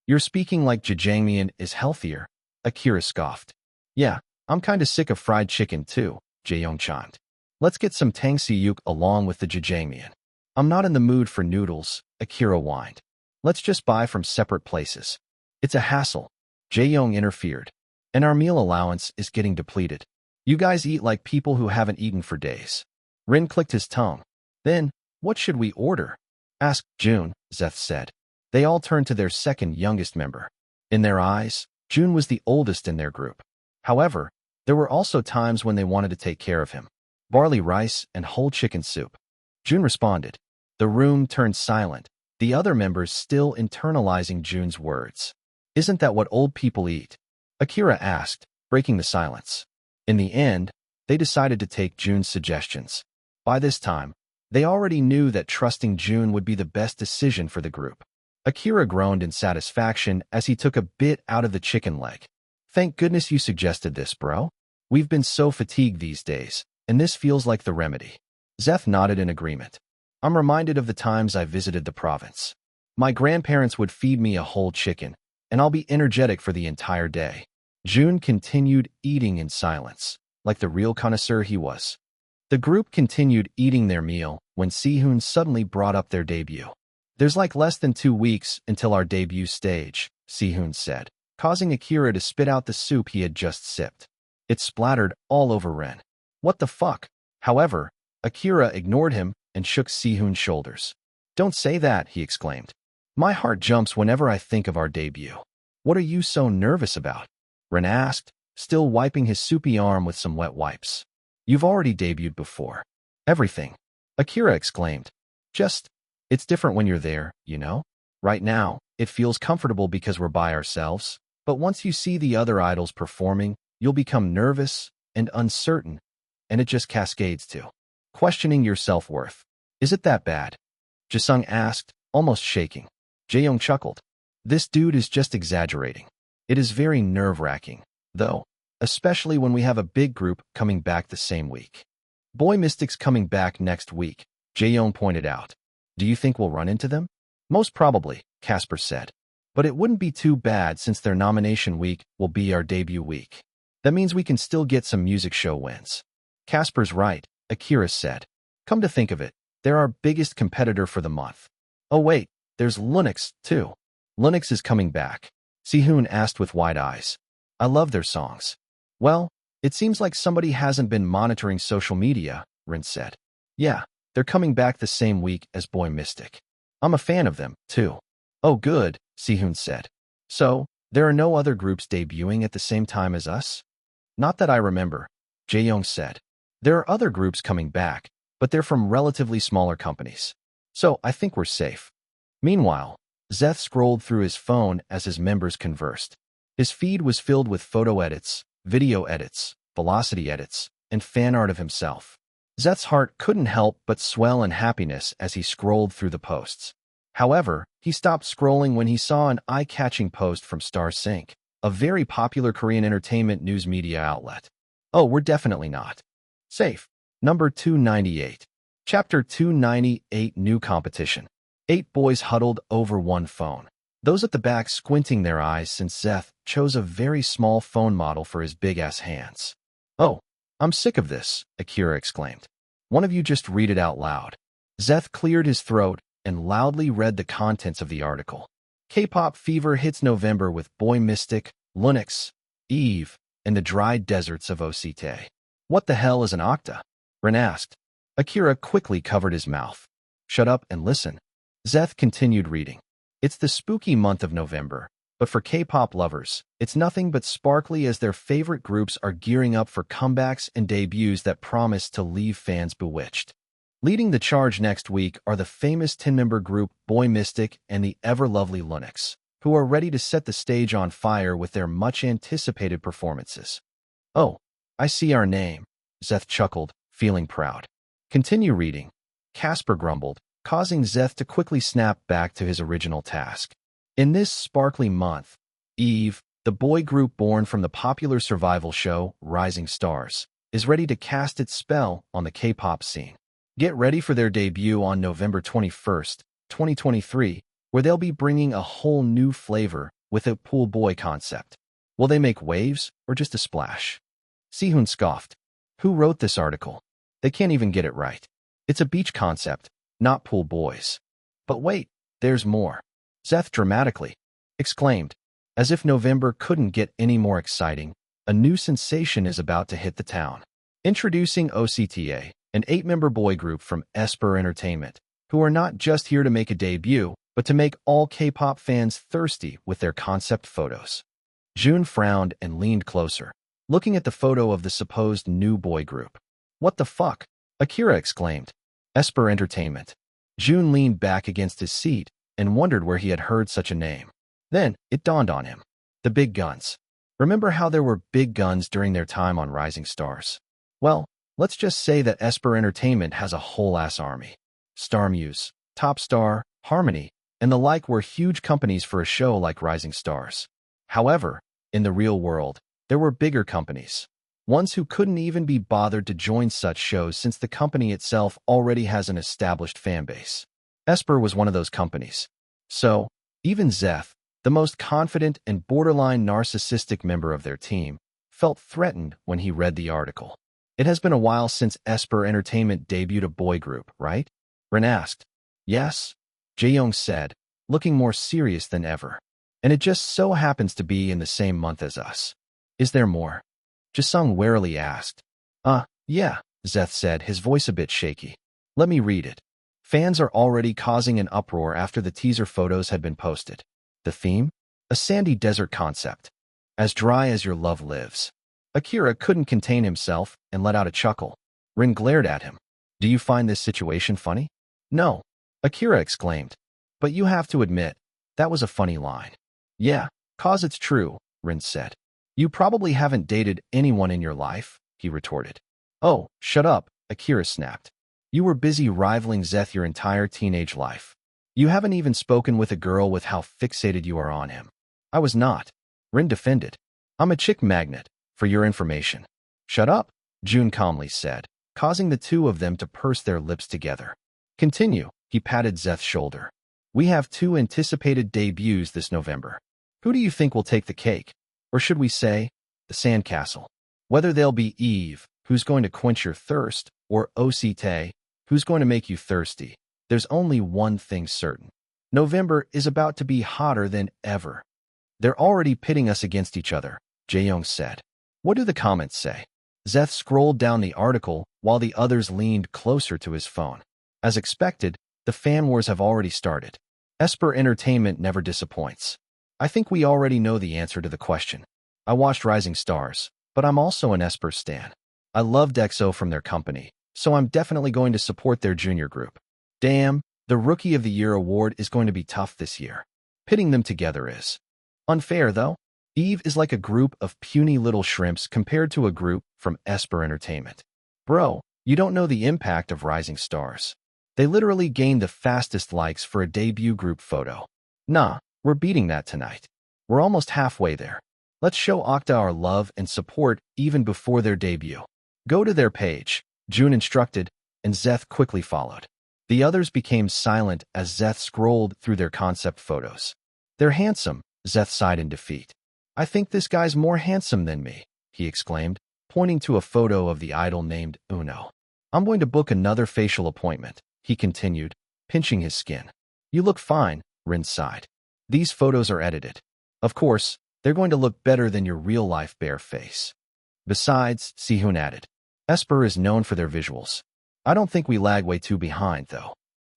A: You're speaking like jjangmyeon is healthier, Akira scoffed. Yeah, I'm kinda sick of fried chicken too, Jae-young chimed. Let's get some tangsiyuk along with the jjangmyeon. I'm not in the mood for noodles, Akira whined. Let's just buy from separate places. It's a hassle, Jae-young interfered. And our meal allowance is getting depleted. You guys eat like people who haven't eaten for days. Rin clicked his tongue. Then, what should we order? Asked June, Zeth said. They all turned to their second youngest member. In their eyes, June was the oldest in their group. However, there were also times when they wanted to take care of him. Barley rice and whole chicken soup. June responded. The room turned silent, the other members still internalizing June's words. Isn't that what old people eat? Akira asked, breaking the silence. In the end, they decided to take June's suggestions. By this time, they already knew that trusting June would be the best decision for the group. Akira groaned in satisfaction as he took a bit out of the chicken leg. Thank goodness you suggested this, bro. We've been so fatigued these days, and this feels like the remedy. Zeth nodded in agreement. I'm reminded of the times I visited the province. My grandparents would feed me a whole chicken, and I'll be energetic for the entire day. June continued eating in silence, like the real connoisseur he was. The group continued eating their meal when Si-hoon suddenly brought up their debut. There's like less than 2 weeks until our debut stage, Si-hoon said, causing Akira to spit out the soup he had just sipped. It splattered all over Ren. What the fuck? However, Akira ignored him and shook Si-hoon's shoulders. Don't say that, he exclaimed. My heart jumps whenever I think of our debut. What are you so nervous about? Ren asked, still wiping his soupy arm with some wet wipes. You've already debuted before. Everything. Akira exclaimed. It's different when you're there, you know? Right now, it feels comfortable because we're by ourselves, but once you see the other idols performing, you'll become nervous and uncertain, and it just cascades to questioning your self-worth. Is it that bad? Jisung asked, almost shaking. Jae-young chuckled. This dude is just exaggerating. It is very nerve-wracking, though, especially when we have a big group coming back the same week. Boy Mystic's coming back next week, Jae-young pointed out. Do you think we'll run into them? Most probably, Casper said. But it wouldn't be too bad since their nomination week will be our debut week. That means we can still get some music show wins. Casper's right, Akira said. Come to think of it, they're our biggest competitor for the month. Oh wait, there's Lunix, too. Lunix is coming back. Si-hoon asked with wide eyes. I love their songs. Well, it seems like somebody hasn't been monitoring social media, Rin said. Yeah, they're coming back the same week as Boy Mystic. I'm a fan of them, too. Oh good, Si-hoon said. So, there are no other groups debuting at the same time as us? Not that I remember, Jae-young said. There are other groups coming back, but they're from relatively smaller companies. So I think we're safe. Meanwhile, Zeth scrolled through his phone as his members conversed. His feed was filled with photo edits, video edits, velocity edits, and fan art of himself. Zeth's heart couldn't help but swell in happiness as he scrolled through the posts. However, he stopped scrolling when he saw an eye-catching post from Star Sync, a very popular Korean entertainment news media outlet. Oh, we're definitely not safe. Number 298. Chapter 298 New Competition. 8 boys huddled over one phone. Those at the back squinting their eyes since Zeth chose a very small phone model for his big-ass hands. Oh, I'm sick of this, Akira exclaimed. One of you just read it out loud. Zeth cleared his throat and loudly read the contents of the article. K-pop fever hits November with Boy Mystic, Lunix, Eve, and the dry deserts of Ocite. What the hell is an octa? Rin asked. Akira quickly covered his mouth. Shut up and listen. Zeth continued reading. It's the spooky month of November, but for K-pop lovers, it's nothing but sparkly as their favorite groups are gearing up for comebacks and debuts that promise to leave fans bewitched. Leading the charge next week are the famous 10-member group Boy Mystic and the ever-lovely Lunix, who are ready to set the stage on fire with their much-anticipated performances. Oh, I see our name, Zeth chuckled, feeling proud. Continue reading, Casper grumbled, causing Zeth to quickly snap back to his original task. In this sparkly month, Eve, the boy group born from the popular survival show Rising Stars, is ready to cast its spell on the K-pop scene. Get ready for their debut on November 21st, 2023, where they'll be bringing a whole new flavor with a pool boy concept. Will they make waves or just a splash? Sehun scoffed. Who wrote this article? They can't even get it right. It's a beach concept, not pool boys. But wait, there's more. Zeth dramatically exclaimed. As if November couldn't get any more exciting, a new sensation is about to hit the town. Introducing OCTA, an 8-member boy group from Esper Entertainment, who are not just here to make a debut, but to make all K-pop fans thirsty with their concept photos. Jun frowned and leaned closer, looking at the photo of the supposed new boy group. What the fuck? Akira exclaimed. Esper Entertainment. Jun leaned back against his seat and wondered where he had heard such a name. Then it dawned on him. The big guns. Remember how there were big guns during their time on Rising Stars? Well, let's just say that Esper Entertainment has a whole-ass army. Starmuse, Top Star, Harmony, and the like were huge companies for a show like Rising Stars. However, in the real world, there were bigger companies. Ones who couldn't even be bothered to join such shows since the company itself already has an established fanbase. Esper was one of those companies. So, even Zeth, the most confident and borderline narcissistic member of their team, felt threatened when he read the article. It has been a while since Esper Entertainment debuted a boy group, right? Rin asked. Yes, Jae-young said, looking more serious than ever. And it just so happens to be in the same month as us. Is there more? Jisung warily asked. Yeah, Zeth said, his voice a bit shaky. Let me read it. Fans are already causing an uproar after the teaser photos had been posted. The theme? A sandy desert concept. As dry as your love lives. Akira couldn't contain himself and let out a chuckle. Rin glared at him. Do you find this situation funny? No, Akira exclaimed. But you have to admit, that was a funny line. Yeah, 'cause it's true, Rin said. You probably haven't dated anyone in your life, he retorted. Oh, shut up, Akira snapped. You were busy rivaling Zeth your entire teenage life. You haven't even spoken with a girl with how fixated you are on him. I was not. Rin defended. I'm a chick magnet, for your information. Shut up, Jun calmly said, causing the two of them to purse their lips together. Continue, he patted Zeth's shoulder. We have 2 anticipated debuts this November. Who do you think will take the cake? Or should we say, the sandcastle? Whether they'll be Eve, who's going to quench your thirst, or Ocite, who's going to make you thirsty, there's only one thing certain. November is about to be hotter than ever. They're already pitting us against each other, Jae-young said. What do the comments say? Zeth scrolled down the article while the others leaned closer to his phone. As expected, the fan wars have already started. Esper Entertainment never disappoints. I think we already know the answer to the question. I watched Rising Stars, but I'm also an Esper stan. I loved EXO from their company, so I'm definitely going to support their junior group. Damn, the Rookie of the Year award is going to be tough this year. Pitting them together is unfair, though. Eve is like a group of puny little shrimps compared to a group from Esper Entertainment. Bro, you don't know the impact of rising stars. They literally gained the fastest likes for a debut group photo. Nah, we're beating that tonight. We're almost halfway there. Let's show Octa our love and support even before their debut. Go to their page, Jun instructed, and Zeth quickly followed. The others became silent as Zeth scrolled through their concept photos. They're handsome, Zeth sighed in defeat. I think this guy's more handsome than me, he exclaimed, pointing to a photo of the idol named Uno. I'm going to book another facial appointment, he continued, pinching his skin. You look fine, Rin sighed. These photos are edited. Of course, they're going to look better than your real-life bare face. Besides, Sehun added, Esper is known for their visuals. I don't think we lag way too behind, though.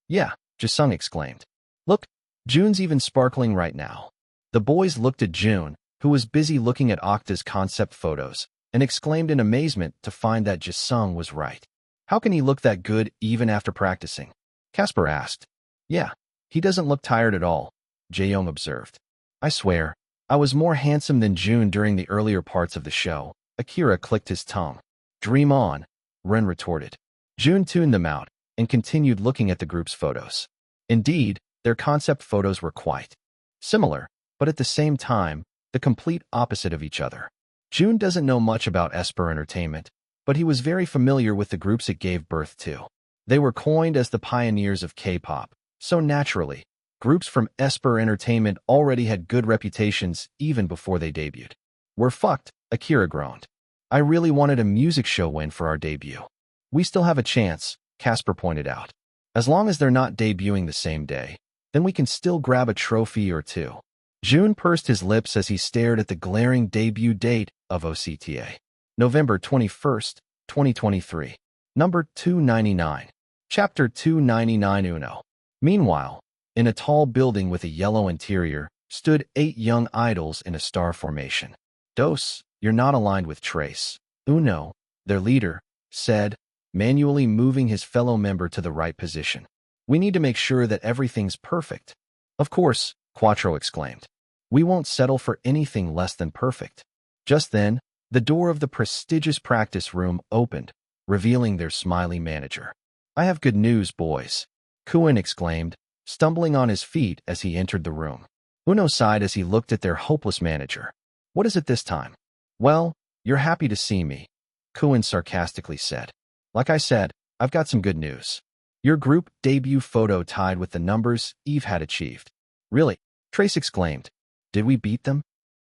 A: Yeah, Jisung exclaimed. Look, Jun's even sparkling right now. The boys looked at Jun, who was busy looking at Octa's concept photos, and exclaimed in amazement to find that Jisung was right. How can he look that good even after practicing? Casper asked. Yeah, he doesn't look tired at all, Jaeyoung observed. I swear, I was more handsome than Jun during the earlier parts of the show. Akira clicked his tongue. Dream on, Ren retorted. Jun tuned them out and continued looking at the group's photos. Indeed, their concept photos were quite similar, but at the same time, the complete opposite of each other. Jun doesn't know much about Esper Entertainment, but he was very familiar with the groups it gave birth to. They were coined as the pioneers of K-pop, so naturally, groups from Esper Entertainment already had good reputations even before they debuted. We're fucked, Akira groaned. I really wanted a music show win for our debut. We still have a chance, Casper pointed out. As long as they're not debuting the same day, then we can still grab a trophy or two. Jun pursed his lips as he stared at the glaring debut date of OCTA. November 21st, 2023. Number 299. Chapter 299 Uno. Meanwhile, in a tall building with a yellow interior, stood 8 young idols in a star formation. Dos, you're not aligned with Trace. Uno, their leader, said, manually moving his fellow member to the right position. We need to make sure that everything's perfect. Of course, Quattro exclaimed. We won't settle for anything less than perfect. Just then, the door of the prestigious practice room opened, revealing their smiley manager. I have good news, boys, Kuin exclaimed, stumbling on his feet as he entered the room. Uno sighed as he looked at their hopeless manager. What is it this time? Well, you're happy to see me, Kuin sarcastically said. Like I said, I've got some good news. Your group debut photo tied with the numbers Eve had achieved. Really? Trace exclaimed. Did we beat them?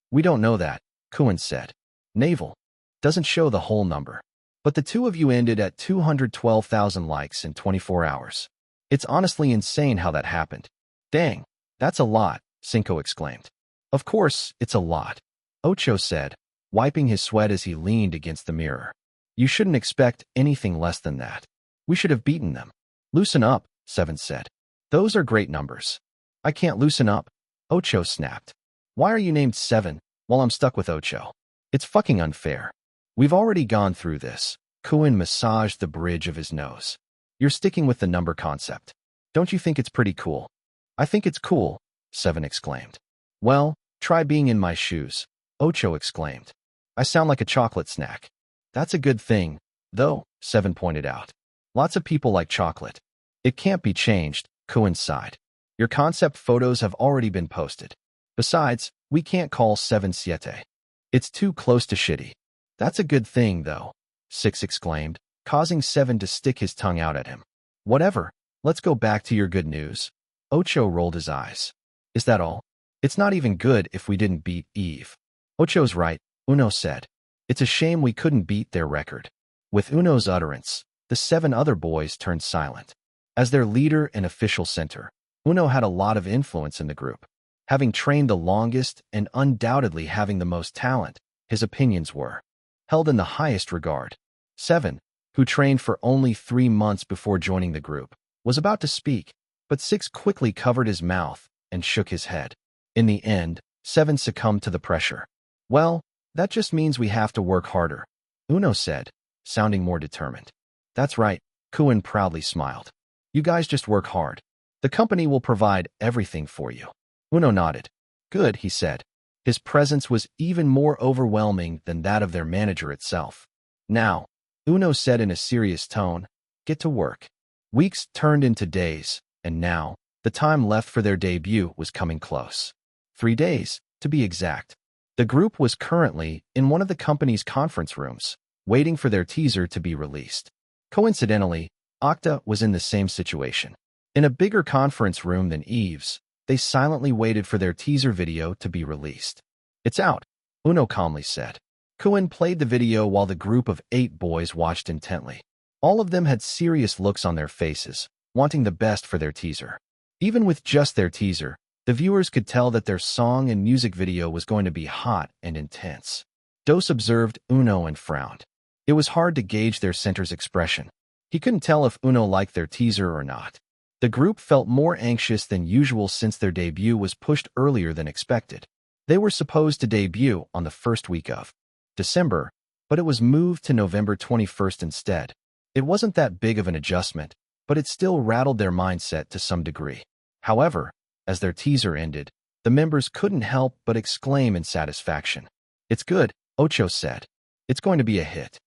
A: We don't know that, Kuin said. Naval doesn't show the whole number. But the two of you ended at 212,000 likes in 24 hours. It's honestly insane how that happened. Dang, that's a lot, Cinco exclaimed. Of course, it's a lot, Ocho said, wiping his sweat as he leaned against the mirror. You shouldn't expect anything less than that. We should have beaten them. Loosen up, Seven said. Those are great numbers. I can't loosen up, Ocho snapped. Why are you named Seven while I'm stuck with Ocho? It's fucking unfair. We've already gone through this. Kuin massaged the bridge of his nose. You're sticking with the number concept. Don't you think it's pretty cool? I think it's cool, Seven exclaimed. Well, try being in my shoes, Ocho exclaimed. I sound like a chocolate snack. That's a good thing, though, Seven pointed out. Lots of people like chocolate. It can't be changed, Kuin sighed. Your concept photos have already been posted. Besides, we can't call 7-7. It's too close to shitty. That's a good thing, though, Six exclaimed, causing Seven to stick his tongue out at him. Whatever, let's go back to your good news. Ocho rolled his eyes. Is that all? It's not even good if we didn't beat Eve. Ocho's right, Uno said. It's a shame we couldn't beat their record. With Uno's utterance, the 7 other boys turned silent. As their leader and official center, Uno had a lot of influence in the group. Having trained the longest and undoubtedly having the most talent, his opinions were held in the highest regard. 7, who trained for only 3 months before joining the group, was about to speak, but 6 quickly covered his mouth and shook his head. In the end, 7 succumbed to the pressure. Well, that just means we have to work harder, Uno said, sounding more determined. That's right, Kuin proudly smiled. You guys just work hard. The company will provide everything for you. Uno nodded. Good, he said. His presence was even more overwhelming than that of their manager itself. Now, Uno said in a serious tone, get to work. Weeks turned into days, and now, the time left for their debut was coming close. 3 days, to be exact. The group was currently in one of the company's conference rooms, waiting for their teaser to be released. Coincidentally, Okta was in the same situation. In a bigger conference room than Eve's, they silently waited for their teaser video to be released. It's out, Uno calmly said. Kuin played the video while the group of 8 boys watched intently. All of them had serious looks on their faces, wanting the best for their teaser. Even with just their teaser, the viewers could tell that their song and music video was going to be hot and intense. Dos observed Uno and frowned. It was hard to gauge their center's expression. He couldn't tell if Uno liked their teaser or not. The group felt more anxious than usual since their debut was pushed earlier than expected. They were supposed to debut on the first week of December, but it was moved to November 21st instead. It wasn't that big of an adjustment, but it still rattled their mindset to some degree. However, as their teaser ended, the members couldn't help but exclaim in satisfaction. It's good, Ocho said. It's going to be a hit.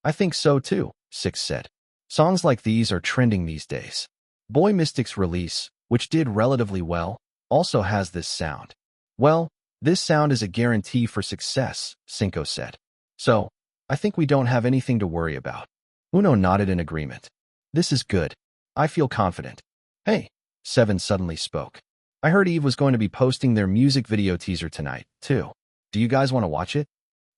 A: I think so too, Six said. Songs like these are trending these days. Boy Mystic's release, which did relatively well, also has this sound. Well, this sound is a guarantee for success, Cinco said. So, I think we don't have anything to worry about. Uno nodded in agreement. This is good. I feel confident. Hey, Seven suddenly spoke. I heard Eve was going to be posting their music video teaser tonight, too. Do you guys want to watch it?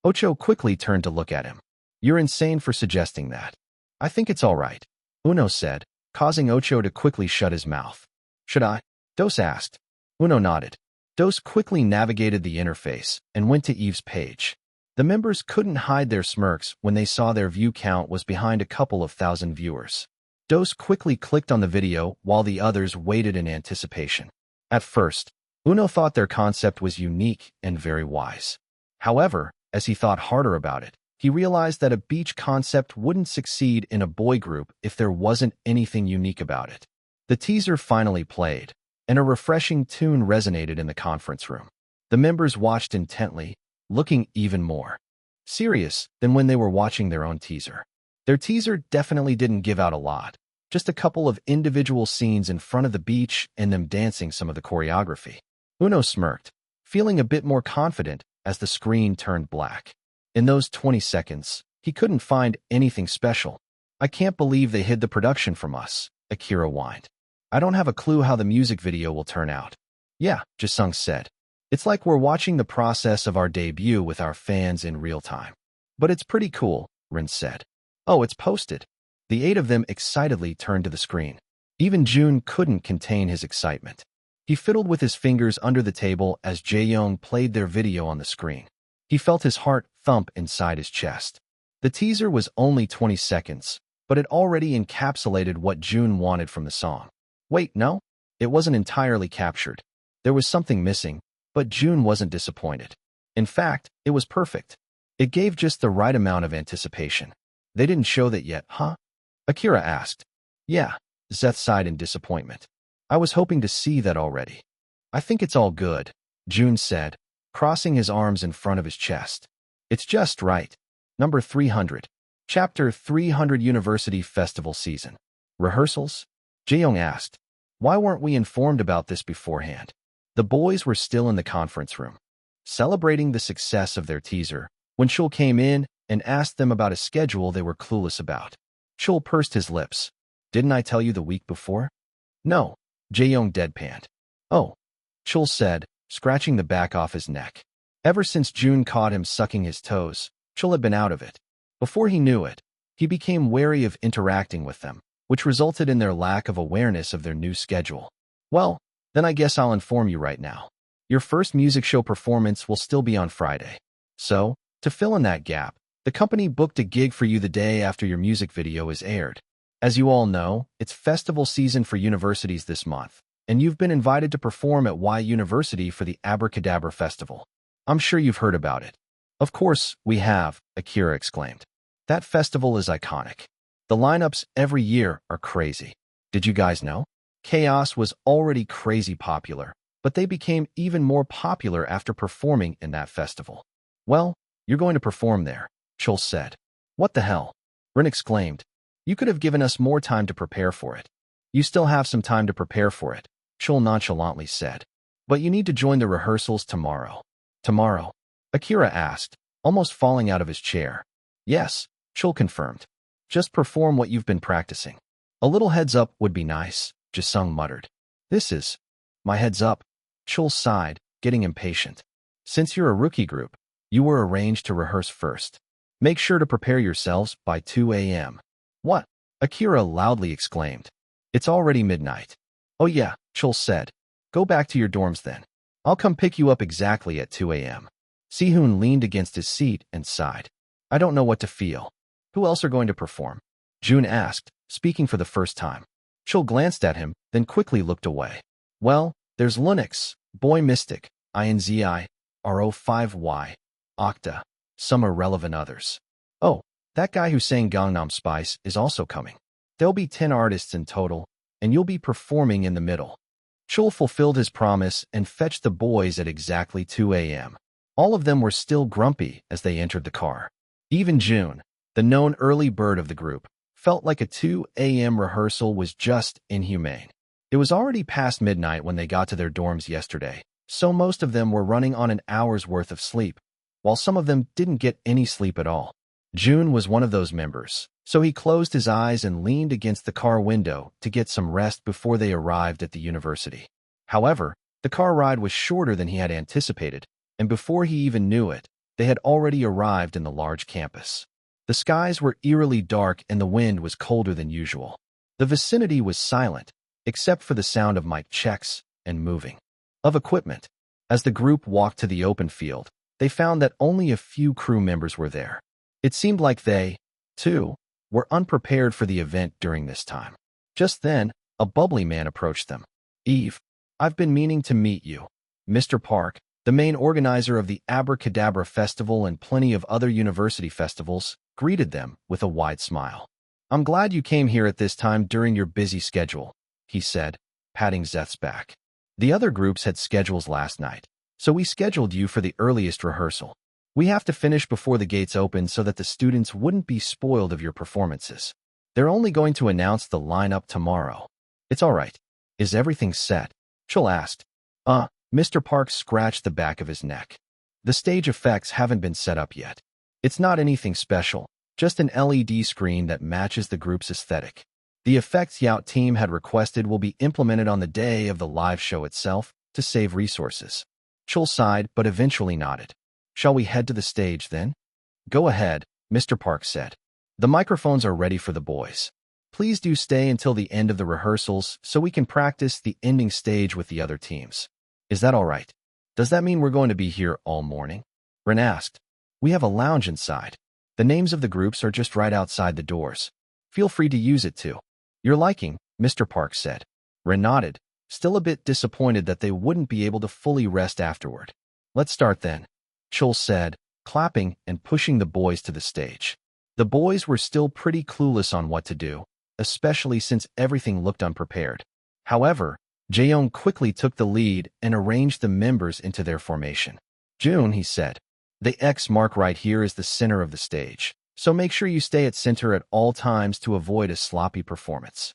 A: Ocho quickly turned to look at him. You're insane for suggesting that. I think it's all right, Uno said, causing Ocho to quickly shut his mouth. Should I? Dos asked. Uno nodded. Dos quickly navigated the interface and went to Eve's page. The members couldn't hide their smirks when they saw their view count was behind a couple of thousand viewers. Dos quickly clicked on the video while the others waited in anticipation. At first, Uno thought their concept was unique and very wise. However, as he thought harder about it, he realized that a beach concept wouldn't succeed in a boy group if there wasn't anything unique about it. The teaser finally played, and a refreshing tune resonated in the conference room. The members watched intently, looking even more serious than when they were watching their own teaser. Their teaser definitely didn't give out a lot, just a couple of individual scenes in front of the beach and them dancing some of the choreography. Uno smirked, feeling a bit more confident as the screen turned black. In those 20 seconds, he couldn't find anything special. I can't believe they hid the production from us, Akira whined. I don't have a clue how the music video will turn out. Yeah, Jisung said. It's like we're watching the process of our debut with our fans in real time. But it's pretty cool, Rin said. Oh, it's posted. The 8 of them excitedly turned to the screen. Even Jun couldn't contain his excitement. He fiddled with his fingers under the table as Jae-young played their video on the screen. He felt his heart thump inside his chest. The teaser was only 20 seconds, but it already encapsulated what Jun wanted from the song. Wait, no? It wasn't entirely captured. There was something missing, but Jun wasn't disappointed. In fact, it was perfect. It gave just the right amount of anticipation. They didn't show that yet, huh? Akira asked. Yeah, Zeth sighed in disappointment. I was hoping to see that already. I think it's all good, Jun said, crossing his arms in front of his chest. It's just right. Number 300. Chapter 300 University Festival Season. Rehearsals? Jae-young asked. Why weren't we informed about this beforehand? The boys were still in the conference room, celebrating the success of their teaser, when Chul came in and asked them about a schedule they were clueless about. Chul pursed his lips. Didn't I tell you the week before? No, Jae-young deadpanned. Oh, Chul said, scratching the back off his neck. Ever since Jun caught him sucking his toes, Chul had been out of it. Before he knew it, he became wary of interacting with them, which resulted in their lack of awareness of their new schedule. Well, then I guess I'll inform you right now. Your first music show performance will still be on Friday. So, to fill in that gap, the company booked a gig for you the day after your music video is aired. As you all know, it's festival season for universities this month, and you've been invited to perform at Y University for the Abracadabra Festival. I'm sure you've heard about it. Of course, we have, Akira exclaimed. That festival is iconic. The lineups every year are crazy. Did you guys know? Chaos was already crazy popular, but they became even more popular after performing in that festival. Well, you're going to perform there, Chul said. What the hell? Rin exclaimed. You could have given us more time to prepare for it. You still have some time to prepare for it, Chul nonchalantly said. But you need to join the rehearsals tomorrow. Tomorrow? Akira asked, almost falling out of his chair. Yes, Chul confirmed. Just perform what you've been practicing. A little heads up would be nice, Jisung muttered. This is my heads up, Chul sighed, getting impatient. Since you're a rookie group, you were arranged to rehearse first. Make sure to prepare yourselves by 2 a.m. What? Akira loudly exclaimed. It's already midnight. Oh yeah, Chul said. Go back to your dorms then. I'll come pick you up exactly at 2 a.m. Sihoon leaned against his seat and sighed. I don't know what to feel. Who else are going to perform? Jun asked, speaking for the first time. Chul glanced at him, then quickly looked away. Well, there's Lunix, Boy Mystic, INZI, RO5Y, Octa, some irrelevant others. Oh, that guy who sang Gangnam Spice is also coming. There'll be 10 artists in total, and you'll be performing in the middle. Chul fulfilled his promise and fetched the boys at exactly 2 a.m. All of them were still grumpy as they entered the car. Even June, the known early bird of the group, felt like a 2 a.m. rehearsal was just inhumane. It was already past midnight when they got to their dorms yesterday, so most of them were running on an hour's worth of sleep, while some of them didn't get any sleep at all. June was one of those members, so he closed his eyes and leaned against the car window to get some rest before they arrived at the university. However, the car ride was shorter than he had anticipated, and before he even knew it, they had already arrived in the large campus. The skies were eerily dark and the wind was colder than usual. The vicinity was silent, except for the sound of mic checks and moving of equipment. As the group walked to the open field, they found that only a few crew members were there. It seemed like they, too, were unprepared for the event during this time. Just then, a bubbly man approached them. Eve, I've been meaning to meet you. Mr. Park, the main organizer of the Abracadabra Festival and plenty of other university festivals, greeted them with a wide smile. I'm glad you came here at this time during your busy schedule, he said, patting Zeth's back. The other groups had schedules last night, so we scheduled you for the earliest rehearsal. We have to finish before the gates open so that the students wouldn't be spoiled of your performances. They're only going to announce the lineup tomorrow. It's all right. Is everything set? Chul asked. Mr. Park scratched the back of his neck. The stage effects haven't been set up yet. It's not anything special, just an LED screen that matches the group's aesthetic. The effects Yout team had requested will be implemented on the day of the live show itself to save resources. Chul sighed but eventually nodded. Shall we head to the stage then? Go ahead, Mr. Park said. The microphones are ready for the boys. Please do stay until the end of the rehearsals so we can practice the ending stage with the other teams. Is that all right? Does that mean we're going to be here all morning? Ren asked. We have a lounge inside. The names of the groups are just right outside the doors. Feel free to use it too. Your liking, Mr. Park said. Ren nodded, still a bit disappointed that they wouldn't be able to fully rest afterward. Let's start then, Chul said, clapping and pushing the boys to the stage. The boys were still pretty clueless on what to do, especially since everything looked unprepared. However, Jaeyoung quickly took the lead and arranged the members into their formation. June, he said, the X mark right here is the center of the stage, so make sure you stay at center at all times to avoid a sloppy performance.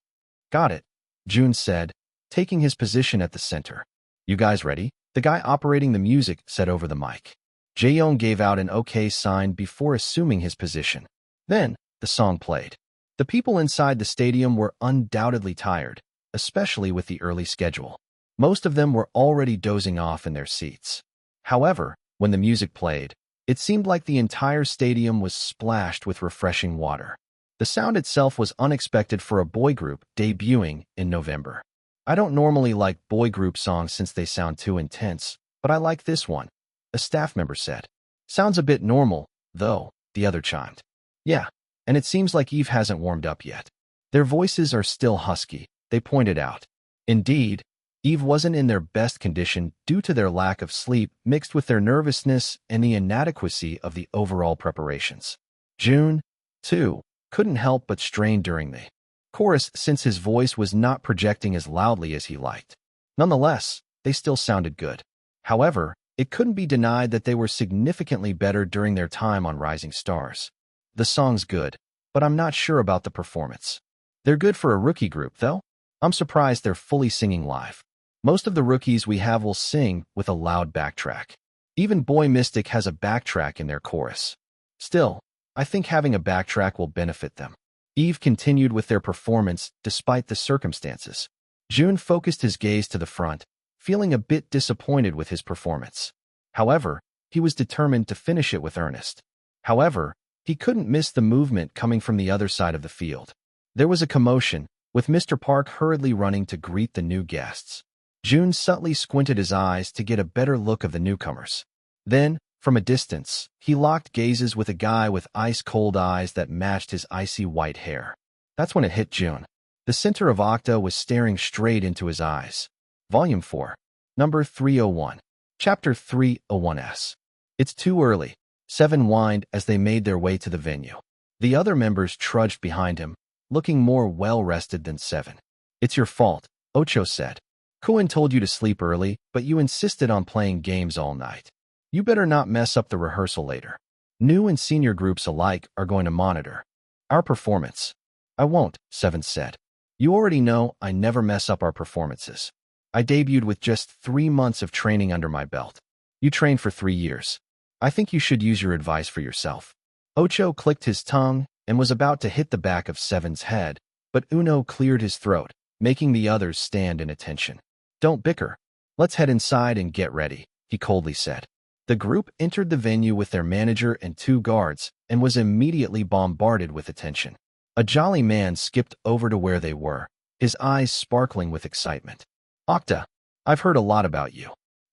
A: Got it, June said, taking his position at the center. You guys ready? The guy operating the music said over the mic. Jaeyoung gave out an okay sign before assuming his position. Then, the song played. The people inside the stadium were undoubtedly tired, especially with the early schedule. Most of them were already dozing off in their seats. However, when the music played, it seemed like the entire stadium was splashed with refreshing water. The sound itself was unexpected for a boy group debuting in November. I don't normally like boy group songs since they sound too intense, but I like this one, a staff member said. Sounds a bit normal, though, the other chimed. Yeah, and it seems like Eve hasn't warmed up yet. Their voices are still husky, they pointed out. Indeed, Eve wasn't in their best condition due to their lack of sleep mixed with their nervousness and the inadequacy of the overall preparations. June, 2. Couldn't help but strain during the chorus since his voice was not projecting as loudly as he liked. Nonetheless, they still sounded good. However, it couldn't be denied that they were significantly better during their time on Rising Stars. The song's good, but I'm not sure about the performance. They're good for a rookie group, though. I'm surprised they're fully singing live. Most of the rookies we have will sing with a loud backtrack. Even Boy Mystic has a backtrack in their chorus. Still, I think having a backtrack will benefit them. Eve continued with their performance despite the circumstances. Jun focused his gaze to the front, feeling a bit disappointed with his performance. However, he was determined to finish it with earnest. However, he couldn't miss the movement coming from the other side of the field. There was a commotion, with Mr. Park hurriedly running to greet the new guests. Jun subtly squinted his eyes to get a better look of the newcomers. Then, from a distance, he locked gazes with a guy with ice-cold eyes that matched his icy white hair. That's when it hit Jun. The center of Octa was staring straight into his eyes. Volume 4. Number 301. Chapter 301S. It's too early. 7 whined as they made their way to the venue. The other members trudged behind him, looking more well-rested than 7. It's your fault, Ocho said. Kuin told you to sleep early, but you insisted on playing games all night. You better not mess up the rehearsal later. New and senior groups alike are going to monitor our performance. I won't, 7 said. You already know I never mess up our performances. I debuted with just 3 months of training under my belt. You trained for 3 years. I think you should use your advice for yourself. Ocho clicked his tongue and was about to hit the back of 7's head, but Uno cleared his throat, making the others stand in attention. Don't bicker. Let's head inside and get ready, he coldly said. The group entered the venue with their manager and 2 guards and was immediately bombarded with attention. A jolly man skipped over to where they were, his eyes sparkling with excitement. Octa, I've heard a lot about you.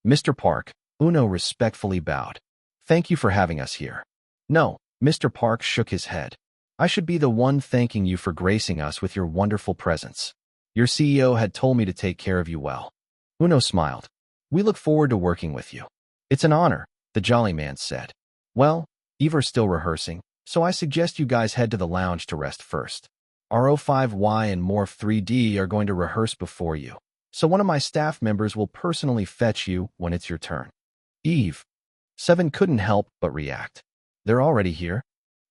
A: Mr. Park, Uno respectfully bowed. Thank you for having us here. No, Mr. Park shook his head. I should be the one thanking you for gracing us with your wonderful presence. Your CEO had told me to take care of you well. Uno smiled. We look forward to working with you. It's an honor, the jolly man said. Well, Eva's still rehearsing, so I suggest you guys head to the lounge to rest first. RO5Y and Morph 3D are going to rehearse before you, so one of my staff members will personally fetch you when it's your turn. Eve. 7 couldn't help but react. They're already here.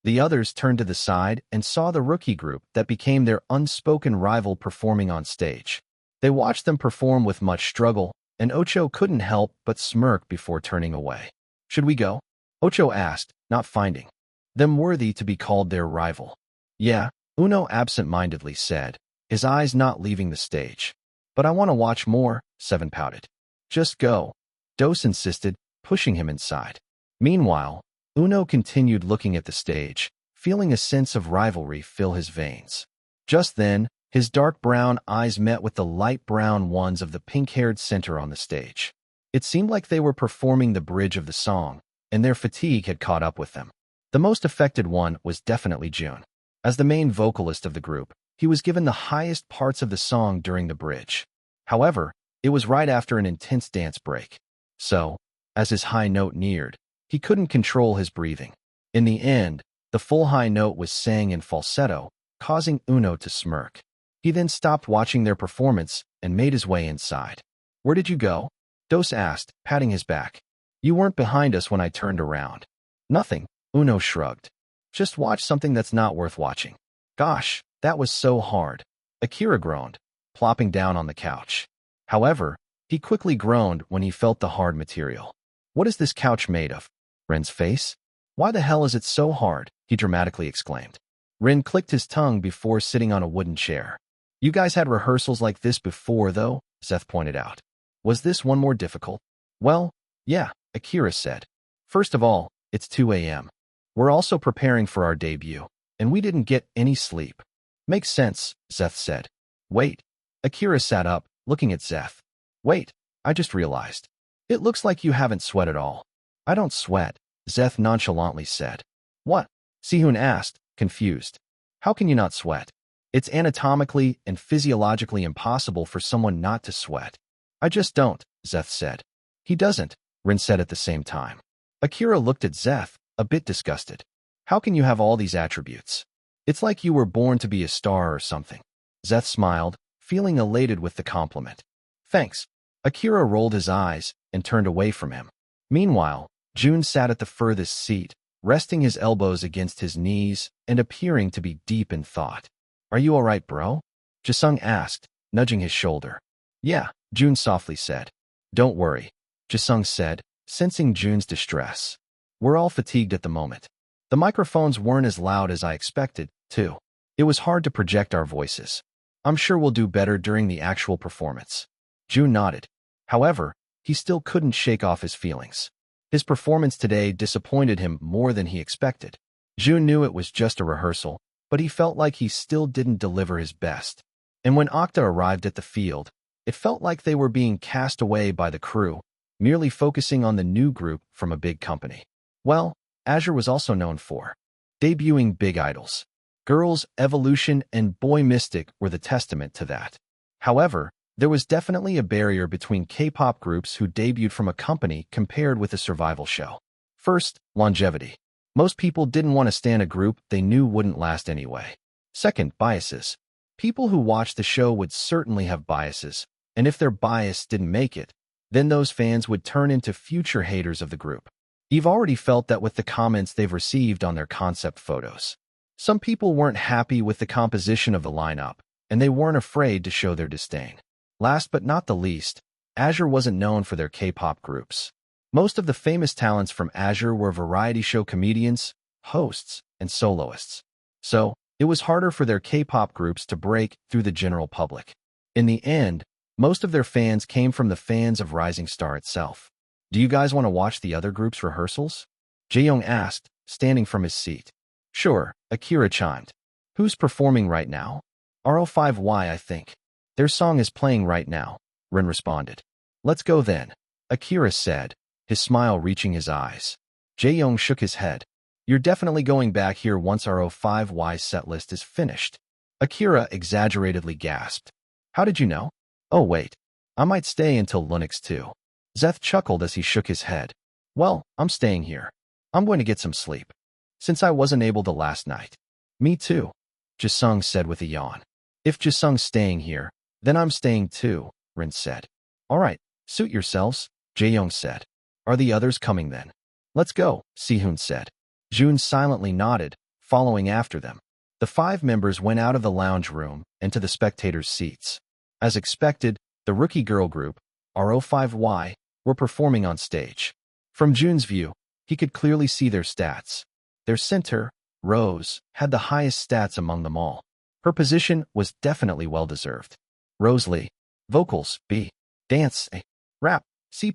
A: The others turned to the side and saw the rookie group that became their unspoken rival performing on stage. They watched them perform with much struggle, and Ocho couldn't help but smirk before turning away. Should we go? Ocho asked, not finding them worthy to be called their rival. Yeah, Uno absent-mindedly said, his eyes not leaving the stage. But I want to watch more, 7 pouted. Just go. Dos insisted, pushing him inside. Meanwhile, Uno continued looking at the stage, feeling a sense of rivalry fill his veins. Just then, his dark brown eyes met with the light brown ones of the pink-haired center on the stage. It seemed like they were performing the bridge of the song, and their fatigue had caught up with them. The most affected one was definitely Jun. As the main vocalist of the group, he was given the highest parts of the song during the bridge. However, it was right after an intense dance break. So, as his high note neared, he couldn't control his breathing. In the end, the full high note was sang in falsetto, causing Uno to smirk. He then stopped watching their performance and made his way inside. Where did you go? Dos asked, patting his back. You weren't behind us when I turned around. Nothing, Uno shrugged. Just watch something that's not worth watching. Gosh, that was so hard. Akira groaned, plopping down on the couch. However, he quickly groaned when he felt the hard material. What is this couch made of? Ren's face? Why the hell is it so hard? He dramatically exclaimed. Ren clicked his tongue before sitting on a wooden chair. You guys had rehearsals like this before, though, Seth pointed out. Was this one more difficult? Well, yeah, Akira said. First of all, it's 2 a.m. We're also preparing for our debut, and we didn't get any sleep. Makes sense, Seth said. Wait. Akira sat up, looking at Seth. Wait, I just realized. It looks like you haven't sweat at all. I don't sweat, Seth nonchalantly said. What? Sehun asked, confused. How can you not sweat? It's anatomically and physiologically impossible for someone not to sweat. I just don't, Seth said. He doesn't, Rin said at the same time. Akira looked at Seth, a bit disgusted. How can you have all these attributes? It's like you were born to be a star or something. Zeth smiled, feeling elated with the compliment. Thanks. Akira rolled his eyes and turned away from him. Meanwhile, Jun sat at the furthest seat, resting his elbows against his knees and appearing to be deep in thought. Are you all right, bro? Jisung asked, nudging his shoulder. Yeah, Jun softly said. Don't worry, Jisung said, sensing Jun's distress. We're all fatigued at the moment. The microphones weren't as loud as I expected, too. It was hard to project our voices. I'm sure we'll do better during the actual performance. Jun nodded. However, he still couldn't shake off his feelings. His performance today disappointed him more than he expected. Jun knew it was just a rehearsal, but he felt like he still didn't deliver his best. And when Okta arrived at the field, it felt like they were being cast away by the crew, merely focusing on the new group from a big company. Well, Azure was also known for debuting big idols. Girls, Evolution, and Boy Mystic were the testament to that. However, there was definitely a barrier between K-pop groups who debuted from a company compared with a survival show. First, longevity. Most people didn't want to stand a group they knew wouldn't last anyway. Second, biases. People who watched the show would certainly have biases, and if their bias didn't make it, then those fans would turn into future haters of the group. You've already felt that with the comments they've received on their concept photos. Some people weren't happy with the composition of the lineup, and they weren't afraid to show their disdain. Last but not the least, Azure wasn't known for their K-pop groups. Most of the famous talents from Azure were variety show comedians, hosts, and soloists. So, it was harder for their K-pop groups to break through the general public. In the end, most of their fans came from the fans of Rising Star itself. Do you guys want to watch the other group's rehearsals? Jaeyoung asked, standing from his seat. Sure, Akira chimed. Who's performing right now? RO5Y, I think. Their song is playing right now, Rin responded. Let's go then, Akira said, his smile reaching his eyes. Jaeyoung shook his head. You're definitely going back here once RO5Y's setlist is finished. Akira exaggeratedly gasped. How did you know? Oh wait, I might stay until Lunix too. Zeth chuckled as he shook his head. Well, I'm staying here. I'm going to get some sleep. Since I wasn't able to last night. Me too, Jisung said with a yawn. If Jisung's staying here, then I'm staying too, Rin said. All right, suit yourselves, Jaeyoung said. Are the others coming then? Let's go, Sihoon said. Jun silently nodded, following after them. The 5 members went out of the lounge room and to the spectators' seats. As expected, the rookie girl group, RO5Y, were performing on stage. From Jun's view, he could clearly see their stats. Their center, Rose, had the highest stats among them all. Her position was definitely well-deserved. Rose Lee, vocals, B, dance, A, rap, C+,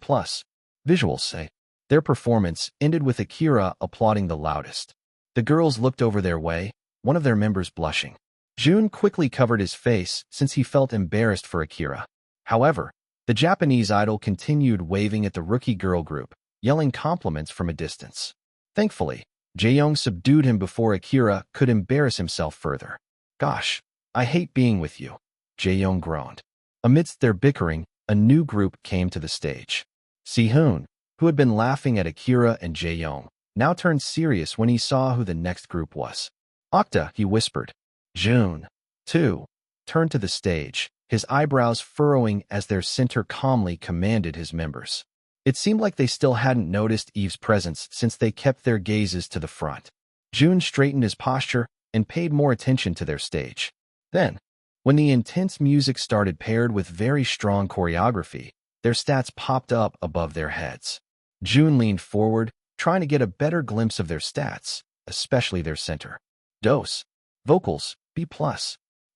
A: visuals, A. Their performance ended with Akira applauding the loudest. The girls looked over their way, one of their members blushing. Jun quickly covered his face since he felt embarrassed for Akira. However, the Japanese idol continued waving at the rookie girl group, yelling compliments from a distance. Thankfully, Jaeyoung subdued him before Akira could embarrass himself further. Gosh, I hate being with you, Jaeyoung groaned. Amidst their bickering, a new group came to the stage. Sihoon, who had been laughing at Akira and Jaeyoung, now turned serious when he saw who the next group was. Okta, he whispered. Jun, too, turned to the stage, his eyebrows furrowing as their center calmly commanded his members. It seemed like they still hadn't noticed Eve's presence since they kept their gazes to the front. Jun straightened his posture and paid more attention to their stage. Then, when the intense music started paired with very strong choreography, their stats popped up above their heads. Jun leaned forward, trying to get a better glimpse of their stats, especially their center. Dose, vocals, B+,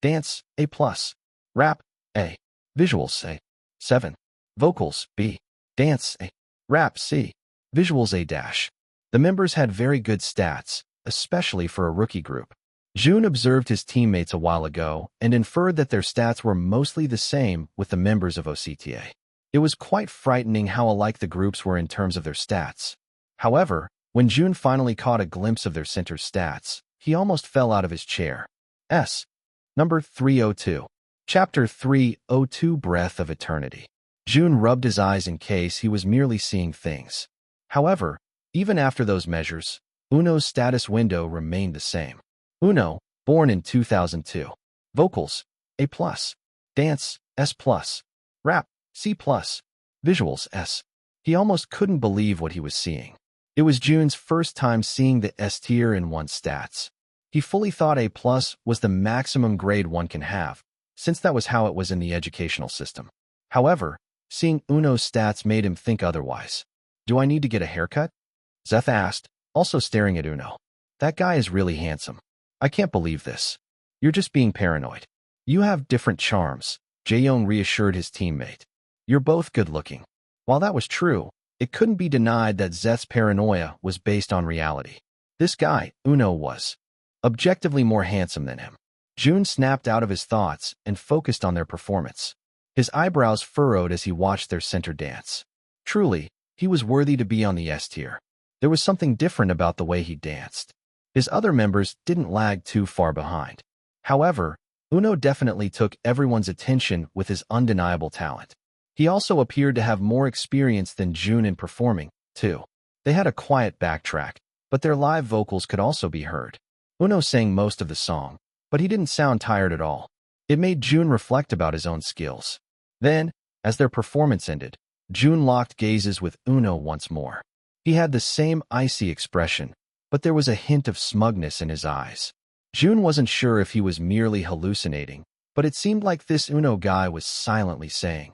A: dance, A+, rap, A, visuals, A, 7, vocals, B, dance, A, rap, C, visuals, A-. The members had very good stats, especially for a rookie group. Jun observed his teammates a while ago and inferred that their stats were mostly the same with the members of OCTA. It was quite frightening how alike the groups were in terms of their stats. However, when Jun finally caught a glimpse of their center's stats, he almost fell out of his chair. Number 302. Chapter 302 Breath of Eternity. Jun rubbed his eyes in case he was merely seeing things. However, even after those measures, Uno's status window remained the same. Uno, born in 2002. Vocals, A+. Dance, S+. Rap, C+. Visuals, S. He almost couldn't believe what he was seeing. It was Jun's first time seeing the S tier in one's stats. He fully thought A+ was the maximum grade one can have, since that was how it was in the educational system. However, seeing Uno's stats made him think otherwise. Do I need to get a haircut? Zeth asked, also staring at Uno. That guy is really handsome. I can't believe this. You're just being paranoid. You have different charms, Jae-young reassured his teammate. You're both good-looking. While that was true, it couldn't be denied that Zeth's paranoia was based on reality. This guy, Uno, was objectively more handsome than him. Jun snapped out of his thoughts and focused on their performance. His eyebrows furrowed as he watched their center dance. Truly, he was worthy to be on the S tier. There was something different about the way he danced. His other members didn't lag too far behind. However, Uno definitely took everyone's attention with his undeniable talent. He also appeared to have more experience than Jun in performing, too. They had a quiet backtrack, but their live vocals could also be heard. Uno sang most of the song, but he didn't sound tired at all. It made Jun reflect about his own skills. Then, as their performance ended, Jun locked gazes with Uno once more. He had the same icy expression, but there was a hint of smugness in his eyes. Jun wasn't sure if he was merely hallucinating, but it seemed like this Uno guy was silently saying,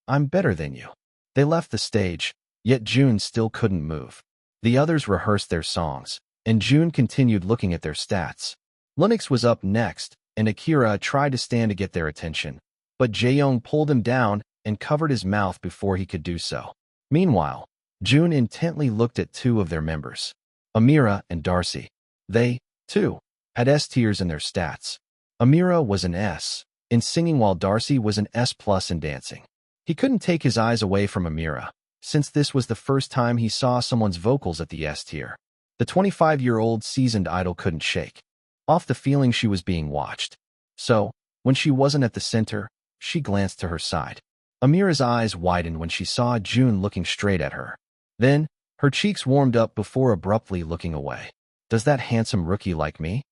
A: I'm better than you. They left the stage, yet Jun still couldn't move. The others rehearsed their songs, and Jun continued looking at their stats. Lennox was up next, and Akira tried to stand to get their attention, but Jae-young pulled him down and covered his mouth before he could do so. Meanwhile, Jun intently looked at two of their members, Amira and Darcy. They, too, had S tiers in their stats. Amira was an S in singing while Darcy was an S+ in dancing. He couldn't take his eyes away from Amira, since this was the first time he saw someone's vocals at the S tier. The 25-year-old seasoned idol couldn't shake off the feeling she was being watched. So, when she wasn't at the center, she glanced to her side. Amira's eyes widened when she saw Jun looking straight at her. Then, her cheeks warmed up before abruptly looking away. Does that handsome rookie like me?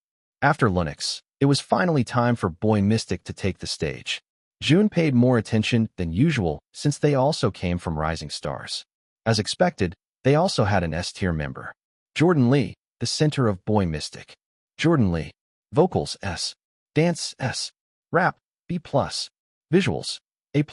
A: After Lennox, it was finally time for Boy Mystic to take the stage. Jun paid more attention than usual since they also came from Rising Stars. As expected, they also had an S-tier member. Jordan Lee, the center of Boy Mystic. Jordan Lee. Vocals, S. Dance, S. Rap, B+. Visuals, A+.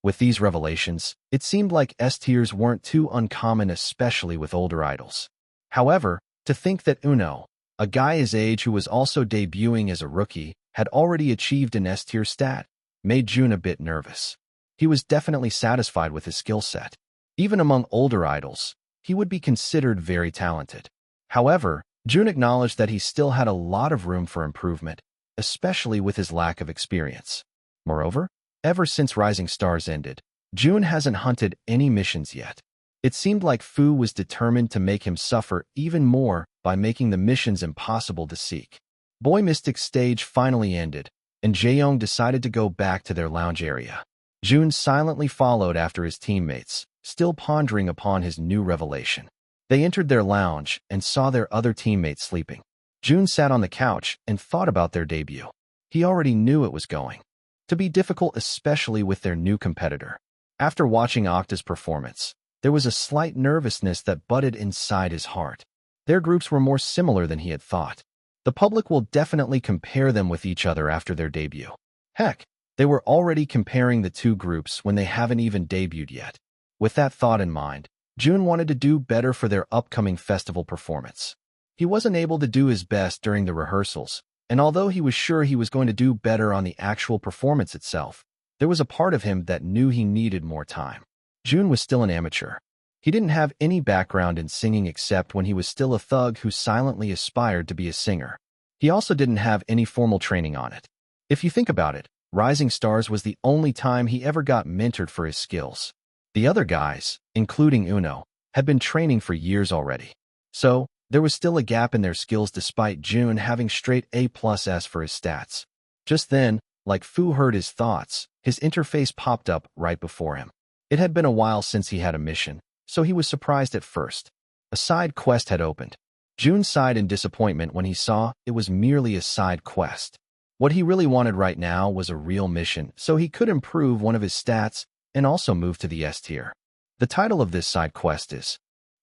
A: With these revelations, it seemed like S-tiers weren't too uncommon, especially with older idols. However, to think that Uno, a guy his age who was also debuting as a rookie, had already achieved an S-tier stat, made Jun a bit nervous. He was definitely satisfied with his skill set. Even among older idols, he would be considered very talented. However, Jun acknowledged that he still had a lot of room for improvement, especially with his lack of experience. Moreover, ever since Rising Stars ended, Jun hasn't hunted any missions yet. It seemed like Fu was determined to make him suffer even more by making the missions impossible to seek. Boy Mystic's stage finally ended, and Jae-young decided to go back to their lounge area. Jun silently followed after his teammates, still pondering upon his new revelation. They entered their lounge and saw their other teammates sleeping. Jun sat on the couch and thought about their debut. He already knew it was going to be difficult, especially with their new competitor. After watching Octa's performance, there was a slight nervousness that budded inside his heart. Their groups were more similar than he had thought. The public will definitely compare them with each other after their debut. Heck, they were already comparing the two groups when they haven't even debuted yet. With that thought in mind, Jun wanted to do better for their upcoming festival performance. He wasn't able to do his best during the rehearsals, and although he was sure he was going to do better on the actual performance itself, there was a part of him that knew he needed more time. Jun was still an amateur. He didn't have any background in singing except when he was still a thug who silently aspired to be a singer. He also didn't have any formal training on it. If you think about it, Rising Stars was the only time he ever got mentored for his skills. The other guys, including Uno, had been training for years already. So, there was still a gap in their skills despite Jun having straight A+S for his stats. Just then, like Fu heard his thoughts, his interface popped up right before him. It had been a while since he had a mission, so he was surprised at first. A side quest had opened. Jun sighed in disappointment when he saw it was merely a side quest. What he really wanted right now was a real mission, so he could improve one of his stats and also move to the S tier. The title of this side quest is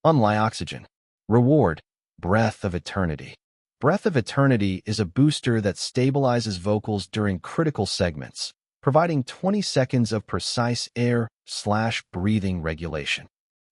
A: Unlike Oxygen. Reward, Breath of Eternity. Breath of Eternity is a booster that stabilizes vocals during critical segments, providing 20 seconds of precise air/breathing regulation.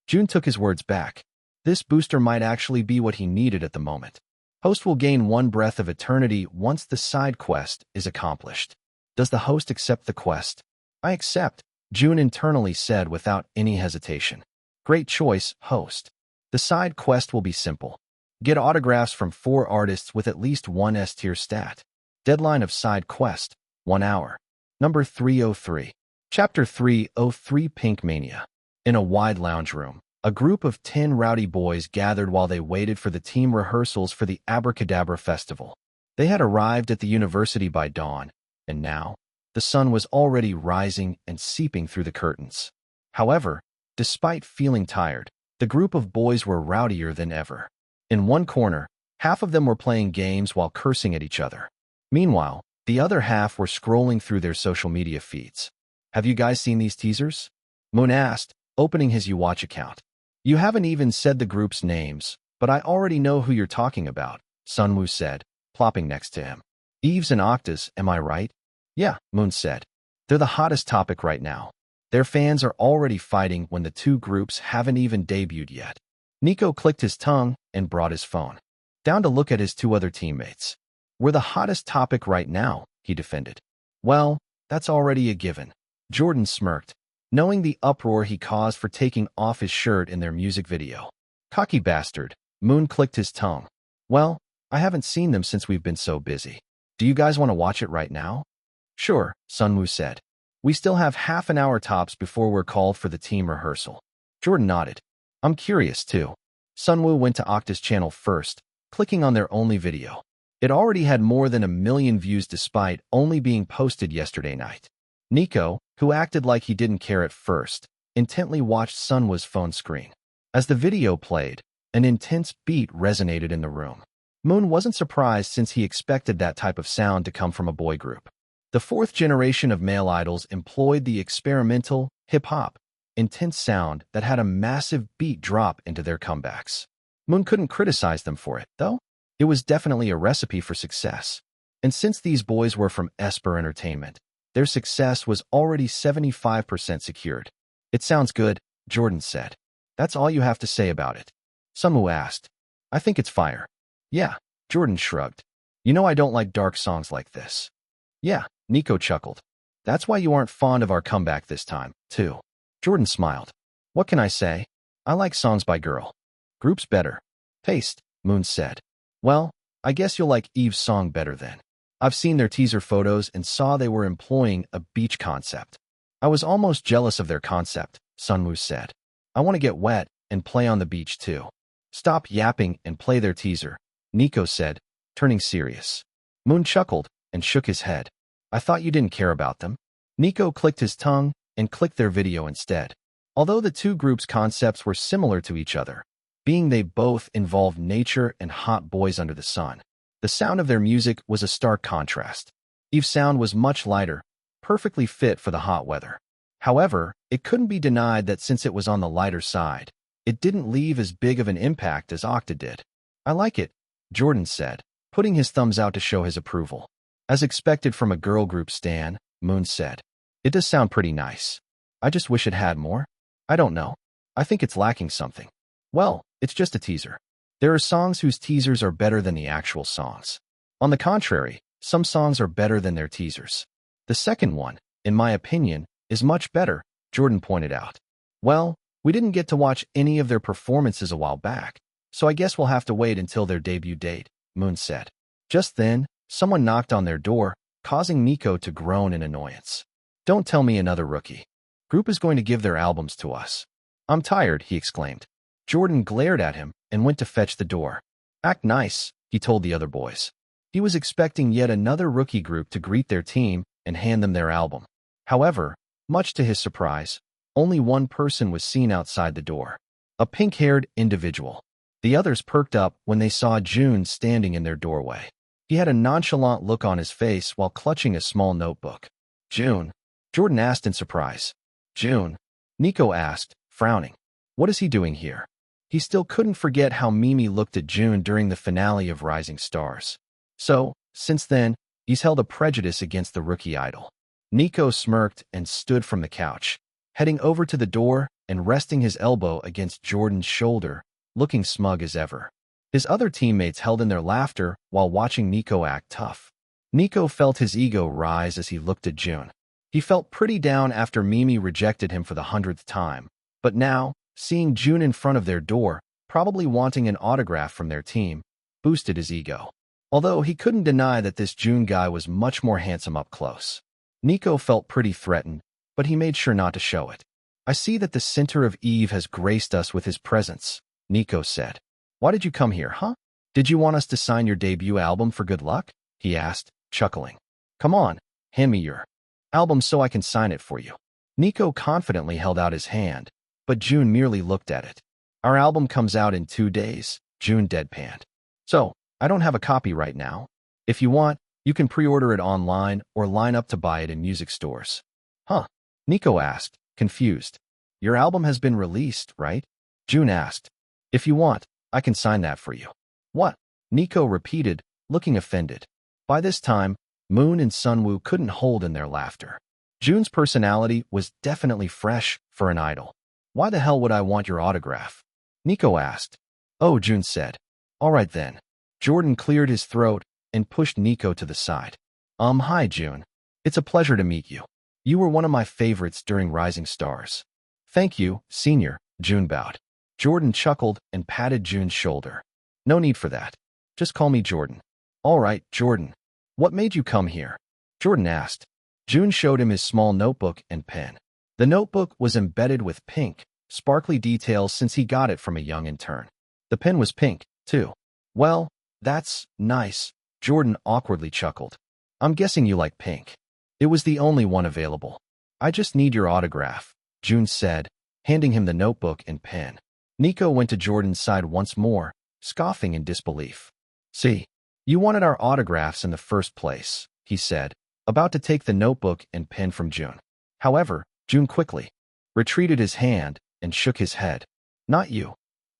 A: Jun took his words back. This booster might actually be what he needed at the moment. Host will gain 1 Breath of Eternity once the side quest is accomplished. Does the host accept the quest? I accept, Jun internally said without any hesitation. Great choice, host. The side quest will be simple. Get autographs from 4 artists with at least 1 S-tier stat. Deadline of side quest, 1 hour. Number 303. Chapter 303 Pink Mania. In a wide lounge room, a group of 10 rowdy boys gathered while they waited for the team rehearsals for the Abracadabra Festival. They had arrived at the university by dawn, and now, the sun was already rising and seeping through the curtains. However, despite feeling tired, the group of boys were rowdier than ever. In one corner, half of them were playing games while cursing at each other. Meanwhile, the other half were scrolling through their social media feeds. Have you guys seen these teasers? Moon asked, opening his YouWatch account. You haven't even said the group's names, but I already know who you're talking about, Sunwoo said, plopping next to him. Eves and Octas, am I right? Yeah, Moon said. They're the hottest topic right now. Their fans are already fighting when the two groups haven't even debuted yet. Nico clicked his tongue and brought his phone down to look at his 2 other teammates. We're the hottest topic right now, he defended. Well, that's already a given. Jordan smirked, knowing the uproar he caused for taking off his shirt in their music video. Cocky bastard, Moon clicked his tongue. Well, I haven't seen them since we've been so busy. Do you guys want to watch it right now? Sure, Sunwoo said. We still have half an hour tops before we're called for the team rehearsal. Jordan nodded. I'm curious too. Sunwoo went to Octa's channel first, clicking on their only video. It already had more than 1 million views despite only being posted yesterday night. Nico, who acted like he didn't care at first, intently watched Sunwoo's phone screen. As the video played, an intense beat resonated in the room. Moon wasn't surprised since he expected that type of sound to come from a boy group. The 4th generation of male idols employed the experimental, hip-hop, intense sound that had a massive beat drop into their comebacks. Moon couldn't criticize them for it, though. It was definitely a recipe for success. And since these boys were from Esper Entertainment, their success was already 75% secured. It sounds good, Jordan said. That's all you have to say about it. Sunwoo asked. I think it's fire. Yeah, Jordan shrugged. You know I don't like dark songs like this. Yeah, Nico chuckled. That's why you aren't fond of our comeback this time, too. Jordan smiled. What can I say? I like songs by girl. Groups better. Taste, Moon said. Well, I guess you'll like Eve's song better then. I've seen their teaser photos and saw they were employing a beach concept. I was almost jealous of their concept, Sunwoo said. I want to get wet and play on the beach too. Stop yapping and play their teaser, Nico said, turning serious. Moon chuckled and shook his head. I thought you didn't care about them. Nico clicked his tongue and clicked their video instead. Although the two groups' concepts were similar to each other, being they both involved nature and hot boys under the sun, the sound of their music was a stark contrast. Eve's sound was much lighter, perfectly fit for the hot weather. However, it couldn't be denied that since it was on the lighter side, it didn't leave as big of an impact as Octa did. I like it, Jordan said, putting his thumbs out to show his approval. As expected from a girl group stan, Moon said. It does sound pretty nice. I just wish it had more. I don't know. I think it's lacking something. Well, it's just a teaser. There are songs whose teasers are better than the actual songs. On the contrary, some songs are better than their teasers. The second one, in my opinion, is much better, Jordan pointed out. Well, we didn't get to watch any of their performances a while back, so I guess we'll have to wait until their debut date, Moon said. Just then, someone knocked on their door, causing Nico to groan in annoyance. Don't tell me another rookie. Group is going to give their albums to us. I'm tired, he exclaimed. Jordan glared at him and went to fetch the door. Act nice, he told the other boys. He was expecting yet another rookie group to greet their team and hand them their album. However, much to his surprise, only one person was seen outside the door. A pink-haired individual. The others perked up when they saw Jun standing in their doorway. He had a nonchalant look on his face while clutching a small notebook. Jun? Jordan asked in surprise. Jun? Nico asked, frowning. What is he doing here? He still couldn't forget how Mimi looked at Jun during the finale of Rising Stars. So, since then, he's held a prejudice against the rookie idol. Nico smirked and stood from the couch, heading over to the door and resting his elbow against Jordan's shoulder, looking smug as ever. His other teammates held in their laughter while watching Nico act tough. Nico felt his ego rise as he looked at Jun. He felt pretty down after Mimi rejected him for the 100th time, but now, seeing Jun in front of their door, probably wanting an autograph from their team, boosted his ego. Although he couldn't deny that this Jun guy was much more handsome up close. Nico felt pretty threatened, but he made sure not to show it. I see that the center of Eve has graced us with his presence, Nico said. Why did you come here, huh? Did you want us to sign your debut album for good luck? He asked, chuckling. Come on, hand me your album so I can sign it for you. Nico confidently held out his hand, but Jun merely looked at it. Our album comes out in 2 days, Jun deadpanned. So, I don't have a copy right now. If you want, you can pre-order it online or line up to buy it in music stores. Huh? Nico asked, confused. Your album has been released, right? Jun asked. If you want, I can sign that for you. What? Nico repeated, looking offended. By this time, Moon and Sunwoo couldn't hold in their laughter. Jun's personality was definitely fresh for an idol. Why the hell would I want your autograph? Nico asked. Oh, Jun said. All right then. Jordan cleared his throat and pushed Nico to the side. Hi Jun. It's a pleasure to meet you. You were one of my favorites during Rising Stars. Thank you, senior, Jun bowed. Jordan chuckled and patted Jun's shoulder. No need for that. Just call me Jordan. All right, Jordan. What made you come here? Jordan asked. Jun showed him his small notebook and pen. The notebook was embedded with pink, sparkly details since he got it from a young intern. The pen was pink, too. Well, that's nice, Jordan awkwardly chuckled. I'm guessing you like pink. It was the only one available. I just need your autograph, Jun said, handing him the notebook and pen. Nico went to Jordan's side once more, scoffing in disbelief. See, you wanted our autographs in the first place, he said, about to take the notebook and pen from Jun. However, Jun quickly retreated his hand and shook his head. Not you.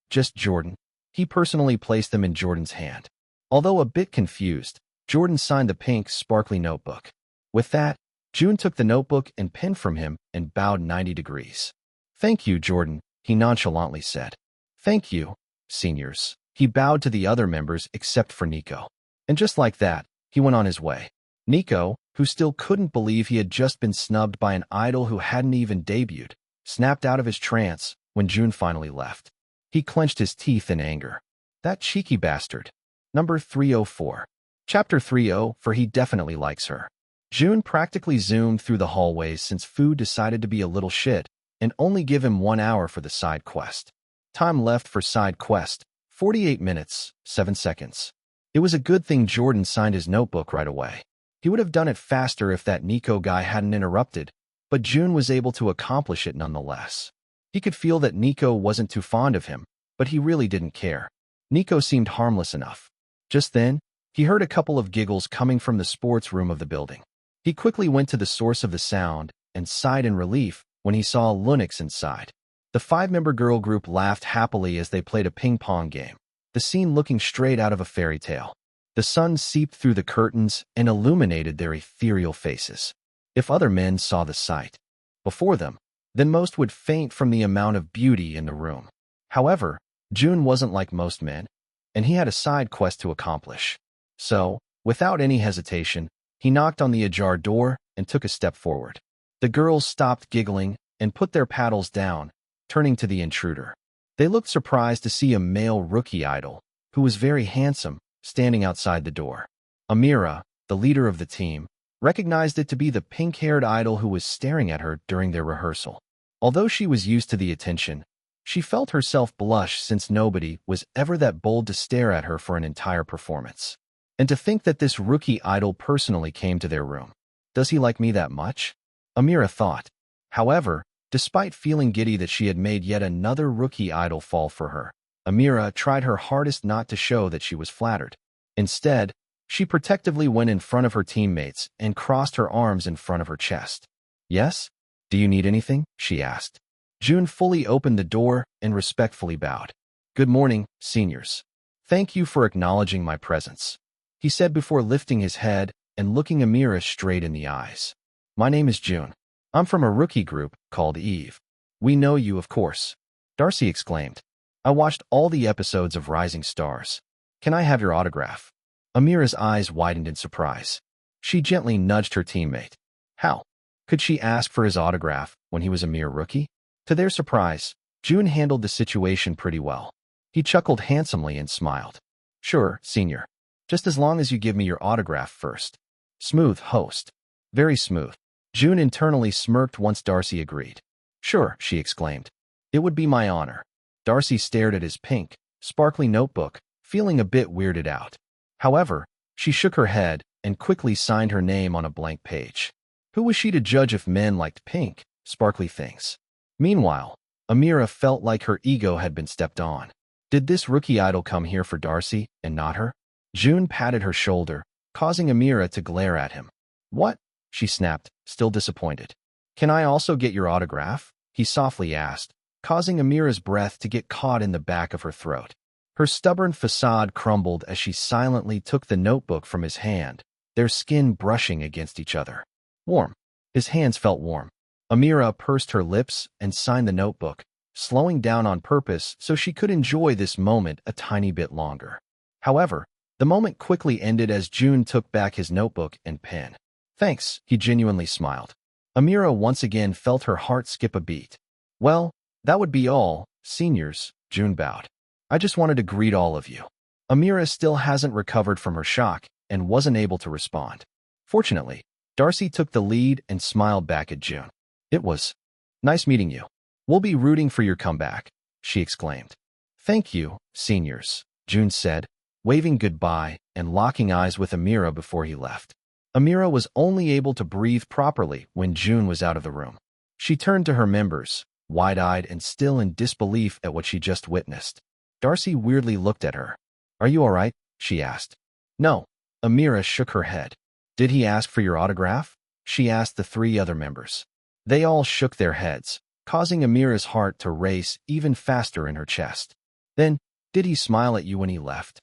A: Just Jordan. He personally placed them in Jordan's hand. Although a bit confused, Jordan signed the pink, sparkly notebook. With that, Jun took the notebook and pen from him and bowed 90 degrees. Thank you, Jordan, he nonchalantly said. Thank you, seniors. He bowed to the other members except for Nico. And just like that, he went on his way. Nico, who still couldn't believe he had just been snubbed by an idol who hadn't even debuted, snapped out of his trance when Jun finally left. He clenched his teeth in anger. That cheeky bastard. Number 304. Chapter 30, for he definitely likes her. Jun practically zoomed through the hallways since Fu decided to be a little shit and only give him 1 hour for the side quest. Time left for side quest, 48 minutes, 7 seconds. It was a good thing Jordan signed his notebook right away. He would have done it faster if that Nico guy hadn't interrupted, but Jun was able to accomplish it nonetheless. He could feel that Nico wasn't too fond of him, but he really didn't care. Nico seemed harmless enough. Just then, he heard a couple of giggles coming from the sports room of the building. He quickly went to the source of the sound and sighed in relief when he saw Lunix inside. The 5-member girl group laughed happily as they played a ping-pong game, the scene looking straight out of a fairy tale. The sun seeped through the curtains and illuminated their ethereal faces. If other men saw the sight before them, then most would faint from the amount of beauty in the room. However, Jun wasn't like most men, and he had a side quest to accomplish. So, without any hesitation, he knocked on the ajar door and took a step forward. The girls stopped giggling and put their paddles down, turning to the intruder. They looked surprised to see a male rookie idol, who was very handsome, standing outside the door. Amira, the leader of the team, recognized it to be the pink-haired idol who was staring at her during their rehearsal. Although she was used to the attention, she felt herself blush since nobody was ever that bold to stare at her for an entire performance. And to think that this rookie idol personally came to their room. Does he like me that much? Amira thought. However, despite feeling giddy that she had made yet another rookie idol fall for her, Amira tried her hardest not to show that she was flattered. Instead, she protectively went in front of her teammates and crossed her arms in front of her chest. Yes? Do you need anything? She asked. Jun fully opened the door and respectfully bowed. Good morning, seniors. Thank you for acknowledging my presence, he said before lifting his head and looking Amira straight in the eyes. My name is Jun. I'm from a rookie group called Eve. We know you, of course, Darcy exclaimed. I watched all the episodes of Rising Stars. Can I have your autograph? Amira's eyes widened in surprise. She gently nudged her teammate. How could she ask for his autograph when he was a mere rookie? To their surprise, Jun handled the situation pretty well. He chuckled handsomely and smiled. Sure, senior. Just as long as you give me your autograph first. Smooth, host. Very smooth. Jun internally smirked once Darcy agreed. Sure, she exclaimed. It would be my honor. Darcy stared at his pink, sparkly notebook, feeling a bit weirded out. However, she shook her head and quickly signed her name on a blank page. Who was she to judge if men liked pink, sparkly things? Meanwhile, Amira felt like her ego had been stepped on. Did this rookie idol come here for Darcy and not her? Jun patted her shoulder, causing Amira to glare at him. What? She snapped, still disappointed. Can I also get your autograph? He softly asked, causing Amira's breath to get caught in the back of her throat. Her stubborn facade crumbled as she silently took the notebook from his hand, their skin brushing against each other. Warm. His hands felt warm. Amira pursed her lips and signed the notebook, slowing down on purpose so she could enjoy this moment a tiny bit longer. However, the moment quickly ended as Jun took back his notebook and pen. Thanks, he genuinely smiled. Amira once again felt her heart skip a beat. Well, that would be all, seniors, Jun bowed. I just wanted to greet all of you. Amira still hasn't recovered from her shock and wasn't able to respond. Fortunately, Darcy took the lead and smiled back at Jun. It was nice meeting you. We'll be rooting for your comeback, she exclaimed. Thank you, seniors, Jun said, waving goodbye and locking eyes with Amira before he left. Amira was only able to breathe properly when Jun was out of the room. She turned to her members, wide-eyed and still in disbelief at what she just witnessed. Darcy weirdly looked at her. Are you all right? She asked. No. Amira shook her head. Did he ask for your autograph? She asked the three other members. They all shook their heads, causing Amira's heart to race even faster in her chest. Then, did he smile at you when he left?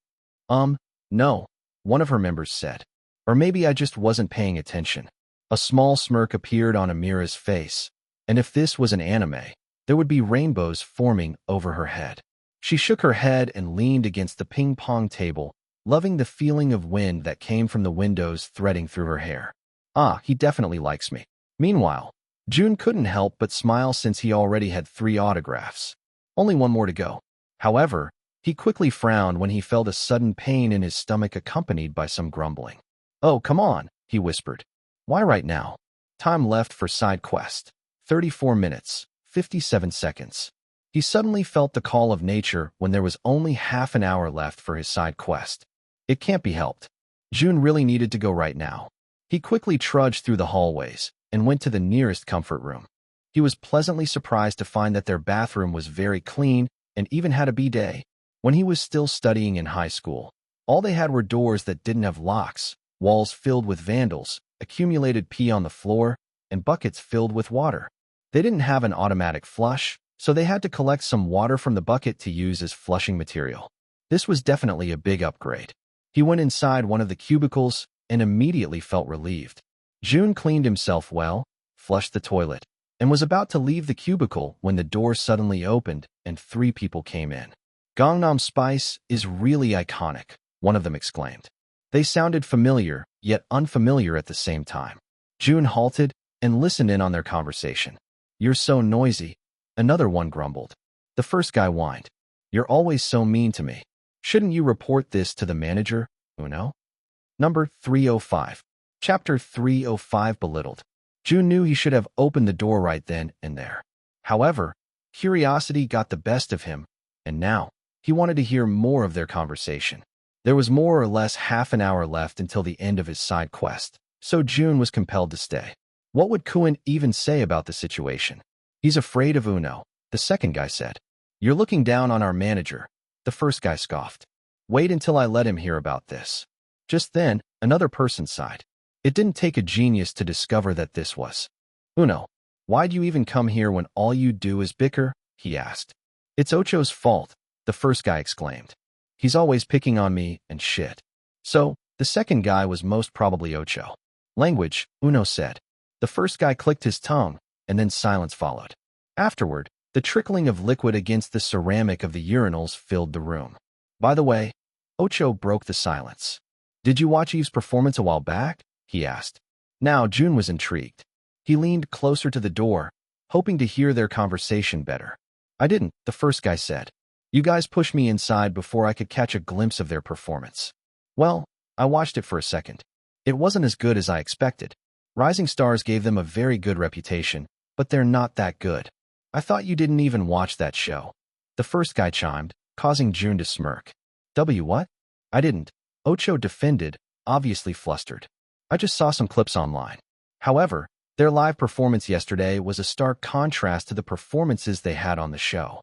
A: No, one of her members said. Or maybe I just wasn't paying attention. A small smirk appeared on Amira's face, and if this was an anime, there would be rainbows forming over her head. She shook her head and leaned against the ping-pong table, loving the feeling of wind that came from the windows threading through her hair. Ah, he definitely likes me. Meanwhile, Jun couldn't help but smile since he already had 3 autographs. Only one more to go. However, he quickly frowned when he felt a sudden pain in his stomach accompanied by some grumbling. Oh, come on, he whispered. Why right now? Time left for side quest. 34 minutes, 57 seconds. He suddenly felt the call of nature when there was only half an hour left for his side quest. It can't be helped. Jun really needed to go right now. He quickly trudged through the hallways and went to the nearest comfort room. He was pleasantly surprised to find that their bathroom was very clean and even had a bidet. When he was still studying in high school, all they had were doors that didn't have locks, walls filled with vandals, accumulated pee on the floor, and buckets filled with water. They didn't have an automatic flush, so they had to collect some water from the bucket to use as flushing material. This was definitely a big upgrade. He went inside one of the cubicles and immediately felt relieved. Jun cleaned himself well, flushed the toilet, and was about to leave the cubicle when the door suddenly opened and 3 people came in. Gangnam Spice is really iconic, one of them exclaimed. They sounded familiar, yet unfamiliar at the same time. Jun halted and listened in on their conversation. You're so noisy, another one grumbled. The first guy whined. You're always so mean to me. Shouldn't you report this to the manager, Uno? Number 305. Chapter 305 belittled. Jun knew he should have opened the door right then and there. However, curiosity got the best of him, and now he wanted to hear more of their conversation. There was more or less half an hour left until the end of his side quest, so Jun was compelled to stay. What would Kuin even say about the situation? He's afraid of Uno, the second guy said. You're looking down on our manager, the first guy scoffed. Wait until I let him hear about this. Just then, another person sighed. It didn't take a genius to discover that this was Uno. Why'd you even come here when all you do is bicker? He asked. It's Ocho's fault, the first guy exclaimed. He's always picking on me and shit. So, the second guy was most probably Ocho. Language, Uno said. The first guy clicked his tongue, and then silence followed. Afterward, the trickling of liquid against the ceramic of the urinals filled the room. By the way, Ocho broke the silence. Did you watch Eve's performance a while back? He asked. Now Jun was intrigued. He leaned closer to the door, hoping to hear their conversation better. I didn't, the first guy said. You guys pushed me inside before I could catch a glimpse of their performance. Well, I watched it for a second. It wasn't as good as I expected. Rising Stars gave them a very good reputation, but they're not that good. I thought you didn't even watch that show. The first guy chimed, causing Jun to smirk. What? I didn't. Ocho defended, obviously flustered. I just saw some clips online. However, their live performance yesterday was a stark contrast to the performances they had on the show.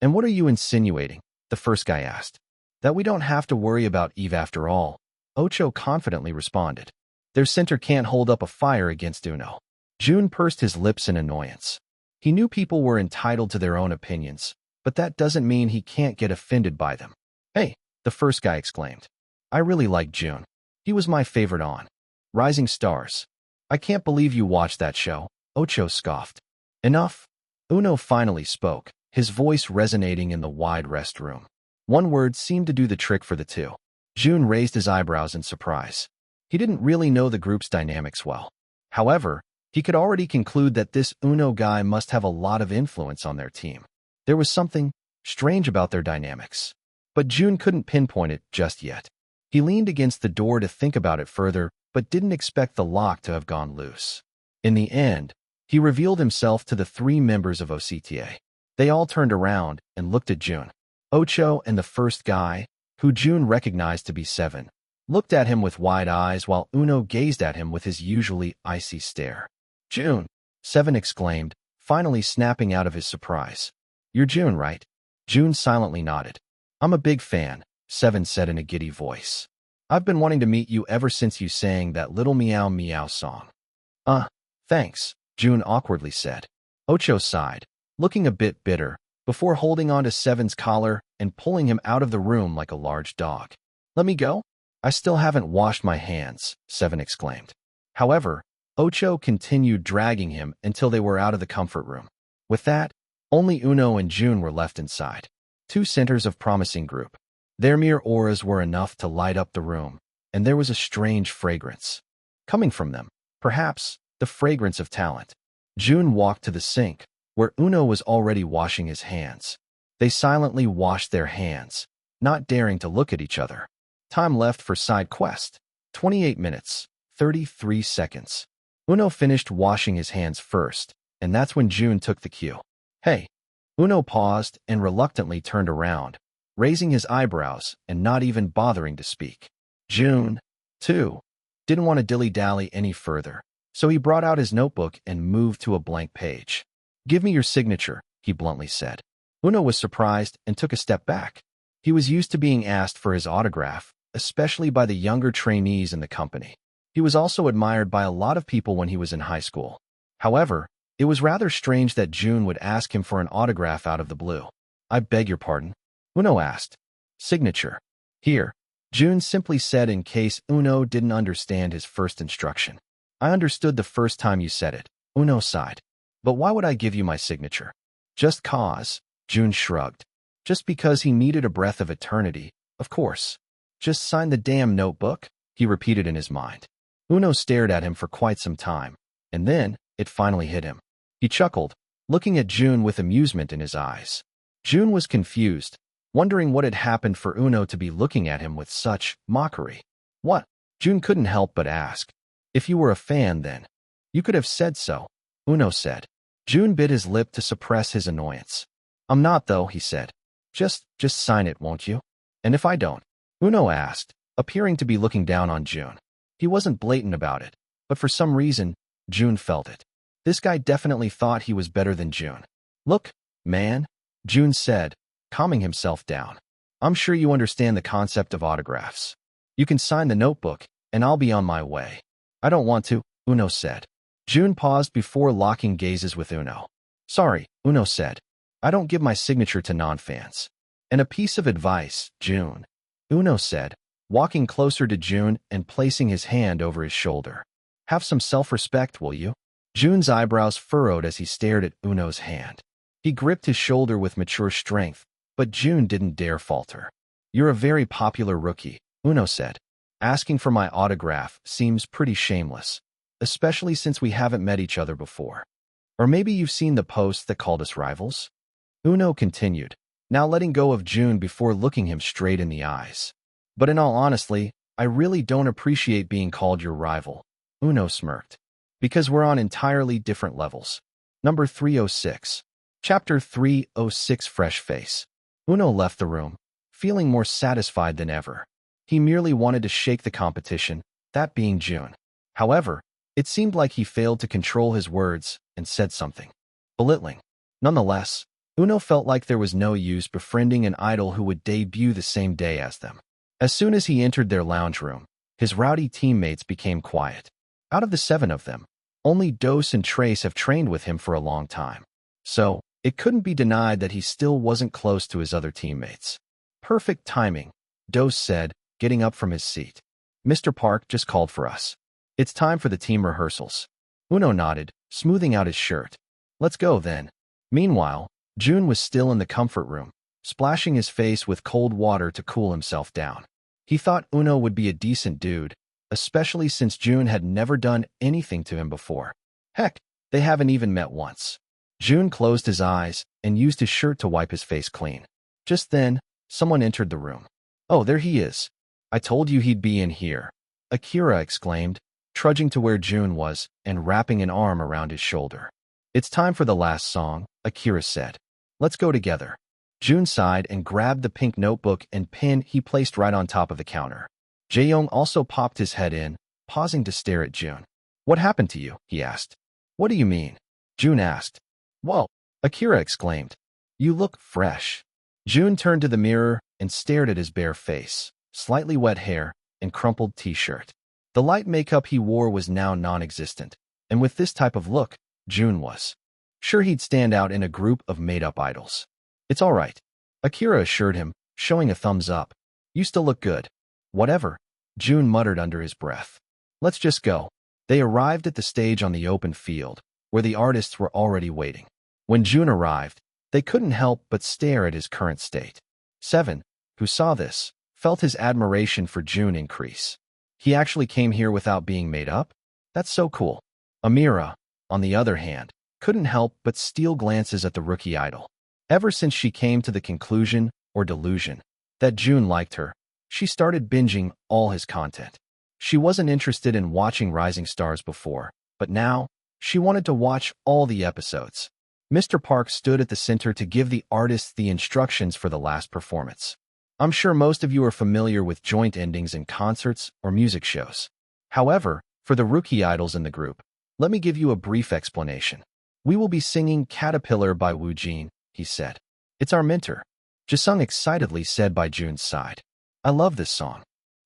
A: And what are you insinuating? The first guy asked. That we don't have to worry about Eve after all, Ocho confidently responded. Their center can't hold up a fire against Uno. Jun pursed his lips in annoyance. He knew people were entitled to their own opinions, but that doesn't mean he can't get offended by them. Hey, the first guy exclaimed. I really like Jun. He was my favorite on Rising Stars. I can't believe you watched that show, Ocho scoffed. Enough. Uno finally spoke, his voice resonating in the wide restroom. One word seemed to do the trick for the two. Jun raised his eyebrows in surprise. He didn't really know the group's dynamics well. However, he could already conclude that this Uno guy must have a lot of influence on their team. There was something strange about their dynamics. But Jun couldn't pinpoint it just yet. He leaned against the door to think about it further, but didn't expect the lock to have gone loose. In the end, he revealed himself to the three members of OCTA. They all turned around and looked at Jun. Ocho and the first guy, who Jun recognized to be Seven, looked at him with wide eyes while Uno gazed at him with his usually icy stare. Jun, Seven exclaimed, finally snapping out of his surprise. You're Jun, right? Jun silently nodded. I'm a big fan, Seven said in a giddy voice. I've been wanting to meet you ever since you sang that Little Meow Meow song. Thanks, Jun awkwardly said. Ocho sighed, looking a bit bitter, before holding on to Seven's collar and pulling him out of the room like a large dog. Let me go? I still haven't washed my hands, Seven exclaimed. However, Ocho continued dragging him until they were out of the comfort room. With that, only Uno and Jun were left inside. Two centers of promising group. Their mere auras were enough to light up the room, and there was a strange fragrance. Coming from them, perhaps, the fragrance of talent. Jun walked to the sink, where Uno was already washing his hands. They silently washed their hands, not daring to look at each other. Time left for side quest. 28 minutes, 33 seconds. Uno finished washing his hands first, and that's when Jun took the cue. Hey. Uno paused and reluctantly turned around, raising his eyebrows and not even bothering to speak. Jun, too, didn't want to dilly-dally any further, so he brought out his notebook and moved to a blank page. Give me your signature, he bluntly said. Uno was surprised and took a step back. He was used to being asked for his autograph, especially by the younger trainees in the company. He was also admired by a lot of people when he was in high school. However, it was rather strange that Jun would ask him for an autograph out of the blue. I beg your pardon? Uno asked. Signature. Here. Jun simply said in case Uno didn't understand his first instruction. I understood the first time you said it. Uno sighed. But why would I give you my signature? Just cause. Jun shrugged. Just because he needed a breath of eternity, of course. Just sign the damn notebook, he repeated in his mind. Uno stared at him for quite some time, and then it finally hit him. He chuckled, looking at Jun with amusement in his eyes. Jun was confused, wondering what had happened for Uno to be looking at him with such mockery. What? Jun couldn't help but ask. If you were a fan, then. You could have said so, Uno said. Jun bit his lip to suppress his annoyance. I'm not, though, he said. Just sign it, won't you? And if I don't? Uno asked, appearing to be looking down on Jun. He wasn't blatant about it, but for some reason, Jun felt it. This guy definitely thought he was better than Jun. Look, man, Jun said, calming himself down. I'm sure you understand the concept of autographs. You can sign the notebook, and I'll be on my way. I don't want to, Uno said. Jun paused before locking gazes with Uno. Sorry, Uno said. I don't give my signature to non-fans. And a piece of advice, Jun. Uno said, walking closer to Jun and placing his hand over his shoulder. Have some self-respect, will you? Jun's eyebrows furrowed as he stared at Uno's hand. He gripped his shoulder with mature strength, but Jun didn't dare falter. You're a very popular rookie, Uno said. Asking for my autograph seems pretty shameless, especially since we haven't met each other before. Or maybe you've seen the posts that called us rivals? Uno continued, now letting go of Jun before looking him straight in the eyes. But in all honesty, I really don't appreciate being called your rival, Uno smirked. Because we're on entirely different levels. Number 306. Chapter 306 Fresh Face. Uno left the room, feeling more satisfied than ever. He merely wanted to shake the competition, that being Jun. However, it seemed like he failed to control his words and said something belittling. Nonetheless, Uno felt like there was no use befriending an idol who would debut the same day as them. As soon as he entered their lounge room, his rowdy teammates became quiet. Out of the 7 of them, only Dos and Trace have trained with him for a long time. So, it couldn't be denied that he still wasn't close to his other teammates. Perfect timing, Dos said, getting up from his seat. Mr. Park just called for us. It's time for the team rehearsals. Uno nodded, smoothing out his shirt. Let's go then. Meanwhile, Jun was still in the comfort room, splashing his face with cold water to cool himself down. He thought Uno would be a decent dude, especially since Jun had never done anything to him before. Heck, they haven't even met once. Jun closed his eyes and used his shirt to wipe his face clean. Just then, someone entered the room. Oh, there he is. I told you he'd be in here, Akira exclaimed, trudging to where Jun was and wrapping an arm around his shoulder. It's time for the last song, Akira said. Let's go together. Jun sighed and grabbed the pink notebook and pen he placed right on top of the counter. Jae-young also popped his head in, pausing to stare at Jun. What happened to you? He asked. What do you mean? Jun asked. Well, Akira exclaimed. You look fresh. Jun turned to the mirror and stared at his bare face, slightly wet hair, and crumpled t-shirt. The light makeup he wore was now non-existent, and with this type of look, Jun was sure he'd stand out in a group of made-up idols. It's all right, Akira assured him, showing a thumbs up. You still look good. Whatever, Jun muttered under his breath. Let's just go. They arrived at the stage on the open field, where the artists were already waiting. When Jun arrived, they couldn't help but stare at his current state. Seven, who saw this, felt his admiration for Jun increase. He actually came here without being made up? That's so cool. Amira, on the other hand, couldn't help but steal glances at the rookie idol. Ever since she came to the conclusion, or delusion, that Jun liked her, she started binging all his content. She wasn't interested in watching Rising Stars before, but now, she wanted to watch all the episodes. Mr. Park stood at the center to give the artists the instructions for the last performance. I'm sure most of you are familiar with joint endings in concerts or music shows. However, for the rookie idols in the group, let me give you a brief explanation. We will be singing Caterpillar by Woo Jin, he said. It's our mentor, Jisung excitedly said by Jun's side. I love this song.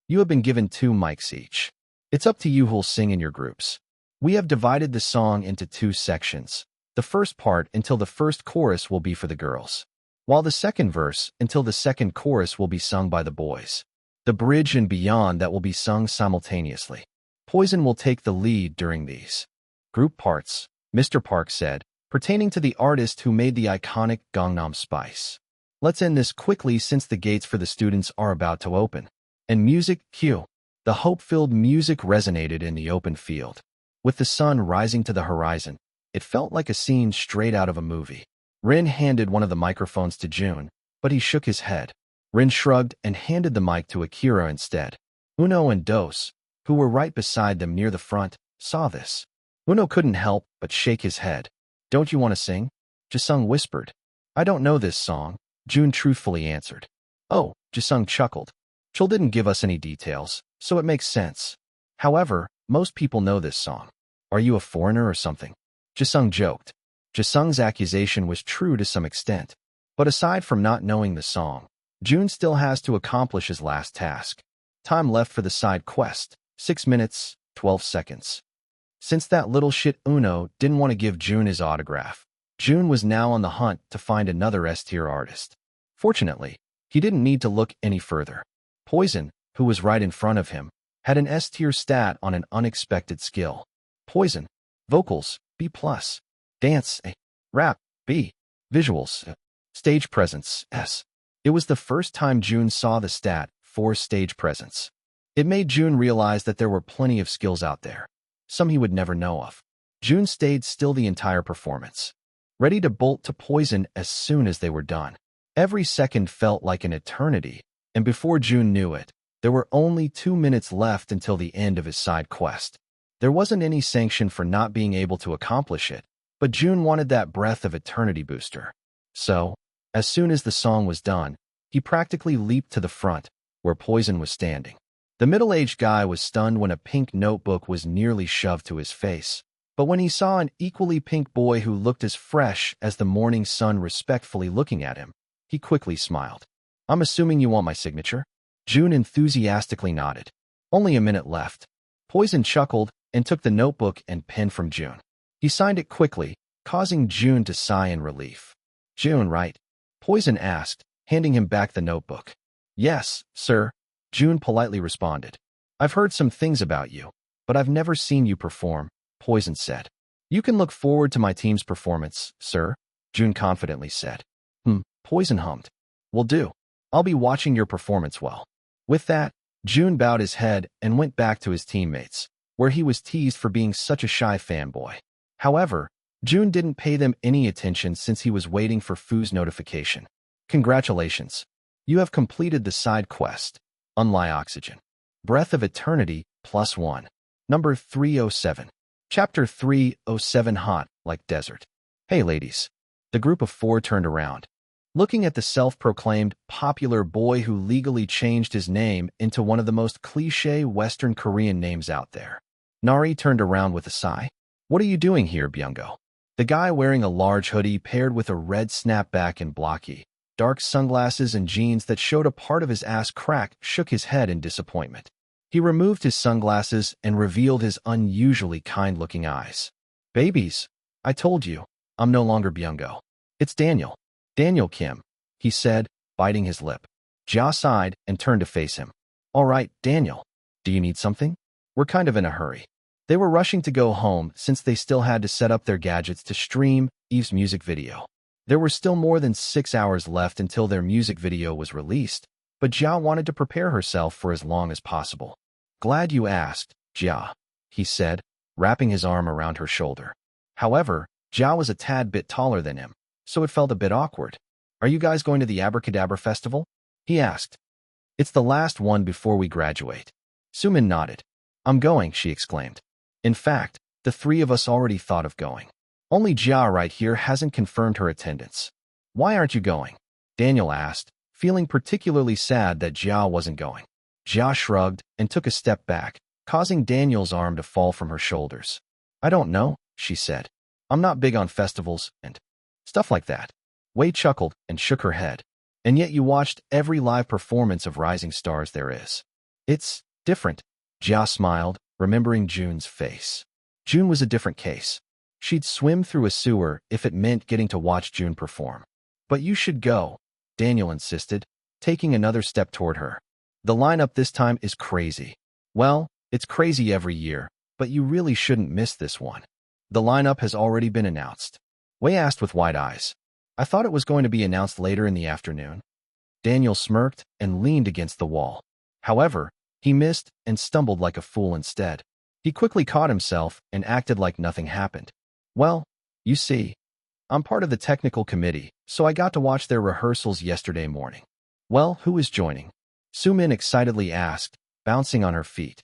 A: You have been given 2 mics each. It's up to you who'll sing in your groups. We have divided the song into 2 sections. The first part until the first chorus will be for the girls, while the second verse until the second chorus will be sung by the boys. The bridge and beyond that will be sung simultaneously. Poison will take the lead during these group parts, Mr. Park said, pertaining to the artist who made the iconic Gangnam Spice. Let's end this quickly since the gates for the students are about to open. And music, cue. The hope-filled music resonated in the open field. With the sun rising to the horizon, it felt like a scene straight out of a movie. Rin handed one of the microphones to Jun, but he shook his head. Rin shrugged and handed the mic to Akira instead. Uno and Dos, who were right beside them near the front, saw this. Uno couldn't help but shake his head. Don't you want to sing? Jisung whispered. I don't know this song, Jun truthfully answered. Oh, Jisung chuckled. Chul didn't give us any details, so it makes sense. However, most people know this song. Are you a foreigner or something? Jisung joked. Jisung's accusation was true to some extent. But aside from not knowing the song, Jun still has to accomplish his last task. Time left for the side quest, 6 minutes, 12 seconds. Since that little shit Uno didn't want to give Jun his autograph, Jun was now on the hunt to find another S-tier artist. Fortunately, he didn't need to look any further. Poison, who was right in front of him, had an S-tier stat on an unexpected skill. Poison. Vocals, B+. Dance, A. Rap, B. Visuals, A. Stage presence, S. It was the first time Jun saw the stat for stage presence. It made Jun realize that there were plenty of skills out there, some he would never know of. Jun stayed still the entire performance, ready to bolt to Poison as soon as they were done. Every second felt like an eternity, and before Jun knew it, there were only 2 minutes left until the end of his side quest. There wasn't any sanction for not being able to accomplish it, but Jun wanted that breath of eternity booster. So, as soon as the song was done, he practically leaped to the front, where Poison was standing. The middle-aged guy was stunned when a pink notebook was nearly shoved to his face. But when he saw an equally pink boy who looked as fresh as the morning sun respectfully looking at him, he quickly smiled. "I'm assuming you want my signature?" Jun enthusiastically nodded. Only a minute left. Poison chuckled and took the notebook and pen from Jun. He signed it quickly, causing Jun to sigh in relief. "Jun, right?" Poison asked, handing him back the notebook. "Yes, sir," Jun politely responded. "I've heard some things about you, but I've never seen you perform," Poison said. "You can look forward to my team's performance, sir," Jun confidently said. Poison hummed. "Will do. I'll be watching your performance well." With that, Jun bowed his head and went back to his teammates, where he was teased for being such a shy fanboy. However, Jun didn't pay them any attention since he was waiting for Fu's notification. "Congratulations. You have completed the side quest, Unlie Oxygen. Breath of Eternity, +1. Number 307. Chapter 307 Hot Like Desert." "Hey ladies." The group of 4 turned around, looking at the self-proclaimed popular boy who legally changed his name into one of the most cliché Western Korean names out there. Nari turned around with a sigh. "What are you doing here, Byung-go?" The guy wearing a large hoodie paired with a red snapback and blocky, dark sunglasses and jeans that showed a part of his ass crack shook his head in disappointment. He removed his sunglasses and revealed his unusually kind-looking eyes. "Babies, I told you, I'm no longer Byung-go. It's Daniel. Daniel Kim," he said, biting his lip. Ja sighed and turned to face him. "All right, Daniel. Do you need something? We're kind of in a hurry." They were rushing to go home since they still had to set up their gadgets to stream Eve's music video. There were still more than 6 hours left until their music video was released, but Jia wanted to prepare herself for as long as possible. "Glad you asked, Jia," he said, wrapping his arm around her shoulder. However, Jia was a tad bit taller than him, so it felt a bit awkward. "Are you guys going to the Abracadabra Festival?" he asked. "It's the last one before we graduate." Sumin nodded. "I'm going," she exclaimed. In fact, the 3 of us already thought of going. Only Jia right here hasn't confirmed her attendance. "Why aren't you going?" Daniel asked, feeling particularly sad that Jia wasn't going. Jia shrugged and took a step back, causing Daniel's arm to fall from her shoulders. "I don't know," she said. "I'm not big on festivals and stuff like that." Wei chuckled and shook her head. "And yet you watched every live performance of Rising Stars there is." "It's different," Jia smiled, remembering Jun's face. Jun was a different case. She'd swim through a sewer if it meant getting to watch Jun perform. "But you should go," Daniel insisted, taking another step toward her. "The lineup this time is crazy." "Well, it's crazy every year, but you really shouldn't miss this one." "The lineup has already been announced," Wei asked with wide eyes. "I thought it was going to be announced later in the afternoon." Daniel smirked and leaned against the wall. However, he missed and stumbled like a fool instead. He quickly caught himself and acted like nothing happened. "Well, you see, I'm part of the technical committee, so I got to watch their rehearsals yesterday morning." "Well, who is joining?" Sumin excitedly asked, bouncing on her feet.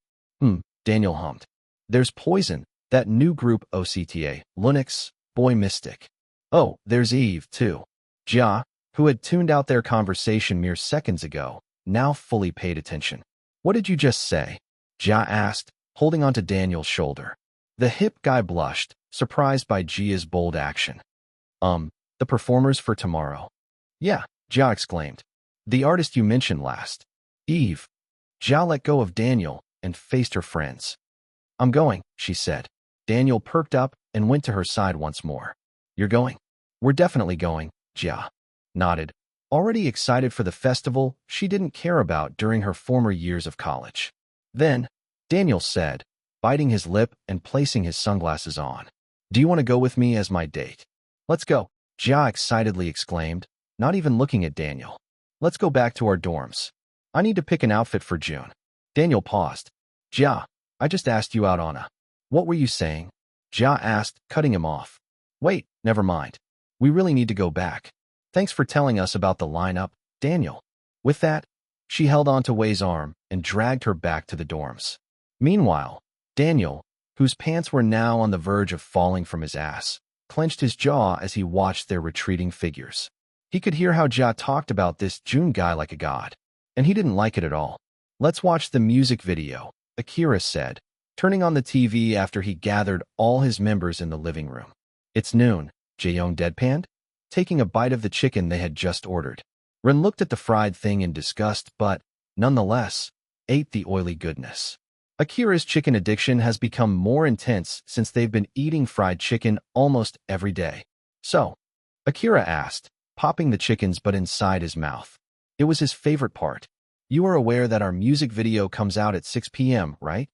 A: Daniel hummed. "There's Poison, that new group OCTA, Lunix, Boy Mystic. Oh, there's Eve, too." Jia, who had tuned out their conversation mere seconds ago, now fully paid attention. "What did you just say?" Jia asked, holding onto Daniel's shoulder. The hip guy blushed, surprised by Jia's bold action. The performers for tomorrow." "Yeah," Jia exclaimed. The artist you mentioned last. Eve. Jia let go of Daniel and faced her friends. I'm going, she said. Daniel perked up and went to her side once more. You're going? We're definitely going, Jia nodded. Already excited for the festival she didn't care about during her former years of college. Then, Daniel said, biting his lip and placing his sunglasses on. Do you want to go with me as my date? Let's go, Jia excitedly exclaimed, not even looking at Daniel. Let's go back to our dorms. I need to pick an outfit for June. Daniel paused. Jia, I just asked you out on a... What were you saying? Jia asked, cutting him off. Wait, never mind. We really need to go back. Thanks for telling us about the lineup, Daniel. With that, she held on to Wei's arm and dragged her back to the dorms. Meanwhile, Daniel, whose pants were now on the verge of falling from his ass, clenched his jaw as he watched their retreating figures. He could hear how Jia talked about this June guy like a god, and he didn't like it at all. Let's watch the music video, Akira said, turning on the TV after he gathered all his members in the living room. It's noon, Jaeyoung deadpanned, taking a bite of the chicken they had just ordered. Ren looked at the fried thing in disgust but, nonetheless, ate the oily goodness. Akira's chicken addiction has become more intense since they've been eating fried chicken almost every day. So, Akira asked, popping the chicken's butt inside his mouth. It was his favorite part. You are aware that our music video comes out at 6 p.m., right?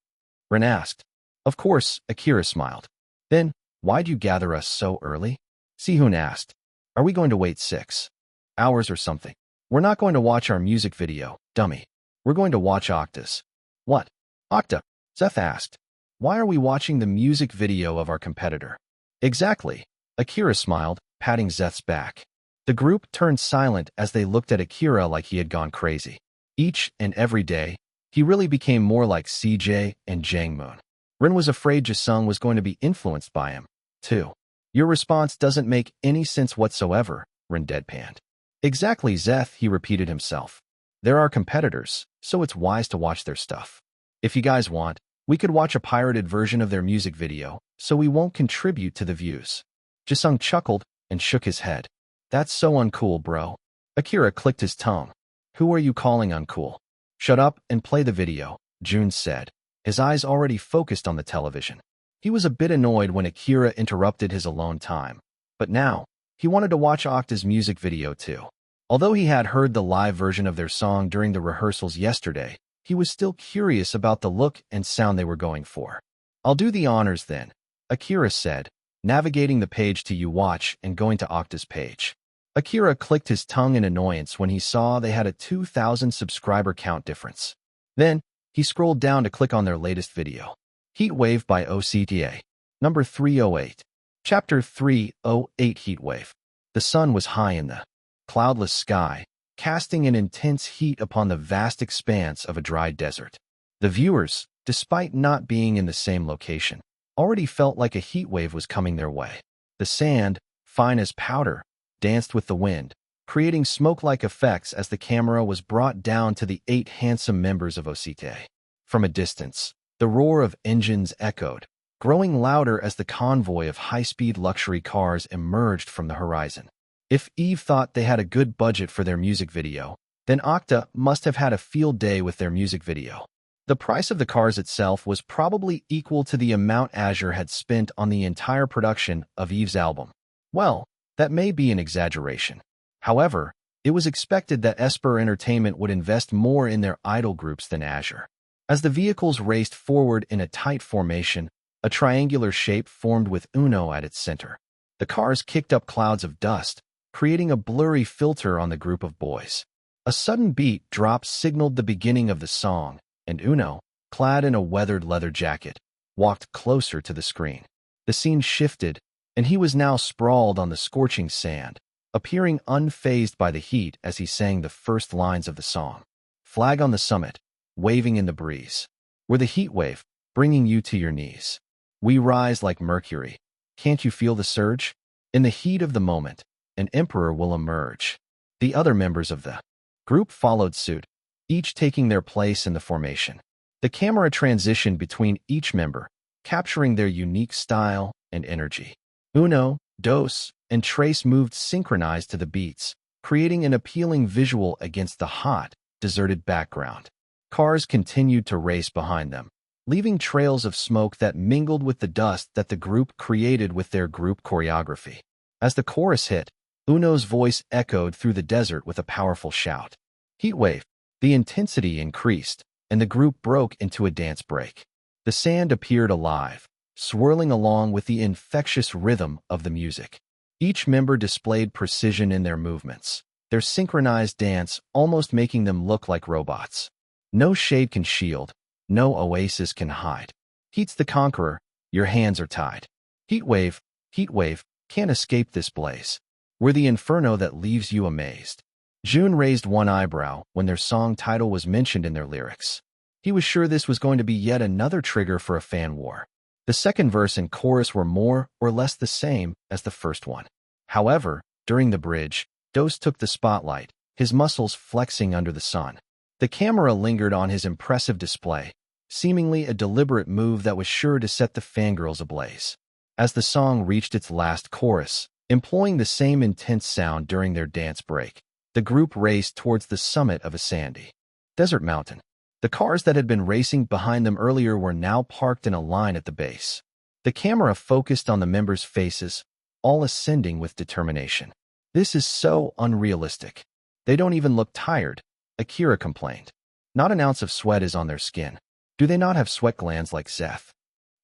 A: Ren asked. Of course, Akira smiled. Then, why'd you gather us so early? Sehun asked. Are we going to wait 6 hours or something? We're not going to watch our music video, dummy. We're going to watch Octa's. What? Octa? Seth asked. Why are we watching the music video of our competitor? Exactly. Akira smiled, patting Zeth's back. The group turned silent as they looked at Akira like he had gone crazy. Each and every day, he really became more like CJ and Jangmoon. Ren was afraid Jisung was going to be influenced by him, too. Your response doesn't make any sense whatsoever, Ren deadpanned. Exactly, Zeth, he repeated himself. There are competitors, so it's wise to watch their stuff. If you guys want, we could watch a pirated version of their music video, so we won't contribute to the views. Jisung chuckled and shook his head. That's so uncool, bro. Akira clicked his tongue. Who are you calling uncool? Shut up and play the video, Jun said, his eyes already focused on the television. He was a bit annoyed when Akira interrupted his alone time, but now, he wanted to watch Octa's music video too. Although he had heard the live version of their song during the rehearsals yesterday, he was still curious about the look and sound they were going for. I'll do the honors then, Akira said, navigating the page to You Watch and going to Octa's page. Akira clicked his tongue in annoyance when he saw they had a 2,000 subscriber count difference. Then, he scrolled down to click on their latest video. Heatwave by OCTA. Number 308. Chapter 308 Heatwave. The sun was high in the cloudless sky, casting an intense heat upon the vast expanse of a dry desert. The viewers, despite not being in the same location, already felt like a heat wave was coming their way. The sand, fine as powder, danced with the wind, creating smoke-like effects as the camera was brought down to the 8 handsome members of OCTA. From a distance, the roar of engines echoed, growing louder as the convoy of high-speed luxury cars emerged from the horizon. If Eve thought they had a good budget for their music video, then Octa must have had a field day with their music video. The price of the cars itself was probably equal to the amount Azure had spent on the entire production of Eve's album. Well, that may be an exaggeration. However, it was expected that Esper Entertainment would invest more in their idol groups than Azure. As the vehicles raced forward in a tight formation, a triangular shape formed with Uno at its center. The cars kicked up clouds of dust, creating a blurry filter on the group of boys. A sudden beat drop signaled the beginning of the song, and Uno, clad in a weathered leather jacket, walked closer to the screen. The scene shifted, and he was now sprawled on the scorching sand, appearing unfazed by the heat as he sang the first lines of the song. Flag on the summit, waving in the breeze. We're the heat wave, bringing you to your knees. We rise like mercury. Can't you feel the surge? In the heat of the moment, an emperor will emerge. The other members of the group followed suit, each taking their place in the formation. The camera transitioned between each member, capturing their unique style and energy. Uno, Dos, and Trace moved synchronized to the beats, creating an appealing visual against the hot, deserted background. Cars continued to race behind them, leaving trails of smoke that mingled with the dust that the group created with their group choreography. As the chorus hit, Uno's voice echoed through the desert with a powerful shout. Heatwave. The intensity increased, and the group broke into a dance break. The sand appeared alive, swirling along with the infectious rhythm of the music. Each member displayed precision in their movements, their synchronized dance almost making them look like robots. No shade can shield, no oasis can hide. Heat's the conqueror, your hands are tied. Heatwave, heatwave, can't escape this blaze. We're the inferno that leaves you amazed. Jun raised one eyebrow when their song title was mentioned in their lyrics. He was sure this was going to be yet another trigger for a fan war. The second verse and chorus were more or less the same as the first one. However, during the bridge, Dose took the spotlight, his muscles flexing under the sun. The camera lingered on his impressive display, seemingly a deliberate move that was sure to set the fangirls ablaze. As the song reached its last chorus, employing the same intense sound during their dance break, the group raced towards the summit of a sandy desert mountain. The cars that had been racing behind them earlier were now parked in a line at the base. The camera focused on the members' faces, all ascending with determination. This is so unrealistic. They don't even look tired, Akira complained. Not an ounce of sweat is on their skin. Do they not have sweat glands like Zeth?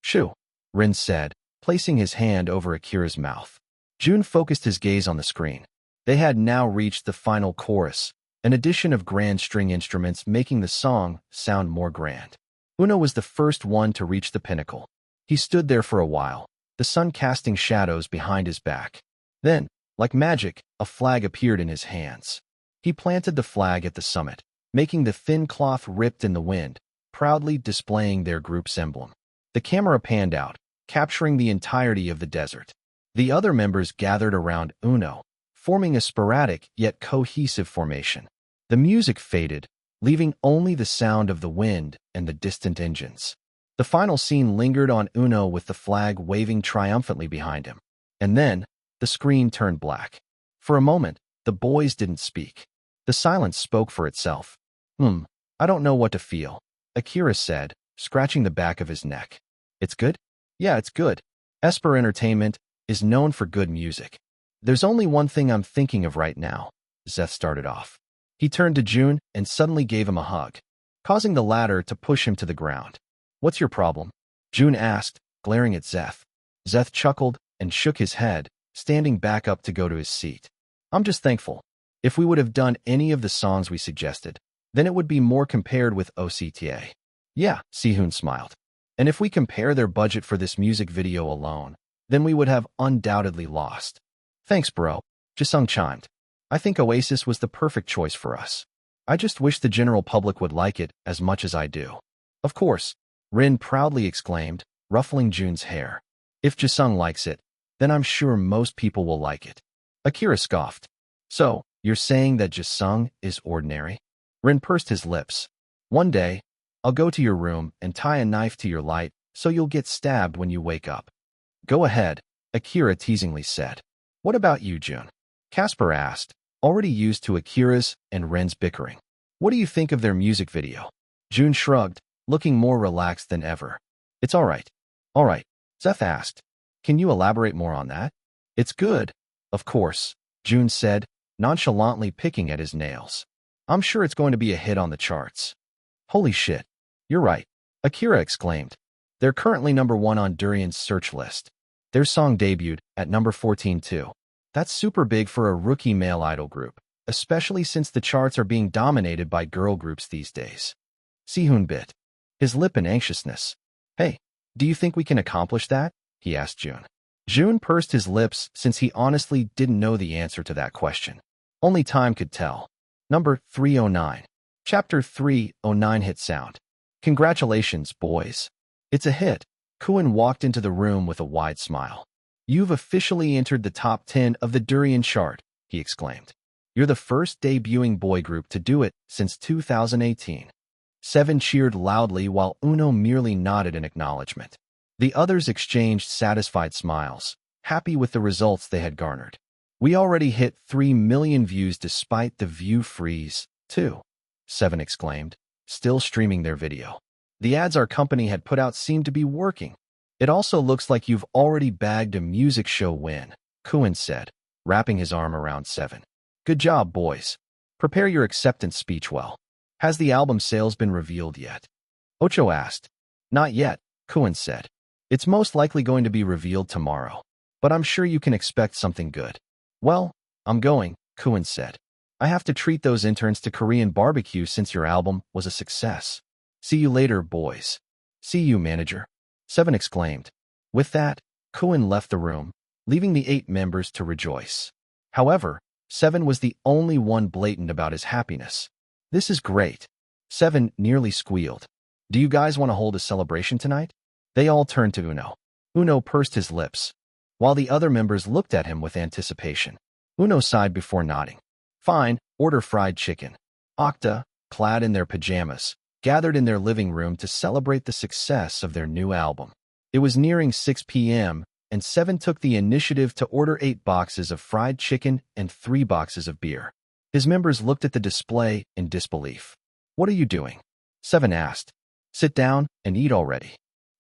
A: Shoo, Rin said, placing his hand over Akira's mouth. Jun focused his gaze on the screen. They had now reached the final chorus, an addition of grand string instruments making the song sound more grand. Uno was the first one to reach the pinnacle. He stood there for a while, the sun casting shadows behind his back. Then, like magic, a flag appeared in his hands. He planted the flag at the summit, making the thin cloth ripped in the wind, proudly displaying their group's emblem. The camera panned out, capturing the entirety of the desert. The other members gathered around Uno, forming a sporadic yet cohesive formation. The music faded, leaving only the sound of the wind and the distant engines. The final scene lingered on Uno with the flag waving triumphantly behind him. And then, the screen turned black. For a moment, the boys didn't speak. The silence spoke for itself. I don't know what to feel, Akira said, scratching the back of his neck. It's good? Yeah, it's good. Esper Entertainment is known for good music. There's only one thing I'm thinking of right now, Zeth started off. He turned to Jun and suddenly gave him a hug, causing the latter to push him to the ground. What's your problem? Jun asked, glaring at Zeth. Zeth chuckled and shook his head, standing back up to go to his seat. I'm just thankful. If we would have done any of the songs we suggested, then it would be more compared with OCTA. Yeah, Sehun smiled. And if we compare their budget for this music video alone, then we would have undoubtedly lost. Thanks, bro, Jisung chimed. I think Oasis was the perfect choice for us. I just wish the general public would like it as much as I do. Of course, Rin proudly exclaimed, ruffling Jun's hair. If Jisung likes it, then I'm sure most people will like it. Akira scoffed. So, you're saying that Jisung is ordinary? Rin pursed his lips. One day, I'll go to your room and tie a knife to your light so you'll get stabbed when you wake up. Go ahead, Akira teasingly said. What about you, Jun? Casper asked, already used to Akira's and Ren's bickering. What do you think of their music video? Jun shrugged, looking more relaxed than ever. It's all right. All right, Zeth asked. Can you elaborate more on that? It's good. Of course, Jun said, nonchalantly picking at his nails. I'm sure it's going to be a hit on the charts. Holy shit. You're right, Akira exclaimed. They're currently #1 on Durian's search list. Their song debuted at number 14 too. That's super big for a rookie male idol group, especially since the charts are being dominated by girl groups these days. Sehun bit his lip in anxiousness. Hey, do you think we can accomplish that? He asked Jun. Jun pursed his lips since he honestly didn't know the answer to that question. Only time could tell. Number 309. Chapter 309 hit sound. Congratulations, boys. It's a hit. Kuan walked into the room with a wide smile. You've officially entered the top 10 of the Durian chart, he exclaimed. You're the first debuting boy group to do it since 2018. 7 cheered loudly while Uno merely nodded in acknowledgement. The others exchanged satisfied smiles, happy with the results they had garnered. We already hit 3 million views despite the view freeze, too, 7 exclaimed, still streaming their video. The ads our company had put out seemed to be working. It also looks like you've already bagged a music show win, Kuin said, wrapping his arm around 7. Good job, boys. Prepare your acceptance speech well. Has the album sales been revealed yet? Ocho asked. Not yet, Kuin said. It's most likely going to be revealed tomorrow, but I'm sure you can expect something good. Well, I'm going, Kuin said. I have to treat those interns to Korean barbecue since your album was a success. See you later, boys. See you, manager, 7 exclaimed. With that, Kuin left the room, leaving the 8 members to rejoice. However, 7 was the only one blatant about his happiness. This is great. 7 nearly squealed. Do you guys want to hold a celebration tonight? They all turned to Uno. Uno pursed his lips, while the other members looked at him with anticipation. Uno sighed before nodding. Fine, order fried chicken. Octa, clad in their pajamas, gathered in their living room to celebrate the success of their new album. It was nearing 6 p.m., and 7 took the initiative to order 8 boxes of fried chicken and 3 boxes of beer. His members looked at the display in disbelief. What are you doing? 7 asked. Sit down and eat already.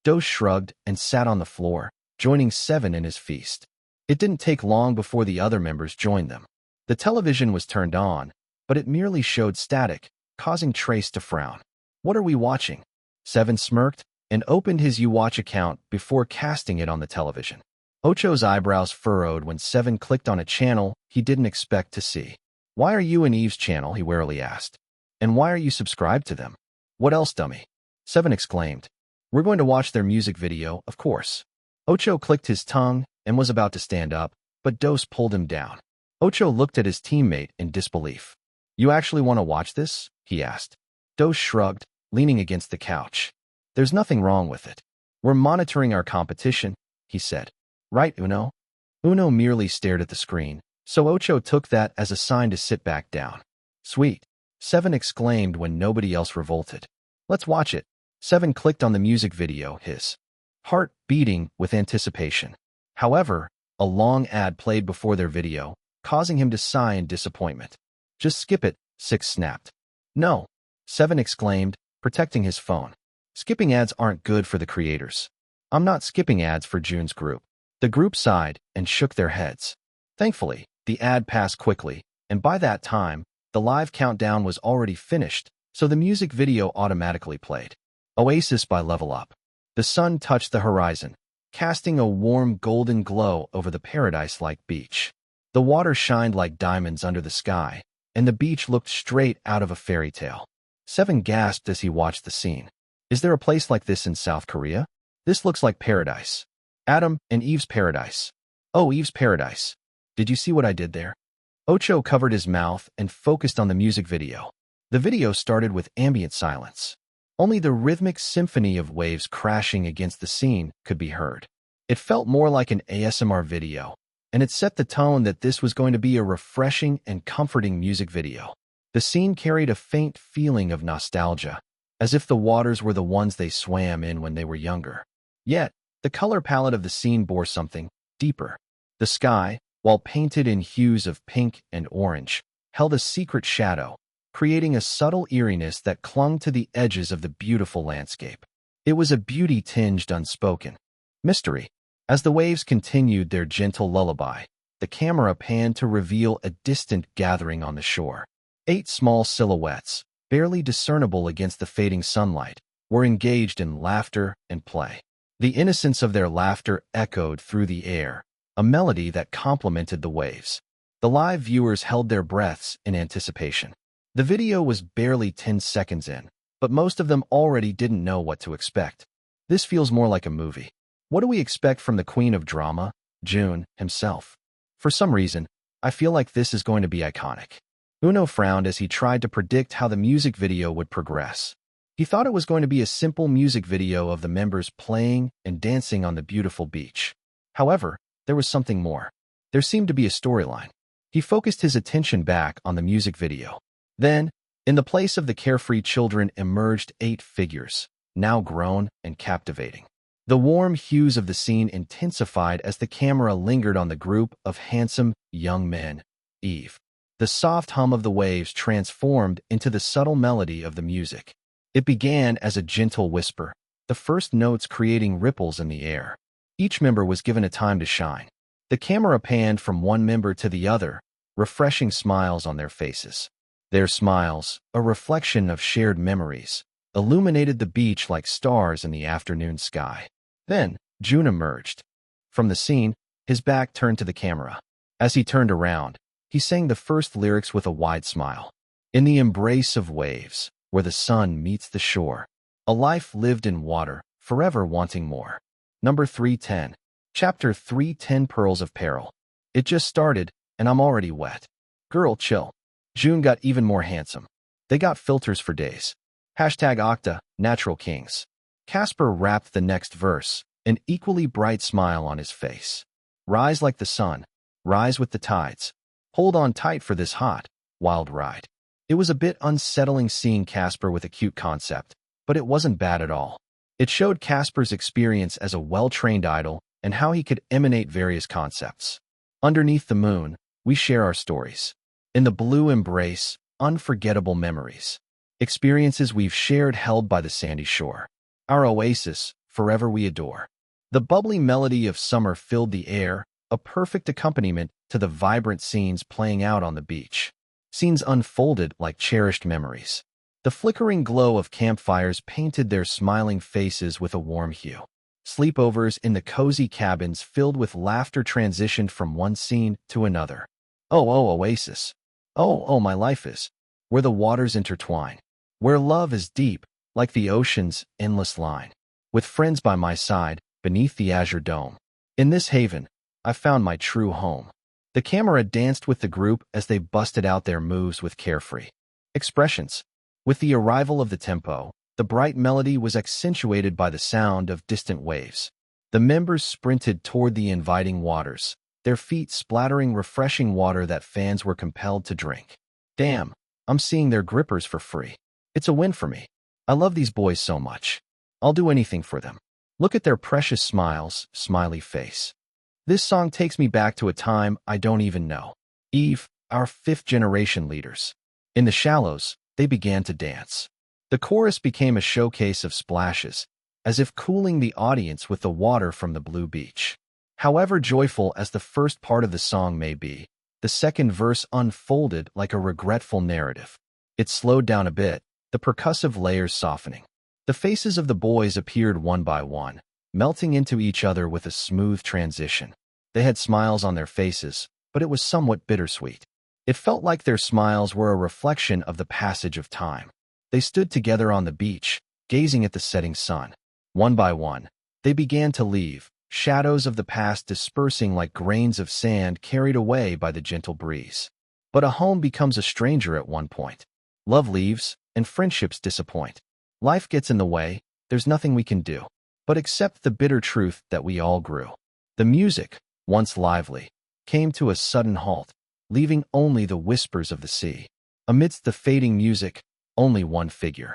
A: Dos shrugged and sat on the floor, joining 7 in his feast. It didn't take long before the other members joined them. The television was turned on, but it merely showed static, causing Trace to frown. What are we watching? 7 smirked and opened his YouWatch account before casting it on the television. Ocho's eyebrows furrowed when 7 clicked on a channel he didn't expect to see. Why are you in Eve's channel? He warily asked. And why are you subscribed to them? What else, dummy? 7 exclaimed. We're going to watch their music video, of course. Ocho clicked his tongue and was about to stand up, but Dos pulled him down. Ocho looked at his teammate in disbelief. You actually want to watch this? He asked. Dos shrugged, leaning against the couch. There's nothing wrong with it. We're monitoring our competition, he said. Right, Uno? Uno merely stared at the screen, so Ocho took that as a sign to sit back down. Sweet, 7 exclaimed when nobody else revolted. Let's watch it. 7 clicked on the music video, his heart beating with anticipation. However, a long ad played before their video, causing him to sigh in disappointment. Just skip it, 6 snapped. No, 7 exclaimed, protecting his phone. Skipping ads aren't good for the creators. I'm not skipping ads for Jun's group. The group sighed and shook their heads. Thankfully, the ad passed quickly, and by that time, the live countdown was already finished, so the music video automatically played. Oasis by Level Up. The sun touched the horizon, casting a warm golden glow over the paradise-like beach. The water shined like diamonds under the sky, and the beach looked straight out of a fairy tale. 7 gasped as he watched the scene. Is there a place like this in South Korea? This looks like paradise. Adam and Eve's paradise. Oh, Eve's paradise. Did you see what I did there? Ocho covered his mouth and focused on the music video. The video started with ambient silence. Only the rhythmic symphony of waves crashing against the scene could be heard. It felt more like an ASMR video, and it set the tone that this was going to be a refreshing and comforting music video. The scene carried a faint feeling of nostalgia, as if the waters were the ones they swam in when they were younger. Yet, the color palette of the scene bore something deeper. The sky, while painted in hues of pink and orange, held a secret shadow, creating a subtle eeriness that clung to the edges of the beautiful landscape. It was a beauty tinged unspoken mystery. As the waves continued their gentle lullaby, the camera panned to reveal a distant gathering on the shore. 8 small silhouettes, barely discernible against the fading sunlight, were engaged in laughter and play. The innocence of their laughter echoed through the air, a melody that complemented the waves. The live viewers held their breaths in anticipation. The video was barely 10 seconds in, but most of them already didn't know what to expect. This feels more like a movie. What do we expect from the queen of drama, Jun himself? For some reason, I feel like this is going to be iconic. Uno frowned as he tried to predict how the music video would progress. He thought it was going to be a simple music video of the members playing and dancing on the beautiful beach. However, there was something more. There seemed to be a storyline. He focused his attention back on the music video. Then, in the place of the carefree children emerged 8 figures, now grown and captivating. The warm hues of the scene intensified as the camera lingered on the group of handsome young men. Eve. The soft hum of the waves transformed into the subtle melody of the music. It began as a gentle whisper, the first notes creating ripples in the air. Each member was given a time to shine. The camera panned from one member to the other, refreshing smiles on their faces. Their smiles, a reflection of shared memories, illuminated the beach like stars in the afternoon sky. Then, Jun emerged. From the scene, his back turned to the camera. As he turned around, he sang the first lyrics with a wide smile. In the embrace of waves, where the sun meets the shore, a life lived in water, forever wanting more. Number 310. Chapter 310 Pearls of Peril. It just started, and I'm already wet. Girl, chill. Jun got even more handsome. They got filters for days. Hashtag Octa, Natural Kings. Casper rapped the next verse, an equally bright smile on his face. Rise like the sun. Rise with the tides. Hold on tight for this hot, wild ride. It was a bit unsettling seeing Casper with a cute concept, but it wasn't bad at all. It showed Casper's experience as a well-trained idol and how he could emanate various concepts. Underneath the moon, we share our stories. In the blue embrace, unforgettable memories. Experiences we've shared held by the sandy shore. Our oasis, forever we adore. The bubbly melody of summer filled the air, a perfect accompaniment to the vibrant scenes playing out on the beach. Scenes unfolded like cherished memories. The flickering glow of campfires painted their smiling faces with a warm hue. Sleepovers in the cozy cabins filled with laughter transitioned from one scene to another. Oh, oasis. Oh, my life is. Where the waters intertwine. Where love is deep, like the ocean's endless line. With friends by my side, beneath the azure dome. In this haven, I found my true home. The camera danced with the group as they busted out their moves with carefree expressions. With the arrival of the tempo, the bright melody was accentuated by the sound of distant waves. The members sprinted toward the inviting waters, their feet splattering refreshing water that fans were compelled to drink. Damn, I'm seeing their grippers for free. It's a win for me. I love these boys so much. I'll do anything for them. Look at their precious smiles, smiley face. This song takes me back to a time I don't even know. Eve, our fifth-generation leaders. In the shallows, they began to dance. The chorus became a showcase of splashes, as if cooling the audience with the water from the blue beach. However joyful as the first part of the song may be, the second verse unfolded like a regretful narrative. It slowed down a bit, the percussive layers softening. The faces of the boys appeared one by one, melting into each other with a smooth transition. They had smiles on their faces, but it was somewhat bittersweet. It felt like their smiles were a reflection of the passage of time. They stood together on the beach, gazing at the setting sun. One by one, they began to leave, shadows of the past dispersing like grains of sand carried away by the gentle breeze. But a home becomes a stranger at one point. Love leaves, and friendships disappoint. Life gets in the way, there's nothing we can do but accept the bitter truth that we all grew. The music, once lively, came to a sudden halt, leaving only the whispers of the sea. Amidst the fading music, only one figure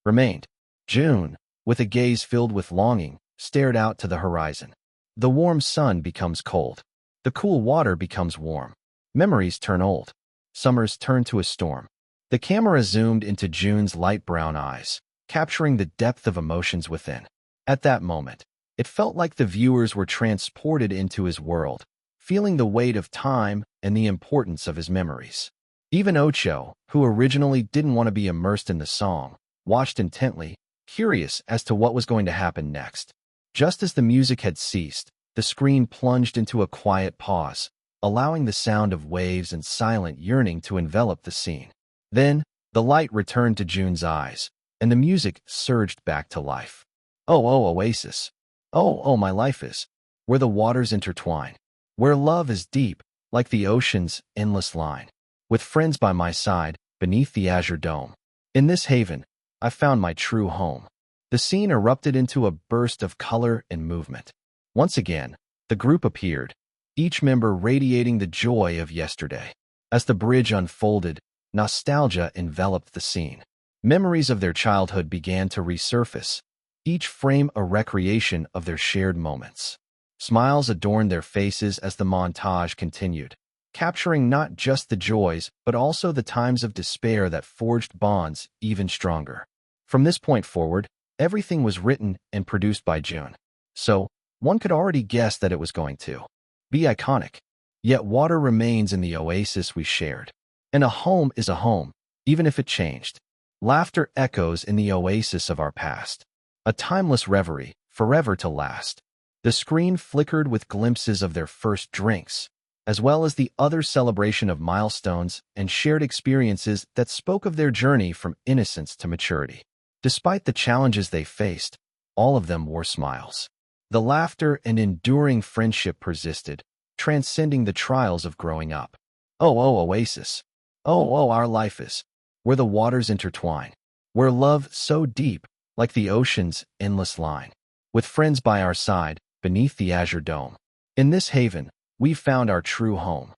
A: remained. Jun, with a gaze filled with longing, stared out to the horizon. The warm sun becomes cold. The cool water becomes warm. Memories turn old. Summers turn to a storm. The camera zoomed into Jun's light brown eyes, capturing the depth of emotions within. At that moment, it felt like the viewers were transported into his world, feeling the weight of time and the importance of his memories. Even Ocho, who originally didn't want to be immersed in the song, watched intently, curious as to what was going to happen next. Just as the music had ceased, the screen plunged into a quiet pause, allowing the sound of waves and silent yearning to envelop the scene. Then, the light returned to Jun's eyes, and the music surged back to life. Oh, oasis. Oh, my life is. Where the waters intertwine. Where love is deep, like the ocean's endless line. With friends by my side, beneath the azure dome. In this haven, I found my true home. The scene erupted into a burst of color and movement. Once again, the group appeared, each member radiating the joy of yesterday. As the bridge unfolded, nostalgia enveloped the scene. Memories of their childhood began to resurface, each frame a recreation of their shared moments. Smiles adorned their faces as the montage continued, capturing not just the joys but also the times of despair that forged bonds even stronger. From this point forward, everything was written and produced by Jun. So, one could already guess that it was going to be iconic. Yet water remains in the oasis we shared. And a home is a home, even if it changed. Laughter echoes in the oasis of our past. A timeless reverie, forever to last. The screen flickered with glimpses of their first drinks, as well as the other celebration of milestones and shared experiences that spoke of their journey from innocence to maturity. Despite the challenges they faced, all of them wore smiles. The laughter and enduring friendship persisted, transcending the trials of growing up. Oh, oasis. Oh, our life is. Where the waters intertwine. Where love so deep, like the ocean's endless line. With friends by our side, beneath the azure dome. In this haven, we found our true home.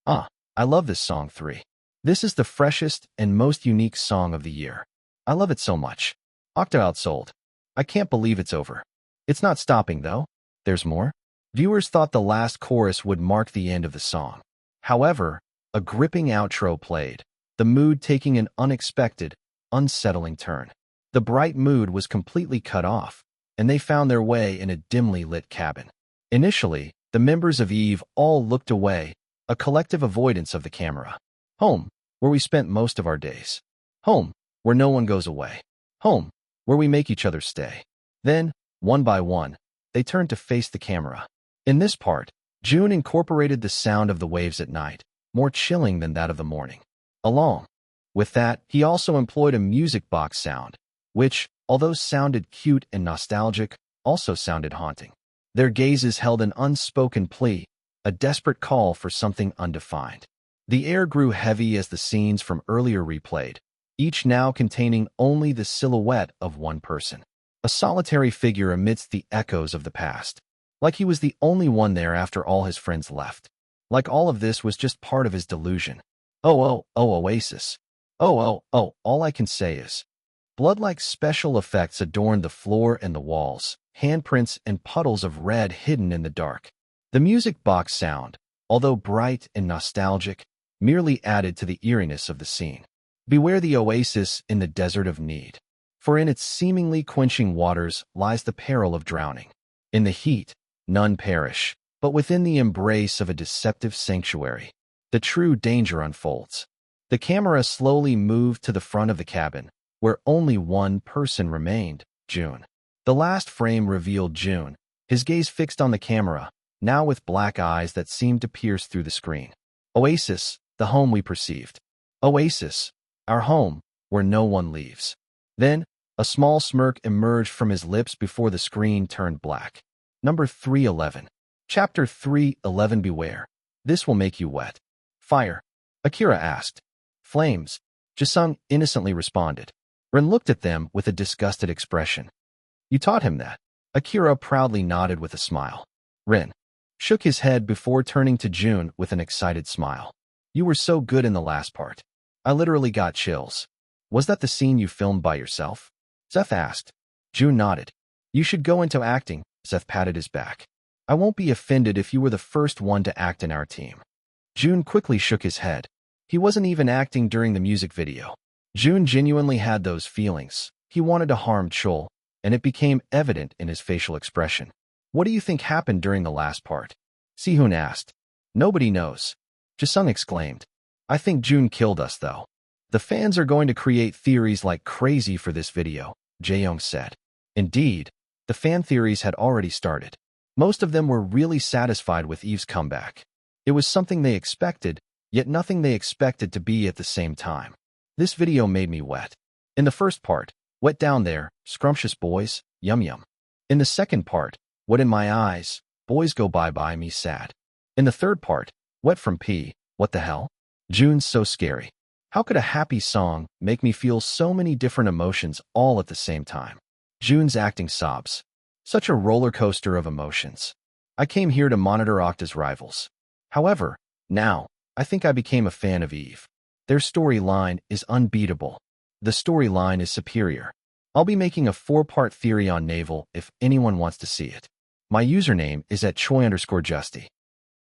A: I love this song 3. This is the freshest and most unique song of the year. I love it so much. Octa outsold. I can't believe it's over. It's not stopping, though. There's more. Viewers thought the last chorus would mark the end of the song. However, a gripping outro played, the mood taking an unexpected, unsettling turn. The bright mood was completely cut off, and they found their way in a dimly lit cabin. Initially, the members of Eve all looked away, a collective avoidance of the camera. Home, where we spent most of our days. Home, where no one goes away. Home, where we make each other stay. Then, one by one, they turned to face the camera. In this part, Jun incorporated the sound of the waves at night, more chilling than that of the morning. Along with that, he also employed a music box sound, which, although sounded cute and nostalgic, also sounded haunting. Their gazes held an unspoken plea, a desperate call for something undefined. The air grew heavy as the scenes from earlier replayed, each now containing only the silhouette of one person. A solitary figure amidst the echoes of the past. Like he was the only one there after all his friends left. Like all of this was just part of his delusion. Oh, oasis. Oh, all I can say is. Blood-like special effects adorned the floor and the walls, handprints and puddles of red hidden in the dark. The music box sound, although bright and nostalgic, merely added to the eeriness of the scene. Beware the oasis in the desert of need. For in its seemingly quenching waters lies the peril of drowning. In the heat, none perish, but within the embrace of a deceptive sanctuary, the true danger unfolds. The camera slowly moved to the front of the cabin, where only one person remained, Jun. The last frame revealed Jun, his gaze fixed on the camera, now with black eyes that seemed to pierce through the screen. Oasis, the home we perceived. Oasis, our home, where no one leaves. Then, a small smirk emerged from his lips before the screen turned black. Number 311. Chapter 311. Beware. This will make you wet. Fire. Akira asked. Flames. Jisung innocently responded. Ren looked at them with a disgusted expression. You taught him that. Akira proudly nodded with a smile. Ren shook his head before turning to Jun with an excited smile. You were so good in the last part. I literally got chills. Was that the scene you filmed by yourself? Zeth asked. Jun nodded. You should go into acting. Zeth patted his back. I won't be offended if you were the first one to act in our team. Jun quickly shook his head. He wasn't even acting during the music video. Jun genuinely had those feelings. He wanted to harm Chol, and it became evident in his facial expression. What do you think happened during the last part? Sihun asked. Nobody knows. Jisung exclaimed. I think Jun killed us, though. The fans are going to create theories like crazy for this video, Jaeyoung said. Indeed, the fan theories had already started. Most of them were really satisfied with Eve's comeback. It was something they expected, yet nothing they expected to be at the same time. This video made me wet. In the first part, wet down there, scrumptious boys, yum yum. In the second part, wet in my eyes, boys go bye-bye me sad. In the third part, wet from pee, what the hell? Jun's so scary. How could a happy song make me feel so many different emotions all at the same time? Jun's acting sobs. Such a roller coaster of emotions. I came here to monitor Octa's rivals. However, now, I think I became a fan of Eve. Their storyline is unbeatable. The storyline is superior. I'll be making a 4-part theory on navel if anyone wants to see it. My username is at Choi_Justy.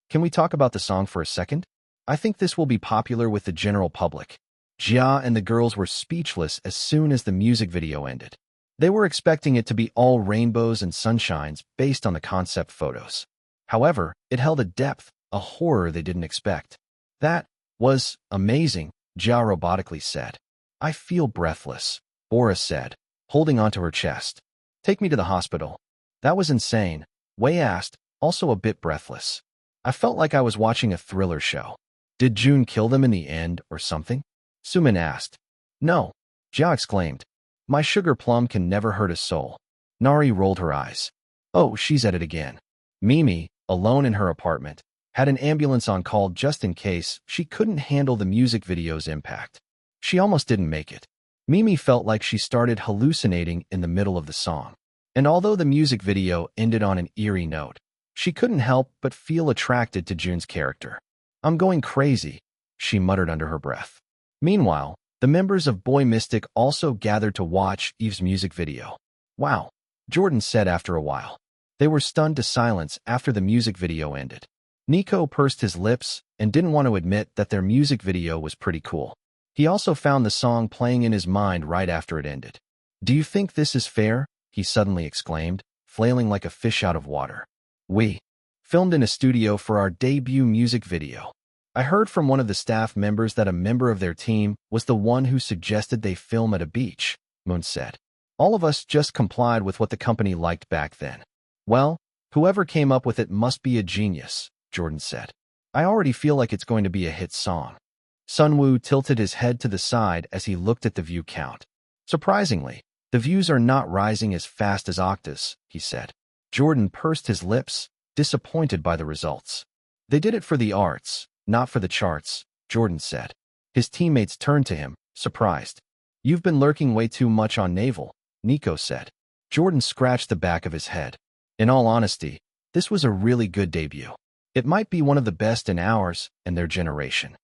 A: Can we talk about the song for a second? I think this will be popular with the general public. Jia and the girls were speechless as soon as the music video ended. They were expecting it to be all rainbows and sunshines based on the concept photos. However, it held a depth, a horror they didn't expect. That was amazing, Jia robotically said. I feel breathless, Bora said, holding onto her chest. Take me to the hospital. That was insane, Wei asked, also a bit breathless. I felt like I was watching a thriller show. Did Jun kill them in the end or something? Sumin asked. No, Jia exclaimed. My sugar plum can never hurt a soul. Nari rolled her eyes. Oh, she's at it again. Mimi, alone in her apartment, had an ambulance on call just in case she couldn't handle the music video's impact. She almost didn't make it. Mimi felt like she started hallucinating in the middle of the song. And although the music video ended on an eerie note, she couldn't help but feel attracted to Jun's character. I'm going crazy, she muttered under her breath. Meanwhile, the members of Boy Mystic also gathered to watch Eve's music video. Wow, Jordan said after a while. They were stunned to silence after the music video ended. Nico pursed his lips and didn't want to admit that their music video was pretty cool. He also found the song playing in his mind right after it ended. Do you think this is fair? He suddenly exclaimed, flailing like a fish out of water. We filmed in a studio for our debut music video. I heard from one of the staff members that a member of their team was the one who suggested they film at a beach, Moon said. All of us just complied with what the company liked back then. Well, whoever came up with it must be a genius, Jordan said. I already feel like it's going to be a hit song. Sunwoo tilted his head to the side as he looked at the view count. Surprisingly, the views are not rising as fast as Octa's, he said. Jordan pursed his lips, disappointed by the results. They did it for the arts, not for the charts, Jordan said. His teammates turned to him, surprised. You've been lurking way too much on navel, Nico said. Jordan scratched the back of his head. In all honesty, this was a really good debut. It might be one of the best in ours and their generation.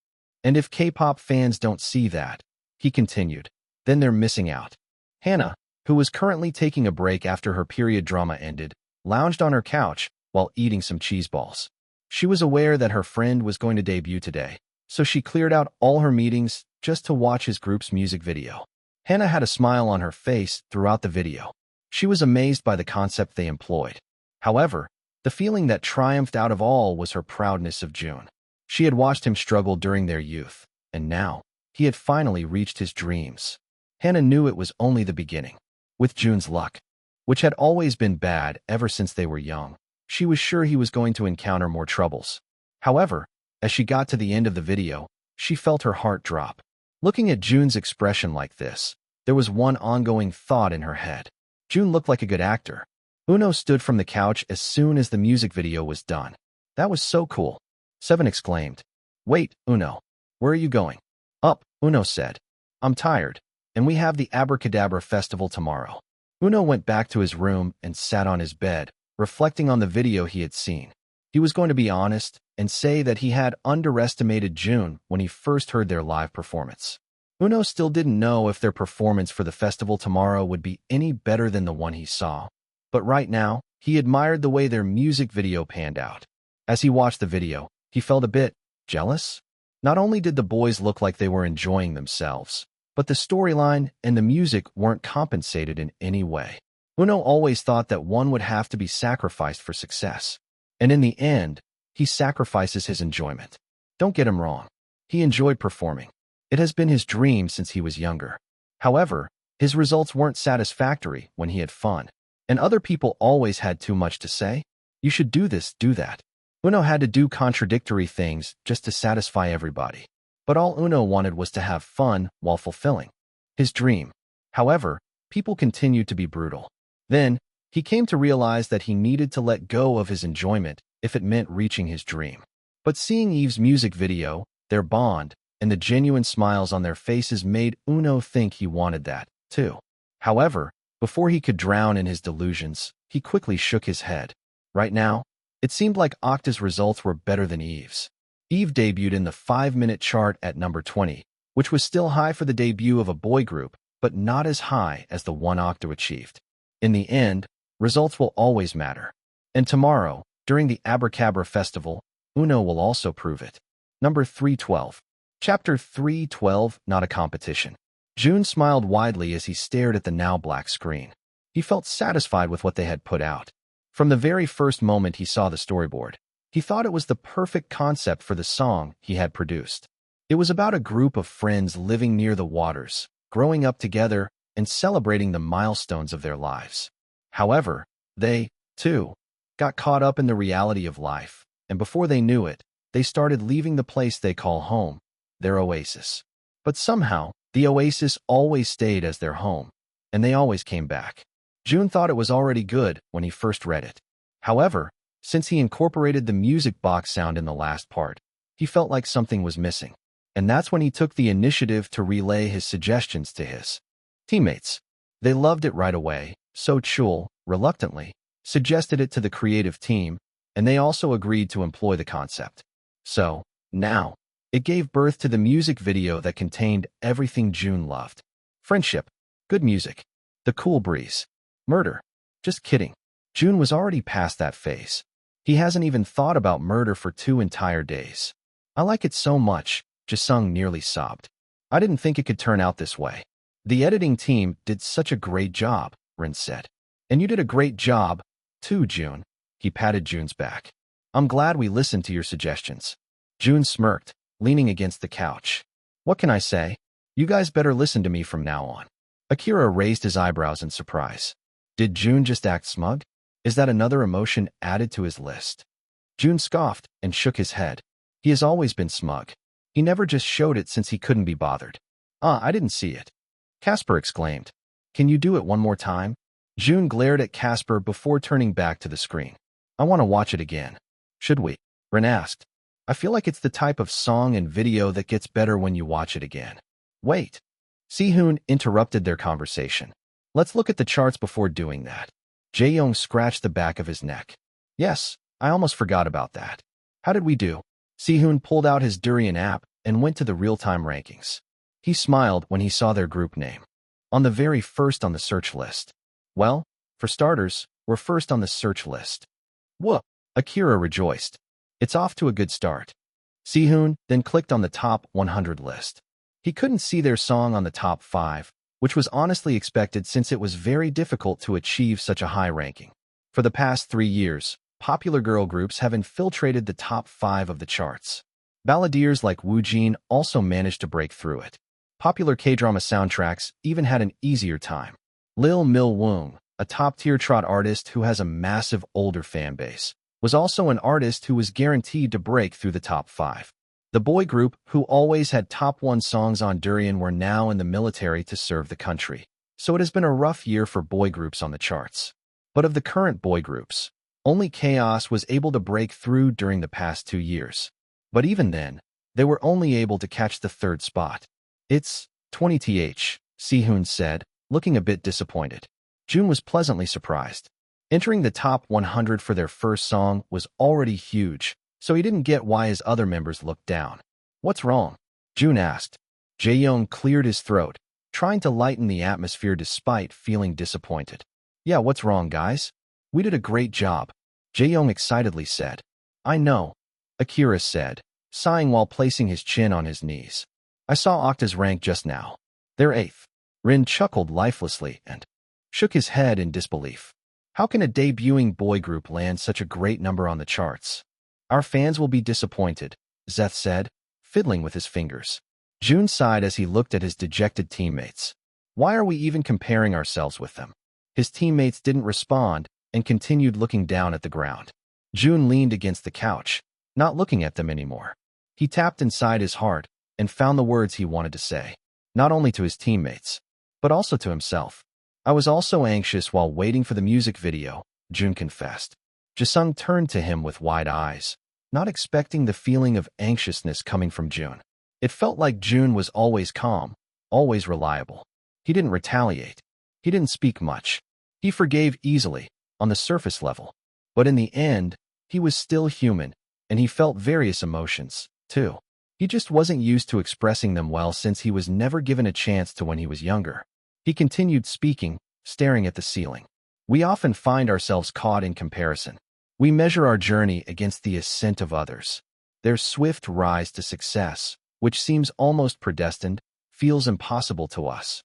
A: And if K-pop fans don't see that, he continued, then they're missing out. Hannah, who was currently taking a break after her period drama ended, lounged on her couch while eating some cheese balls. She was aware that her friend was going to debut today, so she cleared out all her meetings just to watch his group's music video. Hannah had a smile on her face throughout the video. She was amazed by the concept they employed. However, the feeling that triumphed out of all was her proudness of Jun. She had watched him struggle during their youth, and now, he had finally reached his dreams. Hannah knew it was only the beginning. With Jun's luck, which had always been bad ever since they were young, she was sure he was going to encounter more troubles. However, as she got to the end of the video, she felt her heart drop. Looking at Jun's expression like this, there was one ongoing thought in her head. Jun looked like a good actor. Uno stood from the couch as soon as the music video was done. That was so cool. Seven exclaimed. Wait, Uno. Where are you going? Up, Uno said. I'm tired, and we have the Abracadabra Festival tomorrow. Uno went back to his room and sat on his bed, reflecting on the video he had seen. He was going to be honest and say that he had underestimated Jun when he first heard their live performance. Uno still didn't know if their performance for the festival tomorrow would be any better than the one he saw. But right now, he admired the way their music video panned out. As he watched the video, he felt a bit jealous. Not only did the boys look like they were enjoying themselves, but the storyline and the music weren't compensated in any way. Uno always thought that one would have to be sacrificed for success. And in the end, he sacrifices his enjoyment. Don't get him wrong. He enjoyed performing. It has been his dream since he was younger. However, his results weren't satisfactory when he had fun. And other people always had too much to say. You should do this, do that. Uno had to do contradictory things just to satisfy everybody. But all Uno wanted was to have fun while fulfilling his dream. However, people continued to be brutal. Then, he came to realize that he needed to let go of his enjoyment if it meant reaching his dream. But seeing Eve's music video, their bond, and the genuine smiles on their faces made Uno think he wanted that, too. However, before he could drown in his delusions, he quickly shook his head. Right now, it seemed like Octa's results were better than Eve's. Eve debuted in the 5-minute chart at number 20, which was still high for the debut of a boy group, but not as high as the one Octo achieved. In the end, results will always matter. And tomorrow, during the Abracabra Festival, Uno will also prove it. Number 312. Chapter 312, Not a Competition. Jun smiled widely as he stared at the now black screen. He felt satisfied with what they had put out. From the very first moment he saw the storyboard, he thought it was the perfect concept for the song he had produced. It was about a group of friends living near the waters, growing up together, and celebrating the milestones of their lives. However, they, too, got caught up in the reality of life, and before they knew it, they started leaving the place they call home, their oasis. But somehow, the oasis always stayed as their home, and they always came back. Jun thought it was already good when he first read it. However, since he incorporated the music box sound in the last part, he felt like something was missing. And that's when he took the initiative to relay his suggestions to his teammates. They loved it right away, so Chul, reluctantly, suggested it to the creative team, and they also agreed to employ the concept. So, now, it gave birth to the music video that contained everything Jun loved. Friendship, good music, the cool breeze, murder. Just kidding. Jun was already past that phase. He hasn't even thought about murder for 2 entire days. I like it so much, Jisung nearly sobbed. I didn't think it could turn out this way. The editing team did such a great job, Rin said. And you did a great job, too, Jun. He patted Jun's back. I'm glad we listened to your suggestions. Jun smirked, leaning against the couch. What can I say? You guys better listen to me from now on. Akira raised his eyebrows in surprise. Did Jun just act smug? Is that another emotion added to his list? Jun scoffed and shook his head. He has always been smug. He never just showed it since he couldn't be bothered. I didn't see it. Casper exclaimed. Can you do it one more time? Jun glared at Casper before turning back to the screen. I want to watch it again. Should we? Rin asked. I feel like it's the type of song and video that gets better when you watch it again. Wait. Si-hoon interrupted their conversation. Let's look at the charts before doing that. Jae-young scratched the back of his neck. Yes, I almost forgot about that. How did we do? Si-hoon pulled out his Durian app and went to the real-time rankings. He smiled when he saw their group name. On the very first on the search list. Well, for starters, we're first on the search list. Whoop! Akira rejoiced. It's off to a good start. Si-hoon then clicked on the top 100 list. He couldn't see their song on the top 5, which was honestly expected since it was very difficult to achieve such a high ranking. For the past 3 years, popular girl groups have infiltrated the top 5 of the charts. Balladeers like Woo Jin also managed to break through it. Popular K-drama soundtracks even had an easier time. Lil Mil Woong, a top-tier trot artist who has a massive older fan base, was also an artist who was guaranteed to break through the top 5. The boy group, who always had top 1 songs on Durian, were now in the military to serve the country. So it has been a rough year for boy groups on the charts. But of the current boy groups, only Chaos was able to break through during the past 2 years. But even then, they were only able to catch the 3rd spot. It's 20th, Si-hoon said, looking a bit disappointed. Jun was pleasantly surprised. Entering the top 100 for their first song was already huge, so he didn't get why his other members looked down. What's wrong? Jun asked. Jae-young cleared his throat, trying to lighten the atmosphere despite feeling disappointed. Yeah, what's wrong, guys? We did a great job, Jae-young excitedly said. I know, Akira said, sighing while placing his chin on his knees. I saw Octa's rank just now. They're 8th. Rin chuckled lifelessly and shook his head in disbelief. How can a debuting boy group land such a great number on the charts? Our fans will be disappointed, Zeth said, fiddling with his fingers. Jun sighed as he looked at his dejected teammates. Why are we even comparing ourselves with them? His teammates didn't respond and continued looking down at the ground. Jun leaned against the couch, not looking at them anymore. He tapped inside his heart and found the words he wanted to say, not only to his teammates, but also to himself. I was also anxious while waiting for the music video, Jun confessed. Jisung turned to him with wide eyes, not expecting the feeling of anxiousness coming from Jun. It felt like Jun was always calm, always reliable. He didn't retaliate. He didn't speak much. He forgave easily, on the surface level. But in the end, he was still human, and he felt various emotions, too. He just wasn't used to expressing them well since he was never given a chance to when he was younger. He continued speaking, staring at the ceiling. We often find ourselves caught in comparison. We measure our journey against the ascent of others. Their swift rise to success, which seems almost predestined, feels impossible to us.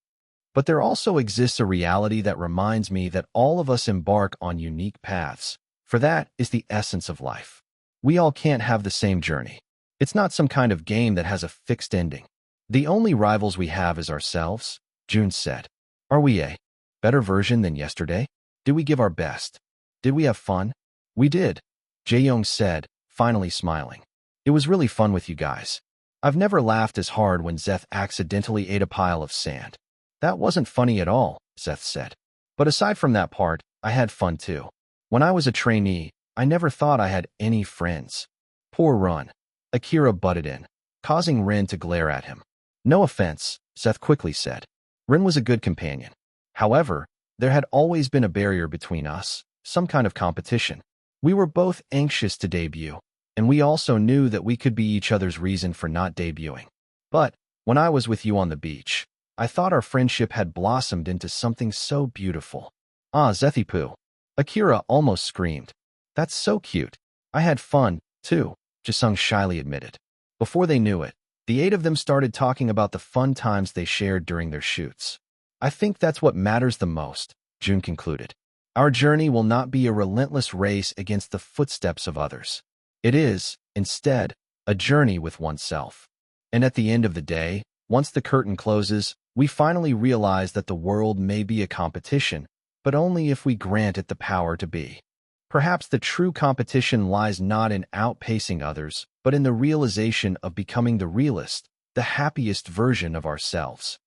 A: But there also exists a reality that reminds me that all of us embark on unique paths, for that is the essence of life. We all can't have the same journey. It's not some kind of game that has a fixed ending. The only rivals we have is ourselves, Jun said. Are we a better version than yesterday? Did we give our best? Did we have fun? We did, Jae-young said, finally smiling. It was really fun with you guys. I've never laughed as hard when Zeth accidentally ate a pile of sand. That wasn't funny at all, Zeth said. But aside from that part, I had fun too. When I was a trainee, I never thought I had any friends. Poor Run. Akira butted in, causing Rin to glare at him. No offense, Zeth quickly said. Rin was a good companion. However, there had always been a barrier between us, some kind of competition. We were both anxious to debut, and we also knew that we could be each other's reason for not debuting. But when I was with you on the beach, I thought our friendship had blossomed into something so beautiful. Ah, Zethipu. Akira almost screamed. That's so cute. I had fun, too, Jisung shyly admitted. Before they knew it, the 8 of them started talking about the fun times they shared during their shoots. I think that's what matters the most, Jun concluded. Our journey will not be a relentless race against the footsteps of others. It is, instead, a journey with oneself. And at the end of the day, once the curtain closes, we finally realize that the world may be a competition, but only if we grant it the power to be. Perhaps the true competition lies not in outpacing others, but in the realization of becoming the realest, the happiest version of ourselves.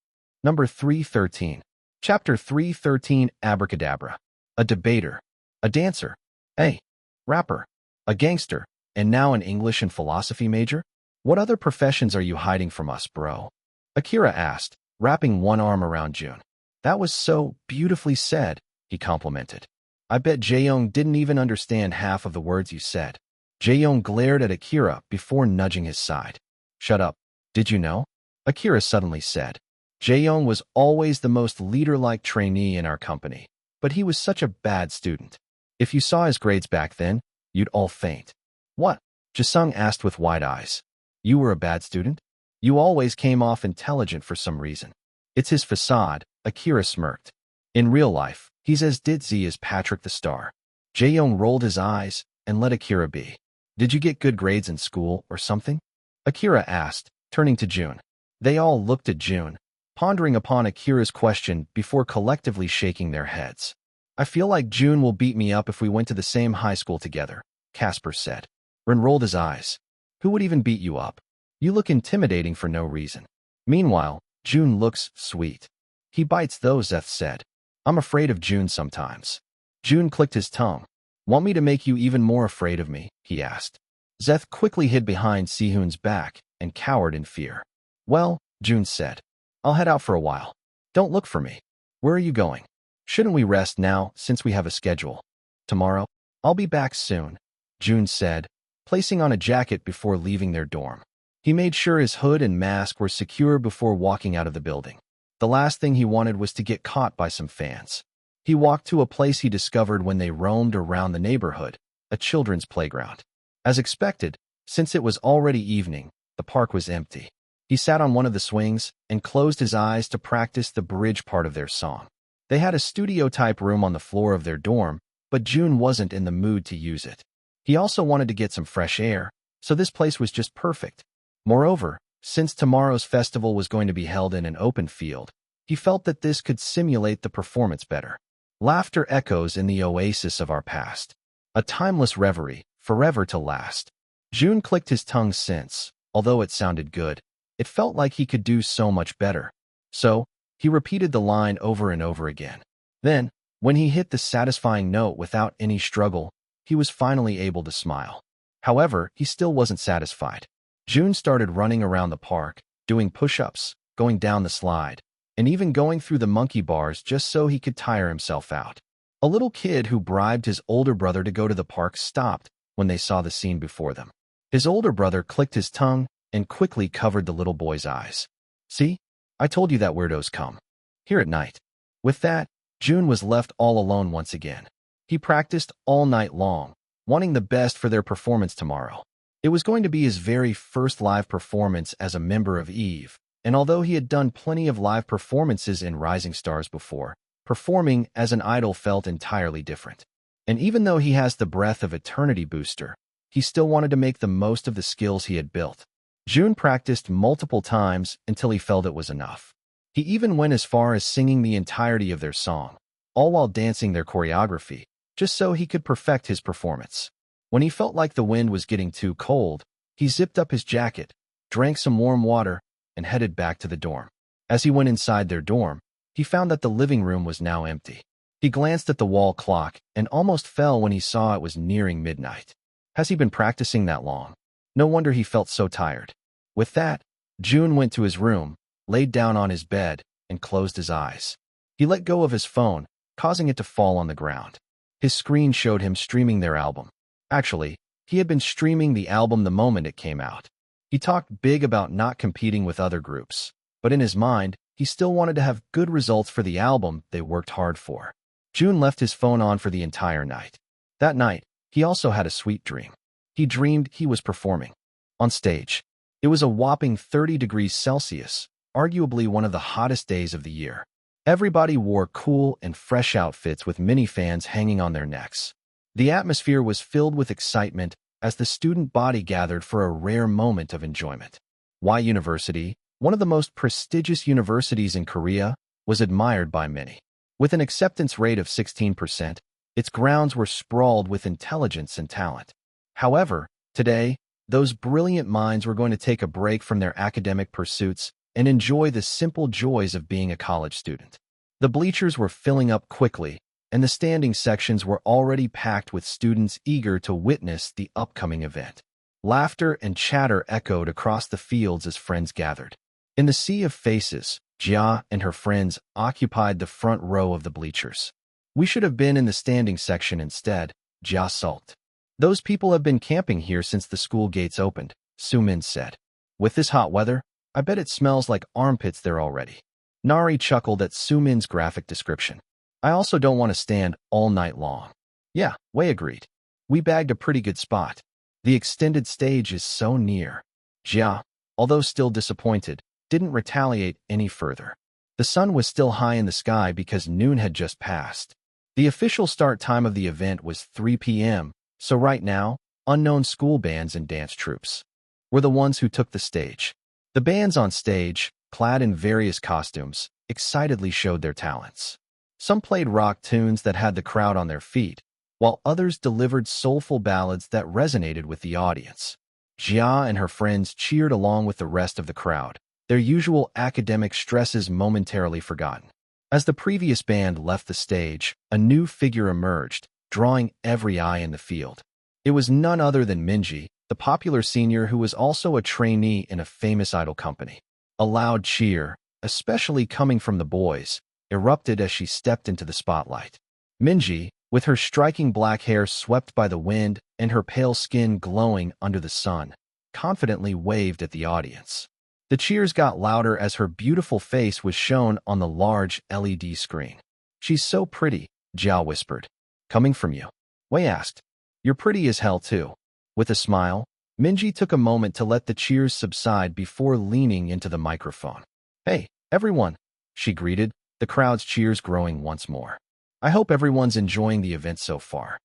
A: Number 313. Chapter 313 Abracadabra. A debater. A dancer. A rapper. A gangster. And now an English and philosophy major? What other professions are you hiding from us, bro? Akira asked, wrapping one arm around Jun. That was so beautifully said, he complimented. I bet Jae-young didn't even understand half of the words you said. Jae-young glared at Akira before nudging his side. Shut up. Did you know? Akira suddenly said. Jae-young was always the most leader-like trainee in our company, but he was such a bad student. If you saw his grades back then, you'd all faint. What? Jisung asked with wide eyes. You were a bad student? You always came off intelligent for some reason. It's his facade, Akira smirked. In real life, he's as ditzy as Patrick the Star. Jae-young rolled his eyes and let Akira be. Did you get good grades in school or something? Akira asked, turning to Jun. They all looked at Jun, pondering upon Akira's question before collectively shaking their heads. I feel like Jun will beat me up if we went to the same high school together, Casper said. Rin rolled his eyes. Who would even beat you up? You look intimidating for no reason. Meanwhile, Jun looks sweet. He bites though, Zeth said. I'm afraid of Jun sometimes. Jun clicked his tongue. Want me to make you even more afraid of me? He asked. Zeth quickly hid behind Sehun's back and cowered in fear. Well, Jun said. I'll head out for a while. Don't look for me. Where are you going? Shouldn't we rest now since we have a schedule? Tomorrow? I'll be back soon, Jun said, placing on a jacket before leaving their dorm. He made sure his hood and mask were secure before walking out of the building. The last thing he wanted was to get caught by some fans. He walked to a place he discovered when they roamed around the neighborhood, a children's playground. As expected, since it was already evening, the park was empty. He sat on one of the swings and closed his eyes to practice the bridge part of their song. They had a studio-type room on the floor of their dorm, but Jun wasn't in the mood to use it. He also wanted to get some fresh air, so this place was just perfect. Moreover, since tomorrow's festival was going to be held in an open field, he felt that this could simulate the performance better. Laughter echoes in the oasis of our past. A timeless reverie, forever to last. Jun clicked his tongue since, although it sounded good, it felt like he could do so much better. So, he repeated the line over and over again. Then, when he hit the satisfying note without any struggle, he was finally able to smile. However, he still wasn't satisfied. Jun started running around the park, doing push-ups, going down the slide, and even going through the monkey bars just so he could tire himself out. A little kid who bribed his older brother to go to the park stopped when they saw the scene before them. His older brother clicked his tongue and quickly covered the little boy's eyes. See? I told you that weirdos come. here at night. With that, Jun was left all alone once again. He practiced all night long, wanting the best for their performance tomorrow. It was going to be his very first live performance as a member of Eve, and although he had done plenty of live performances in Rising Stars before, performing as an idol felt entirely different. And even though he has the Breath of Eternity booster, he still wanted to make the most of the skills he had built. Jun practiced multiple times until he felt it was enough. He even went as far as singing the entirety of their song, all while dancing their choreography, just so he could perfect his performance. When he felt like the wind was getting too cold, he zipped up his jacket, drank some warm water, and headed back to the dorm. As he went inside their dorm, he found that the living room was now empty. He glanced at the wall clock and almost fell when he saw it was nearing midnight. Has he been practicing that long? No wonder he felt so tired. With that, Jun went to his room, laid down on his bed, and closed his eyes. He let go of his phone, causing it to fall on the ground. His screen showed him streaming their album. Actually, he had been streaming the album the moment it came out. He talked big about not competing with other groups, but in his mind, he still wanted to have good results for the album they worked hard for. Jun left his phone on for the entire night. That night, he also had a sweet dream. He dreamed he was performing on stage. It was a whopping 30 degrees Celsius, arguably one of the hottest days of the year. Everybody wore cool and fresh outfits with mini fans hanging on their necks. The atmosphere was filled with excitement as the student body gathered for a rare moment of enjoyment. Y University, one of the most prestigious universities in Korea, was admired by many. With an acceptance rate of 16%, its grounds were sprawled with intelligence and talent. However, today, those brilliant minds were going to take a break from their academic pursuits and enjoy the simple joys of being a college student. The bleachers were filling up quickly, and the standing sections were already packed with students eager to witness the upcoming event. Laughter and chatter echoed across the fields as friends gathered. In the sea of faces, Jia and her friends occupied the front row of the bleachers. We should have been in the standing section instead, Jia sulked. Those people have been camping here since the school gates opened, Sumin said. With this hot weather, I bet it smells like armpits there already. Nari chuckled at Sumin's graphic description. I also don't want to stand all night long. Yeah, Wei agreed. We bagged a pretty good spot. The extended stage is so near. Jia, although still disappointed, didn't retaliate any further. The sun was still high in the sky because noon had just passed. The official start time of the event was 3 p.m., so right now, unknown school bands and dance troupes were the ones who took the stage. The bands on stage, clad in various costumes, excitedly showed their talents. Some played rock tunes that had the crowd on their feet, while others delivered soulful ballads that resonated with the audience. Jia and her friends cheered along with the rest of the crowd, their usual academic stresses momentarily forgotten. As the previous band left the stage, a new figure emerged, drawing every eye in the field. It was none other than Minji, the popular senior who was also a trainee in a famous idol company. A loud cheer, especially coming from the boys, erupted as she stepped into the spotlight. Minji, with her striking black hair swept by the wind and her pale skin glowing under the sun, confidently waved at the audience. The cheers got louder as her beautiful face was shown on the large LED screen. She's so pretty, Jiao whispered. Coming from you. Wei asked. You're pretty as hell too. With a smile, Minji took a moment to let the cheers subside before leaning into the microphone. Hey, everyone, she greeted, the crowd's cheers growing once more. I hope everyone's enjoying the event so far.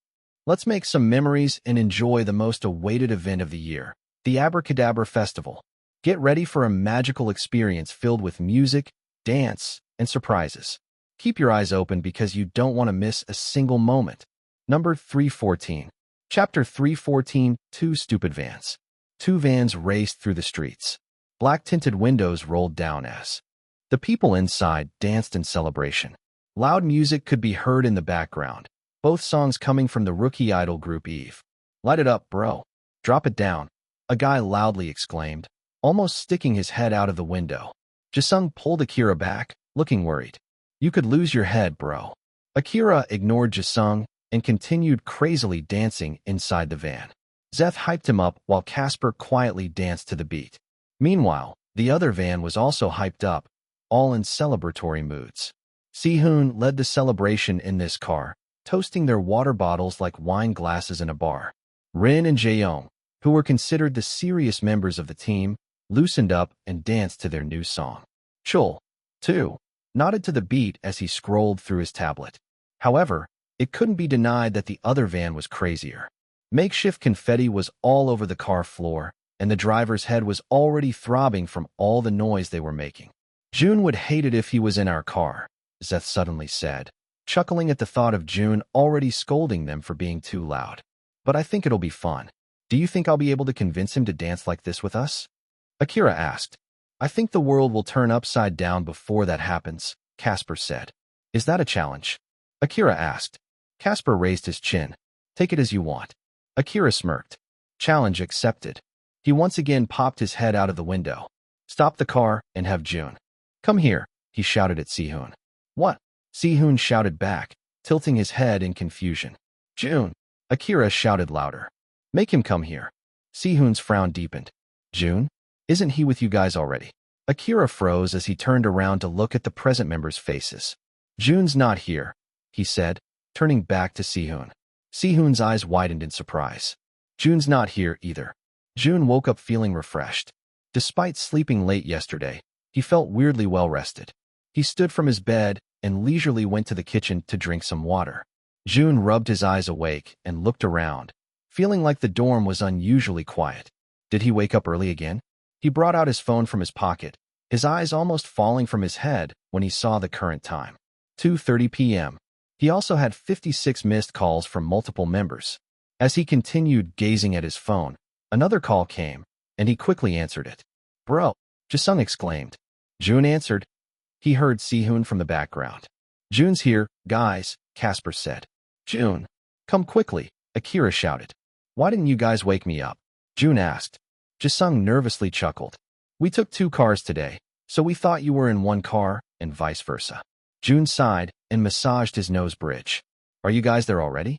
A: Let's make some memories and enjoy the most awaited event of the year, the Abracadabra Festival. Get ready for a magical experience filled with music, dance, and surprises. Keep your eyes open because you don't want to miss a single moment. Number 314. Chapter 314, Two Stupid Vans. Two vans raced through the streets. Black-tinted windows rolled down as the people inside danced in celebration. Loud music could be heard in the background, both songs coming from the rookie idol group Eve. Light it up, bro. Drop it down, a guy loudly exclaimed, almost sticking his head out of the window. Jisung pulled Akira back, looking worried. You could lose your head, bro. Akira ignored Jisung and continued crazily dancing inside the van. Zeth hyped him up while Casper quietly danced to the beat. Meanwhile, the other van was also hyped up, all in celebratory moods. Si-hoon led the celebration in this car, toasting their water bottles like wine glasses in a bar. Rin and Jaeyoung, who were considered the serious members of the team, loosened up and danced to their new song. Chul, too, nodded to the beat as he scrolled through his tablet. However, it couldn't be denied that the other van was crazier. Makeshift confetti was all over the car floor, and the driver's head was already throbbing from all the noise they were making. Jun would hate it if he was in our car, Zeth suddenly said, chuckling at the thought of Jun already scolding them for being too loud. But I think it'll be fun. Do you think I'll be able to convince him to dance like this with us? Akira asked. I think the world will turn upside down before that happens, Casper said. Is that a challenge? Akira asked. Casper raised his chin. Take it as you want. Akira smirked. Challenge accepted. He once again popped his head out of the window. Stop the car and have Jun. Come here, he shouted at Si-hoon. What? Si-hoon shouted back, tilting his head in confusion. Jun. Akira shouted louder. Make him come here. Si-hoon's frown deepened. Jun? Isn't he with you guys already? Akira froze as he turned around to look at the present members' faces. Jun's not here, he said, turning back to Si-hoon. Si-hoon's eyes widened in surprise. Jun's not here either. Jun woke up feeling refreshed. Despite sleeping late yesterday, he felt weirdly well-rested. He stood from his bed and leisurely went to the kitchen to drink some water. Jun rubbed his eyes awake and looked around, feeling like the dorm was unusually quiet. Did he wake up early again? He brought out his phone from his pocket, his eyes almost falling from his head when he saw the current time. 2:30 p.m. He also had 56 missed calls from multiple members. As he continued gazing at his phone, another call came, and he quickly answered it. Bro, Jisung exclaimed. Jun answered. He heard Si-hoon from the background. Jun's here, guys, Casper said. Jun, come quickly, Akira shouted. Why didn't you guys wake me up? Jun asked. Jisung nervously chuckled. We took 2 cars today, so we thought you were in one car, and vice versa. Jun sighed and massaged his nose bridge. Are you guys there already?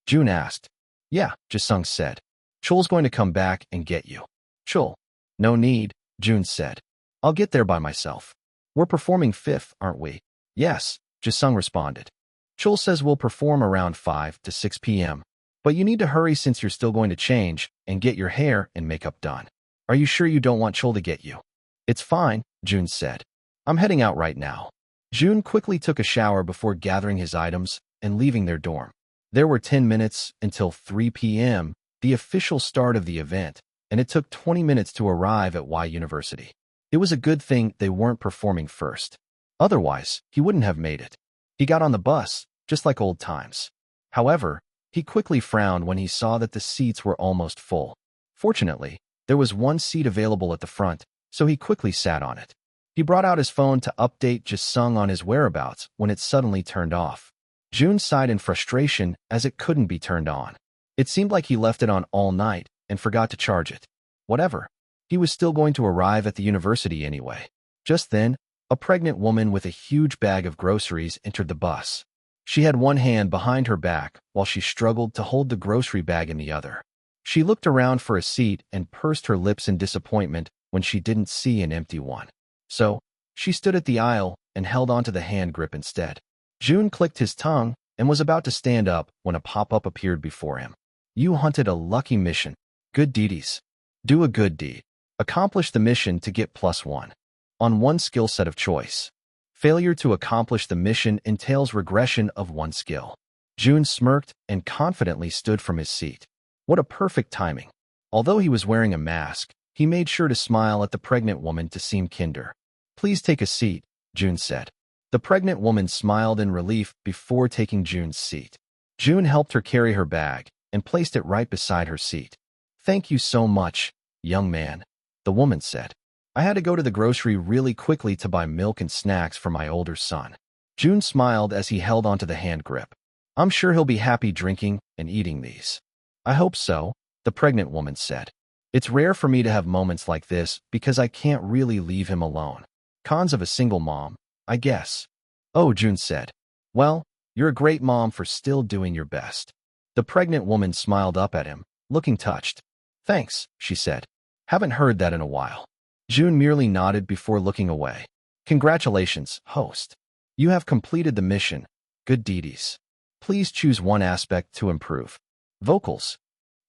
A: Jun asked. Yeah, Jisung said. Chul's going to come back and get you. Chul. No need, Jun said. I'll get there by myself. We're performing 5th, aren't we? Yes, Jisung responded. Chul says we'll perform around 5 to 6 p.m. But you need to hurry since you're still going to change and get your hair and makeup done. Are you sure you don't want Chul to get you? It's fine, Jun said. I'm heading out right now. Jun quickly took a shower before gathering his items and leaving their dorm. There were 10 minutes until 3 p.m., the official start of the event, and it took 20 minutes to arrive at Y University. It was a good thing they weren't performing first. Otherwise, he wouldn't have made it. He got on the bus, just like old times. However, he quickly frowned when he saw that the seats were almost full. Fortunately, there was one seat available at the front, so he quickly sat on it. He brought out his phone to update Jisung on his whereabouts when it suddenly turned off. Jun sighed in frustration as it couldn't be turned on. It seemed like he left it on all night and forgot to charge it. Whatever. He was still going to arrive at the university anyway. Just then, a pregnant woman with a huge bag of groceries entered the bus. She had one hand behind her back while she struggled to hold the grocery bag in the other. She looked around for a seat and pursed her lips in disappointment when she didn't see an empty one. So, she stood at the aisle and held onto the hand grip instead. Jun clicked his tongue and was about to stand up when a pop-up appeared before him. You hunted a lucky mission. Good deedies. Do a good deed. Accomplish the mission to get +1 on one skill set of choice. Failure to accomplish the mission entails regression of 1 skill. Jun smirked and confidently stood from his seat. What a perfect timing. Although he was wearing a mask, he made sure to smile at the pregnant woman to seem kinder. Please take a seat, Jun said. The pregnant woman smiled in relief before taking Jun's seat. Jun helped her carry her bag and placed it right beside her seat. Thank you so much, young man, the woman said. I had to go to the grocery really quickly to buy milk and snacks for my older son. Jun smiled as he held onto the hand grip. I'm sure he'll be happy drinking and eating these. I hope so, the pregnant woman said. It's rare for me to have moments like this because I can't really leave him alone. Cons of a single mom, I guess. Oh, Jun said. Well, you're a great mom for still doing your best. The pregnant woman smiled up at him, looking touched. Thanks, she said. Haven't heard that in a while. Jun merely nodded before looking away. Congratulations, host. You have completed the mission. Good deeds. Please choose one aspect to improve. Vocals.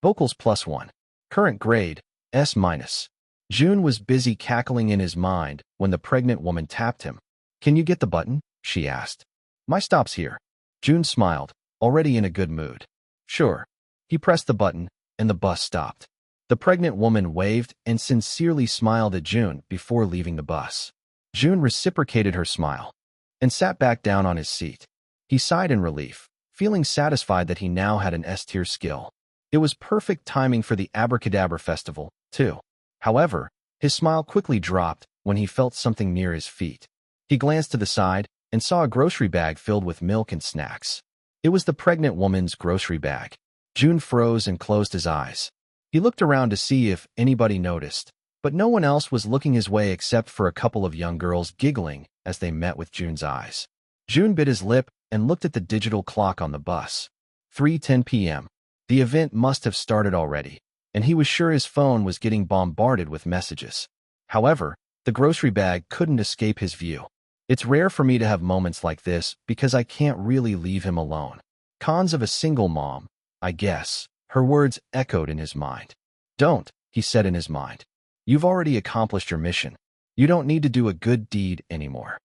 A: Vocals +1. Current grade, S-. Jun was busy cackling in his mind when the pregnant woman tapped him. Can you get the button? She asked. My stop's here. Jun smiled, already in a good mood. Sure. He pressed the button, and the bus stopped. The pregnant woman waved and sincerely smiled at Jun before leaving the bus. Jun reciprocated her smile and sat back down on his seat. He sighed in relief, feeling satisfied that he now had an S-tier skill. It was perfect timing for the Abracadabra festival, too. However, his smile quickly dropped when he felt something near his feet. He glanced to the side and saw a grocery bag filled with milk and snacks. It was the pregnant woman's grocery bag. Jun froze and closed his eyes. He looked around to see if anybody noticed, but no one else was looking his way except for a couple of young girls giggling as they met with Jun's eyes. Jun bit his lip and looked at the digital clock on the bus. 3:10 p.m. The event must have started already, and he was sure his phone was getting bombarded with messages. However, the grocery bag couldn't escape his view. It's rare for me to have moments like this because I can't really leave him alone. Cons of a single mom, I guess. Her words echoed in his mind. Don't, he said in his mind. You've already accomplished your mission. You don't need to do a good deed anymore.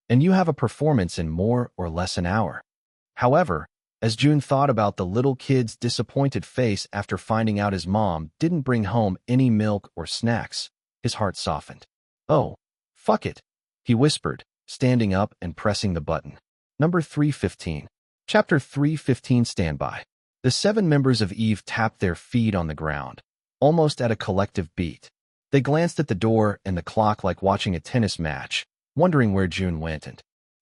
A: And you have a performance in more or less an hour. However, as Jun thought about the little kid's disappointed face after finding out his mom didn't bring home any milk or snacks, his heart softened. Oh, fuck it, he whispered, standing up and pressing the button. Number 315. Chapter 315 Standby. The 7 members of Eve tapped their feet on the ground, almost at a collective beat. They glanced at the door and the clock like watching a tennis match, wondering where Jun went and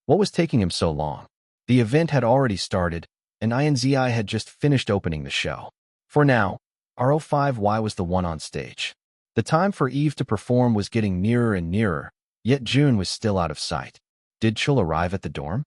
A: what was taking him so long. The event had already started, and INZI had just finished opening the show. For now, R05Y was the one on stage. The time for Eve to perform was getting nearer and nearer, yet Jun was still out of sight. Did Chul arrive at the dorm?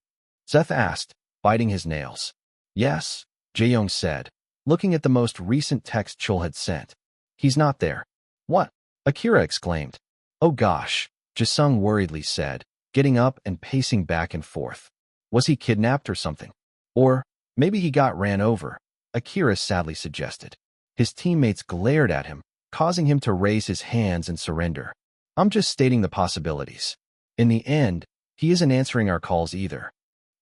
A: Seth asked, biting his nails. Yes, Jae-young said, looking at the most recent text Chul had sent. He's not there. What? Akira exclaimed. Oh gosh, Jisung worriedly said, getting up and pacing back and forth. Was he kidnapped or something? Or maybe he got ran over, Akira sadly suggested. His teammates glared at him, causing him to raise his hands and surrender. I'm just stating the possibilities. In the end, he isn't answering our calls either.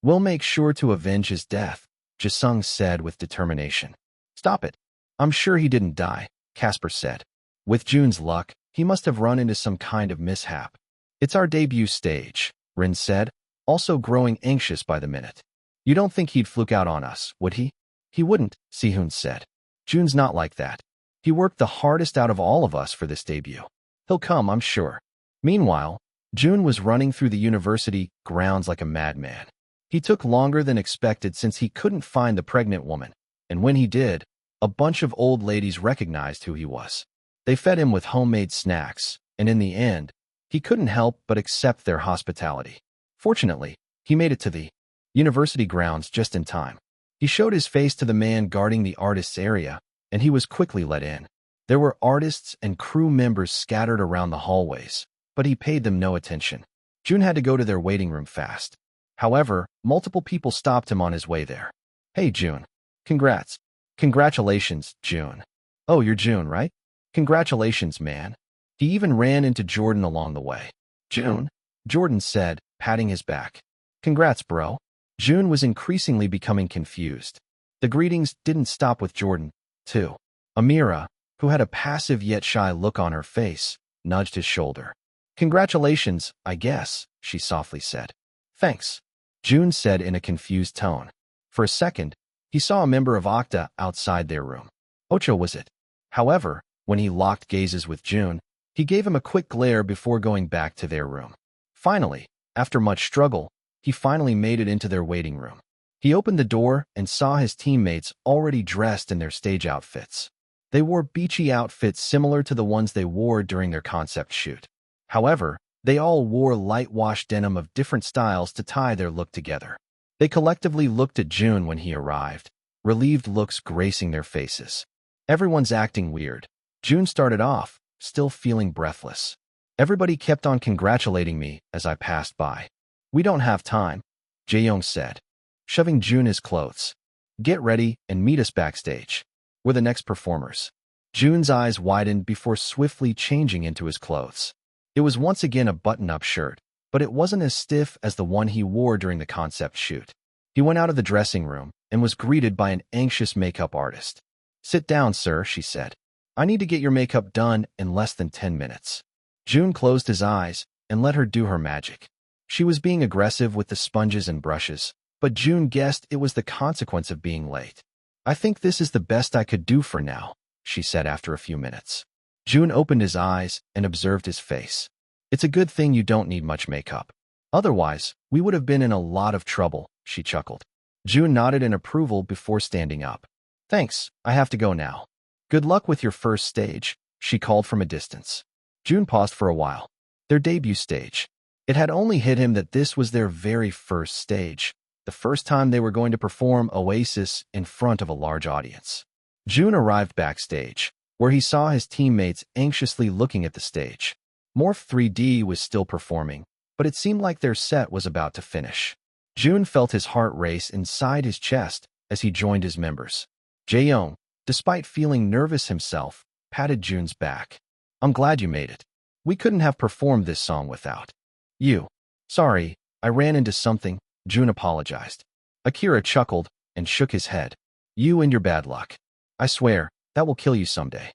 A: We'll make sure to avenge his death, Jisung said with determination. Stop it. I'm sure he didn't die, Casper said. With Jun's luck, he must have run into some kind of mishap. It's our debut stage, Rin said, also growing anxious by the minute. You don't think he'd fluke out on us, would he? He wouldn't, Sehun said. Jun's not like that. He worked the hardest out of all of us for this debut. He'll come, I'm sure. Meanwhile, Jun was running through the university grounds like a madman. He took longer than expected since he couldn't find the pregnant woman, and when he did, a bunch of old ladies recognized who he was. They fed him with homemade snacks, and in the end, he couldn't help but accept their hospitality. Fortunately, he made it to the university grounds just in time. He showed his face to the man guarding the artists' area, and he was quickly let in. There were artists and crew members scattered around the hallways, but he paid them no attention. Jun had to go to their waiting room fast. However, multiple people stopped him on his way there. Hey, Jun. Congrats. Congratulations, Jun. Oh, you're Jun, right? Congratulations, man. He even ran into Jordan along the way. Jun? Jordan said, patting his back. Congrats, bro. Jun was increasingly becoming confused. The greetings didn't stop with Jordan, too. Amira, who had a passive yet shy look on her face, nudged his shoulder. Congratulations, I guess, she softly said. Thanks, Jun said in a confused tone. For a second, he saw a member of Okta outside their room. Ocho was it? However, when he locked gazes with Jun, he gave him a quick glare before going back to their room. Finally, after much struggle, he finally made it into their waiting room. He opened the door and saw his teammates already dressed in their stage outfits. They wore beachy outfits similar to the ones they wore during their concept shoot. However, they all wore light-wash denim of different styles to tie their look together. They collectively looked at Jun when he arrived, relieved looks gracing their faces. Everyone's acting weird. Jun started off, still feeling breathless. Everybody kept on congratulating me as I passed by. We don't have time, Jae-young said, shoving Jun his clothes. Get ready and meet us backstage. We're the next performers. Jun's eyes widened before swiftly changing into his clothes. It was once again a button-up shirt, but it wasn't as stiff as the one he wore during the concept shoot. He went out of the dressing room and was greeted by an anxious makeup artist. Sit down, sir, she said. I need to get your makeup done in less than 10 minutes. Jun closed his eyes and let her do her magic. She was being aggressive with the sponges and brushes, but Jun guessed it was the consequence of being late. I think this is the best I could do for now, she said after a few minutes. Jun opened his eyes and observed his face. It's a good thing you don't need much makeup. Otherwise, we would have been in a lot of trouble, she chuckled. Jun nodded in approval before standing up. Thanks, I have to go now. Good luck with your first stage, she called from a distance. Jun paused for a while. Their debut stage. It had only hit him that this was their very first stage, the first time they were going to perform Oasis in front of a large audience. Jun arrived backstage, where he saw his teammates anxiously looking at the stage. Morph 3D was still performing, but it seemed like their set was about to finish. Jun felt his heart race inside his chest as he joined his members. Jae-young, despite feeling nervous himself, patted Jun's back. I'm glad you made it. We couldn't have performed this song without you. Sorry, I ran into something, Jun apologized. Akira chuckled and shook his head. You and your bad luck. I swear, that will kill you someday.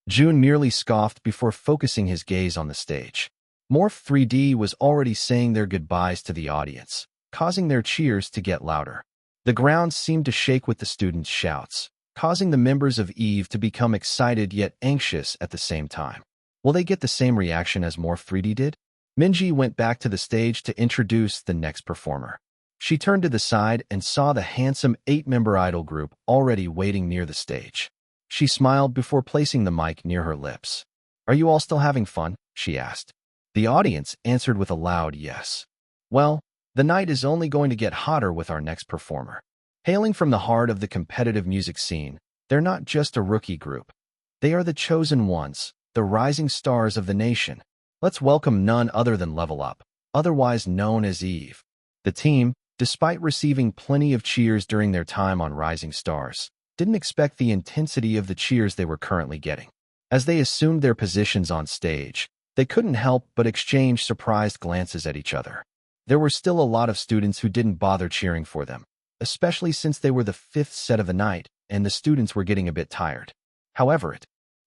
A: Jun merely scoffed before focusing his gaze on the stage. Morph 3D was already saying their goodbyes to the audience, causing their cheers to get louder. The ground seemed to shake with the students' shouts, causing the members of EVE to become excited yet anxious at the same time. Will they get the same reaction as Morph 3D did? Minji went back to the stage to introduce the next performer. She turned to the side and saw the handsome 8-member idol group already waiting near the stage. She smiled before placing the mic near her lips. Are you all still having fun? She asked. The audience answered with a loud yes. Well, the night is only going to get hotter with our next performer. Hailing from the heart of the competitive music scene, they're not just a rookie group. They are the chosen ones, the rising stars of the nation. Let's welcome none other than Level Up, otherwise known as EVE. The team, despite receiving plenty of cheers during their time on Rising Stars, didn't expect the intensity of the cheers they were currently getting. As they assumed their positions on stage, they couldn't help but exchange surprised glances at each other. There were still a lot of students who didn't bother cheering for them, especially since they were the 5th set of the night and the students were getting a bit tired. However, it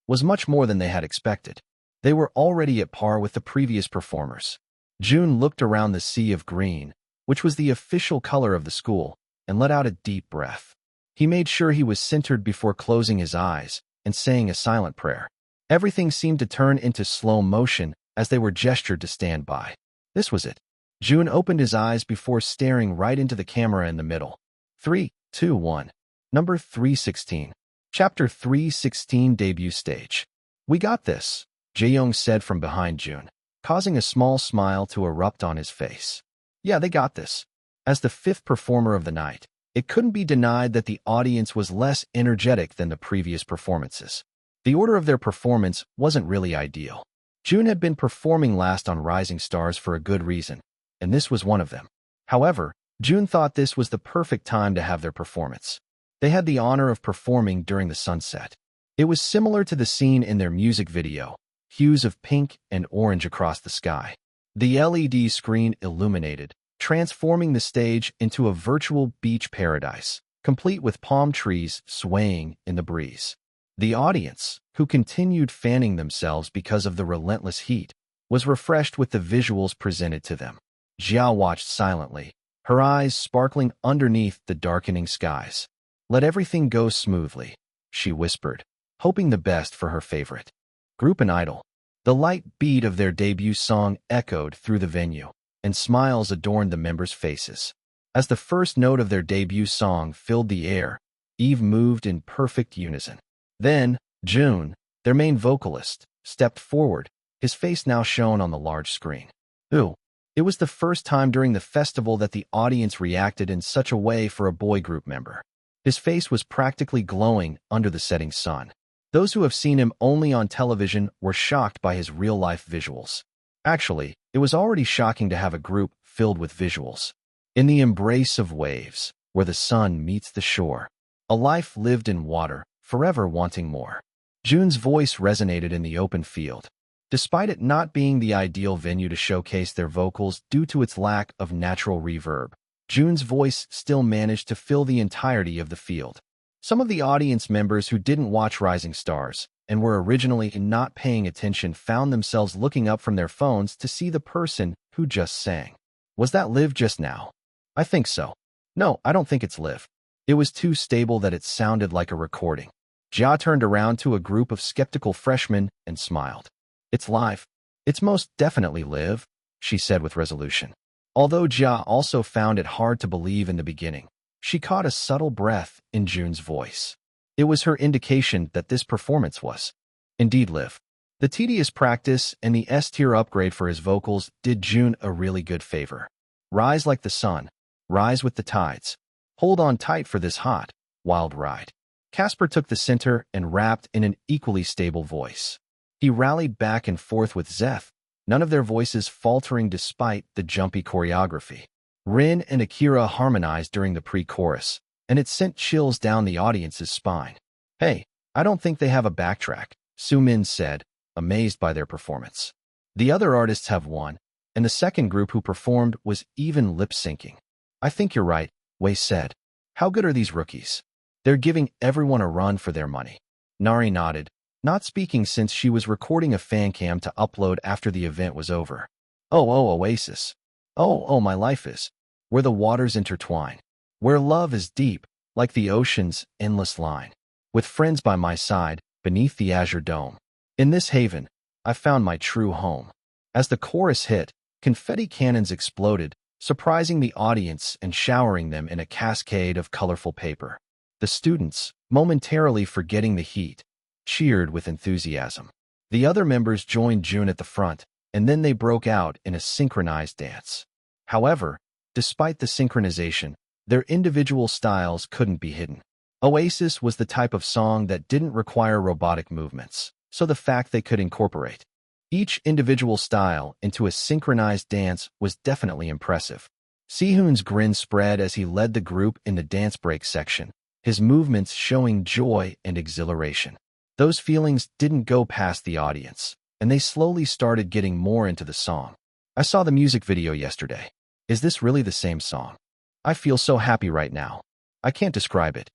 A: was much more than they had expected. They were already at par with the previous performers. Jun looked around the sea of green, which was the official color of the school, and let out a deep breath. He made sure he was centered before closing his eyes and saying a silent prayer. Everything seemed to turn into slow motion as they were gestured to stand by. This was it. Jun opened his eyes before staring right into the camera in the middle. 3, 2, 1. Number 316. Chapter 316 Debut Stage. We got this, Jae-young said from behind Jun, causing a small smile to erupt on his face. Yeah, they got this. As the 5th performer of the night, it couldn't be denied that the audience was less energetic than the previous performances. The order of their performance wasn't really ideal. Jun had been performing last on Rising Stars for a good reason, and this was one of them. However, Jun thought this was the perfect time to have their performance. They had the honor of performing during the sunset. It was similar to the scene in their music video, hues of pink and orange across the sky. The LED screen illuminated, transforming the stage into a virtual beach paradise, complete with palm trees swaying in the breeze. The audience, who continued fanning themselves because of the relentless heat, was refreshed with the visuals presented to them. Xiao watched silently, her eyes sparkling underneath the darkening skies. Let everything go smoothly, she whispered, hoping the best for her favorite group and idol. The light beat of their debut song echoed through the venue, and smiles adorned the members' faces. As the first note of their debut song filled the air, EVE moved in perfect unison. Then, Jun, their main vocalist, stepped forward, his face now shown on the large screen. Ooh, it was the first time during the festival that the audience reacted in such a way for a boy group member. His face was practically glowing under the setting sun. Those who have seen him only on television were shocked by his real-life visuals. Actually, it was already shocking to have a group filled with visuals. In the embrace of waves, where the sun meets the shore, a life lived in water, forever wanting more. Jun's voice resonated in the open field. Despite it not being the ideal venue to showcase their vocals due to its lack of natural reverb, Jun's voice still managed to fill the entirety of the field. Some of the audience members who didn't watch Rising Stars and were originally not paying attention found themselves looking up from their phones to see the person who just sang. Was that Liv just now? I think so. No, I don't think it's Liv. It was too stable that it sounded like a recording. Jia turned around to a group of skeptical freshmen and smiled. It's live. It's most definitely Liv, she said with resolution. Although Jia also found it hard to believe in the beginning, she caught a subtle breath in Jun's voice. It was her indication that this performance was indeed Liv. The tedious practice and the S-tier upgrade for his vocals did Jun a really good favor. Rise like the sun. Rise with the tides. Hold on tight for this hot, wild ride. Casper took the center and rapped in an equally stable voice. He rallied back and forth with Zeth, none of their voices faltering despite the jumpy choreography. Rin and Akira harmonized during the pre-chorus, and it sent chills down the audience's spine. Hey, I don't think they have a backtrack, Su Min said, amazed by their performance. The other artists have one, and the second group who performed was even lip-syncing. I think you're right, Wei said. How good are these rookies? They're giving everyone a run for their money. Nari nodded, not speaking since she was recording a fan cam to upload after the event was over. Oh, Oasis. Oh, my life is. Where the waters intertwine. Where love is deep, like the ocean's endless line. With friends by my side, beneath the azure dome. In this haven, I found my true home. As the chorus hit, confetti cannons exploded, surprising the audience and showering them in a cascade of colorful paper. The students, momentarily forgetting the heat, cheered with enthusiasm. The other members joined Jun at the front, and then they broke out in a synchronized dance. However, despite the synchronization, their individual styles couldn't be hidden. Oasis was the type of song that didn't require robotic movements, so the fact they could incorporate each individual style into a synchronized dance was definitely impressive. Sehun's grin spread as he led the group in the dance break section, his movements showing joy and exhilaration. Those feelings didn't go past the audience, and they slowly started getting more into the song. I saw the music video yesterday. Is this really the same song? I feel so happy right now. I can't describe it.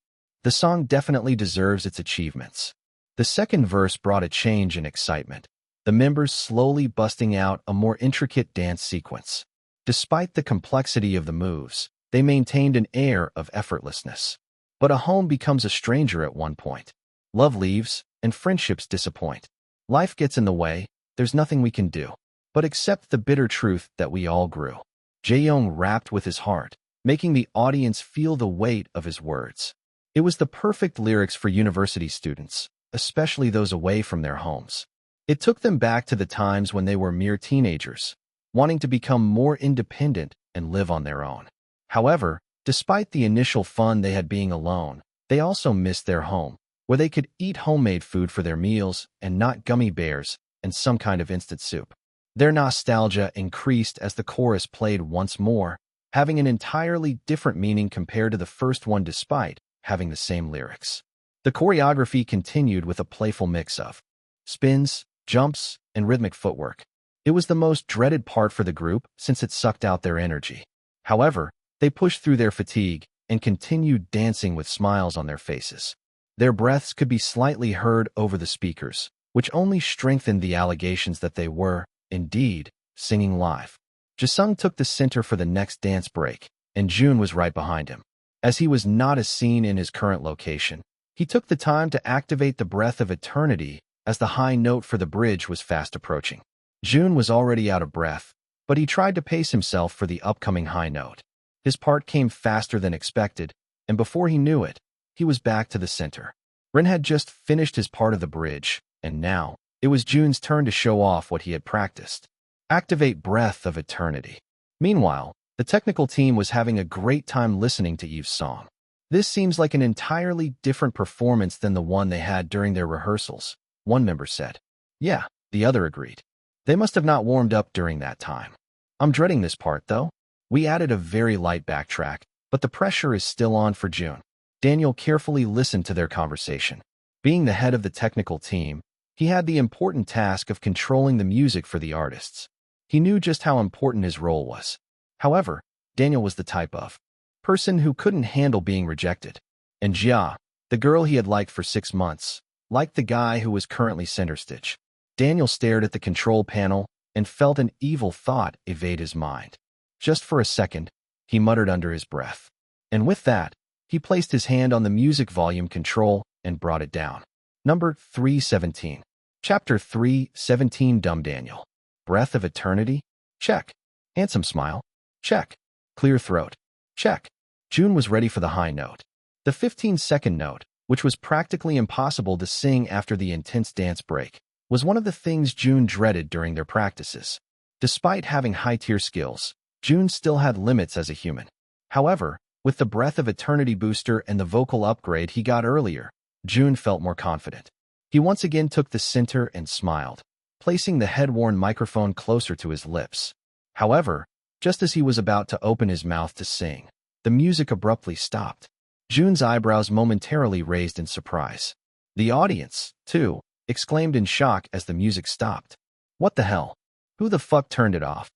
A: The song definitely deserves its achievements. The second verse brought a change in excitement, the members slowly busting out a more intricate dance sequence. Despite the complexity of the moves, they maintained an air of effortlessness. But a home becomes a stranger at one point. Love leaves, and friendships disappoint. Life gets in the way, there's nothing we can do but accept the bitter truth that we all grew. Jae-young rapped with his heart, making the audience feel the weight of his words. It was the perfect lyrics for university students, especially those away from their homes. It took them back to the times when they were mere teenagers, wanting to become more independent and live on their own. However, despite the initial fun they had being alone, they also missed their home, where they could eat homemade food for their meals and not gummy bears and some kind of instant soup. Their nostalgia increased as the chorus played once more, having an entirely different meaning compared to the first one despite having the same lyrics. The choreography continued with a playful mix of spins, jumps, and rhythmic footwork. It was the most dreaded part for the group since it sucked out their energy. However, they pushed through their fatigue and continued dancing with smiles on their faces. Their breaths could be slightly heard over the speakers, which only strengthened the allegations that they were, indeed, singing live. Jisung took the center for the next dance break, and Jun was right behind him. As he was not as seen in his current location, he took the time to activate the breath of eternity as the high note for the bridge was fast approaching. Jun was already out of breath, but he tried to pace himself for the upcoming high note. His part came faster than expected, and before he knew it, he was back to the center. Ren had just finished his part of the bridge, and now, it was Jun's turn to show off what he had practiced. Activate Breath of Eternity. Meanwhile, the technical team was having a great time listening to Eve's song. This seems like an entirely different performance than the one they had during their rehearsals, one member said. Yeah, the other agreed. They must have not warmed up during that time. I'm dreading this part, though. We added a very light backtrack, but the pressure is still on for Jun. Daniel carefully listened to their conversation. Being the head of the technical team, he had the important task of controlling the music for the artists. He knew just how important his role was. However, Daniel was the type of person who couldn't handle being rejected. And Jia, the girl he had liked for 6 months, liked the guy who was currently center stage. Daniel stared at the control panel and felt an evil thought evade his mind. Just for a second, he muttered under his breath. And with that, he placed his hand on the music volume control and brought it down. Number 317. Chapter 317. Dumb Daniel. Breath of Eternity? Check. Handsome smile? Check. Clear throat? Check. Jun was ready for the high note. The 15-second note, which was practically impossible to sing after the intense dance break, was one of the things Jun dreaded during their practices. Despite having high-tier skills, Jun still had limits as a human. However, with the Breath of Eternity booster and the vocal upgrade he got earlier, Jun felt more confident. He once again took the center and smiled, placing the head-worn microphone closer to his lips. However, just as he was about to open his mouth to sing, the music abruptly stopped. Jun's eyebrows momentarily raised in surprise. The audience, too, exclaimed in shock as the music stopped. What the hell? Who the fuck turned it off?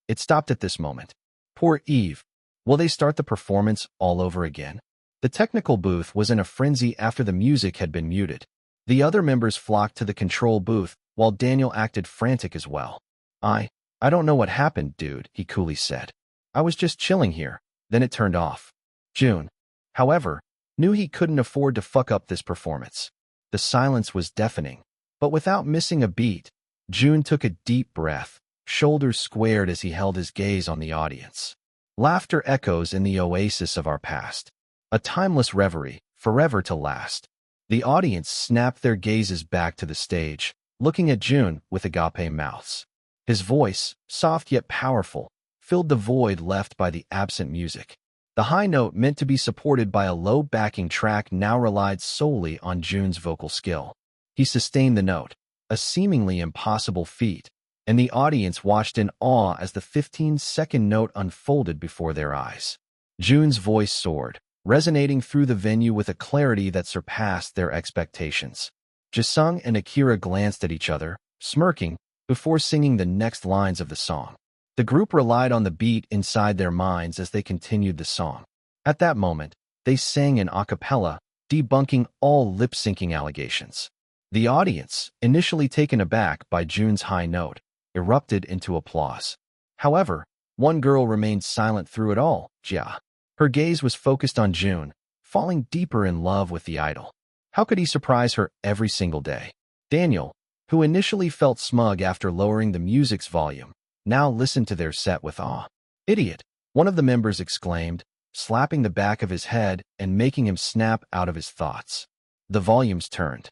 A: It stopped at this moment. Poor Eve. Will they start the performance all over again? The technical booth was in a frenzy after the music had been muted. The other members flocked to the control booth, while Daniel acted frantic as well. I don't know what happened, dude, he coolly said. I was just chilling here, then it turned off. Jun, however, knew he couldn't afford to fuck up this performance. The silence was deafening, but without missing a beat, Jun took a deep breath, shoulders squared as he held his gaze on the audience. Laughter echoes in the oasis of our past. A timeless reverie, forever to last. The audience snapped their gazes back to the stage, looking at Jun with agape mouths. His voice, soft yet powerful, filled the void left by the absent music. The high note meant to be supported by a low backing track now relied solely on Jun's vocal skill. He sustained the note, a seemingly impossible feat, and the audience watched in awe as the 15-second note unfolded before their eyes. Jun's voice soared, resonating through the venue with a clarity that surpassed their expectations. Jisung and Akira glanced at each other, smirking, before singing the next lines of the song. The group relied on the beat inside their minds as they continued the song. At that moment, they sang in a cappella, debunking all lip-syncing allegations. The audience, initially taken aback by Jun's high note, erupted into applause. However, one girl remained silent through it all, Jia. Her gaze was focused on Jun, falling deeper in love with the idol. How could he surprise her every single day? Daniel, who initially felt smug after lowering the music's volume, now listened to their set with awe. Idiot, one of the members exclaimed, slapping the back of his head and making him snap out of his thoughts. The volumes turned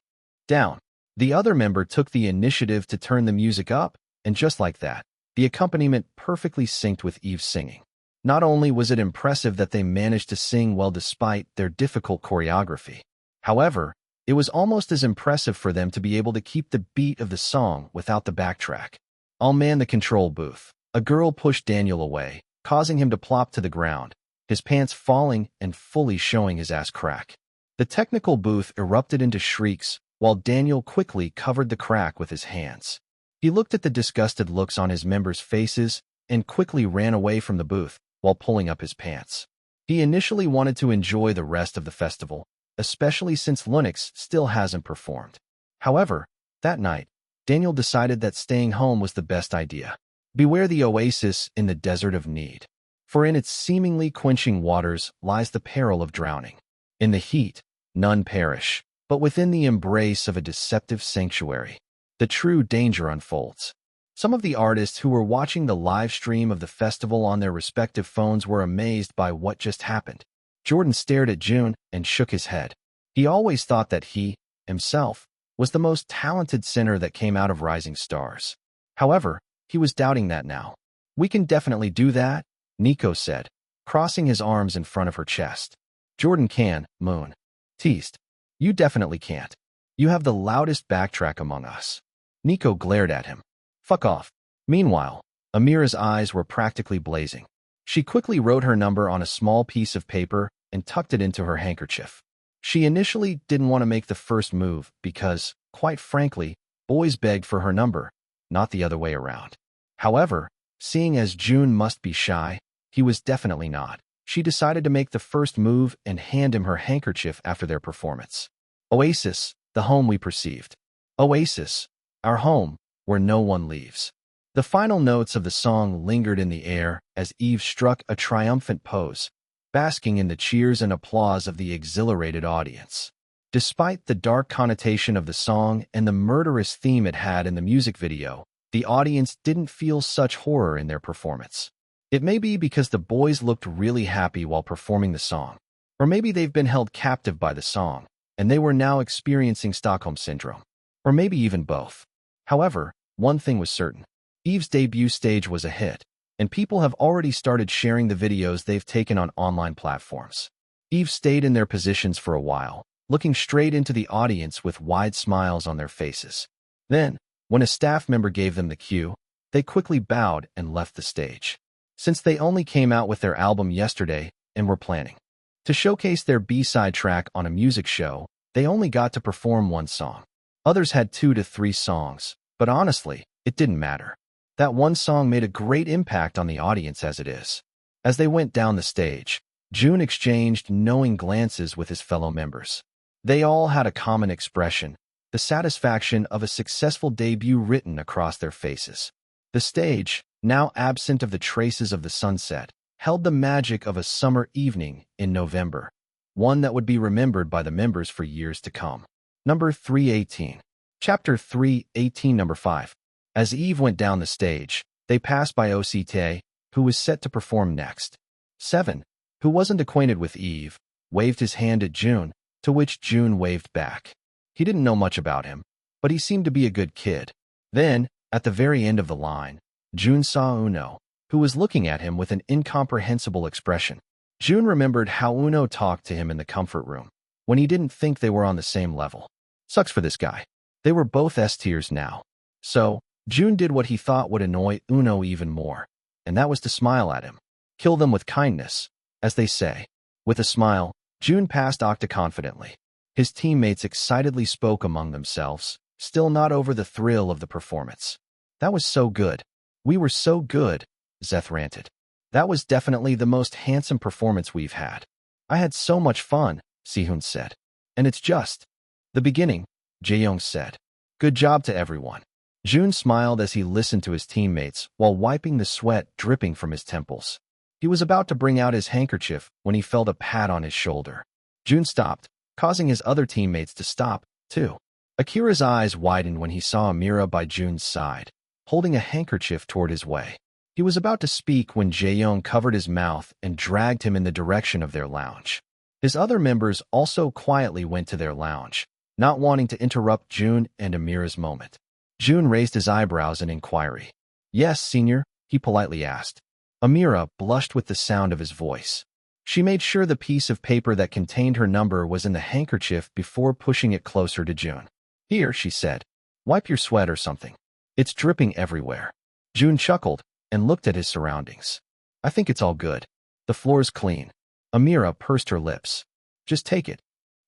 A: down. The other member took the initiative to turn the music up, and just like that, the accompaniment perfectly synced with Eve's singing. Not only was it impressive that they managed to sing well despite their difficult choreography, however, it was almost as impressive for them to be able to keep the beat of the song without the backtrack. I'll man the control booth. A girl pushed Daniel away, causing him to plop to the ground, his pants falling and fully showing his ass crack. The technical booth erupted into shrieks, while Daniel quickly covered the crack with his hands. He looked at the disgusted looks on his members' faces and quickly ran away from the booth while pulling up his pants. He initially wanted to enjoy the rest of the festival, especially since Lunix still hasn't performed. However, that night, Daniel decided that staying home was the best idea. Beware the oasis in the desert of need, for in its seemingly quenching waters lies the peril of drowning. In the heat, none perish, but within the embrace of a deceptive sanctuary, the true danger unfolds. Some of the artists who were watching the live stream of the festival on their respective phones were amazed by what just happened. Jordan stared at Jun and shook his head. He always thought that he, himself, was the most talented sinner that came out of Rising Stars. However, he was doubting that now. We can definitely do that, Nico said, crossing his arms in front of her chest. Jordan can, Moon teased. You definitely can't. You have the loudest backtrack among us. Nico glared at him. Fuck off. Meanwhile, Amira's eyes were practically blazing. She quickly wrote her number on a small piece of paper and tucked it into her handkerchief. She initially didn't want to make the first move because, quite frankly, boys begged for her number, not the other way around. However, seeing as Jun must be shy, he was definitely not. She decided to make the first move and hand him her handkerchief after their performance. Oasis, the home we perceived. Oasis, our home, where no one leaves. The final notes of the song lingered in the air as Eve struck a triumphant pose, basking in the cheers and applause of the exhilarated audience. Despite the dark connotation of the song and the murderous theme it had in the music video, the audience didn't feel such horror in their performance. It may be because the boys looked really happy while performing the song, or maybe they've been held captive by the song, and they were now experiencing Stockholm Syndrome, or maybe even both. However, one thing was certain. Eve's debut stage was a hit, and people have already started sharing the videos they've taken on online platforms. Eve stayed in their positions for a while, looking straight into the audience with wide smiles on their faces. Then, when a staff member gave them the cue, they quickly bowed and left the stage. Since they only came out with their album yesterday and were planning to showcase their B-side track on a music show, they only got to perform one song. Others had 2 to 3 songs, but honestly, it didn't matter. That one song made a great impact on the audience as it is. As they went down the stage, Jun exchanged knowing glances with his fellow members. They all had a common expression, the satisfaction of a successful debut written across their faces. The stage, now absent of the traces of the sunset, held the magic of a summer evening in November, one that would be remembered by the members for years to come. Number 318. Chapter 318, Number 5. As Eve went down the stage, they passed by OCT, who was set to perform next. 7, who wasn't acquainted with Eve, waved his hand at Jun, to which Jun waved back. He didn't know much about him, but he seemed to be a good kid. Then, at the very end of the line, Jun saw Uno, who was looking at him with an incomprehensible expression. Jun remembered how Uno talked to him in the comfort room, when he didn't think they were on the same level. Sucks for this guy. They were both S-tiers now. So, Jun did what he thought would annoy Uno even more, and that was to smile at him. Kill them with kindness, as they say. With a smile, Jun passed Octa confidently. His teammates excitedly spoke among themselves, still not over the thrill of the performance. That was so good. We were so good, Zeth ranted. That was definitely the most handsome performance we've had. I had so much fun, Sehun said. And it's just the beginning, Jaeyoung said. Good job to everyone. Jun smiled as he listened to his teammates while wiping the sweat dripping from his temples. He was about to bring out his handkerchief when he felt a pat on his shoulder. Jun stopped, causing his other teammates to stop, too. Akira's eyes widened when he saw Amira by Jun's side, holding a handkerchief toward his way. He was about to speak when Jaeyoung covered his mouth and dragged him in the direction of their lounge. His other members also quietly went to their lounge, not wanting to interrupt Jun and Amira's moment. Jun raised his eyebrows in inquiry. Yes, senior, he politely asked. Amira blushed with the sound of his voice. She made sure the piece of paper that contained her number was in the handkerchief before pushing it closer to Jun. Here, she said. Wipe your sweat or something. It's dripping everywhere. Jun chuckled and looked at his surroundings. I think it's all good. The floor's clean. Amira pursed her lips. Just take it.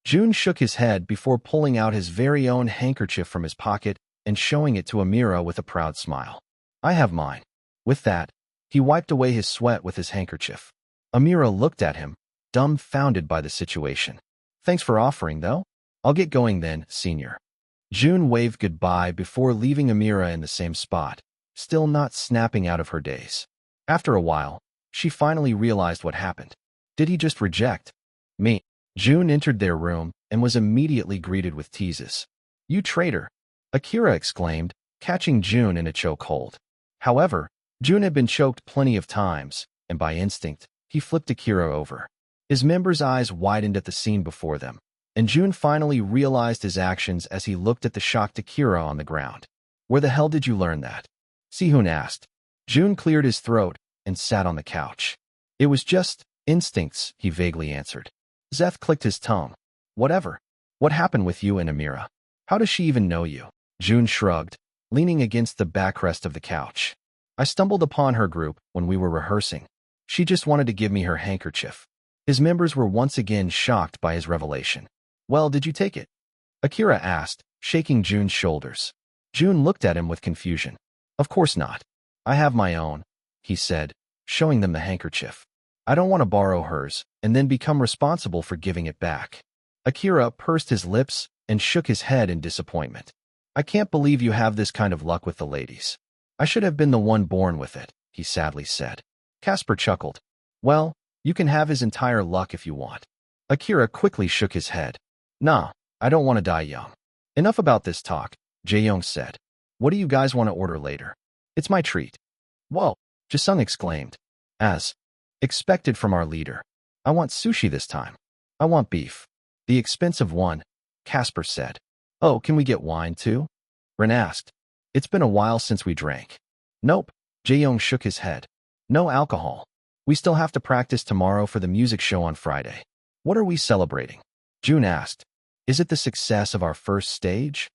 A: Jun shook his head before pulling out his very own handkerchief from his pocket and showing it to Amira with a proud smile. I have mine. With that, he wiped away his sweat with his handkerchief. Amira looked at him, dumbfounded by the situation. Thanks for offering, though. I'll get going then, senior. Jun waved goodbye before leaving Amira in the same spot, still not snapping out of her daze. After a while, she finally realized what happened. Did he just reject me? Jun entered their room and was immediately greeted with teases. You traitor! Akira exclaimed, catching Jun in a chokehold. However, Jun had been choked plenty of times, and by instinct, he flipped Akira over. His members' eyes widened at the scene before them, and Jun finally realized his actions as he looked at the shocked Akira on the ground. Where the hell did you learn that? Sehun asked. Jun cleared his throat and sat on the couch. It was just instincts, he vaguely answered. Zeth clicked his tongue. Whatever. What happened with you and Amira? How does she even know you? Jun shrugged. leaning against the backrest of the couch. I stumbled upon her group when we were rehearsing. She just wanted to give me her handkerchief. His members were once again shocked by his revelation. Well, did you take it? Akira asked, shaking Jun's shoulders. Jun looked at him with confusion. Of course not. I have my own, he said, showing them the handkerchief. I don't want to borrow hers and then become responsible for giving it back. Akira pursed his lips and shook his head in disappointment. I can't believe you have this kind of luck with the ladies. I should have been the one born with it, he sadly said. Casper chuckled. Well, you can have his entire luck if you want. Akira quickly shook his head. Nah, I don't want to die young. Enough about this talk, Jae-young said. What do you guys want to order later? It's my treat. Whoa, Jisung exclaimed. As expected from our leader. I want sushi this time. I want beef. The expensive one, Casper said. Oh, can we get wine too? Ren asked. It's been a while since we drank. Nope, Jae-young shook his head. No alcohol. We still have to practice tomorrow for the music show on Friday. What are we celebrating? Jun asked. Is it the success of our first stage?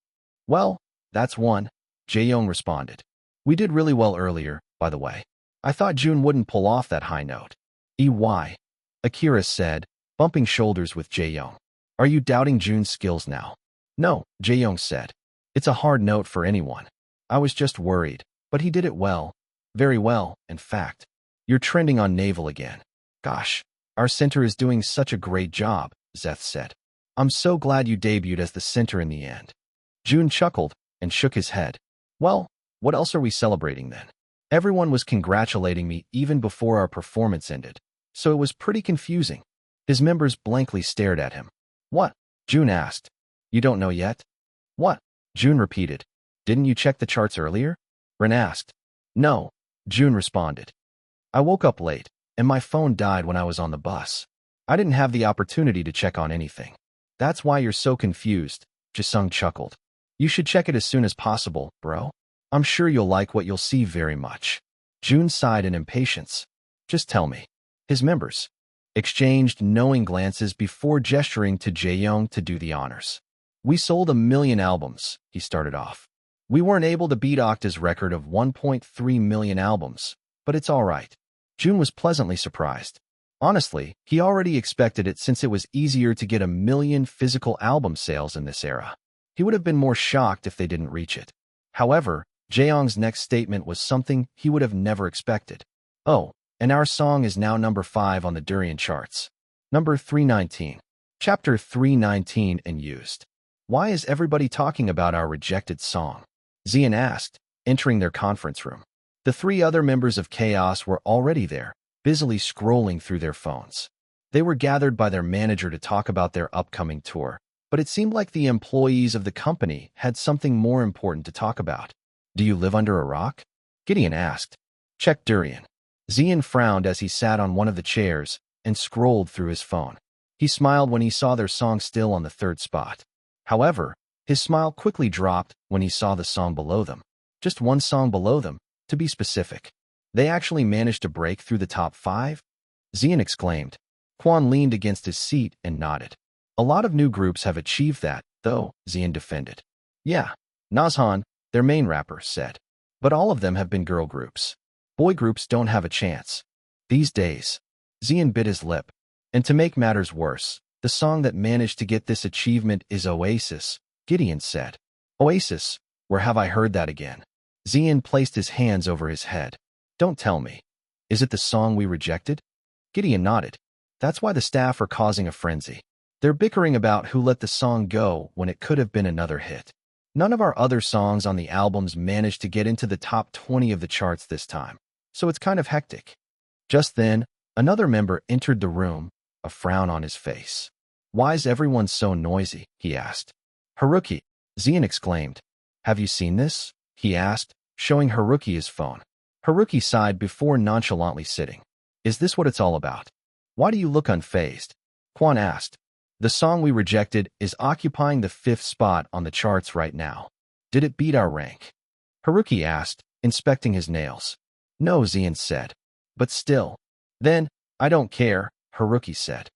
A: Well, that's one, Jae-young responded. We did really well earlier, by the way. I thought Jun wouldn't pull off that high note. EY, Akira said, bumping shoulders with Jae-young. Are you doubting Jun's skills now? No, Jae-young said. It's a hard note for anyone. I was just worried, but he did it well. Very well, in fact. You're trending on naval again. Gosh, our center is doing such a great job, Zeth said. I'm so glad you debuted as the center in the end. Jun chuckled and shook his head. Well, what else are we celebrating then? Everyone was congratulating me even before our performance ended, so it was pretty confusing. His members blankly stared at him. What? Jun asked. You don't know yet? What? Jun repeated. Didn't you check the charts earlier? Ren asked. No, Jun responded. I woke up late, and my phone died when I was on the bus. I didn't have the opportunity to check on anything. That's why you're so confused, Jisung chuckled. You should check it as soon as possible, bro. I'm sure you'll like what you'll see very much. Jun sighed in impatience. Just tell me. His members exchanged knowing glances before gesturing to Jae-young to do the honors. We sold 1 million albums, he started off. We weren't able to beat Octa's record of 1.3 million albums, but it's all right. Jun was pleasantly surprised. Honestly, he already expected it since it was easier to get 1 million physical album sales in this era. He would have been more shocked if they didn't reach it. However, Jae-young's next statement was something he would have never expected. Oh, and our song is now number 5 on the Durian charts. Number 319. Chapter 319 and used. Why is everybody talking about our rejected song? Zian asked, entering their conference room. The 3 other members of Chaos were already there, busily scrolling through their phones. They were gathered by their manager to talk about their upcoming tour, but it seemed like the employees of the company had something more important to talk about. Do you live under a rock? Gideon asked. Check Durian. Zian frowned as he sat on one of the chairs and scrolled through his phone. He smiled when he saw their song still on the 3rd spot. However, his smile quickly dropped when he saw the song below them. Just one song below them, to be specific. They actually managed to break through the top 5? Zian exclaimed. Kwon leaned against his seat and nodded. A lot of new groups have achieved that, though, Zian defended. Yeah, Nazhan, their main rapper, said. But all of them have been girl groups. Boy groups don't have a chance. These days. Zian bit his lip. And to make matters worse, the song that managed to get this achievement is Oasis, Gideon said. Oasis? Where have I heard that again? Zian placed his hands over his head. Don't tell me. Is it the song we rejected? Gideon nodded. That's why the staff are causing a frenzy. They're bickering about who let the song go when it could have been another hit. None of our other songs on the albums managed to get into the top 20 of the charts this time, so it's kind of hectic. Just then, another member entered the room, a frown on his face. Why's everyone so noisy? He asked. Haruki, Zian exclaimed. Have you seen this? He asked, showing Haruki his phone. Haruki sighed before nonchalantly sitting. Is this what it's all about? Why do you look unfazed? Kwon asked. The song we rejected is occupying the 5th spot on the charts right now. Did it beat our rank? Haruki asked, inspecting his nails. No, Zian said. But still. Then, I don't care, Haruki said.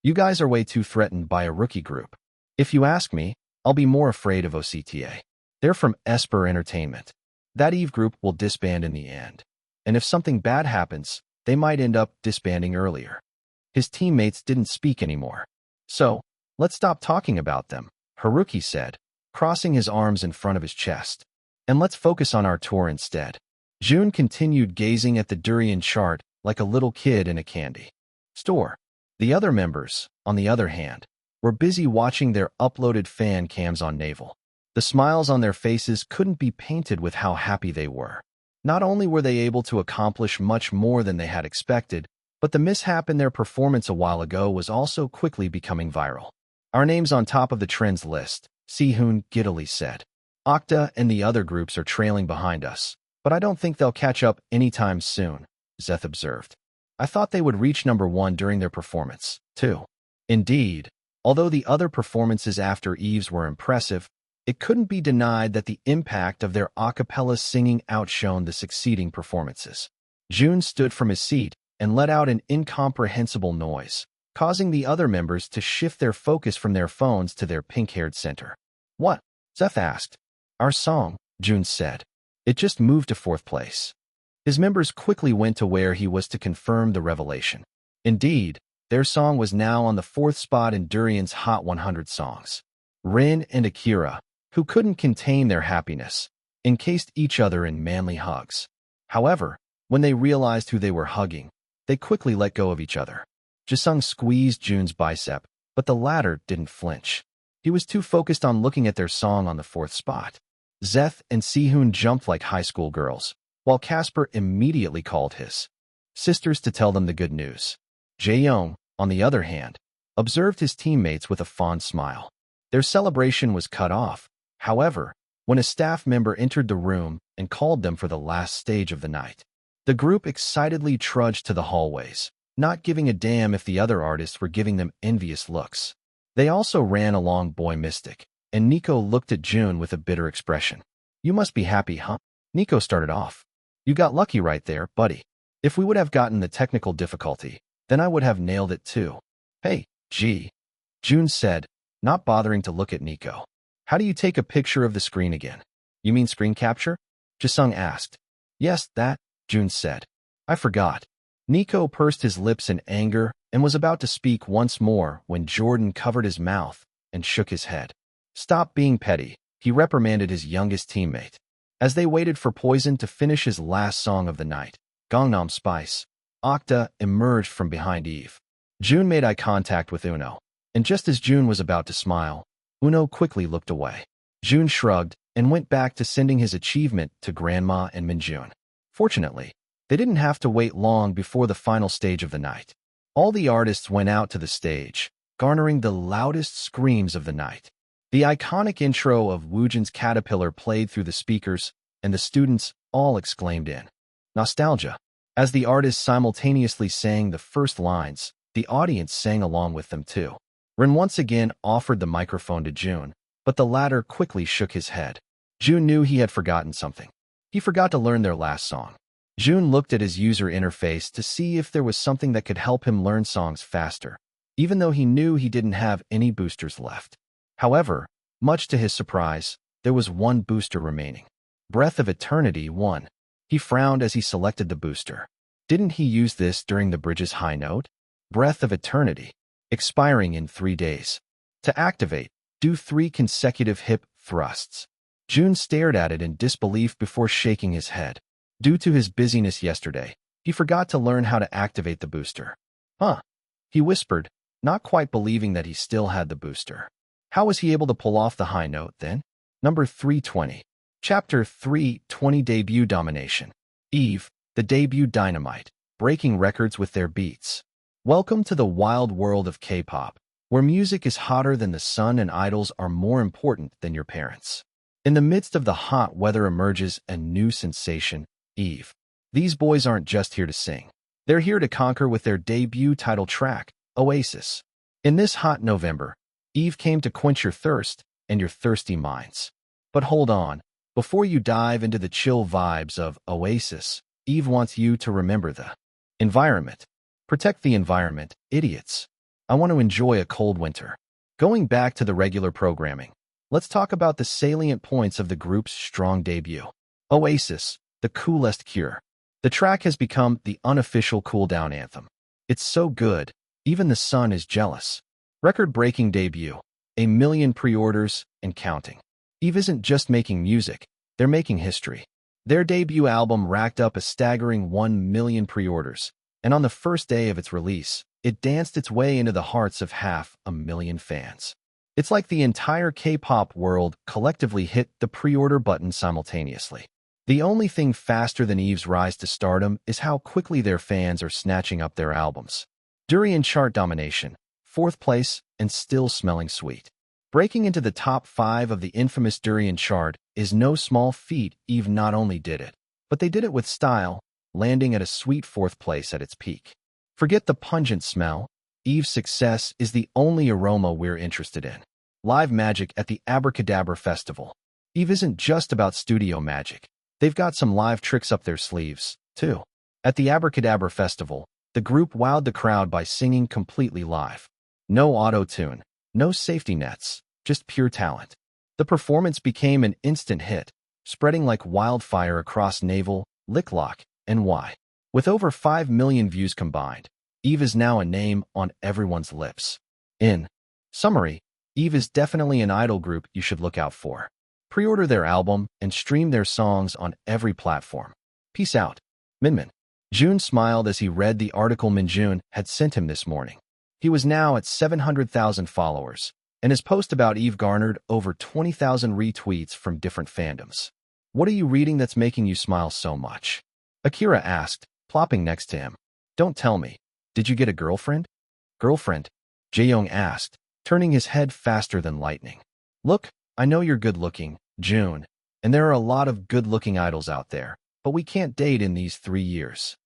A: You guys are way too threatened by a rookie group. If you ask me, I'll be more afraid of OCTA. They're from Esper Entertainment. That Eve group will disband in the end. And if something bad happens, they might end up disbanding earlier. His teammates didn't speak anymore. So, let's stop talking about them, Haruki said, crossing his arms in front of his chest. And let's focus on our tour instead. Jun continued gazing at the durian chart like a little kid in a candy store. The other members, on the other hand, were busy watching their uploaded fan cams on Naval. The smiles on their faces couldn't be painted with how happy they were. Not only were they able to accomplish much more than they had expected, but the mishap in their performance a while ago was also quickly becoming viral. Our name's on top of the trends list, Si-hoon giddily said. Okta and the other groups are trailing behind us, but I don't think they'll catch up anytime soon, Zeth observed. I thought they would reach number 1 during their performance, too. Indeed, although the other performances after Eve's were impressive, it couldn't be denied that the impact of their a cappella singing outshone the succeeding performances. Jun stood from his seat and let out an incomprehensible noise, causing the other members to shift their focus from their phones to their pink-haired center. What? Zeth asked. Our song, Jun said. It just moved to 4th place. His members quickly went to where he was to confirm the revelation. Indeed, their song was now on the 4th spot in Durian's Hot 100 songs. Rin and Akira, who couldn't contain their happiness, encased each other in manly hugs. However, when they realized who they were hugging, they quickly let go of each other. Jisung squeezed Jun's bicep, but the latter didn't flinch. He was too focused on looking at their song on the 4th spot. Zeth and Si-hoon jumped like high school girls, while Casper immediately called his sisters to tell them the good news. Jae-young, on the other hand, observed his teammates with a fond smile. Their celebration was cut off, however, when a staff member entered the room and called them for the last stage of the night. The group excitedly trudged to the hallways, not giving a damn if the other artists were giving them envious looks. They also ran along Boy Mystic, and Nico looked at Jun with a bitter expression. You must be happy, huh? Nico started off. You got lucky right there, buddy. If we would have gotten the technical difficulty, then I would have nailed it too. Hey, gee, Jun said, not bothering to look at Nico. How do you take a picture of the screen again? You mean screen capture? Jisung asked. Yes, that, Jun said. I forgot. Nico pursed his lips in anger and was about to speak once more when Jordan covered his mouth and shook his head. Stop being petty, he reprimanded his youngest teammate. As they waited for Poison to finish his last song of the night, Gangnam Spice, Okta emerged from behind Eve. Jun made eye contact with Uno, and just as Jun was about to smile, Uno quickly looked away. Jun shrugged and went back to sending his achievement to Grandma and Minjun. Fortunately, they didn't have to wait long before the final stage of the night. All the artists went out to the stage, garnering the loudest screams of the night. The iconic intro of Woojin's Caterpillar played through the speakers, and the students all exclaimed in nostalgia. As the artists simultaneously sang the first lines, the audience sang along with them too. Rin once again offered the microphone to Jun, but the latter quickly shook his head. Jun knew he had forgotten something. He forgot to learn their last song. Jun looked at his user interface to see if there was something that could help him learn songs faster, even though he knew he didn't have any boosters left. However, much to his surprise, there was one booster remaining. Breath of Eternity 1. He frowned as he selected the booster. Didn't he use this during the bridge's high note? Breath of Eternity. Expiring in 3 days. To activate, do 3 consecutive hip thrusts. Jun stared at it in disbelief before shaking his head. Due to his busyness yesterday, he forgot to learn how to activate the booster. Huh? He whispered, not quite believing that he still had the booster. How was he able to pull off the high note then? Number 320. Chapter 320 Debut Domination. Eve, the debut dynamite, breaking records with their beats. Welcome to the wild world of K-pop, where music is hotter than the sun and idols are more important than your parents. In the midst of the hot weather emerges a new sensation, Eve. These boys aren't just here to sing. They're here to conquer with their debut title track, Oasis. In this hot November, Eve came to quench your thirst and your thirsty minds. But hold on, before you dive into the chill vibes of Oasis, Eve wants you to remember the environment. Protect the environment, idiots. I want to enjoy a cold winter. Going back to the regular programming, Let's talk about the salient points of the group's strong debut. Oasis, the coolest cure. The track has become the unofficial cool-down anthem. It's so good, even the sun is jealous. Record-breaking debut. 1 million pre-orders and counting. Eve isn't just making music, they're making history. Their debut album racked up a staggering 1 million pre-orders, and on the first day of its release, it danced its way into the hearts of 500,000 fans. It's like the entire K-pop world collectively hit the pre-order button simultaneously. The only thing faster than Eve's rise to stardom is how quickly their fans are snatching up their albums. Durian chart domination, 4th place, and still smelling sweet. Breaking into the top 5 of the infamous Durian chart is no small feat. Eve not only did it, but they did it with style, landing at a sweet 4th place at its peak. Forget the pungent smell. Eve's success is the only aroma we're interested in. Live magic at the Abracadabra Festival. Eve isn't just about studio magic. They've got some live tricks up their sleeves, too. At the Abracadabra Festival, the group wowed the crowd by singing completely live. No auto-tune, no safety nets, just pure talent. The performance became an instant hit, spreading like wildfire across Naval, Licklock, and Y. With over 5 million views combined, Eve is now a name on everyone's lips. In summary, Eve is definitely an idol group you should look out for. Pre-order their album and stream their songs on every platform. Peace out. Minmin. Jun smiled as he read the article Minjun had sent him this morning. He was now at 700,000 followers, and his post about Eve garnered over 20,000 retweets from different fandoms. What are you reading that's making you smile so much? Akira asked, plopping next to him. Don't tell me. Did you get a girlfriend? Girlfriend? Jaeyoung asked, turning his head faster than lightning. Look, I know you're good-looking, Jun, and there are a lot of good-looking idols out there, but we can't date in these 3 years.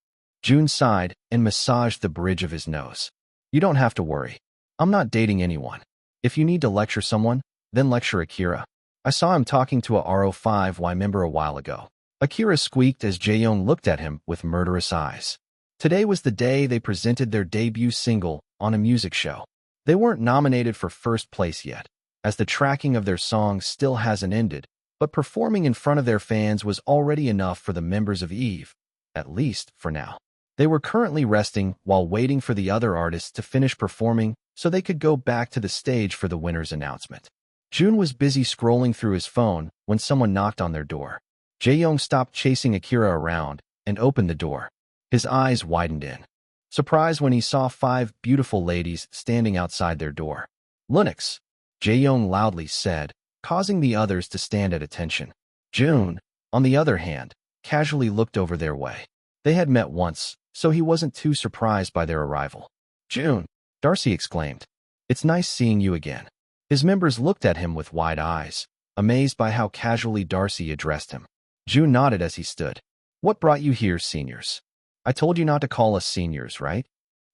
A: Jun sighed and massaged the bridge of his nose. You don't have to worry. I'm not dating anyone. If you need to lecture someone, then lecture Akira. I saw him talking to a RO5Y member a while ago. Akira squeaked as Jaeyoung looked at him with murderous eyes. Today was the day they presented their debut single on a music show. They weren't nominated for first place yet, as the tracking of their songs still hasn't ended, but performing in front of their fans was already enough for the members of Eve, at least for now. They were currently resting while waiting for the other artists to finish performing so they could go back to the stage for the winner's announcement. Jun was busy scrolling through his phone when someone knocked on their door. Jaeyoung stopped chasing Akira around and opened the door. His eyes widened in surprise when he saw 5 beautiful ladies standing outside their door. Linux, Jaeyoung loudly said, causing the others to stand at attention. Jun, on the other hand, casually looked over their way. They had met once, so he wasn't too surprised by their arrival. Jun, Darcy exclaimed. It's nice seeing you again. His members looked at him with wide eyes, amazed by how casually Darcy addressed him. Jun nodded as he stood. What brought you here, seniors? I told you not to call us seniors, right?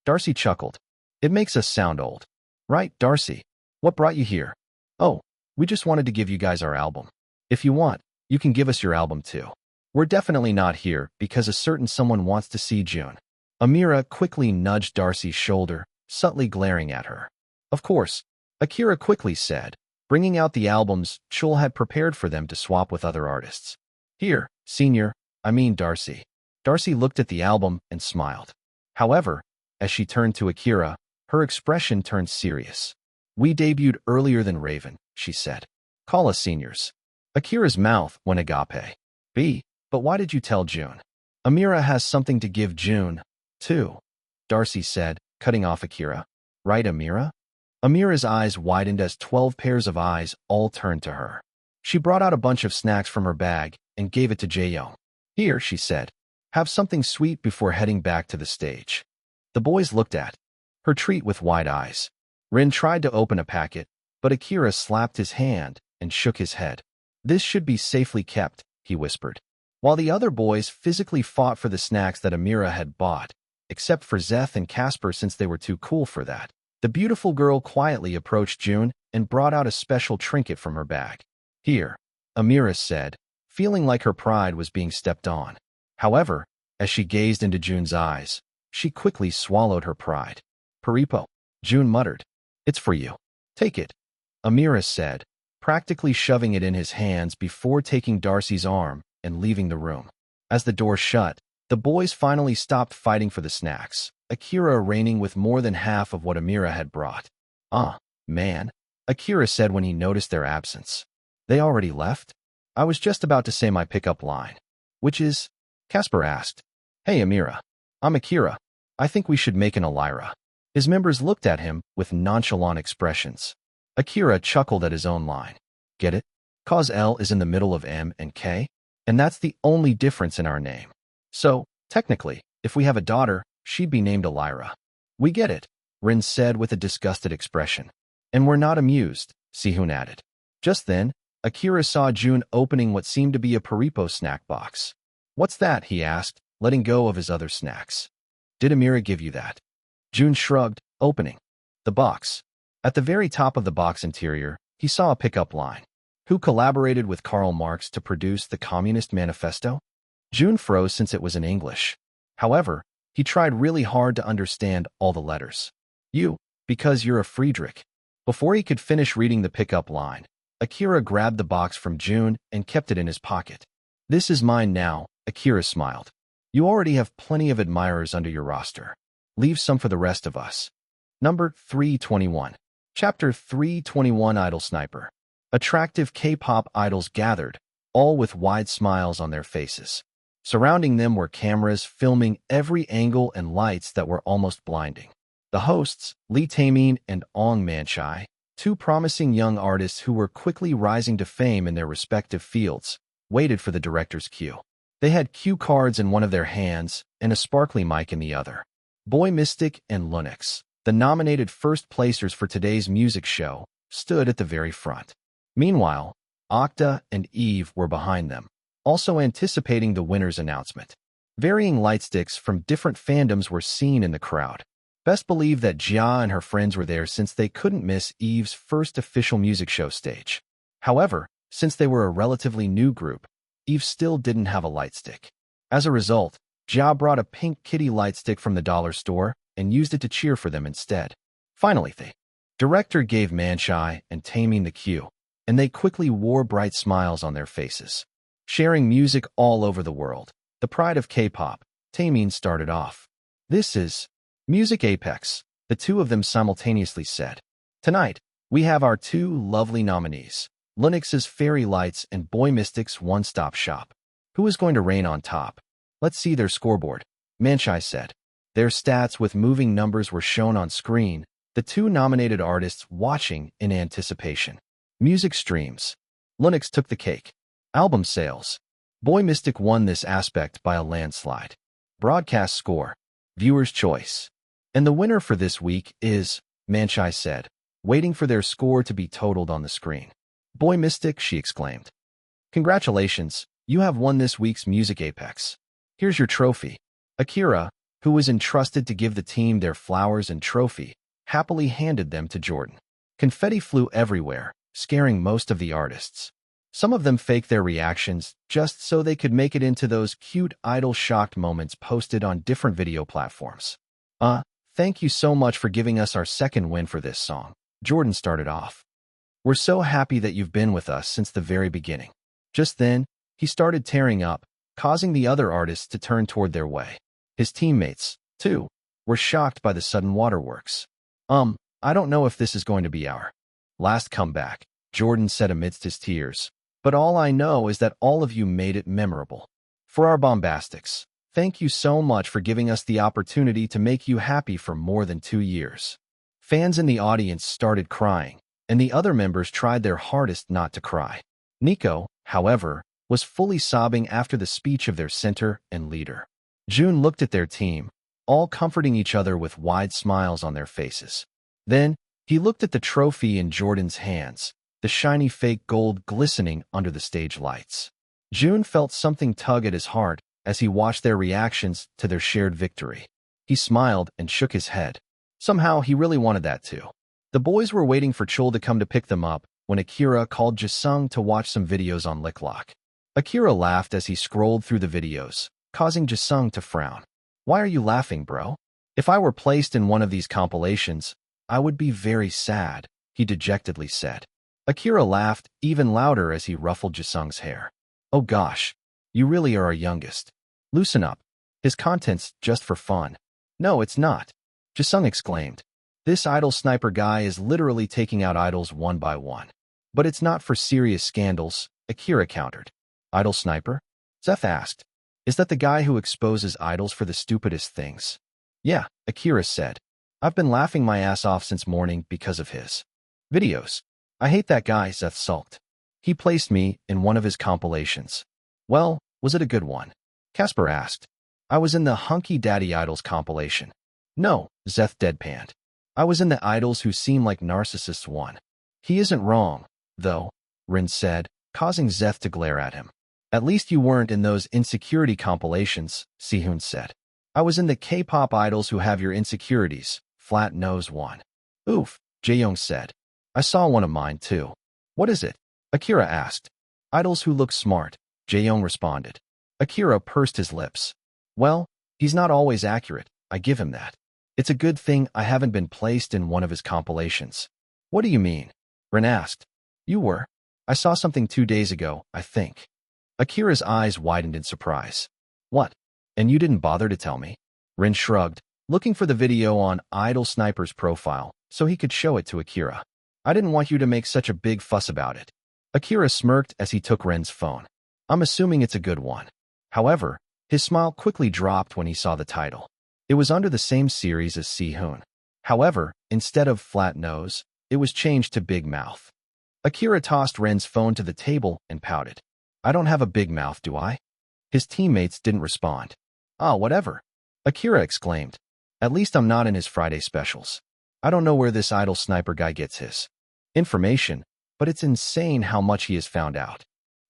A: Darcy chuckled. It makes us sound old. Right, Darcy? What brought you here? Oh, we just wanted to give you guys our album. If you want, you can give us your album too. We're definitely not here because a certain someone wants to see Jun. Amira quickly nudged Darcy's shoulder, subtly glaring at her. Of course, Akira quickly said, bringing out the albums Chul had prepared for them to swap with other artists. Here, senior, I mean Darcy. Darcy looked at the album and smiled. However, as she turned to Akira, her expression turned serious. We debuted earlier than Raven, she said. Call us seniors. Akira's mouth went agape. But why did you tell Jun? Amira has something to give Jun, too, Darcy said, cutting off Akira. Right, Amira? Amira's eyes widened as 12 pairs of eyes all turned to her. She brought out a bunch of snacks from her bag and gave it to Jaeyoung. Here, she said. Have something sweet before heading back to the stage. The boys looked at her treat with wide eyes. Rin tried to open a packet, but Akira slapped his hand and shook his head. This should be safely kept, he whispered. While the other boys physically fought for the snacks that Amira had bought, except for Zeth and Casper since they were too cool for that, the beautiful girl quietly approached Jun and brought out a special trinket from her bag. Here, Amira said, feeling like her pride was being stepped on. However, as she gazed into Jun's eyes, she quickly swallowed her pride. Paripo, Jun muttered. It's for you. Take it. Amira said, practically shoving it in his hands before taking Darcy's arm and leaving the room. As the door shut, the boys finally stopped fighting for the snacks, Akira reigning with more than half of what Amira had brought. Man, Akira said when he noticed their absence. They already left? I was just about to say my pickup line. Which is? Casper asked. Hey Amira. I'm Akira. I think we should make an Elira. His members looked at him with nonchalant expressions. Akira chuckled at his own line. Get it? Cause L is in the middle of M and K, and that's the only difference in our name. So, technically, if we have a daughter, she'd be named Elira. We get it, Rin said with a disgusted expression. And we're not amused, Sihun added. Just then, Akira saw Jun opening what seemed to be a Paripo snack box. What's that? He asked, letting go of his other snacks. Did Amira give you that? Jun shrugged, opening the box. At the very top of the box interior, he saw a pickup line. Who collaborated with Karl Marx to produce the Communist Manifesto? Jun froze since it was in English. However, he tried really hard to understand all the letters. You, because you're a Friedrich. Before he could finish reading the pickup line, Akira grabbed the box from Jun and kept it in his pocket. This is mine now, Akira smiled. You already have plenty of admirers under your roster. Leave some for the rest of us. Number 321. Chapter 321 Idol Sniper. Attractive K-pop idols gathered, all with wide smiles on their faces. Surrounding them were cameras filming every angle and lights that were almost blinding. The hosts, Lee Taemin and Ong Manchai, two promising young artists who were quickly rising to fame in their respective fields, waited for the director's cue. They had cue cards in one of their hands and a sparkly mic in the other. Boy Mystic and Lunix, the nominated first placers for today's music show, stood at the very front. Meanwhile, Okta and Eve were behind them, also anticipating the winner's announcement. Varying lightsticks from different fandoms were seen in the crowd. Best believe that Jia and her friends were there since they couldn't miss Eve's first official music show stage. However, since they were a relatively new group, Eve still didn't have a lightstick. As a result, Jia brought a pink kitty lightstick from the dollar store and used it to cheer for them instead. Finally, the director gave Manchai and Taemin the cue, and they quickly wore bright smiles on their faces. Sharing music all over the world, the pride of K-pop, Taemin started off. This is Music Apex, the two of them simultaneously said. Tonight, we have our two lovely nominees, Lunix's Fairy Lights and Boy Mystic's One Stop Shop. Who is going to reign on top? Let's see their scoreboard, Manchai said. Their stats with moving numbers were shown on screen, the two nominated artists watching in anticipation. Music streams. Lunix took the cake. Album sales. Boy Mystic won this aspect by a landslide. Broadcast score. Viewer's choice. And the winner for this week is, Manchai said, waiting for their score to be totaled on the screen. Boy Mystic, she exclaimed. Congratulations, you have won this week's Music Apex. Here's your trophy. Akira, who was entrusted to give the team their flowers and trophy, happily handed them to Jordan. Confetti flew everywhere, scaring most of the artists. Some of them faked their reactions just so they could make it into those cute idol-shocked moments posted on different video platforms. Thank you so much for giving us our second win for this song. Jordan started off. We're so happy that you've been with us since the very beginning. Just then, he started tearing up, causing the other artists to turn toward their way. His teammates, too, were shocked by the sudden waterworks. I don't know if this is going to be our last comeback, Jordan said amidst his tears. But all I know is that all of you made it memorable. For our bombastics, thank you so much for giving us the opportunity to make you happy for more than 2 years. Fans in the audience started crying, and the other members tried their hardest not to cry. Nico, however, was fully sobbing after the speech of their center and leader. Jun looked at their team, all comforting each other with wide smiles on their faces. Then, he looked at the trophy in Jordan's hands, the shiny fake gold glistening under the stage lights. Jun felt something tug at his heart as he watched their reactions to their shared victory. He smiled and shook his head. Somehow, he really wanted that too. The boys were waiting for Chul to come to pick them up when Akira called Jisung to watch some videos on Licklock. Akira laughed as he scrolled through the videos, causing Jisung to frown. Why are you laughing, bro? If I were placed in one of these compilations, I would be very sad, he dejectedly said. Akira laughed even louder as he ruffled Jisung's hair. Oh gosh, you really are our youngest. Loosen up. His content's just for fun. No, it's not. Jisung exclaimed. This idol sniper guy is literally taking out idols one by one. But it's not for serious scandals, Akira countered. Idol sniper? Zeth asked. Is that the guy who exposes idols for the stupidest things? Yeah, Akira said. I've been laughing my ass off since morning because of his videos. I hate that guy, Zeth sulked. He placed me in one of his compilations. Well, was it a good one? Casper asked. I was in the Hunky Daddy Idols compilation. No, Zeth deadpanned. I was in the idols who seem like narcissists one. He isn't wrong, though, Rin said, causing Zeth to glare at him. At least you weren't in those insecurity compilations, Sehun said. I was in the K-pop idols who have your insecurities, flat nose one. Oof, Jaeyoung said. I saw one of mine too. What is it? Akira asked. Idols who look smart, Jaeyoung responded. Akira pursed his lips. Well, he's not always accurate, I give him that. It's a good thing I haven't been placed in one of his compilations. What do you mean? Rin asked. You were. I saw something 2 days ago, I think. Akira's eyes widened in surprise. What? And you didn't bother to tell me? Rin shrugged, looking for the video on Idol Sniper's profile so he could show it to Akira. I didn't want you to make such a big fuss about it. Akira smirked as he took Ren's phone. I'm assuming it's a good one. However, his smile quickly dropped when he saw the title. It was under the same series as Sehun. However, instead of flat nose, it was changed to big mouth. Akira tossed Ren's phone to the table and pouted. I don't have a big mouth, do I? His teammates didn't respond. Ah, whatever. Akira exclaimed. At least I'm not in his Friday specials. I don't know where this idol sniper guy gets his information, but it's insane how much he has found out.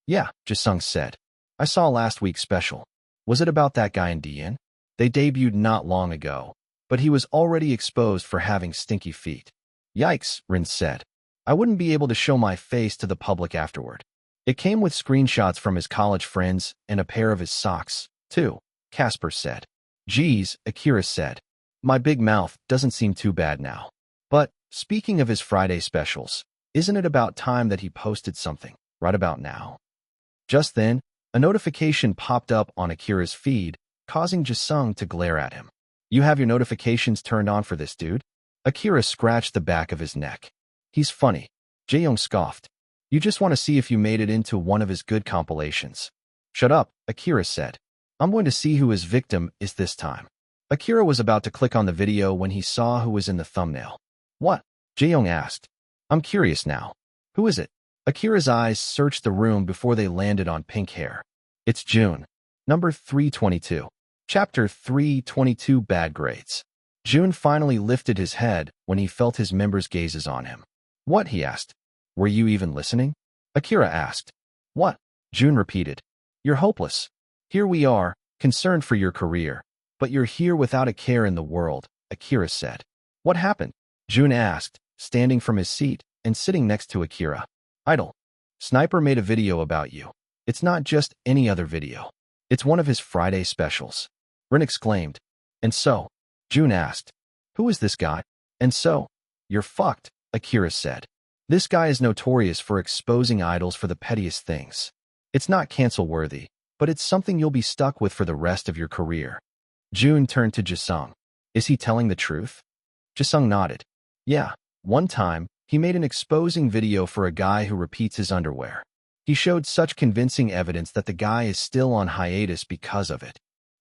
A: Yeah, Jisung said. I saw last week's special. Was it about that guy in DN? They debuted not long ago, but he was already exposed for having stinky feet. Yikes, Rin said. I wouldn't be able to show my face to the public afterward. It came with screenshots from his college friends and a pair of his socks, too, Casper said. Geez, Akira said. My big mouth doesn't seem too bad now. But, speaking of his Friday specials, isn't it about time that he posted something, right about now? Just then, a notification popped up on Akira's feed, causing Jisung to glare at him. You have your notifications turned on for this, dude? Akira scratched the back of his neck. He's funny. Jaeyoung scoffed. You just want to see if you made it into one of his good compilations. Shut up, Akira said. I'm going to see who his victim is this time. Akira was about to click on the video when he saw who was in the thumbnail. What? Jaeyoung asked. I'm curious now. Who is it? Akira's eyes searched the room before they landed on pink hair. It's Jun. Number 322. Chapter 322 Bad Grades. Jun finally lifted his head when he felt his members' gazes on him. What? He asked. Were you even listening? Akira asked. What? Jun repeated. You're hopeless. Here we are, concerned for your career. But you're here without a care in the world, Akira said. What happened? Jun asked, standing from his seat and sitting next to Akira. Idol. Sniper made a video about you. It's not just any other video. It's one of his Friday specials. Rin exclaimed. And so? Jun asked. Who is this guy? And so? You're fucked, Akira said. This guy is notorious for exposing idols for the pettiest things. It's not cancel-worthy, but it's something you'll be stuck with for the rest of your career. Jun turned to Jisung. Is he telling the truth? Jisung nodded. Yeah, one time, he made an exposing video for a guy who repeats his underwear. He showed such convincing evidence that the guy is still on hiatus because of it.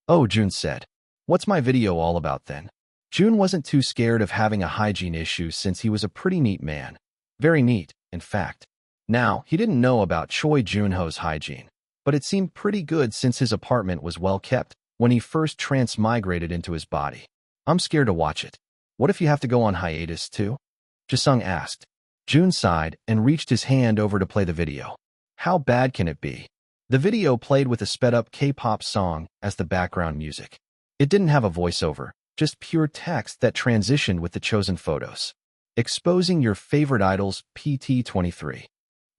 A: Oh, Jun said. What's my video all about then? Jun wasn't too scared of having a hygiene issue since he was a pretty neat man. Very neat, in fact. Now, he didn't know about Choi Joon-ho's hygiene, but it seemed pretty good since his apartment was well kept when he first transmigrated into his body. I'm scared to watch it. What if you have to go on hiatus too? Jisung asked. Jun sighed and reached his hand over to play the video. How bad can it be? The video played with a sped-up K-pop song as the background music. It didn't have a voiceover, just pure text that transitioned with the chosen photos. Exposing your favorite idols, PT23.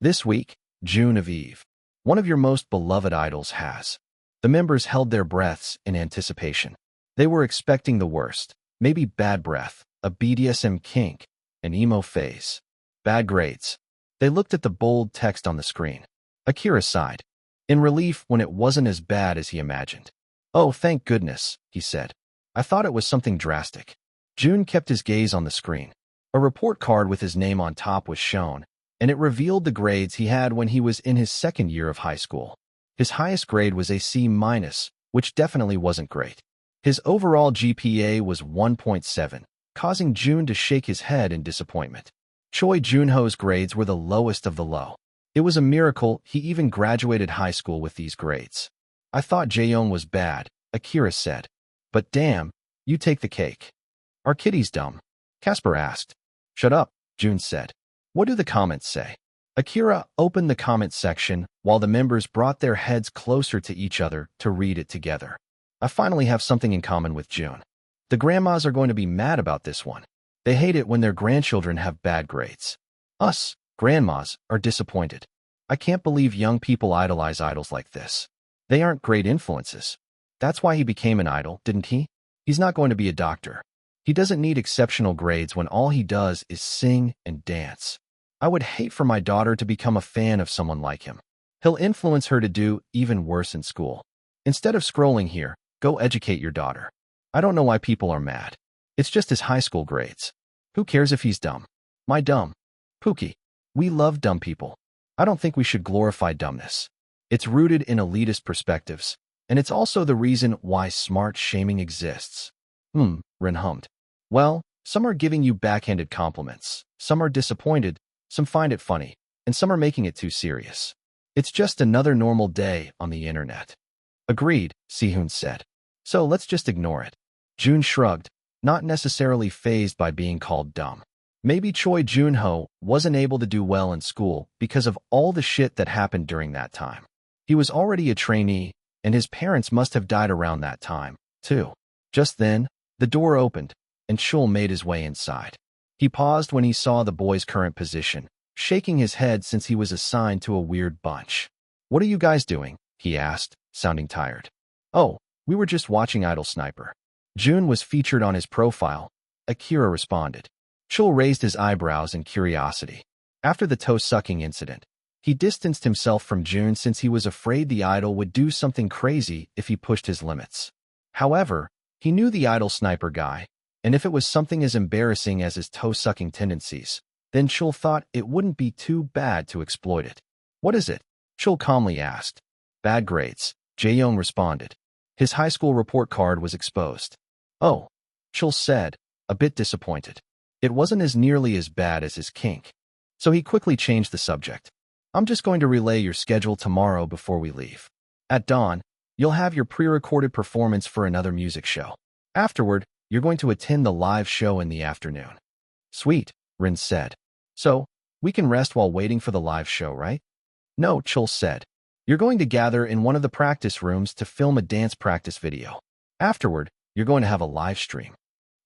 A: This week, June of Eve. One of your most beloved idols has. The members held their breaths in anticipation. They were expecting the worst, maybe bad breath, a BDSM kink, an emo phase. Bad grades. They looked at the bold text on the screen. Akira sighed, in relief when it wasn't as bad as he imagined. "Oh, thank goodness," he said. "I thought it was something drastic." Jun kept his gaze on the screen. A report card with his name on top was shown, and it revealed the grades he had when he was in his second year of high school. His highest grade was a C-, which definitely wasn't great. His overall GPA was 1.7, causing Jun to shake his head in disappointment. Choi Joon-ho's grades were the lowest of the low. It was a miracle he even graduated high school with these grades. "I thought Jae-young was bad," Akira said. "But damn, you take the cake." "Are kiddies dumb?" Casper asked. "Shut up," Jun said. "What do the comments say?" Akira opened the comment section while the members brought their heads closer to each other to read it together. "I finally have something in common with Jun. The grandmas are going to be mad about this one. They hate it when their grandchildren have bad grades. Us, grandmas, are disappointed. I can't believe young people idolize idols like this. They aren't great influences. That's why he became an idol, didn't he? He's not going to be a doctor. He doesn't need exceptional grades when all he does is sing and dance. I would hate for my daughter to become a fan of someone like him. He'll influence her to do even worse in school. Instead of scrolling here, go educate your daughter. I don't know why people are mad. It's just his high school grades. Who cares if he's dumb? My dumb. Pookie. We love dumb people. I don't think we should glorify dumbness. It's rooted in elitist perspectives, and it's also the reason why smart shaming exists." Rin hummed. "Well, some are giving you backhanded compliments, some are disappointed, some find it funny, and some are making it too serious. It's just another normal day on the internet." "Agreed," Sehun said. "So let's just ignore it." Jun shrugged, not necessarily fazed by being called dumb. Maybe Choi Joon-ho wasn't able to do well in school because of all the shit that happened during that time. He was already a trainee, and his parents must have died around that time, too. Just then, the door opened, and Chul made his way inside. He paused when he saw the boy's current position, shaking his head since he was assigned to a weird bunch. "What are you guys doing?" he asked, sounding tired. "Oh, we were just watching Idol Sniper. Jun was featured on his profile," Akira responded. Chul raised his eyebrows in curiosity. After the toe-sucking incident, he distanced himself from Jun since he was afraid the idol would do something crazy if he pushed his limits. However, he knew the Idol Sniper guy, and if it was something as embarrassing as his toe-sucking tendencies, then Chul thought it wouldn't be too bad to exploit it. "What is it?" Chul calmly asked. "Bad grades," Jae-young responded. His high school report card was exposed. "Oh," Chul said, a bit disappointed. It wasn't as nearly as bad as his kink. So he quickly changed the subject. "I'm just going to relay your schedule tomorrow before we leave. At dawn, you'll have your pre-recorded performance for another music show. Afterward, you're going to attend the live show in the afternoon." "Sweet," Rin said. "So, we can rest while waiting for the live show, right?" "No," Chul said. "You're going to gather in one of the practice rooms to film a dance practice video. Afterward, you're going to have a live stream."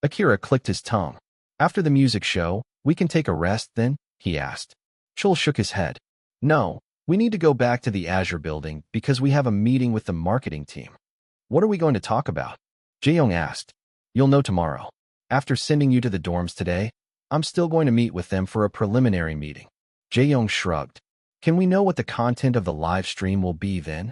A: Akira clicked his tongue. "After the music show, we can take a rest then?" he asked. Chul shook his head. "No, we need to go back to the Azure building because we have a meeting with the marketing team." "What are we going to talk about?" Jae-young asked. "You'll know tomorrow. After sending you to the dorms today, I'm still going to meet with them for a preliminary meeting." Jae-young shrugged. "Can we know what the content of the live stream will be then?"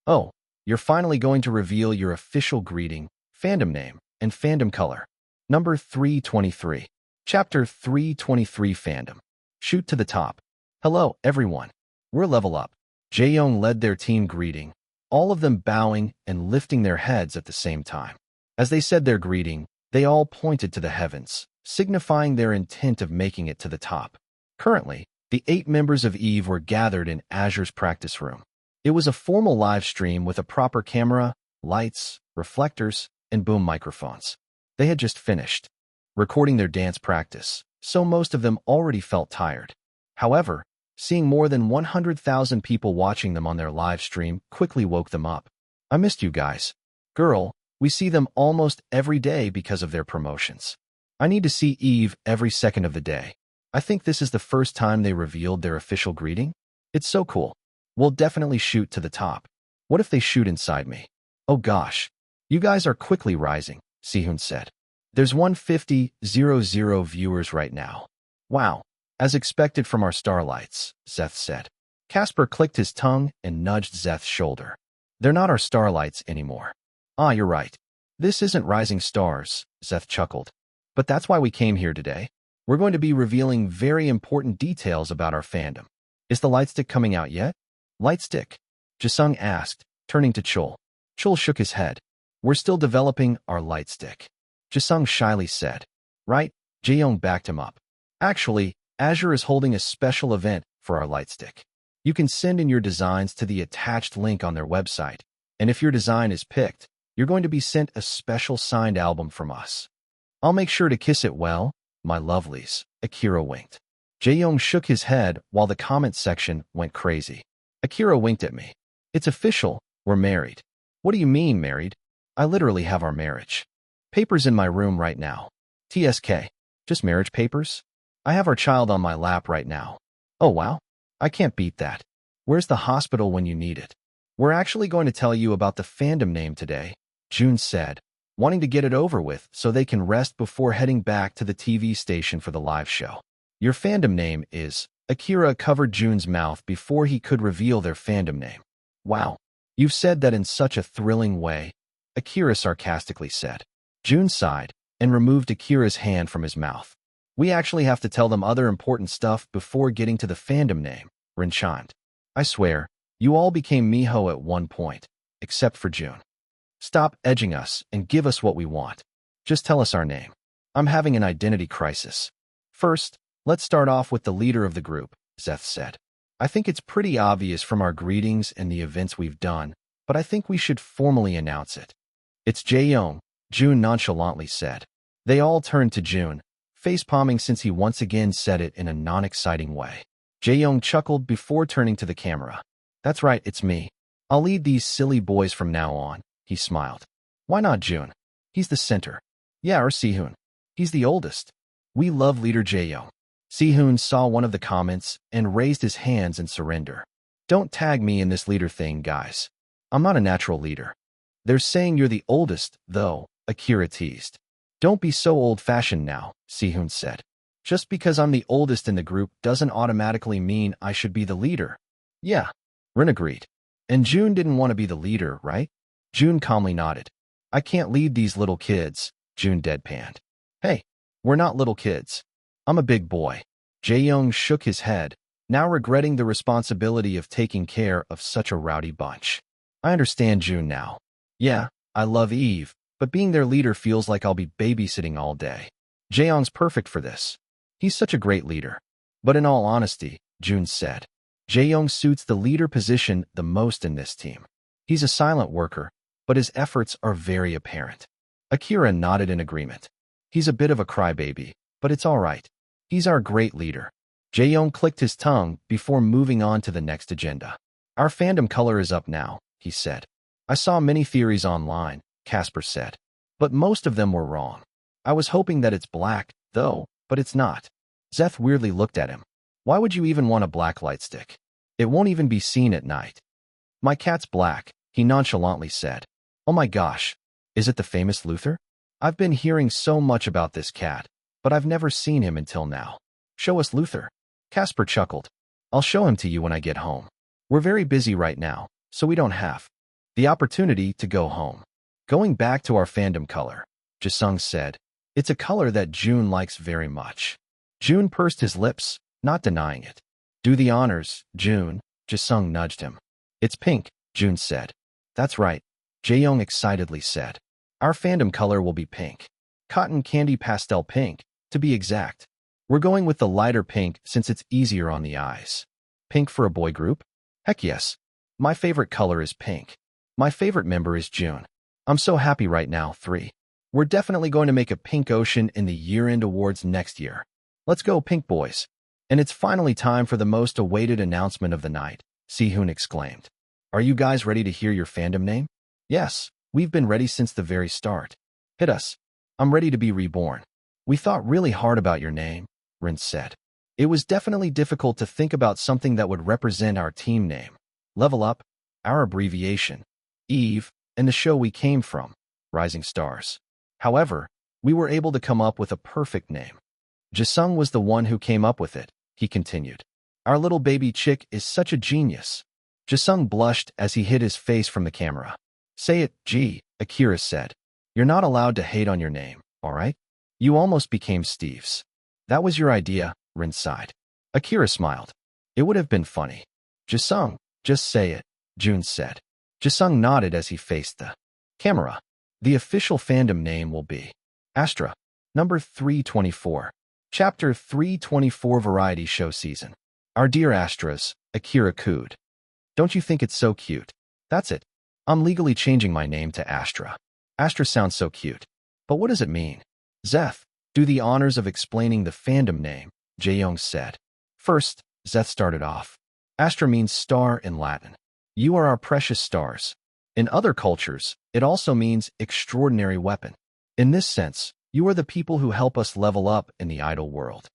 A: "Oh, you're finally going to reveal your official greeting, fandom name, and fandom color. Number 323. Chapter 323 Fandom. Shoot to the top. Hello, everyone. We're Level Up." Jae-young led their team greeting, all of them bowing and lifting their heads at the same time. As they said their greeting, they all pointed to the heavens, signifying their intent of making it to the top. Currently, the 8 members of EVE were gathered in Azure's practice room. It was a formal live stream with a proper camera, lights, reflectors, and boom microphones. They had just finished recording their dance practice, so most of them already felt tired. However, seeing more than 100,000 people watching them on their live stream quickly woke them up. "I missed you guys. Girl, we see them almost every day because of their promotions. I need to see Eve every second of the day. I think this is the first time they revealed their official greeting. It's so cool. We'll definitely shoot to the top. What if they shoot inside me? Oh gosh. You guys are quickly rising," Sehun said. "There's 150,000 viewers right now. Wow. As expected from our starlights, Zeth said. Casper clicked his tongue and nudged Zeth's shoulder. They're not our starlights anymore. Ah, you're right. This isn't Rising Stars, Zeth chuckled. But that's why we came here today. We're going to be revealing very important details about our fandom. Is the lightstick coming out yet? Lightstick? Jisung asked, turning to Chol. Chol shook his head. We're still developing our lightstick. Jisung shyly said. Right? Jaeyoung backed him up. Actually, Azure is holding a special event for our lightstick. You can send in your designs to the attached link on their website, and if your design is picked, you're going to be sent a special signed album from us. I'll make sure to kiss it well, my lovelies, Akira winked. Jaeyoung shook his head while the comment section went crazy. Akira winked at me. It's official, we're married. What do you mean, married? I literally have our marriage papers in my room right now. TSK. Just marriage papers? I have our child on my lap right now. Oh wow. I can't beat that. Where's the hospital when you need it? We're actually going to tell you about the fandom name today, Jun said, wanting to get it over with so they can rest before heading back to the TV station for the live show. Your fandom name is... Akira covered Jun's mouth before he could reveal their fandom name. Wow. You've said that in such a thrilling way, Akira sarcastically said. Jun sighed and removed Akira's hand from his mouth. We actually have to tell them other important stuff before getting to the fandom name, Rin chimed. I swear, you all became Miho at one point, except for Jun. Stop edging us and give us what we want. Just tell us our name. I'm having an identity crisis. First, let's start off with the leader of the group, Zeth said. I think it's pretty obvious from our greetings and the events we've done, but I think we should formally announce it. It's Jaeyoung, Jun nonchalantly said. They all turned to Jun, face-palming since he once again said it in a non-exciting way. Jaeyoung chuckled before turning to the camera. That's right, it's me. I'll lead these silly boys from now on, he smiled. Why not Jun? He's the center. Yeah, or Sehun. He's the oldest. We love leader Jaeyoung. Sehun saw one of the comments and raised his hands in surrender. Don't tag me in this leader thing, guys. I'm not a natural leader. They're saying you're the oldest, though, Akira teased. Don't be so old-fashioned now, Sehun said. Just because I'm the oldest in the group doesn't automatically mean I should be the leader. Yeah, Rin agreed. And Jun didn't want to be the leader, right? Jun calmly nodded. I can't lead these little kids, Jun deadpanned. Hey, we're not little kids. I'm a big boy. Jaeyoung shook his head, now regretting the responsibility of taking care of such a rowdy bunch. I understand Jun now. Yeah, I love Eve, but being their leader feels like I'll be babysitting all day. Jaeyoung's perfect for this. He's such a great leader. But in all honesty, Jun said, Jaeyoung suits the leader position the most in this team. He's a silent worker, but his efforts are very apparent. Akira nodded in agreement. He's a bit of a crybaby, but it's all right. He's our great leader. Jaeyoung clicked his tongue before moving on to the next agenda. Our fandom color is up now, he said. I saw many theories online, Casper said, but most of them were wrong. I was hoping that it's black, though, but it's not. Zeth weirdly looked at him. Why would you even want a black lightstick? It won't even be seen at night. My cat's black, he nonchalantly said. Oh my gosh, is it the famous Luther? I've been hearing so much about this cat, but I've never seen him until now. Show us Luther. Casper chuckled. I'll show him to you when I get home. We're very busy right now, so we don't have the opportunity to go home. Going back to our fandom color, Jisung said, it's a color that Jun likes very much. Jun pursed his lips, not denying it. Do the honors, Jun, Jisung nudged him. It's pink, Jun said. That's right, Jaeyoung excitedly said. Our fandom color will be pink. Cotton candy pastel pink, to be exact. We're going with the lighter pink since it's easier on the eyes. Pink for a boy group? Heck yes. My favorite color is pink. My favorite member is Jun. I'm so happy right now, 3. We're definitely going to make a pink ocean in the year-end awards next year. Let's go, pink boys. And it's finally time for the most awaited announcement of the night, Sehun exclaimed. Are you guys ready to hear your fandom name? Yes, we've been ready since the very start. Hit us. I'm ready to be reborn. We thought really hard about your name, Rin said. It was definitely difficult to think about something that would represent our team name. Level Up, our abbreviation, Eve, and the show we came from, Rising Stars. However, we were able to come up with a perfect name. Jisung was the one who came up with it, he continued. Our little baby chick is such a genius. Jisung blushed as he hid his face from the camera. Say it, G, Akira said. You're not allowed to hate on your name, all right? You almost became Steve's. That was your idea, Rin sighed. Akira smiled. It would have been funny. Jisung, just say it, Jun said. Jisung nodded as he faced the camera. The official fandom name will be Astra, number 324. Chapter 324 Variety Show Season. Our dear Astras, Akira cooed. Don't you think it's so cute? That's it. I'm legally changing my name to Astra. Astra sounds so cute. But what does it mean? Zeth, do the honors of explaining the fandom name, Jaeyoung said. First, Zeth started off. Astra means star in Latin. You are our precious stars. In other cultures, it also means extraordinary weapon. In this sense, you are the people who help us level up in the idol world.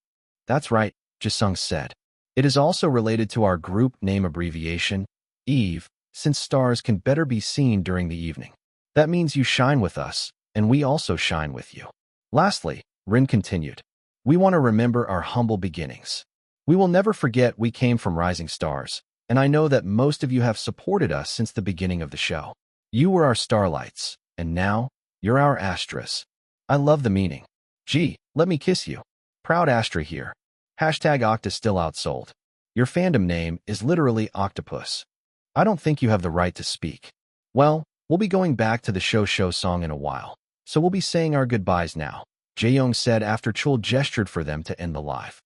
A: That's right, Jisung said. It is also related to our group name abbreviation, Eve, since stars can better be seen during the evening. That means you shine with us, and we also shine with you. Lastly, Rin continued, we want to remember our humble beginnings. We will never forget we came from rising stars, and I know that most of you have supported us since the beginning of the show. You were our starlights, and now, you're our Astras. I love the meaning. Gee, let me kiss you. Proud Astra here. Hashtag Octa still outsold. Your fandom name is literally Octopus. I don't think you have the right to speak. Well, we'll be going back to the show song in a while, so we'll be saying our goodbyes now, Jaeyoung said after Chul gestured for them to end the live.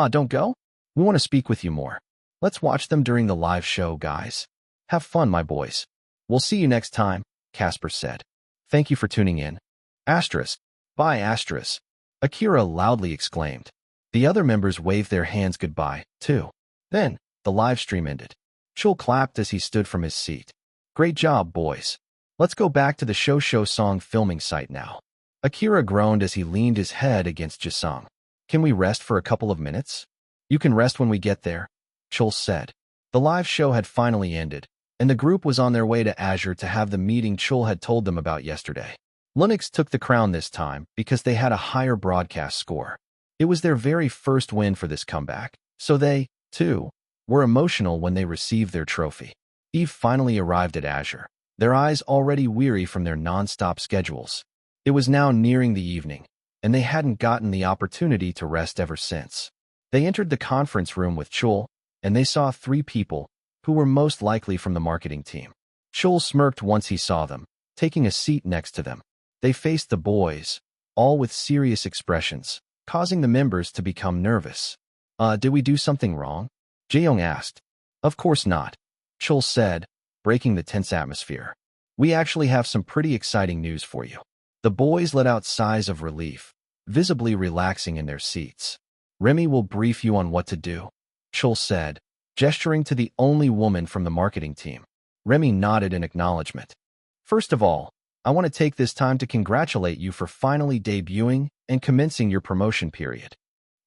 A: Don't go? We want to speak with you more. Let's watch them during the live show, guys. Have fun, my boys. We'll see you next time, Casper said. Thank you for tuning in. Astras. Bye, Astras. Akira loudly exclaimed. The other members waved their hands goodbye, too. Then, the live stream ended. Chul clapped as he stood from his seat. Great job, boys. Let's go back to the show song filming site now. Akira groaned as he leaned his head against Jisung. Can we rest for a couple of minutes? You can rest when we get there, Chul said. The live show had finally ended, and the group was on their way to Azure to have the meeting Chul had told them about yesterday. Linux took the crown this time because they had a higher broadcast score. It was their very first win for this comeback, so they, too, were emotional when they received their trophy. Eve finally arrived at Azure, their eyes already weary from their non-stop schedules. It was now nearing the evening, and they hadn't gotten the opportunity to rest ever since. They entered the conference room with Chul, and they saw 3 people, who were most likely from the marketing team. Chul smirked once he saw them, taking a seat next to them. They faced the boys, all with serious expressions, causing the members to become nervous. Did we do something wrong? Jaeyoung asked. Of course not, Chul said, breaking the tense atmosphere. We actually have some pretty exciting news for you. The boys let out sighs of relief, visibly relaxing in their seats. Remy will brief you on what to do, Chul said, gesturing to the only woman from the marketing team. Remy nodded in acknowledgement. First of all, I want to take this time to congratulate you for finally debuting and commencing your promotion period.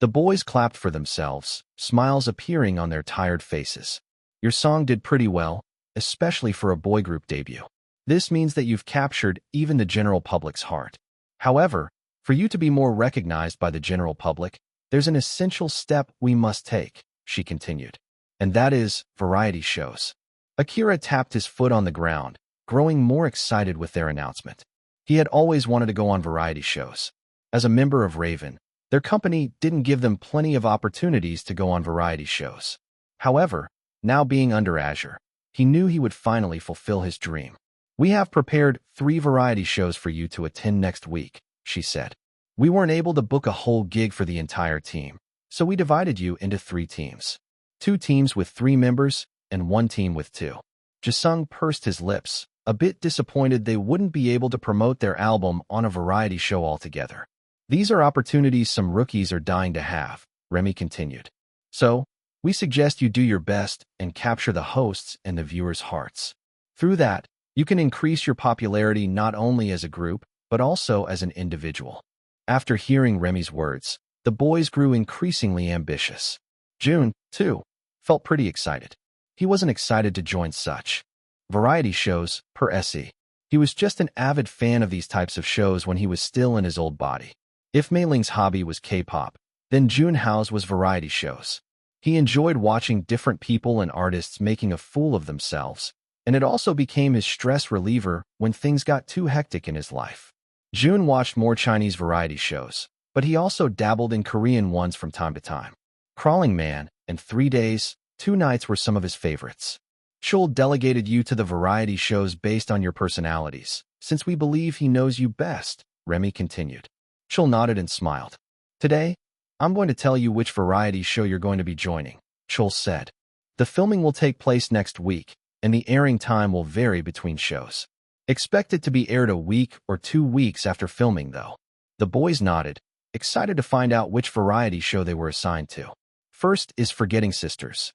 A: The boys clapped for themselves, smiles appearing on their tired faces. Your song did pretty well, especially for a boy group debut. This means that you've captured even the general public's heart. However, for you to be more recognized by the general public, there's an essential step we must take, she continued. And that is variety shows. Akira tapped his foot on the ground, growing more excited with their announcement. He had always wanted to go on variety shows. As a member of Raven, their company didn't give them plenty of opportunities to go on variety shows. However, now being under Azure, he knew he would finally fulfill his dream. We have prepared 3 variety shows for you to attend next week, she said. We weren't able to book a whole gig for the entire team, so we divided you into 3 teams. 2 teams with 3 members and 1 team with 2. Jisung pursed his lips, a bit disappointed they wouldn't be able to promote their album on a variety show altogether. These are opportunities some rookies are dying to have, Remy continued. So, we suggest you do your best and capture the hosts' and the viewers' hearts. Through that, you can increase your popularity not only as a group, but also as an individual. After hearing Remy's words, the boys grew increasingly ambitious. Jun, too, felt pretty excited. He wasn't excited to join such variety shows, per se. He was just an avid fan of these types of shows when he was still in his old body. If Mei Ling's hobby was K-pop, then Jun Hao's was variety shows. He enjoyed watching different people and artists making a fool of themselves, and it also became his stress reliever when things got too hectic in his life. Jun watched more Chinese variety shows, but he also dabbled in Korean ones from time to time. Crawling Man and 3 Days, 2 Nights were some of his favorites. Chul delegated you to the variety shows based on your personalities, since we believe he knows you best, Remy continued. Chul nodded and smiled. Today, I'm going to tell you which variety show you're going to be joining, Chul said. The filming will take place next week, and the airing time will vary between shows. Expect it to be aired a week or 2 weeks after filming, though. The boys nodded, excited to find out which variety show they were assigned to. First is Forgetting Sisters.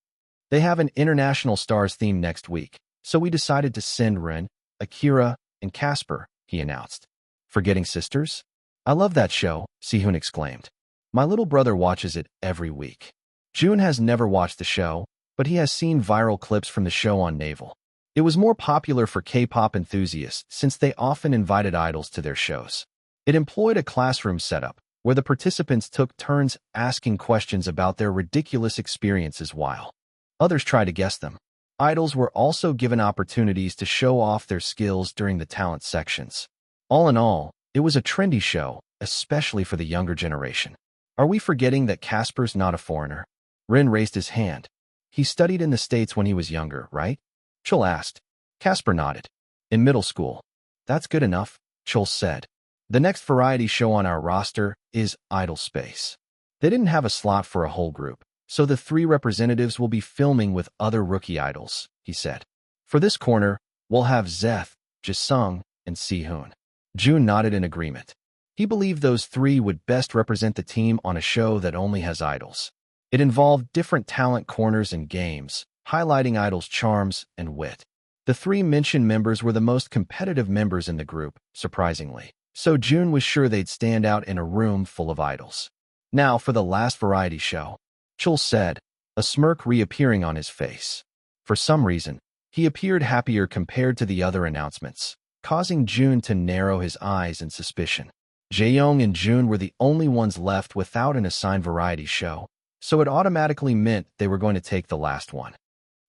A: They have an International Stars theme next week, so we decided to send Ren, Akira, and Casper, he announced. Forgetting Sisters? I love that show, Sehun exclaimed. My little brother watches it every week. Jun has never watched the show, but he has seen viral clips from the show on Naval. It was more popular for K-pop enthusiasts since they often invited idols to their shows. It employed a classroom setup, where the participants took turns asking questions about their ridiculous experiences while others tried to guess them. Idols were also given opportunities to show off their skills during the talent sections. All in all, it was a trendy show, especially for the younger generation. Are we forgetting that Casper's not a foreigner? Rin raised his hand. He studied in the States when he was younger, right? Chul asked. Casper nodded. In middle school. That's good enough, Chul said. The next variety show on our roster is Idol Space. They didn't have a slot for a whole group, so the 3 representatives will be filming with other rookie idols, he said. For this corner, we'll have Zeth, Jisung, and Sehun. Jun nodded in agreement. He believed those 3 would best represent the team on a show that only has idols. It involved different talent corners and games, highlighting idols' charms and wit. The 3 mentioned members were the most competitive members in the group, surprisingly, so Jun was sure they'd stand out in a room full of idols. Now for the last variety show, Chul said, a smirk reappearing on his face. For some reason, he appeared happier compared to the other announcements, causing Jun to narrow his eyes in suspicion. Jaeyoung and Jun were the only ones left without an assigned variety show, so it automatically meant they were going to take the last one.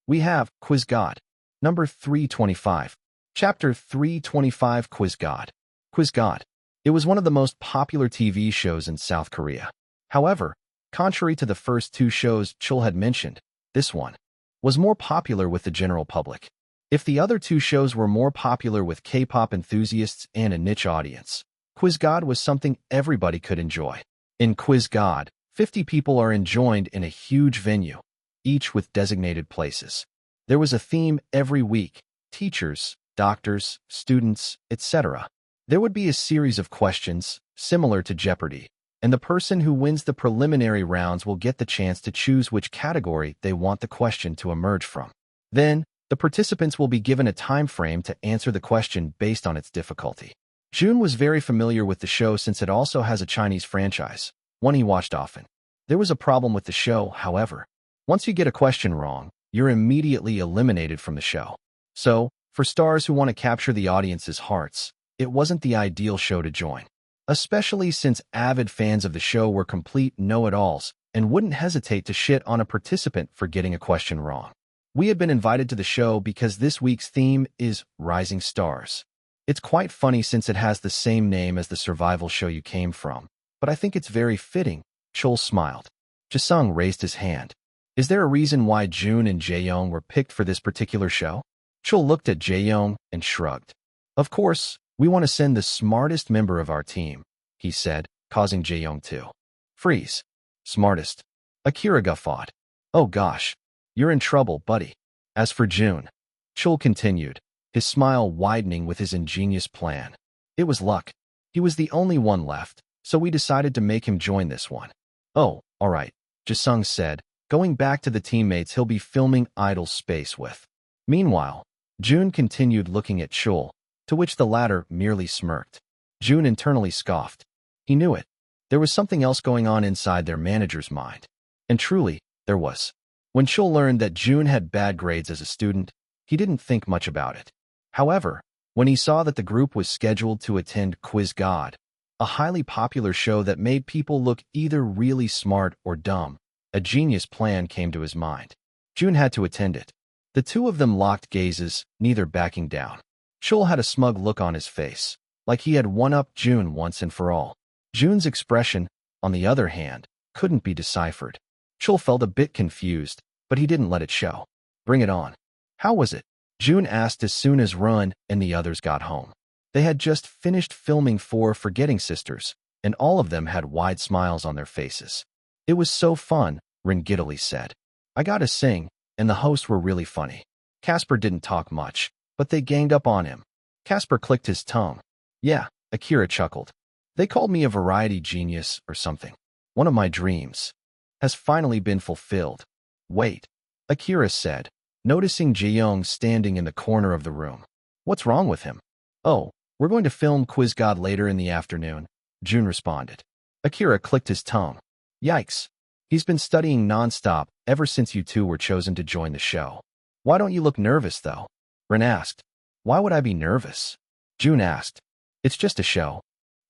A: We have Quiz God, number 325. Chapter 325 Quiz God. Quiz God. It was one of the most popular TV shows in South Korea. However, contrary to the first 2 shows Chul had mentioned, this one was more popular with the general public. If the other 2 shows were more popular with K-pop enthusiasts and a niche audience, Quiz God was something everybody could enjoy. In Quiz God, 50 people are enjoined in a huge venue, each with designated places. There was a theme every week: teachers, doctors, students, etc. There would be a series of questions, similar to Jeopardy, and the person who wins the preliminary rounds will get the chance to choose which category they want the question to emerge from. Then, the participants will be given a time frame to answer the question based on its difficulty. Jun was very familiar with the show since it also has a Chinese franchise, one he watched often. There was a problem with the show, however. Once you get a question wrong, you're immediately eliminated from the show. So, for stars who want to capture the audience's hearts, it wasn't the ideal show to join. Especially since avid fans of the show were complete know-it-alls and wouldn't hesitate to shit on a participant for getting a question wrong. We had been invited to the show because this week's theme is Rising Stars. It's quite funny since it has the same name as the survival show you came from, but I think it's very fitting, Chul smiled. Jisung raised his hand. Is there a reason why Jun and Jaeyoung were picked for this particular show? Chul looked at Jaeyoung and shrugged. Of course, we want to send the smartest member of our team, he said, causing Jaeyoung to freeze. Smartest. Akira guffawed. Oh gosh, you're in trouble, buddy. As for Jun, Chul continued, his smile widening with his ingenious plan. It was luck. He was the only one left, so we decided to make him join this one. Oh, all right, Jisung said, going back to the teammates he'll be filming Idol Space with. Meanwhile, Jun continued looking at Chul, to which the latter merely smirked. Jun internally scoffed. He knew it. There was something else going on inside their manager's mind. And truly, there was. When Chul learned that Jun had bad grades as a student, he didn't think much about it. However, when he saw that the group was scheduled to attend Quiz God, a highly popular show that made people look either really smart or dumb, a genius plan came to his mind. Jun had to attend it. The two of them locked gazes, neither backing down. Chul had a smug look on his face, like he had one-upped Jun once and for all. Jun's expression, on the other hand, couldn't be deciphered. Chul felt a bit confused, but he didn't let it show. Bring it on. How was it? Jun asked as soon as Run and the others got home. They had just finished filming for Forgetting Sisters, and all of them had wide smiles on their faces. It was so fun, Rin giddily said. I gotta sing, and the hosts were really funny. Casper didn't talk much, but they ganged up on him. Casper clicked his tongue. Yeah, Akira chuckled. They called me a variety genius or something. One of my dreams has finally been fulfilled. Wait, Akira said, noticing Jaeyoung standing in the corner of the room. What's wrong with him? Oh, we're going to film Quiz God later in the afternoon, Jun responded. Akira clicked his tongue. Yikes. He's been studying non-stop ever since you two were chosen to join the show. Why don't you look nervous, though? Rin asked. Why would I be nervous? Jun asked. It's just a show.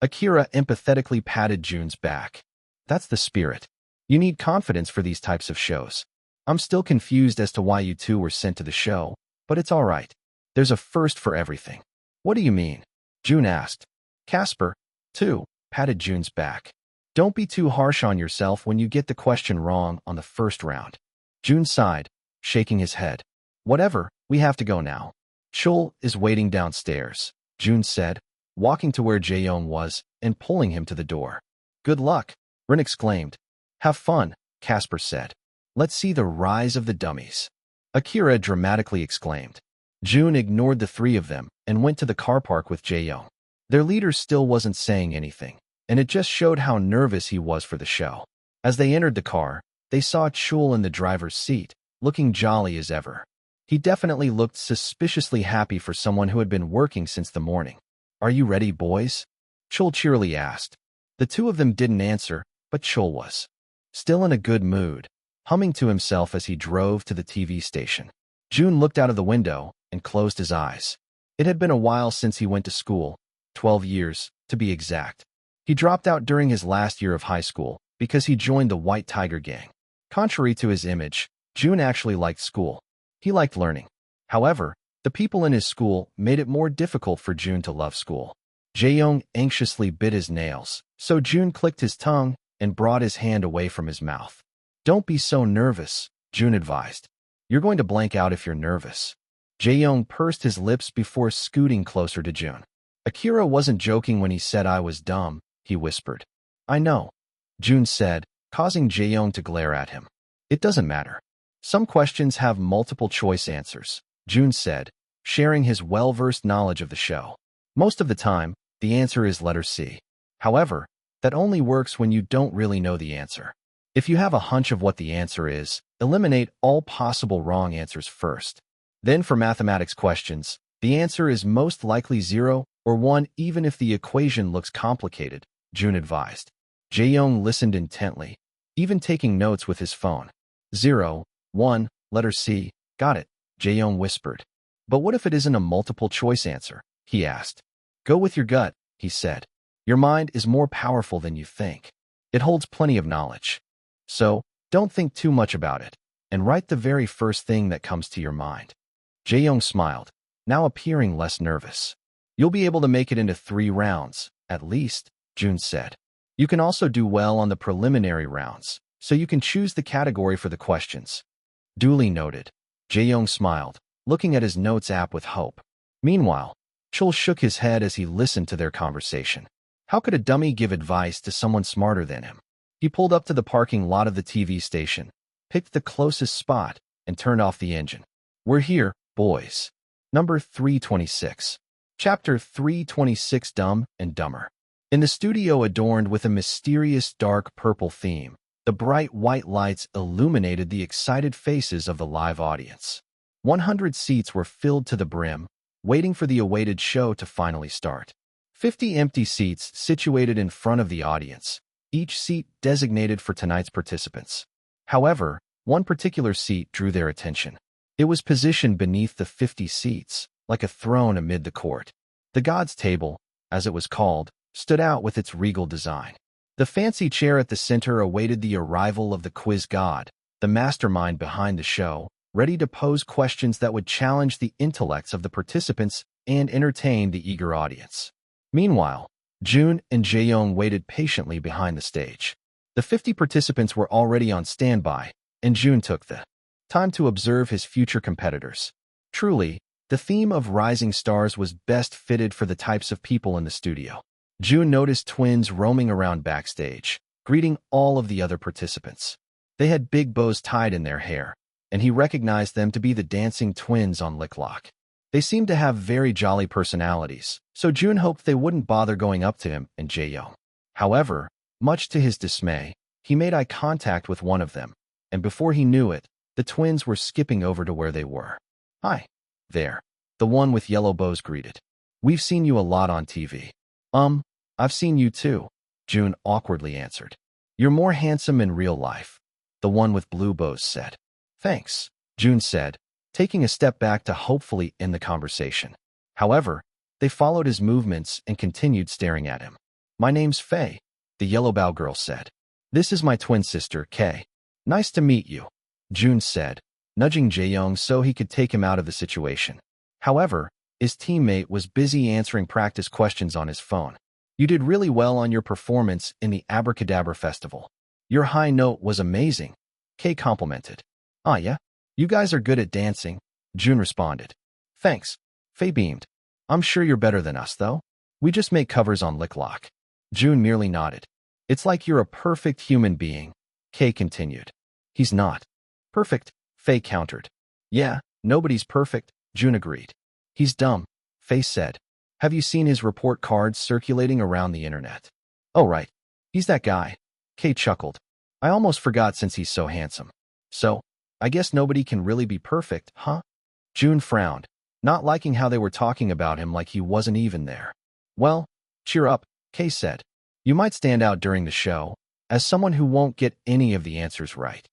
A: Akira empathetically patted Jun's back. That's the spirit. You need confidence for these types of shows. I'm still confused as to why you two were sent to the show, but it's all right. There's a first for everything. What do you mean? Jun asked. Casper, too, patted Jun's back. Don't be too harsh on yourself when you get the question wrong on the first round. Jun sighed, shaking his head. Whatever, we have to go now. Chul is waiting downstairs, Jun said, walking to where Jaeyoung was and pulling him to the door. Good luck, Rin exclaimed. Have fun, Casper said. Let's see the rise of the dummies. Akira dramatically exclaimed. Jun ignored the three of them and went to the car park with Jaeyoung. Their leader still wasn't saying anything, and it just showed how nervous he was for the show. As they entered the car, they saw Chul in the driver's seat, looking jolly as ever. He definitely looked suspiciously happy for someone who had been working since the morning. Are you ready, boys? Chul cheerily asked. The two of them didn't answer, but Chul was. Still in a good mood, humming to himself as he drove to the TV station. Jun looked out of the window and closed his eyes. It had been a while since he went to school, 12 years, to be exact. He dropped out during his last year of high school because he joined the White Tiger Gang. Contrary to his image, Jun actually liked school. He liked learning. However, the people in his school made it more difficult for Jun to love school. Jaeyoung anxiously bit his nails, so Jun clicked his tongue and brought his hand away from his mouth. Don't be so nervous, Jun advised. You're going to blank out if you're nervous. Jaeyoung pursed his lips before scooting closer to Jun. Akira wasn't joking when he said I was dumb, he whispered. I know, Jun said, causing Jaeyoung to glare at him. It doesn't matter. Some questions have multiple choice answers, Jun said, sharing his well-versed knowledge of the show. Most of the time, the answer is letter C. However, that only works when you don't really know the answer. If you have a hunch of what the answer is, eliminate all possible wrong answers first. Then for mathematics questions, the answer is most likely 0 or 1 even if the equation looks complicated, Jun advised. Jaeyoung listened intently, even taking notes with his phone. 0, 1, letter C, got it, Jaeyoung whispered. But what if it isn't a multiple choice answer? He asked. Go with your gut, he said. Your mind is more powerful than you think. It holds plenty of knowledge. So, don't think too much about it, and write the very first thing that comes to your mind. Jaeyoung smiled, now appearing less nervous. You'll be able to make it into 3 rounds, at least, Jun said. You can also do well on the preliminary rounds, so you can choose the category for the questions. Duly noted. Jaeyoung smiled, looking at his notes app with hope. Meanwhile, Chul shook his head as he listened to their conversation. How could a dummy give advice to someone smarter than him? He pulled up to the parking lot of the TV station, picked the closest spot, and turned off the engine. We're here, boys. Number 326. Chapter 326, Dumb and Dumber. In the studio adorned with a mysterious dark purple theme, the bright white lights illuminated the excited faces of the live audience. 100 seats were filled to the brim, waiting for the awaited show to finally start. 50 empty seats situated in front of the audience, each seat designated for tonight's participants. However, one particular seat drew their attention. It was positioned beneath the 50 seats, like a throne amid the court. The God's Table, as it was called, stood out with its regal design. The fancy chair at the center awaited the arrival of the quiz god, the mastermind behind the show, ready to pose questions that would challenge the intellects of the participants and entertain the eager audience. Meanwhile, Jun and Jae-young waited patiently behind the stage. The 50 participants were already on standby, and Jun took the time to observe his future competitors. Truly, the theme of rising stars was best fitted for the types of people in the studio. Jun noticed twins roaming around backstage, greeting all of the other participants. They had big bows tied in their hair, and he recognized them to be the dancing twins on Lick Lock. They seemed to have very jolly personalities, so Jun hoped they wouldn't bother going up to him and Jae-young. However, much to his dismay, he made eye contact with one of them, and before he knew it, the twins were skipping over to where they were. "Hi. There." The one with yellow bows greeted. "We've seen you a lot on TV." I've seen you too," Jun awkwardly answered. "You're more handsome in real life," the one with blue bows said. "Thanks," Jun said, taking a step back to hopefully end the conversation. However, they followed his movements and continued staring at him. "My name's Faye," the yellow bow girl said. "This is my twin sister, Kay. Nice to meet you," Jun said, nudging Jae-young so he could take him out of the situation. However, his teammate was busy answering practice questions on his phone. "You did really well on your performance in the Abracadabra Festival. Your high note was amazing," Kay complimented. "Ah yeah? You guys are good at dancing," Jun responded. "Thanks," Faye beamed. "I'm sure you're better than us, though. We just make covers on Lick Lock." Jun merely nodded. "It's like you're a perfect human being," Kay continued. "He's not perfect," Faye countered. "Yeah, nobody's perfect," Jun agreed. "He's dumb," Faye said. "Have you seen his report cards circulating around the internet?" "Oh right. He's that guy," Kay chuckled. "I almost forgot since he's so handsome. So, I guess nobody can really be perfect, huh?" Jun frowned, not liking how they were talking about him like he wasn't even there. "Well, cheer up," Kay said. "You might stand out during the show, as someone who won't get any of the answers right."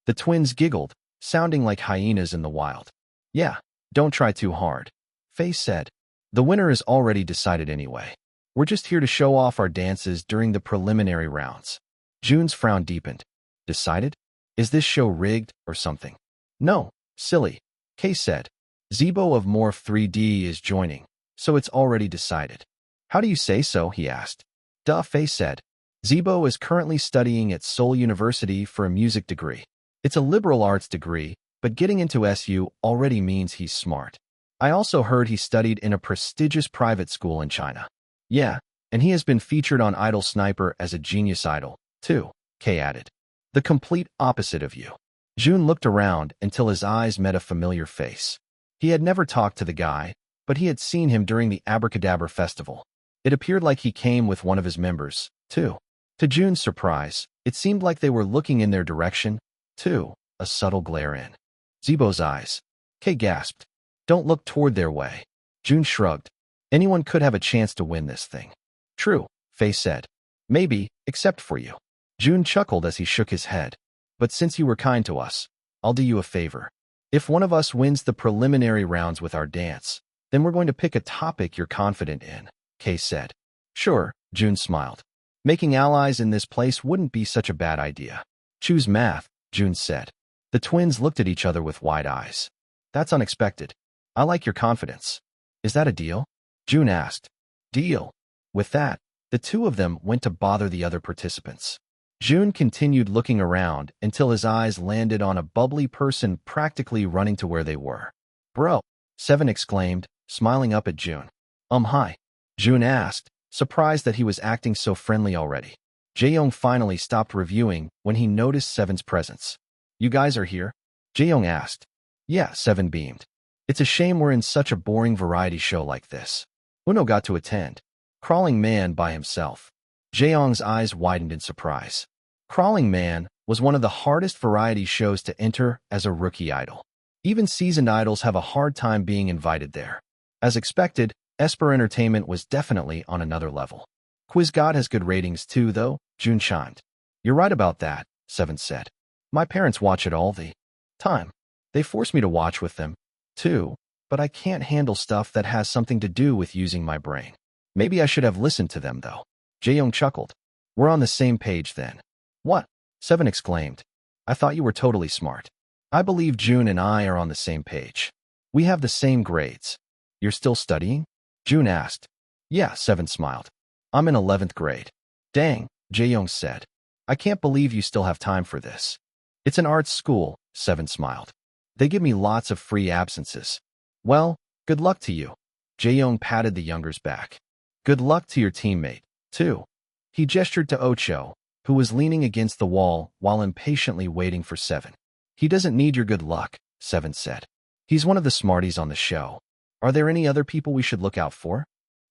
A: The twins giggled, sounding like hyenas in the wild. "Yeah, don't try too hard," Faye said. "The winner is already decided anyway. We're just here to show off our dances during the preliminary rounds." Jun's frown deepened. "Decided? Is this show rigged or something?" "No, silly," Kay said. "Zebo of Morph 3D is joining, so it's already decided." "How do you say so?" he asked. "Duh," Faye said. "Zebo is currently studying at Seoul University for a music degree. It's a liberal arts degree, but getting into SU already means he's smart. I also heard he studied in a prestigious private school in China." "Yeah, and he has been featured on Idol Sniper as a genius idol, too," Kay added. "The complete opposite of you." Jun looked around until his eyes met a familiar face. He had never talked to the guy, but he had seen him during the Abracadabra Festival. It appeared like he came with one of his members, too. To Jun's surprise, it seemed like they were looking in their direction, too, a subtle glare in Zebo's eyes. Kay gasped. "Don't look toward their way." Jun shrugged. "Anyone could have a chance to win this thing." "True," Faye said. "Maybe, except for you." Jun chuckled as he shook his head. "But since you were kind to us, I'll do you a favor. If one of us wins the preliminary rounds with our dance, then we're going to pick a topic you're confident in," Kay said. "Sure," Jun smiled. "Making allies in this place wouldn't be such a bad idea." "Choose math," Jun said. The twins looked at each other with wide eyes. "That's unexpected. I like your confidence. Is that a deal?" Jun asked. "Deal." With that, the two of them went to bother the other participants. Jun continued looking around until his eyes landed on a bubbly person practically running to where they were. "Bro," Seven exclaimed, smiling up at Jun. Hi," Jun asked, surprised that he was acting so friendly already. Jae-young finally stopped reviewing when he noticed Seven's presence. "You guys are here?" Jae-young asked. "Yeah," Seven beamed. "It's a shame we're in such a boring variety show like this." Uno got to attend. Crawling Man by himself. Jae-young's eyes widened in surprise. Crawling Man was one of the hardest variety shows to enter as a rookie idol. Even seasoned idols have a hard time being invited there. As expected, Esper Entertainment was definitely on another level. Quiz God has good ratings too, though, Jun chimed. "You're right about that," Seven said. "My parents watch it all the time. They force me to watch with them, too, but I can't handle stuff that has something to do with using my brain. Maybe I should have listened to them, though." Jae-young chuckled. We're on the same page then. What? Seven exclaimed. I thought you were totally smart. I believe Jun and I are on the same page. We have the same grades. You're still studying? Jun asked. Yeah, Seven smiled. I'm in 11th grade. Dang, Jae-young said. I can't believe you still have time for this. It's an arts school, Seven smiled. They give me lots of free absences. Well, good luck to you. Jae-young patted the younger's back. Good luck to your teammate, too. He gestured to Ocho, who was leaning against the wall while impatiently waiting for Seven. He doesn't need your good luck, Seven said. He's one of the smarties on the show. Are there any other people we should look out for?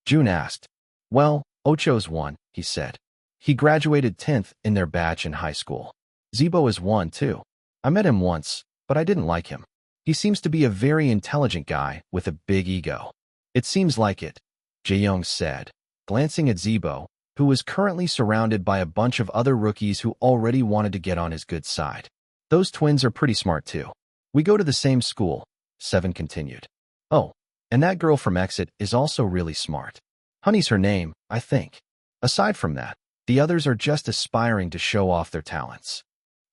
A: Jun asked. Well, Ocho's one, he said. He graduated 10th in their batch in high school. Zibo is one, too. I met him once, but I didn't like him. He seems to be a very intelligent guy with a big ego. It seems like it, Jae-young said, glancing at Zibo, who was currently surrounded by a bunch of other rookies who already wanted to get on his good side. Those twins are pretty smart, too. We go to the same school, Seven continued. Oh, and that girl from Exit is also really smart. Honey's her name, I think. Aside from that, the others are just aspiring to show off their talents.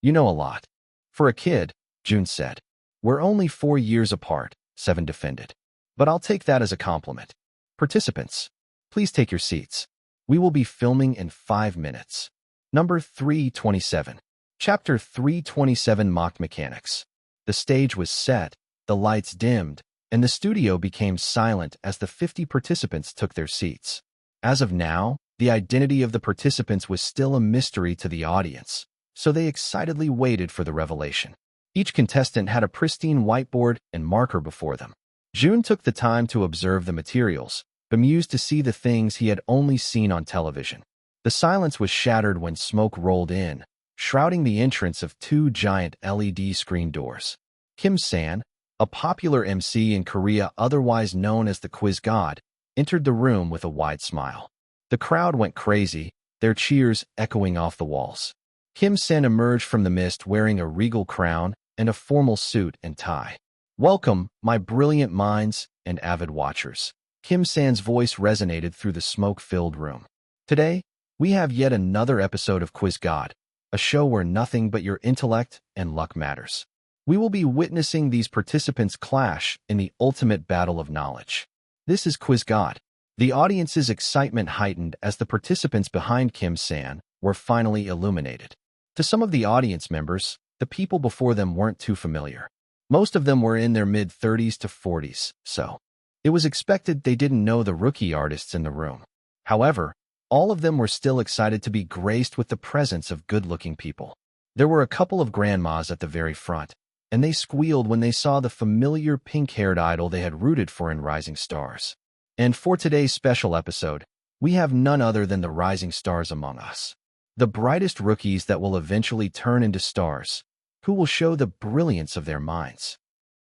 A: You know a lot. For a kid, Jun said. We're only 4 years apart, Seven defended. But I'll take that as a compliment. Participants, please take your seats. We will be filming in 5 minutes. Number 327. Chapter 327 Mock Mechanics. The stage was set, the lights dimmed, and the studio became silent as the 50 participants took their seats. As of now, the identity of the participants was still a mystery to the audience, so they excitedly waited for the revelation. Each contestant had a pristine whiteboard and marker before them. Jun took the time to observe the materials, bemused to see the things he had only seen on television. The silence was shattered when smoke rolled in, shrouding the entrance of 2 giant LED screen doors. Kim San, a popular MC in Korea otherwise known as the Quiz God, entered the room with a wide smile. The crowd went crazy, their cheers echoing off the walls. Kim San emerged from the mist wearing a regal crown and a formal suit and tie. Welcome, my brilliant minds and avid watchers. Kim San's voice resonated through the smoke-filled room. Today, we have yet another episode of Quiz God, a show where nothing but your intellect and luck matters. We will be witnessing these participants clash in the ultimate battle of knowledge. This is Quiz God. The audience's excitement heightened as the participants behind Kim San were finally illuminated. To some of the audience members, the people before them weren't too familiar. Most of them were in their mid-30s to 40s, so it was expected they didn't know the rookie artists in the room. However, all of them were still excited to be graced with the presence of good-looking people. There were a couple of grandmas at the very front, and they squealed when they saw the familiar pink-haired idol they had rooted for in Rising Stars. And for today's special episode, we have none other than the rising stars among us. The brightest rookies that will eventually turn into stars, who will show the brilliance of their minds.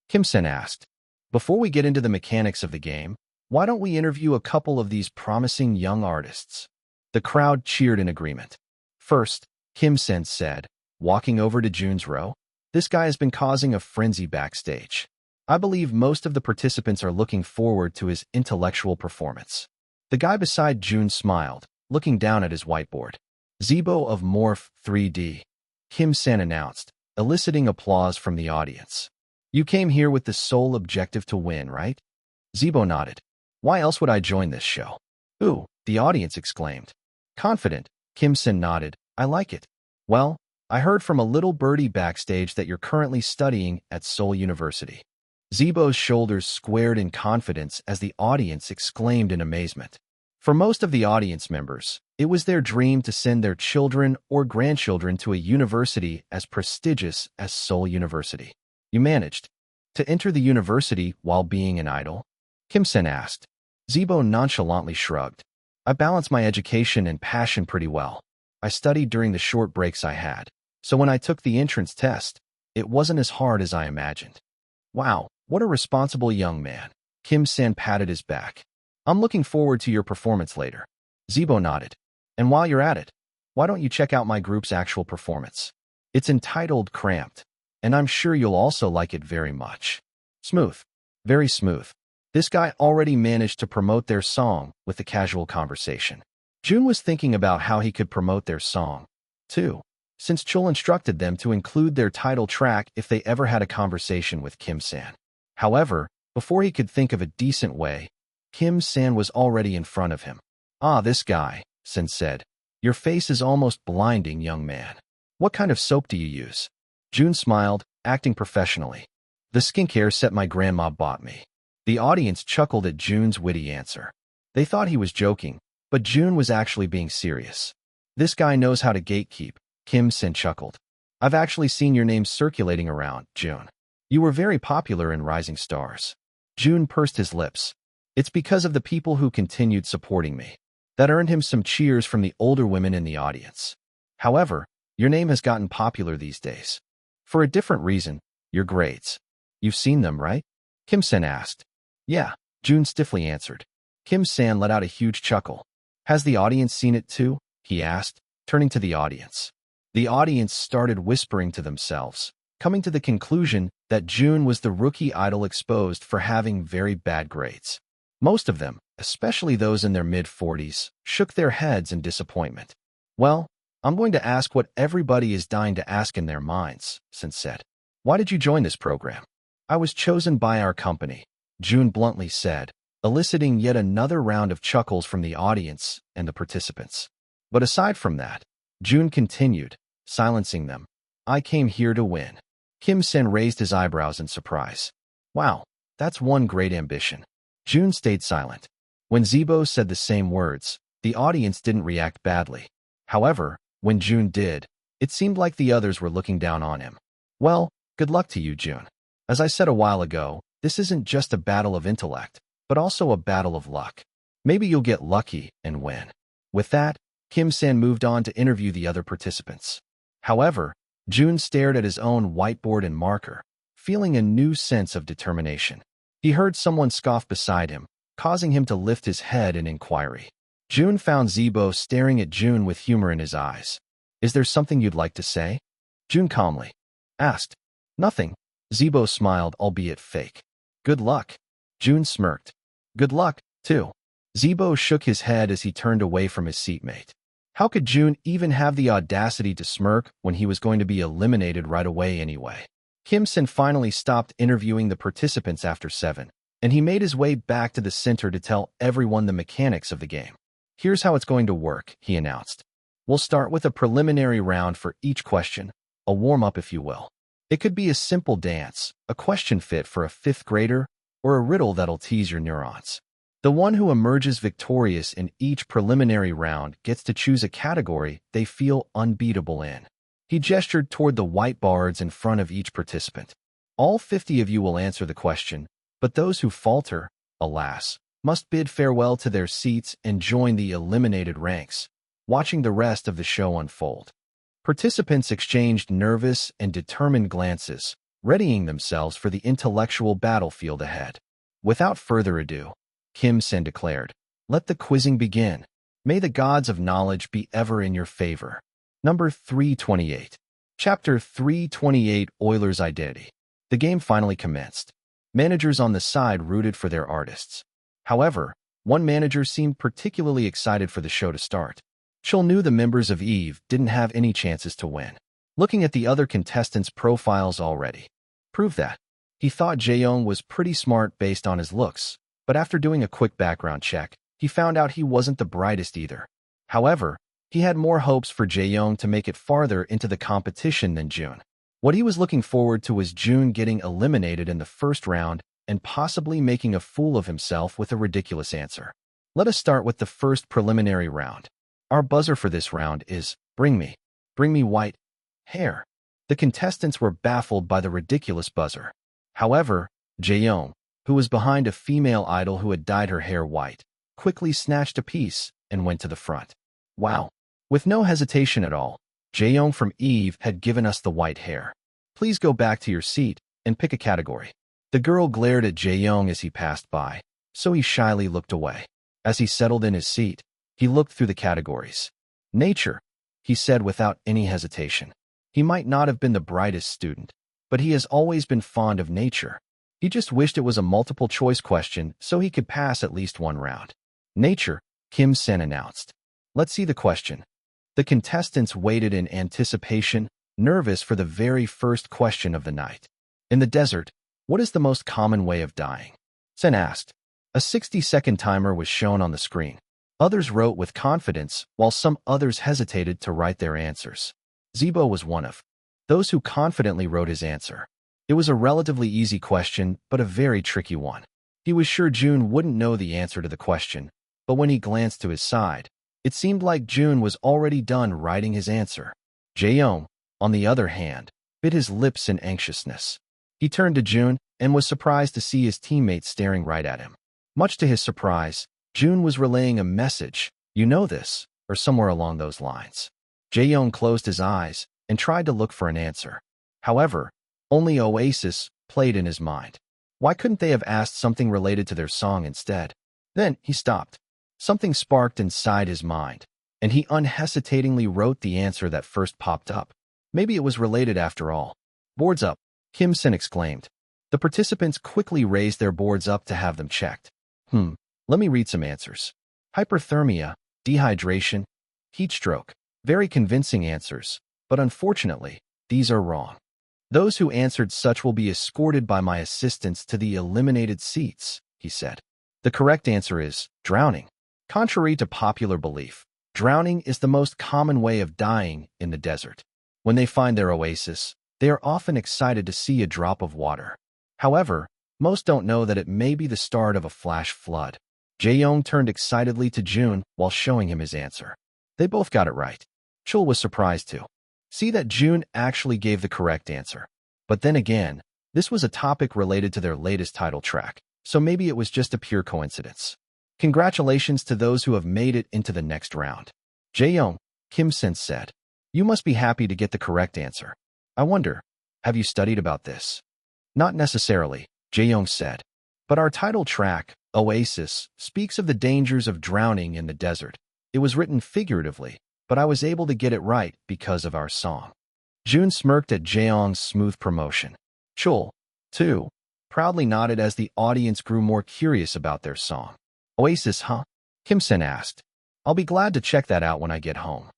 A: Kim Sen asked, before we get into the mechanics of the game, why don't we interview a couple of these promising young artists? The crowd cheered in agreement. First, Kim Sen said, walking over to Jun's row, this guy has been causing a frenzy backstage. I believe most of the participants are looking forward to his intellectual performance. The guy beside Jun smiled, looking down at his whiteboard. Zibo of Morph 3D, Kim Sen announced, eliciting applause from the audience. You came here with the sole objective to win, right? Zibo nodded. Why else would I join this show? Ooh, the audience exclaimed. Confident, Kim Sen nodded. I like it. Well, I heard from a little birdie backstage that you're currently studying at Seoul University. Zibo's shoulders squared in confidence as the audience exclaimed in amazement. For most of the audience members, it was their dream to send their children or grandchildren to a university as prestigious as Seoul University. You managed to enter the university while being an idol? Kim Sen asked. Zibo nonchalantly shrugged. I balance my education and passion pretty well. I studied during the short breaks I had, so when I took the entrance test, it wasn't as hard as I imagined. Wow, what a responsible young man. Kim Sen patted his back. I'm looking forward to your performance later. Zibo nodded. And while you're at it, why don't you check out my group's actual performance? It's entitled Cramped, and I'm sure you'll also like it very much. Smooth. Very smooth. This guy already managed to promote their song with a casual conversation. Jun was thinking about how he could promote their song, too, since Chul instructed them to include their title track if they ever had a conversation with Kim-san. However, before he could think of a decent way, Kim-san was already in front of him. "Ah, this guy," Sen said. "Your face is almost blinding, young man. What kind of soap do you use?" Jun smiled, acting professionally. "The skincare set my grandma bought me." The audience chuckled at Jun's witty answer. They thought he was joking, but Jun was actually being serious. "This guy knows how to gatekeep," Kim-sen chuckled. "I've actually seen your name circulating around, Jun. You were very popular in Rising Stars." Jun pursed his lips. "It's because of the people who continued supporting me. That earned him some cheers from the older women in the audience. However, your name has gotten popular these days. For a different reason, your grades. You've seen them, right?" Kim-sen asked. "Yeah," Jun stiffly answered. Kim-san let out a huge chuckle. "Has the audience seen it too?" he asked, turning to the audience. The audience started whispering to themselves, coming to the conclusion that Jun was the rookie idol exposed for having very bad grades. Most of them, especially those in their mid-40s, shook their heads in disappointment. "Well, I'm going to ask what everybody is dying to ask in their minds," Sen said. "Why did you join this program?" "I was chosen by our company," Jun bluntly said, eliciting yet another round of chuckles from the audience and the participants. But aside from that, Jun continued, silencing them. "I came here to win." Kim-sen raised his eyebrows in surprise. "Wow, that's one great ambition." Jun stayed silent. When Zibo said the same words, the audience didn't react badly. However, when Jun did, it seemed like the others were looking down on him. "Well, good luck to you, Jun. As I said a while ago, this isn't just a battle of intellect, but also a battle of luck. Maybe you'll get lucky and win." With that, Kim-san moved on to interview the other participants. However, Jun stared at his own whiteboard and marker, feeling a new sense of determination. He heard someone scoff beside him, causing him to lift his head in inquiry. Jun found Zibo staring at Jun with humor in his eyes. "Is there something you'd like to say?" Jun calmly asked. "Nothing." Zibo smiled, albeit fake. "Good luck." Jun smirked. "Good luck, too." Zibo shook his head as he turned away from his seatmate. How could Jun even have the audacity to smirk when he was going to be eliminated right away anyway? Kim-sen finally stopped interviewing the participants after 7, and he made his way back to the center to tell everyone the mechanics of the game. "Here's how it's going to work," he announced. "We'll start with a preliminary round for each question, a warm-up if you will. It could be a simple dance, a question fit for a 5th grader, or a riddle that'll tease your neurons. The one who emerges victorious in each preliminary round gets to choose a category they feel unbeatable in." He gestured toward the whiteboards in front of each participant. "All 50 of you will answer the question, but those who falter, alas, must bid farewell to their seats and join the eliminated ranks, watching the rest of the show unfold." Participants exchanged nervous and determined glances, readying themselves for the intellectual battlefield ahead. Without further ado, Kim-sen declared, "Let the quizzing begin. May the gods of knowledge be ever in your favor." Number 328. Chapter 328, Euler's Identity. The game finally commenced. Managers on the side rooted for their artists. However, one manager seemed particularly excited for the show to start. Chul knew the members of Eve didn't have any chances to win. Looking at the other contestants' profiles already proved that. He thought Jae-young was pretty smart based on his looks, but after doing a quick background check, he found out he wasn't the brightest either. However, he had more hopes for Jae-young to make it farther into the competition than Jun. What he was looking forward to was Jun getting eliminated in the first round and possibly making a fool of himself with a ridiculous answer. Let us start with the first preliminary round. Our buzzer for this round is, bring me white hair." The contestants were baffled by the ridiculous buzzer. However, Jae-young, who was behind a female idol who had dyed her hair white, quickly snatched a piece and went to the front. Wow. With no hesitation at all, Jae-young from Eve had given us the white hair. "Please go back to your seat and pick a category." The girl glared at Jae-young as he passed by, so he shyly looked away. As he settled in his seat, he looked through the categories. "Nature," he said without any hesitation. He might not have been the brightest student, but he has always been fond of nature. He just wished it was a multiple-choice question so he could pass at least one round. "Nature," Kim-sen announced. Let's see the question. The contestants waited in anticipation, nervous for the very first question of the night. In the desert, what is the most common way of dying? Sen asked. A 60-second timer was shown on the screen. Others wrote with confidence, while some others hesitated to write their answers. Zibo was one of those who confidently wrote his answer. It was a relatively easy question, but a very tricky one. He was sure Jun wouldn't know the answer to the question, but when he glanced to his side, it seemed like Jun was already done writing his answer. Jae-young, on the other hand, bit his lips in anxiousness. He turned to Jun and was surprised to see his teammates staring right at him. Much to his surprise, Jun was relaying a message, "You know this," or somewhere along those lines. Jae-young closed his eyes and tried to look for an answer. However, only Oasis played in his mind. Why couldn't they have asked something related to their song instead? Then he stopped. Something sparked inside his mind, and he unhesitatingly wrote the answer that first popped up. Maybe it was related after all. "Boards up," Kim Sin exclaimed. The participants quickly raised their boards up to have them checked. Let me read some answers. Hyperthermia, dehydration, heat stroke. Very convincing answers, but unfortunately, these are wrong. Those who answered such will be escorted by my assistants to the eliminated seats, he said. The correct answer is drowning. Contrary to popular belief, drowning is the most common way of dying in the desert. When they find their oasis, they are often excited to see a drop of water. However, most don't know that it may be the start of a flash flood. Jae-young turned excitedly to Jun while showing him his answer. They both got it right. Chul was surprised to see that Jun actually gave the correct answer. But then again, this was a topic related to their latest title track, so maybe it was just a pure coincidence. Congratulations to those who have made it into the next round. Jae-young, Kim Sin said. You must be happy to get the correct answer. I wonder, have you studied about this? Not necessarily, Jae-young said. But our title track, Oasis, speaks of the dangers of drowning in the desert. It was written figuratively, but I was able to get it right because of our song. Jun smirked at Jae-young's smooth promotion. Chul, too, proudly nodded as the audience grew more curious about their song. Oasis, huh? Kim Sin asked. I'll be glad to check that out when I get home.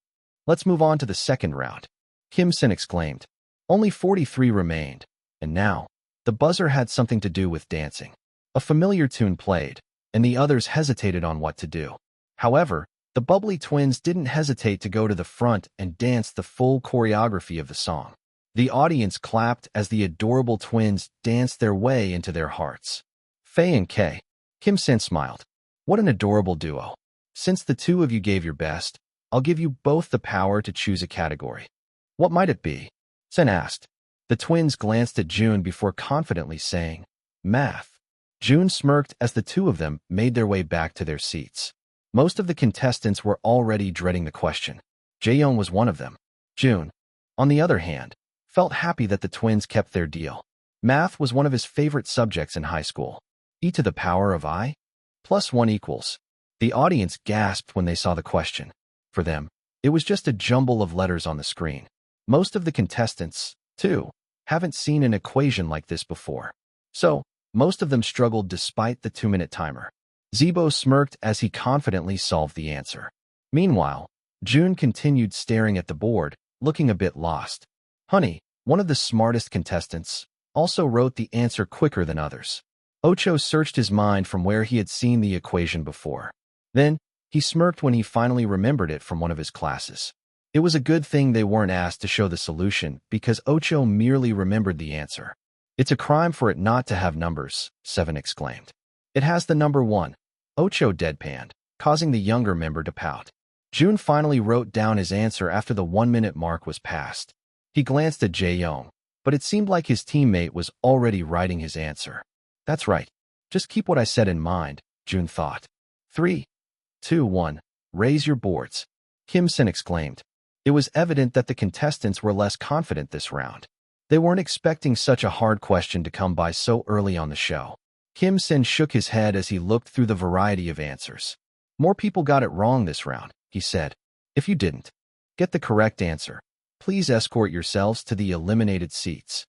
A: Let's move on to the second round, Kim Sin exclaimed. Only 43 remained, and now, the buzzer had something to do with dancing. A familiar tune played, and the others hesitated on what to do. However, the bubbly twins didn't hesitate to go to the front and dance the full choreography of the song. The audience clapped as the adorable twins danced their way into their hearts. Faye and Kay, Kim Sin smiled. What an adorable duo. Since the two of you gave your best, I'll give you both the power to choose a category. What might it be? Sen asked. The twins glanced at Jun before confidently saying, Math. Jun smirked as the two of them made their way back to their seats. Most of the contestants were already dreading the question. Jae-young was one of them. Jun, on the other hand, felt happy that the twins kept their deal. Math was one of his favorite subjects in high school. E to the power of I? Plus 1 equals. The audience gasped when they saw the question. For them, it was just a jumble of letters on the screen. Most of the contestants, too, haven't seen an equation like this before. So, most of them struggled despite the 2-minute timer. Zibo smirked as he confidently solved the answer. Meanwhile, Jun continued staring at the board, looking a bit lost. Honey, one of the smartest contestants, also wrote the answer quicker than others. Ocho searched his mind from where he had seen the equation before. Then, he smirked when he finally remembered it from one of his classes. It was a good thing they weren't asked to show the solution because Ocho merely remembered the answer. It's a crime for it not to have numbers, Seven exclaimed. It has the number 1. Ocho deadpanned, causing the younger member to pout. Jun finally wrote down his answer after the 1-minute mark was passed. He glanced at Jae-young, but it seemed like his teammate was already writing his answer. That's right. Just keep what I said in mind, Jun thought. 3, 2, 1. Raise your boards, Kim Sin exclaimed. It was evident that the contestants were less confident this round. They weren't expecting such a hard question to come by so early on the show. Kim Sin shook his head as he looked through the variety of answers. More people got it wrong this round, he said. If you didn't get the correct answer, please escort yourselves to the eliminated seats.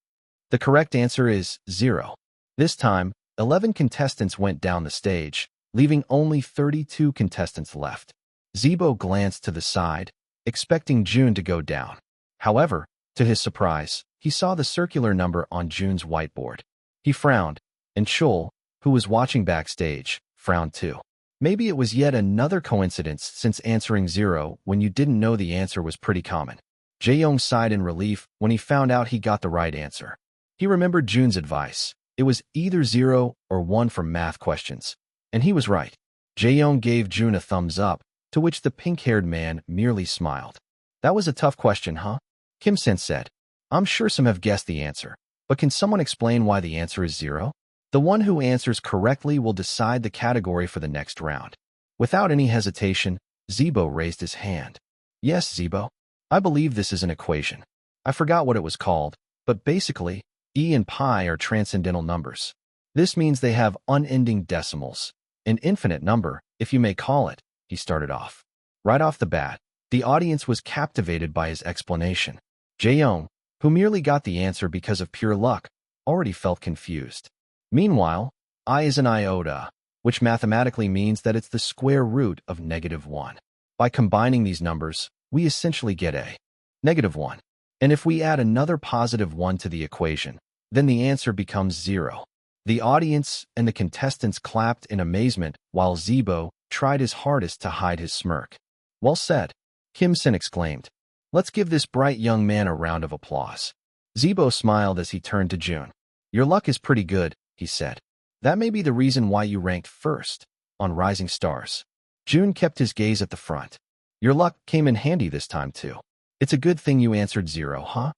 A: The correct answer is 0. This time, 11 contestants went down the stage, leaving only 32 contestants left. Zibo glanced to the side, expecting Jun to go down. However, to his surprise, he saw the circular number on Jun's whiteboard. He frowned, and Chol, who was watching backstage, frowned too. Maybe it was yet another coincidence, since answering 0 when you didn't know the answer was pretty common. Jae-young sighed in relief when he found out he got the right answer. He remembered Jun's advice. It was either 0 or 1 for math questions. And he was right. Jae-young gave Jun a thumbs up, to which the pink-haired man merely smiled. That was a tough question, huh? Kim-sen said. I'm sure some have guessed the answer, but can someone explain why the answer is 0? The one who answers correctly will decide the category for the next round. Without any hesitation, Zibo raised his hand. Yes, Zibo. I believe this is an equation. I forgot what it was called, but basically, E and pi are transcendental numbers. This means they have unending decimals. An infinite number, if you may call it, he started off. Right off the bat, the audience was captivated by his explanation. Jae-young, who merely got the answer because of pure luck, already felt confused. Meanwhile, I is an iota, which mathematically means that it's the square root of -1. By combining these numbers, we essentially get a -1. And if we add another +1 to the equation, then the answer becomes 0. The audience and the contestants clapped in amazement while Zibo tried his hardest to hide his smirk. Well said, Kim-sen exclaimed. Let's give this bright young man a round of applause. Zibo smiled as he turned to Jun. Your luck is pretty good, he said. That may be the reason why you ranked first on Rising Stars. Jun kept his gaze at the front. Your luck came in handy this time too. It's a good thing you answered 0, huh?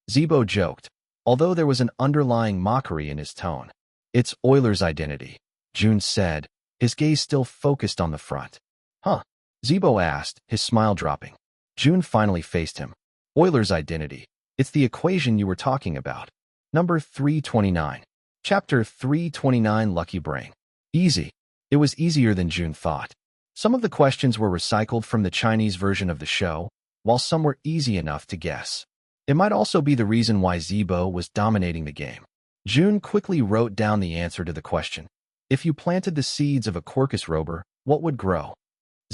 A: Zibo joked, although there was an underlying mockery in his tone. It's Euler's identity, Jun said, his gaze still focused on the front. Huh? Zibo asked, his smile dropping. Jun finally faced him. Euler's identity. It's the equation you were talking about. Number 329. Chapter 329, Lucky Brain. Easy. It was easier than Jun thought. Some of the questions were recycled from the Chinese version of the show, while some were easy enough to guess. It might also be the reason why Zibo was dominating the game. Jun quickly wrote down the answer to the question. If you planted the seeds of a quercus robur, what would grow?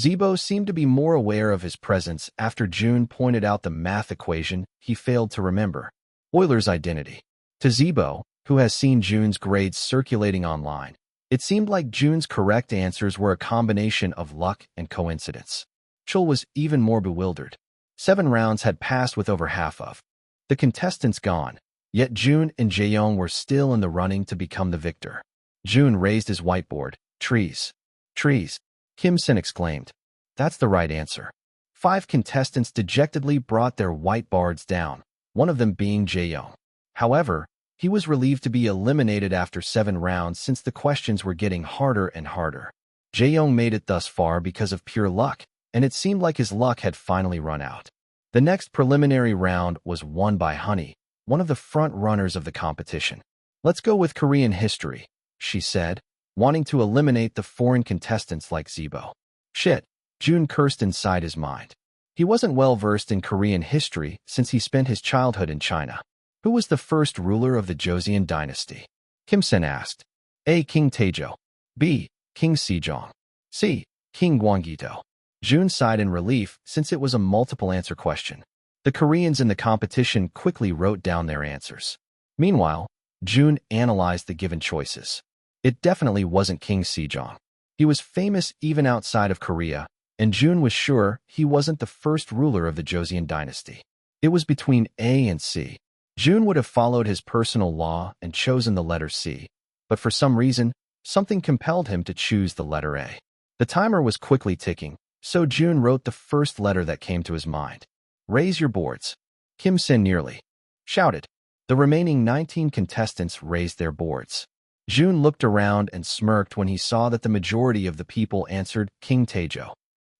A: Zibo seemed to be more aware of his presence after Jun pointed out the math equation he failed to remember. Euler's identity. To Zibo, who has seen Jun's grades circulating online, it seemed like Jun's correct answers were a combination of luck and coincidence. Chol was even more bewildered. 7 rounds had passed with over half of the contestants gone, yet Jun and Jae-young were still in the running to become the victor. Jun raised his whiteboard. Trees. Trees. Kim-sen exclaimed. That's the right answer. 5 contestants dejectedly brought their whiteboards down, one of them being Jae-young. However, he was relieved to be eliminated after 7 rounds since the questions were getting harder and harder. Jae-young made it thus far because of pure luck, and it seemed like his luck had finally run out. The next preliminary round was won by Honey, one of the front runners of the competition. Let's go with Korean history, she said, wanting to eliminate the foreign contestants like Zibo. Shit, Jun cursed inside his mind. He wasn't well versed in Korean history since he spent his childhood in China. Who was the first ruler of the Joseon dynasty? Kim-sen asked. A. King Taejo. B. King Sejong. C. King Gwangito. Jun sighed in relief since it was a multiple-answer question. The Koreans in the competition quickly wrote down their answers. Meanwhile, Jun analyzed the given choices. It definitely wasn't King Sejong. He was famous even outside of Korea, and Jun was sure he wasn't the first ruler of the Joseon dynasty. It was between A and C. Jun would have followed his personal law and chosen the letter C, but for some reason, something compelled him to choose the letter A. The timer was quickly ticking, so Jun wrote the first letter that came to his mind. Raise your boards. Kim-sen nearly shouted. The remaining 19 contestants raised their boards. Jun looked around and smirked when he saw that the majority of the people answered King Taejo.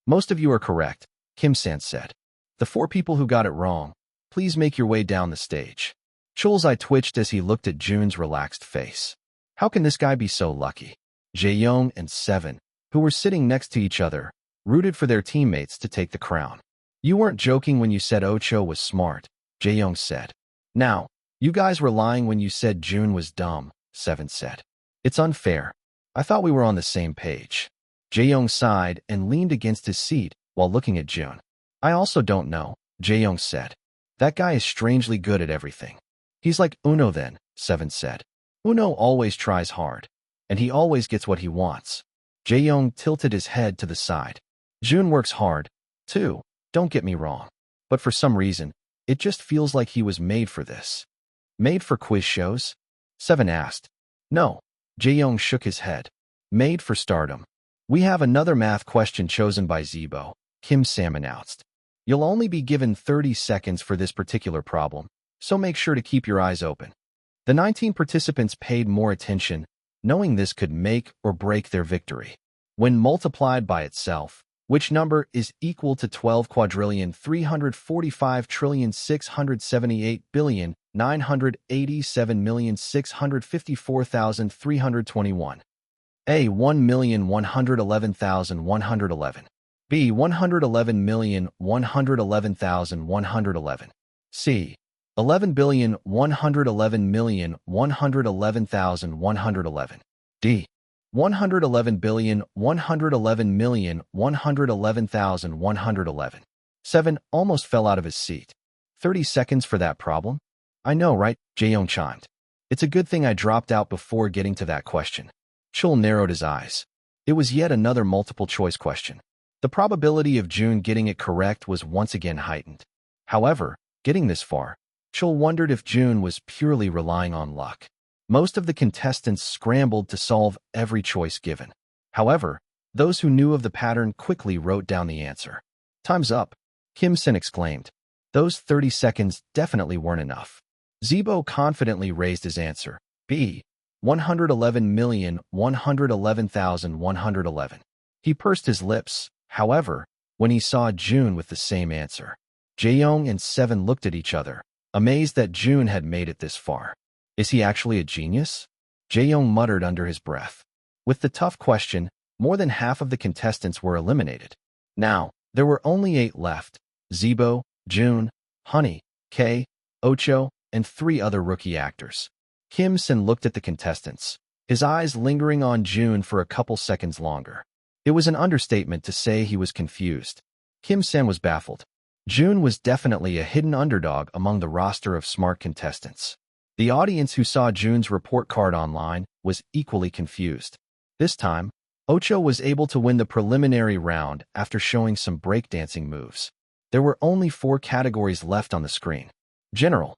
A: Most of you are correct, Kim-sen said. The 4 people who got it wrong, please make your way down the stage. Chol's eye twitched as he looked at Jun's relaxed face. How can this guy be so lucky? Jae-young and Seven, who were sitting next to each other, rooted for their teammates to take the crown. You weren't joking when you said Ocho was smart, Jae-young said. Now, you guys were lying when you said Jun was dumb, Seven said. It's unfair. I thought we were on the same page. Jae-young sighed and leaned against his seat, while looking at Jun. I also don't know, Jae-young said. That guy is strangely good at everything. He's like Uno then, Seven said. Uno always tries hard, and he always gets what he wants. Jae-young tilted his head to the side. Jun works hard, too, don't get me wrong. But for some reason, it just feels like he was made for this. Made for quiz shows? Seven asked. No. Jae-young shook his head. Made for stardom. We have another math question chosen by Zibo, Kim Sam announced. You'll only be given 30 seconds for this particular problem, so make sure to keep your eyes open. The 19 participants paid more attention, knowing this could make or break their victory. When multiplied by itself, which number is equal to 12,345,678,987,654,321? A. 1,111,111. B. 111,111,111. C. 11,111,111,111. D. 111,111,111,111. 7 almost fell out of his seat. 30 seconds for that problem? I know, right? Jae-young chimed. It's a good thing I dropped out before getting to that question. Chul narrowed his eyes. It was yet another multiple-choice question. The probability of Jun getting it correct was once again heightened. However, getting this far, Chul wondered if Jun was purely relying on luck. Most of the contestants scrambled to solve every choice given. However, those who knew of the pattern quickly wrote down the answer. Time's up, Kim Sin exclaimed. Those 30 seconds definitely weren't enough. Zibo confidently raised his answer. B. 111,111,111. He pursed his lips, however, when he saw Jun with the same answer. Jae-young and Seven looked at each other, amazed that Jun had made it this far. Is he actually a genius? Jae-young muttered under his breath. With the tough question, more than half of the contestants were eliminated. Now, there were only 8 left: Zibo, Jun, Honey, Kay, Ocho, and 3 other rookie actors. Kim Sin looked at the contestants, his eyes lingering on Jun for a couple seconds longer. It was an understatement to say he was confused. Kim Sin was baffled. Jun was definitely a hidden underdog among the roster of smart contestants. The audience who saw Jun's report card online was equally confused. This time, Ocho was able to win the preliminary round after showing some breakdancing moves. There were only 4 categories left on the screen: General,